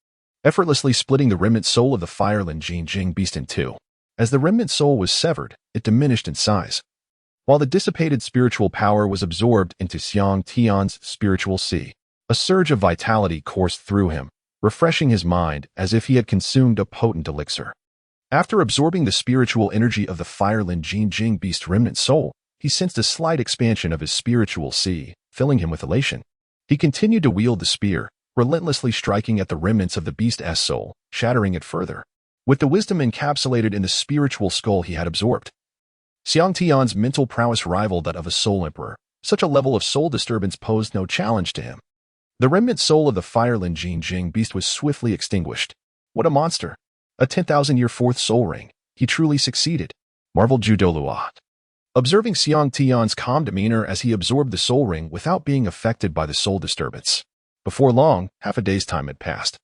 effortlessly splitting the remnant soul of the fire-lin Jing beast in two. As the remnant soul was severed, it diminished in size, while the dissipated spiritual power was absorbed into Xiang Tian's spiritual sea. A surge of vitality coursed through him, refreshing his mind as if he had consumed a potent elixir. After absorbing the spiritual energy of the fire-lin Jing beast remnant soul, he sensed a slight expansion of his spiritual sea, filling him with elation. He continued to wield the spear, relentlessly striking at the remnants of the beast's soul, shattering it further. With the wisdom encapsulated in the spiritual skull he had absorbed, Xiang Tian's mental prowess rivaled that of a soul emperor. Such a level of soul disturbance posed no challenge to him. The remnant soul of the fire-lin Jing beast was swiftly extinguished. What a monster! A 10,000-year fourth soul ring. He truly succeeded, marveled Douluo, observing Xiang Tian's calm demeanor as he absorbed the soul ring without being affected by the soul disturbance. Before long, half a day's time had passed,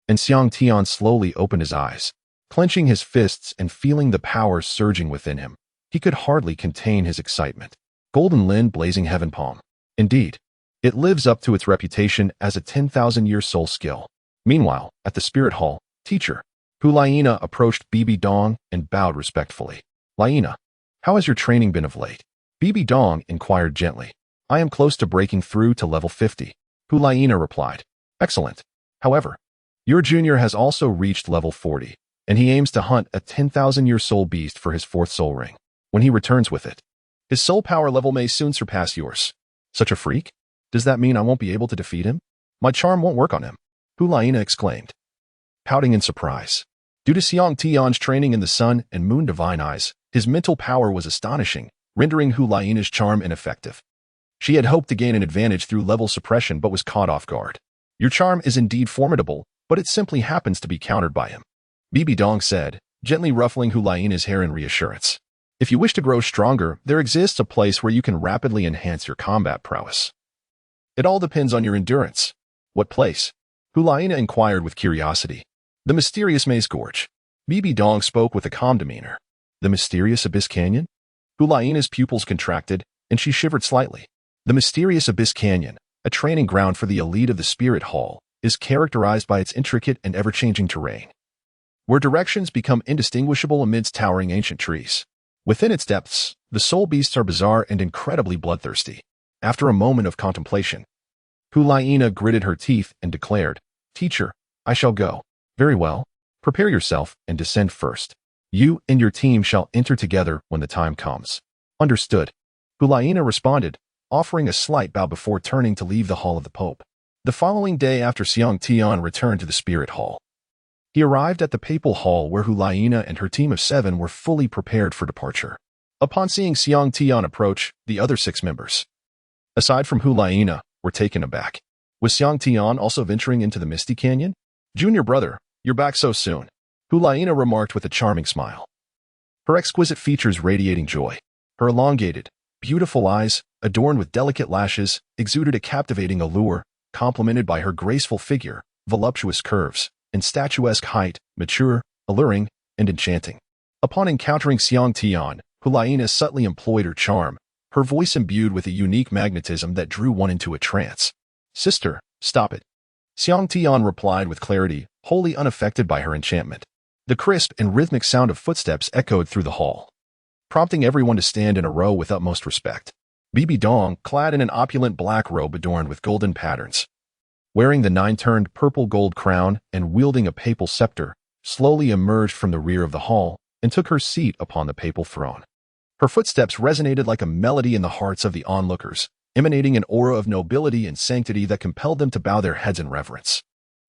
and Xiang Tian slowly opened his eyes, clenching his fists and feeling the power surging within him. He could hardly contain his excitement. Golden Lin blazing heaven palm. Indeed, it lives up to its reputation as a 10,000-year soul skill. Meanwhile, at the spirit hall, teacher Hu Laina approached Bibi Dong and bowed respectfully. Laina, how has your training been of late? Bibi Dong inquired gently. I am close to breaking through to level 50. Hu Laina replied. Excellent. However, your junior has also reached level 40, and he aims to hunt a 10,000-year soul beast for his fourth soul ring. When he returns with it, his soul power level may soon surpass yours. Such a freak? Does that mean I won't be able to defeat him? My charm won't work on him, Hu Laina exclaimed, pouting in surprise. Due to Xiang Tian's training in the sun and moon divine eyes, his mental power was astonishing, rendering Hu Laina's charm ineffective. She had hoped to gain an advantage through level suppression but was caught off guard. Your charm is indeed formidable, but it simply happens to be countered by him, Bibi Dong said, gently ruffling Hu Laina's hair in reassurance. If you wish to grow stronger, there exists a place where you can rapidly enhance your combat prowess. It all depends on your endurance. What place? Hu Laina inquired with curiosity. The mysterious Maze Gorge. Bibi Dong spoke with a calm demeanor. The mysterious Abyss Canyon? Hu Laina's pupils contracted, and she shivered slightly. The mysterious Abyss Canyon, a training ground for the elite of the Spirit Hall, is characterized by its intricate and ever-changing terrain, where directions become indistinguishable amidst towering ancient trees. Within its depths, the soul beasts are bizarre and incredibly bloodthirsty. After a moment of contemplation, Hulaina gritted her teeth and declared, "Teacher, I shall go." "Very well. Prepare yourself and descend first. You and your team shall enter together when the time comes." "Understood," Hulaina responded, offering a slight bow before turning to leave the Hall of the Pope. The following day after Xiang Tian returned to the Spirit Hall, he arrived at the Papal Hall where Hulaina and her team of 7 were fully prepared for departure. Upon seeing Xiang Tian approach, the other 6 members, aside from Hulaina, were taken aback. Was Xiang Tian also venturing into the Misty Canyon? "Junior brother, you're back so soon," Hulaina remarked with a charming smile, her exquisite features radiating joy. Her elongated, beautiful eyes, adorned with delicate lashes, exuded a captivating allure, complemented by her graceful figure, voluptuous curves, and statuesque height, mature, alluring, and enchanting. Upon encountering Xiang Tian, Hulaina subtly employed her charm, her voice imbued with a unique magnetism that drew one into a trance. "Sister, stop it," Xiang Tian replied with clarity, wholly unaffected by her enchantment. The crisp and rhythmic sound of footsteps echoed through the hall, prompting everyone to stand in a row with utmost respect. Bibi Dong, clad in an opulent black robe adorned with golden patterns, wearing the 9-turned purple gold crown and wielding a papal scepter, slowly emerged from the rear of the hall and took her seat upon the papal throne. Her footsteps resonated like a melody in the hearts of the onlookers, emanating an aura of nobility and sanctity that compelled them to bow their heads in reverence.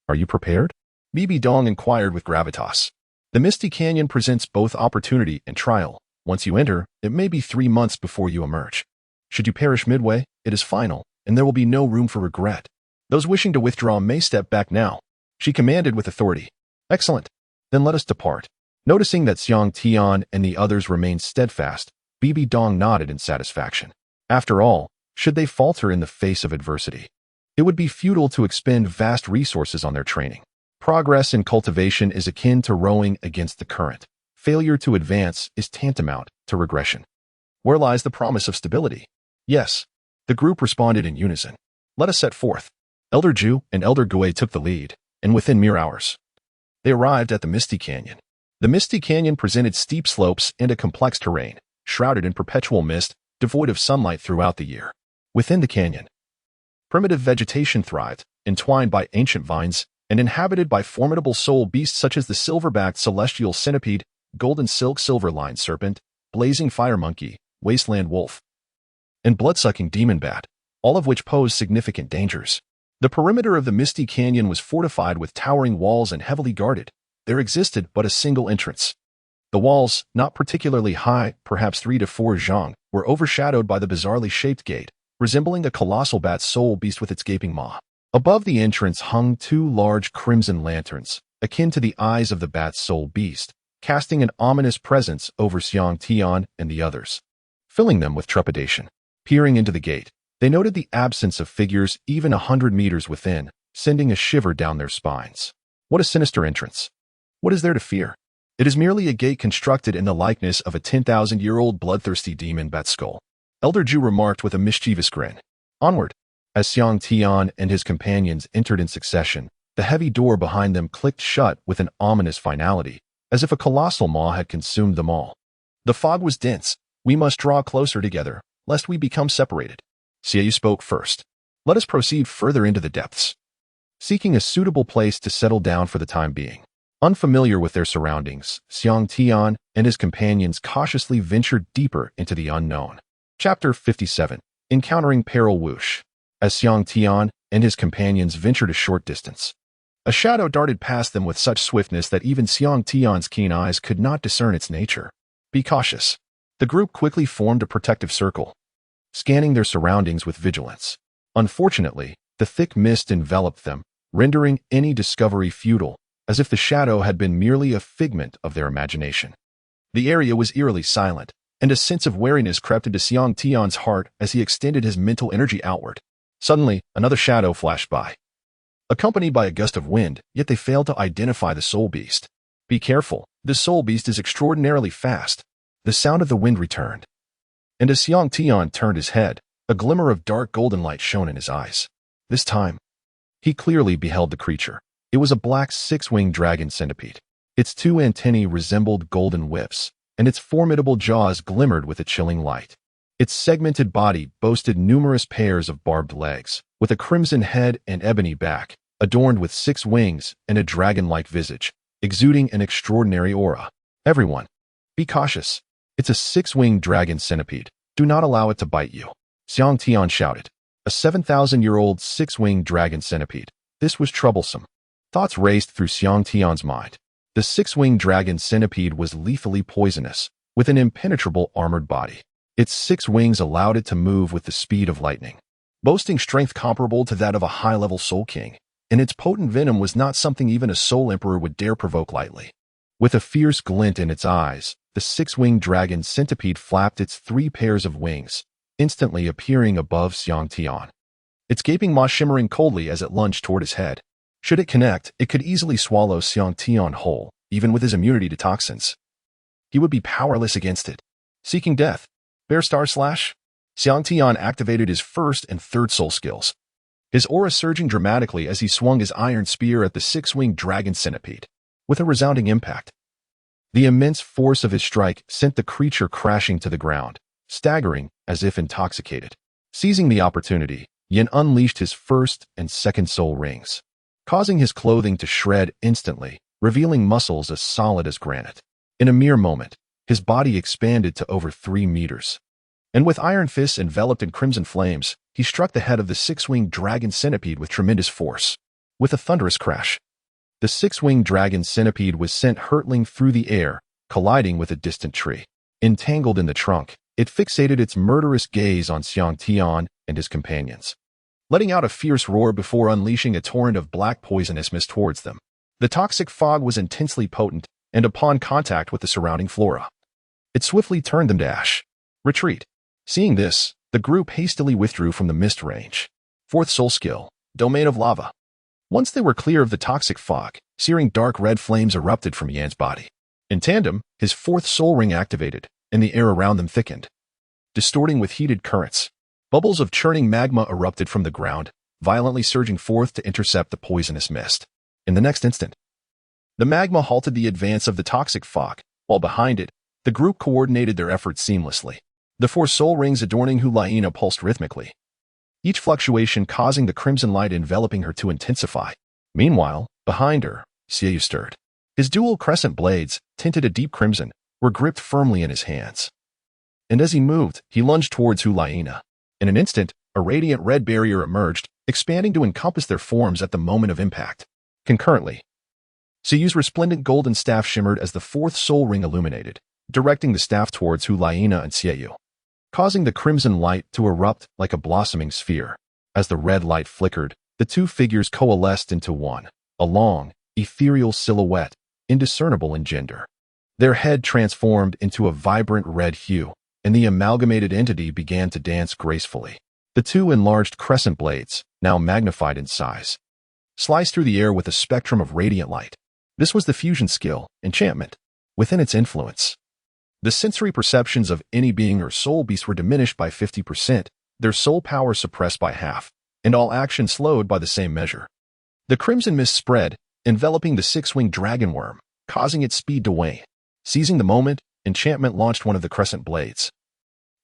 "Are you prepared?" Bibi Dong inquired with gravitas. "The Misty Canyon presents both opportunity and trial. Once you enter, it may be 3 months before you emerge. Should you perish midway, it is final, and there will be no room for regret. Those wishing to withdraw may step back now," she commanded with authority. "Excellent. Then let us depart." Noticing that Xiang Tian and the others remained steadfast, Bibi Dong nodded in satisfaction. After all, should they falter in the face of adversity, it would be futile to expend vast resources on their training. Progress in cultivation is akin to rowing against the current. Failure to advance is tantamount to regression. Where lies the promise of stability? "Yes," the group responded in unison. "Let us set forth." Elder Ju and Elder Gui took the lead, and within mere hours, they arrived at the Misty Canyon. The Misty Canyon presented steep slopes and a complex terrain, shrouded in perpetual mist, devoid of sunlight throughout the year. Within the canyon, primitive vegetation thrived, entwined by ancient vines, and inhabited by formidable soul beasts such as the silver-backed celestial centipede, golden silk silver-lined serpent, blazing fire monkey, wasteland wolf, and blood-sucking demon bat, all of which pose significant dangers. The perimeter of the Misty Canyon was fortified with towering walls and heavily guarded. There existed but a single entrance. The walls, not particularly high, perhaps 3 to 4 zhang, were overshadowed by the bizarrely shaped gate, resembling a colossal bat soul beast with its gaping maw. Above the entrance hung 2 large crimson lanterns, akin to the eyes of the bat soul beast, casting an ominous presence over Xiang Tian and the others, filling them with trepidation. Peering into the gate, they noted the absence of figures even 100 meters within, sending a shiver down their spines. What a sinister entrance. What is there to fear? It is merely a gate constructed in the likeness of a 10,000-year-old bloodthirsty demon bat skull, Elder Ju remarked with a mischievous grin. Onward. As Xiang Tian and his companions entered in succession, the heavy door behind them clicked shut with an ominous finality, as if a colossal maw had consumed them all. The fog was dense. "We must draw closer together, lest we become separated." Xiang Yu spoke first. "Let us proceed further into the depths." Seeking a suitable place to settle down for the time being, unfamiliar with their surroundings, Xiang Tian and his companions cautiously ventured deeper into the unknown. Chapter 57. Encountering Peril Whoosh. As Xiang Tian and his companions ventured a short distance, a shadow darted past them with such swiftness that even Xiang Tian's keen eyes could not discern its nature. "Be cautious." The group quickly formed a protective circle, scanning their surroundings with vigilance. Unfortunately, the thick mist enveloped them, rendering any discovery futile, as if the shadow had been merely a figment of their imagination. The area was eerily silent, and a sense of wariness crept into Xiang Tian's heart as he extended his mental energy outward. Suddenly, another shadow flashed by, accompanied by a gust of wind, yet they failed to identify the soul beast. "Be careful, this soul beast is extraordinarily fast." The sound of the wind returned, and as Xiang Tian turned his head, a glimmer of dark golden light shone in his eyes. This time, He clearly beheld the creature. It was a black six-winged dragon centipede. Its two antennae resembled golden whips, and its formidable jaws glimmered with a chilling light. Its segmented body boasted numerous pairs of barbed legs, with a crimson head and ebony back, adorned with 6 wings and a dragon-like visage, exuding an extraordinary aura. Everyone, be cautious. It's a 6-winged dragon centipede. Do not allow it to bite you. Xiang Tian shouted. A 7,000-year-old 6-winged dragon centipede. This was troublesome. Thoughts raced through Xiang Tian's mind. The 6-winged dragon centipede was lethally poisonous, with an impenetrable armored body. Its 6 wings allowed it to move with the speed of lightning, boasting strength comparable to that of a high-level Soul King, and its potent venom was not something even a Soul Emperor would dare provoke lightly. With a fierce glint in its eyes, the 6-winged dragon centipede flapped its 3 pairs of wings, instantly appearing above Xiang Tian. Its gaping maw shimmering coldly as it lunged toward his head. Should it connect, it could easily swallow Xiang Tian whole, even with his immunity to toxins. He would be powerless against it. Seeking death. Bear Star Slash. Xiang Tian activated his first and third soul skills, his aura surging dramatically as he swung his iron spear at the 6-winged dragon centipede. With a resounding impact, the immense force of his strike sent the creature crashing to the ground, staggering as if intoxicated. Seizing the opportunity, Yin unleashed his first and second soul rings, causing his clothing to shred instantly, revealing muscles as solid as granite. In a mere moment, his body expanded to over 3 meters. And with iron fists enveloped in crimson flames, he struck the head of the 6-winged dragon centipede with tremendous force. With a thunderous crash, the 6-winged dragon centipede was sent hurtling through the air, colliding with a distant tree. Entangled in the trunk, it fixated its murderous gaze on Xiang Tian and his companions, letting out a fierce roar before unleashing a torrent of black poisonous mist towards them. The toxic fog was intensely potent, and upon contact with the surrounding flora, it swiftly turned them to ash. Retreat. Seeing this, the group hastily withdrew from the mist range. 4th soul skill, Domain of Lava. Once they were clear of the toxic fog, searing dark red flames erupted from Yan's body. In tandem, his 4th soul ring activated, and the air around them thickened, distorting with heated currents. Bubbles of churning magma erupted from the ground, violently surging forth to intercept the poisonous mist. In the next instant, the magma halted the advance of the toxic fog, while behind it, the group coordinated their efforts seamlessly. The 4 soul rings adorning Hulaina pulsed rhythmically, each fluctuation causing the crimson light enveloping her to intensify. Meanwhile, behind her, Xiang Yu stirred. His dual crescent blades, tinted a deep crimson, were gripped firmly in his hands. And as he moved, he lunged towards Hulaina. In an instant, a radiant red barrier emerged, expanding to encompass their forms at the moment of impact. Concurrently, Xiang Yu's resplendent golden staff shimmered as the 4th soul ring illuminated, directing the staff towards Hulaina and Xiang Yu, causing the crimson light to erupt like a blossoming sphere. As the red light flickered, the 2 figures coalesced into one, a long, ethereal silhouette, indiscernible in gender. Their head transformed into a vibrant red hue, and the amalgamated entity began to dance gracefully. The 2 enlarged crescent blades, now magnified in size, sliced through the air with a spectrum of radiant light. This was the fusion skill, enchantment. Within its influence, the sensory perceptions of any being or soul beast were diminished by 50%, their soul power suppressed by half, and all action slowed by the same measure. The crimson mist spread, enveloping the 6-winged dragon worm, causing its speed to wane. Seizing the moment, enchantment launched one of the crescent blades,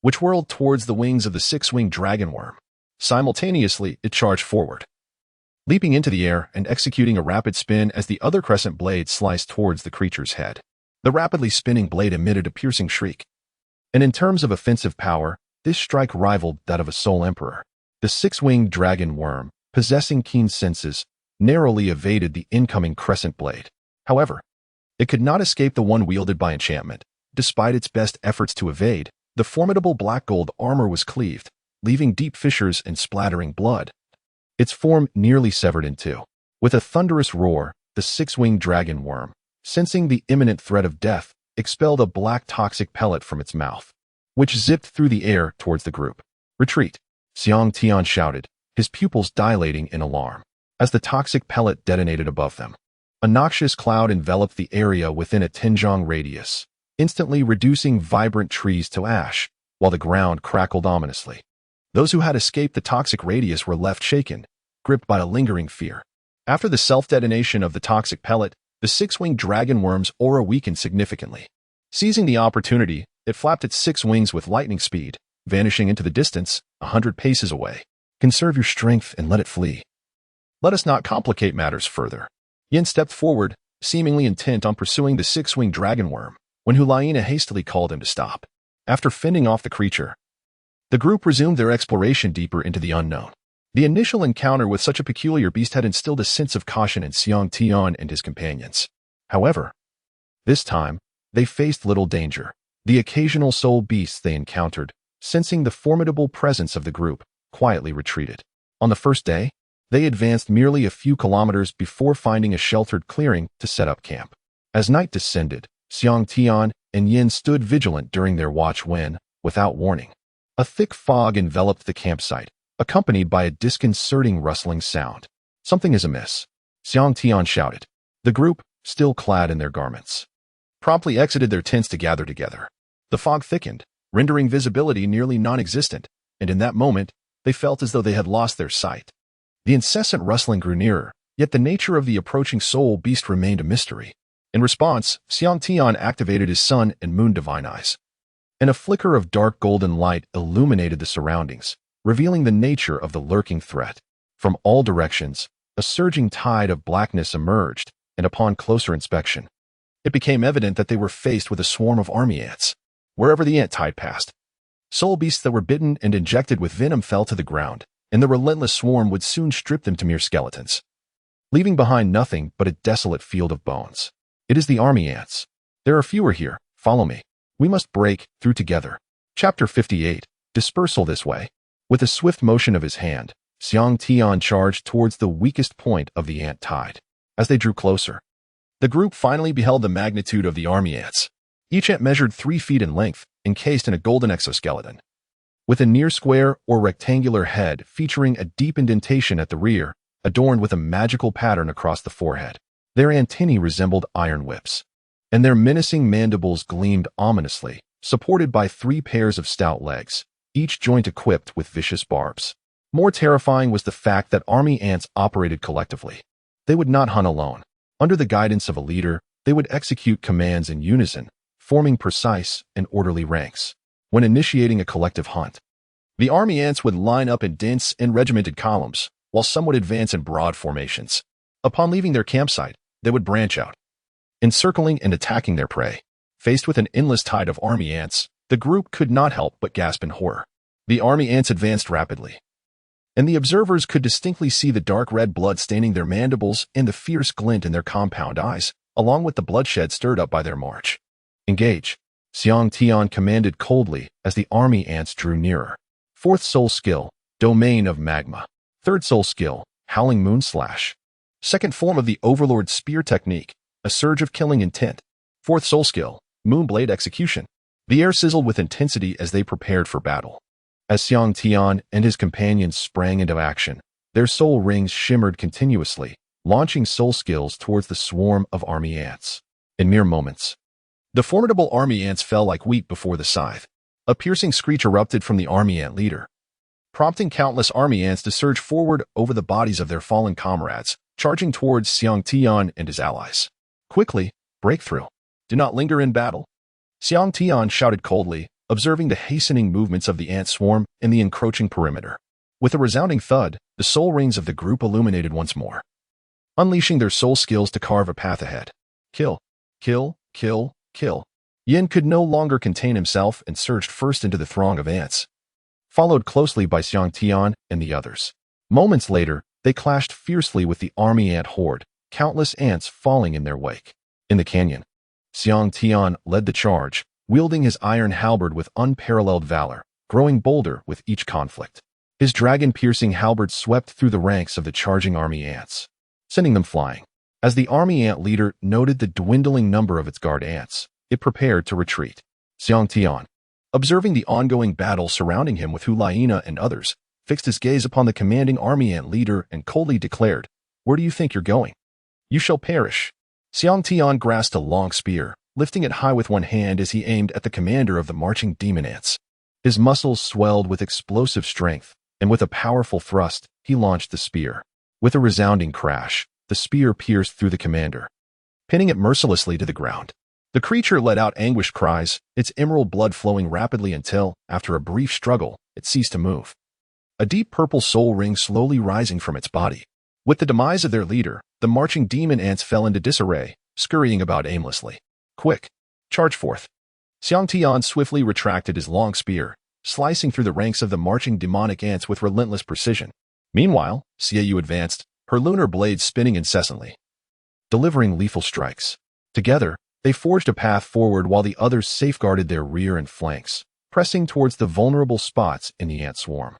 which whirled towards the wings of the 6-winged dragon worm. Simultaneously, it charged forward, leaping into the air and executing a rapid spin as the other crescent blade sliced towards the creature's head. The rapidly spinning blade emitted a piercing shriek. And in terms of offensive power, this strike rivaled that of a Soul Emperor. The 6-winged dragon worm, possessing keen senses, narrowly evaded the incoming crescent blade. However, it could not escape the one wielded by enchantment. Despite its best efforts to evade, the formidable black gold armor was cleaved, leaving deep fissures and splattering blood. Its form nearly severed in 2. With a thunderous roar, the 6-winged dragon worm, sensing the imminent threat of death, expelled a black toxic pellet from its mouth, which zipped through the air towards the group. Retreat, Xiang Tian shouted, his pupils dilating in alarm. As the toxic pellet detonated above them, a noxious cloud enveloped the area within a 10-zhang radius, instantly reducing vibrant trees to ash, while the ground crackled ominously. Those who had escaped the toxic radius were left shaken, gripped by a lingering fear. After the self-detonation of the toxic pellet, the six-winged dragon worm's aura weakened significantly. Seizing the opportunity, it flapped its six wings with lightning speed, vanishing into the distance, 100 paces away. Conserve your strength and let it flee. Let us not complicate matters further. Yin stepped forward, seemingly intent on pursuing the six-winged dragon worm, when Hulaina hastily called him to stop. After fending off the creature, the group resumed their exploration deeper into the unknown. The initial encounter with such a peculiar beast had instilled a sense of caution in Xiang Tian and his companions. However, this time, they faced little danger. The occasional soul beasts they encountered, sensing the formidable presence of the group, quietly retreated. On the first day, they advanced merely a few kilometers before finding a sheltered clearing to set up camp. As night descended, Xiang Tian and Yin stood vigilant during their watch when, without warning, a thick fog enveloped the campsite, accompanied by a disconcerting rustling sound. Something is amiss, Xiang Tian shouted. The group, still clad in their garments, promptly exited their tents to gather together. The fog thickened, rendering visibility nearly non-existent, and in that moment, they felt as though they had lost their sight. The incessant rustling grew nearer, yet the nature of the approaching soul beast remained a mystery. In response, Xiang Tian activated his sun and moon divine eyes, and a flicker of dark golden light illuminated the surroundings, revealing the nature of the lurking threat. From all directions, a surging tide of blackness emerged, and upon closer inspection, it became evident that they were faced with a swarm of army ants. Wherever the ant tide passed, soul beasts that were bitten and injected with venom fell to the ground, and the relentless swarm would soon strip them to mere skeletons, leaving behind nothing but a desolate field of bones. It is the army ants. There are fewer here. Follow me. We must break through together. Chapter 58. Dispersal this way. With a swift motion of his hand, Xiang Tian charged towards the weakest point of the ant tide. As they drew closer, the group finally beheld the magnitude of the army ants. Each ant measured 3 feet in length, encased in a golden exoskeleton, with a near square or rectangular head featuring a deep indentation at the rear, adorned with a magical pattern across the forehead. Their antennae resembled iron whips, and their menacing mandibles gleamed ominously, supported by 3 pairs of stout legs, each joint equipped with vicious barbs. More terrifying was the fact that army ants operated collectively. They would not hunt alone. Under the guidance of a leader, they would execute commands in unison, forming precise and orderly ranks. When initiating a collective hunt, the army ants would line up in dense and regimented columns, while some would advance in broad formations. Upon leaving their campsite, they would branch out, encircling and attacking their prey. Faced with an endless tide of army ants, the group could not help but gasp in horror. The army ants advanced rapidly, and the observers could distinctly see the dark red blood staining their mandibles and the fierce glint in their compound eyes, along with the bloodshed stirred up by their march. Engage, Xiang Tian commanded coldly as the army ants drew nearer. 4th soul skill, Domain of Magma. 3rd soul skill, Howling Moon Slash. 2nd form of the Overlord Spear Technique, a surge of killing intent. 4th soul skill, Moonblade Execution. The air sizzled with intensity as they prepared for battle. As Xiang Tian and his companions sprang into action, their soul rings shimmered continuously, launching soul skills towards the swarm of army ants. In mere moments, the formidable army ants fell like wheat before the scythe. A piercing screech erupted from the army ant leader, prompting countless army ants to surge forward over the bodies of their fallen comrades, charging towards Xiang Tian and his allies. Quickly, break through. Do not linger in battle. Xiang Tian shouted coldly, observing the hastening movements of the ant swarm in the encroaching perimeter. With a resounding thud, the soul rings of the group illuminated once more, unleashing their soul skills to carve a path ahead. Kill, kill, kill, kill. Yin could no longer contain himself and surged first into the throng of ants, followed closely by Xiang Tian and the others. Moments later, they clashed fiercely with the army ant horde, countless ants falling in their wake. In the canyon, Xiang Tian led the charge, wielding his iron halberd with unparalleled valor, growing bolder with each conflict. His dragon-piercing halberd swept through the ranks of the charging army ants, sending them flying. As the army ant leader noted the dwindling number of its guard ants, it prepared to retreat. Xiang Tian, observing the ongoing battle surrounding him with Hulaina and others, fixed his gaze upon the commanding army ant leader and coldly declared, "Where do you think you're going? You shall perish." Xiang Tian grasped a long spear, lifting it high with one hand as he aimed at the commander of the marching demon ants. His muscles swelled with explosive strength, and with a powerful thrust, he launched the spear. With a resounding crash, the spear pierced through the commander, pinning it mercilessly to the ground. The creature let out anguished cries, its emerald blood flowing rapidly until, after a brief struggle, it ceased to move. A deep purple soul ring slowly rising from its body. With the demise of their leader, the marching demon ants fell into disarray, scurrying about aimlessly. Quick! Charge forth! Xiang Tian swiftly retracted his long spear, slicing through the ranks of the marching demonic ants with relentless precision. Meanwhile, Xiang Yu advanced, her lunar blades spinning incessantly, delivering lethal strikes. Together, they forged a path forward while the others safeguarded their rear and flanks, pressing towards the vulnerable spots in the ant swarm,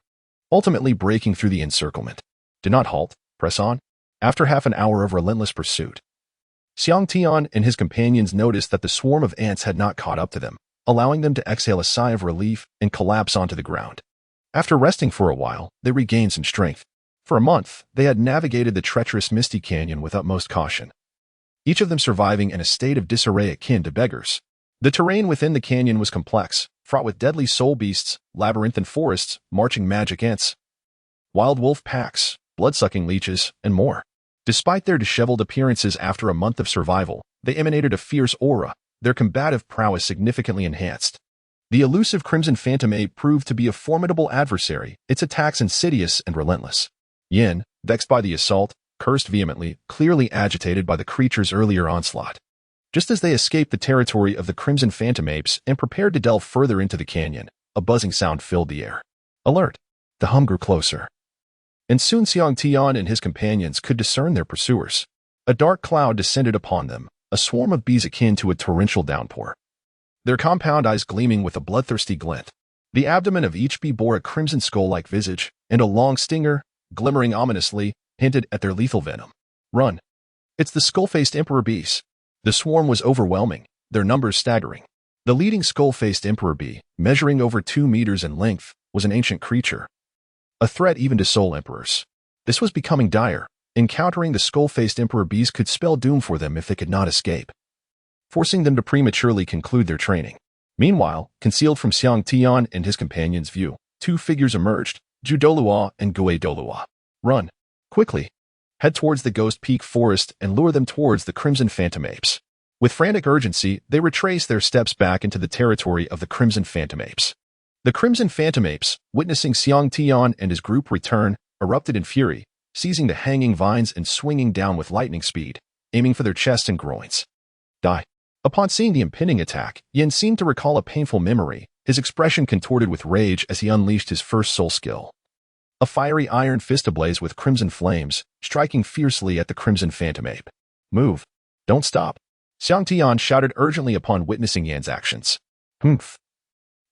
ultimately breaking through the encirclement. Do not halt, press on. After half an hour of relentless pursuit, Xiang Tian and his companions noticed that the swarm of ants had not caught up to them, allowing them to exhale a sigh of relief and collapse onto the ground. After resting for a while, they regained some strength. For a month, they had navigated the treacherous Misty Canyon with utmost caution, each of them surviving in a state of disarray akin to beggars. The terrain within the canyon was complex, fraught with deadly soul beasts, labyrinthine forests, marching magic ants, wild wolf packs, blood-sucking leeches, and more. Despite their disheveled appearances after a month of survival, they emanated a fierce aura, their combative prowess significantly enhanced. The elusive Crimson Phantom Ape proved to be a formidable adversary, its attacks insidious and relentless. Yin, vexed by the assault, cursed vehemently, clearly agitated by the creature's earlier onslaught. Just as they escaped the territory of the Crimson Phantom Apes and prepared to delve further into the canyon, a buzzing sound filled the air. Alert! The hum grew closer. And soon Xiang Tian and his companions could discern their pursuers. A dark cloud descended upon them, a swarm of bees akin to a torrential downpour, their compound eyes gleaming with a bloodthirsty glint. The abdomen of each bee bore a crimson skull-like visage, and a long stinger, glimmering ominously, hinted at their lethal venom. Run! It's the skull-faced emperor bees. The swarm was overwhelming, their numbers staggering. The leading skull-faced emperor bee, measuring over 2 meters in length, was an ancient creature, a threat even to soul emperors. This was becoming dire. Encountering the skull-faced emperor bees could spell doom for them if they could not escape, forcing them to prematurely conclude their training. Meanwhile, concealed from Xiang Tian and his companions' view, 2 figures emerged, Douluo and Douluo. Run! Quickly! Head towards the Ghost Peak Forest and lure them towards the Crimson Phantom Apes. With frantic urgency, they retraced their steps back into the territory of the Crimson Phantom Apes. The Crimson Phantom Apes, witnessing Xiang Tian and his group return, erupted in fury, seizing the hanging vines and swinging down with lightning speed, aiming for their chests and groins. Die! Upon seeing the impending attack, Yin seemed to recall a painful memory, his expression contorted with rage as he unleashed his first soul skill. A fiery iron fist ablaze with crimson flames, striking fiercely at the Crimson Phantom Ape. Move! Don't stop! Xiang Tian shouted urgently upon witnessing Yan's actions. Humph!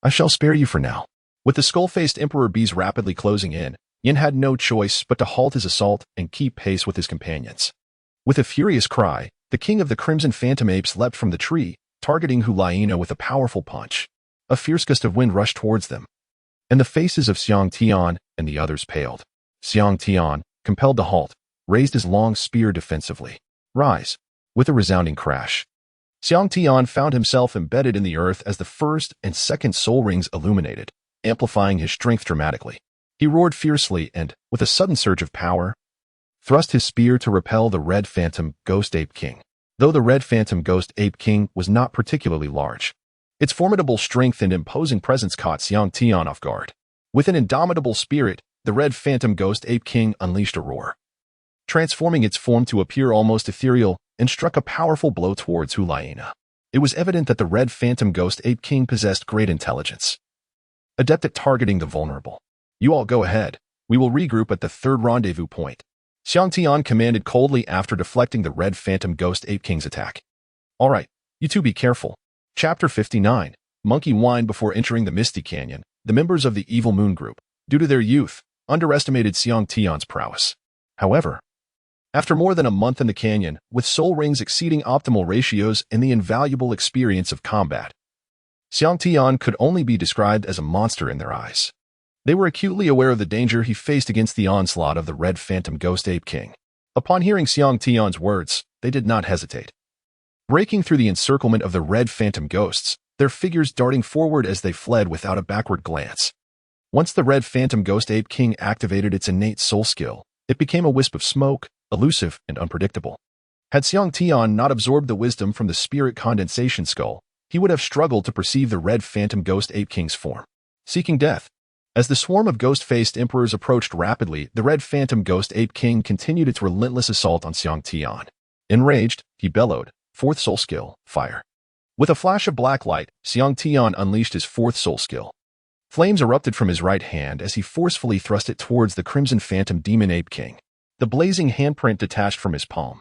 I shall spare you for now. With the skull-faced emperor bees rapidly closing in, Yin had no choice but to halt his assault and keep pace with his companions. With a furious cry, the king of the Crimson Phantom Apes leapt from the tree, targeting Hulaina with a powerful punch. A fierce gust of wind rushed towards them, and the faces of Xiang Tian and the others paled. Xiang Tian, compelled to halt, raised his long spear defensively. Rise! With a resounding crash, Xiang Tian found himself embedded in the earth as the first and second soul rings illuminated, amplifying his strength dramatically. He roared fiercely and, with a sudden surge of power, thrust his spear to repel the Red Phantom Ghost Ape King. Though the Red Phantom Ghost Ape King was not particularly large, its formidable strength and imposing presence caught Xiang Tian off guard. With an indomitable spirit, the Red Phantom Ghost Ape King unleashed a roar, transforming its form to appear almost ethereal, and struck a powerful blow towards Hulaina. It was evident that the Red Phantom Ghost Ape King possessed great intelligence, adept at targeting the vulnerable. You all go ahead. We will regroup at the 3rd rendezvous point. Xiang Tian commanded coldly after deflecting the Red Phantom Ghost Ape King's attack. All right, you two be careful. Chapter 59. Monkey whined before entering the Misty Canyon. The members of the Evil Moon Group, due to their youth, underestimated Xiang Tian's prowess. However, after more than a month in the canyon, with soul rings exceeding optimal ratios and the invaluable experience of combat, Xiang Tian could only be described as a monster in their eyes. They were acutely aware of the danger he faced against the onslaught of the Red Phantom Ghost Ape King. Upon hearing Xiang Tian's words, they did not hesitate. Breaking through the encirclement of the Red Phantom Ghosts, their figures darting forward as they fled without a backward glance. Once the Red Phantom Ghost Ape King activated its innate soul skill, It became a wisp of smoke, elusive and unpredictable. Had Xiang Tian not absorbed the wisdom from the spirit condensation skull, he would have struggled to perceive the red phantom ghost ape king's form. Seeking death. As the swarm of ghost-faced emperors approached rapidly, the red phantom ghost ape king continued its relentless assault on Xiang Tian. Enraged, he bellowed, fourth soul skill, fire. With a flash of black light, Xiang Tian unleashed his fourth soul skill. Flames erupted from his right hand as he forcefully thrust it towards the crimson phantom demon ape king. The blazing handprint detached from his palm,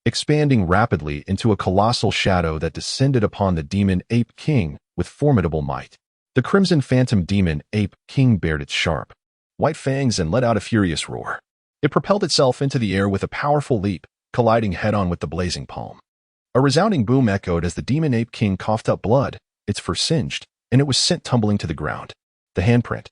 expanding rapidly into a colossal shadow that descended upon the demon ape king with formidable might. The crimson phantom demon ape king bared its sharp, white fangs and let out a furious roar. It propelled itself into the air with a powerful leap, colliding head-on with the blazing palm. A resounding boom echoed as the demon ape king coughed up blood, its fur singed, and it was sent tumbling to the ground. The handprint,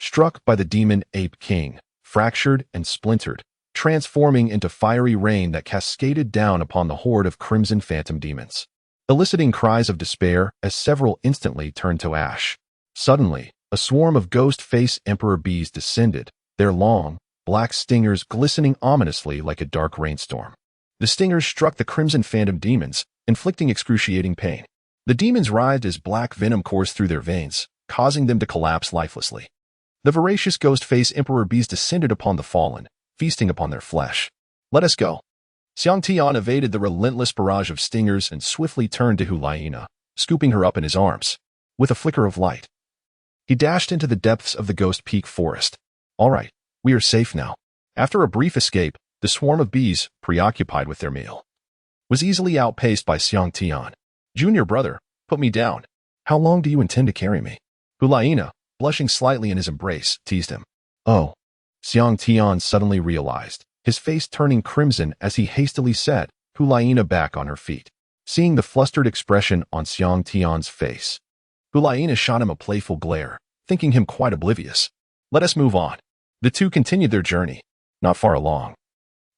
struck by the demon ape king, fractured and splintered, transforming into fiery rain that cascaded down upon the horde of crimson phantom demons, eliciting cries of despair as several instantly turned to ash. Suddenly, a swarm of ghost-face emperor bees descended, their long, black stingers glistening ominously like a dark rainstorm. The stingers struck the crimson phantom demons, inflicting excruciating pain. The demons writhed as black venom coursed through their veins, causing them to collapse lifelessly. The voracious ghost-face emperor bees descended upon the fallen, feasting upon their flesh. Let us go. Xiang Tian evaded the relentless barrage of stingers and swiftly turned to Hulaina, scooping her up in his arms. With a flicker of light, he dashed into the depths of the Ghost Peak forest. All right, we are safe now. After a brief escape, the swarm of bees, preoccupied with their meal, was easily outpaced by Xiang Tian. Junior brother, put me down. How long do you intend to carry me? Hulaina, blushing slightly in his embrace, teased him. Oh. Xiang Tian suddenly realized, his face turning crimson as he hastily set Hulaina back on her feet. Seeing the flustered expression on Xiang Tian's face, Hulaina shot him a playful glare, thinking him quite oblivious. Let us move on. The two continued their journey. Not far along,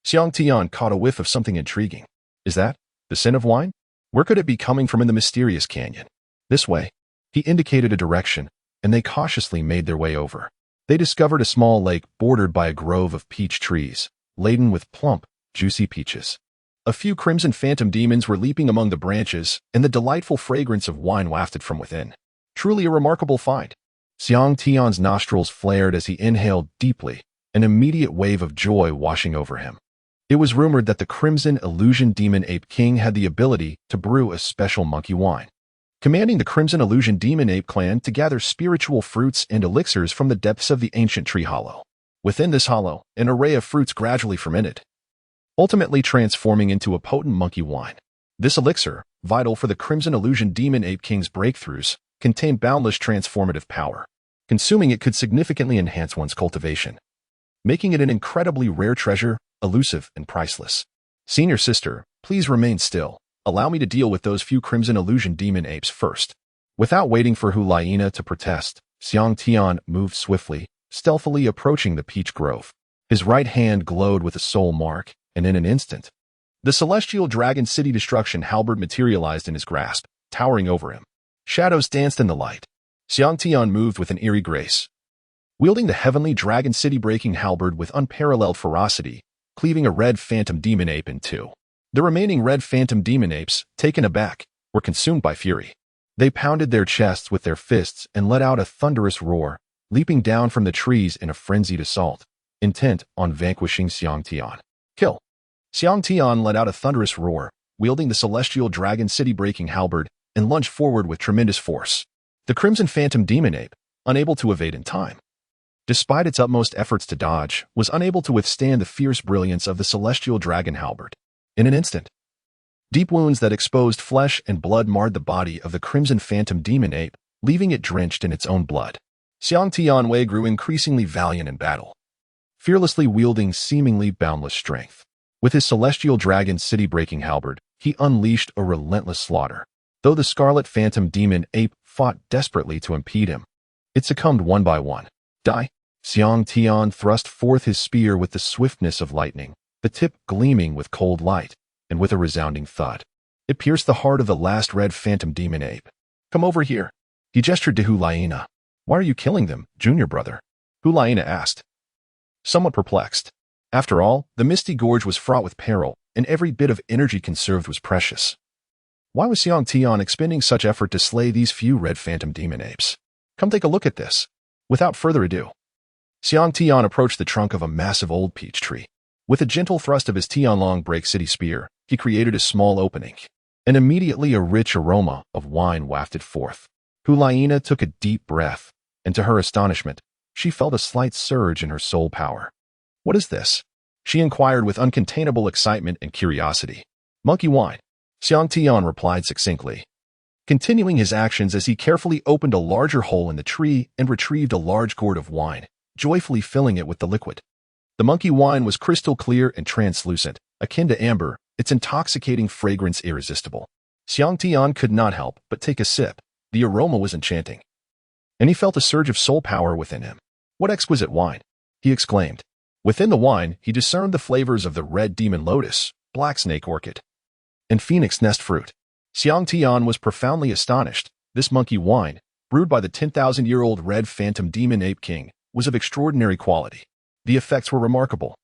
Xiang Tian caught a whiff of something intriguing. Is that the scent of wine? Where could it be coming from in the mysterious canyon? This way. He indicated a direction, and they cautiously made their way over. They discovered a small lake bordered by a grove of peach trees, laden with plump, juicy peaches. A few crimson phantom demons were leaping among the branches, and the delightful fragrance of wine wafted from within. Truly a remarkable find. Xiang Tian's nostrils flared as he inhaled deeply, an immediate wave of joy washing over him. It was rumored that the crimson illusion demon ape king had the ability to brew a special monkey wine, commanding the crimson illusion demon ape clan to gather spiritual fruits and elixirs from the depths of the ancient tree hollow. Within this hollow, an array of fruits gradually fermented, ultimately transforming into a potent monkey wine. This elixir, vital for the crimson illusion demon ape king's breakthroughs, contained boundless transformative power. Consuming it could significantly enhance one's cultivation, making it an incredibly rare treasure, elusive and priceless. Senior sister, please remain still. Allow me to deal with those few crimson illusion demon apes first. Without waiting for Hulaina to protest, Xiang Tian moved swiftly, stealthily approaching the peach grove. His right hand glowed with a soul mark, and in an instant, the celestial dragon city destruction halberd materialized in his grasp, towering over him. Shadows danced in the light. Xiang Tian moved with an eerie grace, wielding the heavenly dragon city-breaking halberd with unparalleled ferocity, cleaving a red phantom demon ape in two. The remaining red phantom demon apes, taken aback, were consumed by fury. They pounded their chests with their fists and let out a thunderous roar, leaping down from the trees in a frenzied assault, intent on vanquishing Xiang Tian. Kill! Xiang Tian let out a thunderous roar, wielding the celestial dragon city-breaking halberd, and lunged forward with tremendous force. The crimson phantom demon ape, unable to evade in time, despite its utmost efforts to dodge, was unable to withstand the fierce brilliance of the celestial dragon halberd. In an instant, deep wounds that exposed flesh and blood marred the body of the crimson phantom demon ape, leaving it drenched in its own blood. Xiang Tianwei grew increasingly valiant in battle, fearlessly wielding seemingly boundless strength. With his celestial dragon city-breaking halberd, he unleashed a relentless slaughter. Though the scarlet phantom demon ape fought desperately to impede him, it succumbed one by one. Die! Xiang Tian thrust forth his spear with the swiftness of lightning, the tip gleaming with cold light, and with a resounding thud, it pierced the heart of the last red phantom demon ape. Come over here. He gestured to Hulaina. Why are you killing them, junior brother? Hulaina asked, somewhat perplexed. After all, the misty gorge was fraught with peril, and every bit of energy conserved was precious. Why was Xiang Tian expending such effort to slay these few red phantom demon apes? Come take a look at this. Without further ado, Xiang Tian approached the trunk of a massive old peach tree. With a gentle thrust of his Tianlong break city spear, he created a small opening, and immediately a rich aroma of wine wafted forth. Hulaina took a deep breath, and to her astonishment, she felt a slight surge in her soul power. What is this? She inquired with uncontainable excitement and curiosity. Monkey wine, Xiang Tian replied succinctly, continuing his actions as he carefully opened a larger hole in the tree and retrieved a large gourd of wine, joyfully filling it with the liquid. The monkey wine was crystal clear and translucent, akin to amber, its intoxicating fragrance irresistible. Xiang Tian could not help but take a sip. The aroma was enchanting, and he felt a surge of soul power within him. What exquisite wine! He exclaimed. Within the wine, he discerned the flavors of the red demon lotus, black snake orchid, and phoenix nest fruit. Xiang Tian was profoundly astonished. This monkey wine, brewed by the 10,000-year-old red phantom demon ape king, was of extraordinary quality. The effects were remarkable.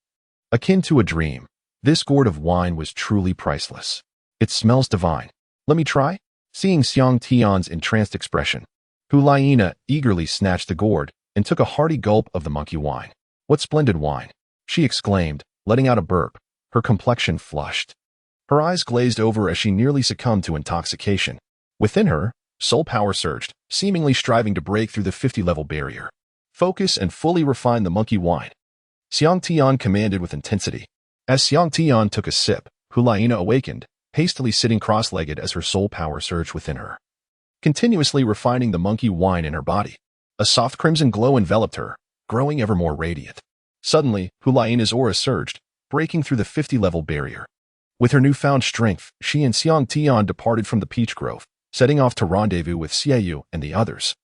Akin to a dream, this gourd of wine was truly priceless. It smells divine. Let me try? Seeing Xiang Tian's entranced expression, Hulaina eagerly snatched the gourd and took a hearty gulp of the monkey wine. What splendid wine! She exclaimed, letting out a burp. Her complexion flushed. Her eyes glazed over as she nearly succumbed to intoxication. Within her, soul power surged, seemingly striving to break through the 50-level barrier. Focus and fully refine the monkey wine, Xiang Tian commanded with intensity. As Xiang Tian took a sip, Hulaina awakened, hastily sitting cross-legged as her soul power surged within her, continuously refining the monkey wine in her body. A soft crimson glow enveloped her, growing ever more radiant. Suddenly, Hulaina's aura surged, breaking through the 50-level barrier. With her newfound strength, she and Xiang Tian departed from the peach grove, setting off to rendezvous with Xiang Yu and the others,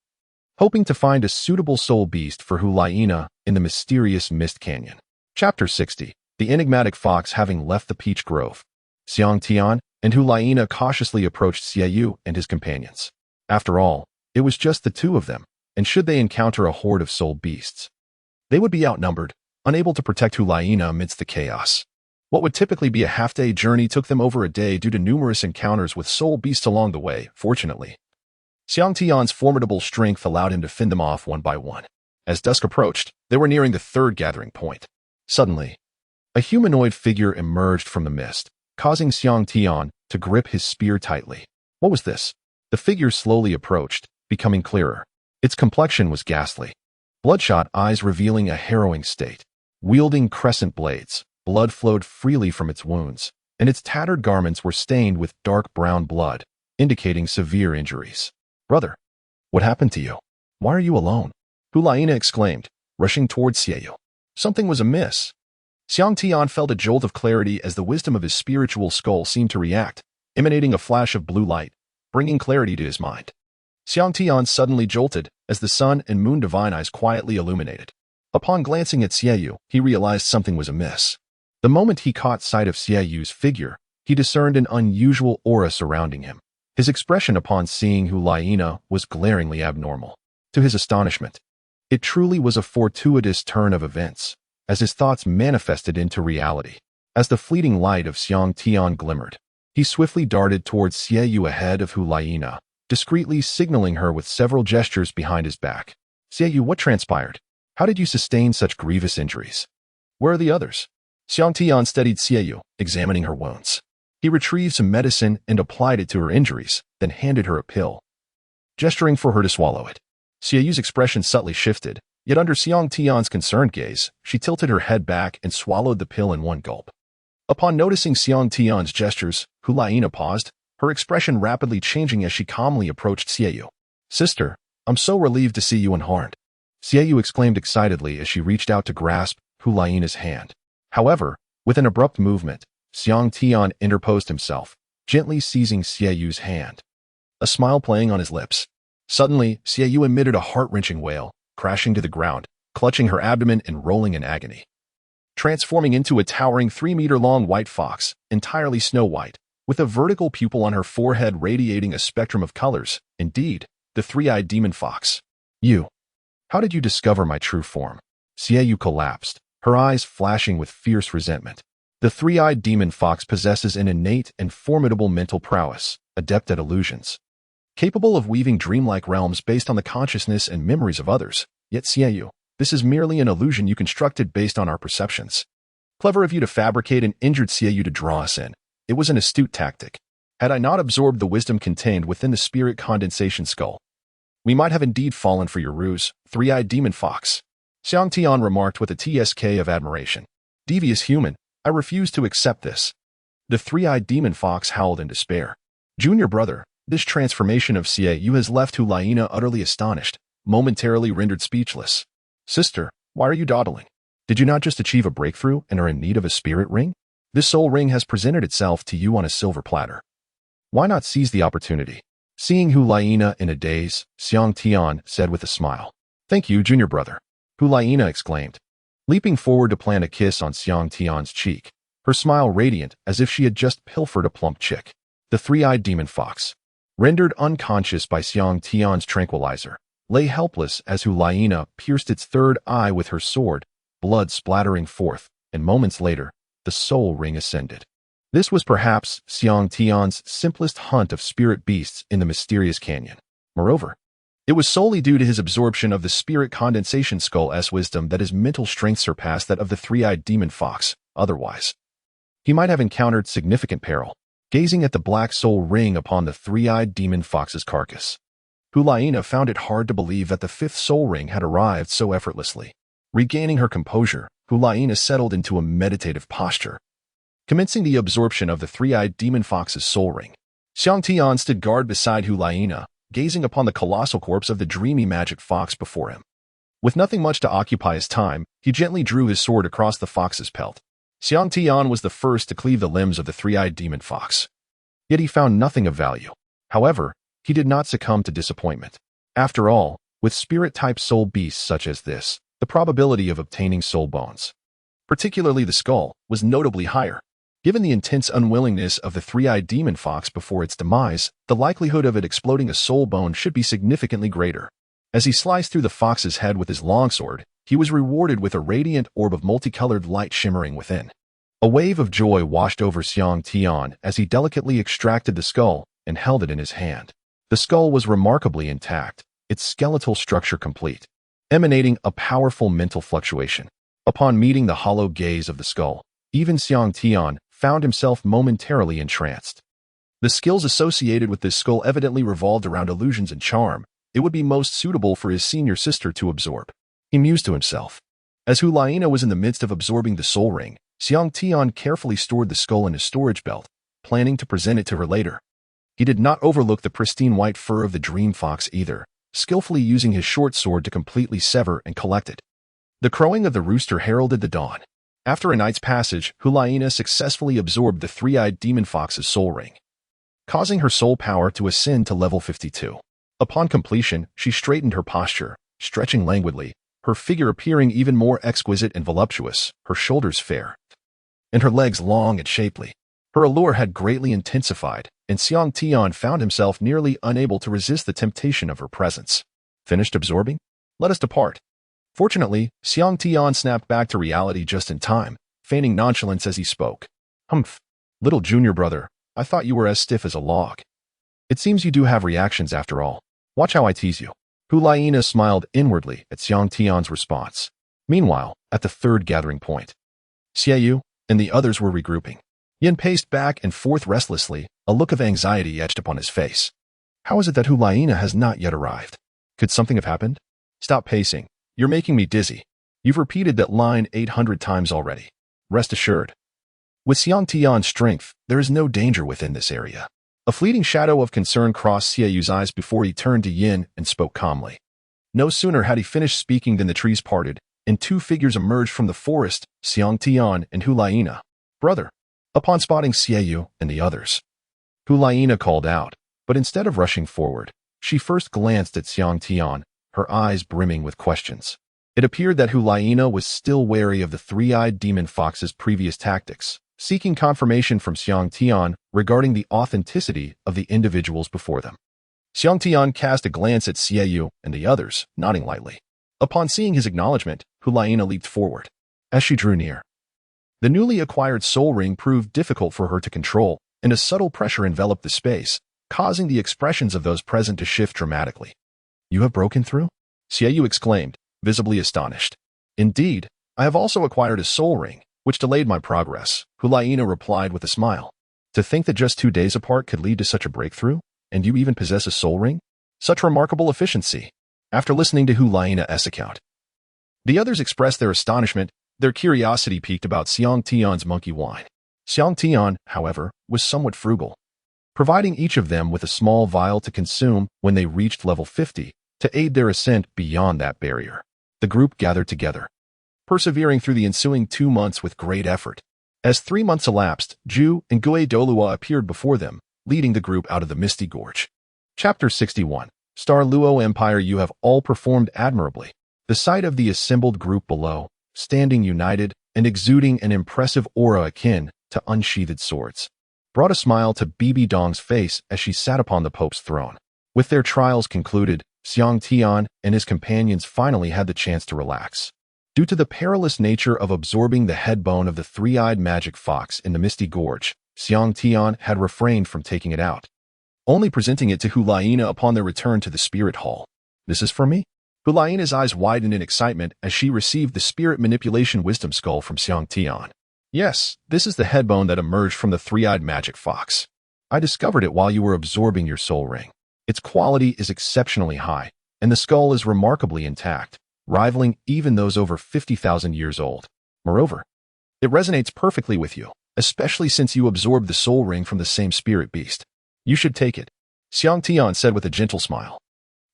hoping to find a suitable soul beast for Hulaina in the mysterious Mist Canyon. Chapter 60. The enigmatic fox having left the peach grove. Xiang Tian and Hulaina cautiously approached Xiang Yu and his companions. After all, it was just the two of them, and should they encounter a horde of soul beasts, they would be outnumbered, unable to protect Hulaina amidst the chaos. What would typically be a half-day journey took them over a day due to numerous encounters with soul beasts along the way. Fortunately, Xiang Tian's formidable strength allowed him to fend them off one by one. As dusk approached, they were nearing the third gathering point. Suddenly, a humanoid figure emerged from the mist, causing Xiang Tian to grip his spear tightly. What was this? The figure slowly approached, becoming clearer. Its complexion was ghastly, bloodshot eyes revealing a harrowing state. Wielding crescent blades, blood flowed freely from its wounds, and its tattered garments were stained with dark brown blood, indicating severe injuries. Brother, what happened to you? Why are you alone? Hulaina exclaimed, rushing towards Xiang Yu. Something was amiss. Xiang Tian felt a jolt of clarity as the wisdom of his spiritual skull seemed to react, emanating a flash of blue light, bringing clarity to his mind. Xiang Tian suddenly jolted as the sun and moon divine eyes quietly illuminated. Upon glancing at Xiang Yu, he realized something was amiss. The moment he caught sight of Xiang Yu's figure, he discerned an unusual aura surrounding him. His expression upon seeing Hulaina was glaringly abnormal. To his astonishment, it truly was a fortuitous turn of events, as his thoughts manifested into reality. As the fleeting light of Xiang Tian glimmered, he swiftly darted towards Xiang Yu ahead of Hulaina, discreetly signaling her with several gestures behind his back. Xiang Yu, what transpired? How did you sustain such grievous injuries? Where are the others? Xiang Tian steadied Xiang Yu, examining her wounds. He retrieved some medicine and applied it to her injuries, then handed her a pill, gesturing for her to swallow it. Xiang Yu's expression subtly shifted, yet under Xiang Tian's concerned gaze, she tilted her head back and swallowed the pill in one gulp. Upon noticing Xiang Tian's gestures, Hulaina paused, her expression rapidly changing as she calmly approached Xiang Yu. Sister, I'm so relieved to see you unharmed, Xiang Yu exclaimed excitedly as she reached out to grasp Hulaina's hand. However, with an abrupt movement, Xiang Tian interposed himself, gently seizing Xiang Yu's hand, a smile playing on his lips. Suddenly, Xiang Yu emitted a heart-wrenching wail, crashing to the ground, clutching her abdomen and rolling in agony, transforming into a towering 3-meter-long white fox, entirely snow-white, with a vertical pupil on her forehead radiating a spectrum of colors. Indeed, the three-eyed demon fox. You. How did you discover my true form? Xiang Yu collapsed, her eyes flashing with fierce resentment. The three-eyed demon fox possesses an innate and formidable mental prowess, adept at illusions. Capable of weaving dreamlike realms based on the consciousness and memories of others, yet Xiang Yu, this is merely an illusion you constructed based on our perceptions. Clever of you to fabricate an injured Xiang Yu to draw us in. It was an astute tactic. Had I not absorbed the wisdom contained within the spirit condensation skull, we might have indeed fallen for your ruse, three-eyed demon fox. Xiang Tian remarked with a tsk of admiration. Devious human, I refuse to accept this. The three-eyed demon fox howled in despair. Junior brother, this transformation of Xiang Yu has left Hulaina utterly astonished, momentarily rendered speechless. Sister, why are you dawdling? Did you not just achieve a breakthrough and are in need of a spirit ring? This soul ring has presented itself to you on a silver platter. Why not seize the opportunity? Seeing Hulaina in a daze, Xiang Tian said with a smile. Thank you, junior brother. Hulaina exclaimed, leaping forward to plant a kiss on Xiang Tian's cheek, her smile radiant as if she had just pilfered a plump chick. The three-eyed demon fox, rendered unconscious by Xiang Tian's tranquilizer, lay helpless as Hulaina pierced its third eye with her sword, blood splattering forth, and moments later, the soul ring ascended. This was perhaps Xiang Tian's simplest hunt of spirit beasts in the mysterious canyon. Moreover, it was solely due to his absorption of the spirit condensation skull's wisdom that his mental strength surpassed that of the three-eyed demon fox. Otherwise, he might have encountered significant peril, gazing at the black soul ring upon the three-eyed demon fox's carcass. Hulaina found it hard to believe that the fifth soul ring had arrived so effortlessly. Regaining her composure, Hulaina settled into a meditative posture, commencing the absorption of the three-eyed demon fox's soul ring. Xiang Tian stood guard beside Hulaina, gazing upon the colossal corpse of the dreamy magic fox before him. With nothing much to occupy his time, he gently drew his sword across the fox's pelt. Xiang Tian was the first to cleave the limbs of the three-eyed demon fox. Yet he found nothing of value. However, he did not succumb to disappointment. After all, with spirit-type soul beasts such as this, the probability of obtaining soul bones, particularly the skull, was notably higher. Given the intense unwillingness of the three-eyed demon fox before its demise, the likelihood of it exploding a soul bone should be significantly greater. As he sliced through the fox's head with his longsword, he was rewarded with a radiant orb of multicolored light shimmering within. A wave of joy washed over Xiang Tian as he delicately extracted the skull and held it in his hand. The skull was remarkably intact, its skeletal structure complete, emanating a powerful mental fluctuation. Upon meeting the hollow gaze of the skull, even Xiang Tian found himself momentarily entranced. The skills associated with this skull evidently revolved around illusions and charm. It would be most suitable for his senior sister to absorb. He mused to himself. As Hulaina was in the midst of absorbing the soul ring, Xiang Tian carefully stored the skull in his storage belt, planning to present it to her later. He did not overlook the pristine white fur of the dream fox either, skillfully using his short sword to completely sever and collect it. The crowing of the rooster heralded the dawn. After a night's passage, Hulaina successfully absorbed the three-eyed demon fox's soul ring, causing her soul power to ascend to level 52. Upon completion, she straightened her posture, stretching languidly, her figure appearing even more exquisite and voluptuous, her shoulders fair, and her legs long and shapely. Her allure had greatly intensified, and Xiang Tian found himself nearly unable to resist the temptation of her presence. Finished absorbing? Let us depart. Fortunately, Xiang Tian snapped back to reality just in time, feigning nonchalance as he spoke. Humph, little junior brother, I thought you were as stiff as a log. It seems you do have reactions after all. Watch how I tease you. Hulaina smiled inwardly at Xiang Tian's response. Meanwhile, at the third gathering point, Xiang Yu and the others were regrouping. Yin paced back and forth restlessly, a look of anxiety etched upon his face. How is it that Hulaina has not yet arrived? Could something have happened? Stop pacing. You're making me dizzy. You've repeated that line 800 times already. Rest assured. With Xiang Tian's strength, there is no danger within this area. A fleeting shadow of concern crossed Xiang Yu's eyes before he turned to Yin and spoke calmly. No sooner had he finished speaking than the trees parted, and two figures emerged from the forest, Xiang Tian and Hulaina. Brother. Upon spotting Xiang Yu and the others, Hulaina called out, but instead of rushing forward, she first glanced at Xiang Tian, her eyes brimming with questions. It appeared that Hulaina was still wary of the three-eyed demon fox's previous tactics, seeking confirmation from Xiang Tian regarding the authenticity of the individuals before them. Xiang Tian cast a glance at Xiang Yu and the others, nodding lightly. Upon seeing his acknowledgement, Hulaina leaped forward. as she drew near. The newly acquired soul ring proved difficult for her to control, and a subtle pressure enveloped the space, causing the expressions of those present to shift dramatically. "You have broken through?" Xiang Yu exclaimed, visibly astonished. "Indeed, I have also acquired a soul ring, which delayed my progress," Hulaina replied with a smile. "To think that just 2 days apart could lead to such a breakthrough, and you even possess a soul ring? Such remarkable efficiency." After listening to Hulaina's account, the others expressed their astonishment. Their curiosity piqued about Xiang Tian's monkey wine. Xiang Tian, however, was somewhat frugal, providing each of them with a small vial to consume when they reached level 50 to aid their ascent beyond that barrier. The group gathered together, persevering through the ensuing 2 months with great effort. As 3 months elapsed, Ju and Gue Douluo appeared before them, leading the group out of the misty gorge. Chapter 61. Star Luo Empire. You have all performed admirably. The sight of the assembled group below, standing united and exuding an impressive aura akin to unsheathed swords, brought a smile to Bibi Dong's face as she sat upon the Pope's throne. With their trials concluded, Xiang Tian and his companions finally had the chance to relax. Due to the perilous nature of absorbing the head bone of the three-eyed magic fox in the misty gorge, Xiang Tian had refrained from taking it out, only presenting it to Hulaina upon their return to the spirit hall. "This is for me?" Hulaina's eyes widened in excitement as she received the spirit manipulation wisdom skull from Xiang Tian. "Yes, this is the head bone that emerged from the three-eyed magic fox. I discovered it while you were absorbing your soul ring. Its quality is exceptionally high, and the skull is remarkably intact, rivaling even those over 50,000 years old. Moreover, it resonates perfectly with you, especially since you absorbed the soul ring from the same spirit beast. You should take it," Xiang Tian said with a gentle smile.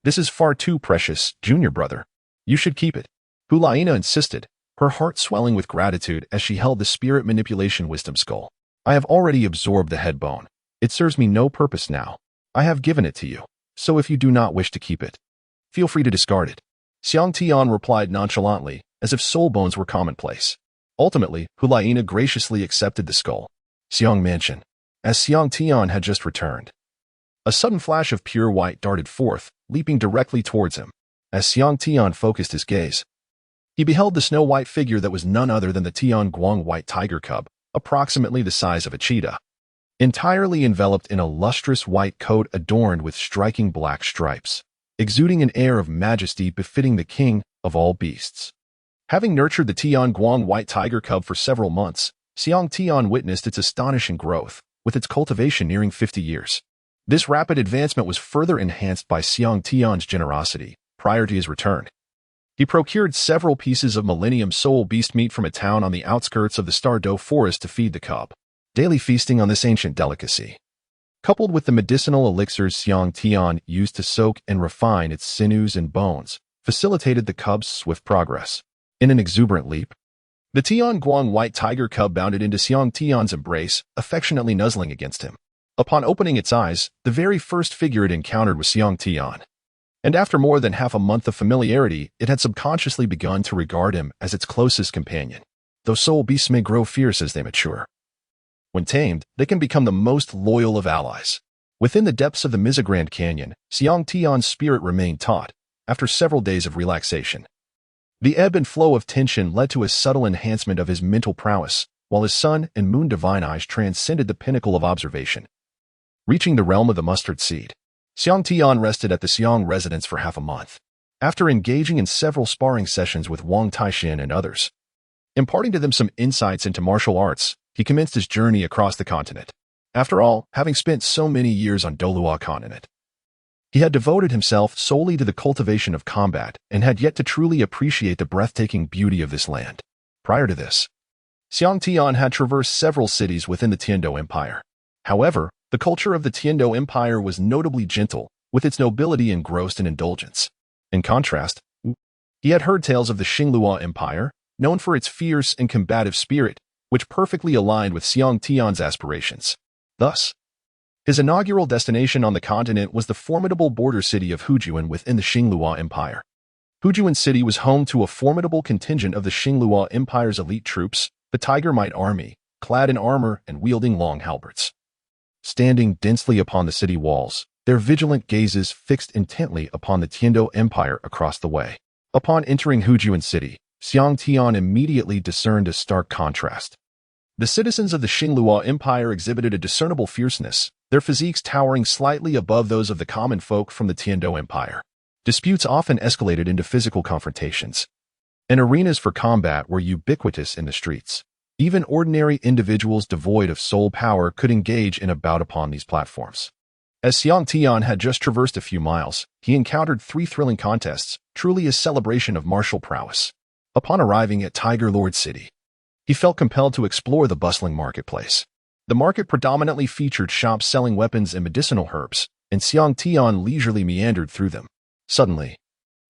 "This is far too precious, junior brother. You should keep it," Hulaina insisted, her heart swelling with gratitude as she held the spirit manipulation wisdom skull. "I have already absorbed the head bone. It serves me no purpose now. I have given it to you, so if you do not wish to keep it, feel free to discard it," Xiang Tian replied nonchalantly, as if soul bones were commonplace. Ultimately, Hulaina graciously accepted the skull. Xiang Mansion. As Xiang Tian had just returned, a sudden flash of pure white darted forth, leaping directly towards him. As Xiang Tian focused his gaze, he beheld the snow-white figure that was none other than the Tianguang white tiger cub, approximately the size of a cheetah, entirely enveloped in a lustrous white coat adorned with striking black stripes, exuding an air of majesty befitting the king of all beasts. Having nurtured the Tianguang white tiger cub for several months, Xiang Tian witnessed its astonishing growth, with its cultivation nearing 50 years. This rapid advancement was further enhanced by Xiang Tian's generosity. Prior to his return, he procured several pieces of Millennium Soul Beast meat from a town on the outskirts of the Stardow Forest to feed the cub, daily feasting on this ancient delicacy. Coupled with the medicinal elixirs Xiang Tian used to soak and refine its sinews and bones, facilitated the cub's swift progress. In an exuberant leap, the Tianguang white tiger cub bounded into Xiang Tian's embrace, affectionately nuzzling against him. Upon opening its eyes, the very first figure it encountered was Xiang Tian, and after more than half a month of familiarity, it had subconsciously begun to regard him as its closest companion. Though soul beasts may grow fierce as they mature, when tamed, they can become the most loyal of allies. Within the depths of the Mizagrand Canyon, Xiang Tian's spirit remained taut, after several days of relaxation. The ebb and flow of tension led to a subtle enhancement of his mental prowess, while his sun and moon divine eyes transcended the pinnacle of observation. Reaching the realm of the mustard seed, Xiang Tian rested at the Xiang residence for half a month. After engaging in several sparring sessions with Wang Taishin and others, imparting to them some insights into martial arts, he commenced his journey across the continent. After all, having spent so many years on Douluo continent, he had devoted himself solely to the cultivation of combat and had yet to truly appreciate the breathtaking beauty of this land. Prior to this, Xiang Tian had traversed several cities within the Tiando Empire. However, the culture of the Tiando Empire was notably gentle, with its nobility engrossed in indulgence. In contrast, he had heard tales of the Xinglua Empire, known for its fierce and combative spirit, which perfectly aligned with Xiang Tian's aspirations. Thus, his inaugural destination on the continent was the formidable border city of Hujuan within the Xinglua Empire. Hujuan City was home to a formidable contingent of the Xinglua Empire's elite troops, the Tiger Might Army, clad in armor and wielding long halberds. Standing densely upon the city walls, their vigilant gazes fixed intently upon the Tiando Empire across the way. Upon entering Hujuan City, Xiang Tian immediately discerned a stark contrast. The citizens of the Xingluo Empire exhibited a discernible fierceness, their physiques towering slightly above those of the common folk from the Tiando Empire. Disputes often escalated into physical confrontations, and arenas for combat were ubiquitous in the streets. Even ordinary individuals devoid of soul power could engage in a bout upon these platforms. As Xiang Tian had just traversed a few miles, he encountered 3 thrilling contests, truly a celebration of martial prowess. Upon arriving at Tiger Lord City, he felt compelled to explore the bustling marketplace. The market predominantly featured shops selling weapons and medicinal herbs, and Xiang Tian leisurely meandered through them. Suddenly,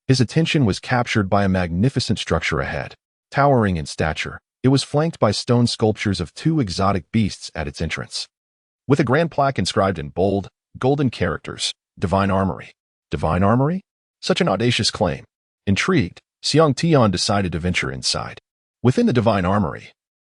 his attention was captured by a magnificent structure ahead. Towering in stature, it was flanked by stone sculptures of 2 exotic beasts at its entrance. With a grand plaque inscribed in bold, golden characters, Divine Armory. Divine Armory? Such an audacious claim. Intrigued, Xiang Tian decided to venture inside. Within the Divine Armory,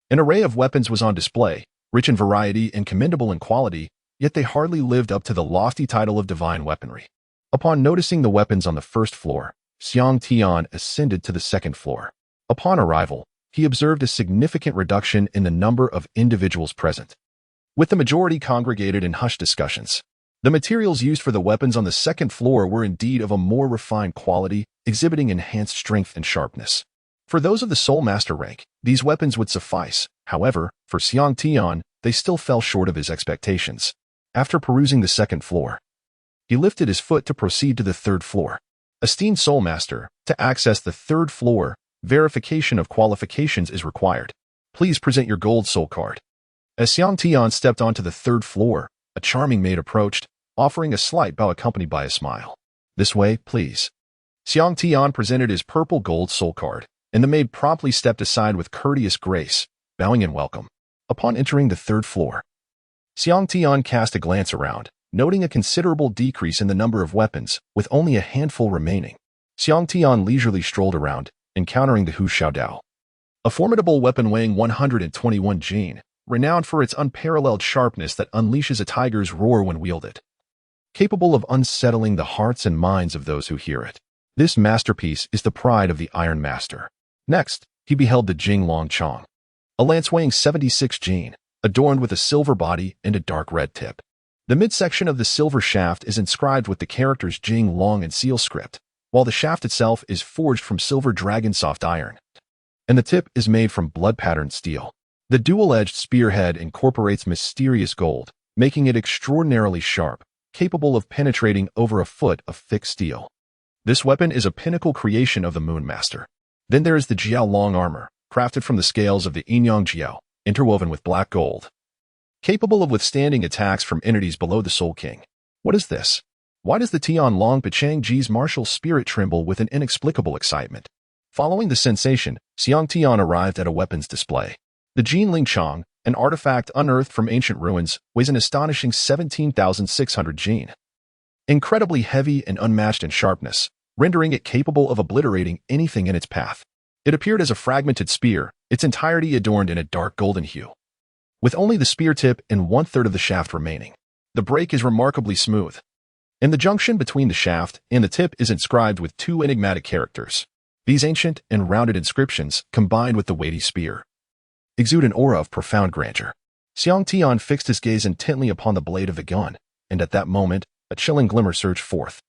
an array of weapons was on display, rich in variety and commendable in quality, yet they hardly lived up to the lofty title of divine weaponry. Upon noticing the weapons on the first floor, Xiang Tian ascended to the second floor. Upon arrival, he observed a significant reduction in the number of individuals present, with the majority congregated in hushed discussions. The materials used for the weapons on the second floor were indeed of a more refined quality, exhibiting enhanced strength and sharpness. For those of the Soul Master rank, these weapons would suffice. However, for Xiang Tian, they still fell short of his expectations. After perusing the second floor, he lifted his foot to proceed to the third floor. Esteemed Soul Master, to access the third floor, verification of qualifications is required. Please present your gold soul card. As Xiang Tian stepped onto the third floor, a charming maid approached, offering a slight bow accompanied by a smile. This way, please. Xiang Tian presented his purple gold soul card, and the maid promptly stepped aside with courteous grace, bowing in welcome. Upon entering the third floor, Xiang Tian cast a glance around, noting a considerable decrease in the number of weapons, with only a handful remaining. Xiang Tian leisurely strolled around, encountering the Hu Xiaodao, a formidable weapon weighing 121 jin, renowned for its unparalleled sharpness that unleashes a tiger's roar when wielded, capable of unsettling the hearts and minds of those who hear it. This masterpiece is the pride of the Iron Master. Next, he beheld the Jing Long Chong, a lance weighing 76 jin, adorned with a silver body and a dark red tip. The midsection of the silver shaft is inscribed with the characters Jing Long and seal script, while the shaft itself is forged from silver dragon soft iron, and the tip is made from blood-patterned steel. The dual-edged spearhead incorporates mysterious gold, making it extraordinarily sharp, capable of penetrating over a foot of thick steel. This weapon is a pinnacle creation of the Moon Master. Then there is the Jiao Long armor, crafted from the scales of the Yinyang Jiao, interwoven with black gold, capable of withstanding attacks from entities below the Soul King. What is this? Why does the Tian Long Pachang Ji's martial spirit tremble with an inexplicable excitement? Following the sensation, Xiang Tian arrived at a weapons display. The Jin Ling Chong, an artifact unearthed from ancient ruins, weighs an astonishing 17,600 jin. Incredibly heavy and unmatched in sharpness, rendering it capable of obliterating anything in its path. It appeared as a fragmented spear, its entirety adorned in a dark golden hue, with only the spear tip and 1/3 of the shaft remaining. The break is remarkably smooth, and the junction between the shaft and the tip is inscribed with 2 enigmatic characters. These ancient and rounded inscriptions, combined with the weighty spear, exude an aura of profound grandeur. Xiang Tian fixed his gaze intently upon the blade of the gun, and at that moment, a chilling glimmer surged forth,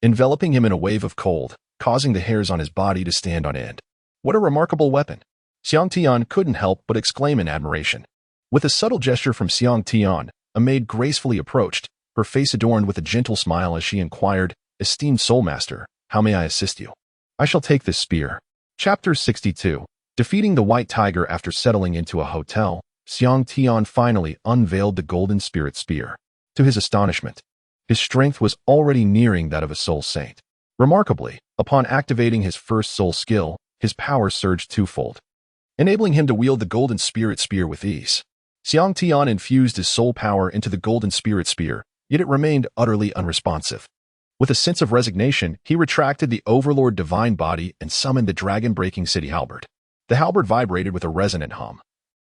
enveloping him in a wave of cold, causing the hairs on his body to stand on end. What a remarkable weapon! Xiang Tian couldn't help but exclaim in admiration. With a subtle gesture from Xiang Tian, a maid gracefully approached, her face adorned with a gentle smile as she inquired, "Esteemed Soul Master, how may I assist you?" "I shall take this spear." Chapter 62. Defeating the White Tiger after settling into a hotel, Xiang Tian finally unveiled the Golden Spirit Spear. To his astonishment, his strength was already nearing that of a soul saint. Remarkably, upon activating his first soul skill, his power surged twofold, enabling him to wield the Golden Spirit Spear with ease. Xiang Tian infused his soul power into the Golden Spirit Spear, yet it remained utterly unresponsive. With a sense of resignation, he retracted the Overlord divine body and summoned the dragon-breaking City Halberd. The halberd vibrated with a resonant hum.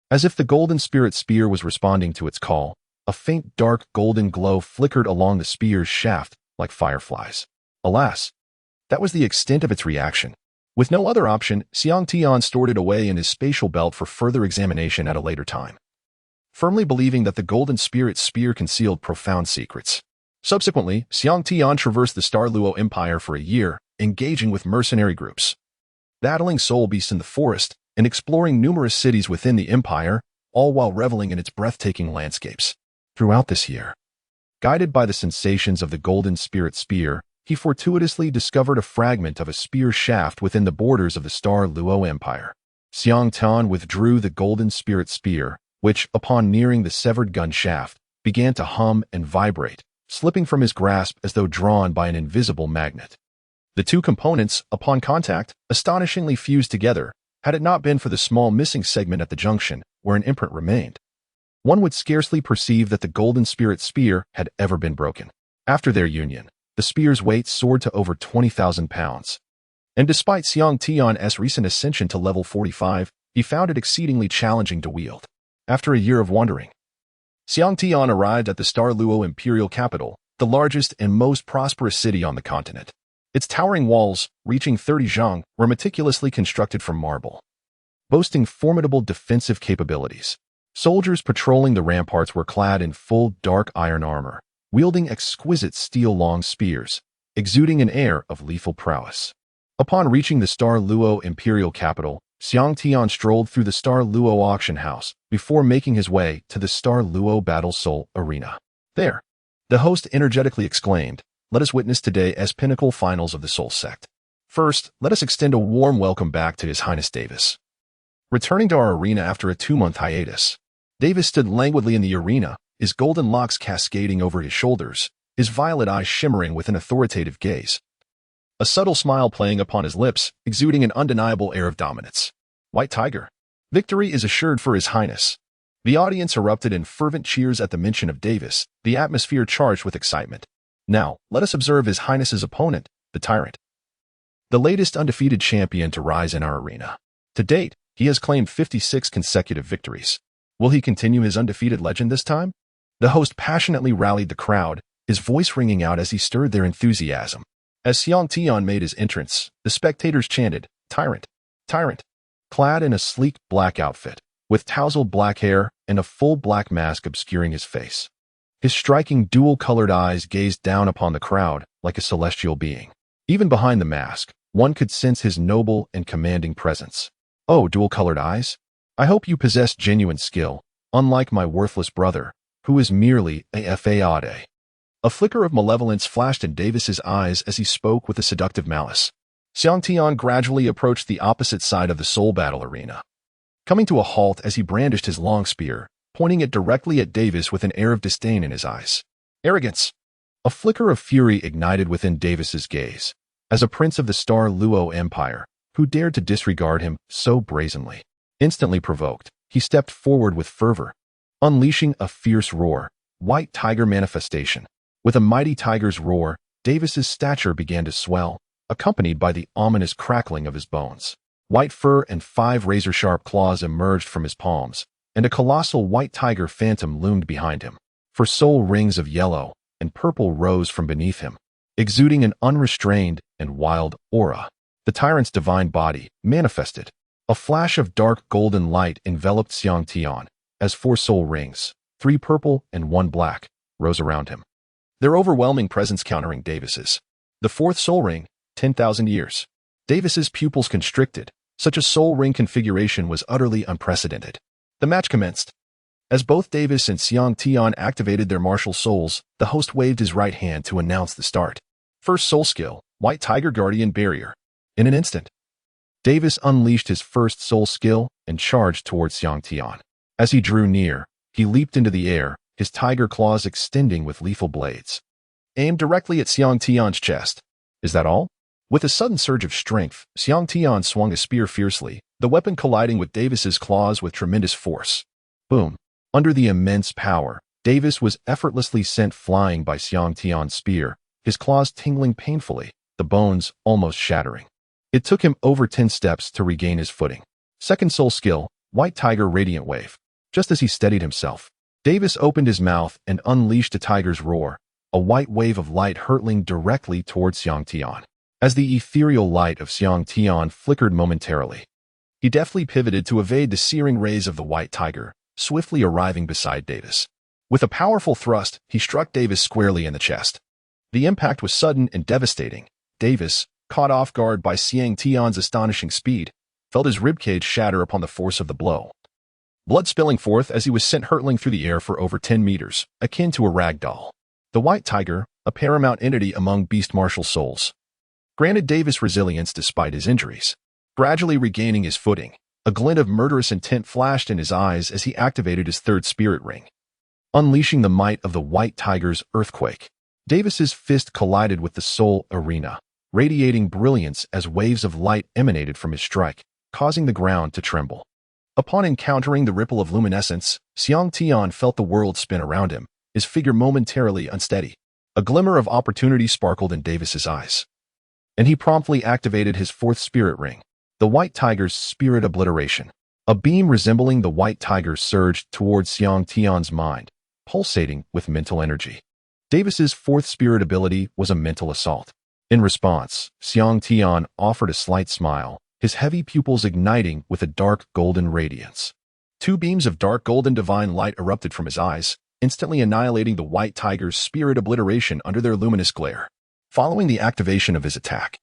As if the Golden Spirit Spear was responding to its call, a faint dark golden glow flickered along the spear's shaft like fireflies. Alas, that was the extent of its reaction. With no other option, Xiang Tian stored it away in his spatial belt for further examination at a later time, firmly believing that the Golden Spirit Spear concealed profound secrets. Subsequently, Xiang Tian traversed the Duuluo Empire for a year, engaging with mercenary groups, battling soul beasts in the forest, and exploring numerous cities within the empire, all while reveling in its breathtaking landscapes. Throughout this year, guided by the sensations of the Golden Spirit Spear, he fortuitously discovered a fragment of a spear shaft within the borders of the Duuluo Empire. Xiang Tian withdrew the Golden Spirit Spear, which, upon nearing the severed gun shaft, began to hum and vibrate, slipping from his grasp as though drawn by an invisible magnet. The two components, upon contact, astonishingly fused together, had it not been for the small missing segment at the junction, where an imprint remained. One would scarcely perceive that the Golden Spirit Spear had ever been broken. After their union, the spear's weight soared to over 20,000 pounds. And despite Xiang Tian's recent ascension to level 45, he found it exceedingly challenging to wield. After a year of wandering, Xiang Tian arrived at the Duuluo imperial capital, the largest and most prosperous city on the continent. Its towering walls, reaching 30 zhang, were meticulously constructed from marble, boasting formidable defensive capabilities. Soldiers patrolling the ramparts were clad in full dark iron armor, wielding exquisite steel-long spears, exuding an air of lethal prowess. Upon reaching the Duuluo imperial capital, Xiang Tian strolled through the Duuluo auction house before making his way to the Duuluo Battle Soul Arena. There, the host energetically exclaimed, "Let us witness today's pinnacle finals of the Soul Sect. First, let us extend a warm welcome back to His Highness Davis." Returning to our arena after a 2-month hiatus, Davis stood languidly in the arena, his golden locks cascading over his shoulders, his violet eyes shimmering with an authoritative gaze, a subtle smile playing upon his lips, exuding an undeniable air of dominance. "White Tiger, victory is assured for His Highness." The audience erupted in fervent cheers at the mention of Davis, the atmosphere charged with excitement. Now, let us observe His Highness's opponent, the Tyrant, the latest undefeated champion to rise in our arena. To date, he has claimed 56 consecutive victories. Will he continue his undefeated legend this time? The host passionately rallied the crowd, his voice ringing out as he stirred their enthusiasm. As Xiang Tian made his entrance, the spectators chanted, "Tyrant! Tyrant!" Clad in a sleek black outfit, with tousled black hair and a full black mask obscuring his face. His striking dual-colored eyes gazed down upon the crowd like a celestial being. Even behind the mask, one could sense his noble and commanding presence. "Oh, dual-colored eyes? I hope you possess genuine skill, unlike my worthless brother, who is merely a fade." A flicker of malevolence flashed in Davis's eyes as he spoke with a seductive malice. Xiang Tian gradually approached the opposite side of the soul battle arena, coming to a halt as he brandished his long spear, pointing it directly at Davis with an air of disdain in his eyes. Arrogance! A flicker of fury ignited within Davis's gaze, as a prince of the Duuluo Empire, who dared to disregard him so brazenly. Instantly provoked, he stepped forward with fervor, unleashing a fierce roar, White Tiger manifestation. With a mighty tiger's roar, Davis's stature began to swell, accompanied by the ominous crackling of his bones. White fur and 5 razor-sharp claws emerged from his palms, and a colossal white tiger phantom loomed behind him. For soul rings of yellow and purple rose from beneath him, exuding an unrestrained and wild aura. The tyrant's divine body manifested. A flash of dark golden light enveloped Xiang Tian, as 4 soul rings, 3 purple and 1 black, rose around him, their overwhelming presence countering Davis's. The 4th soul ring, 10,000 years. Davis's pupils constricted. Such a soul ring configuration was utterly unprecedented. The match commenced. As both Davis and Xiang Tian activated their martial souls, the host waved his right hand to announce the start. First soul skill, White Tiger Guardian Barrier. In an instant, Davis unleashed his first soul skill and charged towards Xiang Tian. As he drew near, he leaped into the air, his tiger claws extending with lethal blades, aimed directly at Xiang Tian's chest. Is that all? With a sudden surge of strength, Xiang Tian swung a spear fiercely, the weapon colliding with Davis's claws with tremendous force. Boom! Under the immense power, Davis was effortlessly sent flying by Xiang Tian's spear, his claws tingling painfully, the bones almost shattering. It took him over 10 steps to regain his footing. Second soul skill, White Tiger Radiant Wave. Just as he steadied himself, Davis opened his mouth and unleashed a tiger's roar, a white wave of light hurtling directly towards Xiang Tian. As the ethereal light of Xiang Tian flickered momentarily, he deftly pivoted to evade the searing rays of the white tiger, swiftly arriving beside Davis. With a powerful thrust, he struck Davis squarely in the chest. The impact was sudden and devastating. Davis, caught off guard by Xiang Tian's astonishing speed, felt his ribcage shatter upon the force of the blow. Blood spilling forth as he was sent hurtling through the air for over 10 meters, akin to a rag doll. The white tiger, a paramount entity among beast martial souls, granted Davis resilience despite his injuries. Gradually regaining his footing, a glint of murderous intent flashed in his eyes as he activated his third spirit ring, unleashing the might of the white tiger's earthquake. Davis's fist collided with the soul arena, radiating brilliance as waves of light emanated from his strike, causing the ground to tremble. Upon encountering the ripple of luminescence, Xiang Tian felt the world spin around him, his figure momentarily unsteady. A glimmer of opportunity sparkled in Davis's eyes, and he promptly activated his fourth spirit ring, the white tiger's spirit obliteration. A beam resembling the white tiger surged towards Xiang Tian's mind, pulsating with mental energy. Davis's fourth spirit ability was a mental assault. In response, Xiang Tian offered a slight smile, his heavy pupils igniting with a dark golden radiance. Two beams of dark golden divine light erupted from his eyes, instantly annihilating the white tiger's spirit obliteration under their luminous glare. Following the activation of his attack,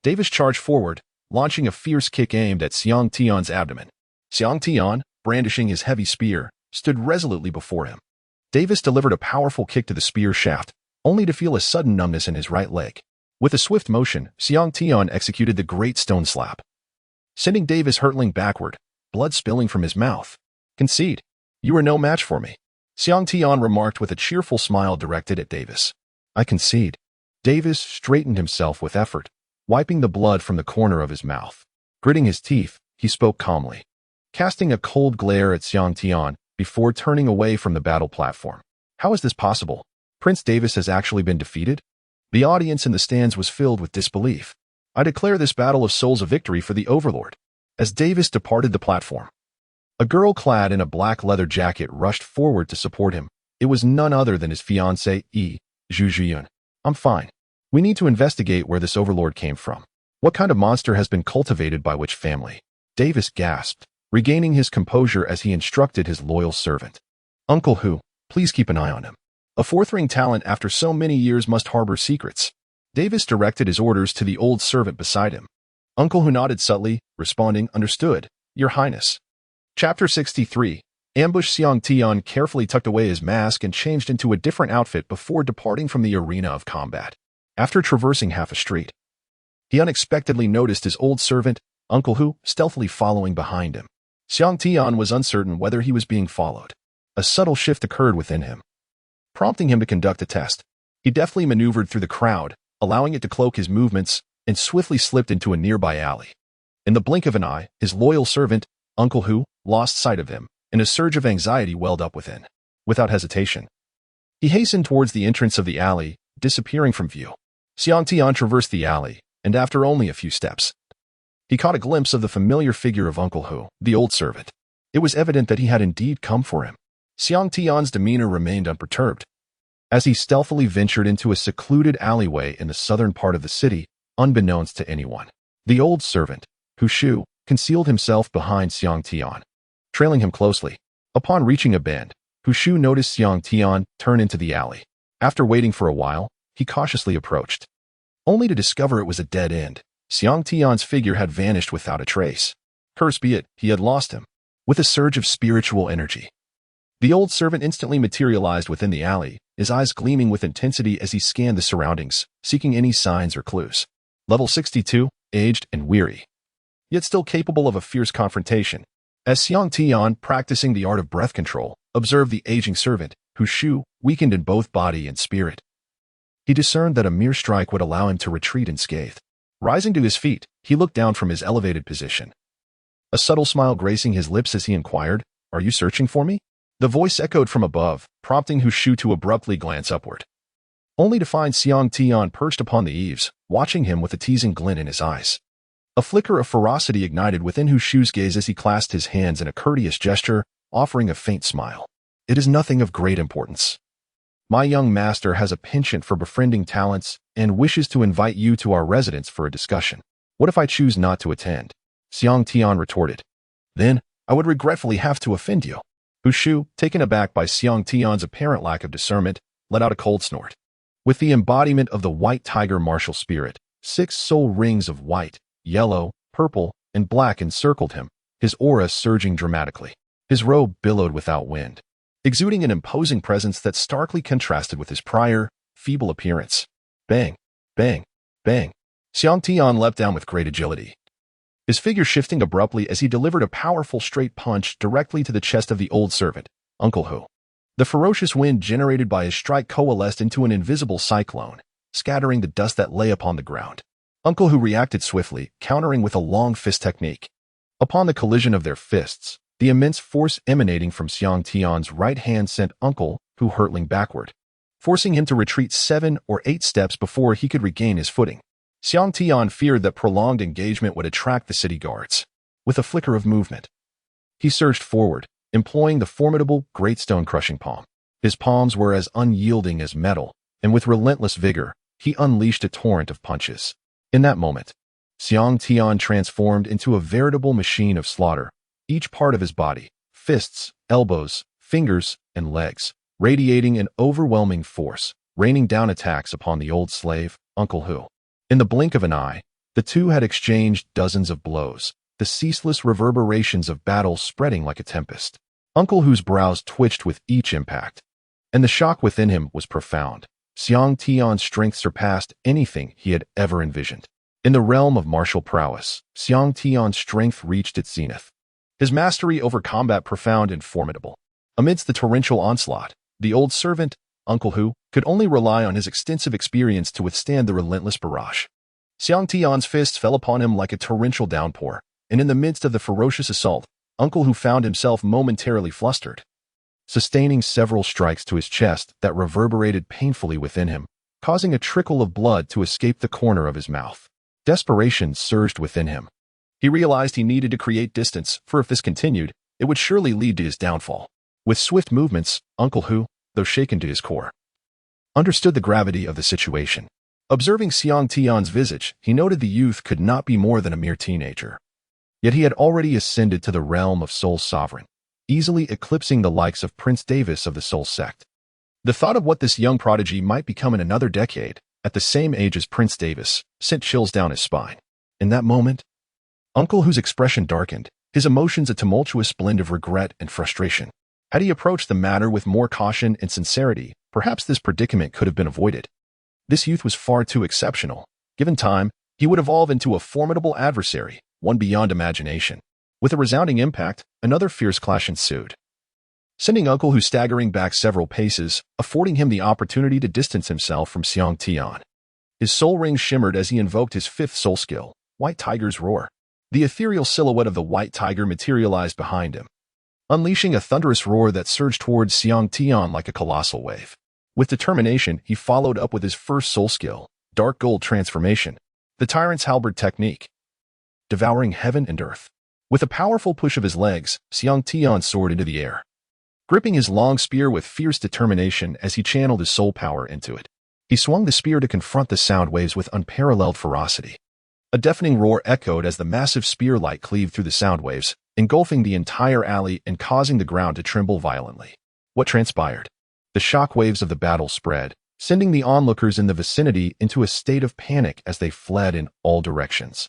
Davis charged forward, launching a fierce kick aimed at Xiang Tian's abdomen. Xiang Tian, brandishing his heavy spear, stood resolutely before him. Davis delivered a powerful kick to the spear shaft, only to feel a sudden numbness in his right leg. With a swift motion, Xiang Tian executed the Great Stone Slap, sending Davis hurtling backward, blood spilling from his mouth. "Concede. You are no match for me," Xiang Tian remarked with a cheerful smile directed at Davis. "I concede." Davis straightened himself with effort, wiping the blood from the corner of his mouth. Gritting his teeth, he spoke calmly, casting a cold glare at Xiang Tian before turning away from the battle platform. "How is this possible? Prince Davis has actually been defeated?" The audience in the stands was filled with disbelief. "I declare this battle of souls a victory for the Overlord." As Davis departed the platform, a girl clad in a black leather jacket rushed forward to support him. It was none other than his fiancée, Zhu Zhiyun. "I'm fine. We need to investigate where this Overlord came from. What kind of monster has been cultivated by which family?" Davis gasped, regaining his composure as he instructed his loyal servant. "Uncle Hu, please keep an eye on him. A fourth-ring talent after so many years must harbor secrets." Davis directed his orders to the old servant beside him. Uncle Hu nodded subtly, responding, "Understood, Your Highness." Chapter 63. Ambush. Xiang Tian carefully tucked away his mask and changed into a different outfit before departing from the arena of combat. After traversing half a street, he unexpectedly noticed his old servant, Uncle Hu, stealthily following behind him. Xiang Tian was uncertain whether he was being followed. A subtle shift occurred within him, prompting him to conduct a test. He deftly maneuvered through the crowd, allowing it to cloak his movements, and swiftly slipped into a nearby alley. In the blink of an eye, his loyal servant, Uncle Hu, lost sight of him, and a surge of anxiety welled up within. Without hesitation, he hastened towards the entrance of the alley, disappearing from view. Xiang Tian traversed the alley, and after only a few steps, he caught a glimpse of the familiar figure of Uncle Hu, the old servant. It was evident that he had indeed come for him. Xiang Tian's demeanor remained unperturbed, as he stealthily ventured into a secluded alleyway in the southern part of the city, unbeknownst to anyone. The old servant, Hu Shu, concealed himself behind Xiang Tian, trailing him closely. Upon reaching a bend, Hu Shu noticed Xiang Tian turn into the alley. After waiting for a while, he cautiously approached, only to discover it was a dead end. Xiang Tian's figure had vanished without a trace. Curse be it, he had lost him. With a surge of spiritual energy, the old servant instantly materialized within the alley, his eyes gleaming with intensity as he scanned the surroundings, seeking any signs or clues. Level 62, aged and weary, yet still capable of a fierce confrontation. As Xiang Tian, practicing the art of breath control, observed the aging servant, Hu Shu, weakened in both body and spirit, he discerned that a mere strike would allow him to retreat unscathed. Rising to his feet, he looked down from his elevated position, a subtle smile gracing his lips as he inquired, "Are you searching for me?" The voice echoed from above, prompting Hu Shu to abruptly glance upward, only to find Xiang Tian perched upon the eaves, watching him with a teasing glint in his eyes. A flicker of ferocity ignited within Hu Shu's gaze as he clasped his hands in a courteous gesture, offering a faint smile. "It is nothing of great importance. My young master has a penchant for befriending talents and wishes to invite you to our residence for a discussion. What if I choose not to attend? Xiang Tian retorted. Then, I would regretfully have to offend you. Hu Shu, taken aback by Xiang Tian's apparent lack of discernment, let out a cold snort. With the embodiment of the white tiger martial spirit, 6 soul rings of white, yellow, purple, and black encircled him, his aura surging dramatically. His robe billowed without wind, exuding an imposing presence that starkly contrasted with his prior, feeble appearance. Bang, bang, bang. Xiang Tian leapt down with great agility, his figure shifting abruptly as he delivered a powerful straight punch directly to the chest of the old servant, Uncle Hu. The ferocious wind generated by his strike coalesced into an invisible cyclone, scattering the dust that lay upon the ground. Uncle Hu reacted swiftly, countering with a long fist technique. Upon the collision of their fists, the immense force emanating from Xiang Tian's right hand sent Uncle Hu hurtling backward, forcing him to retreat 7 or 8 steps before he could regain his footing. Xiang Tian feared that prolonged engagement would attract the city guards. With a flicker of movement, he surged forward, employing the formidable great stone-crushing palm. His palms were as unyielding as metal, and with relentless vigor, he unleashed a torrent of punches. In that moment, Xiang Tian transformed into a veritable machine of slaughter, each part of his body, fists, elbows, fingers, and legs, radiating an overwhelming force, raining down attacks upon the old slave, Uncle Hu. In the blink of an eye, the two had exchanged dozens of blows, the ceaseless reverberations of battle spreading like a tempest. Uncle Hu's brows twitched with each impact, and the shock within him was profound. Xiang Tian's strength surpassed anything he had ever envisioned. In the realm of martial prowess, Xiang Tian's strength reached its zenith. His mastery over combat profound and formidable. Amidst the torrential onslaught, the old servant, Uncle Hu, could only rely on his extensive experience to withstand the relentless barrage. Xiang Tian's fists fell upon him like a torrential downpour, and in the midst of the ferocious assault, Uncle Hu found himself momentarily flustered, sustaining several strikes to his chest that reverberated painfully within him, causing a trickle of blood to escape the corner of his mouth. Desperation surged within him. He realized he needed to create distance, for if this continued, it would surely lead to his downfall. With swift movements, Uncle Hu, though shaken to his core, understood the gravity of the situation. Observing Xiang Tian's visage, he noted the youth could not be more than a mere teenager. Yet he had already ascended to the realm of Soul Sovereign, easily eclipsing the likes of Prince Davis of the Soul Sect. The thought of what this young prodigy might become in another decade, at the same age as Prince Davis, sent chills down his spine. In that moment, Uncle Hu's expression darkened, his emotions a tumultuous blend of regret and frustration. Had he approached the matter with more caution and sincerity, perhaps this predicament could have been avoided. This youth was far too exceptional. Given time, he would evolve into a formidable adversary, one beyond imagination. With a resounding impact, another fierce clash ensued, sending Uncle Hu staggering back several paces, affording him the opportunity to distance himself from Xiang Tian. His soul ring shimmered as he invoked his 5th soul skill, White Tiger's Roar. The ethereal silhouette of the white tiger materialized behind him, unleashing a thunderous roar that surged towards Xiang Tian like a colossal wave. With determination, he followed up with his first soul skill, Dark Gold Transformation, the Tyrant's Halberd technique, devouring heaven and earth. With a powerful push of his legs, Xiang Tian soared into the air, gripping his long spear with fierce determination as he channeled his soul power into it. He swung the spear to confront the sound waves with unparalleled ferocity. A deafening roar echoed as the massive spear light cleaved through the sound waves, engulfing the entire alley and causing the ground to tremble violently. What transpired? The shock waves of the battle spread, sending the onlookers in the vicinity into a state of panic as they fled in all directions.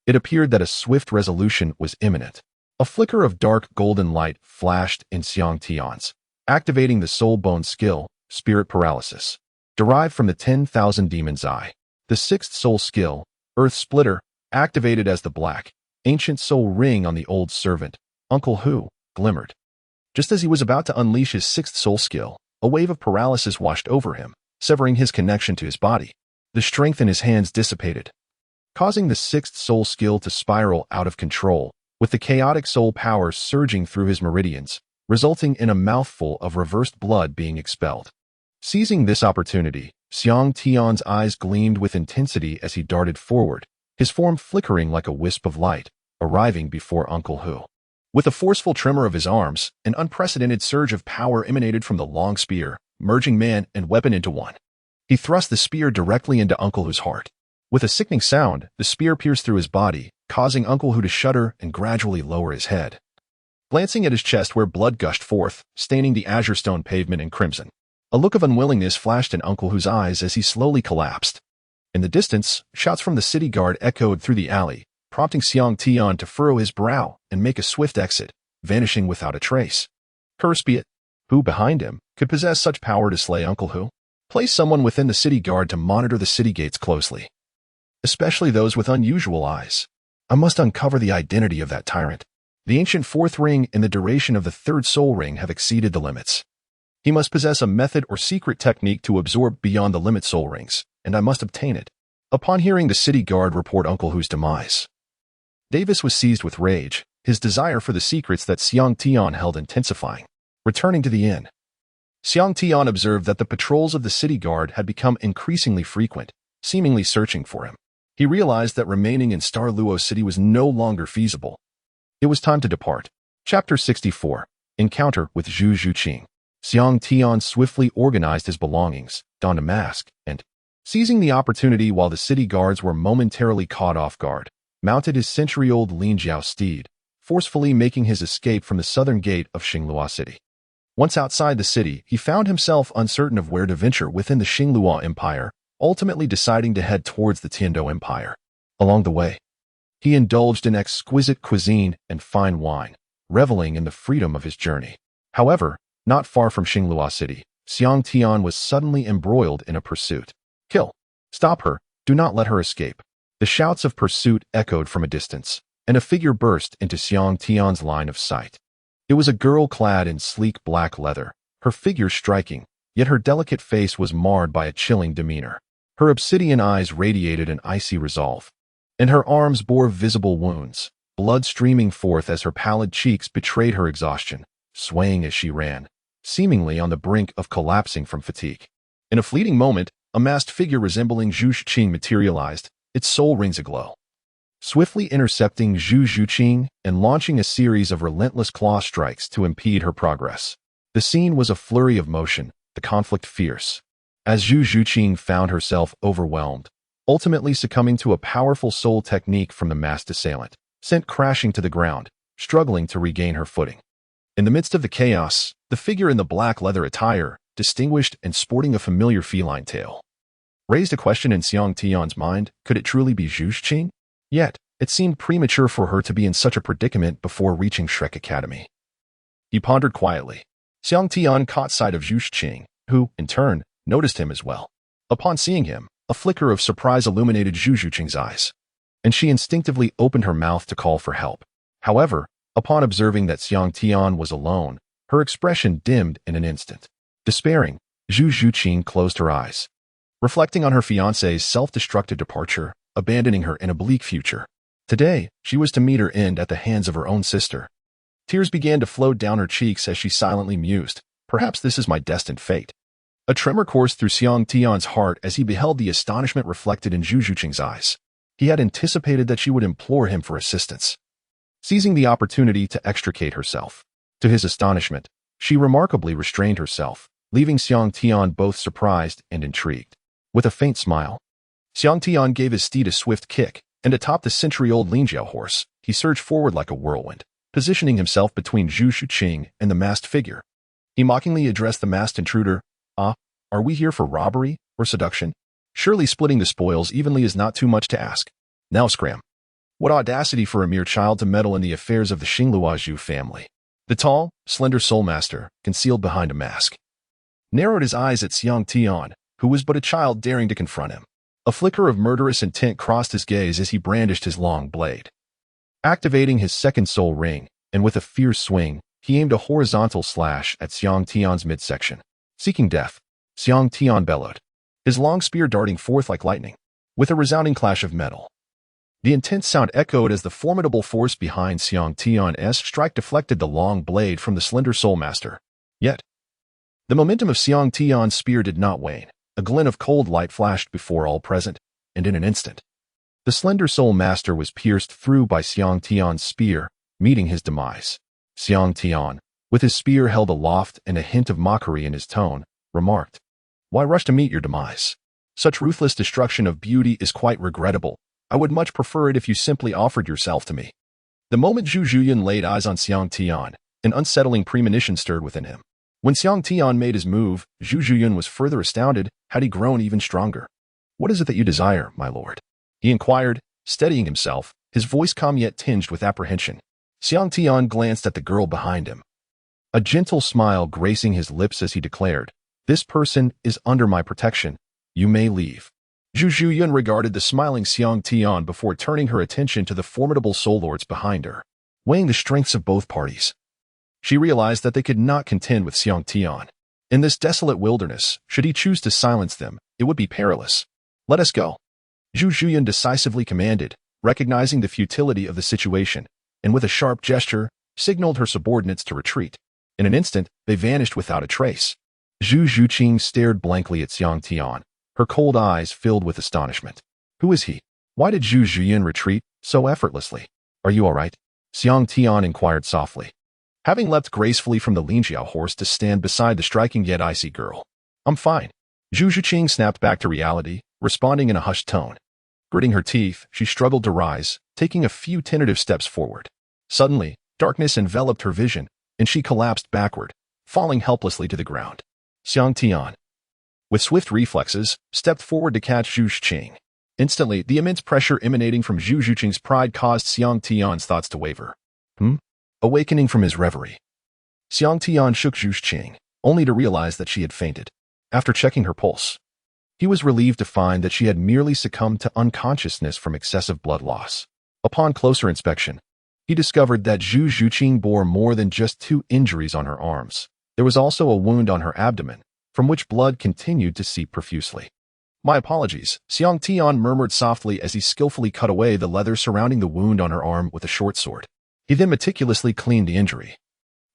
It appeared that a swift resolution was imminent. A flicker of dark golden light flashed in Xiang Tian's, activating the soul bone skill, Spirit Paralysis, derived from the 10,000 Demon's Eye. The 6th soul skill, Earth Splitter, activated as the black, ancient soul ring on the old servant, Uncle Hu, glimmered. Just as he was about to unleash his 6th soul skill, a wave of paralysis washed over him, severing his connection to his body. The strength in his hands dissipated, causing the 6th soul skill to spiral out of control, with the chaotic soul power surging through his meridians, resulting in a mouthful of reversed blood being expelled. Seizing this opportunity, Xiang Tian's eyes gleamed with intensity as he darted forward, his form flickering like a wisp of light, arriving before Uncle Hu. With a forceful tremor of his arms, an unprecedented surge of power emanated from the long spear, merging man and weapon into one. He thrust the spear directly into Uncle Hu's heart. With a sickening sound, the spear pierced through his body, causing Uncle Hu to shudder and gradually lower his head. Glancing at his chest where blood gushed forth, staining the azure stone pavement in crimson, a look of unwillingness flashed in Uncle Hu's eyes as he slowly collapsed. In the distance, shouts from the city guard echoed through the alley, prompting Xiang Tian to furrow his brow and make a swift exit, vanishing without a trace. Curse be it! Who behind him could possess such power to slay Uncle Hu? Place someone within the city guard to monitor the city gates closely, especially those with unusual eyes. I must uncover the identity of that tyrant. The ancient fourth ring and the duration of the third soul ring have exceeded the limits. He must possess a method or secret technique to absorb beyond the limit soul rings, and I must obtain it. Upon hearing the city guard report Uncle Hu's demise, Davis was seized with rage, his desire for the secrets that Xiang Tian held intensifying. Returning to the inn, Xiang Tian observed that the patrols of the city guard had become increasingly frequent, seemingly searching for him. He realized that remaining in Douluo City was no longer feasible. It was time to depart. Chapter 64. Encounter with Zhu Zhuqing. Xiang Tian swiftly organized his belongings, donned a mask, and, seizing the opportunity while the city guards were momentarily caught off guard, mounted his century-old Linjiao steed, forcefully making his escape from the southern gate of Xinglua City. Once outside the city, he found himself uncertain of where to venture within the Xinglua Empire, ultimately deciding to head towards the Tiando Empire. Along the way, he indulged in exquisite cuisine and fine wine, reveling in the freedom of his journey. However, not far from Xinglua City, Xiang Tian was suddenly embroiled in a pursuit. Kill! Stop her! Do not let her escape! The shouts of pursuit echoed from a distance, and a figure burst into Xiang Tian's line of sight. It was a girl clad in sleek black leather, her figure striking, yet her delicate face was marred by a chilling demeanor. Her obsidian eyes radiated an icy resolve, and her arms bore visible wounds, blood streaming forth as her pallid cheeks betrayed her exhaustion, swaying as she ran, seemingly on the brink of collapsing from fatigue. In a fleeting moment, a masked figure resembling Zhu Zhuqing materialized, its soul rings aglow. Swiftly intercepting Zhu Zhuqing and launching a series of relentless claw strikes to impede her progress. The scene was a flurry of motion, the conflict fierce, as Zhu Zhuqing found herself overwhelmed, ultimately succumbing to a powerful soul technique from the masked assailant, sent crashing to the ground, struggling to regain her footing. In the midst of the chaos, the figure in the black leather attire, distinguished and sporting a familiar feline tail, raised a question in Xiang Tian's mind: could it truly be Zhu Zhuqing? Yet, it seemed premature for her to be in such a predicament before reaching Shrek Academy. He pondered quietly. Xiang Tian caught sight of Zhu Zhuqing, who, in turn, noticed him as well. Upon seeing him, a flicker of surprise illuminated Zhu Zhuqing's eyes, and she instinctively opened her mouth to call for help. However, upon observing that Xiang Tian was alone, her expression dimmed in an instant. Despairing, Zhu Zhuqing closed her eyes, reflecting on her fiancé's self-destructive departure, abandoning her in a bleak future. Today, she was to meet her end at the hands of her own sister. Tears began to flow down her cheeks as she silently mused, perhaps this is my destined fate. A tremor coursed through Xiang Tian's heart as he beheld the astonishment reflected in Zhu Zhuqing's eyes. He had anticipated that she would implore him for assistance, seizing the opportunity to extricate herself. To his astonishment, she remarkably restrained herself, leaving Xiang Tian both surprised and intrigued. With a faint smile, Xiang Tian gave his steed a swift kick, and atop the century-old Linjiao horse, he surged forward like a whirlwind, positioning himself between Zhu Zhuqing and the masked figure. He mockingly addressed the masked intruder: "Ah, are we here for robbery or seduction? Surely splitting the spoils evenly is not too much to ask. Now scram." What audacity for a mere child to meddle in the affairs of the Xinglua Zhu family. The tall, slender soul master, concealed behind a mask, narrowed his eyes at Xiang Tian, who was but a child daring to confront him. A flicker of murderous intent crossed his gaze as he brandished his long blade. Activating his second soul ring, and with a fierce swing, he aimed a horizontal slash at Xiang Tian's midsection. Seeking death, Xiang Tian bellowed, his long spear darting forth like lightning. With a resounding clash of metal, the intense sound echoed as the formidable force behind Xiang Tian's strike deflected the long blade from the slender soul master. Yet, the momentum of Xiang Tian's spear did not wane. A glint of cold light flashed before all present, and in an instant, the slender soul master was pierced through by Xiang Tian's spear, meeting his demise. Xiang Tian, with his spear held aloft and a hint of mockery in his tone, remarked, "Why rush to meet your demise? Such ruthless destruction of beauty is quite regrettable. I would much prefer it if you simply offered yourself to me. The moment Zhu Zhuyan laid eyes on Xiang Tian, an unsettling premonition stirred within him. When Xiang Tian made his move, Zhu Zhuyan was further astounded had he grown even stronger. "What is it that you desire, my lord?" he inquired, steadying himself, his voice calm yet tinged with apprehension. Xiang Tian glanced at the girl behind him, a gentle smile gracing his lips as he declared, "This person is under my protection. You may leave." Zhu Zhuyan regarded the smiling Xiang Tian before turning her attention to the formidable soul lords behind her. Weighing the strengths of both parties, she realized that they could not contend with Xiang Tian. In this desolate wilderness, should he choose to silence them, it would be perilous. "Let us go," Zhu Zhuyan decisively commanded, recognizing the futility of the situation, and with a sharp gesture, signaled her subordinates to retreat. In an instant, they vanished without a trace. Zhu Zhuqing stared blankly at Xiang Tian, her cold eyes filled with astonishment. Who is he? Why did Zhu Zhuyan retreat so effortlessly? "Are you all right?" Xiang Tian inquired softly, having leapt gracefully from the Lingjiao horse to stand beside the striking yet icy girl. "I'm fine." Zhu Zhuqing snapped back to reality, responding in a hushed tone. Gritting her teeth, she struggled to rise, taking a few tentative steps forward. Suddenly, darkness enveloped her vision, and she collapsed backward, falling helplessly to the ground. Xiang Tian, with swift reflexes, stepped forward to catch Zhu Zhuqing. Instantly, the immense pressure emanating from Zhu Zhuqing's pride caused Xiang Tian's thoughts to waver. Awakening from his reverie, Xiang Tian shook Zhu Zhuqing, only to realize that she had fainted. After checking her pulse, he was relieved to find that she had merely succumbed to unconsciousness from excessive blood loss. Upon closer inspection, he discovered that Zhu Zhuqing bore more than just 2 injuries on her arms. There was also a wound on her abdomen, from which blood continued to seep profusely. "My apologies," Xiang Tian murmured softly as he skillfully cut away the leather surrounding the wound on her arm with a short sword. He then meticulously cleaned the injury,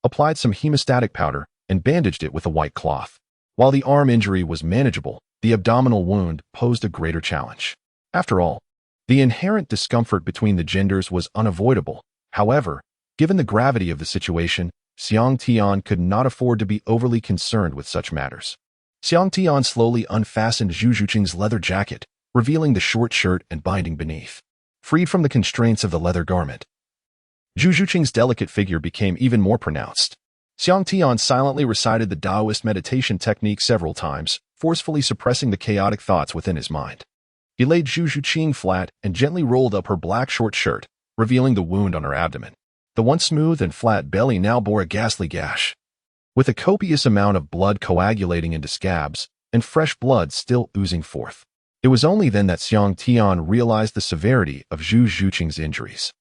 applied some hemostatic powder, and bandaged it with a white cloth. While the arm injury was manageable, the abdominal wound posed a greater challenge. After all, the inherent discomfort between the genders was unavoidable. However, given the gravity of the situation, Xiang Tian could not afford to be overly concerned with such matters. Xiang Tian slowly unfastened Zhu Zhuqing's leather jacket, revealing the short shirt and binding beneath. Freed from the constraints of the leather garment, Zhu Zhuqing's delicate figure became even more pronounced. Xiang Tian silently recited the Taoist meditation technique several times, forcefully suppressing the chaotic thoughts within his mind. He laid Zhu Zhuqing flat and gently rolled up her black short shirt, revealing the wound on her abdomen. The once smooth and flat belly now bore a ghastly gash, with a copious amount of blood coagulating into scabs and fresh blood still oozing forth. It was only then that Xiang Tian realized the severity of Zhu Zhuqing's injuries.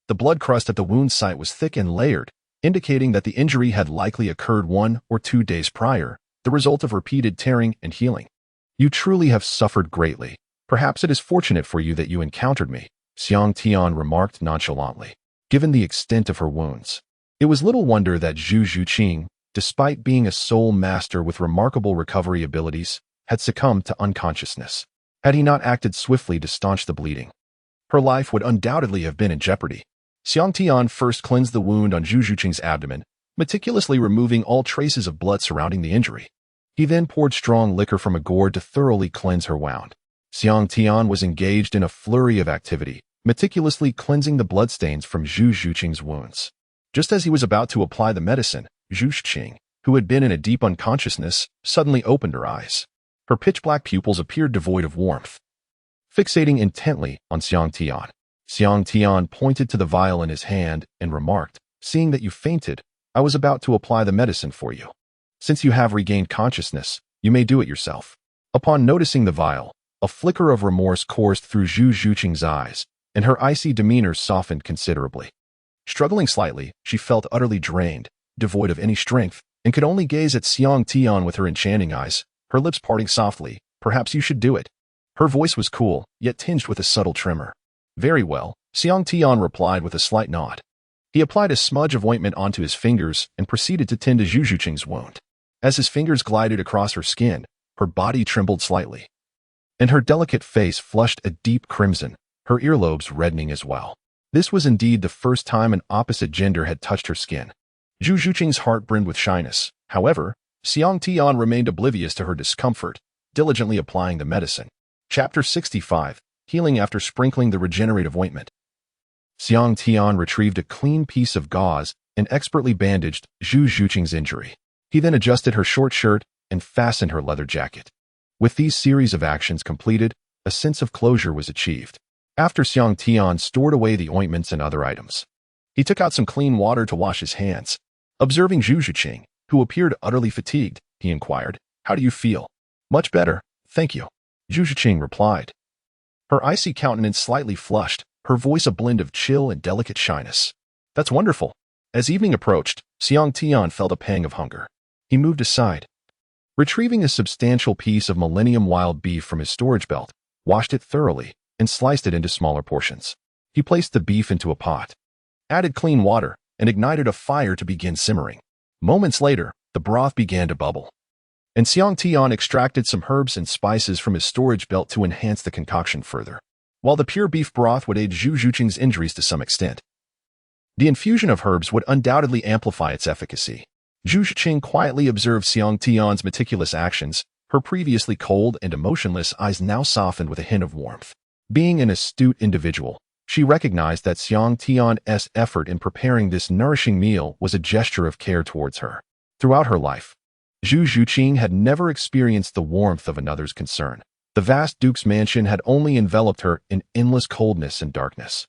The blood crust at the wound site was thick and layered, indicating that the injury had likely occurred 1 or 2 days prior, the result of repeated tearing and healing. "You truly have suffered greatly. Perhaps it is fortunate for you that you encountered me," Xiang Tian remarked nonchalantly, given the extent of her wounds. It was little wonder that Zhu Zhuqing, despite being a soul master with remarkable recovery abilities, had succumbed to unconsciousness. Had he not acted swiftly to staunch the bleeding, her life would undoubtedly have been in jeopardy. Xiang Tian first cleansed the wound on Zhu Zhuqing's abdomen, meticulously removing all traces of blood surrounding the injury. He then poured strong liquor from a gourd to thoroughly cleanse her wound. Xiang Tian was engaged in a flurry of activity, meticulously cleansing the bloodstains from Zhu Zhuqing's wounds. Just as he was about to apply the medicine, Zhu Zhuqing, who had been in a deep unconsciousness, suddenly opened her eyes. Her pitch-black pupils appeared devoid of warmth. Fixating intently on Xiang Tian pointed to the vial in his hand and remarked, "Seeing that you fainted, I was about to apply the medicine for you. Since you have regained consciousness, you may do it yourself." Upon noticing the vial, a flicker of remorse coursed through Zhu Zhuqing's eyes, and her icy demeanor softened considerably. Struggling slightly, she felt utterly drained, devoid of any strength, and could only gaze at Xiang Tian with her enchanting eyes, her lips parting softly. "Perhaps you should do it." Her voice was cool, yet tinged with a subtle tremor. "Very well," Xiang Tian replied with a slight nod. He applied a smudge of ointment onto his fingers and proceeded to tend to Zhu Zhuqing's wound. As his fingers glided across her skin, her body trembled slightly, and her delicate face flushed a deep crimson, her earlobes reddening as well. This was indeed the first time an opposite gender had touched her skin. Zhu Zhuqing's heart brimmed with shyness. However, Xiang Tian remained oblivious to her discomfort, diligently applying the medicine. Chapter 65, Healing After Sprinkling the Regenerative Ointment. Xiang Tian retrieved a clean piece of gauze and expertly bandaged Zhu Zhuqing's injury. He then adjusted her short shirt and fastened her leather jacket. With these series of actions completed, a sense of closure was achieved. After Xiang Tian stored away the ointments and other items, he took out some clean water to wash his hands. Observing Zhu Zhuqing, who appeared utterly fatigued, he inquired, "How do you feel?" "Much better, thank you," Zhu Zhuqing replied. Her icy countenance slightly flushed, her voice a blend of chill and delicate shyness. "That's wonderful." As evening approached, Xiang Tian felt a pang of hunger. He moved aside. Retrieving a substantial piece of Millennium wild beef from his storage belt, washed it thoroughly, and sliced it into smaller portions. He placed the beef into a pot, added clean water, and ignited a fire to begin simmering. Moments later, the broth began to bubble, and Xiang Tian extracted some herbs and spices from his storage belt to enhance the concoction further. While the pure beef broth would aid Zhu Zhuqing's injuries to some extent, the infusion of herbs would undoubtedly amplify its efficacy. Zhu Zhuqing quietly observed Xiang Tian's meticulous actions. Her previously cold and emotionless eyes now softened with a hint of warmth. Being an astute individual, she recognized that Xiang Tian's effort in preparing this nourishing meal was a gesture of care towards her. Throughout her life, Zhu Zhuqing had never experienced the warmth of another's concern. The vast duke's mansion had only enveloped her in endless coldness and darkness.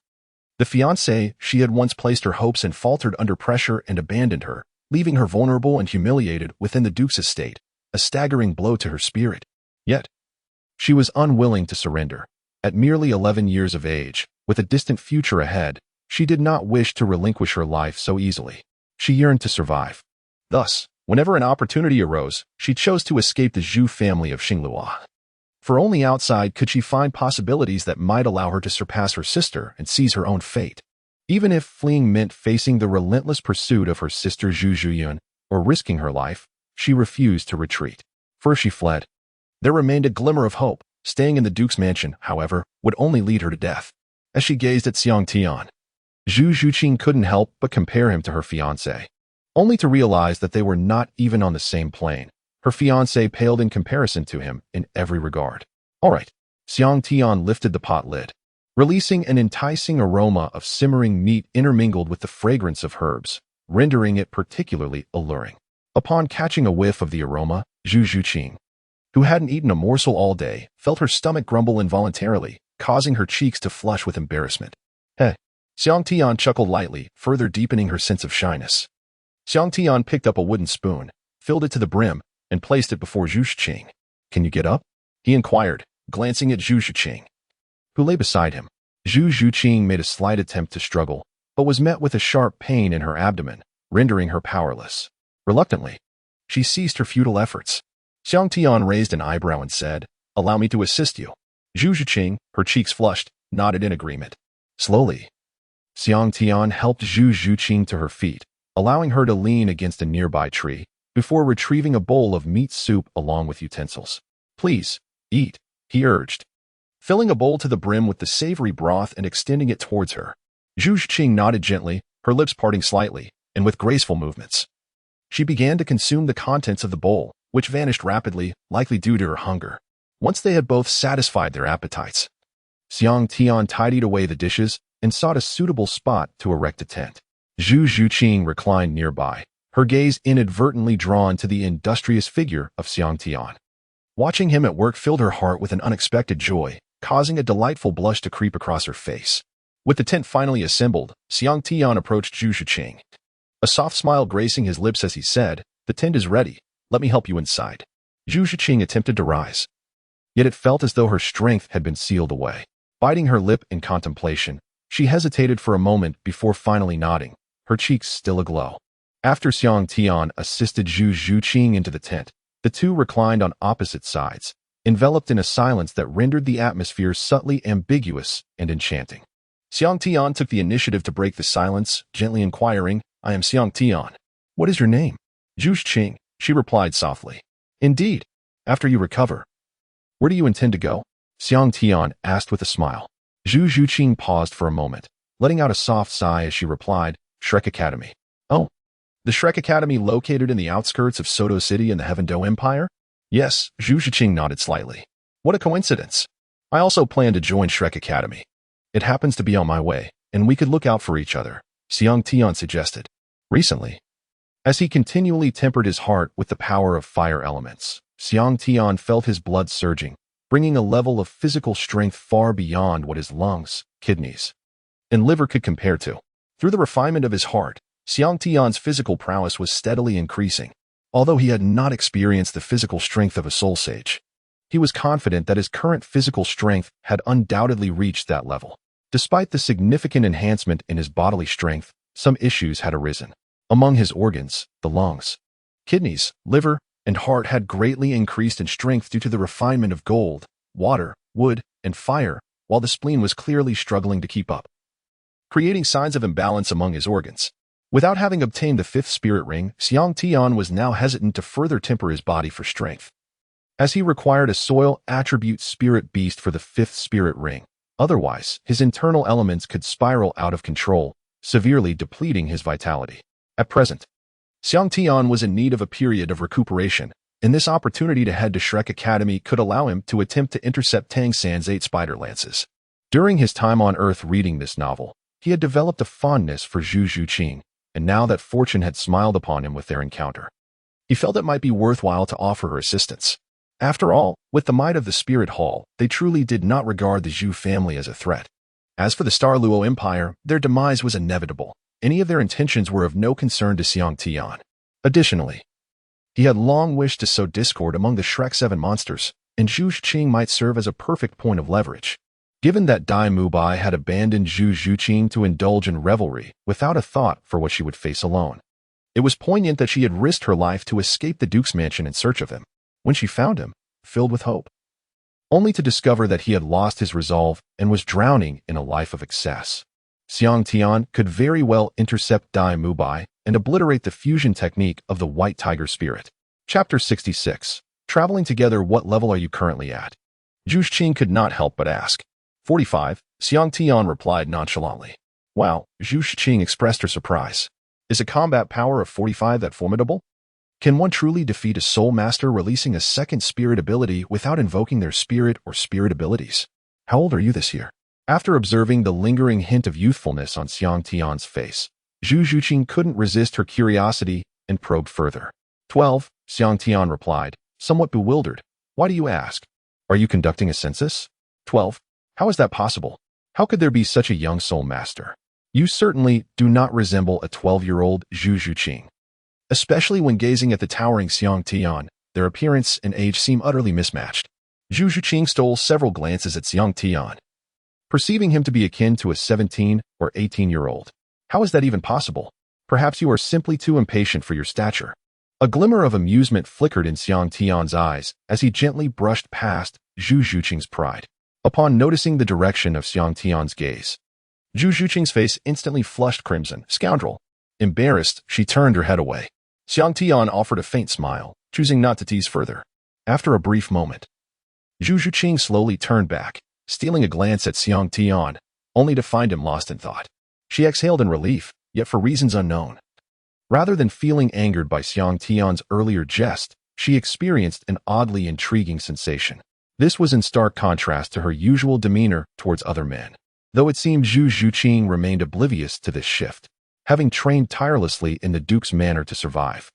The fiancé she had once placed her hopes in faltered under pressure and abandoned her, leaving her vulnerable and humiliated within the duke's estate, a staggering blow to her spirit. Yet, she was unwilling to surrender. At merely 11 years of age, with a distant future ahead, she did not wish to relinquish her life so easily. She yearned to survive. Thus, whenever an opportunity arose, she chose to escape the Zhu family of Xinglua. For only outside could she find possibilities that might allow her to surpass her sister and seize her own fate. Even if fleeing meant facing the relentless pursuit of her sister Zhu Zhuyun or risking her life, she refused to retreat. First she fled. There remained a glimmer of hope. Staying in the duke's mansion, however, would only lead her to death. As she gazed at Xiang Tian, Zhu Zhuqing couldn't help but compare him to her fiancé, only to realize that they were not even on the same plane. Her fiancé paled in comparison to him in every regard. "All right." Xiang Tian lifted the pot lid, releasing an enticing aroma of simmering meat intermingled with the fragrance of herbs, rendering it particularly alluring. Upon catching a whiff of the aroma, Zhu Zhuqing, who hadn't eaten a morsel all day, felt her stomach grumble involuntarily, causing her cheeks to flush with embarrassment. "Heh." Xiang Tian chuckled lightly, further deepening her sense of shyness. Xiang Tian picked up a wooden spoon, filled it to the brim, and placed it before Zhu Zhuqing. "Can you get up?" he inquired, glancing at Zhu Zhuqing, who lay beside him. Zhu Zhuqing made a slight attempt to struggle, but was met with a sharp pain in her abdomen, rendering her powerless. Reluctantly, she ceased her futile efforts. Xiang Tian raised an eyebrow and said, "Allow me to assist you." Zhu Zhuqing, her cheeks flushed, nodded in agreement. Slowly, Xiang Tian helped Zhu Zhuqing to her feet, allowing her to lean against a nearby tree, before retrieving a bowl of meat soup along with utensils. "Please, eat," he urged, filling a bowl to the brim with the savory broth and extending it towards her. Zhu Zhuqing nodded gently, her lips parting slightly, and with graceful movements. She began to consume the contents of the bowl, which vanished rapidly, likely due to her hunger. Once they had both satisfied their appetites, Xiang Tian tidied away the dishes and sought a suitable spot to erect a tent. Zhu Zhuqing reclined nearby, her gaze inadvertently drawn to the industrious figure of Xiang Tian. Watching him at work filled her heart with an unexpected joy, causing a delightful blush to creep across her face. With the tent finally assembled, Xiang Tian approached Zhu Zhuqing, a soft smile gracing his lips as he said, "The tent is ready. Let me help you inside." Zhu Zhuqing attempted to rise, yet it felt as though her strength had been sealed away. Biting her lip in contemplation, she hesitated for a moment before finally nodding, her cheeks still aglow. After Xiang Tian assisted Zhu Zhuqing into the tent, the two reclined on opposite sides, enveloped in a silence that rendered the atmosphere subtly ambiguous and enchanting. Xiang Tian took the initiative to break the silence, gently inquiring, "I am Xiang Tian. What is your name?" "Zhu Zhuqing," she replied softly. "Indeed. After you recover, where do you intend to go?" Xiang Tian asked with a smile. Zhu Zhuqing paused for a moment, letting out a soft sigh as she replied, "Shrek Academy." "Oh, the Shrek Academy located in the outskirts of Soto City in the Heaven Do Empire?" Yes, Zhu Zhiqing nodded slightly. What a coincidence. I also plan to join Shrek Academy. It happens to be on my way, and we could look out for each other, Xiang Tian suggested. Recently, as he continually tempered his heart with the power of fire elements, Xiang Tian felt his blood surging, bringing a level of physical strength far beyond what his lungs, kidneys, and liver could compare to. Through the refinement of his heart, Xiang Tian's physical prowess was steadily increasing. Although he had not experienced the physical strength of a soul sage, he was confident that his current physical strength had undoubtedly reached that level. Despite the significant enhancement in his bodily strength, some issues had arisen. Among his organs, the lungs, kidneys, liver, and heart had greatly increased in strength due to the refinement of gold, water, wood, and fire, while the spleen was clearly struggling to keep up, creating signs of imbalance among his organs. Without having obtained the fifth spirit ring, Xiang Tian was now hesitant to further temper his body for strength, as he required a soil attribute spirit beast for the fifth spirit ring. Otherwise, his internal elements could spiral out of control, severely depleting his vitality. At present, Xiang Tian was in need of a period of recuperation, and this opportunity to head to Shrek Academy could allow him to attempt to intercept Tang San's 8 spider lances. During his time on Earth reading this novel, he had developed a fondness for Zhu Zhiqing, and now that fortune had smiled upon him with their encounter, he felt it might be worthwhile to offer her assistance. After all, with the might of the Spirit Hall, they truly did not regard the Zhu family as a threat. As for the Douluo Empire, their demise was inevitable. Any of their intentions were of no concern to Xiang Tian. Additionally, he had long wished to sow discord among the Shrek 7 monsters, and Zhu Zhiqing might serve as a perfect point of leverage. Given that Dai Mubai had abandoned Zhu Zhiqing to indulge in revelry without a thought for what she would face alone, it was poignant that she had risked her life to escape the Duke's mansion in search of him. When she found him, filled with hope, only to discover that he had lost his resolve and was drowning in a life of excess. Xiang Tian could very well intercept Dai Mubai and obliterate the fusion technique of the White Tiger Spirit. Chapter 66. Traveling together, what level are you currently at? Zhu Zhiqing could not help but ask. 45, Xiang Tian replied nonchalantly. Wow, Zhu Zhiqing expressed her surprise. Is a combat power of 45 that formidable? Can one truly defeat a soul master releasing a second spirit ability without invoking their spirit or spirit abilities? How old are you this year? After observing the lingering hint of youthfulness on Xiang Tian's face, Zhu Zhiqing couldn't resist her curiosity and probed further. 12, Xiang Tian replied, somewhat bewildered. Why do you ask? Are you conducting a census? 12. How is that possible? How could there be such a young soul master? You certainly do not resemble a 12-year-old Zhu Zhiqing. Especially when gazing at the towering Xiang Tian, their appearance and age seem utterly mismatched. Zhu Zhiqing stole several glances at Xiang Tian, perceiving him to be akin to a 17 or 18-year-old. How is that even possible? Perhaps you are simply too impatient for your stature. A glimmer of amusement flickered in Xiang Tian's eyes as he gently brushed past Zhu Zhiqing's pride. Upon noticing the direction of Xiang Tian's gaze, Zhu Zhiqing's face instantly flushed crimson. Scoundrel! Embarrassed, she turned her head away. Xiang Tian offered a faint smile, choosing not to tease further. After a brief moment, Zhu Zhiqing slowly turned back, stealing a glance at Xiang Tian, only to find him lost in thought. She exhaled in relief, yet for reasons unknown. Rather than feeling angered by Xiang Tian's earlier jest, she experienced an oddly intriguing sensation. This was in stark contrast to her usual demeanor towards other men, though it seemed Zhu Zhiqing remained oblivious to this shift, having trained tirelessly in the Duke's manner to survive.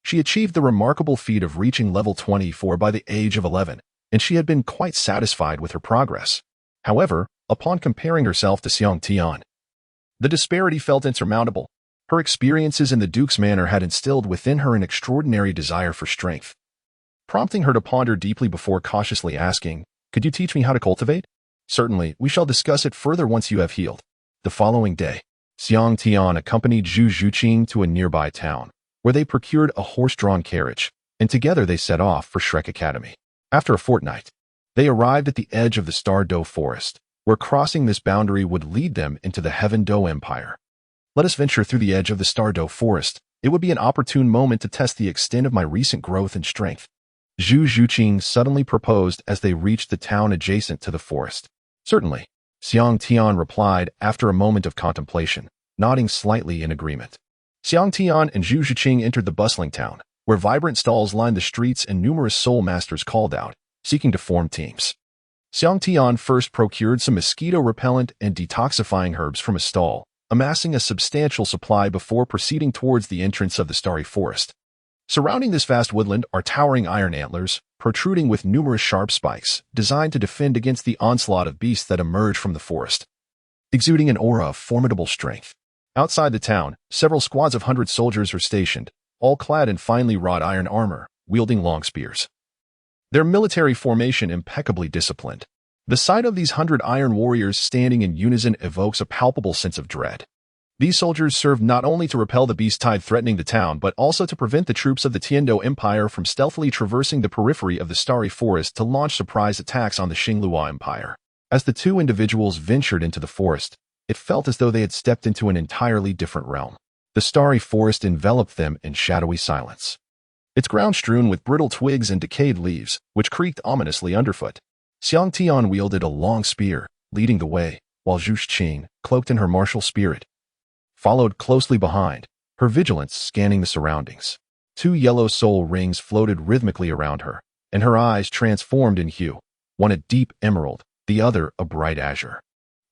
She achieved the remarkable feat of reaching level 24 by the age of 11, and she had been quite satisfied with her progress. However, upon comparing herself to Xiang Tian, the disparity felt insurmountable. Her experiences in the Duke's manor had instilled within her an extraordinary desire for strength, prompting her to ponder deeply before cautiously asking, "Could you teach me how to cultivate?" "Certainly, we shall discuss it further once you have healed." The following day, Xiang Tian accompanied Zhu Zhiqing to a nearby town, where they procured a horse-drawn carriage, and together they set off for Shrek Academy. After a fortnight, they arrived at the edge of the Star Do Forest, where crossing this boundary would lead them into the Heaven Do Empire. Let us venture through the edge of the Star Do Forest. It would be an opportune moment to test the extent of my recent growth and strength. Zhu Zhiqing suddenly proposed as they reached the town adjacent to the forest. Certainly, Xiang Tian replied after a moment of contemplation, nodding slightly in agreement. Xiang Tian and Zhu Zhiqing entered the bustling town, where vibrant stalls lined the streets and numerous soul masters called out, seeking to form teams. Xiang Tian first procured some mosquito repellent and detoxifying herbs from a stall, amassing a substantial supply before proceeding towards the entrance of the starry forest. Surrounding this vast woodland are towering iron antlers, protruding with numerous sharp spikes, designed to defend against the onslaught of beasts that emerge from the forest, exuding an aura of formidable strength. Outside the town, several squads of 100 soldiers are stationed, all clad in finely wrought iron armor, wielding long spears. Their military formation impeccably disciplined. The sight of these 100 iron warriors standing in unison evokes a palpable sense of dread. These soldiers serve not only to repel the beast tide threatening the town, but also to prevent the troops of the Tiando Empire from stealthily traversing the periphery of the starry forest to launch surprise attacks on the Xinglua Empire. As the two individuals ventured into the forest, it felt as though they had stepped into an entirely different realm. The starry forest enveloped them in shadowy silence, its ground strewn with brittle twigs and decayed leaves, which creaked ominously underfoot. Xiang Tian wielded a long spear, leading the way, while Zhu Qing, cloaked in her martial spirit, followed closely behind, her vigilance scanning the surroundings. 2 yellow soul rings floated rhythmically around her, and her eyes transformed in hue, one a deep emerald, the other a bright azure.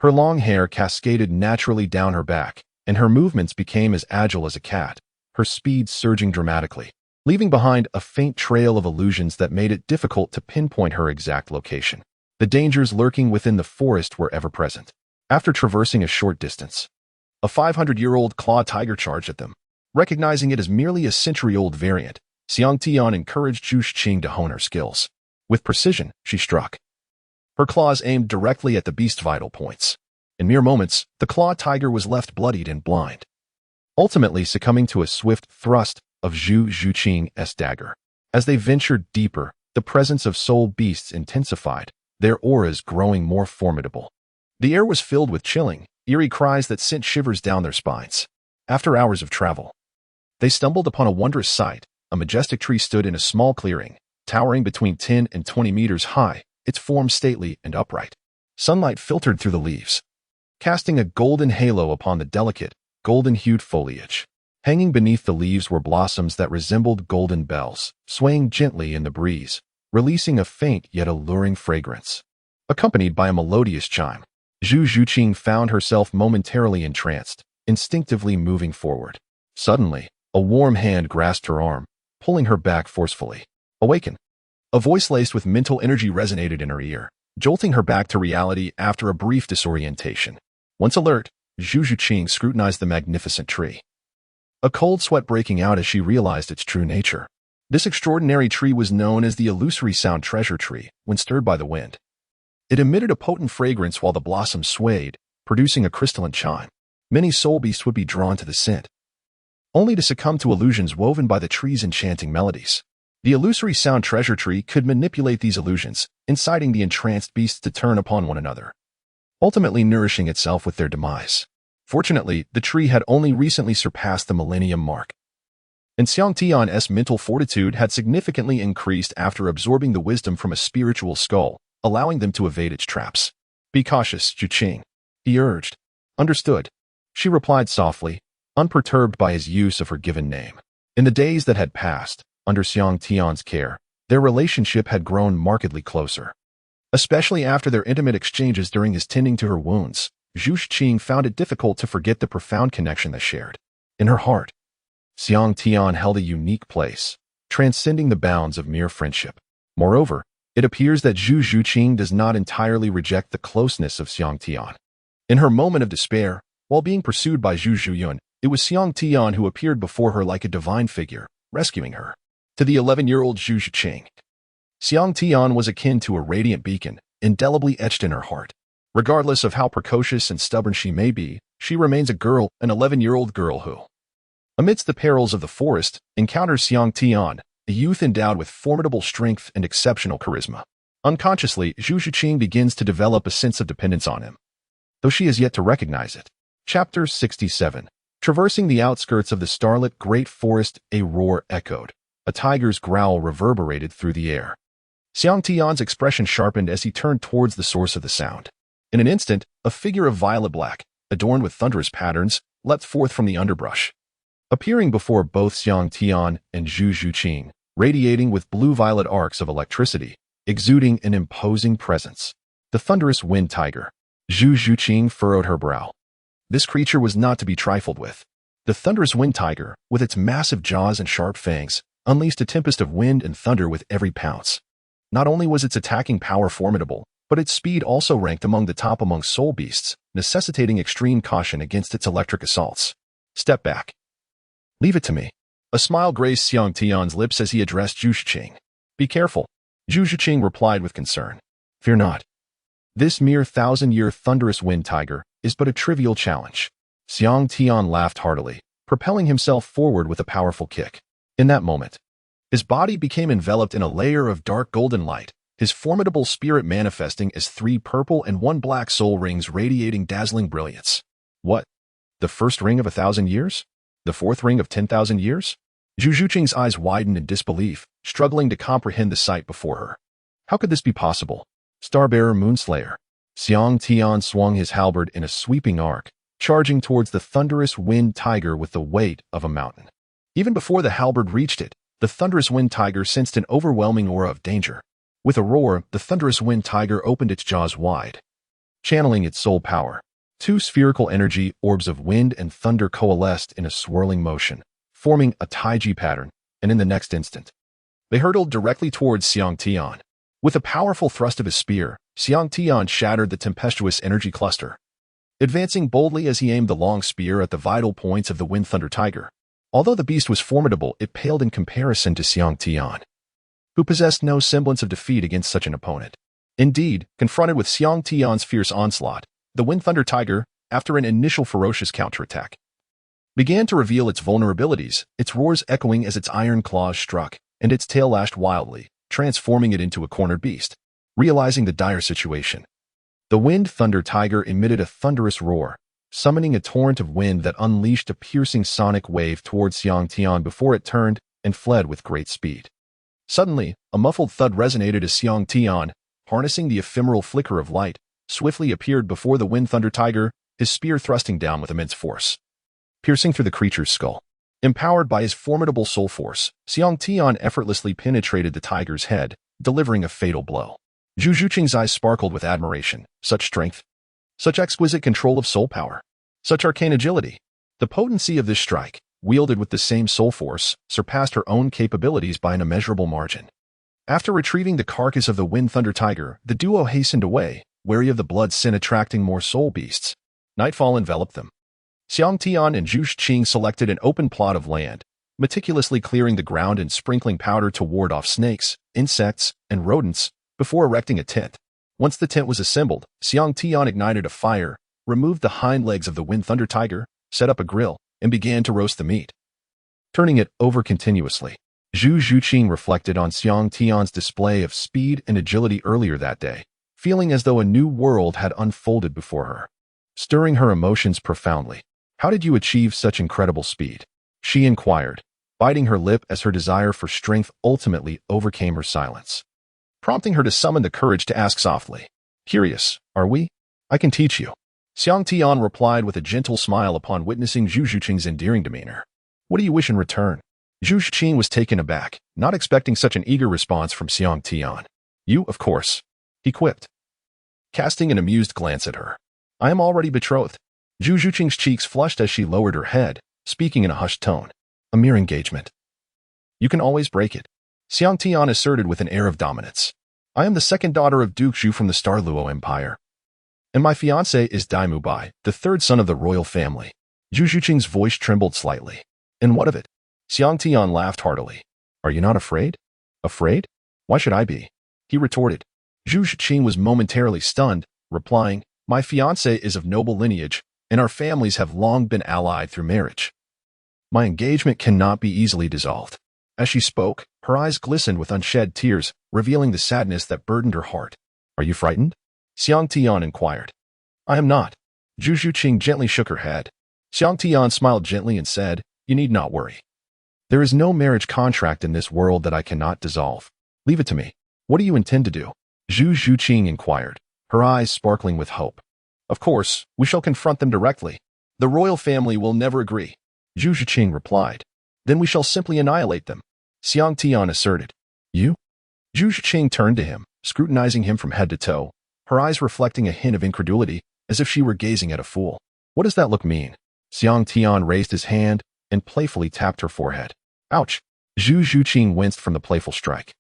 Her long hair cascaded naturally down her back, and her movements became as agile as a cat, her speed surging dramatically, leaving behind a faint trail of illusions that made it difficult to pinpoint her exact location. The dangers lurking within the forest were ever present. After traversing a short distance, a 500-year-old claw tiger charged at them. Recognizing it as merely a century-old variant, Xiang Tian encouraged Zhu Qing to hone her skills. With precision, she struck. Her claws aimed directly at the beast's vital points. In mere moments, the claw tiger was left bloodied and blind, ultimately succumbing to a swift thrust of Zhu Qing's dagger. As they ventured deeper, the presence of soul beasts intensified, their auras growing more formidable. The air was filled with chilling, eerie cries that sent shivers down their spines. After hours of travel, they stumbled upon a wondrous sight. A majestic tree stood in a small clearing, towering between 10 and 20 meters high, its form stately and upright. Sunlight filtered through the leaves, casting a golden halo upon the delicate, golden-hued foliage. Hanging beneath the leaves were blossoms that resembled golden bells, swaying gently in the breeze, releasing a faint yet alluring fragrance, accompanied by a melodious chime. Zhu Qing found herself momentarily entranced, instinctively moving forward. Suddenly, a warm hand grasped her arm, pulling her back forcefully. Awaken! A voice laced with mental energy resonated in her ear, jolting her back to reality after a brief disorientation. Once alert, Zhu Qing scrutinized the magnificent tree, a cold sweat breaking out as she realized its true nature. This extraordinary tree was known as the illusory sound treasure tree when stirred by the wind. It emitted a potent fragrance while the blossoms swayed, producing a crystalline chime. Many soul beasts would be drawn to the scent, only to succumb to illusions woven by the tree's enchanting melodies. The illusory sound treasure tree could manipulate these illusions, inciting the entranced beasts to turn upon one another, ultimately nourishing itself with their demise. Fortunately, the tree had only recently surpassed the millennium mark, and Xiang Tian's mental fortitude had significantly increased after absorbing the wisdom from a spiritual skull, allowing them to evade its traps. Be cautious, Zhu Qing, he urged. Understood, she replied softly, unperturbed by his use of her given name. In the days that had passed, under Xiang Tian's care, their relationship had grown markedly closer. Especially after their intimate exchanges during his tending to her wounds, Zhu Qing found it difficult to forget the profound connection they shared. In her heart, Xiang Tian held a unique place, transcending the bounds of mere friendship. Moreover, it appears that Zhu Qing does not entirely reject the closeness of Xiang Tian. In her moment of despair, while being pursued by Zhu Zhuyun, it was Xiang Tian who appeared before her like a divine figure, rescuing her. To the 11-year-old Zhu Qing, Xiang Tian was akin to a radiant beacon, indelibly etched in her heart. Regardless of how precocious and stubborn she may be, she remains a girl, an 11-year-old girl who, amidst the perils of the forest, encounters Xiang Tian, a youth endowed with formidable strength and exceptional charisma. Unconsciously, Zhu Qing begins to develop a sense of dependence on him, though she has yet to recognize it. Chapter 67. Traversing the outskirts of the starlit great forest, a roar echoed. A tiger's growl reverberated through the air. Xiang Tian's expression sharpened as he turned towards the source of the sound. In an instant, a figure of violet black, adorned with thunderous patterns, leapt forth from the underbrush. appearing before both Xiang Tian and Zhu Zhuqing, radiating with blue-violet arcs of electricity, exuding an imposing presence. The thunderous wind tiger. Zhu Zhuqing furrowed her brow. This creature was not to be trifled with. The thunderous wind tiger, with its massive jaws and sharp fangs, unleashed a tempest of wind and thunder with every pounce. Not only was its attacking power formidable, but its speed also ranked among the top among soul beasts, necessitating extreme caution against its electric assaults. Step back. Leave it to me. A smile graced Xiang Tian's lips as he addressed Zhu Zhuqing. Be careful. Zhu Zhuqing replied with concern. Fear not. This mere 1,000-year thunderous wind tiger is but a trivial challenge. Xiang Tian laughed heartily, propelling himself forward with a powerful kick. In that moment, his body became enveloped in a layer of dark golden light, his formidable spirit manifesting as 3 purple and 1 black soul rings radiating dazzling brilliance. What? The first ring of 1,000 years? The 4th ring of 10,000 years? Zhu Zhuqing's eyes widened in disbelief, struggling to comprehend the sight before her. How could this be possible? Starbearer Moonslayer. Xiang Tian swung his halberd in a sweeping arc, charging towards the thunderous wind tiger with the weight of a mountain. Even before the halberd reached it, the thunderous wind tiger sensed an overwhelming aura of danger. With a roar, the thunderous wind tiger opened its jaws wide. Channeling its soul power, 2 spherical energy orbs of wind and thunder coalesced in a swirling motion, forming a taiji pattern, and in the next instant, they hurtled directly towards Xiang Tian. With a powerful thrust of his spear, Xiang Tian shattered the tempestuous energy cluster, advancing boldly as he aimed the long spear at the vital points of the wind thunder tiger. Although the beast was formidable, it paled in comparison to Xiang Tian, who possessed no semblance of defeat against such an opponent. Indeed, confronted with Xiang Tian's fierce onslaught, the wind thunder tiger, after an initial ferocious counterattack, began to reveal its vulnerabilities, its roars echoing as its iron claws struck, and its tail lashed wildly, transforming it into a cornered beast. Realizing the dire situation, the wind thunder tiger emitted a thunderous roar, summoning a torrent of wind that unleashed a piercing sonic wave towards Xiang Tian before it turned and fled with great speed. Suddenly, a muffled thud resonated as Xiang Tian, harnessing the ephemeral flicker of light, swiftly appeared before the wind thunder tiger, his spear thrusting down with immense force, piercing through the creature's skull. Empowered by his formidable soul force, Xiang Tian effortlessly penetrated the tiger's head, delivering a fatal blow. Zhu Zhuqing's eyes sparkled with admiration. Such strength, such exquisite control of soul power, such arcane agility. The potency of this strike, wielded with the same soul force, surpassed her own capabilities by an immeasurable margin. After retrieving the carcass of the wind thunder tiger, the duo hastened away, wary of the blood sin attracting more soul beasts. Nightfall enveloped them. Xiang Tian and Zhu Zhuqing selected an open plot of land, meticulously clearing the ground and sprinkling powder to ward off snakes, insects, and rodents before erecting a tent. Once the tent was assembled, Xiang Tian ignited a fire, removed the hind legs of the wind thunder tiger, set up a grill, and began to roast the meat, turning it over continuously. Zhu Zhuqing reflected on Xiang Tian's display of speed and agility earlier that day, feeling as though a new world had unfolded before her, stirring her emotions profoundly. How did you achieve such incredible speed? She inquired, biting her lip as her desire for strength ultimately overcame her silence, prompting her to summon the courage to ask softly. Curious, are we? I can teach you. Xiang Tian replied with a gentle smile upon witnessing Zhu Zhuqing's endearing demeanor. What do you wish in return? Zhu Zhuqing was taken aback, not expecting such an eager response from Xiang Tian. You, of course, he quipped, casting an amused glance at her. I am already betrothed. Zhu Zhuqing's cheeks flushed as she lowered her head, speaking in a hushed tone. A mere engagement. You can always break it. Xiang Tian asserted with an air of dominance. I am the second daughter of Duke Zhu from the Douluo Empire, and my fiancé is Daimu Bai, the 3rd son of the royal family. Zhu Zhuqing's voice trembled slightly. And what of it? Xiang Tian laughed heartily. Are you not afraid? Afraid? Why should I be? He retorted. Zhu Zhuqing was momentarily stunned, replying, My fiancé is of noble lineage, and our families have long been allied through marriage. My engagement cannot be easily dissolved. As she spoke, her eyes glistened with unshed tears, revealing the sadness that burdened her heart. Are you frightened? Xiang Tian inquired. I am not. Zhu Zhuqing gently shook her head. Xiang Tian smiled gently and said, You need not worry. There is no marriage contract in this world that I cannot dissolve. Leave it to me. What do you intend to do? Zhu Zhuqing inquired, her eyes sparkling with hope. Of course, we shall confront them directly. The royal family will never agree. Zhu Zhiqing replied. Then we shall simply annihilate them, Xiang Tian asserted. You? Zhu Zhiqing turned to him, scrutinizing him from head to toe, her eyes reflecting a hint of incredulity, as if she were gazing at a fool. What does that look mean? Xiang Tian raised his hand and playfully tapped her forehead. Ouch! Zhu Zhiqing winced from the playful strike,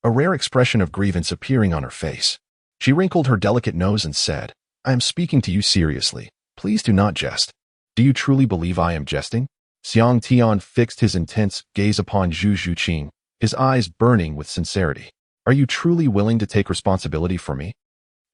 a rare expression of grievance appearing on her face. She wrinkled her delicate nose and said, I am speaking to you seriously. Please do not jest. Do you truly believe I am jesting? Xiang Tian fixed his intense gaze upon Zhu Zhiqing, his eyes burning with sincerity. Are you truly willing to take responsibility for me?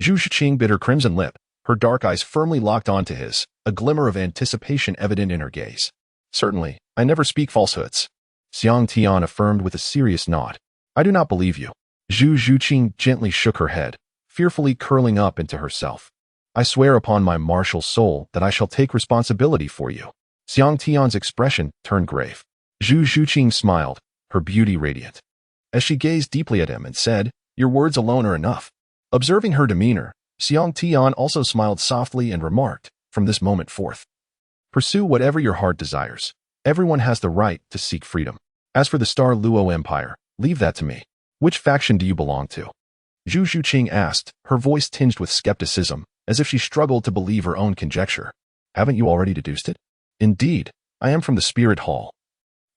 Zhu Zhiqing bit her crimson lip, her dark eyes firmly locked onto his, a glimmer of anticipation evident in her gaze. Certainly, I never speak falsehoods, Xiang Tian affirmed with a serious nod. I do not believe you. Zhu Zhiqing gently shook her head, fearfully curling up into herself. I swear upon my martial soul that I shall take responsibility for you. Xiang Tian's expression turned grave. Zhu Zhiqing smiled, her beauty radiant, as she gazed deeply at him and said, Your words alone are enough. Observing her demeanor, Xiang Tian also smiled softly and remarked, From this moment forth, pursue whatever your heart desires. Everyone has the right to seek freedom. As for the Douluo Empire, leave that to me. Which faction do you belong to? Zhu Zhiqing asked, her voice tinged with skepticism, as if she struggled to believe her own conjecture. Haven't you already deduced it? Indeed, I am from the Spirit Hall.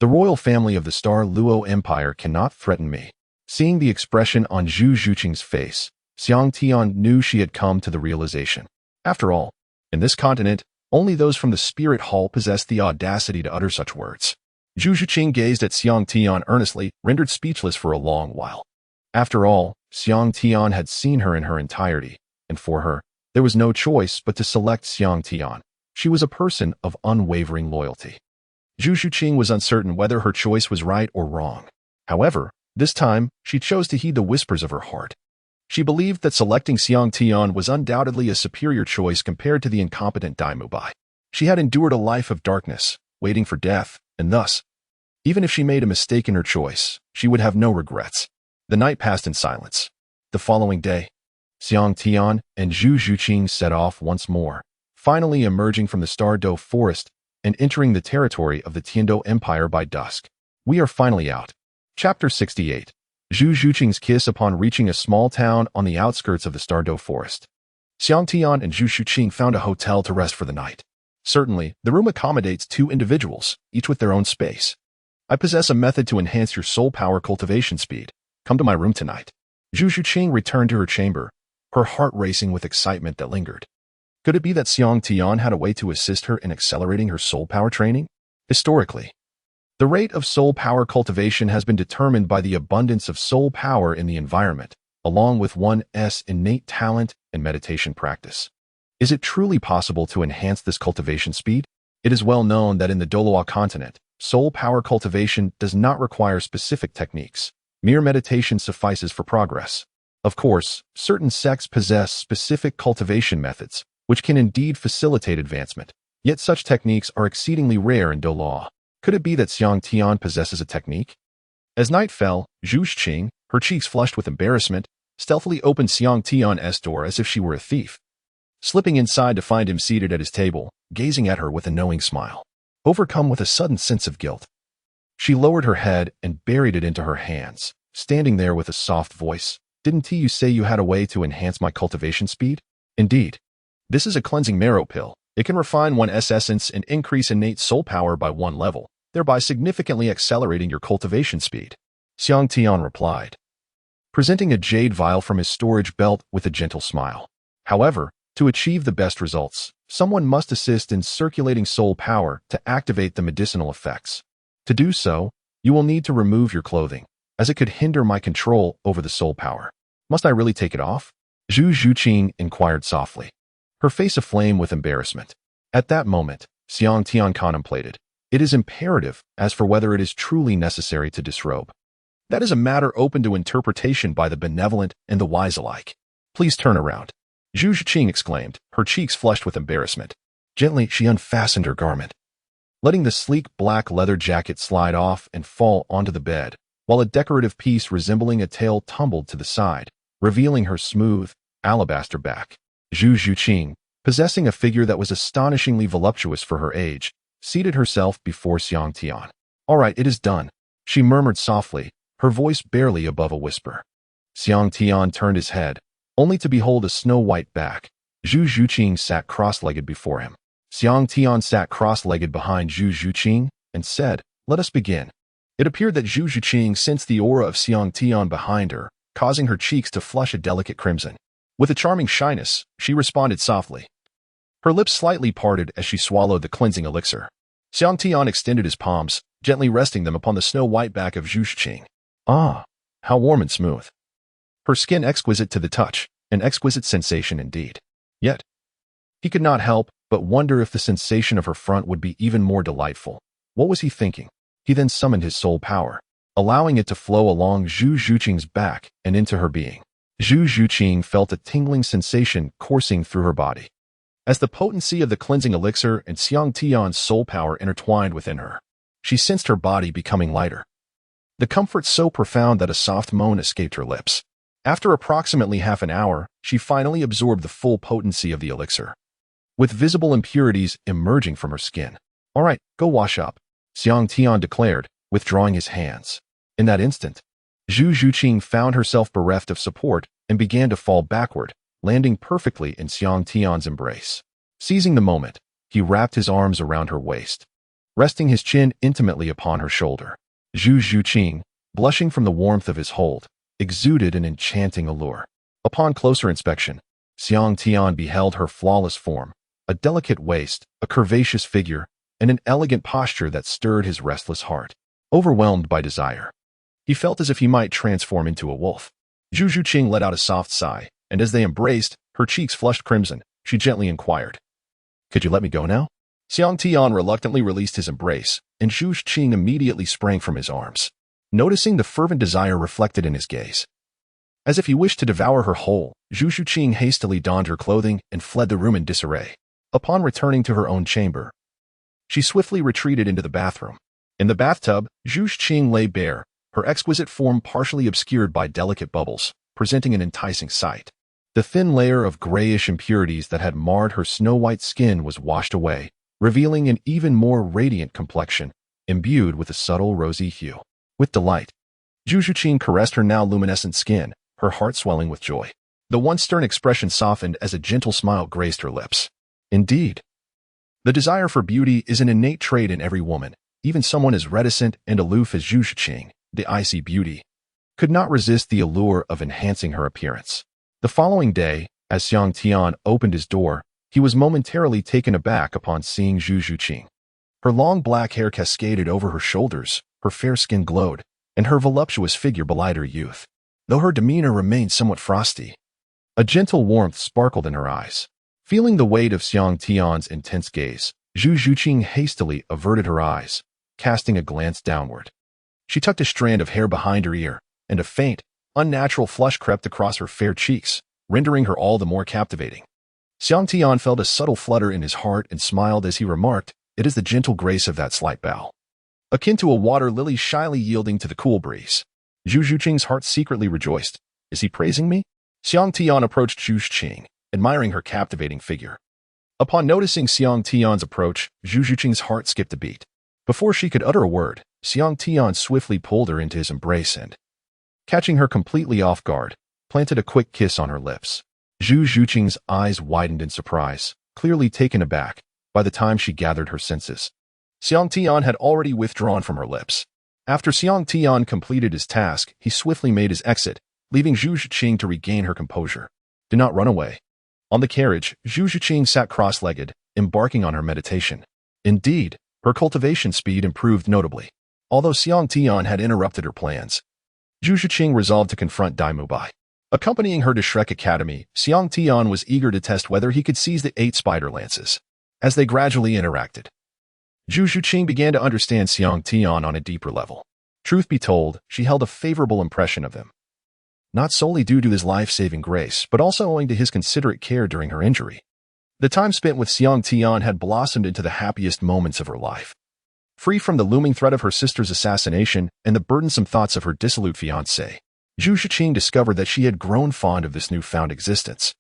The royal family of the Douluo Empire cannot threaten me. Seeing the expression on Zhu Zhiqing's face, Xiang Tian knew she had come to the realization. After all, in this continent, only those from the Spirit Hall possess the audacity to utter such words. Zhu Zhiqing gazed at Xiang Tian earnestly, rendered speechless for a long while. After all, Xiang Tian had seen her in her entirety, and for her, there was no choice but to select Xiang Tian. She was a person of unwavering loyalty. Zhu Zhiqing was uncertain whether her choice was right or wrong. However, this time, she chose to heed the whispers of her heart. She believed that selecting Xiang Tian was undoubtedly a superior choice compared to the incompetent Dai Mubai. She had endured a life of darkness, waiting for death, and thus, even if she made a mistake in her choice, she would have no regrets. The night passed in silence. The following day, Xiang Tian and Zhu Zhiqing set off once more, finally emerging from the Douluo forest and entering the territory of the Tiando Empire by dusk. We are finally out. Chapter 68. Zhu Zhiqing's kiss upon reaching a small town on the outskirts of the Douluo forest. Xiang Tian and Zhu Zhiqing found a hotel to rest for the night. Certainly, the room accommodates 2 individuals, each with their own space. I possess a method to enhance your soul power cultivation speed. Come to my room tonight. Zhu Zhiqing returned to her chamber, her heart racing with excitement that lingered. Could it be that Xiang Tian had a way to assist her in accelerating her soul power training? Historically, the rate of soul power cultivation has been determined by the abundance of soul power in the environment, along with one's innate talent and meditation practice. Is it truly possible to enhance this cultivation speed? It is well known that in the Douluo continent, soul power cultivation does not require specific techniques. Mere meditation suffices for progress. Of course, certain sects possess specific cultivation methods, which can indeed facilitate advancement. Yet such techniques are exceedingly rare in Douluo. Could it be that Xiang Tian possesses a technique? As night fell, Zhu Zhiqing, her cheeks flushed with embarrassment, stealthily opened Xiang Tian's door as if she were a thief. Slipping inside to find him seated at his table, gazing at her with a knowing smile. Overcome with a sudden sense of guilt, she lowered her head and buried it into her hands, standing there with a soft voice. Didn't you say you had a way to enhance my cultivation speed? Indeed. This is a cleansing marrow pill. It can refine one's essence and increase innate soul power by 1 level, thereby significantly accelerating your cultivation speed. Xiang Tian replied, presenting a jade vial from his storage belt with a gentle smile. However, to achieve the best results, someone must assist in circulating soul power to activate the medicinal effects. To do so, you will need to remove your clothing, as it could hinder my control over the soul power. Must I really take it off? Zhu Zhiqing inquired softly, her face aflame with embarrassment. At that moment, Xiang Tian contemplated. It is imperative as for whether it is truly necessary to disrobe. That is a matter open to interpretation by the benevolent and the wise alike. Please turn around. Zhu Zhiqing exclaimed, her cheeks flushed with embarrassment. Gently, she unfastened her garment, letting the sleek black leather jacket slide off and fall onto the bed, while a decorative piece resembling a tail tumbled to the side, revealing her smooth, alabaster back. Zhu Zhiqing, possessing a figure that was astonishingly voluptuous for her age, seated herself before Xiang Tian. "All right, it is done," she murmured softly, her voice barely above a whisper. Xiang Tian turned his head, only to behold a snow-white back. Zhu Zhuqing sat cross-legged before him. Xiang Tian sat cross-legged behind Zhu Zhuqing and said, "Let us begin." It appeared that Zhu Zhuqing sensed the aura of Xiang Tian behind her, causing her cheeks to flush a delicate crimson. With a charming shyness, she responded softly. Her lips slightly parted as she swallowed the cleansing elixir. Xiang Tian extended his palms, gently resting them upon the snow-white back of Zhu Zhuqing. Ah, how warm and smooth. Her skin exquisite to the touch, an exquisite sensation indeed. Yet, he could not help but wonder if the sensation of her front would be even more delightful. What was he thinking? He then summoned his soul power, allowing it to flow along Zhu Zhuqing's back and into her being. Zhu Zhuqing felt a tingling sensation coursing through her body. As the potency of the cleansing elixir and Xiang Tian's soul power intertwined within her, she sensed her body becoming lighter. The comfort so profound that a soft moan escaped her lips. After approximately half an hour, she finally absorbed the full potency of the elixir, with visible impurities emerging from her skin. "All right, go wash up," Xiang Tian declared, withdrawing his hands. In that instant, Zhu Zhuqing found herself bereft of support and began to fall backward, landing perfectly in Xiang Tian's embrace. Seizing the moment, he wrapped his arms around her waist, resting his chin intimately upon her shoulder. Zhu Zhuqing, blushing from the warmth of his hold, exuded an enchanting allure. Upon closer inspection, Xiang Tian beheld her flawless form, a delicate waist, a curvaceous figure, and an elegant posture that stirred his restless heart. Overwhelmed by desire, he felt as if he might transform into a wolf. Zhu Zhuqing let out a soft sigh, and as they embraced, her cheeks flushed crimson. She gently inquired, "Could you let me go now?" Xiang Tian reluctantly released his embrace, and Zhu Zhuqing immediately sprang from his arms, noticing the fervent desire reflected in his gaze. As if he wished to devour her whole, Zhu Zhuqing hastily donned her clothing and fled the room in disarray. Upon returning to her own chamber, she swiftly retreated into the bathroom. In the bathtub, Zhu Zhuqing lay bare, her exquisite form partially obscured by delicate bubbles, presenting an enticing sight. The thin layer of grayish impurities that had marred her snow-white skin was washed away, revealing an even more radiant complexion, imbued with a subtle rosy hue. With delight, Zhu Zhuqing caressed her now luminescent skin, her heart swelling with joy. The once stern expression softened as a gentle smile graced her lips. Indeed, the desire for beauty is an innate trait in every woman. Even someone as reticent and aloof as Zhu Zhuqing, the icy beauty, could not resist the allure of enhancing her appearance. The following day, as Xiang Tian opened his door, he was momentarily taken aback upon seeing Zhu Zhuqing. Her long black hair cascaded over her shoulders, her fair skin glowed, and her voluptuous figure belied her youth. Though her demeanor remained somewhat frosty, a gentle warmth sparkled in her eyes. Feeling the weight of Xiang Tian's intense gaze, Zhu Zhuqing hastily averted her eyes, casting a glance downward. She tucked a strand of hair behind her ear, and a faint, unnatural flush crept across her fair cheeks, rendering her all the more captivating. Xiang Tian felt a subtle flutter in his heart and smiled as he remarked, "It is the gentle grace of that slight bow, akin to a water lily shyly yielding to the cool breeze." Zhu Zhuqing's heart secretly rejoiced. Is he praising me? Xiang Tian approached Zhu Zhuqing, admiring her captivating figure. Upon noticing Xiang Tian's approach, Zhu Zhuqing's heart skipped a beat. Before she could utter a word, Xiang Tian swiftly pulled her into his embrace and, catching her completely off guard, planted a quick kiss on her lips. Zhu Zhuqing's eyes widened in surprise, clearly taken aback, by the time she gathered her senses. Xiang Tian had already withdrawn from her lips. After Xiang Tian completed his task, he swiftly made his exit, leaving Zhu Zhuqing to regain her composure. Do not run away. On the carriage, Zhu Zhuqing sat cross-legged, embarking on her meditation. Indeed, her cultivation speed improved notably. Although Xiang Tian had interrupted her plans, Zhu Zhuqing resolved to confront Dai Mubai. Accompanying her to Shrek Academy, Xiang Tian was eager to test whether he could seize the 8 spider lances. As they gradually interacted, Zhu Zhuqing began to understand Xiang Tian on a deeper level. Truth be told, she held a favorable impression of him, not solely due to his life-saving grace, but also owing to his considerate care during her injury. The time spent with Xiang Tian had blossomed into the happiest moments of her life. Free from the looming threat of her sister's assassination and the burdensome thoughts of her dissolute fiancé, Zhu Zhuqing discovered that she had grown fond of this newfound existence.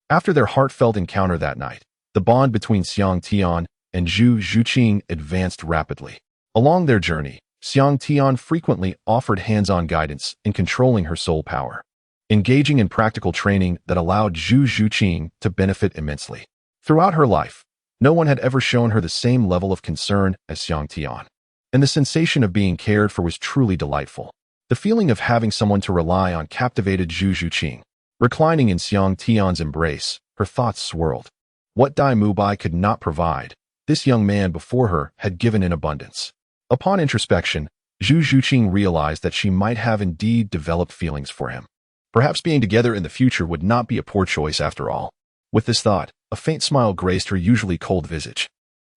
After their heartfelt encounter that night, the bond between Xiang Tian and Zhu Zhuqing advanced rapidly. Along their journey, Xiang Tian frequently offered hands-on guidance in controlling her soul power, engaging in practical training that allowed Zhu Zhuqing to benefit immensely. Throughout her life, no one had ever shown her the same level of concern as Xiang Tian, and the sensation of being cared for was truly delightful. The feeling of having someone to rely on captivated Zhu Zhuqing. Reclining in Xiang Tian's embrace, her thoughts swirled. What Dai Mubai could not provide, this young man before her had given in abundance. Upon introspection, Zhu Zhuqing realized that she might have indeed developed feelings for him. Perhaps being together in the future would not be a poor choice after all. With this thought, a faint smile graced her usually cold visage.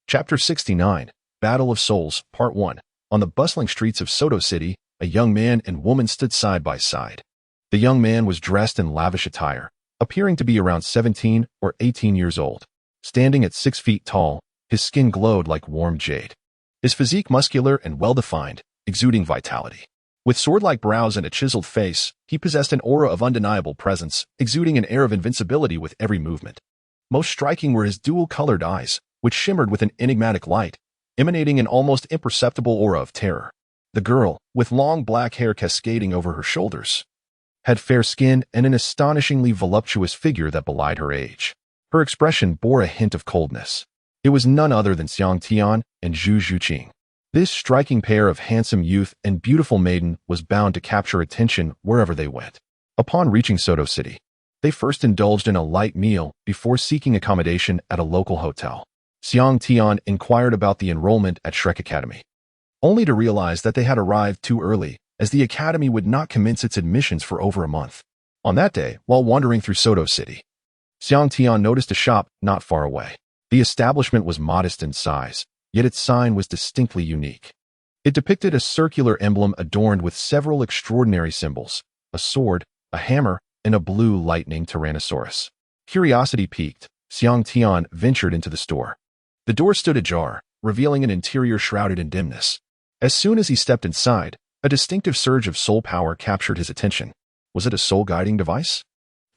Chapter 69, Battle of Souls, Part 1. On the bustling streets of Soto City, a young man and woman stood side by side. The young man was dressed in lavish attire, appearing to be around 17 or 18 years old. Standing at 6 feet tall, his skin glowed like warm jade. His physique muscular and well-defined, exuding vitality. With sword-like brows and a chiseled face, he possessed an aura of undeniable presence, exuding an air of invincibility with every movement. Most striking were his dual-colored eyes, which shimmered with an enigmatic light, emanating an almost imperceptible aura of terror. The girl, with long black hair cascading over her shoulders, had fair skin and an astonishingly voluptuous figure that belied her age. Her expression bore a hint of coldness. It was none other than Xiang Tian and Zhu Zhuqing. This striking pair of handsome youth and beautiful maiden was bound to capture attention wherever they went. Upon reaching Soto City, they first indulged in a light meal before seeking accommodation at a local hotel. Xiang Tian inquired about the enrollment at Shrek Academy, only to realize that they had arrived too early, as the academy would not commence its admissions for over a month. On that day, while wandering through Soto City, Xiang Tian noticed a shop not far away. The establishment was modest in size, yet its sign was distinctly unique. It depicted a circular emblem adorned with several extraordinary symbols, a sword, a hammer, and a blue lightning tyrannosaurus. Curiosity piqued, Xiang Tian ventured into the store. The door stood ajar, revealing an interior shrouded in dimness. As soon as he stepped inside, a distinctive surge of soul power captured his attention. Was it a soul-guiding device?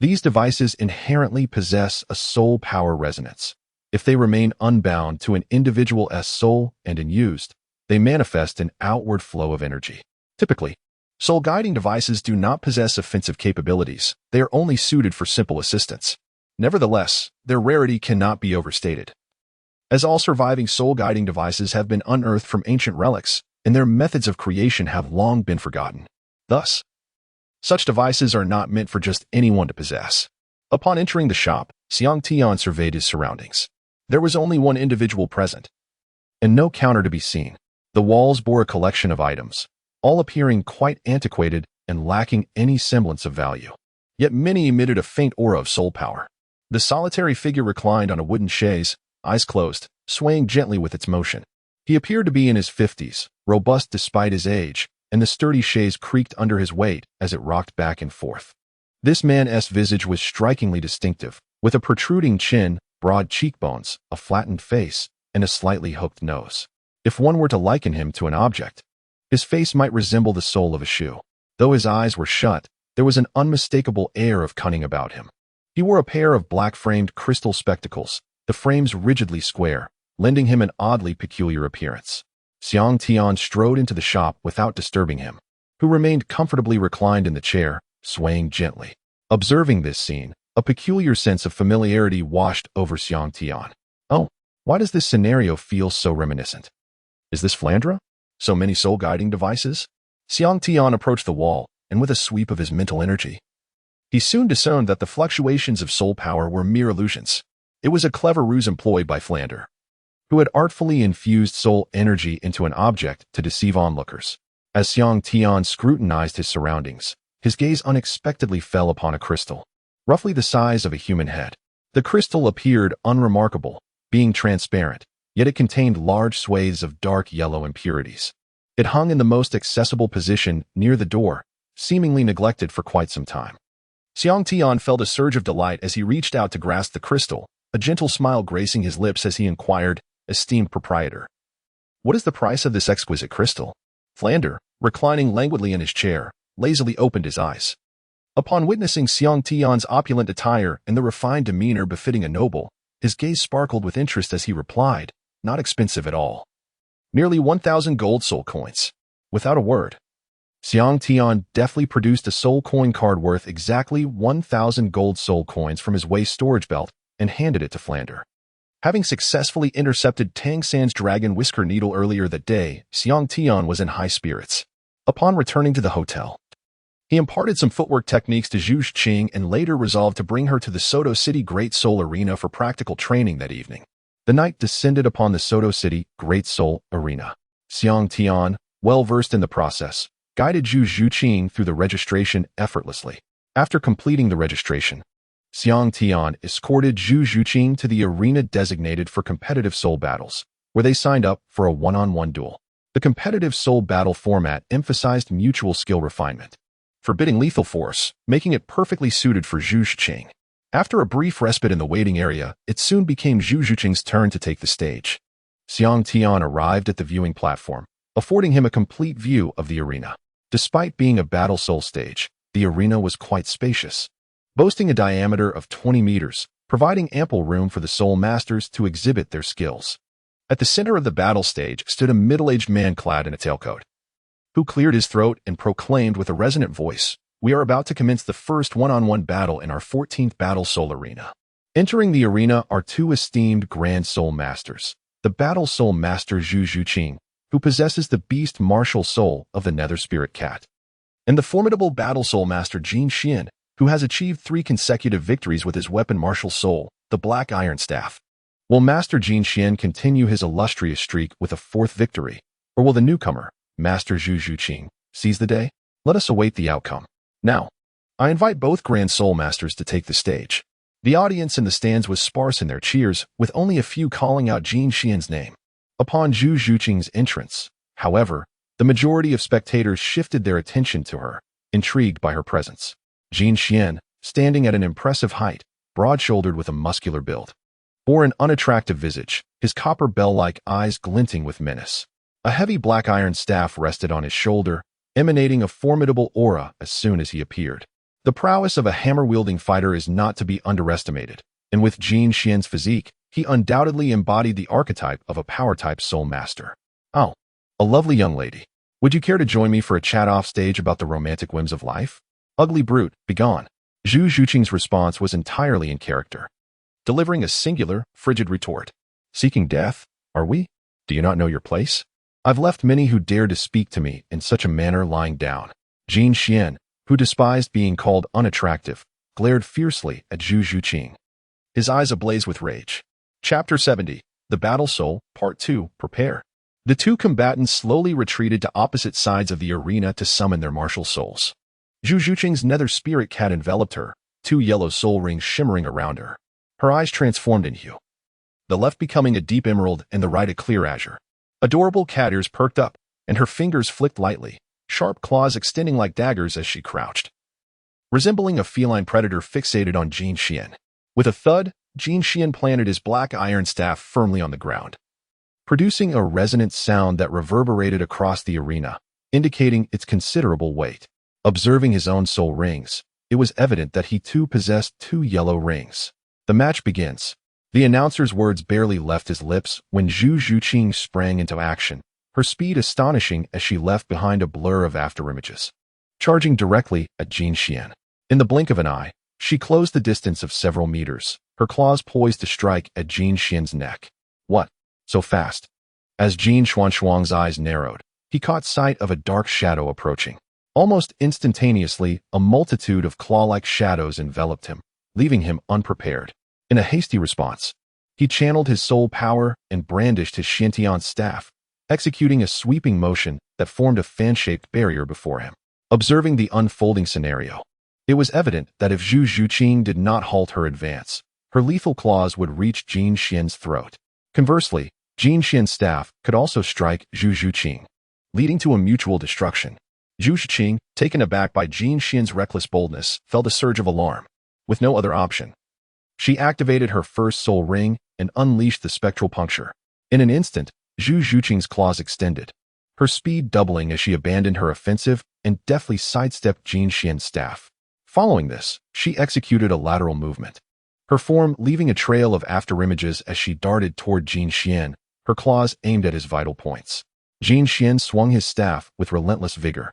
These devices inherently possess a soul power resonance. If they remain unbound to an individual's soul and unused, they manifest an outward flow of energy. Typically, soul-guiding devices do not possess offensive capabilities. They are only suited for simple assistance. Nevertheless, their rarity cannot be overstated, as all surviving soul-guiding devices have been unearthed from ancient relics, and their methods of creation have long been forgotten. Thus, such devices are not meant for just anyone to possess. Upon entering the shop, Xiang Tian surveyed his surroundings. There was only one individual present, and no counter to be seen. The walls bore a collection of items, all appearing quite antiquated and lacking any semblance of value. Yet many emitted a faint aura of soul power. The solitary figure reclined on a wooden chaise, eyes closed, swaying gently with its motion. He appeared to be in his 50s, robust despite his age, and the sturdy chaise creaked under his weight as it rocked back and forth. This man's visage was strikingly distinctive, with a protruding chin, broad cheekbones, a flattened face, and a slightly hooked nose. If one were to liken him to an object, his face might resemble the sole of a shoe. Though his eyes were shut, there was an unmistakable air of cunning about him. He wore a pair of black-framed crystal spectacles, the frames rigidly square, lending him an oddly peculiar appearance. Xiang Tian strode into the shop without disturbing him, who remained comfortably reclined in the chair, swaying gently. Observing this scene, a peculiar sense of familiarity washed over Xiang Tian. Oh, why does this scenario feel so reminiscent? Is this Flandra? So many soul-guiding devices? Xiang Tian approached the wall, and with a sweep of his mental energy, he soon discerned that the fluctuations of soul power were mere illusions. It was a clever ruse employed by Flandre, who had artfully infused soul energy into an object to deceive onlookers. As Xiang Tian scrutinized his surroundings, his gaze unexpectedly fell upon a crystal, roughly the size of a human head. The crystal appeared unremarkable, being transparent, yet it contained large swathes of dark yellow impurities. It hung in the most accessible position near the door, seemingly neglected for quite some time. Xiang Tian felt a surge of delight as he reached out to grasp the crystal, a gentle smile gracing his lips as he inquired, "Esteemed proprietor, what is the price of this exquisite crystal?" Flandre, reclining languidly in his chair, lazily opened his eyes. Upon witnessing Xiang Tian's opulent attire and the refined demeanor befitting a noble, his gaze sparkled with interest as he replied, not expensive at all. Nearly 1,000 gold soul coins. Without a word, Xiang Tian deftly produced a soul coin card worth exactly 1,000 gold soul coins from his waist storage belt and handed it to Flander. Having successfully intercepted Tang San's dragon whisker needle earlier that day, Xiang Tian was in high spirits. Upon returning to the hotel, he imparted some footwork techniques to Zhu Qing and later resolved to bring her to the Soto City Great Soul Arena for practical training that evening. The night descended upon the Soto City Great Soul Arena. Xiang Tian, well versed in the process, guided Zhu Qing through the registration effortlessly. After completing the registration, Xiang Tian escorted Zhu Qing to the arena designated for competitive soul battles, where they signed up for a one-on-one duel. The competitive soul battle format emphasized mutual skill refinement, forbidding lethal force, making it perfectly suited for Zhu Qing. After a brief respite in the waiting area, it soon became Zhu Qing's turn to take the stage. Xiang Tian arrived at the viewing platform, affording him a complete view of the arena. Despite being a battle soul stage, the arena was quite spacious, boasting a diameter of 20 meters, providing ample room for the soul masters to exhibit their skills. At the center of the battle stage stood a middle-aged man clad in a tailcoat, who cleared his throat and proclaimed with a resonant voice, "We are about to commence the first one-on-one battle in our 14th Battle Soul Arena." Entering the arena are two esteemed Grand Soul Masters, the Battle Soul Master Zhu Qing, who possesses the beast martial soul of the Nether Spirit Cat, and the formidable Battle Soul Master Jin Xian, who has achieved 3 consecutive victories with his weapon martial soul, the Black Iron Staff. Will Master Jin Xian continue his illustrious streak with a 4th victory, or will the newcomer, Master Zhu Qing, seize the day? Let us await the outcome. Now, I invite both Grand Soul Masters to take the stage. The audience in the stands was sparse in their cheers, with only a few calling out Jin Xian's name. Upon Zhu Qing's entrance, however, the majority of spectators shifted their attention to her, intrigued by her presence. Jin Xian, standing at an impressive height, broad-shouldered with a muscular build, bore an unattractive visage, his copper bell-like eyes glinting with menace. A heavy black iron staff rested on his shoulder, emanating a formidable aura as soon as he appeared. The prowess of a hammer-wielding fighter is not to be underestimated, and with Jin Xian's physique, he undoubtedly embodied the archetype of a power-type soul master. "Oh, a lovely young lady. Would you care to join me for a chat off stage about the romantic whims of life? Ugly brute, begone." Zhu Qing's response was entirely in character, delivering a singular, frigid retort. "Seeking death, are we? Do you not know your place? I've left many who dared to speak to me in such a manner lying down." Jin Xian, who despised being called unattractive, glared fiercely at Zhu Qing, his eyes ablaze with rage. Chapter 70, The Battle Soul, Part 2, Prepare. The two combatants slowly retreated to opposite sides of the arena to summon their martial souls. Zhu Qing's nether spirit cat enveloped her, 2 yellow soul rings shimmering around her. Her eyes transformed in hue, the left becoming a deep emerald and the right a clear azure. Adorable cat ears perked up, and her fingers flicked lightly, sharp claws extending like daggers as she crouched, resembling a feline predator fixated on Jin Xian. With a thud, Jin Xian planted his black iron staff firmly on the ground, producing a resonant sound that reverberated across the arena, indicating its considerable weight. Observing his own soul rings, it was evident that he too possessed 2 yellow rings. The match begins. The announcer's words barely left his lips when Zhu Qing sprang into action, her speed astonishing as she left behind a blur of afterimages, charging directly at Jin Xian. In the blink of an eye, she closed the distance of several meters, her claws poised to strike at Jin Xian's neck. What? So fast? As Jin Xuan's eyes narrowed, he caught sight of a dark shadow approaching. Almost instantaneously, a multitude of claw-like shadows enveloped him, leaving him unprepared. In a hasty response, he channeled his soul power and brandished his Xiang Tian staff, executing a sweeping motion that formed a fan-shaped barrier before him. Observing the unfolding scenario, it was evident that if Zhu Qing did not halt her advance, her lethal claws would reach Jin Xian's throat. Conversely, Jin Xian's staff could also strike Zhu Qing, leading to a mutual destruction. Zhu Qing, taken aback by Jin Xian's reckless boldness, felt a surge of alarm. With no other option, she activated her first soul ring and unleashed the spectral puncture. In an instant, Zhu Qing's claws extended, her speed doubling as she abandoned her offensive and deftly sidestepped Jin Xian's staff. Following this, she executed a lateral movement, her form leaving a trail of afterimages as she darted toward Jin Xian, her claws aimed at his vital points. Jin Xian swung his staff with relentless vigor,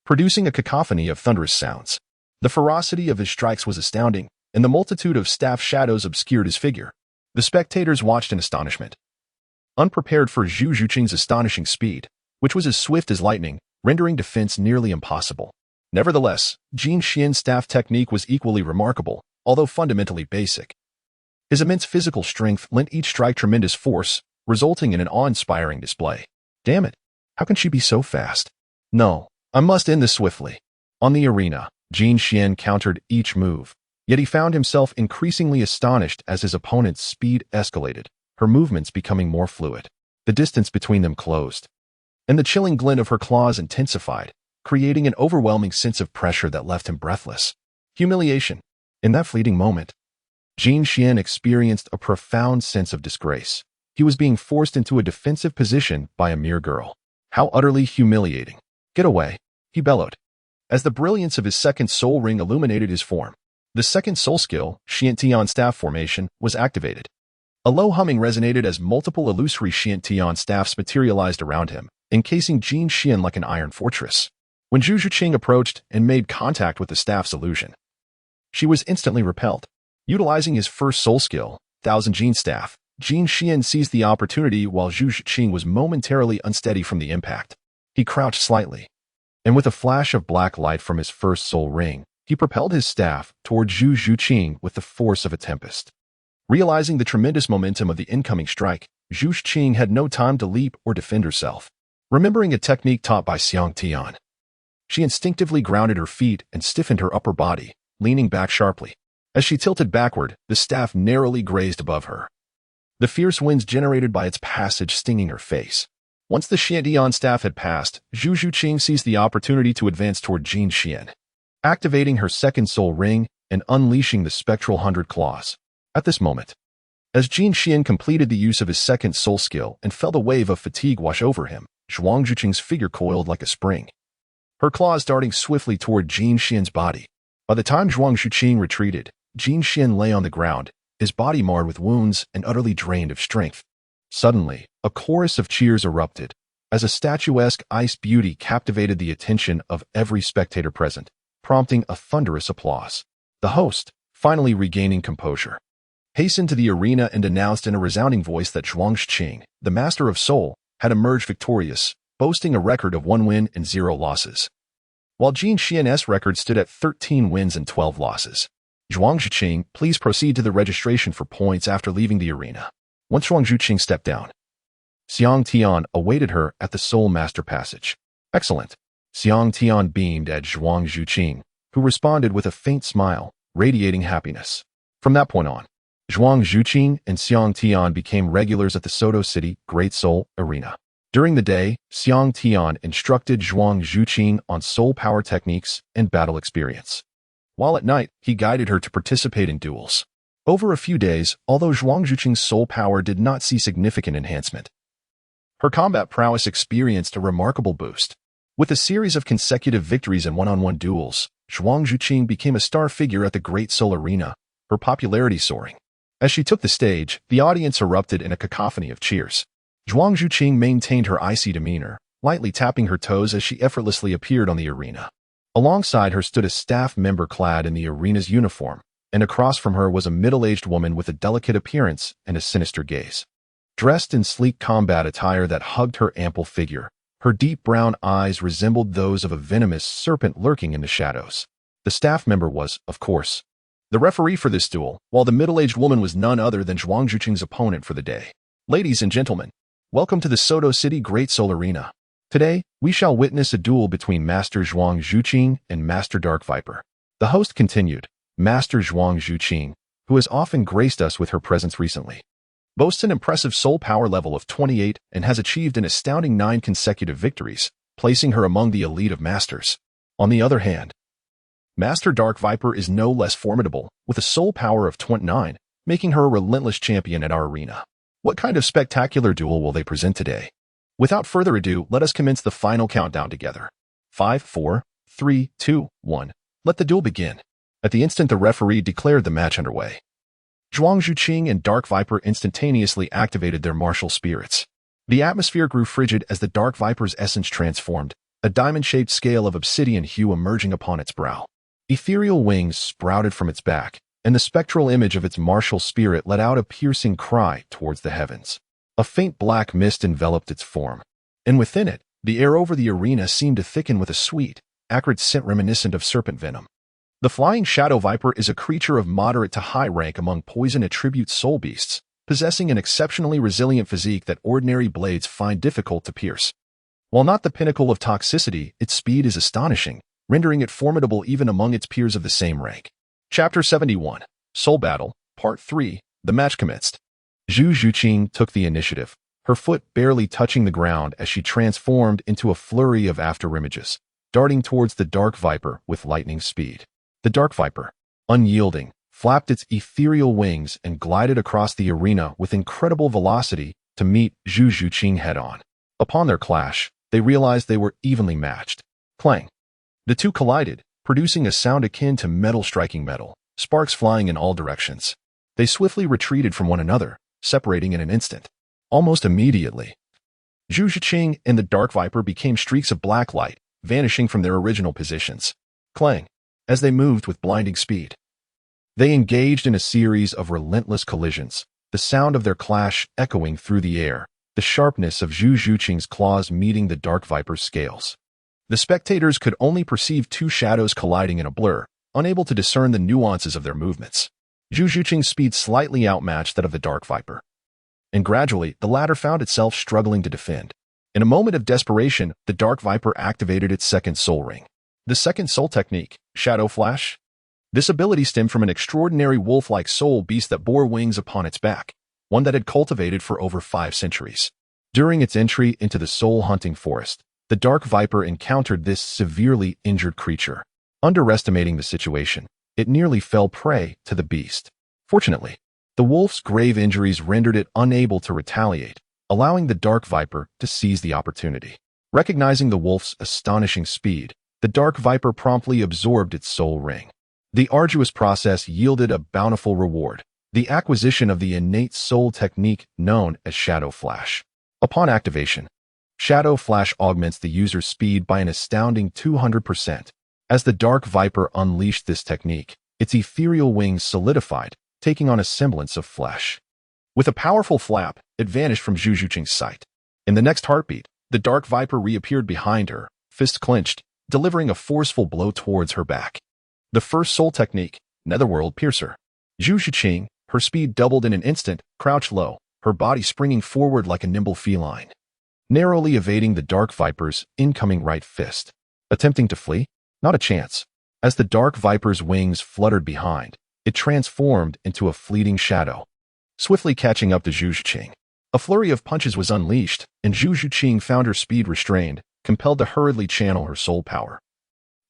producing a cacophony of thunderous sounds. The ferocity of his strikes was astounding, and the multitude of staff shadows obscured his figure. The spectators watched in astonishment, unprepared for Zhu Zhuqing's astonishing speed, which was as swift as lightning, rendering defense nearly impossible. Nevertheless, Jin Xian's staff technique was equally remarkable, although fundamentally basic. His immense physical strength lent each strike tremendous force, resulting in an awe-inspiring display. Damn it! How can she be so fast? No, I must end this swiftly. On the arena, Jin Xian countered each move, yet he found himself increasingly astonished as his opponent's speed escalated, her movements becoming more fluid. The distance between them closed, and the chilling glint of her claws intensified, creating an overwhelming sense of pressure that left him breathless. Humiliation. In that fleeting moment, Jin Xian experienced a profound sense of disgrace. He was being forced into a defensive position by a mere girl. How utterly humiliating. Get away, he bellowed, as the brilliance of his second soul ring illuminated his form. The second soul skill, Xiang Tian staff formation, was activated. A low humming resonated as multiple illusory Xiang Tian staffs materialized around him, encasing Jin Xian like an iron fortress. When Zhu Zhuqing approached and made contact with the staff's illusion, she was instantly repelled. Utilizing his first soul skill, Thousand Jin Staff, Jin Xian seized the opportunity while Zhu Zhuqing was momentarily unsteady from the impact. He crouched slightly, and with a flash of black light from his first soul ring, he propelled his staff toward Zhu Zhuqing with the force of a tempest. Realizing the tremendous momentum of the incoming strike, Zhu Zhuqing had no time to leap or defend herself. Remembering a technique taught by Xiang Tian, she instinctively grounded her feet and stiffened her upper body, leaning back sharply. As she tilted backward, the staff narrowly grazed above her, the fierce winds generated by its passage stinging her face. Once the Xiang Tian staff had passed, Zhu Zhuqing seized the opportunity to advance toward Jin Xian, activating her second soul ring and unleashing the spectral 100 claws. At this moment, as Jin Xian completed the use of his second soul skill and felt a wave of fatigue wash over him, Zhuang Zhuqing's figure coiled like a spring, her claws darting swiftly toward Jin Xian's body. By the time Zhuang Zhuqing retreated, Jin Xian lay on the ground, his body marred with wounds and utterly drained of strength. Suddenly, a chorus of cheers erupted, as a statuesque ice beauty captivated the attention of every spectator present, prompting a thunderous applause. The host, finally regaining composure, hastened to the arena and announced in a resounding voice that Zhuang Zhuqing, the Master of Soul, had emerged victorious, boasting a record of 1 win and 0 losses, while Jin Xian's record stood at 13 wins and 12 losses. Zhuang Zhuqing, please proceed to the registration for points after leaving the arena. Once Zhuang Zhuqing stepped down, Xiang Tian awaited her at the Soul Master Passage. Excellent. Xiang Tian beamed at Zhuang Zhuqing, who responded with a faint smile, radiating happiness. From that point on, Zhuang Zhuqing and Xiang Tian became regulars at the Soto City Great Soul Arena. During the day, Xiang Tian instructed Zhuang Zhuqing on soul power techniques and battle experience, while at night, he guided her to participate in duels. Over a few days, although Zhuang Zhuqing's soul power did not see significant enhancement, her combat prowess experienced a remarkable boost. With a series of consecutive victories in one-on-one duels, Zhuang Zhuqing became a star figure at the Great Soul Arena, her popularity soaring. As she took the stage, the audience erupted in a cacophony of cheers. Zhuang Zhuqing maintained her icy demeanor, lightly tapping her toes as she effortlessly appeared on the arena. Alongside her stood a staff member clad in the arena's uniform, and across from her was a middle-aged woman with a delicate appearance and a sinister gaze. Dressed in sleek combat attire that hugged her ample figure, her deep brown eyes resembled those of a venomous serpent lurking in the shadows. The staff member was, of course, the referee for this duel, while the middle-aged woman was none other than Zhuang Zhuqing's opponent for the day. Ladies and gentlemen, welcome to the Soto City Great Soul Arena. Today, we shall witness a duel between Master Zhuang Zhuqing and Master Dark Viper. The host continued. Master Zhuang Zhuqing, who has often graced us with her presence recently, boasts an impressive soul power level of 28 and has achieved an astounding 9 consecutive victories, placing her among the elite of masters. On the other hand, Master Dark Viper is no less formidable, with a soul power of 29, making her a relentless champion at our arena. What kind of spectacular duel will they present today? Without further ado, let us commence the final countdown together. 5, 4, 3, 2, 1. Let the duel begin. At the instant the referee declared the match underway, Zhuang Zhuqing and Dark Viper instantaneously activated their martial spirits. The atmosphere grew frigid as the Dark Viper's essence transformed, a diamond-shaped scale of obsidian hue emerging upon its brow. Ethereal wings sprouted from its back, and the spectral image of its martial spirit let out a piercing cry towards the heavens. A faint black mist enveloped its form, and within it, the air over the arena seemed to thicken with a sweet, acrid scent reminiscent of serpent venom. The flying shadow viper is a creature of moderate to high rank among poison attribute soul beasts, possessing an exceptionally resilient physique that ordinary blades find difficult to pierce. While not the pinnacle of toxicity, its speed is astonishing, rendering it formidable even among its peers of the same rank. Chapter 71, Soul Battle, Part 3, The Match Commenced. Zhu Zhuqing took the initiative, her foot barely touching the ground as she transformed into a flurry of afterimages, darting towards the Dark Viper with lightning speed. The Dark Viper, unyielding, flapped its ethereal wings and glided across the arena with incredible velocity to meet Zhu Zhuqing head-on. Upon their clash, they realized they were evenly matched. Clang! The two collided, producing a sound akin to metal striking metal, sparks flying in all directions. They swiftly retreated from one another, separating in an instant. Almost immediately, Zhu Zhuqing and the Dark Viper became streaks of black light, vanishing from their original positions. Clang! As they moved with blinding speed. They engaged in a series of relentless collisions, the sound of their clash echoing through the air, the sharpness of Zhu Zhuqing's claws meeting the Dark Viper's scales. The spectators could only perceive two shadows colliding in a blur, unable to discern the nuances of their movements. Zhu Zhuqing's speed slightly outmatched that of the Dark Viper, and gradually the latter found itself struggling to defend. In a moment of desperation, the Dark Viper activated its second soul ring. The second soul technique, Shadow Flash. This ability stemmed from an extraordinary wolf-like soul beast that bore wings upon its back, one that had cultivated for over 5 centuries. During its entry into the soul-hunting forest, the Dark Viper encountered this severely injured creature. Underestimating the situation, it nearly fell prey to the beast. Fortunately, the wolf's grave injuries rendered it unable to retaliate, allowing the Dark Viper to seize the opportunity. Recognizing the wolf's astonishing speed, the Dark Viper promptly absorbed its soul ring. The arduous process yielded a bountiful reward, the acquisition of the innate soul technique known as Shadow Flash. Upon activation, Shadow Flash augments the user's speed by an astounding 200%. As the Dark Viper unleashed this technique, its ethereal wings solidified, taking on a semblance of flesh. With a powerful flap, it vanished from Zhu Zhuqing's sight. In the next heartbeat, the Dark Viper reappeared behind her, fists clenched, delivering a forceful blow towards her back. The first soul technique, Netherworld Piercer. Zhu Zhuqing, her speed doubled in an instant, crouched low, her body springing forward like a nimble feline, narrowly evading the Dark Viper's incoming right fist. Attempting to flee? Not a chance. As the Dark Viper's wings fluttered behind, it transformed into a fleeting shadow, swiftly catching up to Zhu Zhuqing. A flurry of punches was unleashed, and Zhu Zhuqing found her speed restrained, compelled to hurriedly channel her soul power.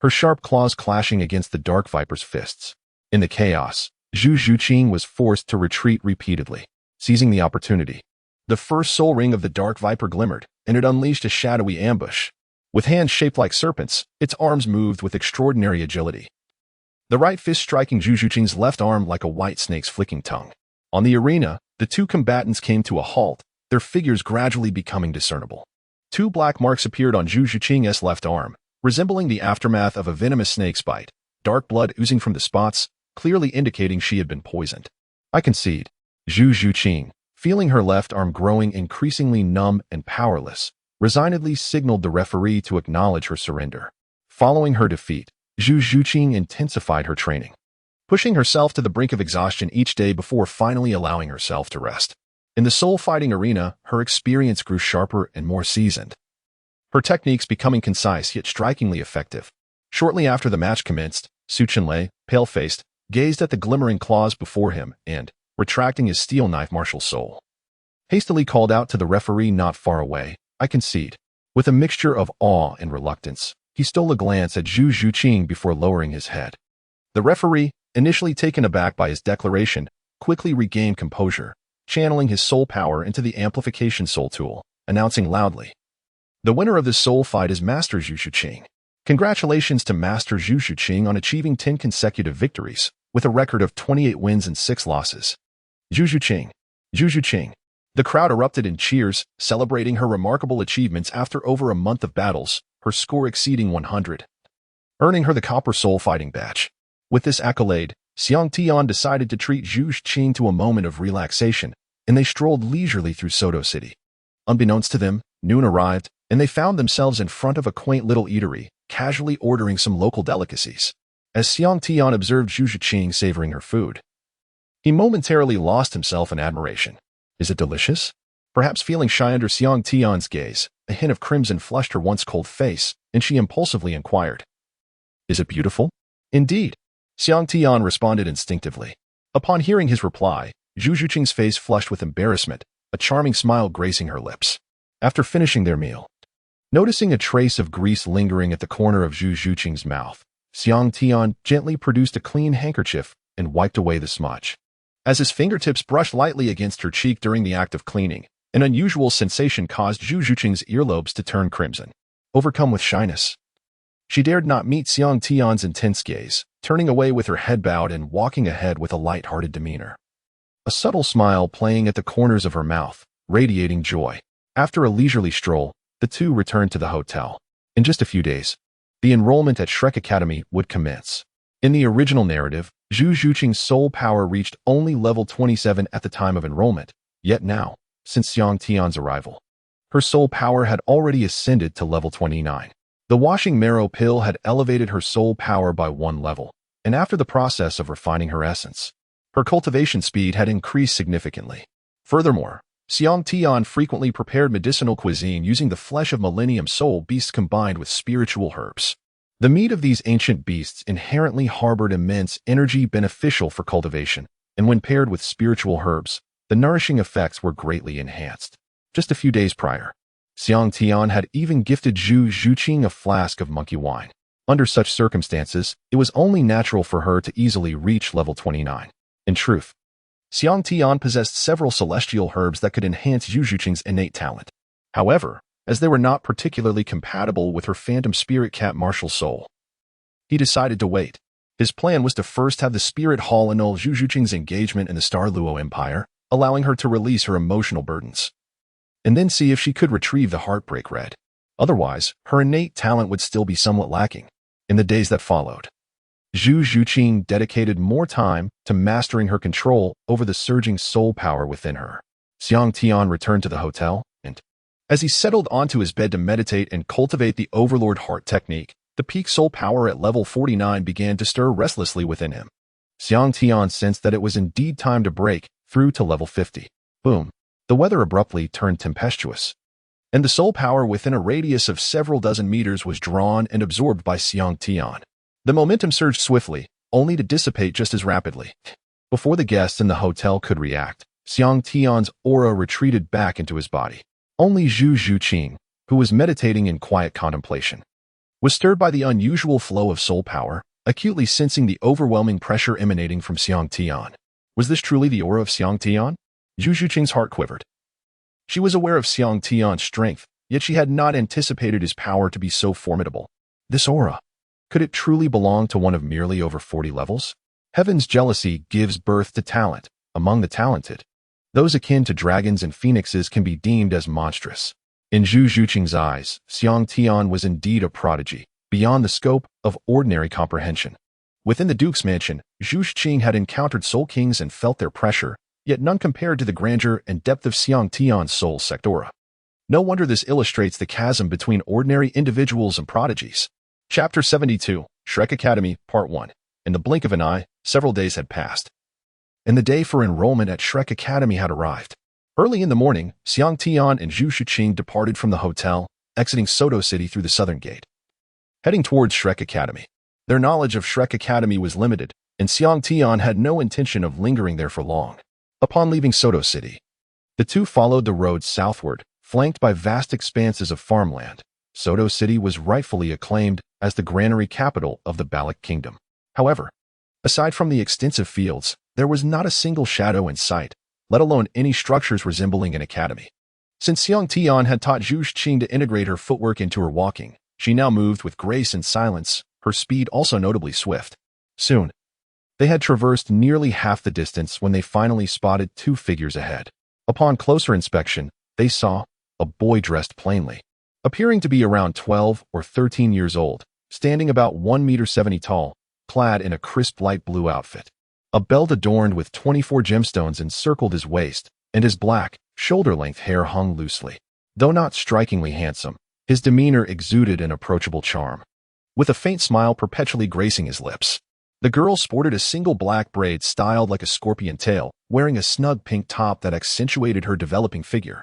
Her sharp claws clashing against the Dark Viper's fists. In the chaos, Zhu Zhuqing was forced to retreat repeatedly, seizing the opportunity. The first soul ring of the Dark Viper glimmered, and it unleashed a shadowy ambush. With hands shaped like serpents, its arms moved with extraordinary agility, the right fist striking Zhu Zhuqing's left arm like a white snake's flicking tongue. On the arena, the two combatants came to a halt, their figures gradually becoming discernible. 2 black marks appeared on Zhu Zhuqing's left arm, resembling the aftermath of a venomous snake's bite, dark blood oozing from the spots, clearly indicating she had been poisoned. I concede. Zhu Zhuqing, feeling her left arm growing increasingly numb and powerless, resignedly signaled the referee to acknowledge her surrender. Following her defeat, Zhu Zhuqing intensified her training, pushing herself to the brink of exhaustion each day before finally allowing herself to rest. In the soul-fighting arena, her experience grew sharper and more seasoned, her techniques becoming concise yet strikingly effective. Shortly after the match commenced, Su Chenlei, pale-faced, gazed at the glimmering claws before him and, retracting his steel knife martial soul, hastily called out to the referee not far away, "I concede." With a mixture of awe and reluctance, he stole a glance at Zhu Zhuqing before lowering his head. The referee, initially taken aback by his declaration, quickly regained composure, channeling his soul power into the amplification soul tool, announcing loudly, "The winner of this soul fight is Master Zhu Zhuqing. Congratulations to Master Zhu Zhuqing on achieving 10 consecutive victories, with a record of 28 wins and 6 losses. Zhu Zhuqing. Zhu Zhuqing." The crowd erupted in cheers, celebrating her remarkable achievements after over a month of battles, her score exceeding 100, earning her the Copper Soul Fighting Badge. With this accolade, Xiang Tian decided to treat Zhu Qing to a moment of relaxation, and they strolled leisurely through Soto City. Unbeknownst to them, noon arrived, and they found themselves in front of a quaint little eatery, casually ordering some local delicacies. As Xiang Tian observed Zhu Qing savoring her food, he momentarily lost himself in admiration. Is it delicious? Perhaps feeling shy under Xiang Tian's gaze, a hint of crimson flushed her once cold face, and she impulsively inquired, "Is it beautiful?" "Indeed," Xiang Tian responded instinctively. Upon hearing his reply, Zhu Qing's face flushed with embarrassment, a charming smile gracing her lips. After finishing their meal, noticing a trace of grease lingering at the corner of Zhu Qing's mouth, Xiang Tian gently produced a clean handkerchief and wiped away the smudge. As his fingertips brushed lightly against her cheek during the act of cleaning, an unusual sensation caused Zhu Qing's earlobes to turn crimson. Overcome with shyness, she dared not meet Xiang Tian's intense gaze, turning away with her head bowed and walking ahead with a light-hearted demeanor. A subtle smile playing at the corners of her mouth, radiating joy. After a leisurely stroll, the two returned to the hotel. In just a few days, the enrollment at Shrek Academy would commence. In the original narrative, Zhu Qing's soul power reached only level 27 at the time of enrollment, yet now, since Xiang Tian's arrival, her soul power had already ascended to level 29. The washing marrow pill had elevated her soul power by 1 level, and after the process of refining her essence, her cultivation speed had increased significantly. Furthermore, Xiang Tian frequently prepared medicinal cuisine using the flesh of millennium soul beasts combined with spiritual herbs. The meat of these ancient beasts inherently harbored immense energy beneficial for cultivation, and when paired with spiritual herbs, the nourishing effects were greatly enhanced. Just a few days prior, Xiang Tian had even gifted Zhu Qing a flask of monkey wine. Under such circumstances, it was only natural for her to easily reach level 29. In truth, Xiang Tian possessed several celestial herbs that could enhance Zhu Qing's innate talent. However, as they were not particularly compatible with her phantom spirit cat martial soul, he decided to wait. His plan was to first have the spirit hall annul Zhu Qing's engagement in the Douluo Empire, allowing her to release her emotional burdens, and then see if she could retrieve the Heartbreak Red. Otherwise, her innate talent would still be somewhat lacking. In the days that followed, Zhu Qing dedicated more time to mastering her control over the surging soul power within her. Xiang Tian returned to the hotel, and as he settled onto his bed to meditate and cultivate the Overlord heart technique, the peak soul power at level 49 began to stir restlessly within him. Xiang Tian sensed that it was indeed time to break through to level 50. Boom. The weather abruptly turned tempestuous, and the soul power within a radius of several dozen meters was drawn and absorbed by Xiang Tian. The momentum surged swiftly, only to dissipate just as rapidly. Before the guests in the hotel could react, Xiang Tian's aura retreated back into his body. Only Zhu Qing, who was meditating in quiet contemplation, was stirred by the unusual flow of soul power, acutely sensing the overwhelming pressure emanating from Xiang Tian. Was this truly the aura of Xiang Tian? Zhu Qing's heart quivered. She was aware of Xiang Tian's strength, yet she had not anticipated his power to be so formidable. This aura, could it truly belong to one of merely over 40 levels? Heaven's jealousy gives birth to talent. Among the talented, those akin to dragons and phoenixes can be deemed as monstrous. In Zhu Qing's eyes, Xiang Tian was indeed a prodigy, beyond the scope of ordinary comprehension. Within the Duke's mansion, Zhu Qing had encountered soul kings and felt their pressure, yet none compared to the grandeur and depth of Xiang Tian's soul sectora. No wonder this illustrates the chasm between ordinary individuals and prodigies. Chapter 72, Shrek Academy, Part 1. In the blink of an eye, several days had passed, and the day for enrollment at Shrek Academy had arrived. Early in the morning, Xiang Tian and Zhu Qing departed from the hotel, exiting Soto City through the southern gate, heading towards Shrek Academy. Their knowledge of Shrek Academy was limited, and Xiang Tian had no intention of lingering there for long. Upon leaving Soto City, the two followed the road southward, flanked by vast expanses of farmland. Soto City was rightfully acclaimed as the granary capital of the Balak Kingdom. However, aside from the extensive fields, there was not a single shadow in sight, let alone any structures resembling an academy. Since Xiang Tian had taught Zhu Qing to integrate her footwork into her walking, she now moved with grace and silence, her speed also notably swift. Soon, they had traversed nearly half the distance when they finally spotted two figures ahead. Upon closer inspection, they saw a boy dressed plainly, appearing to be around 12 or 13 years old, standing about 1 meter 70 tall, clad in a crisp light blue outfit. A belt adorned with 24 gemstones encircled his waist, and his black, shoulder-length hair hung loosely. Though not strikingly handsome, his demeanor exuded an approachable charm, with a faint smile perpetually gracing his lips. The girl sported a single black braid styled like a scorpion tail, wearing a snug pink top that accentuated her developing figure,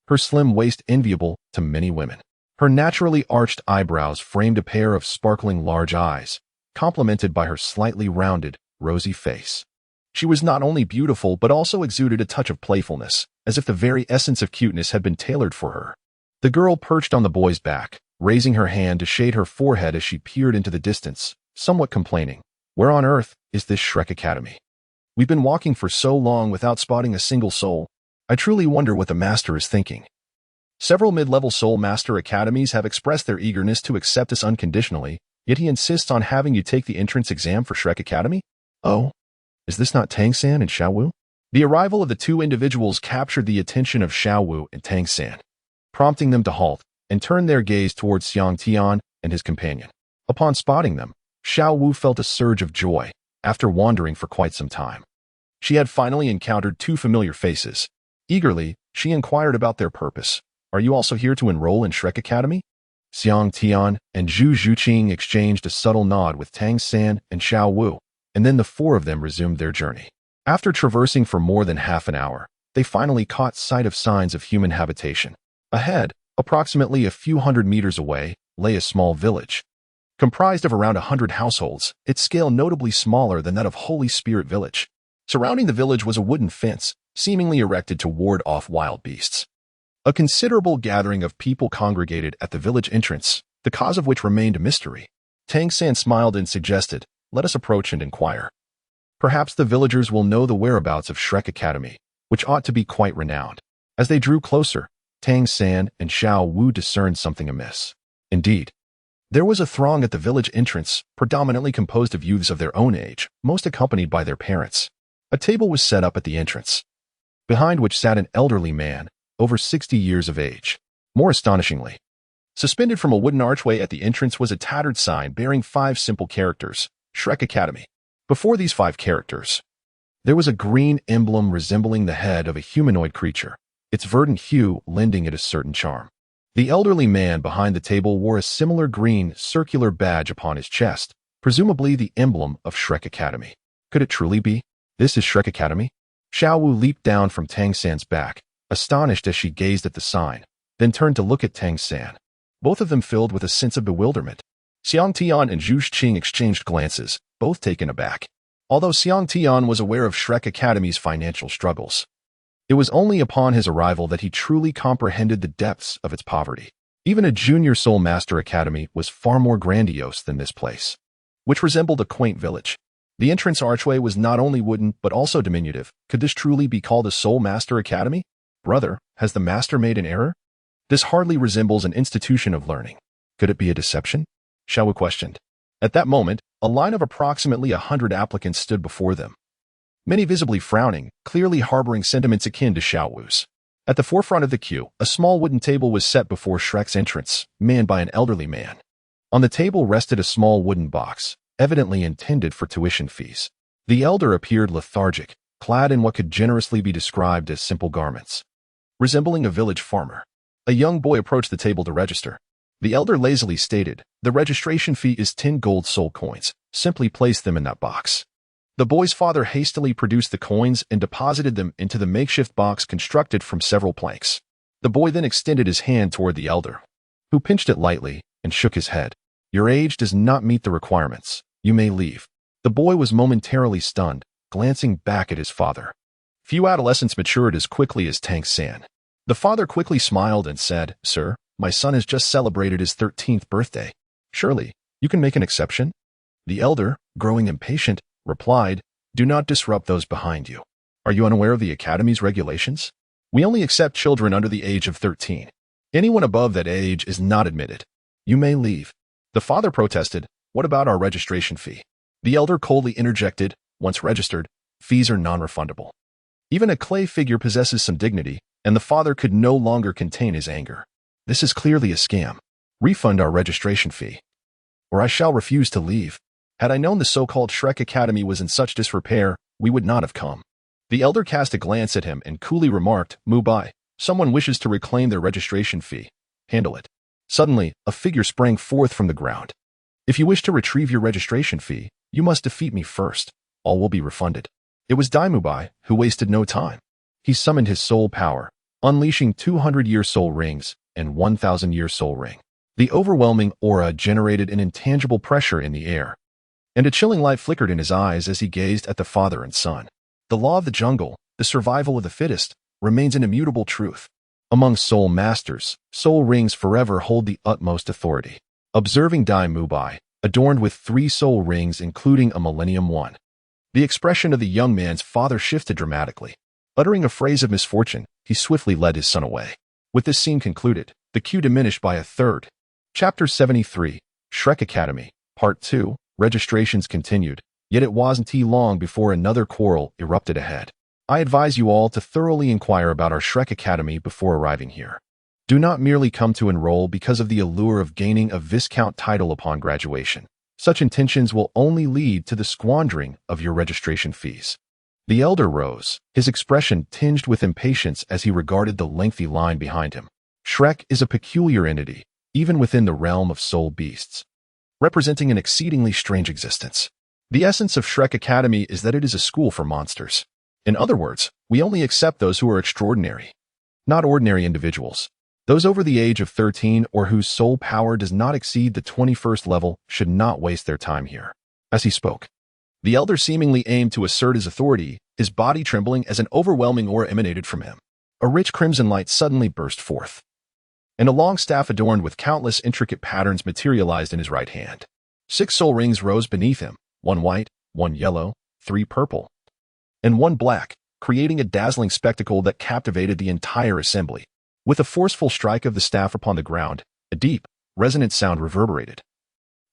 her slim waist enviable to many women. Her naturally arched eyebrows framed a pair of sparkling large eyes, complemented by her slightly rounded, rosy face. She was not only beautiful but also exuded a touch of playfulness, as if the very essence of cuteness had been tailored for her. The girl perched on the boy's back, raising her hand to shade her forehead as she peered into the distance, somewhat complaining. Where on earth is this Shrek Academy? We've been walking for so long without spotting a single soul. I truly wonder what the master is thinking. Several mid-level soul master academies have expressed their eagerness to accept us unconditionally, yet he insists on having you take the entrance exam for Shrek Academy? Oh, is this not Tang San and Xiao Wu? The arrival of the two individuals captured the attention of Xiao Wu and Tang San, prompting them to halt and turn their gaze towards Xiang Tian and his companion. Upon spotting them, Xiao Wu felt a surge of joy after wandering for quite some time. She had finally encountered two familiar faces. Eagerly, she inquired about their purpose. Are you also here to enroll in Shrek Academy? Xiang Tian and Zhu Zhuqing exchanged a subtle nod with Tang San and Xiao Wu, and then the four of them resumed their journey. After traversing for more than half an hour, they finally caught sight of signs of human habitation. Ahead, approximately a few hundred meters away, lay a small village. Comprised of around 100 households, its scale notably smaller than that of Holy Spirit Village. Surrounding the village was a wooden fence, seemingly erected to ward off wild beasts. A considerable gathering of people congregated at the village entrance, the cause of which remained a mystery. Tang San smiled and suggested, let us approach and inquire. Perhaps the villagers will know the whereabouts of Shrek Academy, which ought to be quite renowned. As they drew closer, Tang San and Xiao Wu discerned something amiss. Indeed, there was a throng at the village entrance, predominantly composed of youths of their own age, most accompanied by their parents. A table was set up at the entrance, behind which sat an elderly man, over 60 years of age. More astonishingly, suspended from a wooden archway at the entrance was a tattered sign bearing 5 simple characters, Shrek Academy. Before these 5 characters, there was a green emblem resembling the head of a humanoid creature, its verdant hue lending it a certain charm. The elderly man behind the table wore a similar green, circular badge upon his chest, presumably the emblem of Shrek Academy. Could it truly be? This is Shrek Academy? Xiao Wu leaped down from Tang San's back, astonished as she gazed at the sign, then turned to look at Tang San. Both of them filled with a sense of bewilderment. Xiang Tian and Zhu Zhuqing exchanged glances, both taken aback. Although Xiang Tian was aware of Shrek Academy's financial struggles, it was only upon his arrival that he truly comprehended the depths of its poverty. Even a junior Soul Master Academy was far more grandiose than this place, which resembled a quaint village. The entrance archway was not only wooden but also diminutive. Could this truly be called a Soul Master Academy? Brother, has the master made an error? This hardly resembles an institution of learning. Could it be a deception? Xiao Wu questioned. At that moment, a line of approximately 100 applicants stood before them, many visibly frowning, clearly harboring sentiments akin to Xiao Wu's. At the forefront of the queue, a small wooden table was set before Shrek's entrance, manned by an elderly man. On the table rested a small wooden box, evidently intended for tuition fees. The elder appeared lethargic, clad in what could generously be described as simple garments, resembling a village farmer. A young boy approached the table to register. The elder lazily stated, the registration fee is 10 gold soul coins. Simply place them in that box. The boy's father hastily produced the coins and deposited them into the makeshift box constructed from several planks. The boy then extended his hand toward the elder, who pinched it lightly and shook his head. Your age does not meet the requirements. You may leave. The boy was momentarily stunned, glancing back at his father. Few adolescents matured as quickly as Tang San. The father quickly smiled and said, Sir, my son has just celebrated his 13th birthday. Surely, you can make an exception? The elder, growing impatient, replied, Do not disrupt those behind you. Are you unaware of the Academy's regulations? We only accept children under the age of 13. Anyone above that age is not admitted. You may leave. The father protested, What about our registration fee? The elder coldly interjected, Once registered, fees are non-refundable. Even a clay figure possesses some dignity, and the father could no longer contain his anger. This is clearly a scam. Refund our registration fee, or I shall refuse to leave. Had I known the so-called Shrek Academy was in such disrepair, we would not have come. The elder cast a glance at him and coolly remarked, Mubai, someone wishes to reclaim their registration fee. Handle it. Suddenly, a figure sprang forth from the ground. If you wish to retrieve your registration fee, you must defeat me first. All will be refunded. It was Dai Mubai, who wasted no time. He summoned his soul power, unleashing 200-year soul rings and 1,000-year soul ring. The overwhelming aura generated an intangible pressure in the air, and a chilling light flickered in his eyes as he gazed at the father and son. The law of the jungle, the survival of the fittest, remains an immutable truth. Among soul masters, soul rings forever hold the utmost authority. Observing Dai Mubai, adorned with 3 soul rings including a Millennium one, the expression of the young man's father shifted dramatically. Uttering a phrase of misfortune, he swiftly led his son away. With this scene concluded, the queue diminished by a third. Chapter 73, Shrek Academy, Part 2, registrations continued, yet it wasn't long before another quarrel erupted ahead. I advise you all to thoroughly inquire about our Shrek Academy before arriving here. Do not merely come to enroll because of the allure of gaining a Viscount title upon graduation. Such intentions will only lead to the squandering of your registration fees. The elder rose, his expression tinged with impatience as he regarded the lengthy line behind him. Shrek is a peculiar entity, even within the realm of soul beasts, representing an exceedingly strange existence. The essence of Shrek Academy is that it is a school for monsters. In other words, we only accept those who are extraordinary, not ordinary individuals. Those over the age of 13 or whose soul power does not exceed the 21st level should not waste their time here. As he spoke, the elder seemingly aimed to assert his authority, his body trembling as an overwhelming aura emanated from him. A rich crimson light suddenly burst forth, and a long staff adorned with countless intricate patterns materialized in his right hand. 6 soul rings rose beneath him, 1 white, 1 yellow, 3 purple, and 1 black, creating a dazzling spectacle that captivated the entire assembly. With a forceful strike of the staff upon the ground, a deep, resonant sound reverberated,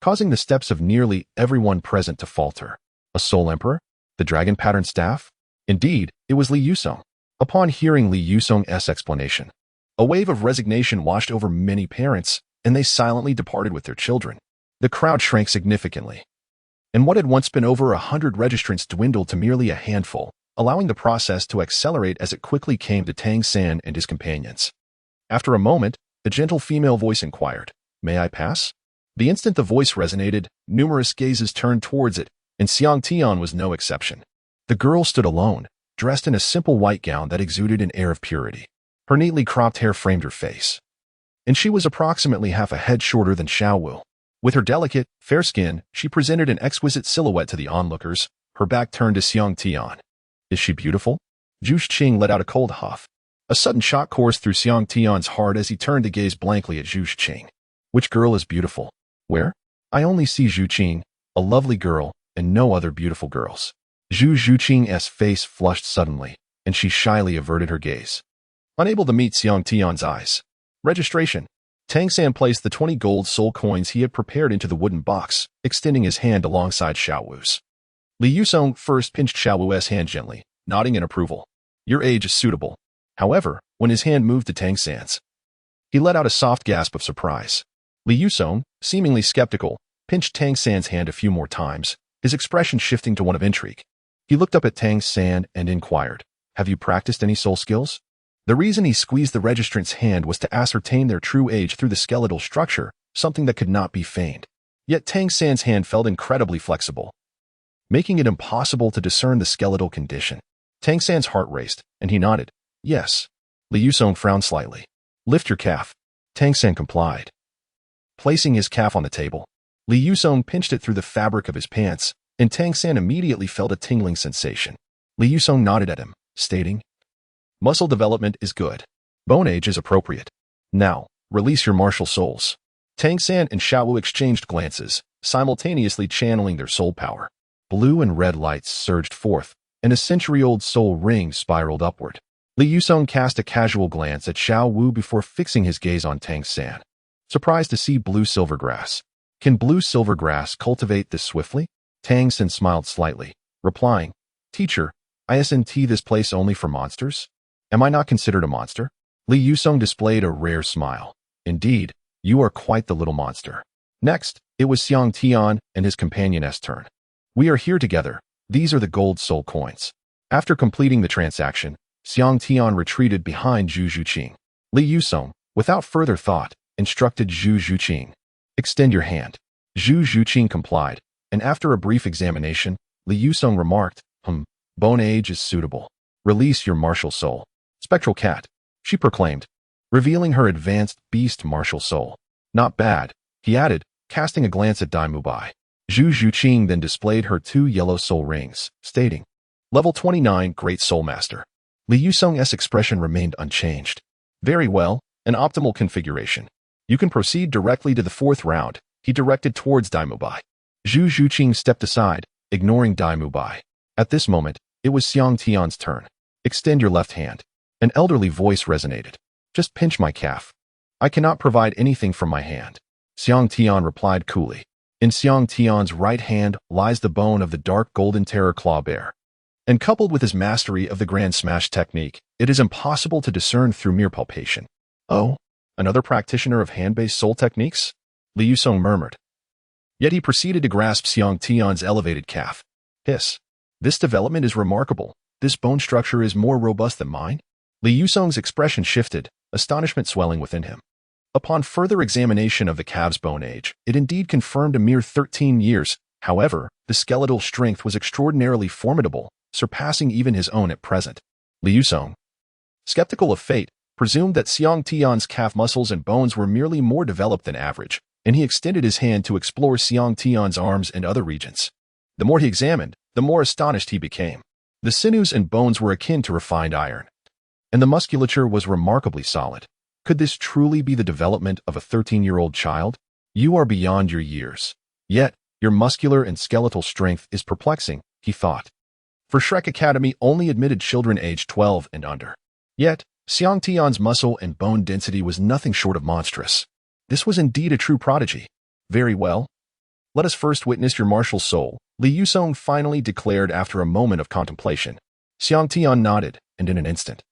causing the steps of nearly everyone present to falter. A soul emperor? The dragon-patterned staff? Indeed, it was Li Yusong. Upon hearing Li Yusong's explanation, a wave of resignation washed over many parents, and they silently departed with their children. The crowd shrank significantly, and what had once been over 100 registrants dwindled to merely a handful, allowing the process to accelerate as it quickly came to Tang San and his companions. After a moment, a gentle female voice inquired, "May I pass?" The instant the voice resonated, numerous gazes turned towards it, and Xiang Tian was no exception. The girl stood alone, dressed in a simple white gown that exuded an air of purity. Her neatly cropped hair framed her face, and she was approximately half a head shorter than Xiao Wu. With her delicate, fair skin, she presented an exquisite silhouette to the onlookers, her back turned to Xiang Tian. "Is she beautiful?" Zhu Xing let out a cold huff. A sudden shock coursed through Xiang Tian's heart as he turned to gaze blankly at Zhu Xing. "Which girl is beautiful?" "Where?" "I only see Zhu Xing, a lovely girl, and no other beautiful girls." Zhu Xing's face flushed suddenly, and she shyly averted her gaze, unable to meet Xiang Tian's eyes. Registration. Tang San placed the 20 gold soul coins he had prepared into the wooden box, extending his hand alongside Xiao Wu's. Li Yusong first pinched Xiao Wu's hand gently, nodding in approval. "Your age is suitable." However, when his hand moved to Tang San's, he let out a soft gasp of surprise. Li Yusong, seemingly skeptical, pinched Tang San's hand a few more times, his expression shifting to one of intrigue. He looked up at Tang San and inquired, "Have you practiced any soul skills?" The reason he squeezed the registrant's hand was to ascertain their true age through the skeletal structure, something that could not be feigned. Yet Tang San's hand felt incredibly flexible, making it impossible to discern the skeletal condition. Tang San's heart raced, and he nodded. "Yes." Li Yusong frowned slightly. "Lift your calf." Tang San complied. Placing his calf on the table, Li Yusong pinched it through the fabric of his pants, and Tang San immediately felt a tingling sensation. Li Yusong nodded at him, stating, "Muscle development is good. Bone age is appropriate. Now, release your martial souls." Tang San and Xiao Wu exchanged glances, simultaneously channeling their soul power. Blue and red lights surged forth, and a century-old soul ring spiraled upward. Li Yusong cast a casual glance at Xiao Wu before fixing his gaze on Tang San, surprised to see blue silvergrass. "Can blue silvergrass cultivate this swiftly?" Tang San smiled slightly, replying, "Teacher, Isn't this place only for monsters? Am I not considered a monster? Li Yusong displayed a rare smile. Indeed, you are quite the little monster. Next, it was Xiang Tian and his companion's turn. We are here together. These are the gold soul coins. After completing the transaction, Xiang Tian retreated behind Zhu Zhuqing. Li Yusong, without further thought, instructed Zhu Zhuqing. Extend your hand. Zhu Zhuqing complied, and after a brief examination, Li Yusong remarked, Bone age is suitable. Release your martial soul. Spectral cat, she proclaimed, revealing her advanced beast martial soul. Not bad, he added, casting a glance at Dai Mubai. Zhu Zhuqing then displayed her 2 yellow soul rings, stating, Level 29 Great Soul Master. Li Yusong's expression remained unchanged. Very well, an optimal configuration. You can proceed directly to the 4th round, he directed towards Dai Mubai. Zhu Zhuqing stepped aside, ignoring Dai Mubai. At this moment, it was Xiang Tian's turn. Extend your left hand. An elderly voice resonated. Just pinch my calf. I cannot provide anything from my hand. Xiang Tian replied coolly. In Xiang Tian's right hand lies the bone of the dark golden terror claw bear. And coupled with his mastery of the grand smash technique, it is impossible to discern through mere palpation. Oh, another practitioner of hand-based soul techniques? Li Yusong murmured. Yet he proceeded to grasp Xiang Tian's elevated calf. Hiss. This development is remarkable. This bone structure is more robust than mine. Li Yusong's expression shifted, astonishment swelling within him. Upon further examination of the calf's bone age, it indeed confirmed a mere 13 years. However, the skeletal strength was extraordinarily formidable, surpassing even his own at present. Li Yusong, skeptical of fate, presumed that Xiang Tian's calf muscles and bones were merely more developed than average, and he extended his hand to explore Xiang Tian's arms and other regions. The more he examined, the more astonished he became. The sinews and bones were akin to refined iron, and the musculature was remarkably solid. Could this truly be the development of a 13-year-old child? You are beyond your years. Yet, your muscular and skeletal strength is perplexing, he thought. For Shrek Academy only admitted children aged 12 and under. Yet, Xiang Tian's muscle and bone density was nothing short of monstrous. This was indeed a true prodigy. Very well. Let us first witness your martial soul, Li Yusong finally declared after a moment of contemplation. Xiang Tian nodded, and in an instant,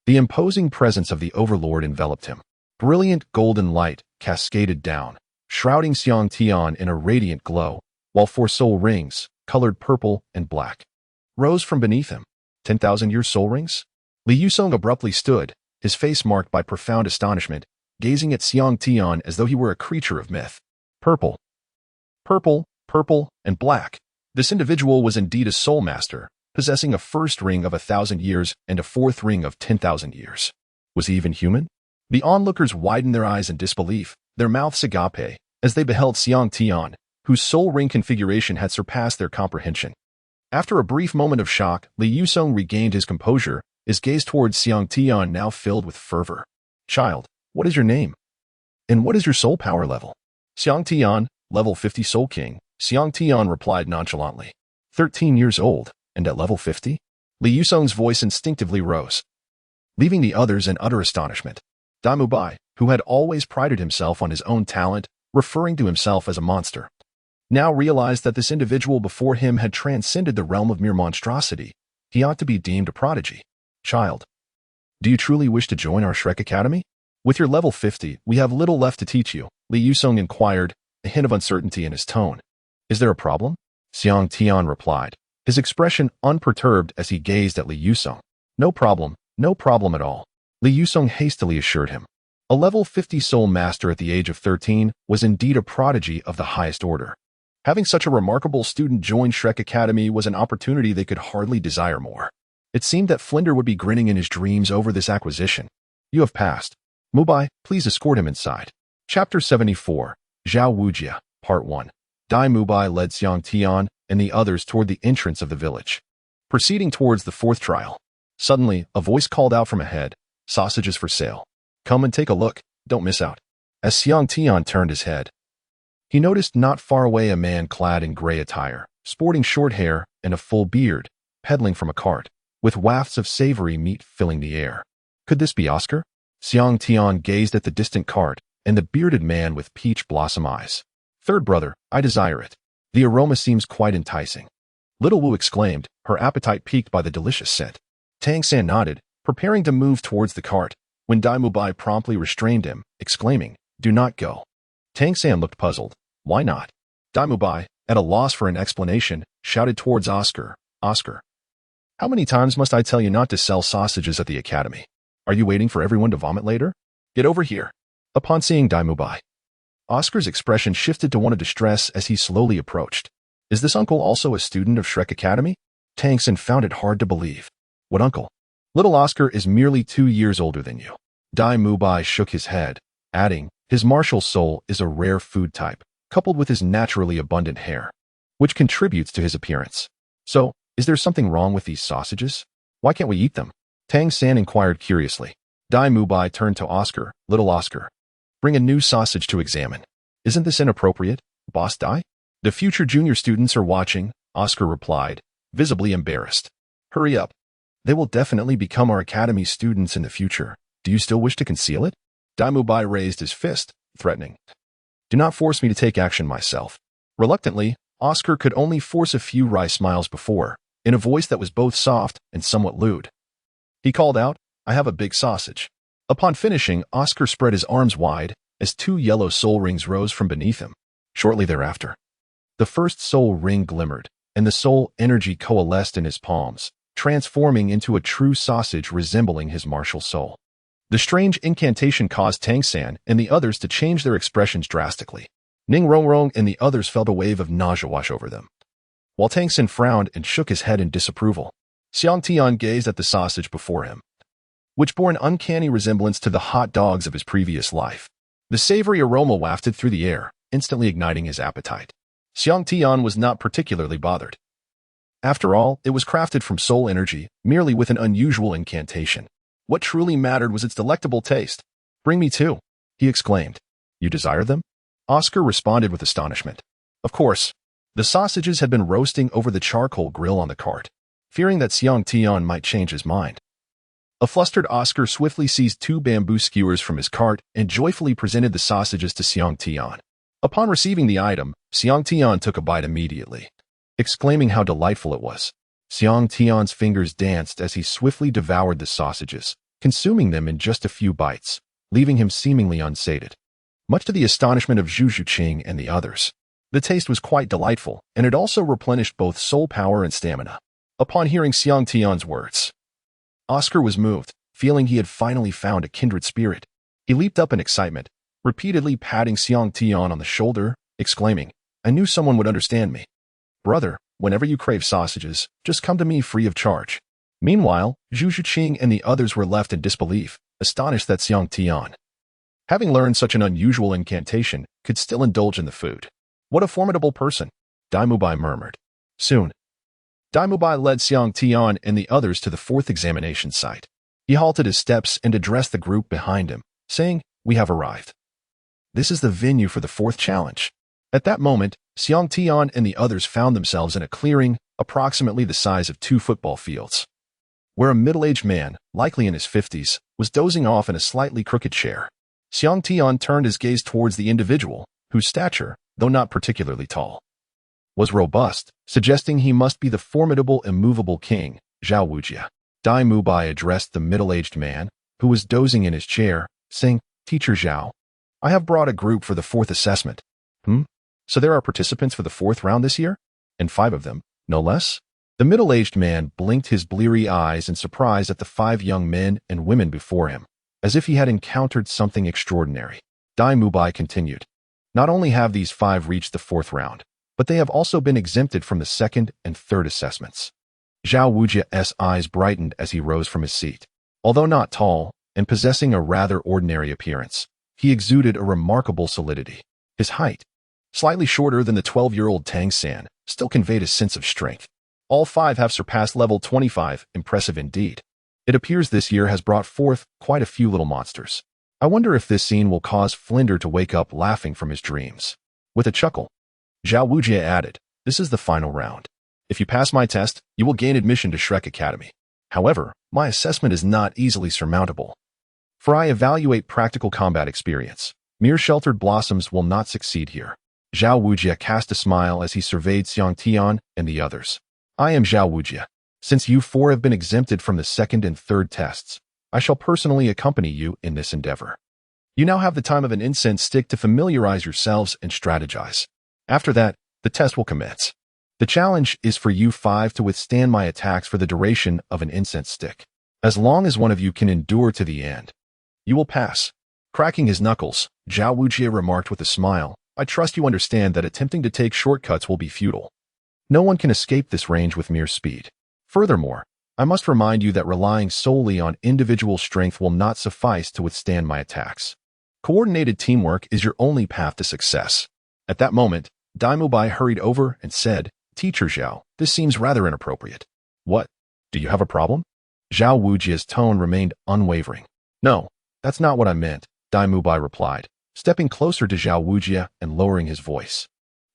the imposing presence of the Overlord enveloped him. Brilliant golden light cascaded down, shrouding Xiang Tian in a radiant glow, while 4 soul rings, colored purple and black, rose from beneath him. 10,000-year soul rings? Li Yusong abruptly stood, his face marked by profound astonishment, gazing at Xiang Tian as though he were a creature of myth. Purple, and black. This individual was indeed a soul master, possessing a 1st ring of 1,000 years and a 4th ring of 10,000 years. Was he even human? The onlookers widened their eyes in disbelief, their mouths agape, as they beheld Xiang Tian, whose soul ring configuration had surpassed their comprehension. After a brief moment of shock, Li Yusong regained his composure, his gaze towards Xiang Tian now filled with fervor. Child, what is your name? And what is your soul power level? Xiang Tian, level 50 Soul King, Xiang Tian replied nonchalantly. 13 years old, and at level 50? Li Yusong's voice instinctively rose, leaving the others in utter astonishment. Dai Mubai, who had always prided himself on his own talent, referring to himself as a monster, now realized that this individual before him had transcended the realm of mere monstrosity. He ought to be deemed a prodigy. Child, do you truly wish to join our Shrek Academy? With your level 50, we have little left to teach you, Li Yusong inquired, a hint of uncertainty in his tone. Is there a problem? Xiang Tian replied, his expression unperturbed as he gazed at Li Yusong. No problem at all, Li Yusong hastily assured him. A level 50 soul master at the age of 13 was indeed a prodigy of the highest order. Having such a remarkable student join Shrek Academy was an opportunity they could hardly desire more. It seemed that Flinder would be grinning in his dreams over this acquisition. You have passed. Mubai, please escort him inside. Chapter 74, Zhao Wujia, Part 1. Dai Mubai led Xiang Tian and the others toward the entrance of the village. Proceeding towards the 4th trial. Suddenly, a voice called out from ahead, sausages for sale. Come and take a look, don't miss out. As Xiang Tian turned his head, he noticed not far away a man clad in gray attire, sporting short hair and a full beard, peddling from a cart, with wafts of savory meat filling the air. Could this be Oscar? Xiang Tian gazed at the distant cart and the bearded man with peach blossom eyes. Third brother, I desire it. The aroma seems quite enticing. Little Wu exclaimed, her appetite piqued by the delicious scent. Tang San nodded, preparing to move towards the cart, when Dai Mubai promptly restrained him, exclaiming, "Do not go." Tang San looked puzzled. Why not? Dai Mubai, at a loss for an explanation, shouted towards Oscar, "Oscar, how many times must I tell you not to sell sausages at the academy? Are you waiting for everyone to vomit later? Get over here." Upon seeing Dai Mubai, Oscar's expression shifted to one of distress as he slowly approached. Is this uncle also a student of Shrek Academy? Tang San found it hard to believe. What uncle? Little Oscar is merely 2 years older than you. Dai Mubai shook his head, adding, his martial soul is a rare food type, coupled with his naturally abundant hair, which contributes to his appearance. So, is there something wrong with these sausages? Why can't we eat them? Tang San inquired curiously. Dai Mubai turned to Oscar, little Oscar. Bring a new sausage to examine. Isn't this inappropriate, Boss Dai? The future junior students are watching, Oscar replied, visibly embarrassed. Hurry up. They will definitely become our academy students in the future. Do you still wish to conceal it? Dai Mubai raised his fist, threatening. Do not force me to take action myself. Reluctantly, Oscar could only force a few wry smiles before, in a voice that was both soft and somewhat lewd. He called out, I have a big sausage. Upon finishing, Oscar spread his arms wide as 2 yellow soul rings rose from beneath him. Shortly thereafter, the first soul ring glimmered, and the soul energy coalesced in his palms, transforming into a true sausage resembling his martial soul. The strange incantation caused Tang San and the others to change their expressions drastically. Ning Rongrong and the others felt a wave of nausea wash over them. While Tang San frowned and shook his head in disapproval, Xiang Tian gazed at the sausage before him, which bore an uncanny resemblance to the hot dogs of his previous life. The savory aroma wafted through the air, instantly igniting his appetite. Xiang Tian was not particularly bothered. After all, it was crafted from soul energy, merely with an unusual incantation. What truly mattered was its delectable taste. Bring me 2, he exclaimed. You desire them? Oscar responded with astonishment. Of course. The sausages had been roasting over the charcoal grill on the cart, fearing that Xiang Tian might change his mind. A flustered Oscar swiftly seized 2 bamboo skewers from his cart and joyfully presented the sausages to Xiang Tian. Upon receiving the item, Xiang Tian took a bite immediately, exclaiming how delightful it was. Xiang Tian's fingers danced as he swiftly devoured the sausages, consuming them in just a few bites, leaving him seemingly unsated. Much to the astonishment of Zhu Zhuqing and the others, the taste was quite delightful, and it also replenished both soul power and stamina. Upon hearing Xiang Tian's words, Oscar was moved, feeling he had finally found a kindred spirit. He leaped up in excitement, repeatedly patting Xiang Tian on the shoulder, exclaiming, I knew someone would understand me. Brother, whenever you crave sausages, just come to me free of charge. Meanwhile, Zhu Zhuqing and the others were left in disbelief, astonished that Xiang Tian, having learned such an unusual incantation, could still indulge in the food. What a formidable person, Dai Mubai murmured. Soon, Dai Mubai led Xiang Tian and the others to the 4th examination site. He halted his steps and addressed the group behind him, saying, We have arrived. This is the venue for the 4th challenge. At that moment, Xiang Tian and the others found themselves in a clearing approximately the size of 2 football fields, where a middle-aged man, likely in his 50s, was dozing off in a slightly crooked chair. Xiang Tian turned his gaze towards the individual, whose stature, though not particularly tall, was robust, suggesting he must be the formidable immovable king, Zhao Wujia. Dai Mubai addressed the middle-aged man, who was dozing in his chair, saying, Teacher Zhao, I have brought a group for the 4th assessment. So there are participants for the 4th round this year? And 5 of them, no less? The middle-aged man blinked his bleary eyes in surprise at the 5 young men and women before him, as if he had encountered something extraordinary. Dai Mubai continued, Not only have these 5 reached the 4th round, but they have also been exempted from the 2nd and 3rd assessments. Zhao Wujia's eyes brightened as he rose from his seat. Although not tall, and possessing a rather ordinary appearance, he exuded a remarkable solidity. His height, slightly shorter than the 12-year-old Tang San, still conveyed a sense of strength. All 5 have surpassed level 25, impressive indeed. It appears this year has brought forth quite a few little monsters. I wonder if this scene will cause Flinder to wake up laughing from his dreams. With a chuckle, Zhao Wujia added, This is the final round. If you pass my test, you will gain admission to Shrek Academy. However, my assessment is not easily surmountable, for I evaluate practical combat experience. Mere sheltered blossoms will not succeed here. Zhao Wujia cast a smile as he surveyed Xiang Tian and the others. I am Zhao Wujie. Since you four have been exempted from the second and third tests, I shall personally accompany you in this endeavor. You now have the time of an incense stick to familiarize yourselves and strategize. After that, the test will commence. The challenge is for you five to withstand my attacks for the duration of an incense stick. As long as one of you can endure to the end, you will pass. Cracking his knuckles, Zhao Wujie remarked with a smile, I trust you understand that attempting to take shortcuts will be futile. No one can escape this range with mere speed. Furthermore, I must remind you that relying solely on individual strength will not suffice to withstand my attacks. Coordinated teamwork is your only path to success. At that moment, Daimubai hurried over and said, Teacher Zhao, this seems rather inappropriate. What? Do you have a problem? Zhao Wujie's tone remained unwavering. No, that's not what I meant, Daimubai replied, stepping closer to Zhao Wujie and lowering his voice.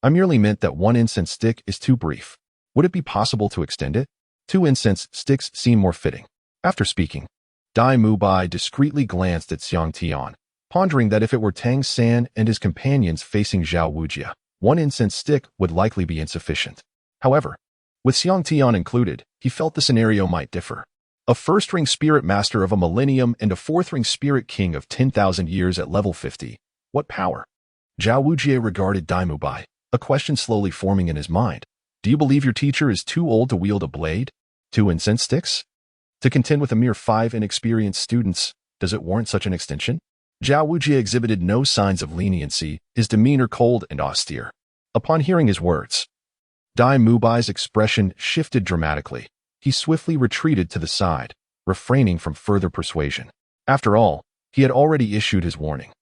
I merely meant that one incense stick is too brief. Would it be possible to extend it? 2 incense sticks seem more fitting. After speaking, Daimubai discreetly glanced at Xiang Tian, pondering that if it were Tang San and his companions facing Zhao Wujie, 1 incense stick would likely be insufficient. However, with Xiang Tian included, he felt the scenario might differ. A first-ring spirit master of a millennium and a fourth-ring spirit king of 10,000 years at level 50. What power? Zhao Wujie regarded Daimubai, a question slowly forming in his mind. Do you believe your teacher is too old to wield a blade? 2 incense sticks? To contend with a mere 5 inexperienced students, does it warrant such an extension? Zhao Wujie exhibited no signs of leniency, his demeanor cold and austere. Upon hearing his words, Daimubai's expression shifted dramatically. He swiftly retreated to the side, refraining from further persuasion. After all, he had already issued his warning,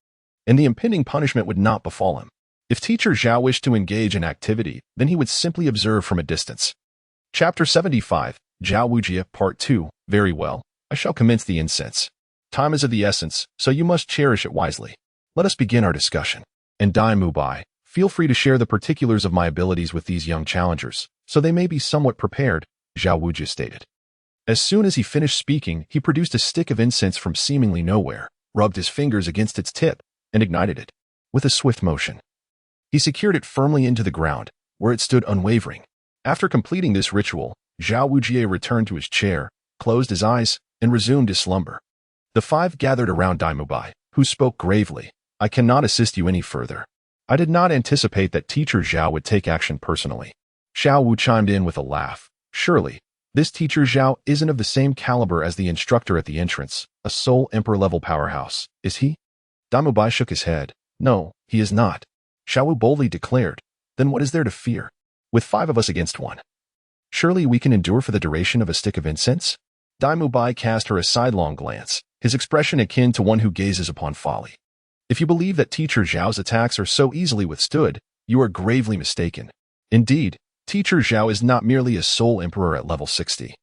and the impending punishment would not befall him. If Teacher Zhao wished to engage in activity, then he would simply observe from a distance. Chapter 75, Zhao Wujie, Part 2. Very well, I shall commence the incense. Time is of the essence, so you must cherish it wisely. Let us begin our discussion. And Daimubai, feel free to share the particulars of my abilities with these young challengers, so they may be somewhat prepared, Zhao Wujie stated. As soon as he finished speaking, he produced a stick of incense from seemingly nowhere, rubbed his fingers against its tip, and ignited it. With a swift motion, he secured it firmly into the ground, where it stood unwavering. After completing this ritual, Zhao Wujie returned to his chair, closed his eyes, and resumed his slumber. The 5 gathered around Daimubai, who spoke gravely. I cannot assist you any further. I did not anticipate that Teacher Zhao would take action personally. Xiao Wu chimed in with a laugh. Surely, this Teacher Zhao isn't of the same caliber as the instructor at the entrance, a Soul Emperor-level powerhouse, is he? Daimubai shook his head. No, he is not. Xiao Wu boldly declared. Then what is there to fear? With 5 of us against 1. Surely we can endure for the duration of a stick of incense? Daimubai cast her a sidelong glance, his expression akin to one who gazes upon folly. If you believe that Teacher Zhao's attacks are so easily withstood, you are gravely mistaken. Indeed, Teacher Zhao is not merely a Soul Emperor at level 60.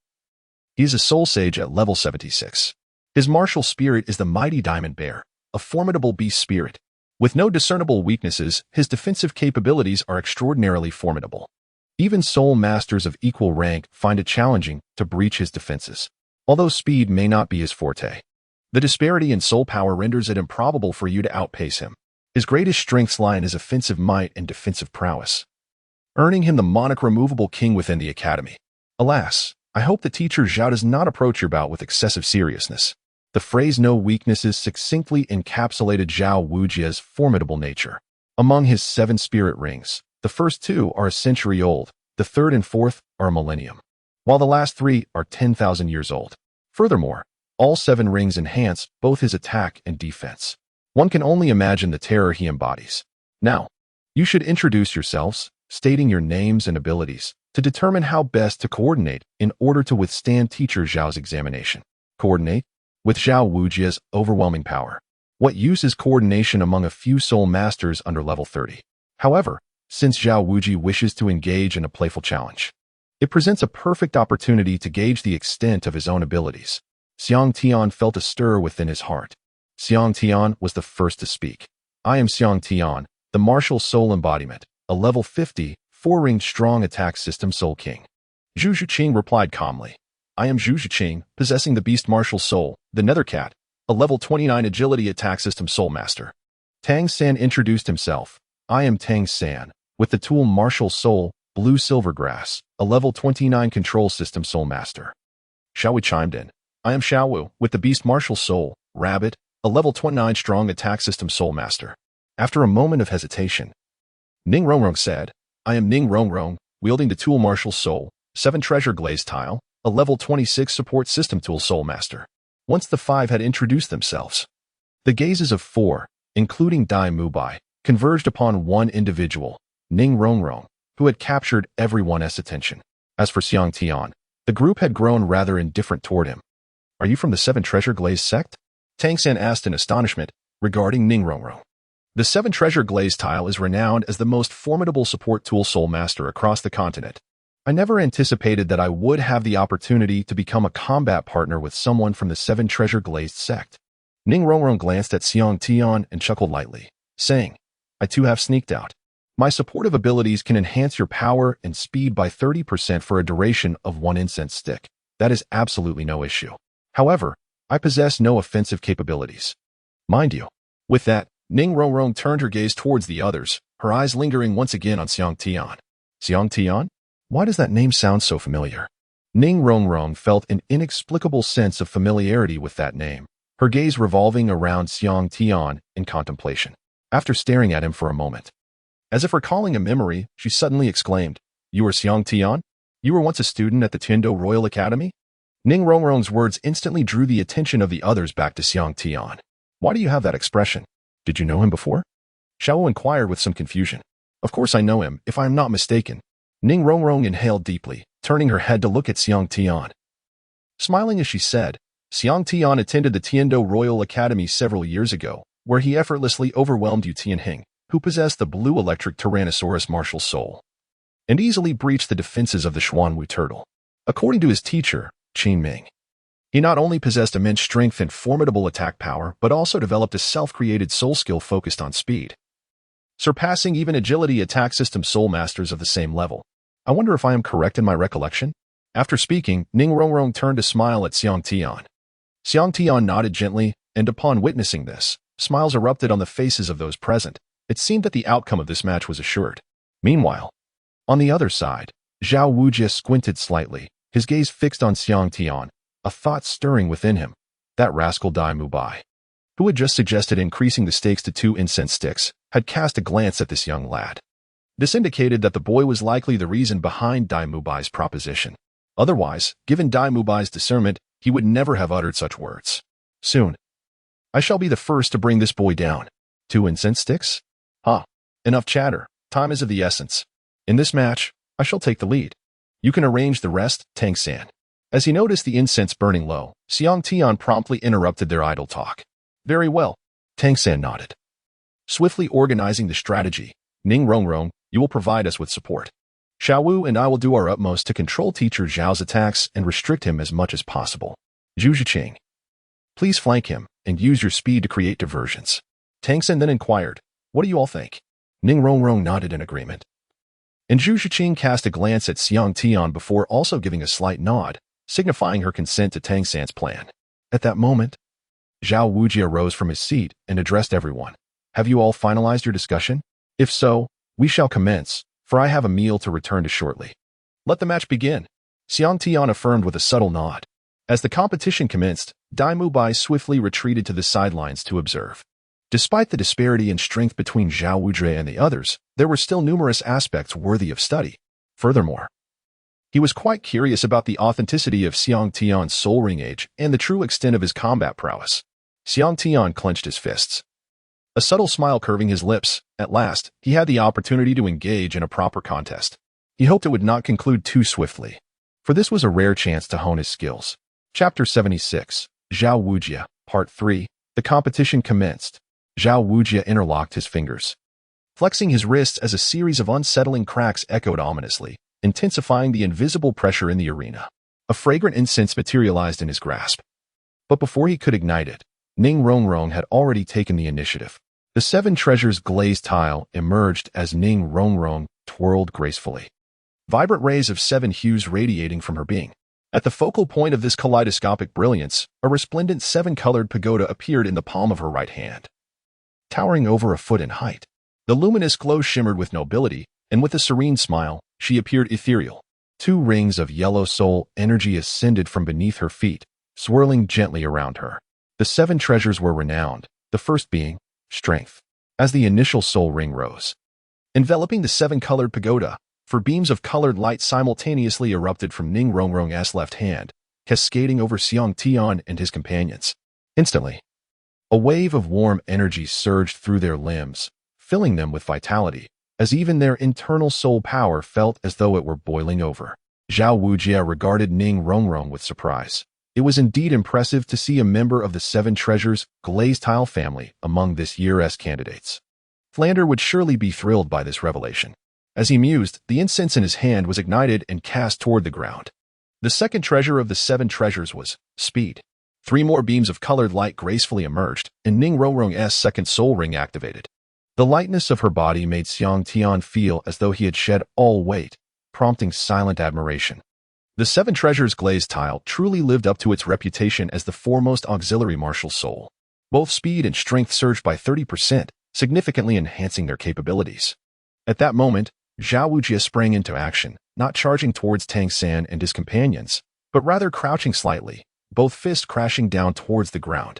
He is a Soul Sage at level 76. His martial spirit is the mighty Diamond Bear, a formidable beast spirit. With no discernible weaknesses, his defensive capabilities are extraordinarily formidable. Even Soul Masters of equal rank find it challenging to breach his defenses, although speed may not be his forte. The disparity in soul power renders it improbable for you to outpace him. His greatest strengths lie in his offensive might and defensive prowess, earning him the monarch removable king within the academy. Alas, I hope that Teacher Zhao does not approach your bout with excessive seriousness. The phrase no weaknesses succinctly encapsulated Zhao Wujie's formidable nature. Among his 7 spirit rings, the first 2 are a century old, the 3rd and 4th are a millennium, while the last 3 are 10,000 years old. Furthermore, all 7 rings enhance both his attack and defense. One can only imagine the terror he embodies. Now, you should introduce yourselves, stating your names and abilities, to determine how best to coordinate in order to withstand Teacher Zhao's examination. Coordinate? With Zhao Wujie's overwhelming power, what use is coordination among a few soul masters under level 30? However, since Zhao Wujie wishes to engage in a playful challenge, it presents a perfect opportunity to gauge the extent of his own abilities. Xiang Tian felt a stir within his heart. Xiang Tian was the first to speak. I am Xiang Tian, the martial soul embodiment, a level 50, 4-ringed strong attack system soul king. Zhu Zhuqing replied calmly. I am Zhu Zhuqing, possessing the beast martial soul, the Nethercat, a level 29 agility attack system soul master. Tang San introduced himself. I am Tang San, with the tool martial soul, Blue Silvergrass, a level 29 control system soul master. Xiaowu chimed in. I am Xiaowu, with the beast martial soul, Rabbit, a level 29 strong attack system soul master. After a moment of hesitation, Ning Rongrong said, I am Ning Rongrong, wielding the tool martial soul, 7 treasure glaze tile, a level 26 support system tool soul master. Once the 5 had introduced themselves, the gazes of 4, including Dai Mubai, converged upon one individual, Ning Rongrong, who had captured everyone's attention. As for Xiang Tian, the group had grown rather indifferent toward him. Are you from the 7 treasure glaze sect? Tang San asked in astonishment regarding Ning Rongrong. The 7 treasure glaze tile is renowned as the most formidable support tool soul master across the continent. I never anticipated that I would have the opportunity to become a combat partner with someone from the 7 treasure glazed sect. Ning Rongrong glanced at Xiang Tian and chuckled lightly, saying, I too have sneaked out. My supportive abilities can enhance your power and speed by 30% for a duration of 1 incense stick. That is absolutely no issue. However, I possess no offensive capabilities. Mind you. With that, Ning Rongrong turned her gaze towards the others, her eyes lingering once again on Xiang Tian. Xiang Tian? Why does that name sound so familiar? Ning Rongrong felt an inexplicable sense of familiarity with that name, her gaze revolving around Xiang Tian in contemplation. After staring at him for a moment, as if recalling a memory, she suddenly exclaimed, You are Xiang Tian? You were once a student at the Tiando Royal Academy? Ning Rongrong's words instantly drew the attention of the others back to Xiang Tian. Why do you have that expression? Did you know him before? Xiaowu inquired with some confusion. Of course I know him, if I am not mistaken. Ning Rongrong inhaled deeply, turning her head to look at Xiang Tian. Smiling as she said, Xiang Tian attended the Tiando Royal Academy several years ago, where he effortlessly overwhelmed Yu Tianhing, who possessed the blue electric Tyrannosaurus martial soul, and easily breached the defenses of the Xuanwu turtle. According to his teacher, Qin Ming, he not only possessed immense strength and formidable attack power, but also developed a self-created soul skill focused on speed, surpassing even agility attack system soul masters of the same level. I wonder if I am correct in my recollection? After speaking, Ning Rongrong turned to smile at Xiang Tian. Xiang Tian nodded gently, and upon witnessing this, smiles erupted on the faces of those present. It seemed that the outcome of this match was assured. Meanwhile, on the other side, Zhao Wujie squinted slightly, his gaze fixed on Xiang Tian, a thought stirring within him. That rascal Dai Mubai, who had just suggested increasing the stakes to 2 incense sticks, had cast a glance at this young lad. This indicated that the boy was likely the reason behind Dai Mubai's proposition. Otherwise, given Dai Mubai's discernment, he would never have uttered such words. Soon, I shall be the first to bring this boy down. 2 incense sticks? Enough chatter. Time is of the essence. In this match, I shall take the lead. You can arrange the rest, Tang San. As he noticed the incense burning low, Xiang Tian promptly interrupted their idle talk. Very well. Tang San nodded. Swiftly organizing the strategy, Ning Rongrong, you will provide us with support. Xiaowu and I will do our utmost to control Teacher Zhao's attacks and restrict him as much as possible. Zhu Zhiqing, please flank him and use your speed to create diversions. Tang San then inquired, what do you all think? Ning Rongrong nodded in agreement, and Zhu Zhiqing cast a glance at Xiang Tian before also giving a slight nod, signifying her consent to Tang San's plan. At that moment, Zhao Wujie arose from his seat and addressed everyone. Have you all finalized your discussion? If so, we shall commence, for I have a meal to return to shortly. Let the match begin. Xiang Tian affirmed with a subtle nod. As the competition commenced, Dai Mubai swiftly retreated to the sidelines to observe. Despite the disparity in strength between Zhao Wujie and the others, there were still numerous aspects worthy of study. Furthermore, he was quite curious about the authenticity of Xiang Tian's soul ring age and the true extent of his combat prowess. Xiang Tian clenched his fists, a subtle smile curving his lips. At last, he had the opportunity to engage in a proper contest. He hoped it would not conclude too swiftly, for this was a rare chance to hone his skills. Chapter 76, Zhao Wujie, Part 3. The competition commenced. Zhao Wujie interlocked his fingers, flexing his wrists as a series of unsettling cracks echoed ominously, intensifying the invisible pressure in the arena. A fragrant incense materialized in his grasp. But before he could ignite it, Ning Rongrong had already taken the initiative. The 7 treasures glazed tile emerged as Ning Rongrong twirled gracefully, vibrant rays of 7 hues radiating from her being. At the focal point of this kaleidoscopic brilliance, a resplendent 7-colored pagoda appeared in the palm of her right hand, towering over a foot in height. The luminous glow shimmered with nobility, and with a serene smile, she appeared ethereal. 2 rings of yellow soul energy ascended from beneath her feet, swirling gently around her. The 7 treasures were renowned, the first being strength. As the initial soul ring rose, enveloping the 7-colored pagoda, 4 beams of colored light simultaneously erupted from Ning Rongrong's left hand, cascading over Xiang Tian and his companions. Instantly, a wave of warm energy surged through their limbs, filling them with vitality, as even their internal soul power felt as though it were boiling over. Zhao Wujie regarded Ning Rongrong with surprise. It was indeed impressive to see a member of the 7 Treasures glazed tile family among this year's candidates. Flander would surely be thrilled by this revelation. As he mused, the incense in his hand was ignited and cast toward the ground. The second treasure of the 7 treasures was speed. 3 more beams of colored light gracefully emerged, and Ning Rongrong's second soul ring activated. The lightness of her body made Xiang Tian feel as though he had shed all weight, prompting silent admiration. The 7 treasures glazed tile truly lived up to its reputation as the foremost auxiliary martial soul. Both speed and strength surged by 30%, significantly enhancing their capabilities. At that moment, Zhao Wujie sprang into action, not charging towards Tang San and his companions, but rather crouching slightly, both fists crashing down towards the ground.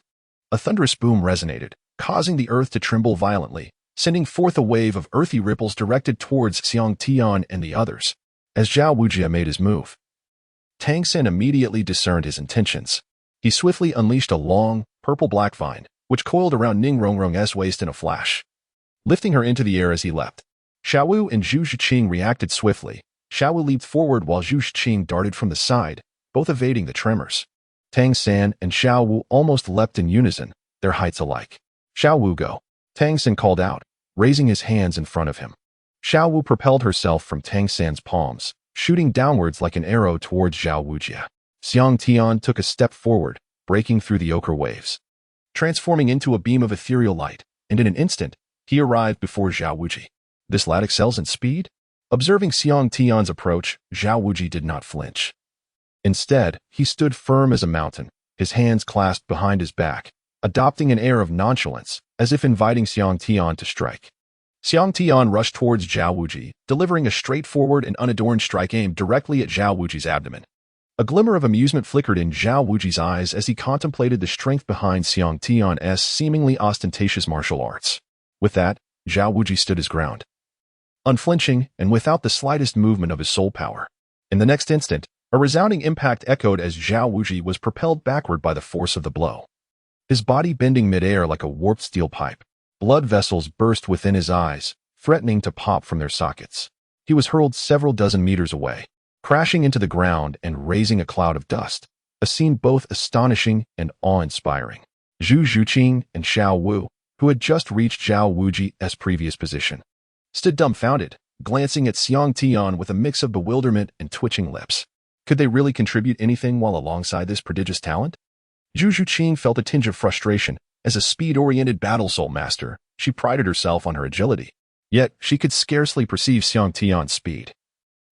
A thunderous boom resonated, causing the earth to tremble violently, sending forth a wave of earthy ripples directed towards Xiang Tian and the others. As Zhao Wujie made his move, Tang San immediately discerned his intentions. He swiftly unleashed a long, purple-black vine, which coiled around Ning Rongrong's waist in a flash, lifting her into the air as he leapt. Xiaowu and Zhu Zhiqing reacted swiftly. Xiaowu leaped forward while Zhu Zhiqing darted from the side, both evading the tremors. Tang San and Xiaowu almost leapt in unison, their heights alike. "Xiaowu, go!" Tang San called out, raising his hands in front of him. Xiaowu propelled herself from Tang San's palms, shooting downwards like an arrow towards Zhao Wujie. Xiang Tian took a step forward, breaking through the ochre waves, transforming into a beam of ethereal light, and in an instant, he arrived before Zhao Wujie. This lad excels in speed? Observing Xiang Tian's approach, Zhao Wujie did not flinch. Instead, he stood firm as a mountain, his hands clasped behind his back, adopting an air of nonchalance, as if inviting Xiang Tian to strike. Xiang Tian rushed towards Zhao Wujie, delivering a straightforward and unadorned strike aimed directly at Zhao Wujie's abdomen. A glimmer of amusement flickered in Zhao Wujie's eyes as he contemplated the strength behind Xiang Tian's seemingly ostentatious martial arts. With that, Zhao Wujie stood his ground, unflinching and without the slightest movement of his soul power. In the next instant, a resounding impact echoed as Zhao Wujie was propelled backward by the force of the blow. His body bending midair like a warped steel pipe, blood vessels burst within his eyes, threatening to pop from their sockets. He was hurled several dozen meters away, crashing into the ground and raising a cloud of dust, a scene both astonishing and awe-inspiring. Zhu Zhiqing and Xiao Wu, who had just reached Zhao Wujie's previous position, stood dumbfounded, glancing at Xiang Tian with a mix of bewilderment and twitching lips. Could they really contribute anything while alongside this prodigious talent? Zhu Zhiqing felt a tinge of frustration. As a speed-oriented battle soul master, she prided herself on her agility. Yet, she could scarcely perceive Xiang Tian's speed,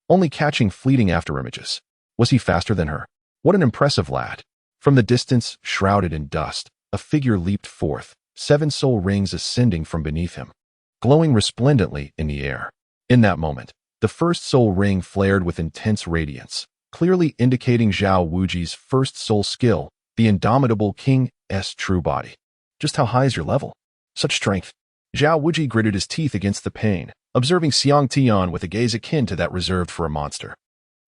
only catching fleeting afterimages. Was he faster than her? What an impressive lad! From the distance, shrouded in dust, a figure leaped forth, 7 soul rings ascending from beneath him, glowing resplendently in the air. In that moment, the first soul ring flared with intense radiance, clearly indicating Zhao Wujie's first soul skill, the indomitable King's true body. Just how high is your level? Such strength. Zhao Wujie gritted his teeth against the pain, observing Xiang Tian with a gaze akin to that reserved for a monster.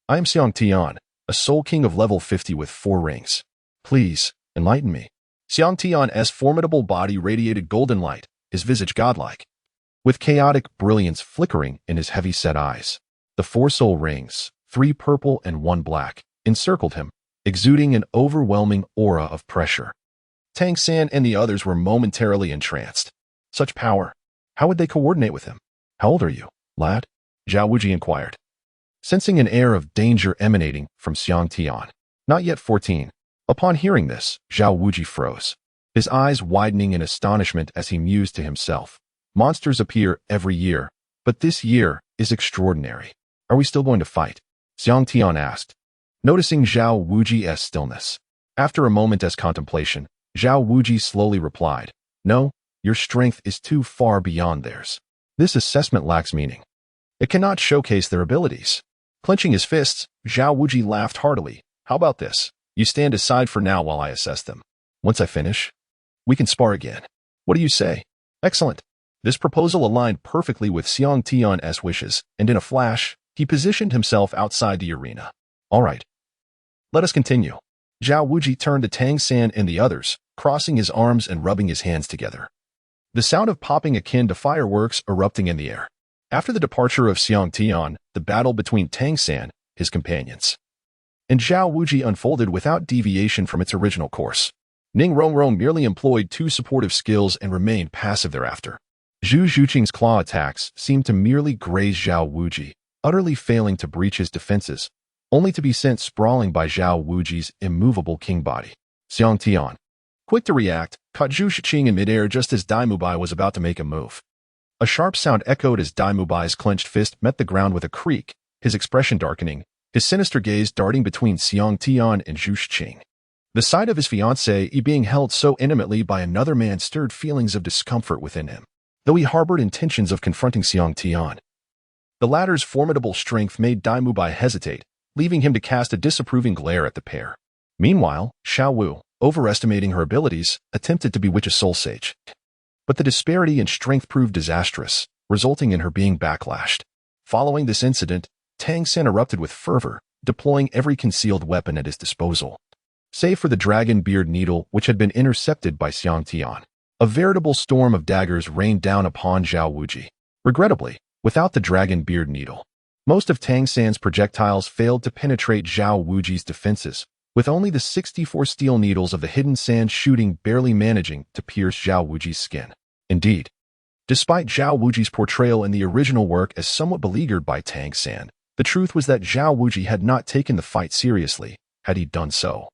I am Xiang Tian, a soul king of level 50 with 4 rings. Please, enlighten me. Xiang Tian's formidable body radiated golden light, his visage godlike, with chaotic brilliance flickering in his heavy-set eyes. The 4 soul rings, 3 purple and 1 black, encircled him, exuding an overwhelming aura of pressure. Tang San and the others were momentarily entranced. Such power. How would they coordinate with him? How old are you, lad? Zhao Wujie inquired, sensing an air of danger emanating from Xiang Tian. Not yet 14. Upon hearing this, Zhao Wujie froze, his eyes widening in astonishment as he mused to himself. Monsters appear every year, but this year is extraordinary. Are we still going to fight? Xiang Tian asked, noticing Zhao Wujie's stillness. After a moment's contemplation, Zhao Wujie slowly replied, No, your strength is too far beyond theirs. This assessment lacks meaning. It cannot showcase their abilities. Clenching his fists, Zhao Wuji laughed heartily. How about this? You stand aside for now while I assess them. Once I finish, we can spar again. What do you say? Excellent. This proposal aligned perfectly with Xiang Tian's wishes, and in a flash, he positioned himself outside the arena. All right. Let us continue. Zhao Wuji turned to Tang San and the others, crossing his arms and rubbing his hands together. The sound of popping akin to fireworks erupting in the air. After the departure of Xiang Tian, the battle between Tang San, his companions, and Zhao Wuji unfolded without deviation from its original course. Ning Rongrong merely employed 2 supportive skills and remained passive thereafter. Zhu Zhuqing's claw attacks seemed to merely graze Zhao Wuji, utterly failing to breach his defenses, only to be sent sprawling by Zhao Wuji's immovable king body. Xiang Tian, quick to react, caught Zhu Zhuqing in midair just as Dai Mubai was about to make a move. A sharp sound echoed as Dai Mubai's clenched fist met the ground with a creak, his expression darkening, his sinister gaze darting between Xiang Tian and Zhu Zhuqing. The sight of his fiancée being held so intimately by another man stirred feelings of discomfort within him, though he harbored intentions of confronting Xiang Tian. The latter's formidable strength made Dai Mubai hesitate, leaving him to cast a disapproving glare at the pair. Meanwhile, Xiao Wu, overestimating her abilities, attempted to bewitch a soul sage. But the disparity in strength proved disastrous, resulting in her being backlashed. Following this incident, Tang San erupted with fervor, deploying every concealed weapon at his disposal. Save for the dragon beard needle which had been intercepted by Xiang Tian. A veritable storm of daggers rained down upon Zhao Wuji. Regrettably, without the dragon beard needle, most of Tang San's projectiles failed to penetrate Zhao Wuji's defenses, with only the 64 steel needles of the hidden sand shooting barely managing to pierce Zhao Wuji's skin. Indeed, despite Zhao Wuji's portrayal in the original work as somewhat beleaguered by Tang San, the truth was that Zhao Wuji had not taken the fight seriously. Had he done so,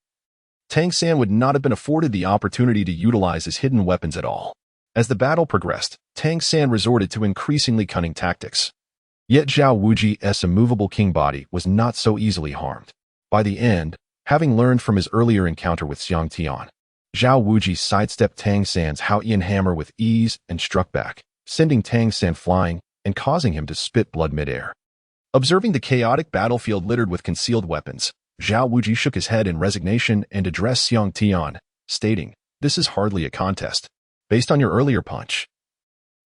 Tang San would not have been afforded the opportunity to utilize his hidden weapons at all. As the battle progressed, Tang San resorted to increasingly cunning tactics. Yet Zhao Wuji's immovable king body was not so easily harmed. By the end, having learned from his earlier encounter with Xiang Tian, Zhao Wuji sidestepped Tang San's Haotian hammer with ease and struck back, sending Tang San flying and causing him to spit blood midair. Observing the chaotic battlefield littered with concealed weapons, Zhao Wuji shook his head in resignation and addressed Xiang Tian, stating, "This is hardly a contest. Based on your earlier punch,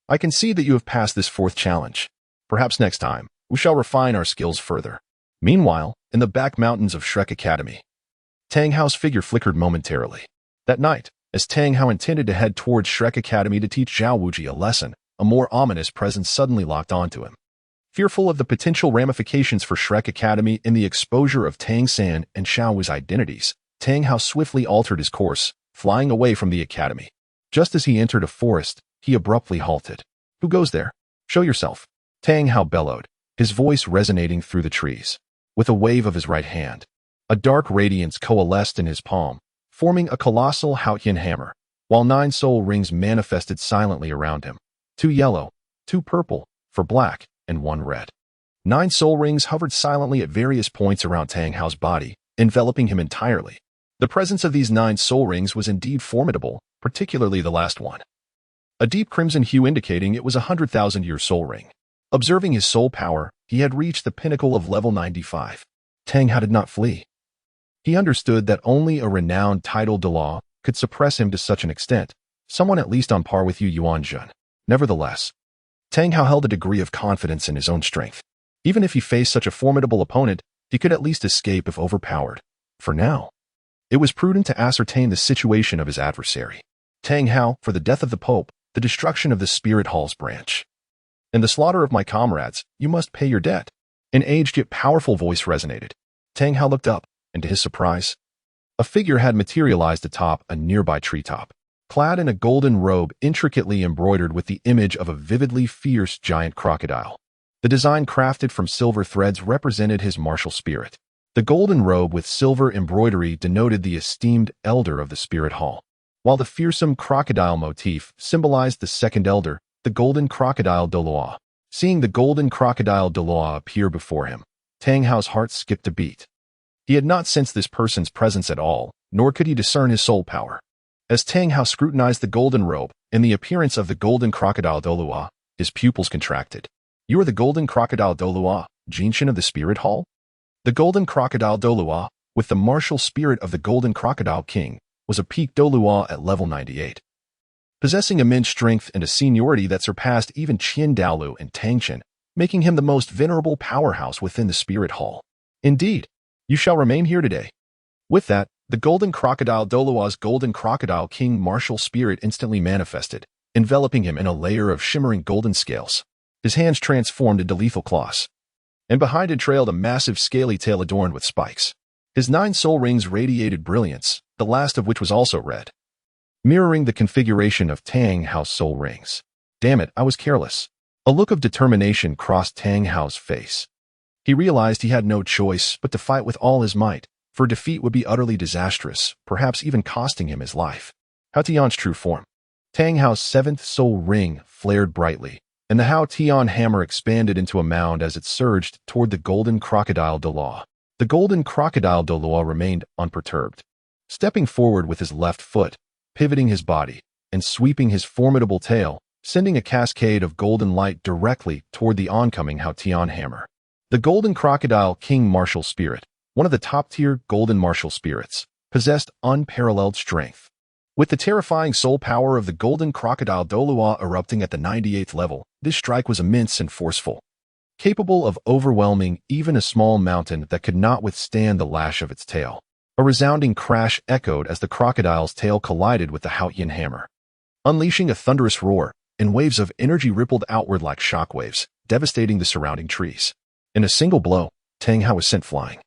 I can see that you have passed this 4th challenge. Perhaps next time, we shall refine our skills further." Meanwhile, in the back mountains of Shrek Academy, Tang Hao's figure flickered momentarily. That night, as Tang Hao intended to head towards Shrek Academy to teach Zhao Wuji a lesson, a more ominous presence suddenly locked onto him. Fearful of the potential ramifications for Shrek Academy in the exposure of Tang San and Xiao Wu's identities, Tang Hao swiftly altered his course, flying away from the academy. Just as he entered a forest, he abruptly halted. "Who goes there? Show yourself," Tang Hao bellowed, his voice resonating through the trees. With a wave of his right hand, a dark radiance coalesced in his palm, forming a colossal Haotian hammer, while 9 soul rings manifested silently around him. 2 yellow, 2 purple, for black, and 1 red. 9 soul rings hovered silently at various points around Tang Hao's body, enveloping him entirely. The presence of these 9 soul rings was indeed formidable, particularly the last one. A deep crimson hue indicating it was a 100,000-year soul ring. Observing his soul power, he had reached the pinnacle of level 95. Tang Hao did not flee. He understood that only a renowned title Douluo could suppress him to such an extent, someone at least on par with Yu Yuanjun. Nevertheless, Tang Hao held a degree of confidence in his own strength. Even if he faced such a formidable opponent, he could at least escape if overpowered. For now, it was prudent to ascertain the situation of his adversary. "Tang Hao, for the death of the Pope, the destruction of the Spirit Hall's branch, and the slaughter of my comrades, you must pay your debt." An aged yet powerful voice resonated. Tang Hao looked up, and to his surprise, a figure had materialized atop a nearby treetop, clad in a golden robe intricately embroidered with the image of a vividly fierce giant crocodile. The design crafted from silver threads represented his martial spirit. The golden robe with silver embroidery denoted the esteemed elder of the Spirit Hall, while the fearsome crocodile motif symbolized the second elder, the golden crocodile Douluo. Seeing the golden crocodile Douluo appear before him, Tang Hao's heart skipped a beat. He had not sensed this person's presence at all, nor could he discern his soul power. As Tang Hao scrutinized the golden robe and the appearance of the golden crocodile Douluo, his pupils contracted. You are the Golden Crocodile Douluo, Jinshin of the Spirit Hall? The Golden Crocodile Douluo, with the martial spirit of the Golden Crocodile King, was a peak Douluo at level 98. Possessing immense strength and a seniority that surpassed even Qin Daolu and Tangchen, making him the most venerable powerhouse within the Spirit Hall. Indeed, you shall remain here today. With that, the Golden Crocodile Douluo's Golden Crocodile King martial spirit instantly manifested, enveloping him in a layer of shimmering golden scales. His hands transformed into lethal claws, and behind it trailed a massive scaly tail adorned with spikes. His 9 soul rings radiated brilliance, the last of which was also red, mirroring the configuration of Tang Hao's soul rings. Damn it, I was careless. A look of determination crossed Tang Hao's face. He realized he had no choice but to fight with all his might, for defeat would be utterly disastrous, perhaps even costing him his life. Hao Tian's true form. Tang Hao's 7th soul ring flared brightly, and the Hao Tian hammer expanded into a mound as it surged toward the Golden Crocodile Douluo. The Golden Crocodile Douluo remained unperturbed, stepping forward with his left foot, pivoting his body, and sweeping his formidable tail, sending a cascade of golden light directly toward the oncoming Hao Tian hammer. The Golden Crocodile King martial spirit, one of the top-tier golden martial spirits, possessed unparalleled strength. With the terrifying soul power of the Golden Crocodile Douluo erupting at the 98th level, this strike was immense and forceful, capable of overwhelming even a small mountain that could not withstand the lash of its tail. A resounding crash echoed as the crocodile's tail collided with the Hao Tian hammer, unleashing a thunderous roar, and waves of energy rippled outward like shockwaves, devastating the surrounding trees. In a single blow, Tang Hao was sent flying,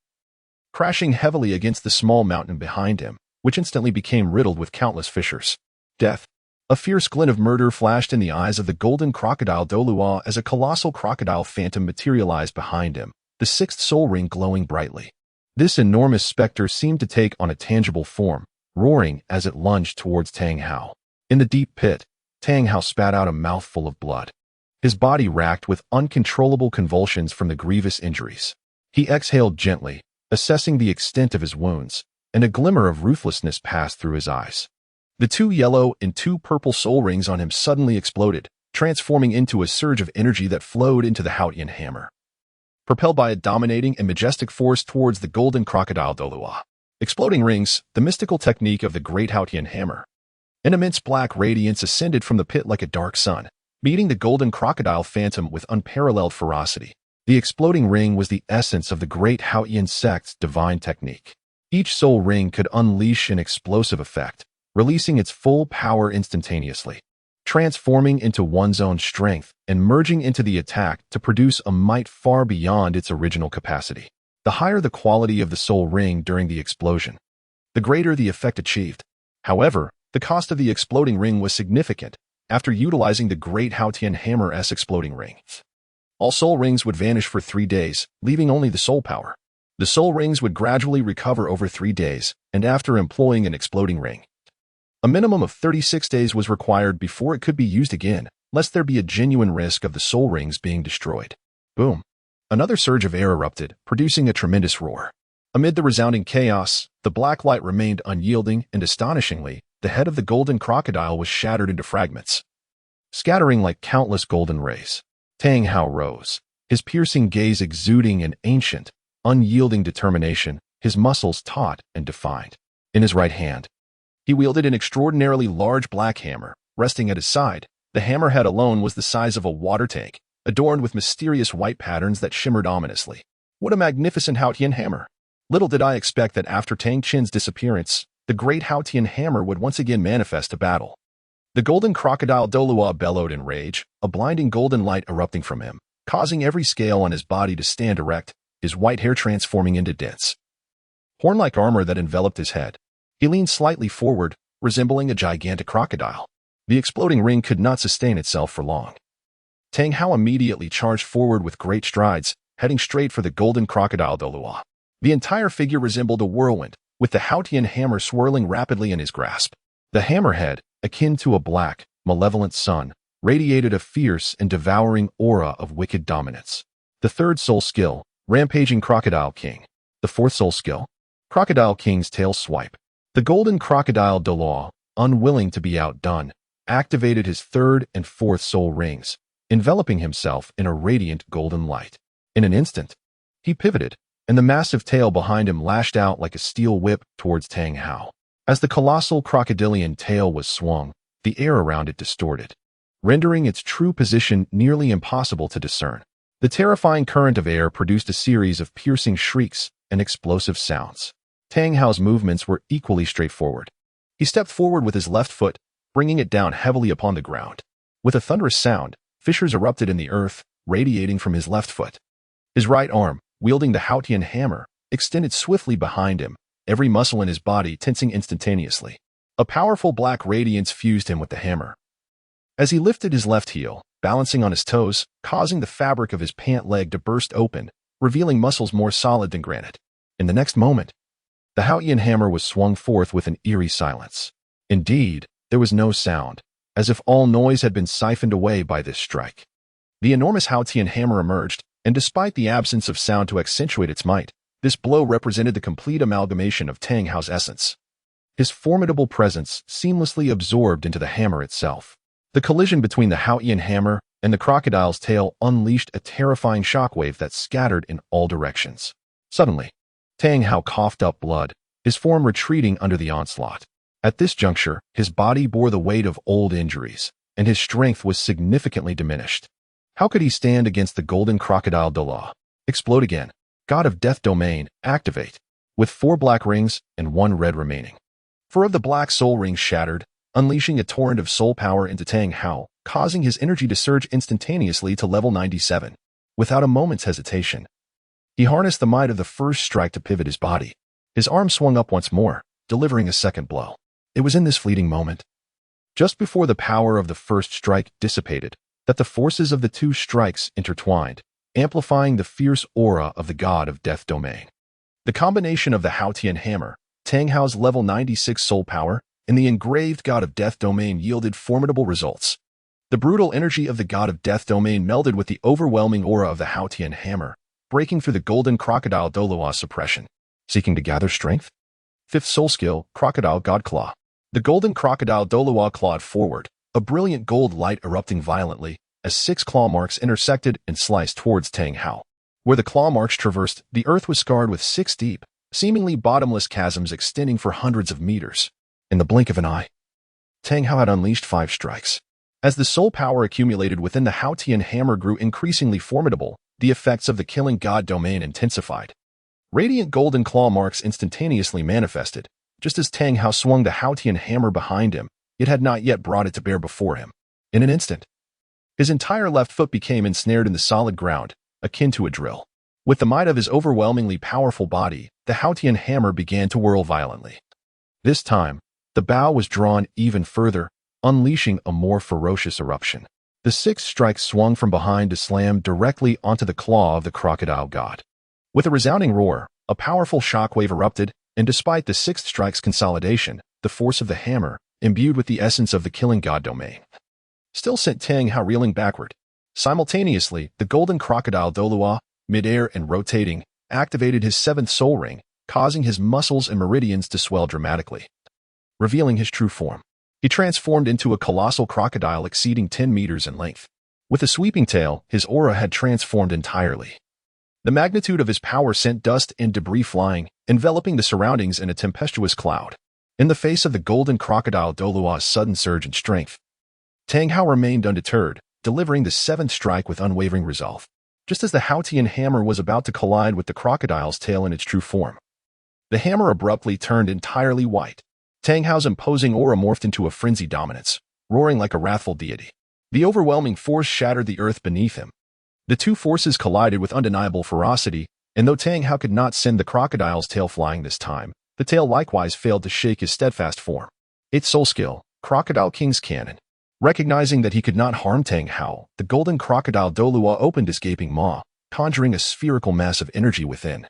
crashing heavily against the small mountain behind him, which instantly became riddled with countless fissures. Death. A fierce glint of murder flashed in the eyes of the Golden Crocodile Douluo as a colossal crocodile phantom materialized behind him, the 6th soul ring glowing brightly. This enormous specter seemed to take on a tangible form, roaring as it lunged towards Tang Hao. In the deep pit, Tang Hao spat out a mouthful of blood, his body racked with uncontrollable convulsions from the grievous injuries. He exhaled gently, assessing the extent of his wounds, and a glimmer of ruthlessness passed through his eyes. The 2 yellow and 2 purple soul rings on him suddenly exploded, transforming into a surge of energy that flowed into the Hao Tian hammer, propelled by a dominating and majestic force towards the Golden Crocodile Douluo. Exploding rings, the mystical technique of the great Hao Tian hammer. An immense black radiance ascended from the pit like a dark sun, meeting the Golden Crocodile phantom with unparalleled ferocity. The exploding ring was the essence of the great Hao Tian sect's divine technique. Each soul ring could unleash an explosive effect, releasing its full power instantaneously, transforming into one's own strength and merging into the attack to produce a might far beyond its original capacity. The higher the quality of the soul ring during the explosion, the greater the effect achieved. However, the cost of the exploding ring was significant. After utilizing the great Hao Tian hammer's exploding rings, all soul rings would vanish for 3 days, leaving only the soul power. The soul rings would gradually recover over 3 days, and after employing an exploding ring, a minimum of 36 days was required before it could be used again, lest there be a genuine risk of the soul rings being destroyed. Boom. Another surge of air erupted, producing a tremendous roar. Amid the resounding chaos, the black light remained unyielding, and astonishingly, the head of the Golden Crocodile was shattered into fragments, scattering like countless golden rays. Tang Hao rose, his piercing gaze exuding an ancient, unyielding determination, his muscles taut and defined. In his right hand, he wielded an extraordinarily large black hammer, resting at his side. The hammerhead alone was the size of a water tank, adorned with mysterious white patterns that shimmered ominously. What a magnificent Hao Tian hammer! Little did I expect that after Tang Qin's disappearance, the great Hao Tian hammer would once again manifest to battle. The Golden Crocodile Douluo bellowed in rage, a blinding golden light erupting from him, causing every scale on his body to stand erect, his white hair transforming into dense, horn-like armor that enveloped his head. He leaned slightly forward, resembling a gigantic crocodile. The exploding ring could not sustain itself for long. Tang Hao immediately charged forward with great strides, heading straight for the Golden Crocodile Douluo. The entire figure resembled a whirlwind, with the Hao Tian hammer swirling rapidly in his grasp. The hammerhead, akin to a black, malevolent sun, radiated a fierce and devouring aura of wicked dominance. The 3rd soul skill, Rampaging Crocodile King. The 4th soul skill, Crocodile King's Tail Swipe. The Golden Crocodile Douluo, unwilling to be outdone, activated his 3rd and 4th soul rings, enveloping himself in a radiant golden light. In an instant, he pivoted, and the massive tail behind him lashed out like a steel whip towards Tang Hao. As the colossal crocodilian tail was swung, the air around it distorted, rendering its true position nearly impossible to discern. The terrifying current of air produced a series of piercing shrieks and explosive sounds. Tang Hao's movements were equally straightforward. He stepped forward with his left foot, bringing it down heavily upon the ground. With a thunderous sound, fissures erupted in the earth, radiating from his left foot. His right arm, wielding the Xiang Tian hammer, extended swiftly behind him, every muscle in his body tensing instantaneously. A powerful black radiance fused him with the hammer. As he lifted his left heel, balancing on his toes, causing the fabric of his pant leg to burst open, revealing muscles more solid than granite. In the next moment, the Xiang Tian hammer was swung forth with an eerie silence. Indeed, there was no sound, as if all noise had been siphoned away by this strike. The enormous Xiang Tian hammer emerged, and despite the absence of sound to accentuate its might, this blow represented the complete amalgamation of Tang Hao's essence. His formidable presence seamlessly absorbed into the hammer itself. The collision between the Xiang Tian hammer and the crocodile's tail unleashed a terrifying shockwave that scattered in all directions. Suddenly, Tang Hao coughed up blood, his form retreating under the onslaught. At this juncture, his body bore the weight of old injuries, and his strength was significantly diminished. How could he stand against the golden crocodile Douluo? Explode again. God of Death Domain, activate. With 4 black rings and 1 red remaining. 4 of the black soul rings shattered, unleashing a torrent of soul power into Tang Hao, causing his energy to surge instantaneously to level 97. Without a moment's hesitation, he harnessed the might of the first strike to pivot his body. His arm swung up once more, delivering a second blow. It was in this fleeting moment, just before the power of the first strike dissipated, that the forces of the 2 strikes intertwined, amplifying the fierce aura of the God of Death Domain. The combination of the Xiang Tian hammer, Tang Hao's level 96 soul power, and the engraved God of Death Domain yielded formidable results. The brutal energy of the God of Death Domain melded with the overwhelming aura of the Xiang Tian hammer, breaking through the golden crocodile Douluo's suppression. Seeking to gather strength? 5th soul skill, Crocodile God Claw. The golden crocodile Douluo clawed forward, a brilliant gold light erupting violently, as 6 claw marks intersected and sliced towards Tang Hao. Where the claw marks traversed, the earth was scarred with 6 deep, seemingly bottomless chasms extending for hundreds of meters. In the blink of an eye, Tang Hao had unleashed 5 strikes. As the soul power accumulated within the Xiang Tian hammer grew increasingly formidable, the effects of the killing god domain intensified. Radiant golden claw marks instantaneously manifested, just as Tang Hao swung the Xiang Tian hammer behind him. It had not yet brought it to bear before him. In an instant, his entire left foot became ensnared in the solid ground, akin to a drill. With the might of his overwhelmingly powerful body, the Xiang Tian hammer began to whirl violently. This time, the bow was drawn even further, unleashing a more ferocious eruption. The 6th strike swung from behind to slam directly onto the claw of the crocodile god. With a resounding roar, a powerful shockwave erupted, and despite the 6th strike's consolidation, the force of the hammer, imbued with the essence of the killing god domain, still sent Tang Hao reeling backward. Simultaneously, the golden crocodile Douluo, midair and rotating, activated his 7th soul ring, causing his muscles and meridians to swell dramatically. Revealing his true form, he transformed into a colossal crocodile exceeding 10 meters in length. With a sweeping tail, his aura had transformed entirely. The magnitude of his power sent dust and debris flying, enveloping the surroundings in a tempestuous cloud. In the face of the golden crocodile Douluo's sudden surge in strength, Tang Hao remained undeterred, delivering the 7th strike with unwavering resolve. Just as the Xiang Tian hammer was about to collide with the crocodile's tail in its true form, the hammer abruptly turned entirely white. Tang Hao's imposing aura morphed into a frenzied dominance, roaring like a wrathful deity. The overwhelming force shattered the earth beneath him. The 2 forces collided with undeniable ferocity, and though Tang Hao could not send the crocodile's tail flying this time, the tail likewise failed to shake his steadfast form. Its soul skill, Crocodile King's Cannon. Recognizing that he could not harm Tang Hao, the golden crocodile Douluo opened his gaping maw, conjuring a spherical mass of energy within,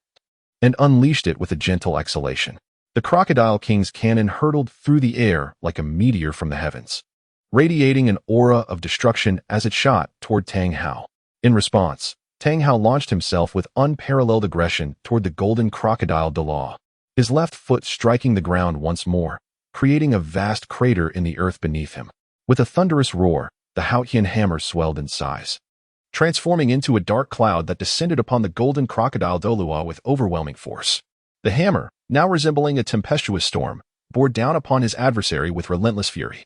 and unleashed it with a gentle exhalation. The Crocodile King's cannon hurtled through the air like a meteor from the heavens, radiating an aura of destruction as it shot toward Tang Hao. In response, Tang Hao launched himself with unparalleled aggression toward the golden crocodile Douluo, his left foot striking the ground once more, creating a vast crater in the earth beneath him. With a thunderous roar, the Xiang Tian hammer swelled in size, transforming into a dark cloud that descended upon the golden crocodile Douluo with overwhelming force. The hammer, now resembling a tempestuous storm, bore down upon his adversary with relentless fury.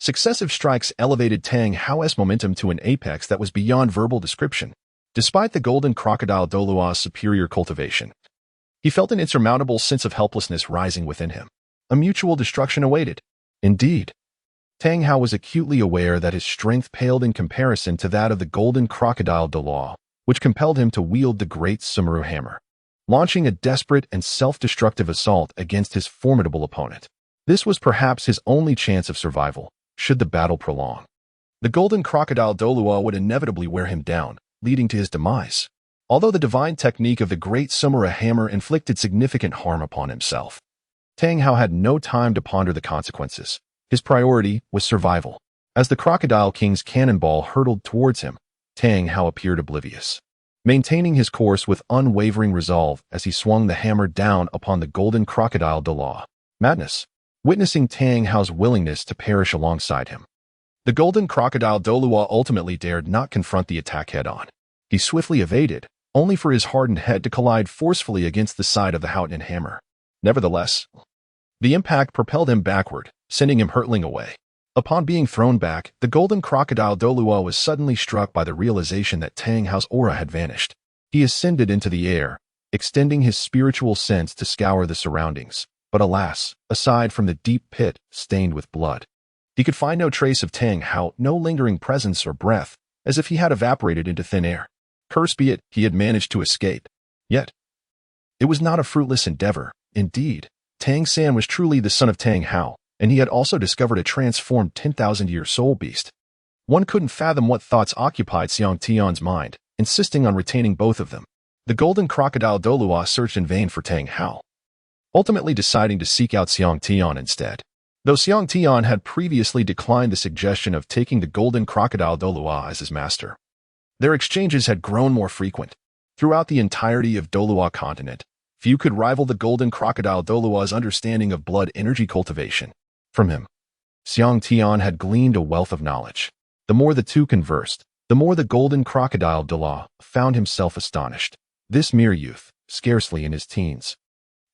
Successive strikes elevated Tang Hao's momentum to an apex that was beyond verbal description. Despite the golden crocodile Douluo's superior cultivation, he felt an insurmountable sense of helplessness rising within him. A mutual destruction awaited. Indeed, Tang Hao was acutely aware that his strength paled in comparison to that of the golden crocodile Douluo, which compelled him to wield the great Sumeru hammer, launching a desperate and self-destructive assault against his formidable opponent. This was perhaps his only chance of survival, should the battle prolong. The golden crocodile Douluo would inevitably wear him down, leading to his demise. Although the divine technique of the great Sumeru hammer inflicted significant harm upon himself, Tang Hao had no time to ponder the consequences. His priority was survival. As the Crocodile King's cannonball hurtled towards him, Tang Hao appeared oblivious, maintaining his course with unwavering resolve as he swung the hammer down upon the golden crocodile Douluo. Madness. Witnessing Tang Hao's willingness to perish alongside him, the golden crocodile Douluo ultimately dared not confront the attack head-on. He swiftly evaded, only for his hardened head to collide forcefully against the side of the Xiang Tian hammer. Nevertheless, the impact propelled him backward, sending him hurtling away. Upon being thrown back, the golden crocodile Douluo was suddenly struck by the realization that Tang Hao's aura had vanished. He ascended into the air, extending his spiritual sense to scour the surroundings. But alas, aside from the deep pit stained with blood, he could find no trace of Tang Hao, no lingering presence or breath, as if he had evaporated into thin air. Cursed be it, he had managed to escape. Yet, it was not a fruitless endeavor. Indeed, Tang San was truly the son of Tang Hao, and he had also discovered a transformed 10,000-year soul beast. One couldn't fathom what thoughts occupied Xiang Tian's mind, insisting on retaining both of them. The golden crocodile Douluo searched in vain for Tang Hao, ultimately deciding to seek out Xiang Tian instead. Though Xiang Tian had previously declined the suggestion of taking the golden crocodile Douluo as his master, their exchanges had grown more frequent. Throughout the entirety of Douluo continent, few could rival the golden crocodile Douluo's understanding of blood energy cultivation. From him, Xiang Tian had gleaned a wealth of knowledge. The more the two conversed, the more the golden crocodile Douluo found himself astonished. This mere youth, scarcely in his teens,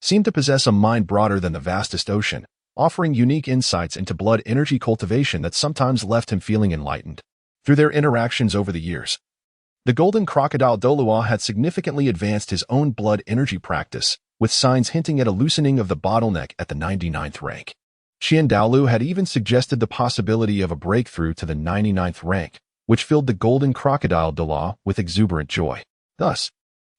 seemed to possess a mind broader than the vastest ocean, offering unique insights into blood energy cultivation that sometimes left him feeling enlightened. Through their interactions over the years, the golden crocodile Douluo had significantly advanced his own blood energy practice, with signs hinting at a loosening of the bottleneck at the 99th rank. Qian Daolu had even suggested the possibility of a breakthrough to the 99th rank, which filled the golden crocodile Douluo with exuberant joy. Thus,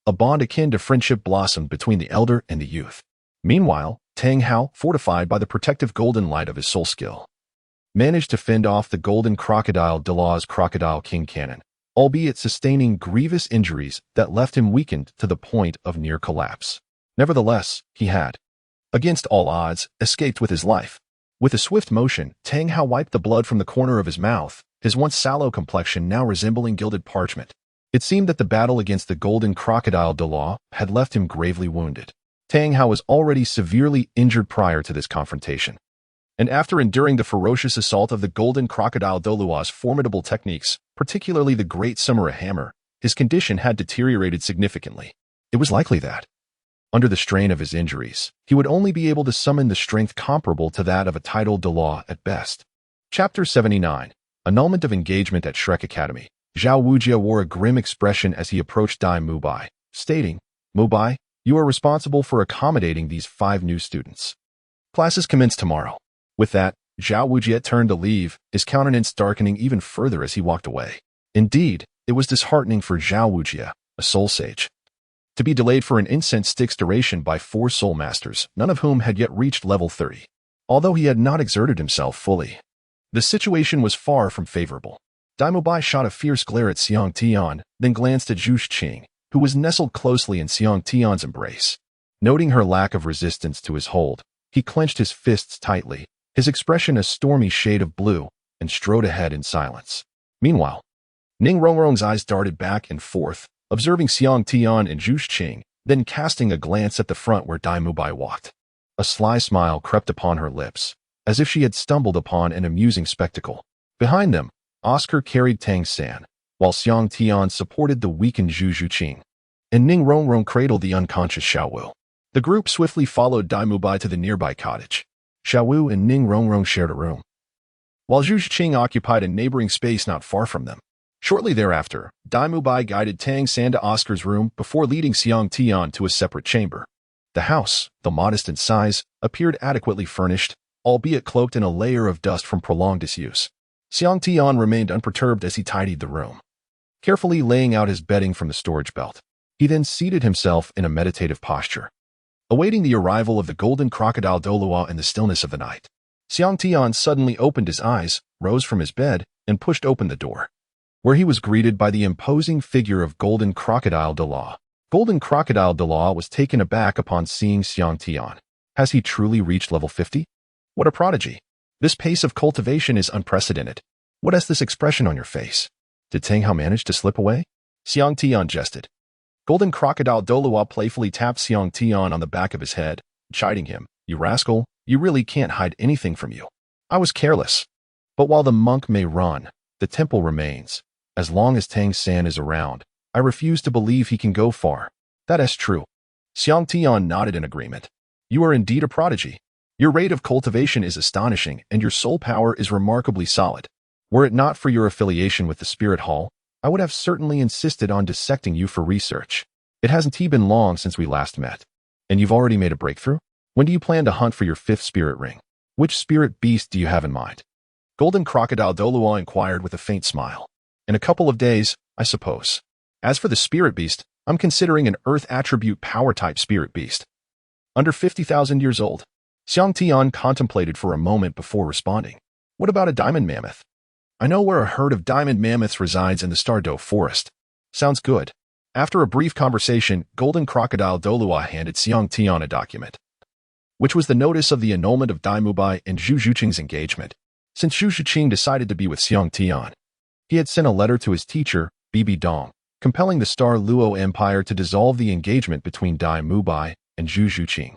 a bond akin to friendship blossomed between the elder and the youth. Meanwhile, Tang Hao, fortified by the protective golden light of his soul skill, managed to fend off the golden crocodile Douluo's Crocodile King cannon, albeit sustaining grievous injuries that left him weakened to the point of near collapse. Nevertheless, he had, against all odds, escaped with his life. With a swift motion, Tang Hao wiped the blood from the corner of his mouth, his once sallow complexion now resembling gilded parchment. It seemed that the battle against the golden crocodile Douluo had left him gravely wounded. Tang Hao was already severely injured prior to this confrontation, and after enduring the ferocious assault of the golden crocodile Douluo's formidable techniques, particularly the great Sumeru hammer, his condition had deteriorated significantly. It was likely that, under the strain of his injuries, he would only be able to summon the strength comparable to that of a titled Douluo at best. Chapter 79. Annulment of Engagement at Shrek Academy. Zhao Wujia wore a grim expression as he approached Dai Mubai, stating, "Mubai, you are responsible for accommodating these 5 new students. Classes commence tomorrow." With that, Zhao Wujia turned to leave, his countenance darkening even further as he walked away. Indeed, it was disheartening for Zhao Wujia, a soul sage, to be delayed for an incense stick's duration by 4 soul masters, none of whom had yet reached level 30. Although he had not exerted himself fully, the situation was far from favorable. Dai Mubai shot a fierce glare at Xiang Tian, then glanced at Zhu Qing, who was nestled closely in Xiang Tian's embrace. Noting her lack of resistance to his hold, he clenched his fists tightly, his expression a stormy shade of blue, and strode ahead in silence. Meanwhile, Ning Rongrong's eyes darted back and forth, observing Xiang Tian and Zhu Qing, then casting a glance at the front where Dai Mubai walked. A sly smile crept upon her lips, as if she had stumbled upon an amusing spectacle. Behind them, Oscar carried Tang San, while Xiang Tian supported the weakened Zhu Zhuqing, and Ning Rongrong cradled the unconscious Xiao Wu. The group swiftly followed Dai Mubai to the nearby cottage. Xiao Wu and Ning Rongrong shared a room, while Zhu Zhuqing occupied a neighboring space not far from them. Shortly thereafter, Dai Mubai guided Tang San to Oscar's room before leading Xiang Tian to a separate chamber. The house, though modest in size, appeared adequately furnished, albeit cloaked in a layer of dust from prolonged disuse. Xiang Tian remained unperturbed as he tidied the room, carefully laying out his bedding from the storage belt. He then seated himself in a meditative posture, awaiting the arrival of the golden crocodile Douluo in the stillness of the night. Xiang Tian suddenly opened his eyes, rose from his bed, and pushed open the door, where he was greeted by the imposing figure of golden crocodile Douluo. Golden crocodile Douluo was taken aback upon seeing Xiang Tian. Has he truly reached level 50? What a prodigy. This pace of cultivation is unprecedented. What has this expression on your face? Did Tang Hao manage to slip away? Xiang Tian jested. Golden crocodile Douluo playfully tapped Xiang Tian on the back of his head, chiding him. You rascal, you really can't hide anything from you. I was careless. But while the monk may run, the temple remains. As long as Tang San is around, I refuse to believe he can go far. That is true. Xiang Tian nodded in agreement. You are indeed a prodigy. Your rate of cultivation is astonishing, and your soul power is remarkably solid. Were it not for your affiliation with the Spirit Hall, I would have certainly insisted on dissecting you for research. It hasn't been long since we last met. And you've already made a breakthrough? When do you plan to hunt for your 5th spirit ring? Which spirit beast do you have in mind? Golden crocodile Douluo inquired with a faint smile. In a couple of days, I suppose. As for the spirit beast, I'm considering an earth attribute power type spirit beast. Under 50,000 years old. Xiang Tian contemplated for a moment before responding. What about a diamond mammoth? I know where a herd of diamond mammoths resides in the Stardow Forest. Sounds good. After a brief conversation, Golden Crocodile Douluo handed Xiang Tian a document, which was the notice of the annulment of Dai Mubai and Zhu Zhuqing's engagement. Since Zhu Zhuqing decided to be with Xiang Tian, he had sent a letter to his teacher, Bibi Dong, compelling the Star Luo Empire to dissolve the engagement between Dai Mubai and Zhu Zhuqing,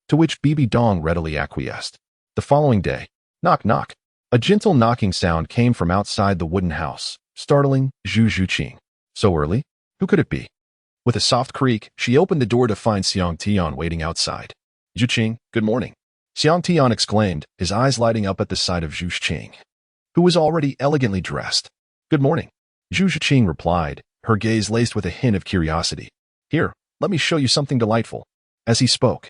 to which Bibi Dong readily acquiesced. The following day, knock knock, a gentle knocking sound came from outside the wooden house, startling Zhu Zhuqing. So early? Who could it be? With a soft creak, she opened the door to find Xiang Tian waiting outside. Zhuqing, good morning. Xiang Tian exclaimed, his eyes lighting up at the sight of Zhu Zhuqing, who was already elegantly dressed. Good morning. Zhu Zhuqing replied, her gaze laced with a hint of curiosity. Here, let me show you something delightful. As he spoke,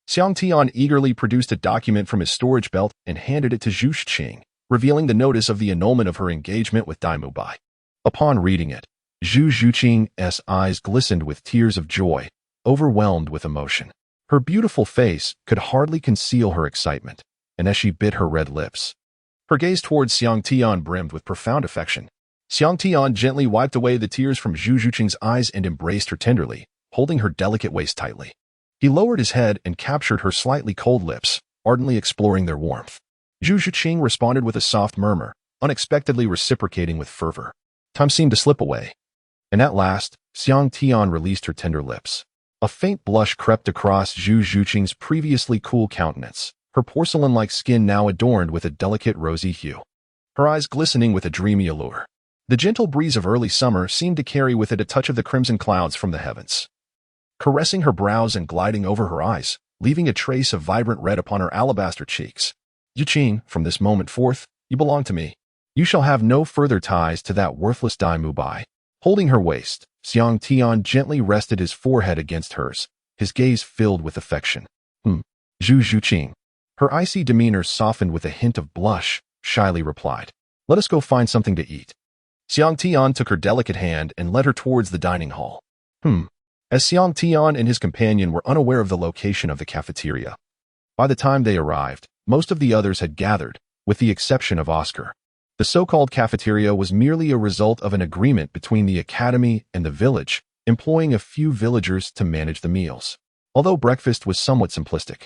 Xiang Tian eagerly produced a document from his storage belt and handed it to Zhu Zhuqing, revealing the notice of the annulment of her engagement with Dai Mubai. Upon reading it, Zhu Zhuqing's eyes glistened with tears of joy, overwhelmed with emotion. Her beautiful face could hardly conceal her excitement, and as she bit her red lips, her gaze towards Xiang Tian brimmed with profound affection. Xiang Tian gently wiped away the tears from Zhu Zhuqing's eyes and embraced her tenderly, holding her delicate waist tightly. He lowered his head and captured her slightly cold lips, ardently exploring their warmth. Zhu Zhuqing responded with a soft murmur, unexpectedly reciprocating with fervor. Time seemed to slip away, and at last, Xiang Tian released her tender lips. A faint blush crept across Zhu Zhuqing's previously cool countenance, her porcelain-like skin now adorned with a delicate rosy hue, her eyes glistening with a dreamy allure. The gentle breeze of early summer seemed to carry with it a touch of the crimson clouds from the heavens, caressing her brows and gliding over her eyes, leaving a trace of vibrant red upon her alabaster cheeks. Zhuqing, from this moment forth, you belong to me. You shall have no further ties to that worthless Dai Mubai. Holding her waist, Xiang Tian gently rested his forehead against hers, his gaze filled with affection. Zhu Zhuqing. Her icy demeanor softened with a hint of blush, shyly replied. Let us go find something to eat. Xiang Tian took her delicate hand and led her towards the dining hall. As Xiang Tian and his companion were unaware of the location of the cafeteria. By the time they arrived, most of the others had gathered, with the exception of Oscar. The so-called cafeteria was merely a result of an agreement between the academy and the village, employing a few villagers to manage the meals. Although breakfast was somewhat simplistic,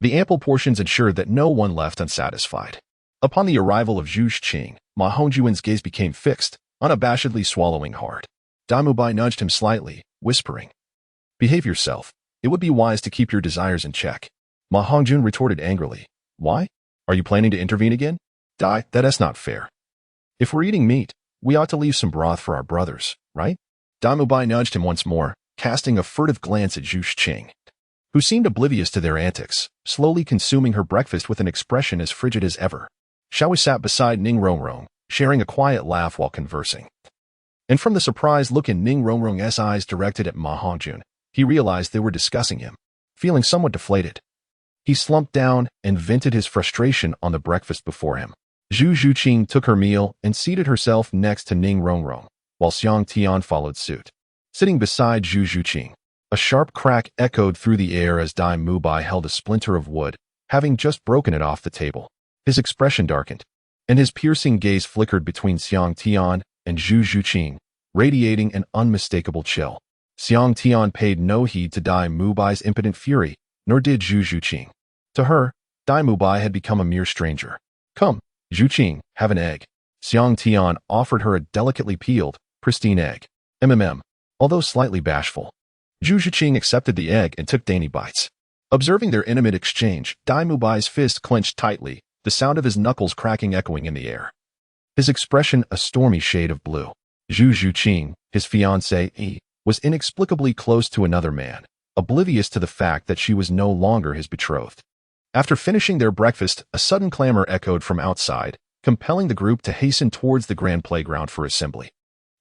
the ample portions ensured that no one left unsatisfied. Upon the arrival of Zhu Zhuqing, Ma Hongjuan's gaze became fixed, unabashedly swallowing hard. Dai Mubai nudged him slightly, whispering, Behave yourself. It would be wise to keep your desires in check. Ma Hongjun retorted angrily. Why? Are you planning to intervene again? Dai, that is not fair. If we're eating meat, we ought to leave some broth for our brothers, right? Dai Mubai nudged him once more, casting a furtive glance at Zhu Qing, who seemed oblivious to their antics, slowly consuming her breakfast with an expression as frigid as ever. Xiaoyu sat beside Ning Rongrong, sharing a quiet laugh while conversing. And from the surprised look in Ning Rongrong's eyes directed at Ma Hongjun, he realized they were discussing him. Feeling somewhat deflated, he slumped down and vented his frustration on the breakfast before him. Zhu Qing took her meal and seated herself next to Ning Rongrong, while Xiang Tian followed suit. Sitting beside Zhu Qing, a sharp crack echoed through the air as Dai Mubai held a splinter of wood, having just broken it off the table. His expression darkened, and his piercing gaze flickered between Xiang Tian and Zhu Qing, radiating an unmistakable chill. Xiang Tian paid no heed to Dai Mubai's impotent fury, nor did Zhu Qing. To her, Dai Mubai had become a mere stranger. Come, Zhu Qing, have an egg. Xiang Tian offered her a delicately peeled, pristine egg. Although slightly bashful, Zhu Qing accepted the egg and took dainty bites. Observing their intimate exchange, Dai Mubai's fist clenched tightly, the sound of his knuckles cracking echoing in the air. His expression a stormy shade of blue. Zhu Qing, his fiancée, was inexplicably close to another man, oblivious to the fact that she was no longer his betrothed. After finishing their breakfast, a sudden clamor echoed from outside, compelling the group to hasten towards the grand playground for assembly.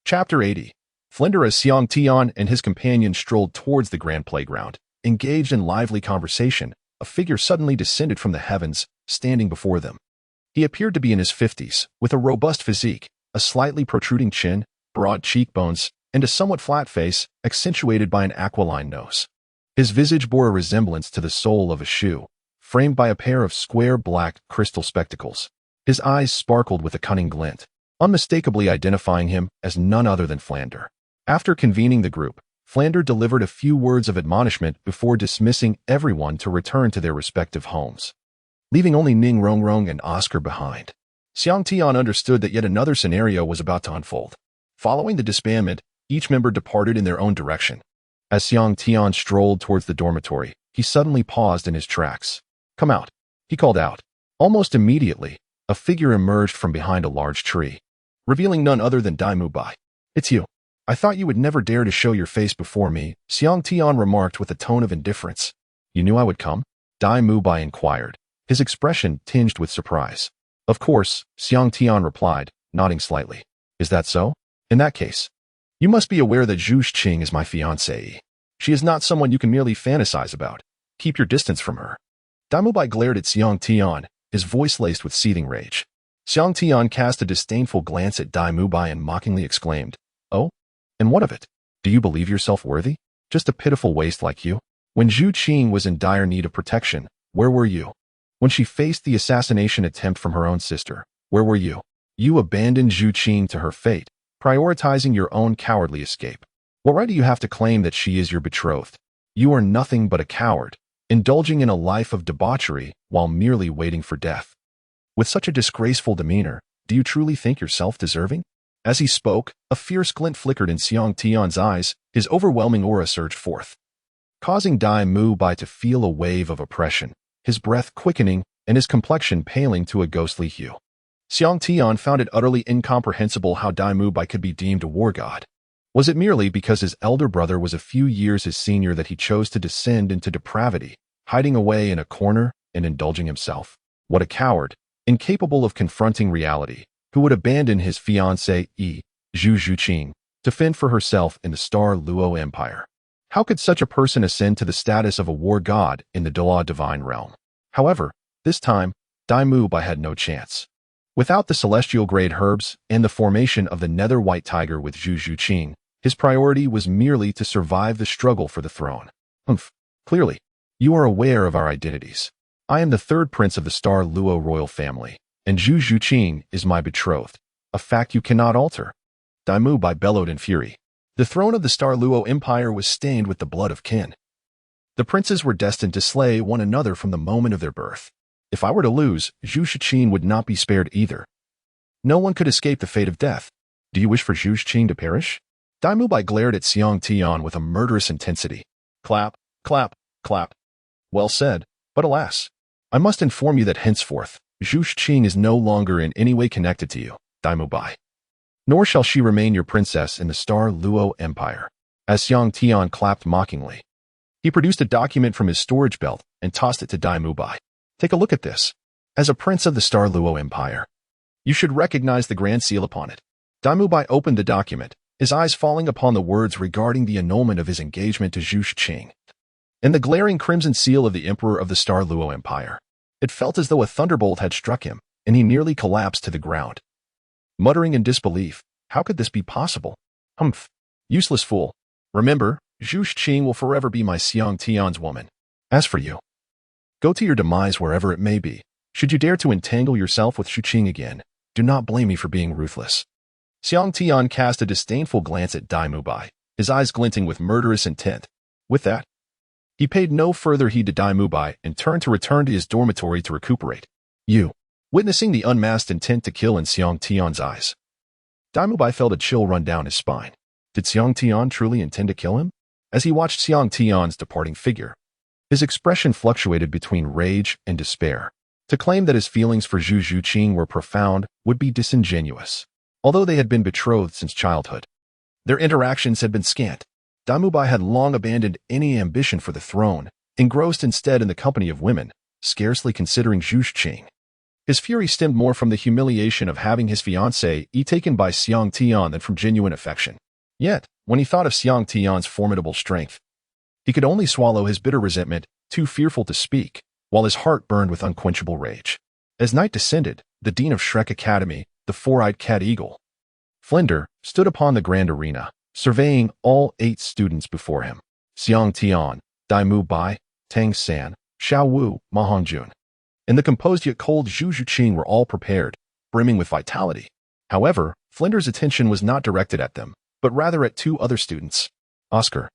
Chapter 80. Flender as Xiang Tian and his companion strolled towards the grand playground, engaged in lively conversation, a figure suddenly descended from the heavens, standing before them. He appeared to be in his 50s, with a robust physique, a slightly protruding chin, broad cheekbones, and a somewhat flat face, accentuated by an aquiline nose. His visage bore a resemblance to the sole of a shoe, framed by a pair of square black crystal spectacles. His eyes sparkled with a cunning glint, unmistakably identifying him as none other than Flander. After convening the group, Flander delivered a few words of admonishment before dismissing everyone to return to their respective homes, leaving only Ning Rongrong and Oscar behind. Xiang Tian understood that yet another scenario was about to unfold. Following the disbandment, each member departed in their own direction. As Xiang Tian strolled towards the dormitory, he suddenly paused in his tracks. Come out, he called out. Almost immediately, a figure emerged from behind a large tree, revealing none other than Dai Mubai. It's you. I thought you would never dare to show your face before me, Xiang Tian remarked with a tone of indifference. You knew I would come? Dai Mubai inquired, his expression tinged with surprise. Of course, Xiang Tian replied, nodding slightly. Is that so? In that case, you must be aware that Zhu Qing is my fiancée. She is not someone you can merely fantasize about. Keep your distance from her. Dai Mubai glared at Xiang Tian, his voice laced with seething rage. Xiang Tian cast a disdainful glance at Dai Mubai and mockingly exclaimed, Oh? And what of it? Do you believe yourself worthy? Just a pitiful waste like you? When Zhu Qing was in dire need of protection, where were you? When she faced the assassination attempt from her own sister, where were you? You abandoned Zhu Qing to her fate, prioritizing your own cowardly escape. What right do you have to claim that she is your betrothed? You are nothing but a coward, indulging in a life of debauchery while merely waiting for death. With such a disgraceful demeanor, do you truly think yourself deserving? As he spoke, a fierce glint flickered in Xiang Tian's eyes, his overwhelming aura surged forth, causing Dai Mubai to feel a wave of oppression, his breath quickening and his complexion paling to a ghostly hue. Xiang Tian found it utterly incomprehensible how Dai Mubai could be deemed a war god. Was it merely because his elder brother was a few years his senior that he chose to descend into depravity, hiding away in a corner and indulging himself? What a coward, incapable of confronting reality, who would abandon his fiancée, Zhu Qing, to fend for herself in the Star Luo Empire. How could such a person ascend to the status of a war god in the Douluo divine realm? However, this time, Dai Mubai had no chance. Without the celestial-grade herbs and the formation of the nether white tiger with Zhu Qing, his priority was merely to survive the struggle for the throne. Clearly, you are aware of our identities. I am the third prince of the Star Luo royal family, and Zhu Qing is my betrothed, a fact you cannot alter. Dai Mubai bellowed in fury. The throne of the Star Luo Empire was stained with the blood of kin. The princes were destined to slay one another from the moment of their birth. If I were to lose, Zhu Qing would not be spared either. No one could escape the fate of death. Do you wish for Zhu Qing to perish? Dai Mubai glared at Xiang Tian with a murderous intensity. Clap, clap, clap. Well said, but alas, I must inform you that henceforth, Zhu Qing is no longer in any way connected to you. Daimubai. Nor shall she remain your princess in the Star Luo Empire. As Xiang Tian clapped mockingly, he produced a document from his storage belt and tossed it to Daimubai. Take a look at this. As a prince of the Star Luo Empire, you should recognize the grand seal upon it. Daimubai opened the document, his eyes falling upon the words regarding the annulment of his engagement to Zhu Shiqing, and the glaring crimson seal of the Emperor of the Star Luo Empire. It felt as though a thunderbolt had struck him, and he nearly collapsed to the ground. Muttering in disbelief, how could this be possible? Humph, useless fool. Remember, Zhu Shiqing will forever be my Xiang Tian's woman. As for you, go to your demise wherever it may be. Should you dare to entangle yourself with Shiqing again, do not blame me for being ruthless. Xiang Tian cast a disdainful glance at Daimubai, his eyes glinting with murderous intent. With that, he paid no further heed to Daimubai and turned to return to his dormitory to recuperate. You, witnessing the unmasked intent to kill in Xiang Tian's eyes, Daimubai felt a chill run down his spine. Did Xiang Tian truly intend to kill him? As he watched Xiang Tian's departing figure, his expression fluctuated between rage and despair. To claim that his feelings for Zhu Shiqing were profound would be disingenuous. Although they had been betrothed since childhood, their interactions had been scant. Daimubai had long abandoned any ambition for the throne, engrossed instead in the company of women, scarcely considering Zhu Shiqing. His fury stemmed more from the humiliation of having his fiancée taken by Xiang Tian than from genuine affection. Yet, when he thought of Xiang Tian's formidable strength, he could only swallow his bitter resentment, too fearful to speak, while his heart burned with unquenchable rage. As night descended, the dean of Shrek Academy, the four-eyed cat eagle, Flinder, stood upon the grand arena, surveying all 8 students before him. Xiang Tian, Daimubai, Tang San, Xiao Wu, Ma Hongjun, and the composed yet cold Zhu Shiqing were all prepared, brimming with vitality. However, Flinder's attention was not directed at them, but rather at 2 other students. Oscar,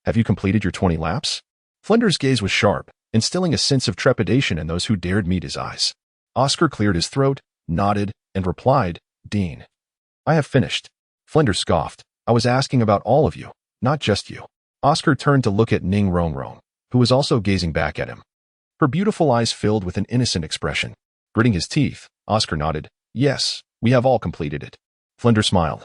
have you completed your 20 laps? Flinder's gaze was sharp, instilling a sense of trepidation in those who dared meet his eyes. Oscar cleared his throat, nodded, and replied, Dean, I have finished. Flinder scoffed. I was asking about all of you, not just you. Oscar turned to look at Ning Rongrong, who was also gazing back at him. Her beautiful eyes filled with an innocent expression. Gritting his teeth, Oscar nodded. Yes, we have all completed it. Flinder smiled.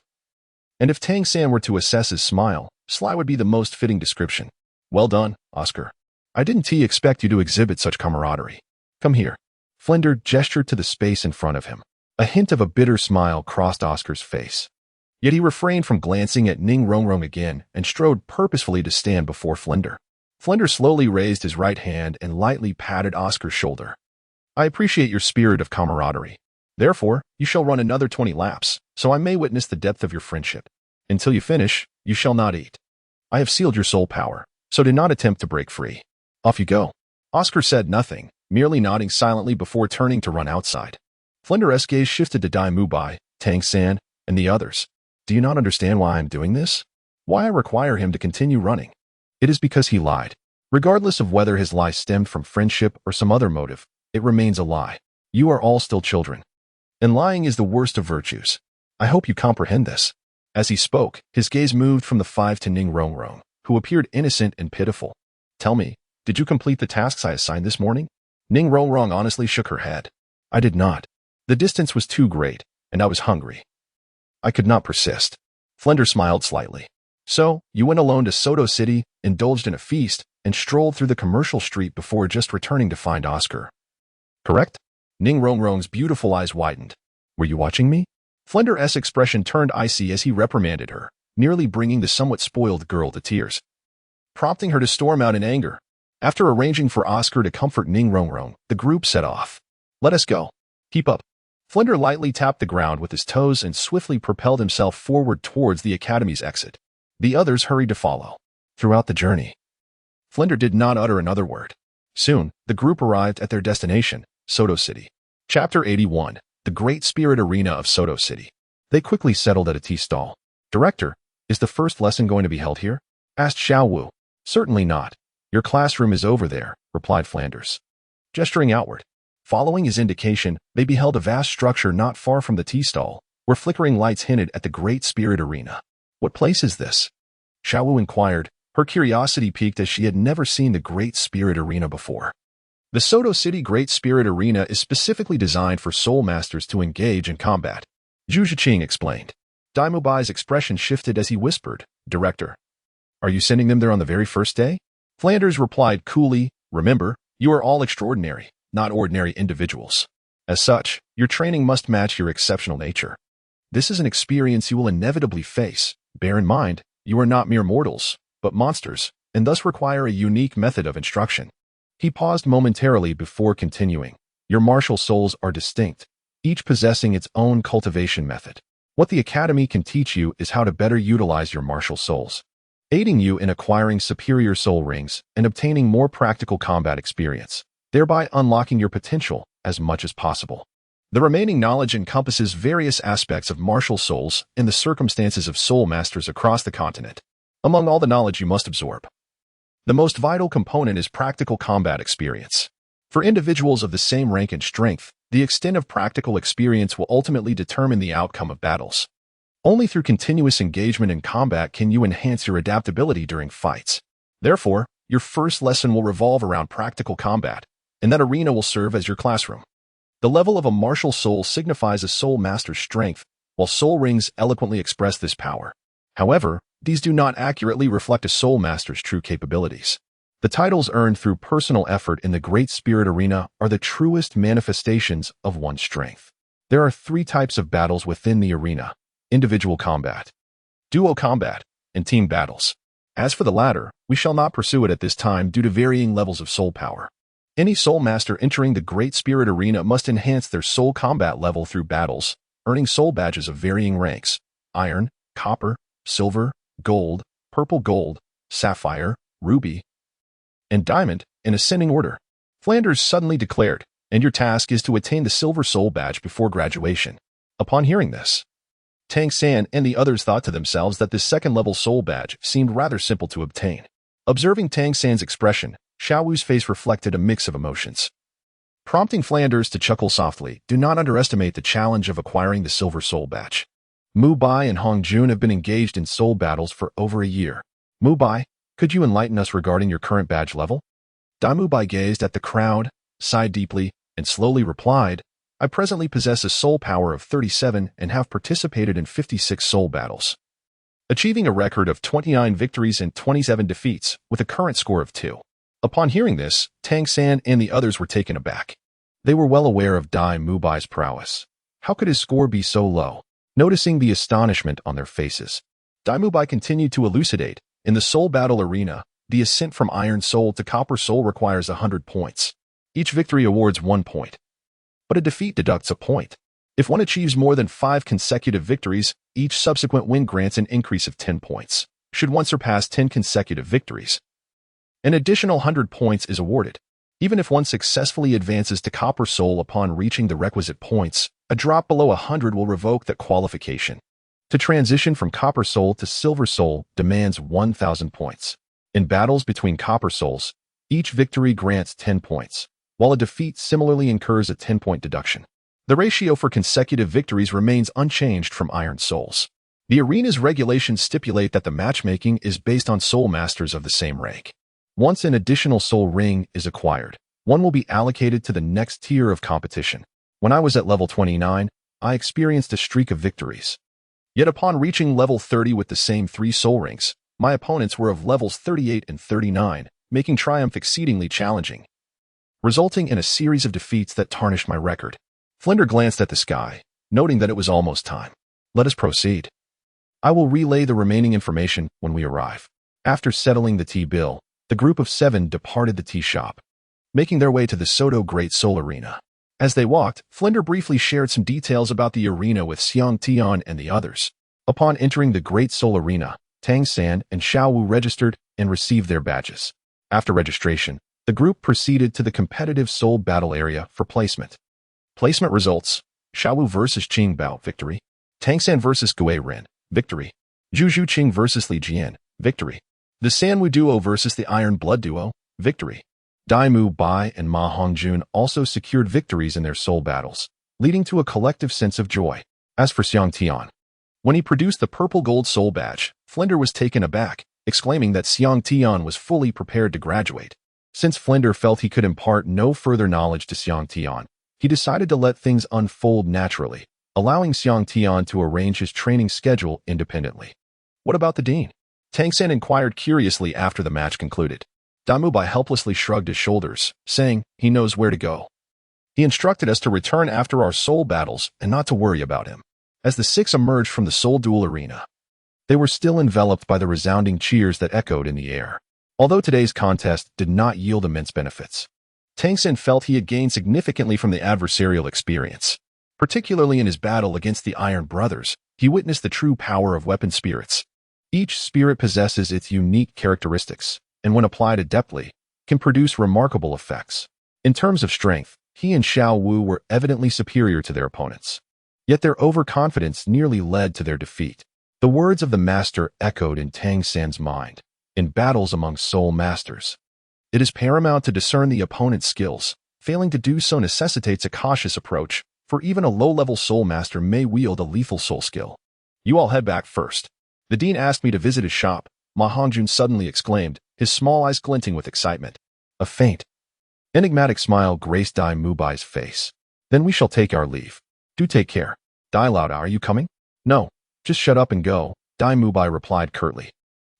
And if Tang San were to assess his smile, sly would be the most fitting description. Well done, Oscar. I didn't expect you to exhibit such camaraderie. Come here. Flinder gestured to the space in front of him. A hint of a bitter smile crossed Oscar's face. Yet he refrained from glancing at Ning Rongrong again and strode purposefully to stand before Flinder. Flinder slowly raised his right hand and lightly patted Oscar's shoulder. I appreciate your spirit of camaraderie. Therefore, you shall run another 20 laps, so I may witness the depth of your friendship. Until you finish, you shall not eat. I have sealed your soul power, so do not attempt to break free. Off you go. Oscar said nothing, merely nodding silently before turning to run outside. Flinder's gaze shifted to Daimubai, Tang San, and the others. Do you not understand why I am doing this? Why I require him to continue running? It is because he lied. Regardless of whether his lie stemmed from friendship or some other motive, it remains a lie. You are all still children. And lying is the worst of virtues. I hope you comprehend this. As he spoke, his gaze moved from the 5 to Ning Rongrong, who appeared innocent and pitiful. Tell me, did you complete the tasks I assigned this morning? Ning Rongrong honestly shook her head. I did not. The distance was too great, and I was hungry. I could not persist. Flinder smiled slightly. So, you went alone to Soto City, indulged in a feast, and strolled through the commercial street before just returning to find Oscar. Correct? Ning Rongrong's beautiful eyes widened. Were you watching me? Flinder's expression turned icy as he reprimanded her, nearly bringing the somewhat spoiled girl to tears, prompting her to storm out in anger. After arranging for Oscar to comfort Ning Rongrong, the group set off. Let us go. Keep up. Flinder lightly tapped the ground with his toes and swiftly propelled himself forward towards the academy's exit. The others hurried to follow. Throughout the journey, Flinder did not utter another word. Soon, the group arrived at their destination, Soto City. Chapter 81, The Great Spirit Arena of Soto City. They quickly settled at a tea stall. Director, is the first lesson going to be held here? Asked Xiao Wu. Certainly not. Your classroom is over there, replied Flanders, gesturing outward. Following his indication, they beheld a vast structure not far from the tea stall, where flickering lights hinted at the Great Spirit Arena. What place is this? Xiao Wu inquired, her curiosity piqued as she had never seen the Great Spirit Arena before. The Soto City Great Spirit Arena is specifically designed for soul masters to engage in combat. Zhu Zhiqing explained. Dai Mubai's expression shifted as he whispered, Director, are you sending them there on the very first day? Flanders replied coolly, remember, you are all extraordinary, not ordinary individuals. As such, your training must match your exceptional nature. This is an experience you will inevitably face. Bear in mind, you are not mere mortals, but monsters, and thus require a unique method of instruction. He paused momentarily before continuing. Your martial souls are distinct, each possessing its own cultivation method. What the Academy can teach you is how to better utilize your martial souls, aiding you in acquiring superior soul rings and obtaining more practical combat experience, thereby unlocking your potential as much as possible. The remaining knowledge encompasses various aspects of martial souls and the circumstances of soul masters across the continent. Among all the knowledge you must absorb, the most vital component is practical combat experience. For individuals of the same rank and strength, the extent of practical experience will ultimately determine the outcome of battles. Only through continuous engagement in combat can you enhance your adaptability during fights. Therefore, your first lesson will revolve around practical combat, and that arena will serve as your classroom. The level of a martial soul signifies a soul master's strength, while soul rings eloquently express this power. However, these do not accurately reflect a soul master's true capabilities. The titles earned through personal effort in the Great Spirit Arena are the truest manifestations of one's strength. There are 3 types of battles within the arena: individual combat, duo combat, and team battles. As for the latter, we shall not pursue it at this time due to varying levels of soul power. Any soul master entering the Great Spirit Arena must enhance their soul combat level through battles, earning soul badges of varying ranks: iron, copper, silver, gold, purple gold, sapphire, ruby, and diamond, in ascending order. Flanders suddenly declared, and your task is to attain the silver soul badge before graduation. Upon hearing this, Tang San and the others thought to themselves that this second-level soul badge seemed rather simple to obtain. Observing Tang San's expression, Xiao Wu's face reflected a mix of emotions, prompting Flanders to chuckle softly. Do not underestimate the challenge of acquiring the silver soul badge. Mu Bai and Hong Jun have been engaged in soul battles for over a year. Mu Bai, could you enlighten us regarding your current badge level? Dai Mu Bai gazed at the crowd, sighed deeply, and slowly replied, I presently possess a soul power of 37 and have participated in 56 soul battles, achieving a record of 29 victories and 27 defeats, with a current score of 2. Upon hearing this, Tang San and the others were taken aback. They were well aware of Dai Mu Bai's prowess. How could his score be so low? Noticing the astonishment on their faces, Dai Mu Bai continued to elucidate. In the soul battle arena, the ascent from iron soul to copper soul requires 100 points. Each victory awards 1 point, but a defeat deducts a point. If one achieves more than 5 consecutive victories, each subsequent win grants an increase of 10 points. Should one surpass 10 consecutive victories, an additional 100 points is awarded. Even if one successfully advances to copper soul upon reaching the requisite points, a drop below 100 will revoke that qualification. To transition from copper soul to silver soul demands 1,000 points. In battles between copper souls, each victory grants 10 points, while a defeat similarly incurs a 10-point deduction. The ratio for consecutive victories remains unchanged from iron souls. The arena's regulations stipulate that the matchmaking is based on soul masters of the same rank. Once an additional soul ring is acquired, one will be allocated to the next tier of competition. When I was at level 29, I experienced a streak of victories. Yet upon reaching level 30 with the same 3 soul rings, my opponents were of levels 38 and 39, making triumph exceedingly challenging, resulting in a series of defeats that tarnished my record. Flinder glanced at the sky, noting that it was almost time. Let us proceed. I will relay the remaining information when we arrive. After settling the tea bill, the group of 7 departed the tea shop, making their way to the Soto Great Soul Arena. As they walked, Flinder briefly shared some details about the arena with Xiang Tian and the others. Upon entering the Great Soul Arena, Tang San and Xiao Wu registered and received their badges. After registration, the group proceeded to the competitive soul battle area for placement. Placement results: Xiao Wu vs. Qing Bao, victory. Tang San vs. Gui Ren, victory. Zhu Zhiqing vs. Li Jian, victory. The Sanwu Duo vs. the Iron Blood Duo, victory. Dai Mu Bai and Ma Hongjun also secured victories in their soul battles, leading to a collective sense of joy. As for Xiang Tian, when he produced the purple gold soul badge, Flinder was taken aback, exclaiming that Xiang Tian was fully prepared to graduate. Since Flinder felt he could impart no further knowledge to Xiang Tian, he decided to let things unfold naturally. allowing Xiang Tian to arrange his training schedule independently. What about the dean? Tang San inquired curiously after the match concluded. Daimubai helplessly shrugged his shoulders, saying he knows where to go. He instructed us to return after our soul battles and not to worry about him. As the six emerged from the soul duel arena, they were still enveloped by the resounding cheers that echoed in the air. Although today's contest did not yield immense benefits, Tang San felt he had gained significantly from the adversarial experience. Particularly in his battle against the Iron Brothers, he witnessed the true power of weapon spirits. Each spirit possesses its unique characteristics, and when applied adeptly, can produce remarkable effects. In terms of strength, he and Xiao Wu were evidently superior to their opponents. Yet their overconfidence nearly led to their defeat. The words of the master echoed in Tang San's mind. In battles among soul masters, it is paramount to discern the opponent's skills. Failing to do so necessitates a cautious approach, for even a low-level soul master may wield a lethal soul skill. You all head back first. The dean asked me to visit his shop, Ma Hongjun suddenly exclaimed, his small eyes glinting with excitement. A faint, enigmatic smile graced Dai Mubai's face. Then we shall take our leave. Do take care. Dai Lao, are you coming? No, just shut up and go, Dai Mubai replied curtly.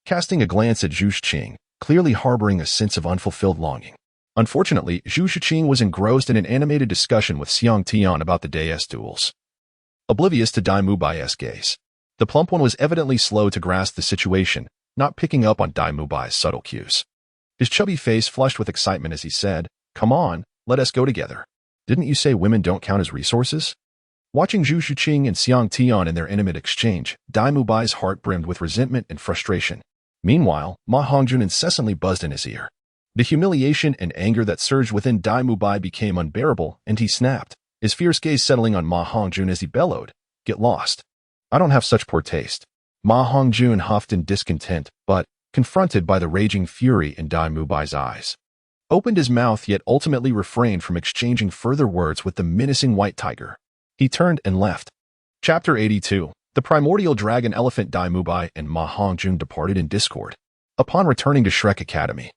Casting a glance at Zhu Shiqing, clearly harboring a sense of unfulfilled longing. Unfortunately, Zhu Shiqing was engrossed in an animated discussion with Xiang Tian about the day's duels. Oblivious to Dai Mubai's gaze, the plump one was evidently slow to grasp the situation, not picking up on Dai Mubai's subtle cues. His chubby face flushed with excitement as he said, "Come on, let us go together. Didn't you say women don't count as resources?" Watching Zhu Shiqing and Xiang Tian in their intimate exchange, Dai Mubai's heart brimmed with resentment and frustration. Meanwhile, Ma Hongjun incessantly buzzed in his ear. The humiliation and anger that surged within Dai Mubai became unbearable, and he snapped, his fierce gaze settling on Ma Hongjun as he bellowed, "Get lost. I don't have such poor taste." Ma Hongjun huffed in discontent, but, confronted by the raging fury in Dai Mubai's eyes, opened his mouth yet ultimately refrained from exchanging further words with the menacing white tiger. He turned and left. Chapter 82. The primordial dragon elephant Dai Mubai and Ma Hongjun departed in discord. Upon returning to Shrek Academy,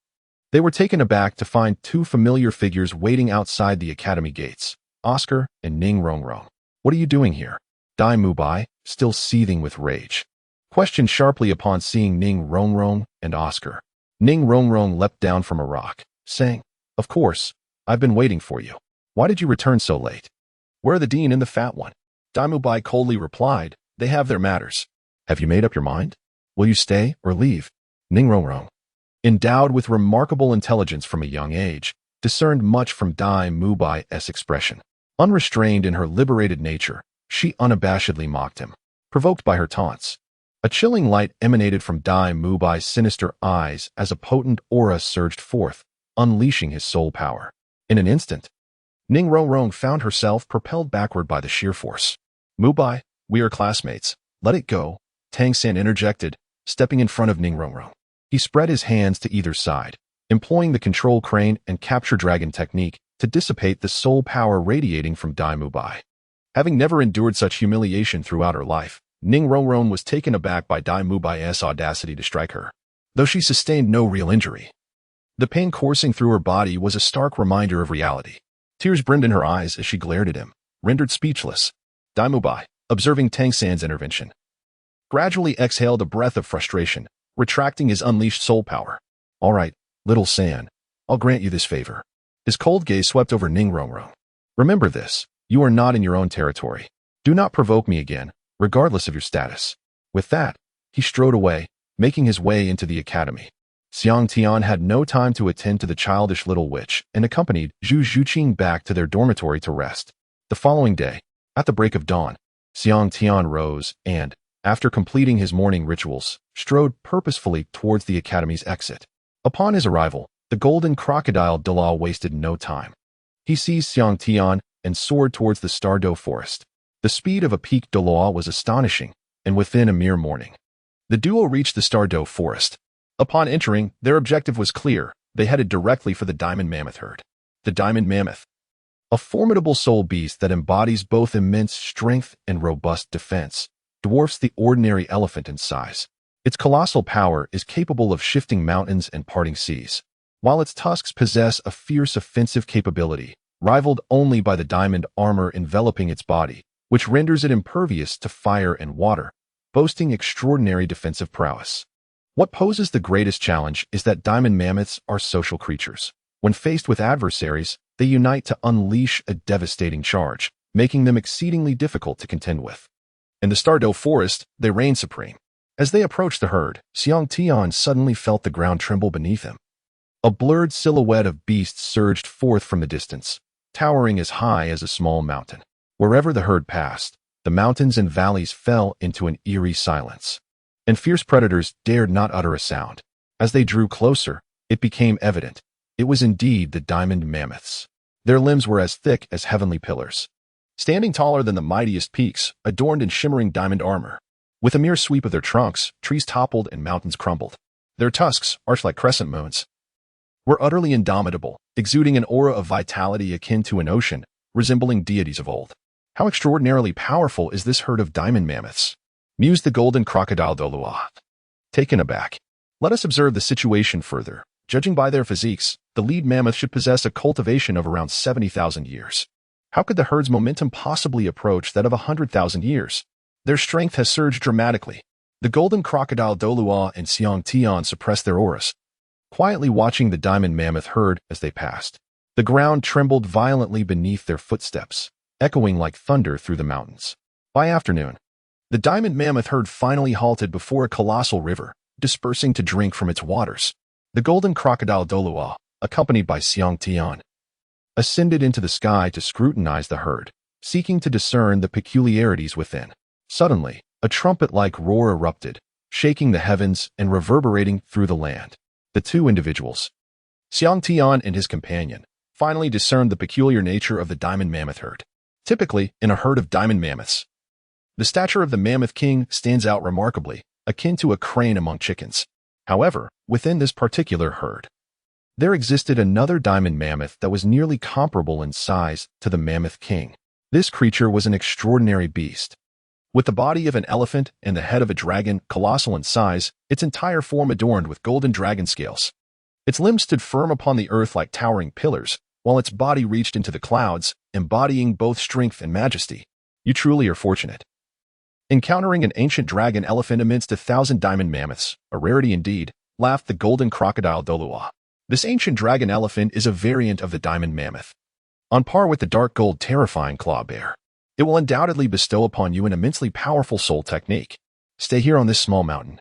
they were taken aback to find two familiar figures waiting outside the academy gates, Oscar and Ning Rongrong. "What are you doing here?" Dai Mubai, still seething with rage, questioned sharply upon seeing Ning Rongrong and Oscar. Ning Rongrong leapt down from a rock, saying, "Of course, I've been waiting for you. Why did you return so late?" "Where are the dean and the fat one?" Dai Mubai coldly replied, "They have their matters." "Have you made up your mind? Will you stay or leave?" Ning Rongrong, endowed with remarkable intelligence from a young age, discerned much from Dai Mubai's expression. Unrestrained in her liberated nature, she unabashedly mocked him, provoked by her taunts. A chilling light emanated from Dai Mubai's sinister eyes as a potent aura surged forth, unleashing his soul power. In an instant, Ning Rongrong found herself propelled backward by the sheer force. "Mubai, we are classmates. Let it go," Tang San interjected, stepping in front of Ning Rongrong. He spread his hands to either side, employing the control crane and capture dragon technique to dissipate the soul power radiating from Dai Mubai. Having never endured such humiliation throughout her life, Ning Rongrong was taken aback by Dai Mubai's audacity to strike her, though she sustained no real injury. The pain coursing through her body was a stark reminder of reality. Tears brimmed in her eyes as she glared at him, rendered speechless. Dai Mubai, observing Tang San's intervention, gradually exhaled a breath of frustration, retracting his unleashed soul power. "All right, little San, I'll grant you this favor." His cold gaze swept over Ning Rongrong. "Remember this, you are not in your own territory. Do not provoke me again, regardless of your status." With that, he strode away, making his way into the academy. Xiang Tian had no time to attend to the childish little witch and accompanied Zhu Shiqing back to their dormitory to rest. The following day, at the break of dawn, Xiang Tian rose and, after completing his morning rituals, strode purposefully towards the academy's exit. Upon his arrival, the golden crocodile Douluo wasted no time. He seized Xiang Tian and soared towards the Stardow forest. The speed of a peak Douluo was astonishing, and within a mere morning, the duo reached the Stardow forest. Upon entering, their objective was clear. They headed directly for the Diamond Mammoth herd. The Diamond Mammoth, a formidable soul beast that embodies both immense strength and robust defense, dwarfs the ordinary elephant in size. Its colossal power is capable of shifting mountains and parting seas, while its tusks possess a fierce offensive capability, rivaled only by the diamond armor enveloping its body, which renders it impervious to fire and water, boasting extraordinary defensive prowess. What poses the greatest challenge is that diamond mammoths are social creatures. When faced with adversaries, they unite to unleash a devastating charge, making them exceedingly difficult to contend with. In the Stardew Forest, they reign supreme. As they approached the herd, Xiang Tian suddenly felt the ground tremble beneath him. A blurred silhouette of beasts surged forth from the distance, towering as high as a small mountain. Wherever the herd passed, the mountains and valleys fell into an eerie silence, and fierce predators dared not utter a sound. As they drew closer, it became evident. It was indeed the diamond mammoths. Their limbs were as thick as heavenly pillars, standing taller than the mightiest peaks, adorned in shimmering diamond armor. With a mere sweep of their trunks, trees toppled and mountains crumbled. Their tusks, arched like crescent moons, were utterly indomitable, exuding an aura of vitality akin to an ocean, resembling deities of old. How extraordinarily powerful is this herd of diamond mammoths? Mused the golden crocodile Douluo. Taken aback, let us observe the situation further. Judging by their physiques, the lead mammoth should possess a cultivation of around 70,000 years. How could the herd's momentum possibly approach that of 100,000 years? Their strength has surged dramatically. The golden crocodile Douluo and Xiang Tian suppressed their auras, quietly watching the diamond mammoth herd as they passed. The ground trembled violently beneath their footsteps, echoing like thunder through the mountains. By afternoon, the diamond mammoth herd finally halted before a colossal river, dispersing to drink from its waters. The golden crocodile Douluo, accompanied by Xiang Tian, ascended into the sky to scrutinize the herd, seeking to discern the peculiarities within. Suddenly, a trumpet-like roar erupted, shaking the heavens and reverberating through the land. The two individuals, Xiang Tian and his companion, finally discerned the peculiar nature of the diamond mammoth herd. Typically, in a herd of diamond mammoths, the stature of the mammoth king stands out remarkably, akin to a crane among chickens. However, within this particular herd, there existed another diamond mammoth that was nearly comparable in size to the mammoth king. This creature was an extraordinary beast. With the body of an elephant and the head of a dragon, colossal in size, its entire form adorned with golden dragon scales. Its limbs stood firm upon the earth like towering pillars, while its body reached into the clouds, embodying both strength and majesty. You truly are fortunate. Encountering an ancient dragon elephant amidst 1,000 diamond mammoths, a rarity indeed, laughed the golden crocodile Douluo. This ancient dragon elephant is a variant of the diamond mammoth, on par with the dark gold terrifying claw bear. It will undoubtedly bestow upon you an immensely powerful soul technique. Stay here on this small mountain.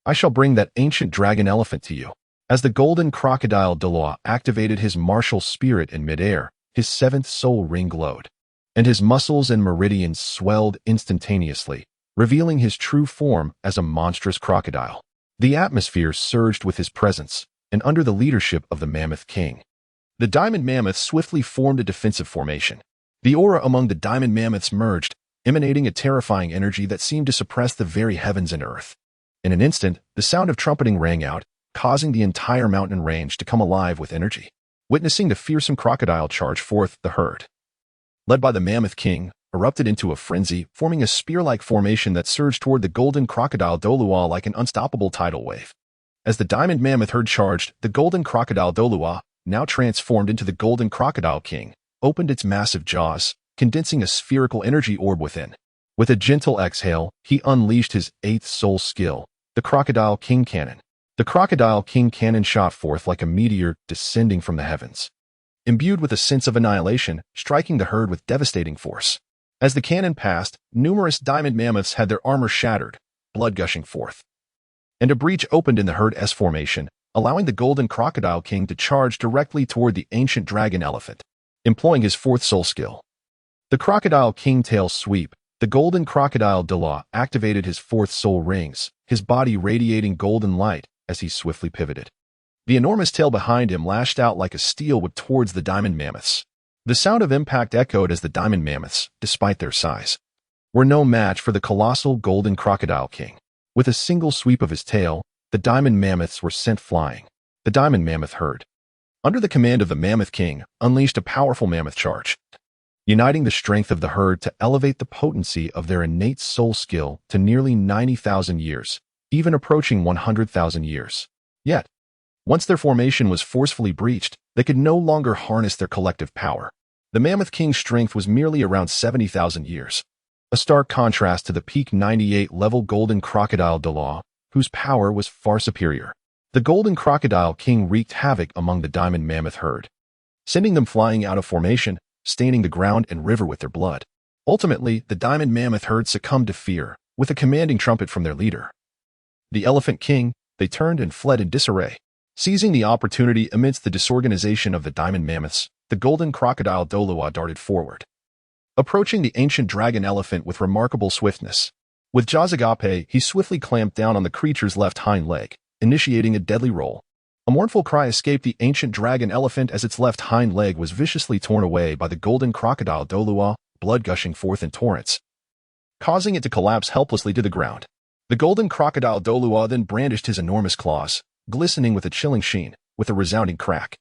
I shall bring that ancient dragon elephant to you. As the golden crocodile Douluo activated his martial spirit in midair, his seventh soul ring glowed, and his muscles and meridians swelled instantaneously, revealing his true form as a monstrous crocodile. The atmosphere surged with his presence, and under the leadership of the Mammoth King, the diamond mammoth swiftly formed a defensive formation. The aura among the diamond mammoths merged, emanating a terrifying energy that seemed to suppress the very heavens and earth. In an instant, the sound of trumpeting rang out, causing the entire mountain range to come alive with energy. Witnessing the fearsome crocodile charge forth, the herd, led by the Mammoth King, erupted into a frenzy, forming a spear-like formation that surged toward the golden crocodile Douluo like an unstoppable tidal wave. As the diamond mammoth herd charged, the golden crocodile Douluo, now transformed into the golden crocodile king, opened its massive jaws, condensing a spherical energy orb within. With a gentle exhale, he unleashed his eighth soul skill, the Crocodile King Cannon. The Crocodile King Cannon shot forth like a meteor descending from the heavens, imbued with a sense of annihilation, striking the herd with devastating force. As the cannon passed, numerous diamond mammoths had their armor shattered, blood gushing forth, and a breach opened in the herd S formation, allowing the Golden Crocodile King to charge directly toward the ancient dragon elephant. Employing his fourth soul skill, the Crocodile King Tail Sweep, the Golden Crocodile Douluo activated his fourth soul rings, his body radiating golden light as he swiftly pivoted. The enormous tail behind him lashed out like a steel whip towards the diamond mammoths. The sound of impact echoed as the diamond mammoths, despite their size, were no match for the colossal Golden Crocodile King. With a single sweep of his tail, the diamond mammoths were sent flying. The diamond mammoth herd, under the command of the Mammoth King, unleashed a powerful mammoth charge, uniting the strength of the herd to elevate the potency of their innate soul skill to nearly 90,000 years, even approaching 100,000 years. Yet, once their formation was forcefully breached, they could no longer harness their collective power. The Mammoth King's strength was merely around 70,000 years. a stark contrast to the peak 98-level golden crocodile Douluo, whose power was far superior. The golden crocodile king wreaked havoc among the diamond mammoth herd, sending them flying out of formation, staining the ground and river with their blood. Ultimately, the diamond mammoth herd succumbed to fear, with a commanding trumpet from their leader, the Elephant King. They turned and fled in disarray. Seizing the opportunity amidst the disorganization of the diamond mammoths, the golden crocodile Douluo darted forward, approaching the ancient dragon elephant with remarkable swiftness. With jaws agape, he swiftly clamped down on the creature's left hind leg, initiating a deadly roll. A mournful cry escaped the ancient dragon elephant as its left hind leg was viciously torn away by the golden crocodile Douluo, blood gushing forth in torrents, causing it to collapse helplessly to the ground. The golden crocodile Douluo then brandished his enormous claws, glistening with a chilling sheen, with a resounding crack.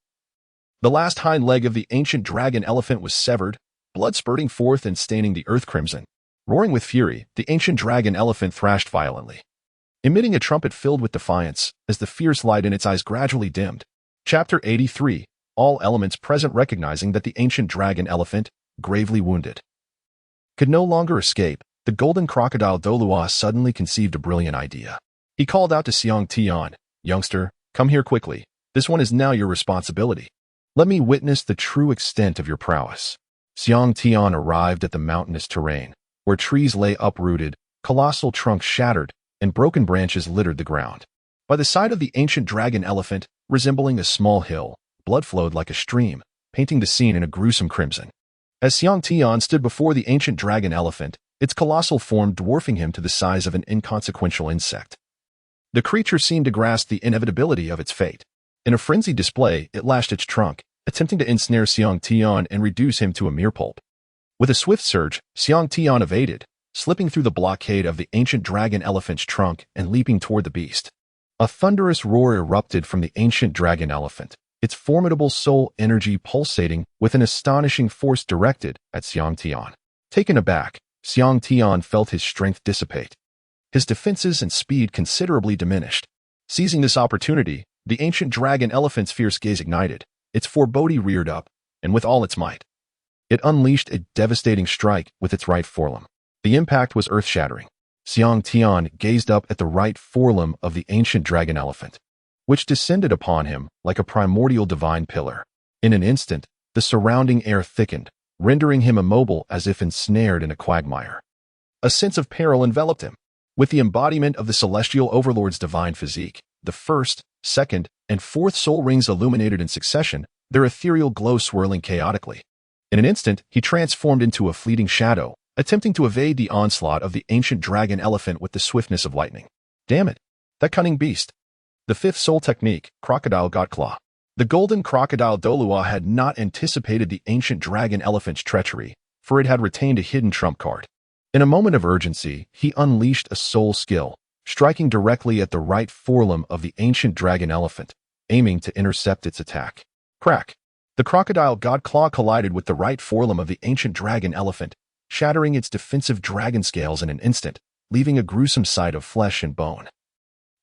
The last hind leg of the ancient dragon elephant was severed, blood spurting forth and staining the earth crimson. Roaring with fury, the ancient dragon elephant thrashed violently, emitting a trumpet filled with defiance as the fierce light in its eyes gradually dimmed. Chapter 83. All elements present recognizing that the ancient dragon elephant, gravely wounded, could no longer escape, the golden crocodile Douluo suddenly conceived a brilliant idea. He called out to Xiang Tian, "Youngster, come here quickly. This one is now your responsibility. Let me witness the true extent of your prowess." Xiang Tian arrived at the mountainous terrain, where trees lay uprooted, colossal trunks shattered, and broken branches littered the ground. By the side of the ancient dragon elephant, resembling a small hill, blood flowed like a stream, painting the scene in a gruesome crimson. As Xiang Tian stood before the ancient dragon elephant, its colossal form dwarfing him to the size of an inconsequential insect, the creature seemed to grasp the inevitability of its fate. In a frenzied display, it lashed its trunk, attempting to ensnare Xiang Tian and reduce him to a mere pulp. With a swift surge, Xiang Tian evaded, slipping through the blockade of the ancient dragon elephant's trunk and leaping toward the beast. A thunderous roar erupted from the ancient dragon elephant, its formidable soul energy pulsating with an astonishing force directed at Xiang Tian. Taken aback, Xiang Tian felt his strength dissipate. His defenses and speed considerably diminished. Seizing this opportunity, the ancient dragon elephant's fierce gaze ignited, its foreboding reared up, and with all its might, it unleashed a devastating strike with its right forelimb. The impact was earth-shattering. Xiang Tian gazed up at the right forelimb of the ancient dragon elephant, which descended upon him like a primordial divine pillar. In an instant, the surrounding air thickened, rendering him immobile as if ensnared in a quagmire. A sense of peril enveloped him. With the embodiment of the celestial overlord's divine physique, the first, second, and fourth soul rings illuminated in succession, their ethereal glow swirling chaotically. In an instant, he transformed into a fleeting shadow, attempting to evade the onslaught of the ancient dragon elephant with the swiftness of lightning. Damn it! That cunning beast! The fifth soul technique, Crocodile God Claw. The golden crocodile Douluo had not anticipated the ancient dragon elephant's treachery, for it had retained a hidden trump card. In a moment of urgency, he unleashed a soul skill, striking directly at the right forelimb of the ancient dragon elephant, aiming to intercept its attack. Crack! The crocodile god claw collided with the right forelimb of the ancient dragon elephant, shattering its defensive dragon scales in an instant, leaving a gruesome sight of flesh and bone,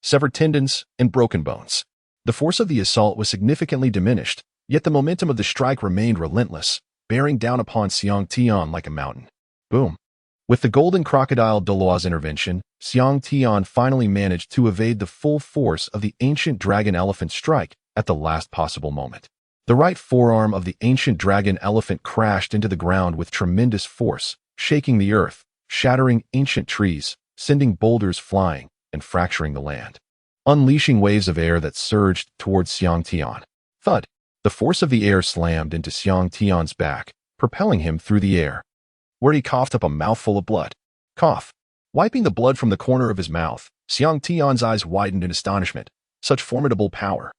severed tendons, and broken bones. The force of the assault was significantly diminished, yet the momentum of the strike remained relentless, bearing down upon Xiang Tian like a mountain. Boom! With the golden crocodile Douluo's intervention, Xiang Tian finally managed to evade the full force of the ancient dragon elephant's strike at the last possible moment. The right forearm of the ancient dragon elephant crashed into the ground with tremendous force, shaking the earth, shattering ancient trees, sending boulders flying, and fracturing the land, unleashing waves of air that surged towards Xiang Tian. Thud! The force of the air slammed into Xiang Tian's back, propelling him through the air, where he coughed up a mouthful of blood. Cough! Wiping the blood from the corner of his mouth, Xiang Tian's eyes widened in astonishment. Such formidable power.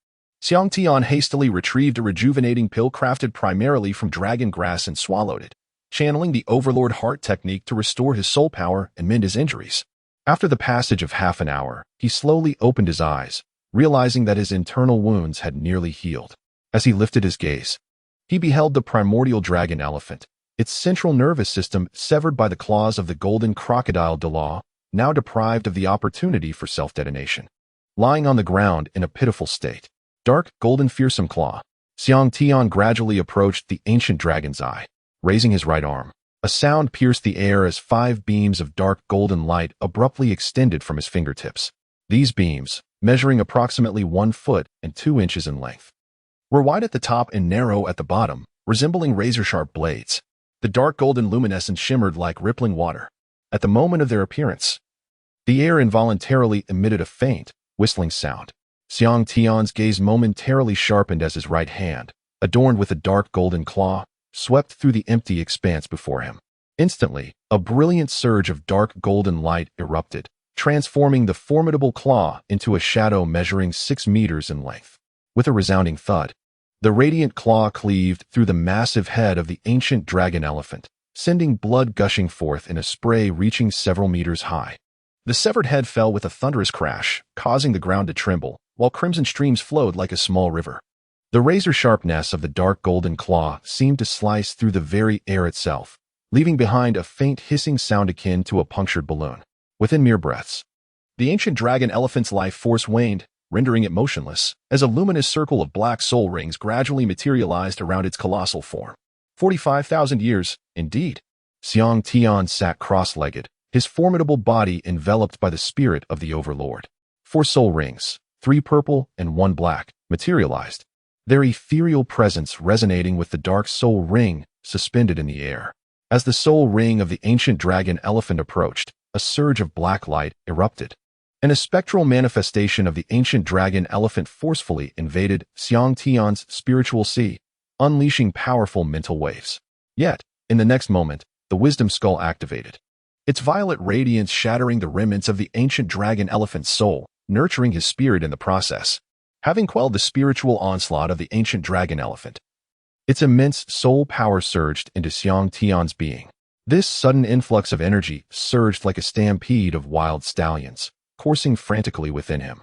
Xiang Tian hastily retrieved a rejuvenating pill crafted primarily from dragon grass and swallowed it, channeling the Overlord heart technique to restore his soul power and mend his injuries. After the passage of half an hour, he slowly opened his eyes, realizing that his internal wounds had nearly healed. As he lifted his gaze, he beheld the primordial dragon elephant, its central nervous system severed by the claws of the golden crocodile Douluo, now deprived of the opportunity for self-detonation, lying on the ground in a pitiful state. Dark, golden fearsome claw. Xiang Tian gradually approached the ancient dragon's eye, raising his right arm. A sound pierced the air as 5 beams of dark golden light abruptly extended from his fingertips. These beams, measuring approximately 1 foot and 2 inches in length, were wide at the top and narrow at the bottom, resembling razor-sharp blades. The dark golden luminescence shimmered like rippling water. At the moment of their appearance, the air involuntarily emitted a faint, whistling sound. Xiang Tian's gaze momentarily sharpened as his right hand, adorned with a dark golden claw, swept through the empty expanse before him. Instantly, a brilliant surge of dark golden light erupted, transforming the formidable claw into a shadow measuring 6 meters in length. With a resounding thud, the radiant claw cleaved through the massive head of the ancient dragon elephant, sending blood gushing forth in a spray reaching several meters high. The severed head fell with a thunderous crash, causing the ground to tremble, while crimson streams flowed like a small river. The razor-sharpness of the dark golden claw seemed to slice through the very air itself, leaving behind a faint hissing sound akin to a punctured balloon. Within mere breaths, the ancient dragon elephant's life force waned, rendering it motionless, as a luminous circle of black soul rings gradually materialized around its colossal form. 45,000 years, indeed. Xiang Tian sat cross-legged, his formidable body enveloped by the spirit of the Overlord. 4 soul rings, 3 purple and 1 black, materialized, their ethereal presence resonating with the dark soul ring suspended in the air. As the soul ring of the ancient dragon elephant approached, a surge of black light erupted, and a spectral manifestation of the ancient dragon elephant forcefully invaded Xiang Tian's spiritual sea, unleashing powerful mental waves. Yet, in the next moment, the wisdom skull activated, its violet radiance shattering the remnants of the ancient dragon elephant's soul, nurturing his spirit in the process. Having quelled the spiritual onslaught of the ancient dragon elephant, its immense soul power surged into Xiang Tian's being. This sudden influx of energy surged like a stampede of wild stallions, coursing frantically within him.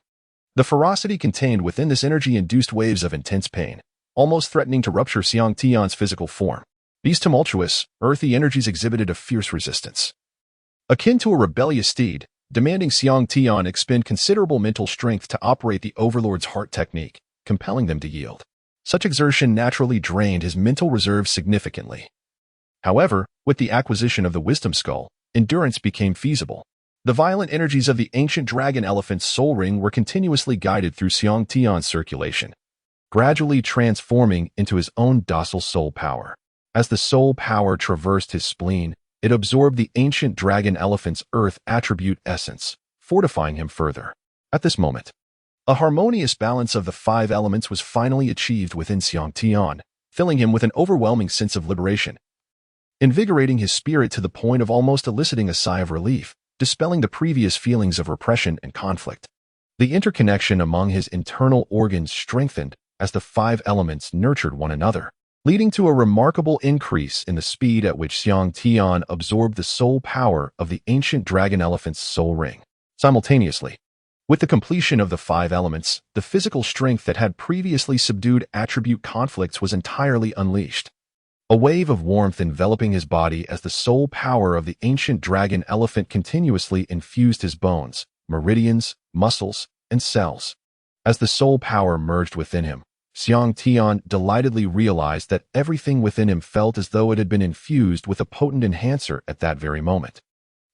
The ferocity contained within this energy induced waves of intense pain, almost threatening to rupture Xiang Tian's physical form. These tumultuous, earthy energies exhibited a fierce resistance, akin to a rebellious steed, demanding Xiang Tian expend considerable mental strength to operate the Overlord's heart technique, compelling them to yield. Such exertion naturally drained his mental reserves significantly. However, with the acquisition of the wisdom skull, endurance became feasible. The violent energies of the ancient dragon elephant's soul ring were continuously guided through Xiang Tian's circulation, gradually transforming into his own docile soul power. As the soul power traversed his spleen, it absorbed the ancient dragon elephant's earth attribute essence, fortifying him further. At this moment, a harmonious balance of the 5 elements was finally achieved within Xiang Tian, filling him with an overwhelming sense of liberation, invigorating his spirit to the point of almost eliciting a sigh of relief, dispelling the previous feelings of repression and conflict. The interconnection among his internal organs strengthened as the 5 elements nurtured one another, leading to a remarkable increase in the speed at which Xiang Tian absorbed the soul power of the ancient dragon elephant's soul ring. Simultaneously, with the completion of the 5 elements, the physical strength that had previously subdued attribute conflicts was entirely unleashed. A wave of warmth enveloping his body as the soul power of the ancient dragon elephant continuously infused his bones, meridians, muscles, and cells. As the soul power merged within him, Xiang Tian delightedly realized that everything within him felt as though it had been infused with a potent enhancer at that very moment.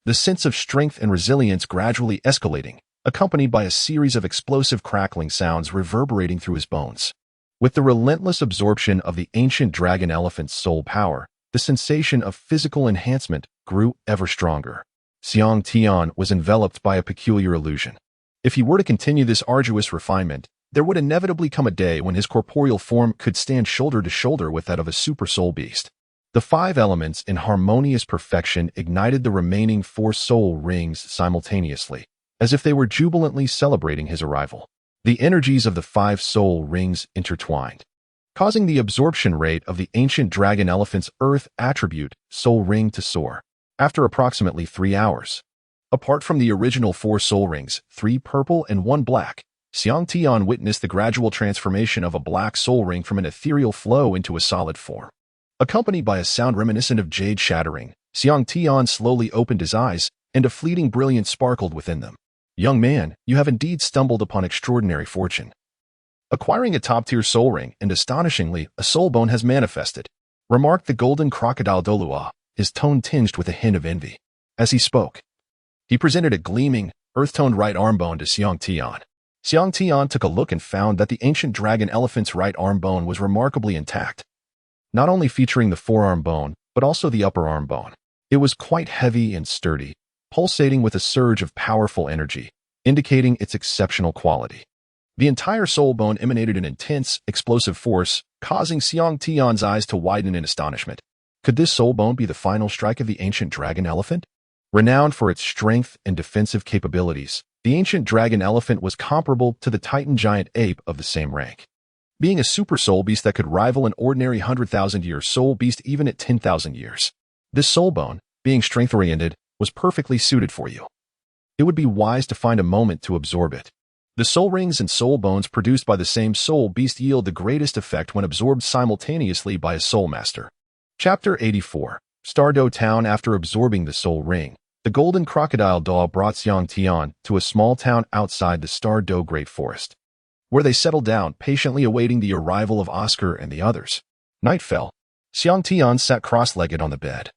The sense of strength and resilience gradually escalating, accompanied by a series of explosive crackling sounds reverberating through his bones. With the relentless absorption of the ancient dragon elephant's soul power, the sensation of physical enhancement grew ever stronger. Xiang Tian was enveloped by a peculiar illusion. If he were to continue this arduous refinement, there would inevitably come a day when his corporeal form could stand shoulder to shoulder with that of a super soul beast. The 5 elements in harmonious perfection ignited the remaining 4 soul rings simultaneously, as if they were jubilantly celebrating his arrival. The energies of the 5 soul rings intertwined, causing the absorption rate of the ancient dragon elephant's earth attribute soul ring to soar. After approximately 3 hours, apart from the original 4 soul rings, 3 purple and 1 black, Xiang Tian witnessed the gradual transformation of a black soul ring from an ethereal flow into a solid form. Accompanied by a sound reminiscent of jade shattering, Xiang Tian slowly opened his eyes, and a fleeting brilliance sparkled within them. "Young man, you have indeed stumbled upon extraordinary fortune. Acquiring a top-tier soul ring, and astonishingly, a soul bone has manifested," remarked the golden crocodile Douluo, his tone tinged with a hint of envy. As he spoke, he presented a gleaming, earth-toned right arm bone to Xiang Tian. Xiang Tian took a look and found that the ancient dragon elephant's right arm bone was remarkably intact, not only featuring the forearm bone, but also the upper arm bone. It was quite heavy and sturdy, pulsating with a surge of powerful energy, indicating its exceptional quality. The entire soul bone emanated an intense, explosive force, causing Xiang Tian's eyes to widen in astonishment. Could this soul bone be the final strike of the ancient dragon elephant? Renowned for its strength and defensive capabilities, the ancient dragon elephant was comparable to the titan giant ape of the same rank, being a super soul beast that could rival an ordinary 100,000-year soul beast even at 10,000 years. This soul bone, being strength-oriented, was perfectly suited for you. It would be wise to find a moment to absorb it. The soul rings and soul bones produced by the same soul beast yield the greatest effect when absorbed simultaneously by a soul master. Chapter 84. Stardo Town. After absorbing the soul ring, the golden crocodile doll brought Xiang Tian to a small town outside the Stardo Great Forest, where they settled down, patiently awaiting the arrival of Oscar and the others. Night fell. Xiang Tian sat cross-legged on the bed,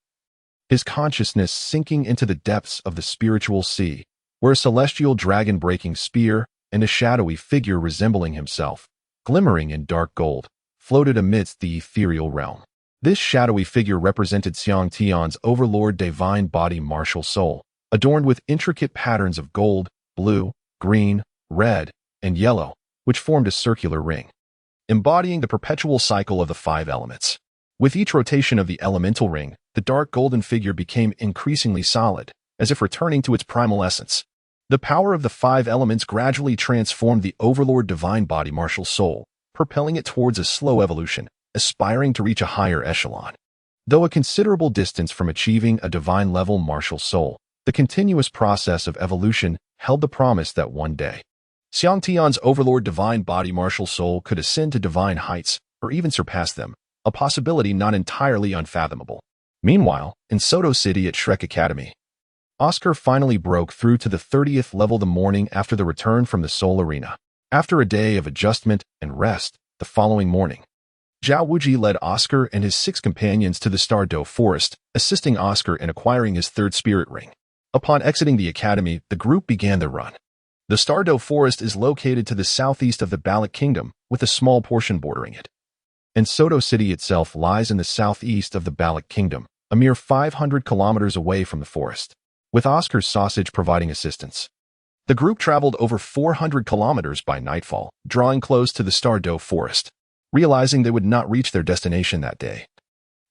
his consciousness sinking into the depths of the spiritual sea, where a celestial dragon-breaking spear and a shadowy figure resembling himself, glimmering in dark gold, floated amidst the ethereal realm. This shadowy figure represented Xiang Tian's Overlord divine body martial soul, adorned with intricate patterns of gold, blue, green, red, and yellow, which formed a circular ring, embodying the perpetual cycle of the 5 elements. With each rotation of the elemental ring, the dark golden figure became increasingly solid, as if returning to its primal essence. The power of the 5 elements gradually transformed the Overlord divine body martial soul, propelling it towards a slow evolution, aspiring to reach a higher echelon. Though a considerable distance from achieving a divine-level martial soul, the continuous process of evolution held the promise that one day, Xiang Tian's Overlord divine body martial soul could ascend to divine heights or even surpass them, a possibility not entirely unfathomable. Meanwhile, in Soto City at Shrek Academy, Oscar finally broke through to the 30th level the morning after the return from the Soul Arena. After a day of adjustment and rest, the following morning, Zhao Wuji led Oscar and his 6 companions to the Stardo Forest, assisting Oscar in acquiring his 3rd spirit ring. Upon exiting the academy, the group began their run. The Stardo Forest is located to the southeast of the Balik Kingdom, with a small portion bordering it. And Soto City itself lies in the southeast of the Balik Kingdom, a mere 500 kilometers away from the forest, with Oscar's sausage providing assistance. The group traveled over 400 kilometers by nightfall, drawing close to the Stardo Forest. Realizing they would not reach their destination that day,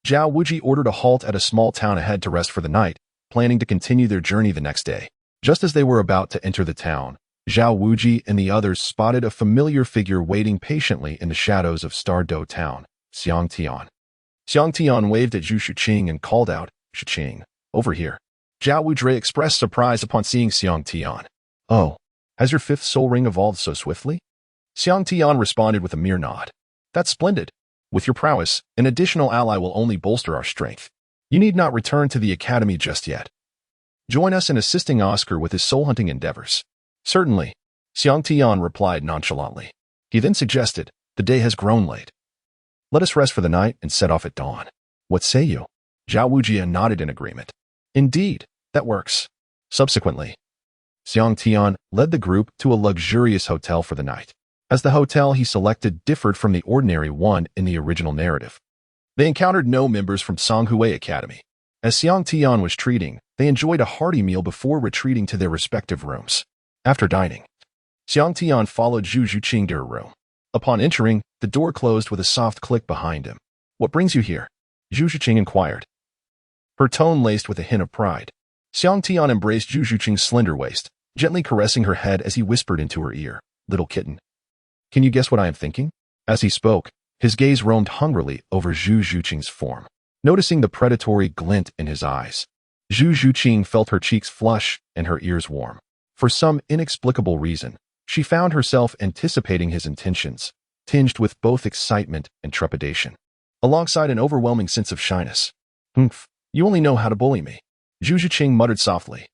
Zhao Wuji ordered a halt at a small town ahead to rest for the night, planning to continue their journey the next day. Just as they were about to enter the town, Zhao Wuji and the others spotted a familiar figure waiting patiently in the shadows of Stardo Town, Xiang Tian. Xiang Tian waved at Zhu Shuqing and called out, "Shuqing, over here." Zhao Wuji expressed surprise upon seeing Xiang Tian. "Oh, has your 5th soul ring evolved so swiftly?" Xiang Tian responded with a mere nod. "That's splendid. With your prowess, an additional ally will only bolster our strength. You need not return to the academy just yet. Join us in assisting Oscar with his soul-hunting endeavors." "Certainly," Xiang Tian replied nonchalantly. He then suggested, "The day has grown late. Let us rest for the night and set off at dawn. What say you?" Zhao Wuji nodded in agreement. "Indeed, that works." Subsequently, Xiang Tian led the group to a luxurious hotel for the night. As the hotel he selected differed from the ordinary one in the original narrative, they encountered no members from Songhui Academy. As Xiang Tian was treating, they enjoyed a hearty meal before retreating to their respective rooms. After dining, Xiang Tian followed Zhu Zhuqing to her room. Upon entering, the door closed with a soft click behind him. "What brings you here?" Zhu Zhuqing inquired, her tone laced with a hint of pride. Xiang Tian embraced Zhu Zhuqing's slender waist, gently caressing her head as he whispered into her ear, "Little kitten, can you guess what I am thinking?" As he spoke, his gaze roamed hungrily over Zhu Zhuqing's form. Noticing the predatory glint in his eyes, Zhu Zhuqing felt her cheeks flush and her ears warm. For some inexplicable reason, she found herself anticipating his intentions, tinged with both excitement and trepidation, alongside an overwhelming sense of shyness. "Humph, you only know how to bully me," Zhu Zhuqing muttered softly.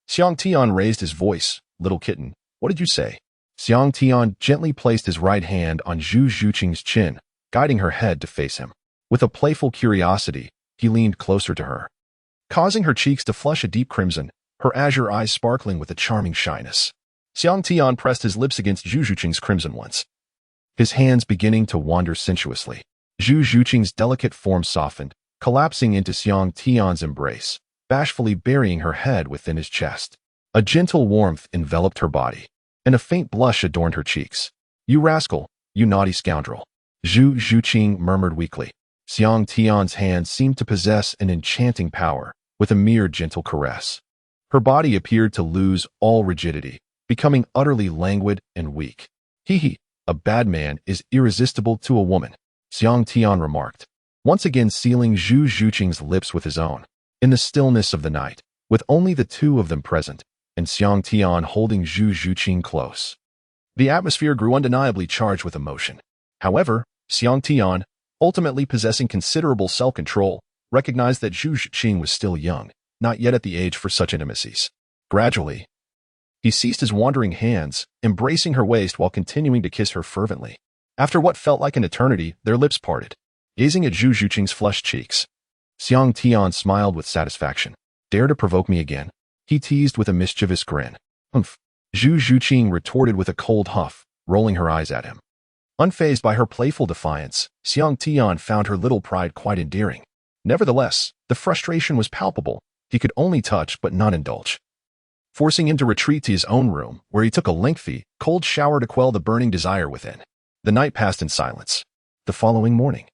Xiang Tian raised his voice, "Little kitten, what did you say?" Xiang Tian gently placed his right hand on Zhu Zhuqing's chin, guiding her head to face him. With a playful curiosity, he leaned closer to her, causing her cheeks to flush a deep crimson, her azure eyes sparkling with a charming shyness. Xiang Tian pressed his lips against Zhu Zhuqing's crimson ones, his hands beginning to wander sensuously. Zhu Zhuqing's delicate form softened, collapsing into Xiang Tian's embrace, bashfully burying her head within his chest. A gentle warmth enveloped her body, and a faint blush adorned her cheeks. "You rascal, you naughty scoundrel," Zhu Zhuqing murmured weakly. Xiang Tian's hands seemed to possess an enchanting power, with a mere gentle caress. Her body appeared to lose all rigidity, becoming utterly languid and weak. "Hee, a bad man is irresistible to a woman," Xiang Tian remarked, once again sealing Zhu Zhuqing's lips with his own. In the stillness of the night, with only the two of them present, and Xiang Tian holding Zhu Zhuqing close, the atmosphere grew undeniably charged with emotion. However, Xiang Tian, ultimately possessing considerable self-control, recognized that Zhu Zhuqing was still young, not yet at the age for such intimacies. Gradually, he ceased his wandering hands, embracing her waist while continuing to kiss her fervently. After what felt like an eternity, their lips parted. Gazing at Zhu Zhuqing's flushed cheeks, Xiang Tian smiled with satisfaction. "Dare to provoke me again?" he teased with a mischievous grin. "Humph," Zhu Zhuqing retorted with a cold huff, rolling her eyes at him. Unfazed by her playful defiance, Xiang Tian found her little pride quite endearing. Nevertheless, the frustration was palpable. He could only touch but not indulge, forcing him to retreat to his own room, where he took a lengthy, cold shower to quell the burning desire within. The night passed in silence. The following morning,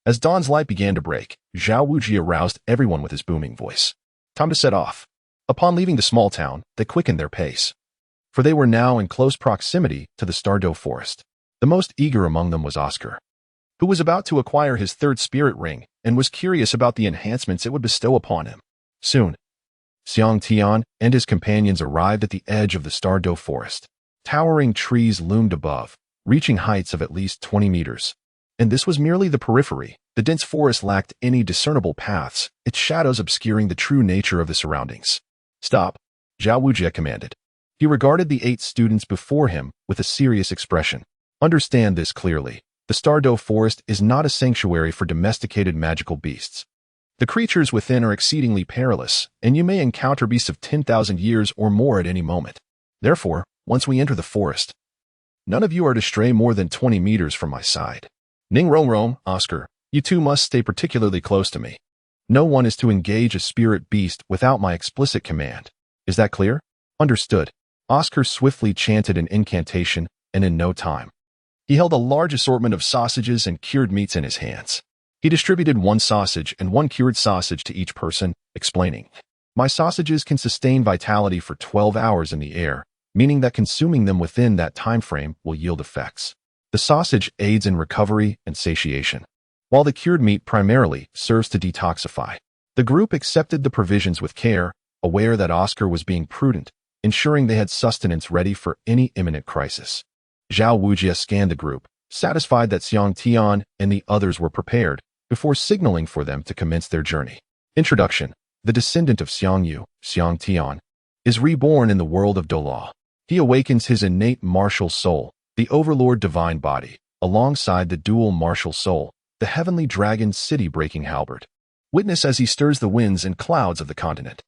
as dawn's light began to break, Zhao Wuji aroused everyone with his booming voice. Time to set off. Upon leaving the small town, they quickened their pace, for they were now in close proximity to the Douluo forest. The most eager among them was Oscar, who was about to acquire his third spirit ring and was curious about the enhancements it would bestow upon him. Soon, Xiang Tian and his companions arrived at the edge of the Douluo forest. Towering trees loomed above, reaching heights of at least 20 meters. And this was merely the periphery. The dense forest lacked any discernible paths, its shadows obscuring the true nature of the surroundings. "Stop," Zhao Wujie commanded. He regarded the 8 students before him with a serious expression. "Understand this clearly. The Douluo forest is not a sanctuary for domesticated magical beasts. The creatures within are exceedingly perilous, and you may encounter beasts of 10,000 years or more at any moment. Therefore, once we enter the forest, none of you are to stray more than 20 meters from my side. Ning Rong Rong, Oscar, you two must stay particularly close to me. No one is to engage a spirit beast without my explicit command. Is that clear?" "Understood." Oscar swiftly chanted an incantation, and in no time, he held a large assortment of sausages and cured meats in his hands. He distributed 1 sausage and 1 cured sausage to each person, explaining, "My sausages can sustain vitality for 12 hours in the air, meaning that consuming them within that time frame will yield effects. The sausage aids in recovery and satiation, while the cured meat primarily serves to detoxify." The group accepted the provisions with care, aware that Oscar was being prudent, ensuring they had sustenance ready for any imminent crisis. Zhao Wujie scanned the group, satisfied that Xiang Tian and the others were prepared, before signaling for them to commence their journey. Introduction. The descendant of Xiang Yu, Xiang Tian, is reborn in the world of Douluo. He awakens his innate martial soul, the Overlord divine body, alongside the dual martial soul, the heavenly dragon city-breaking halberd. Witness as he stirs the winds and clouds of the continent.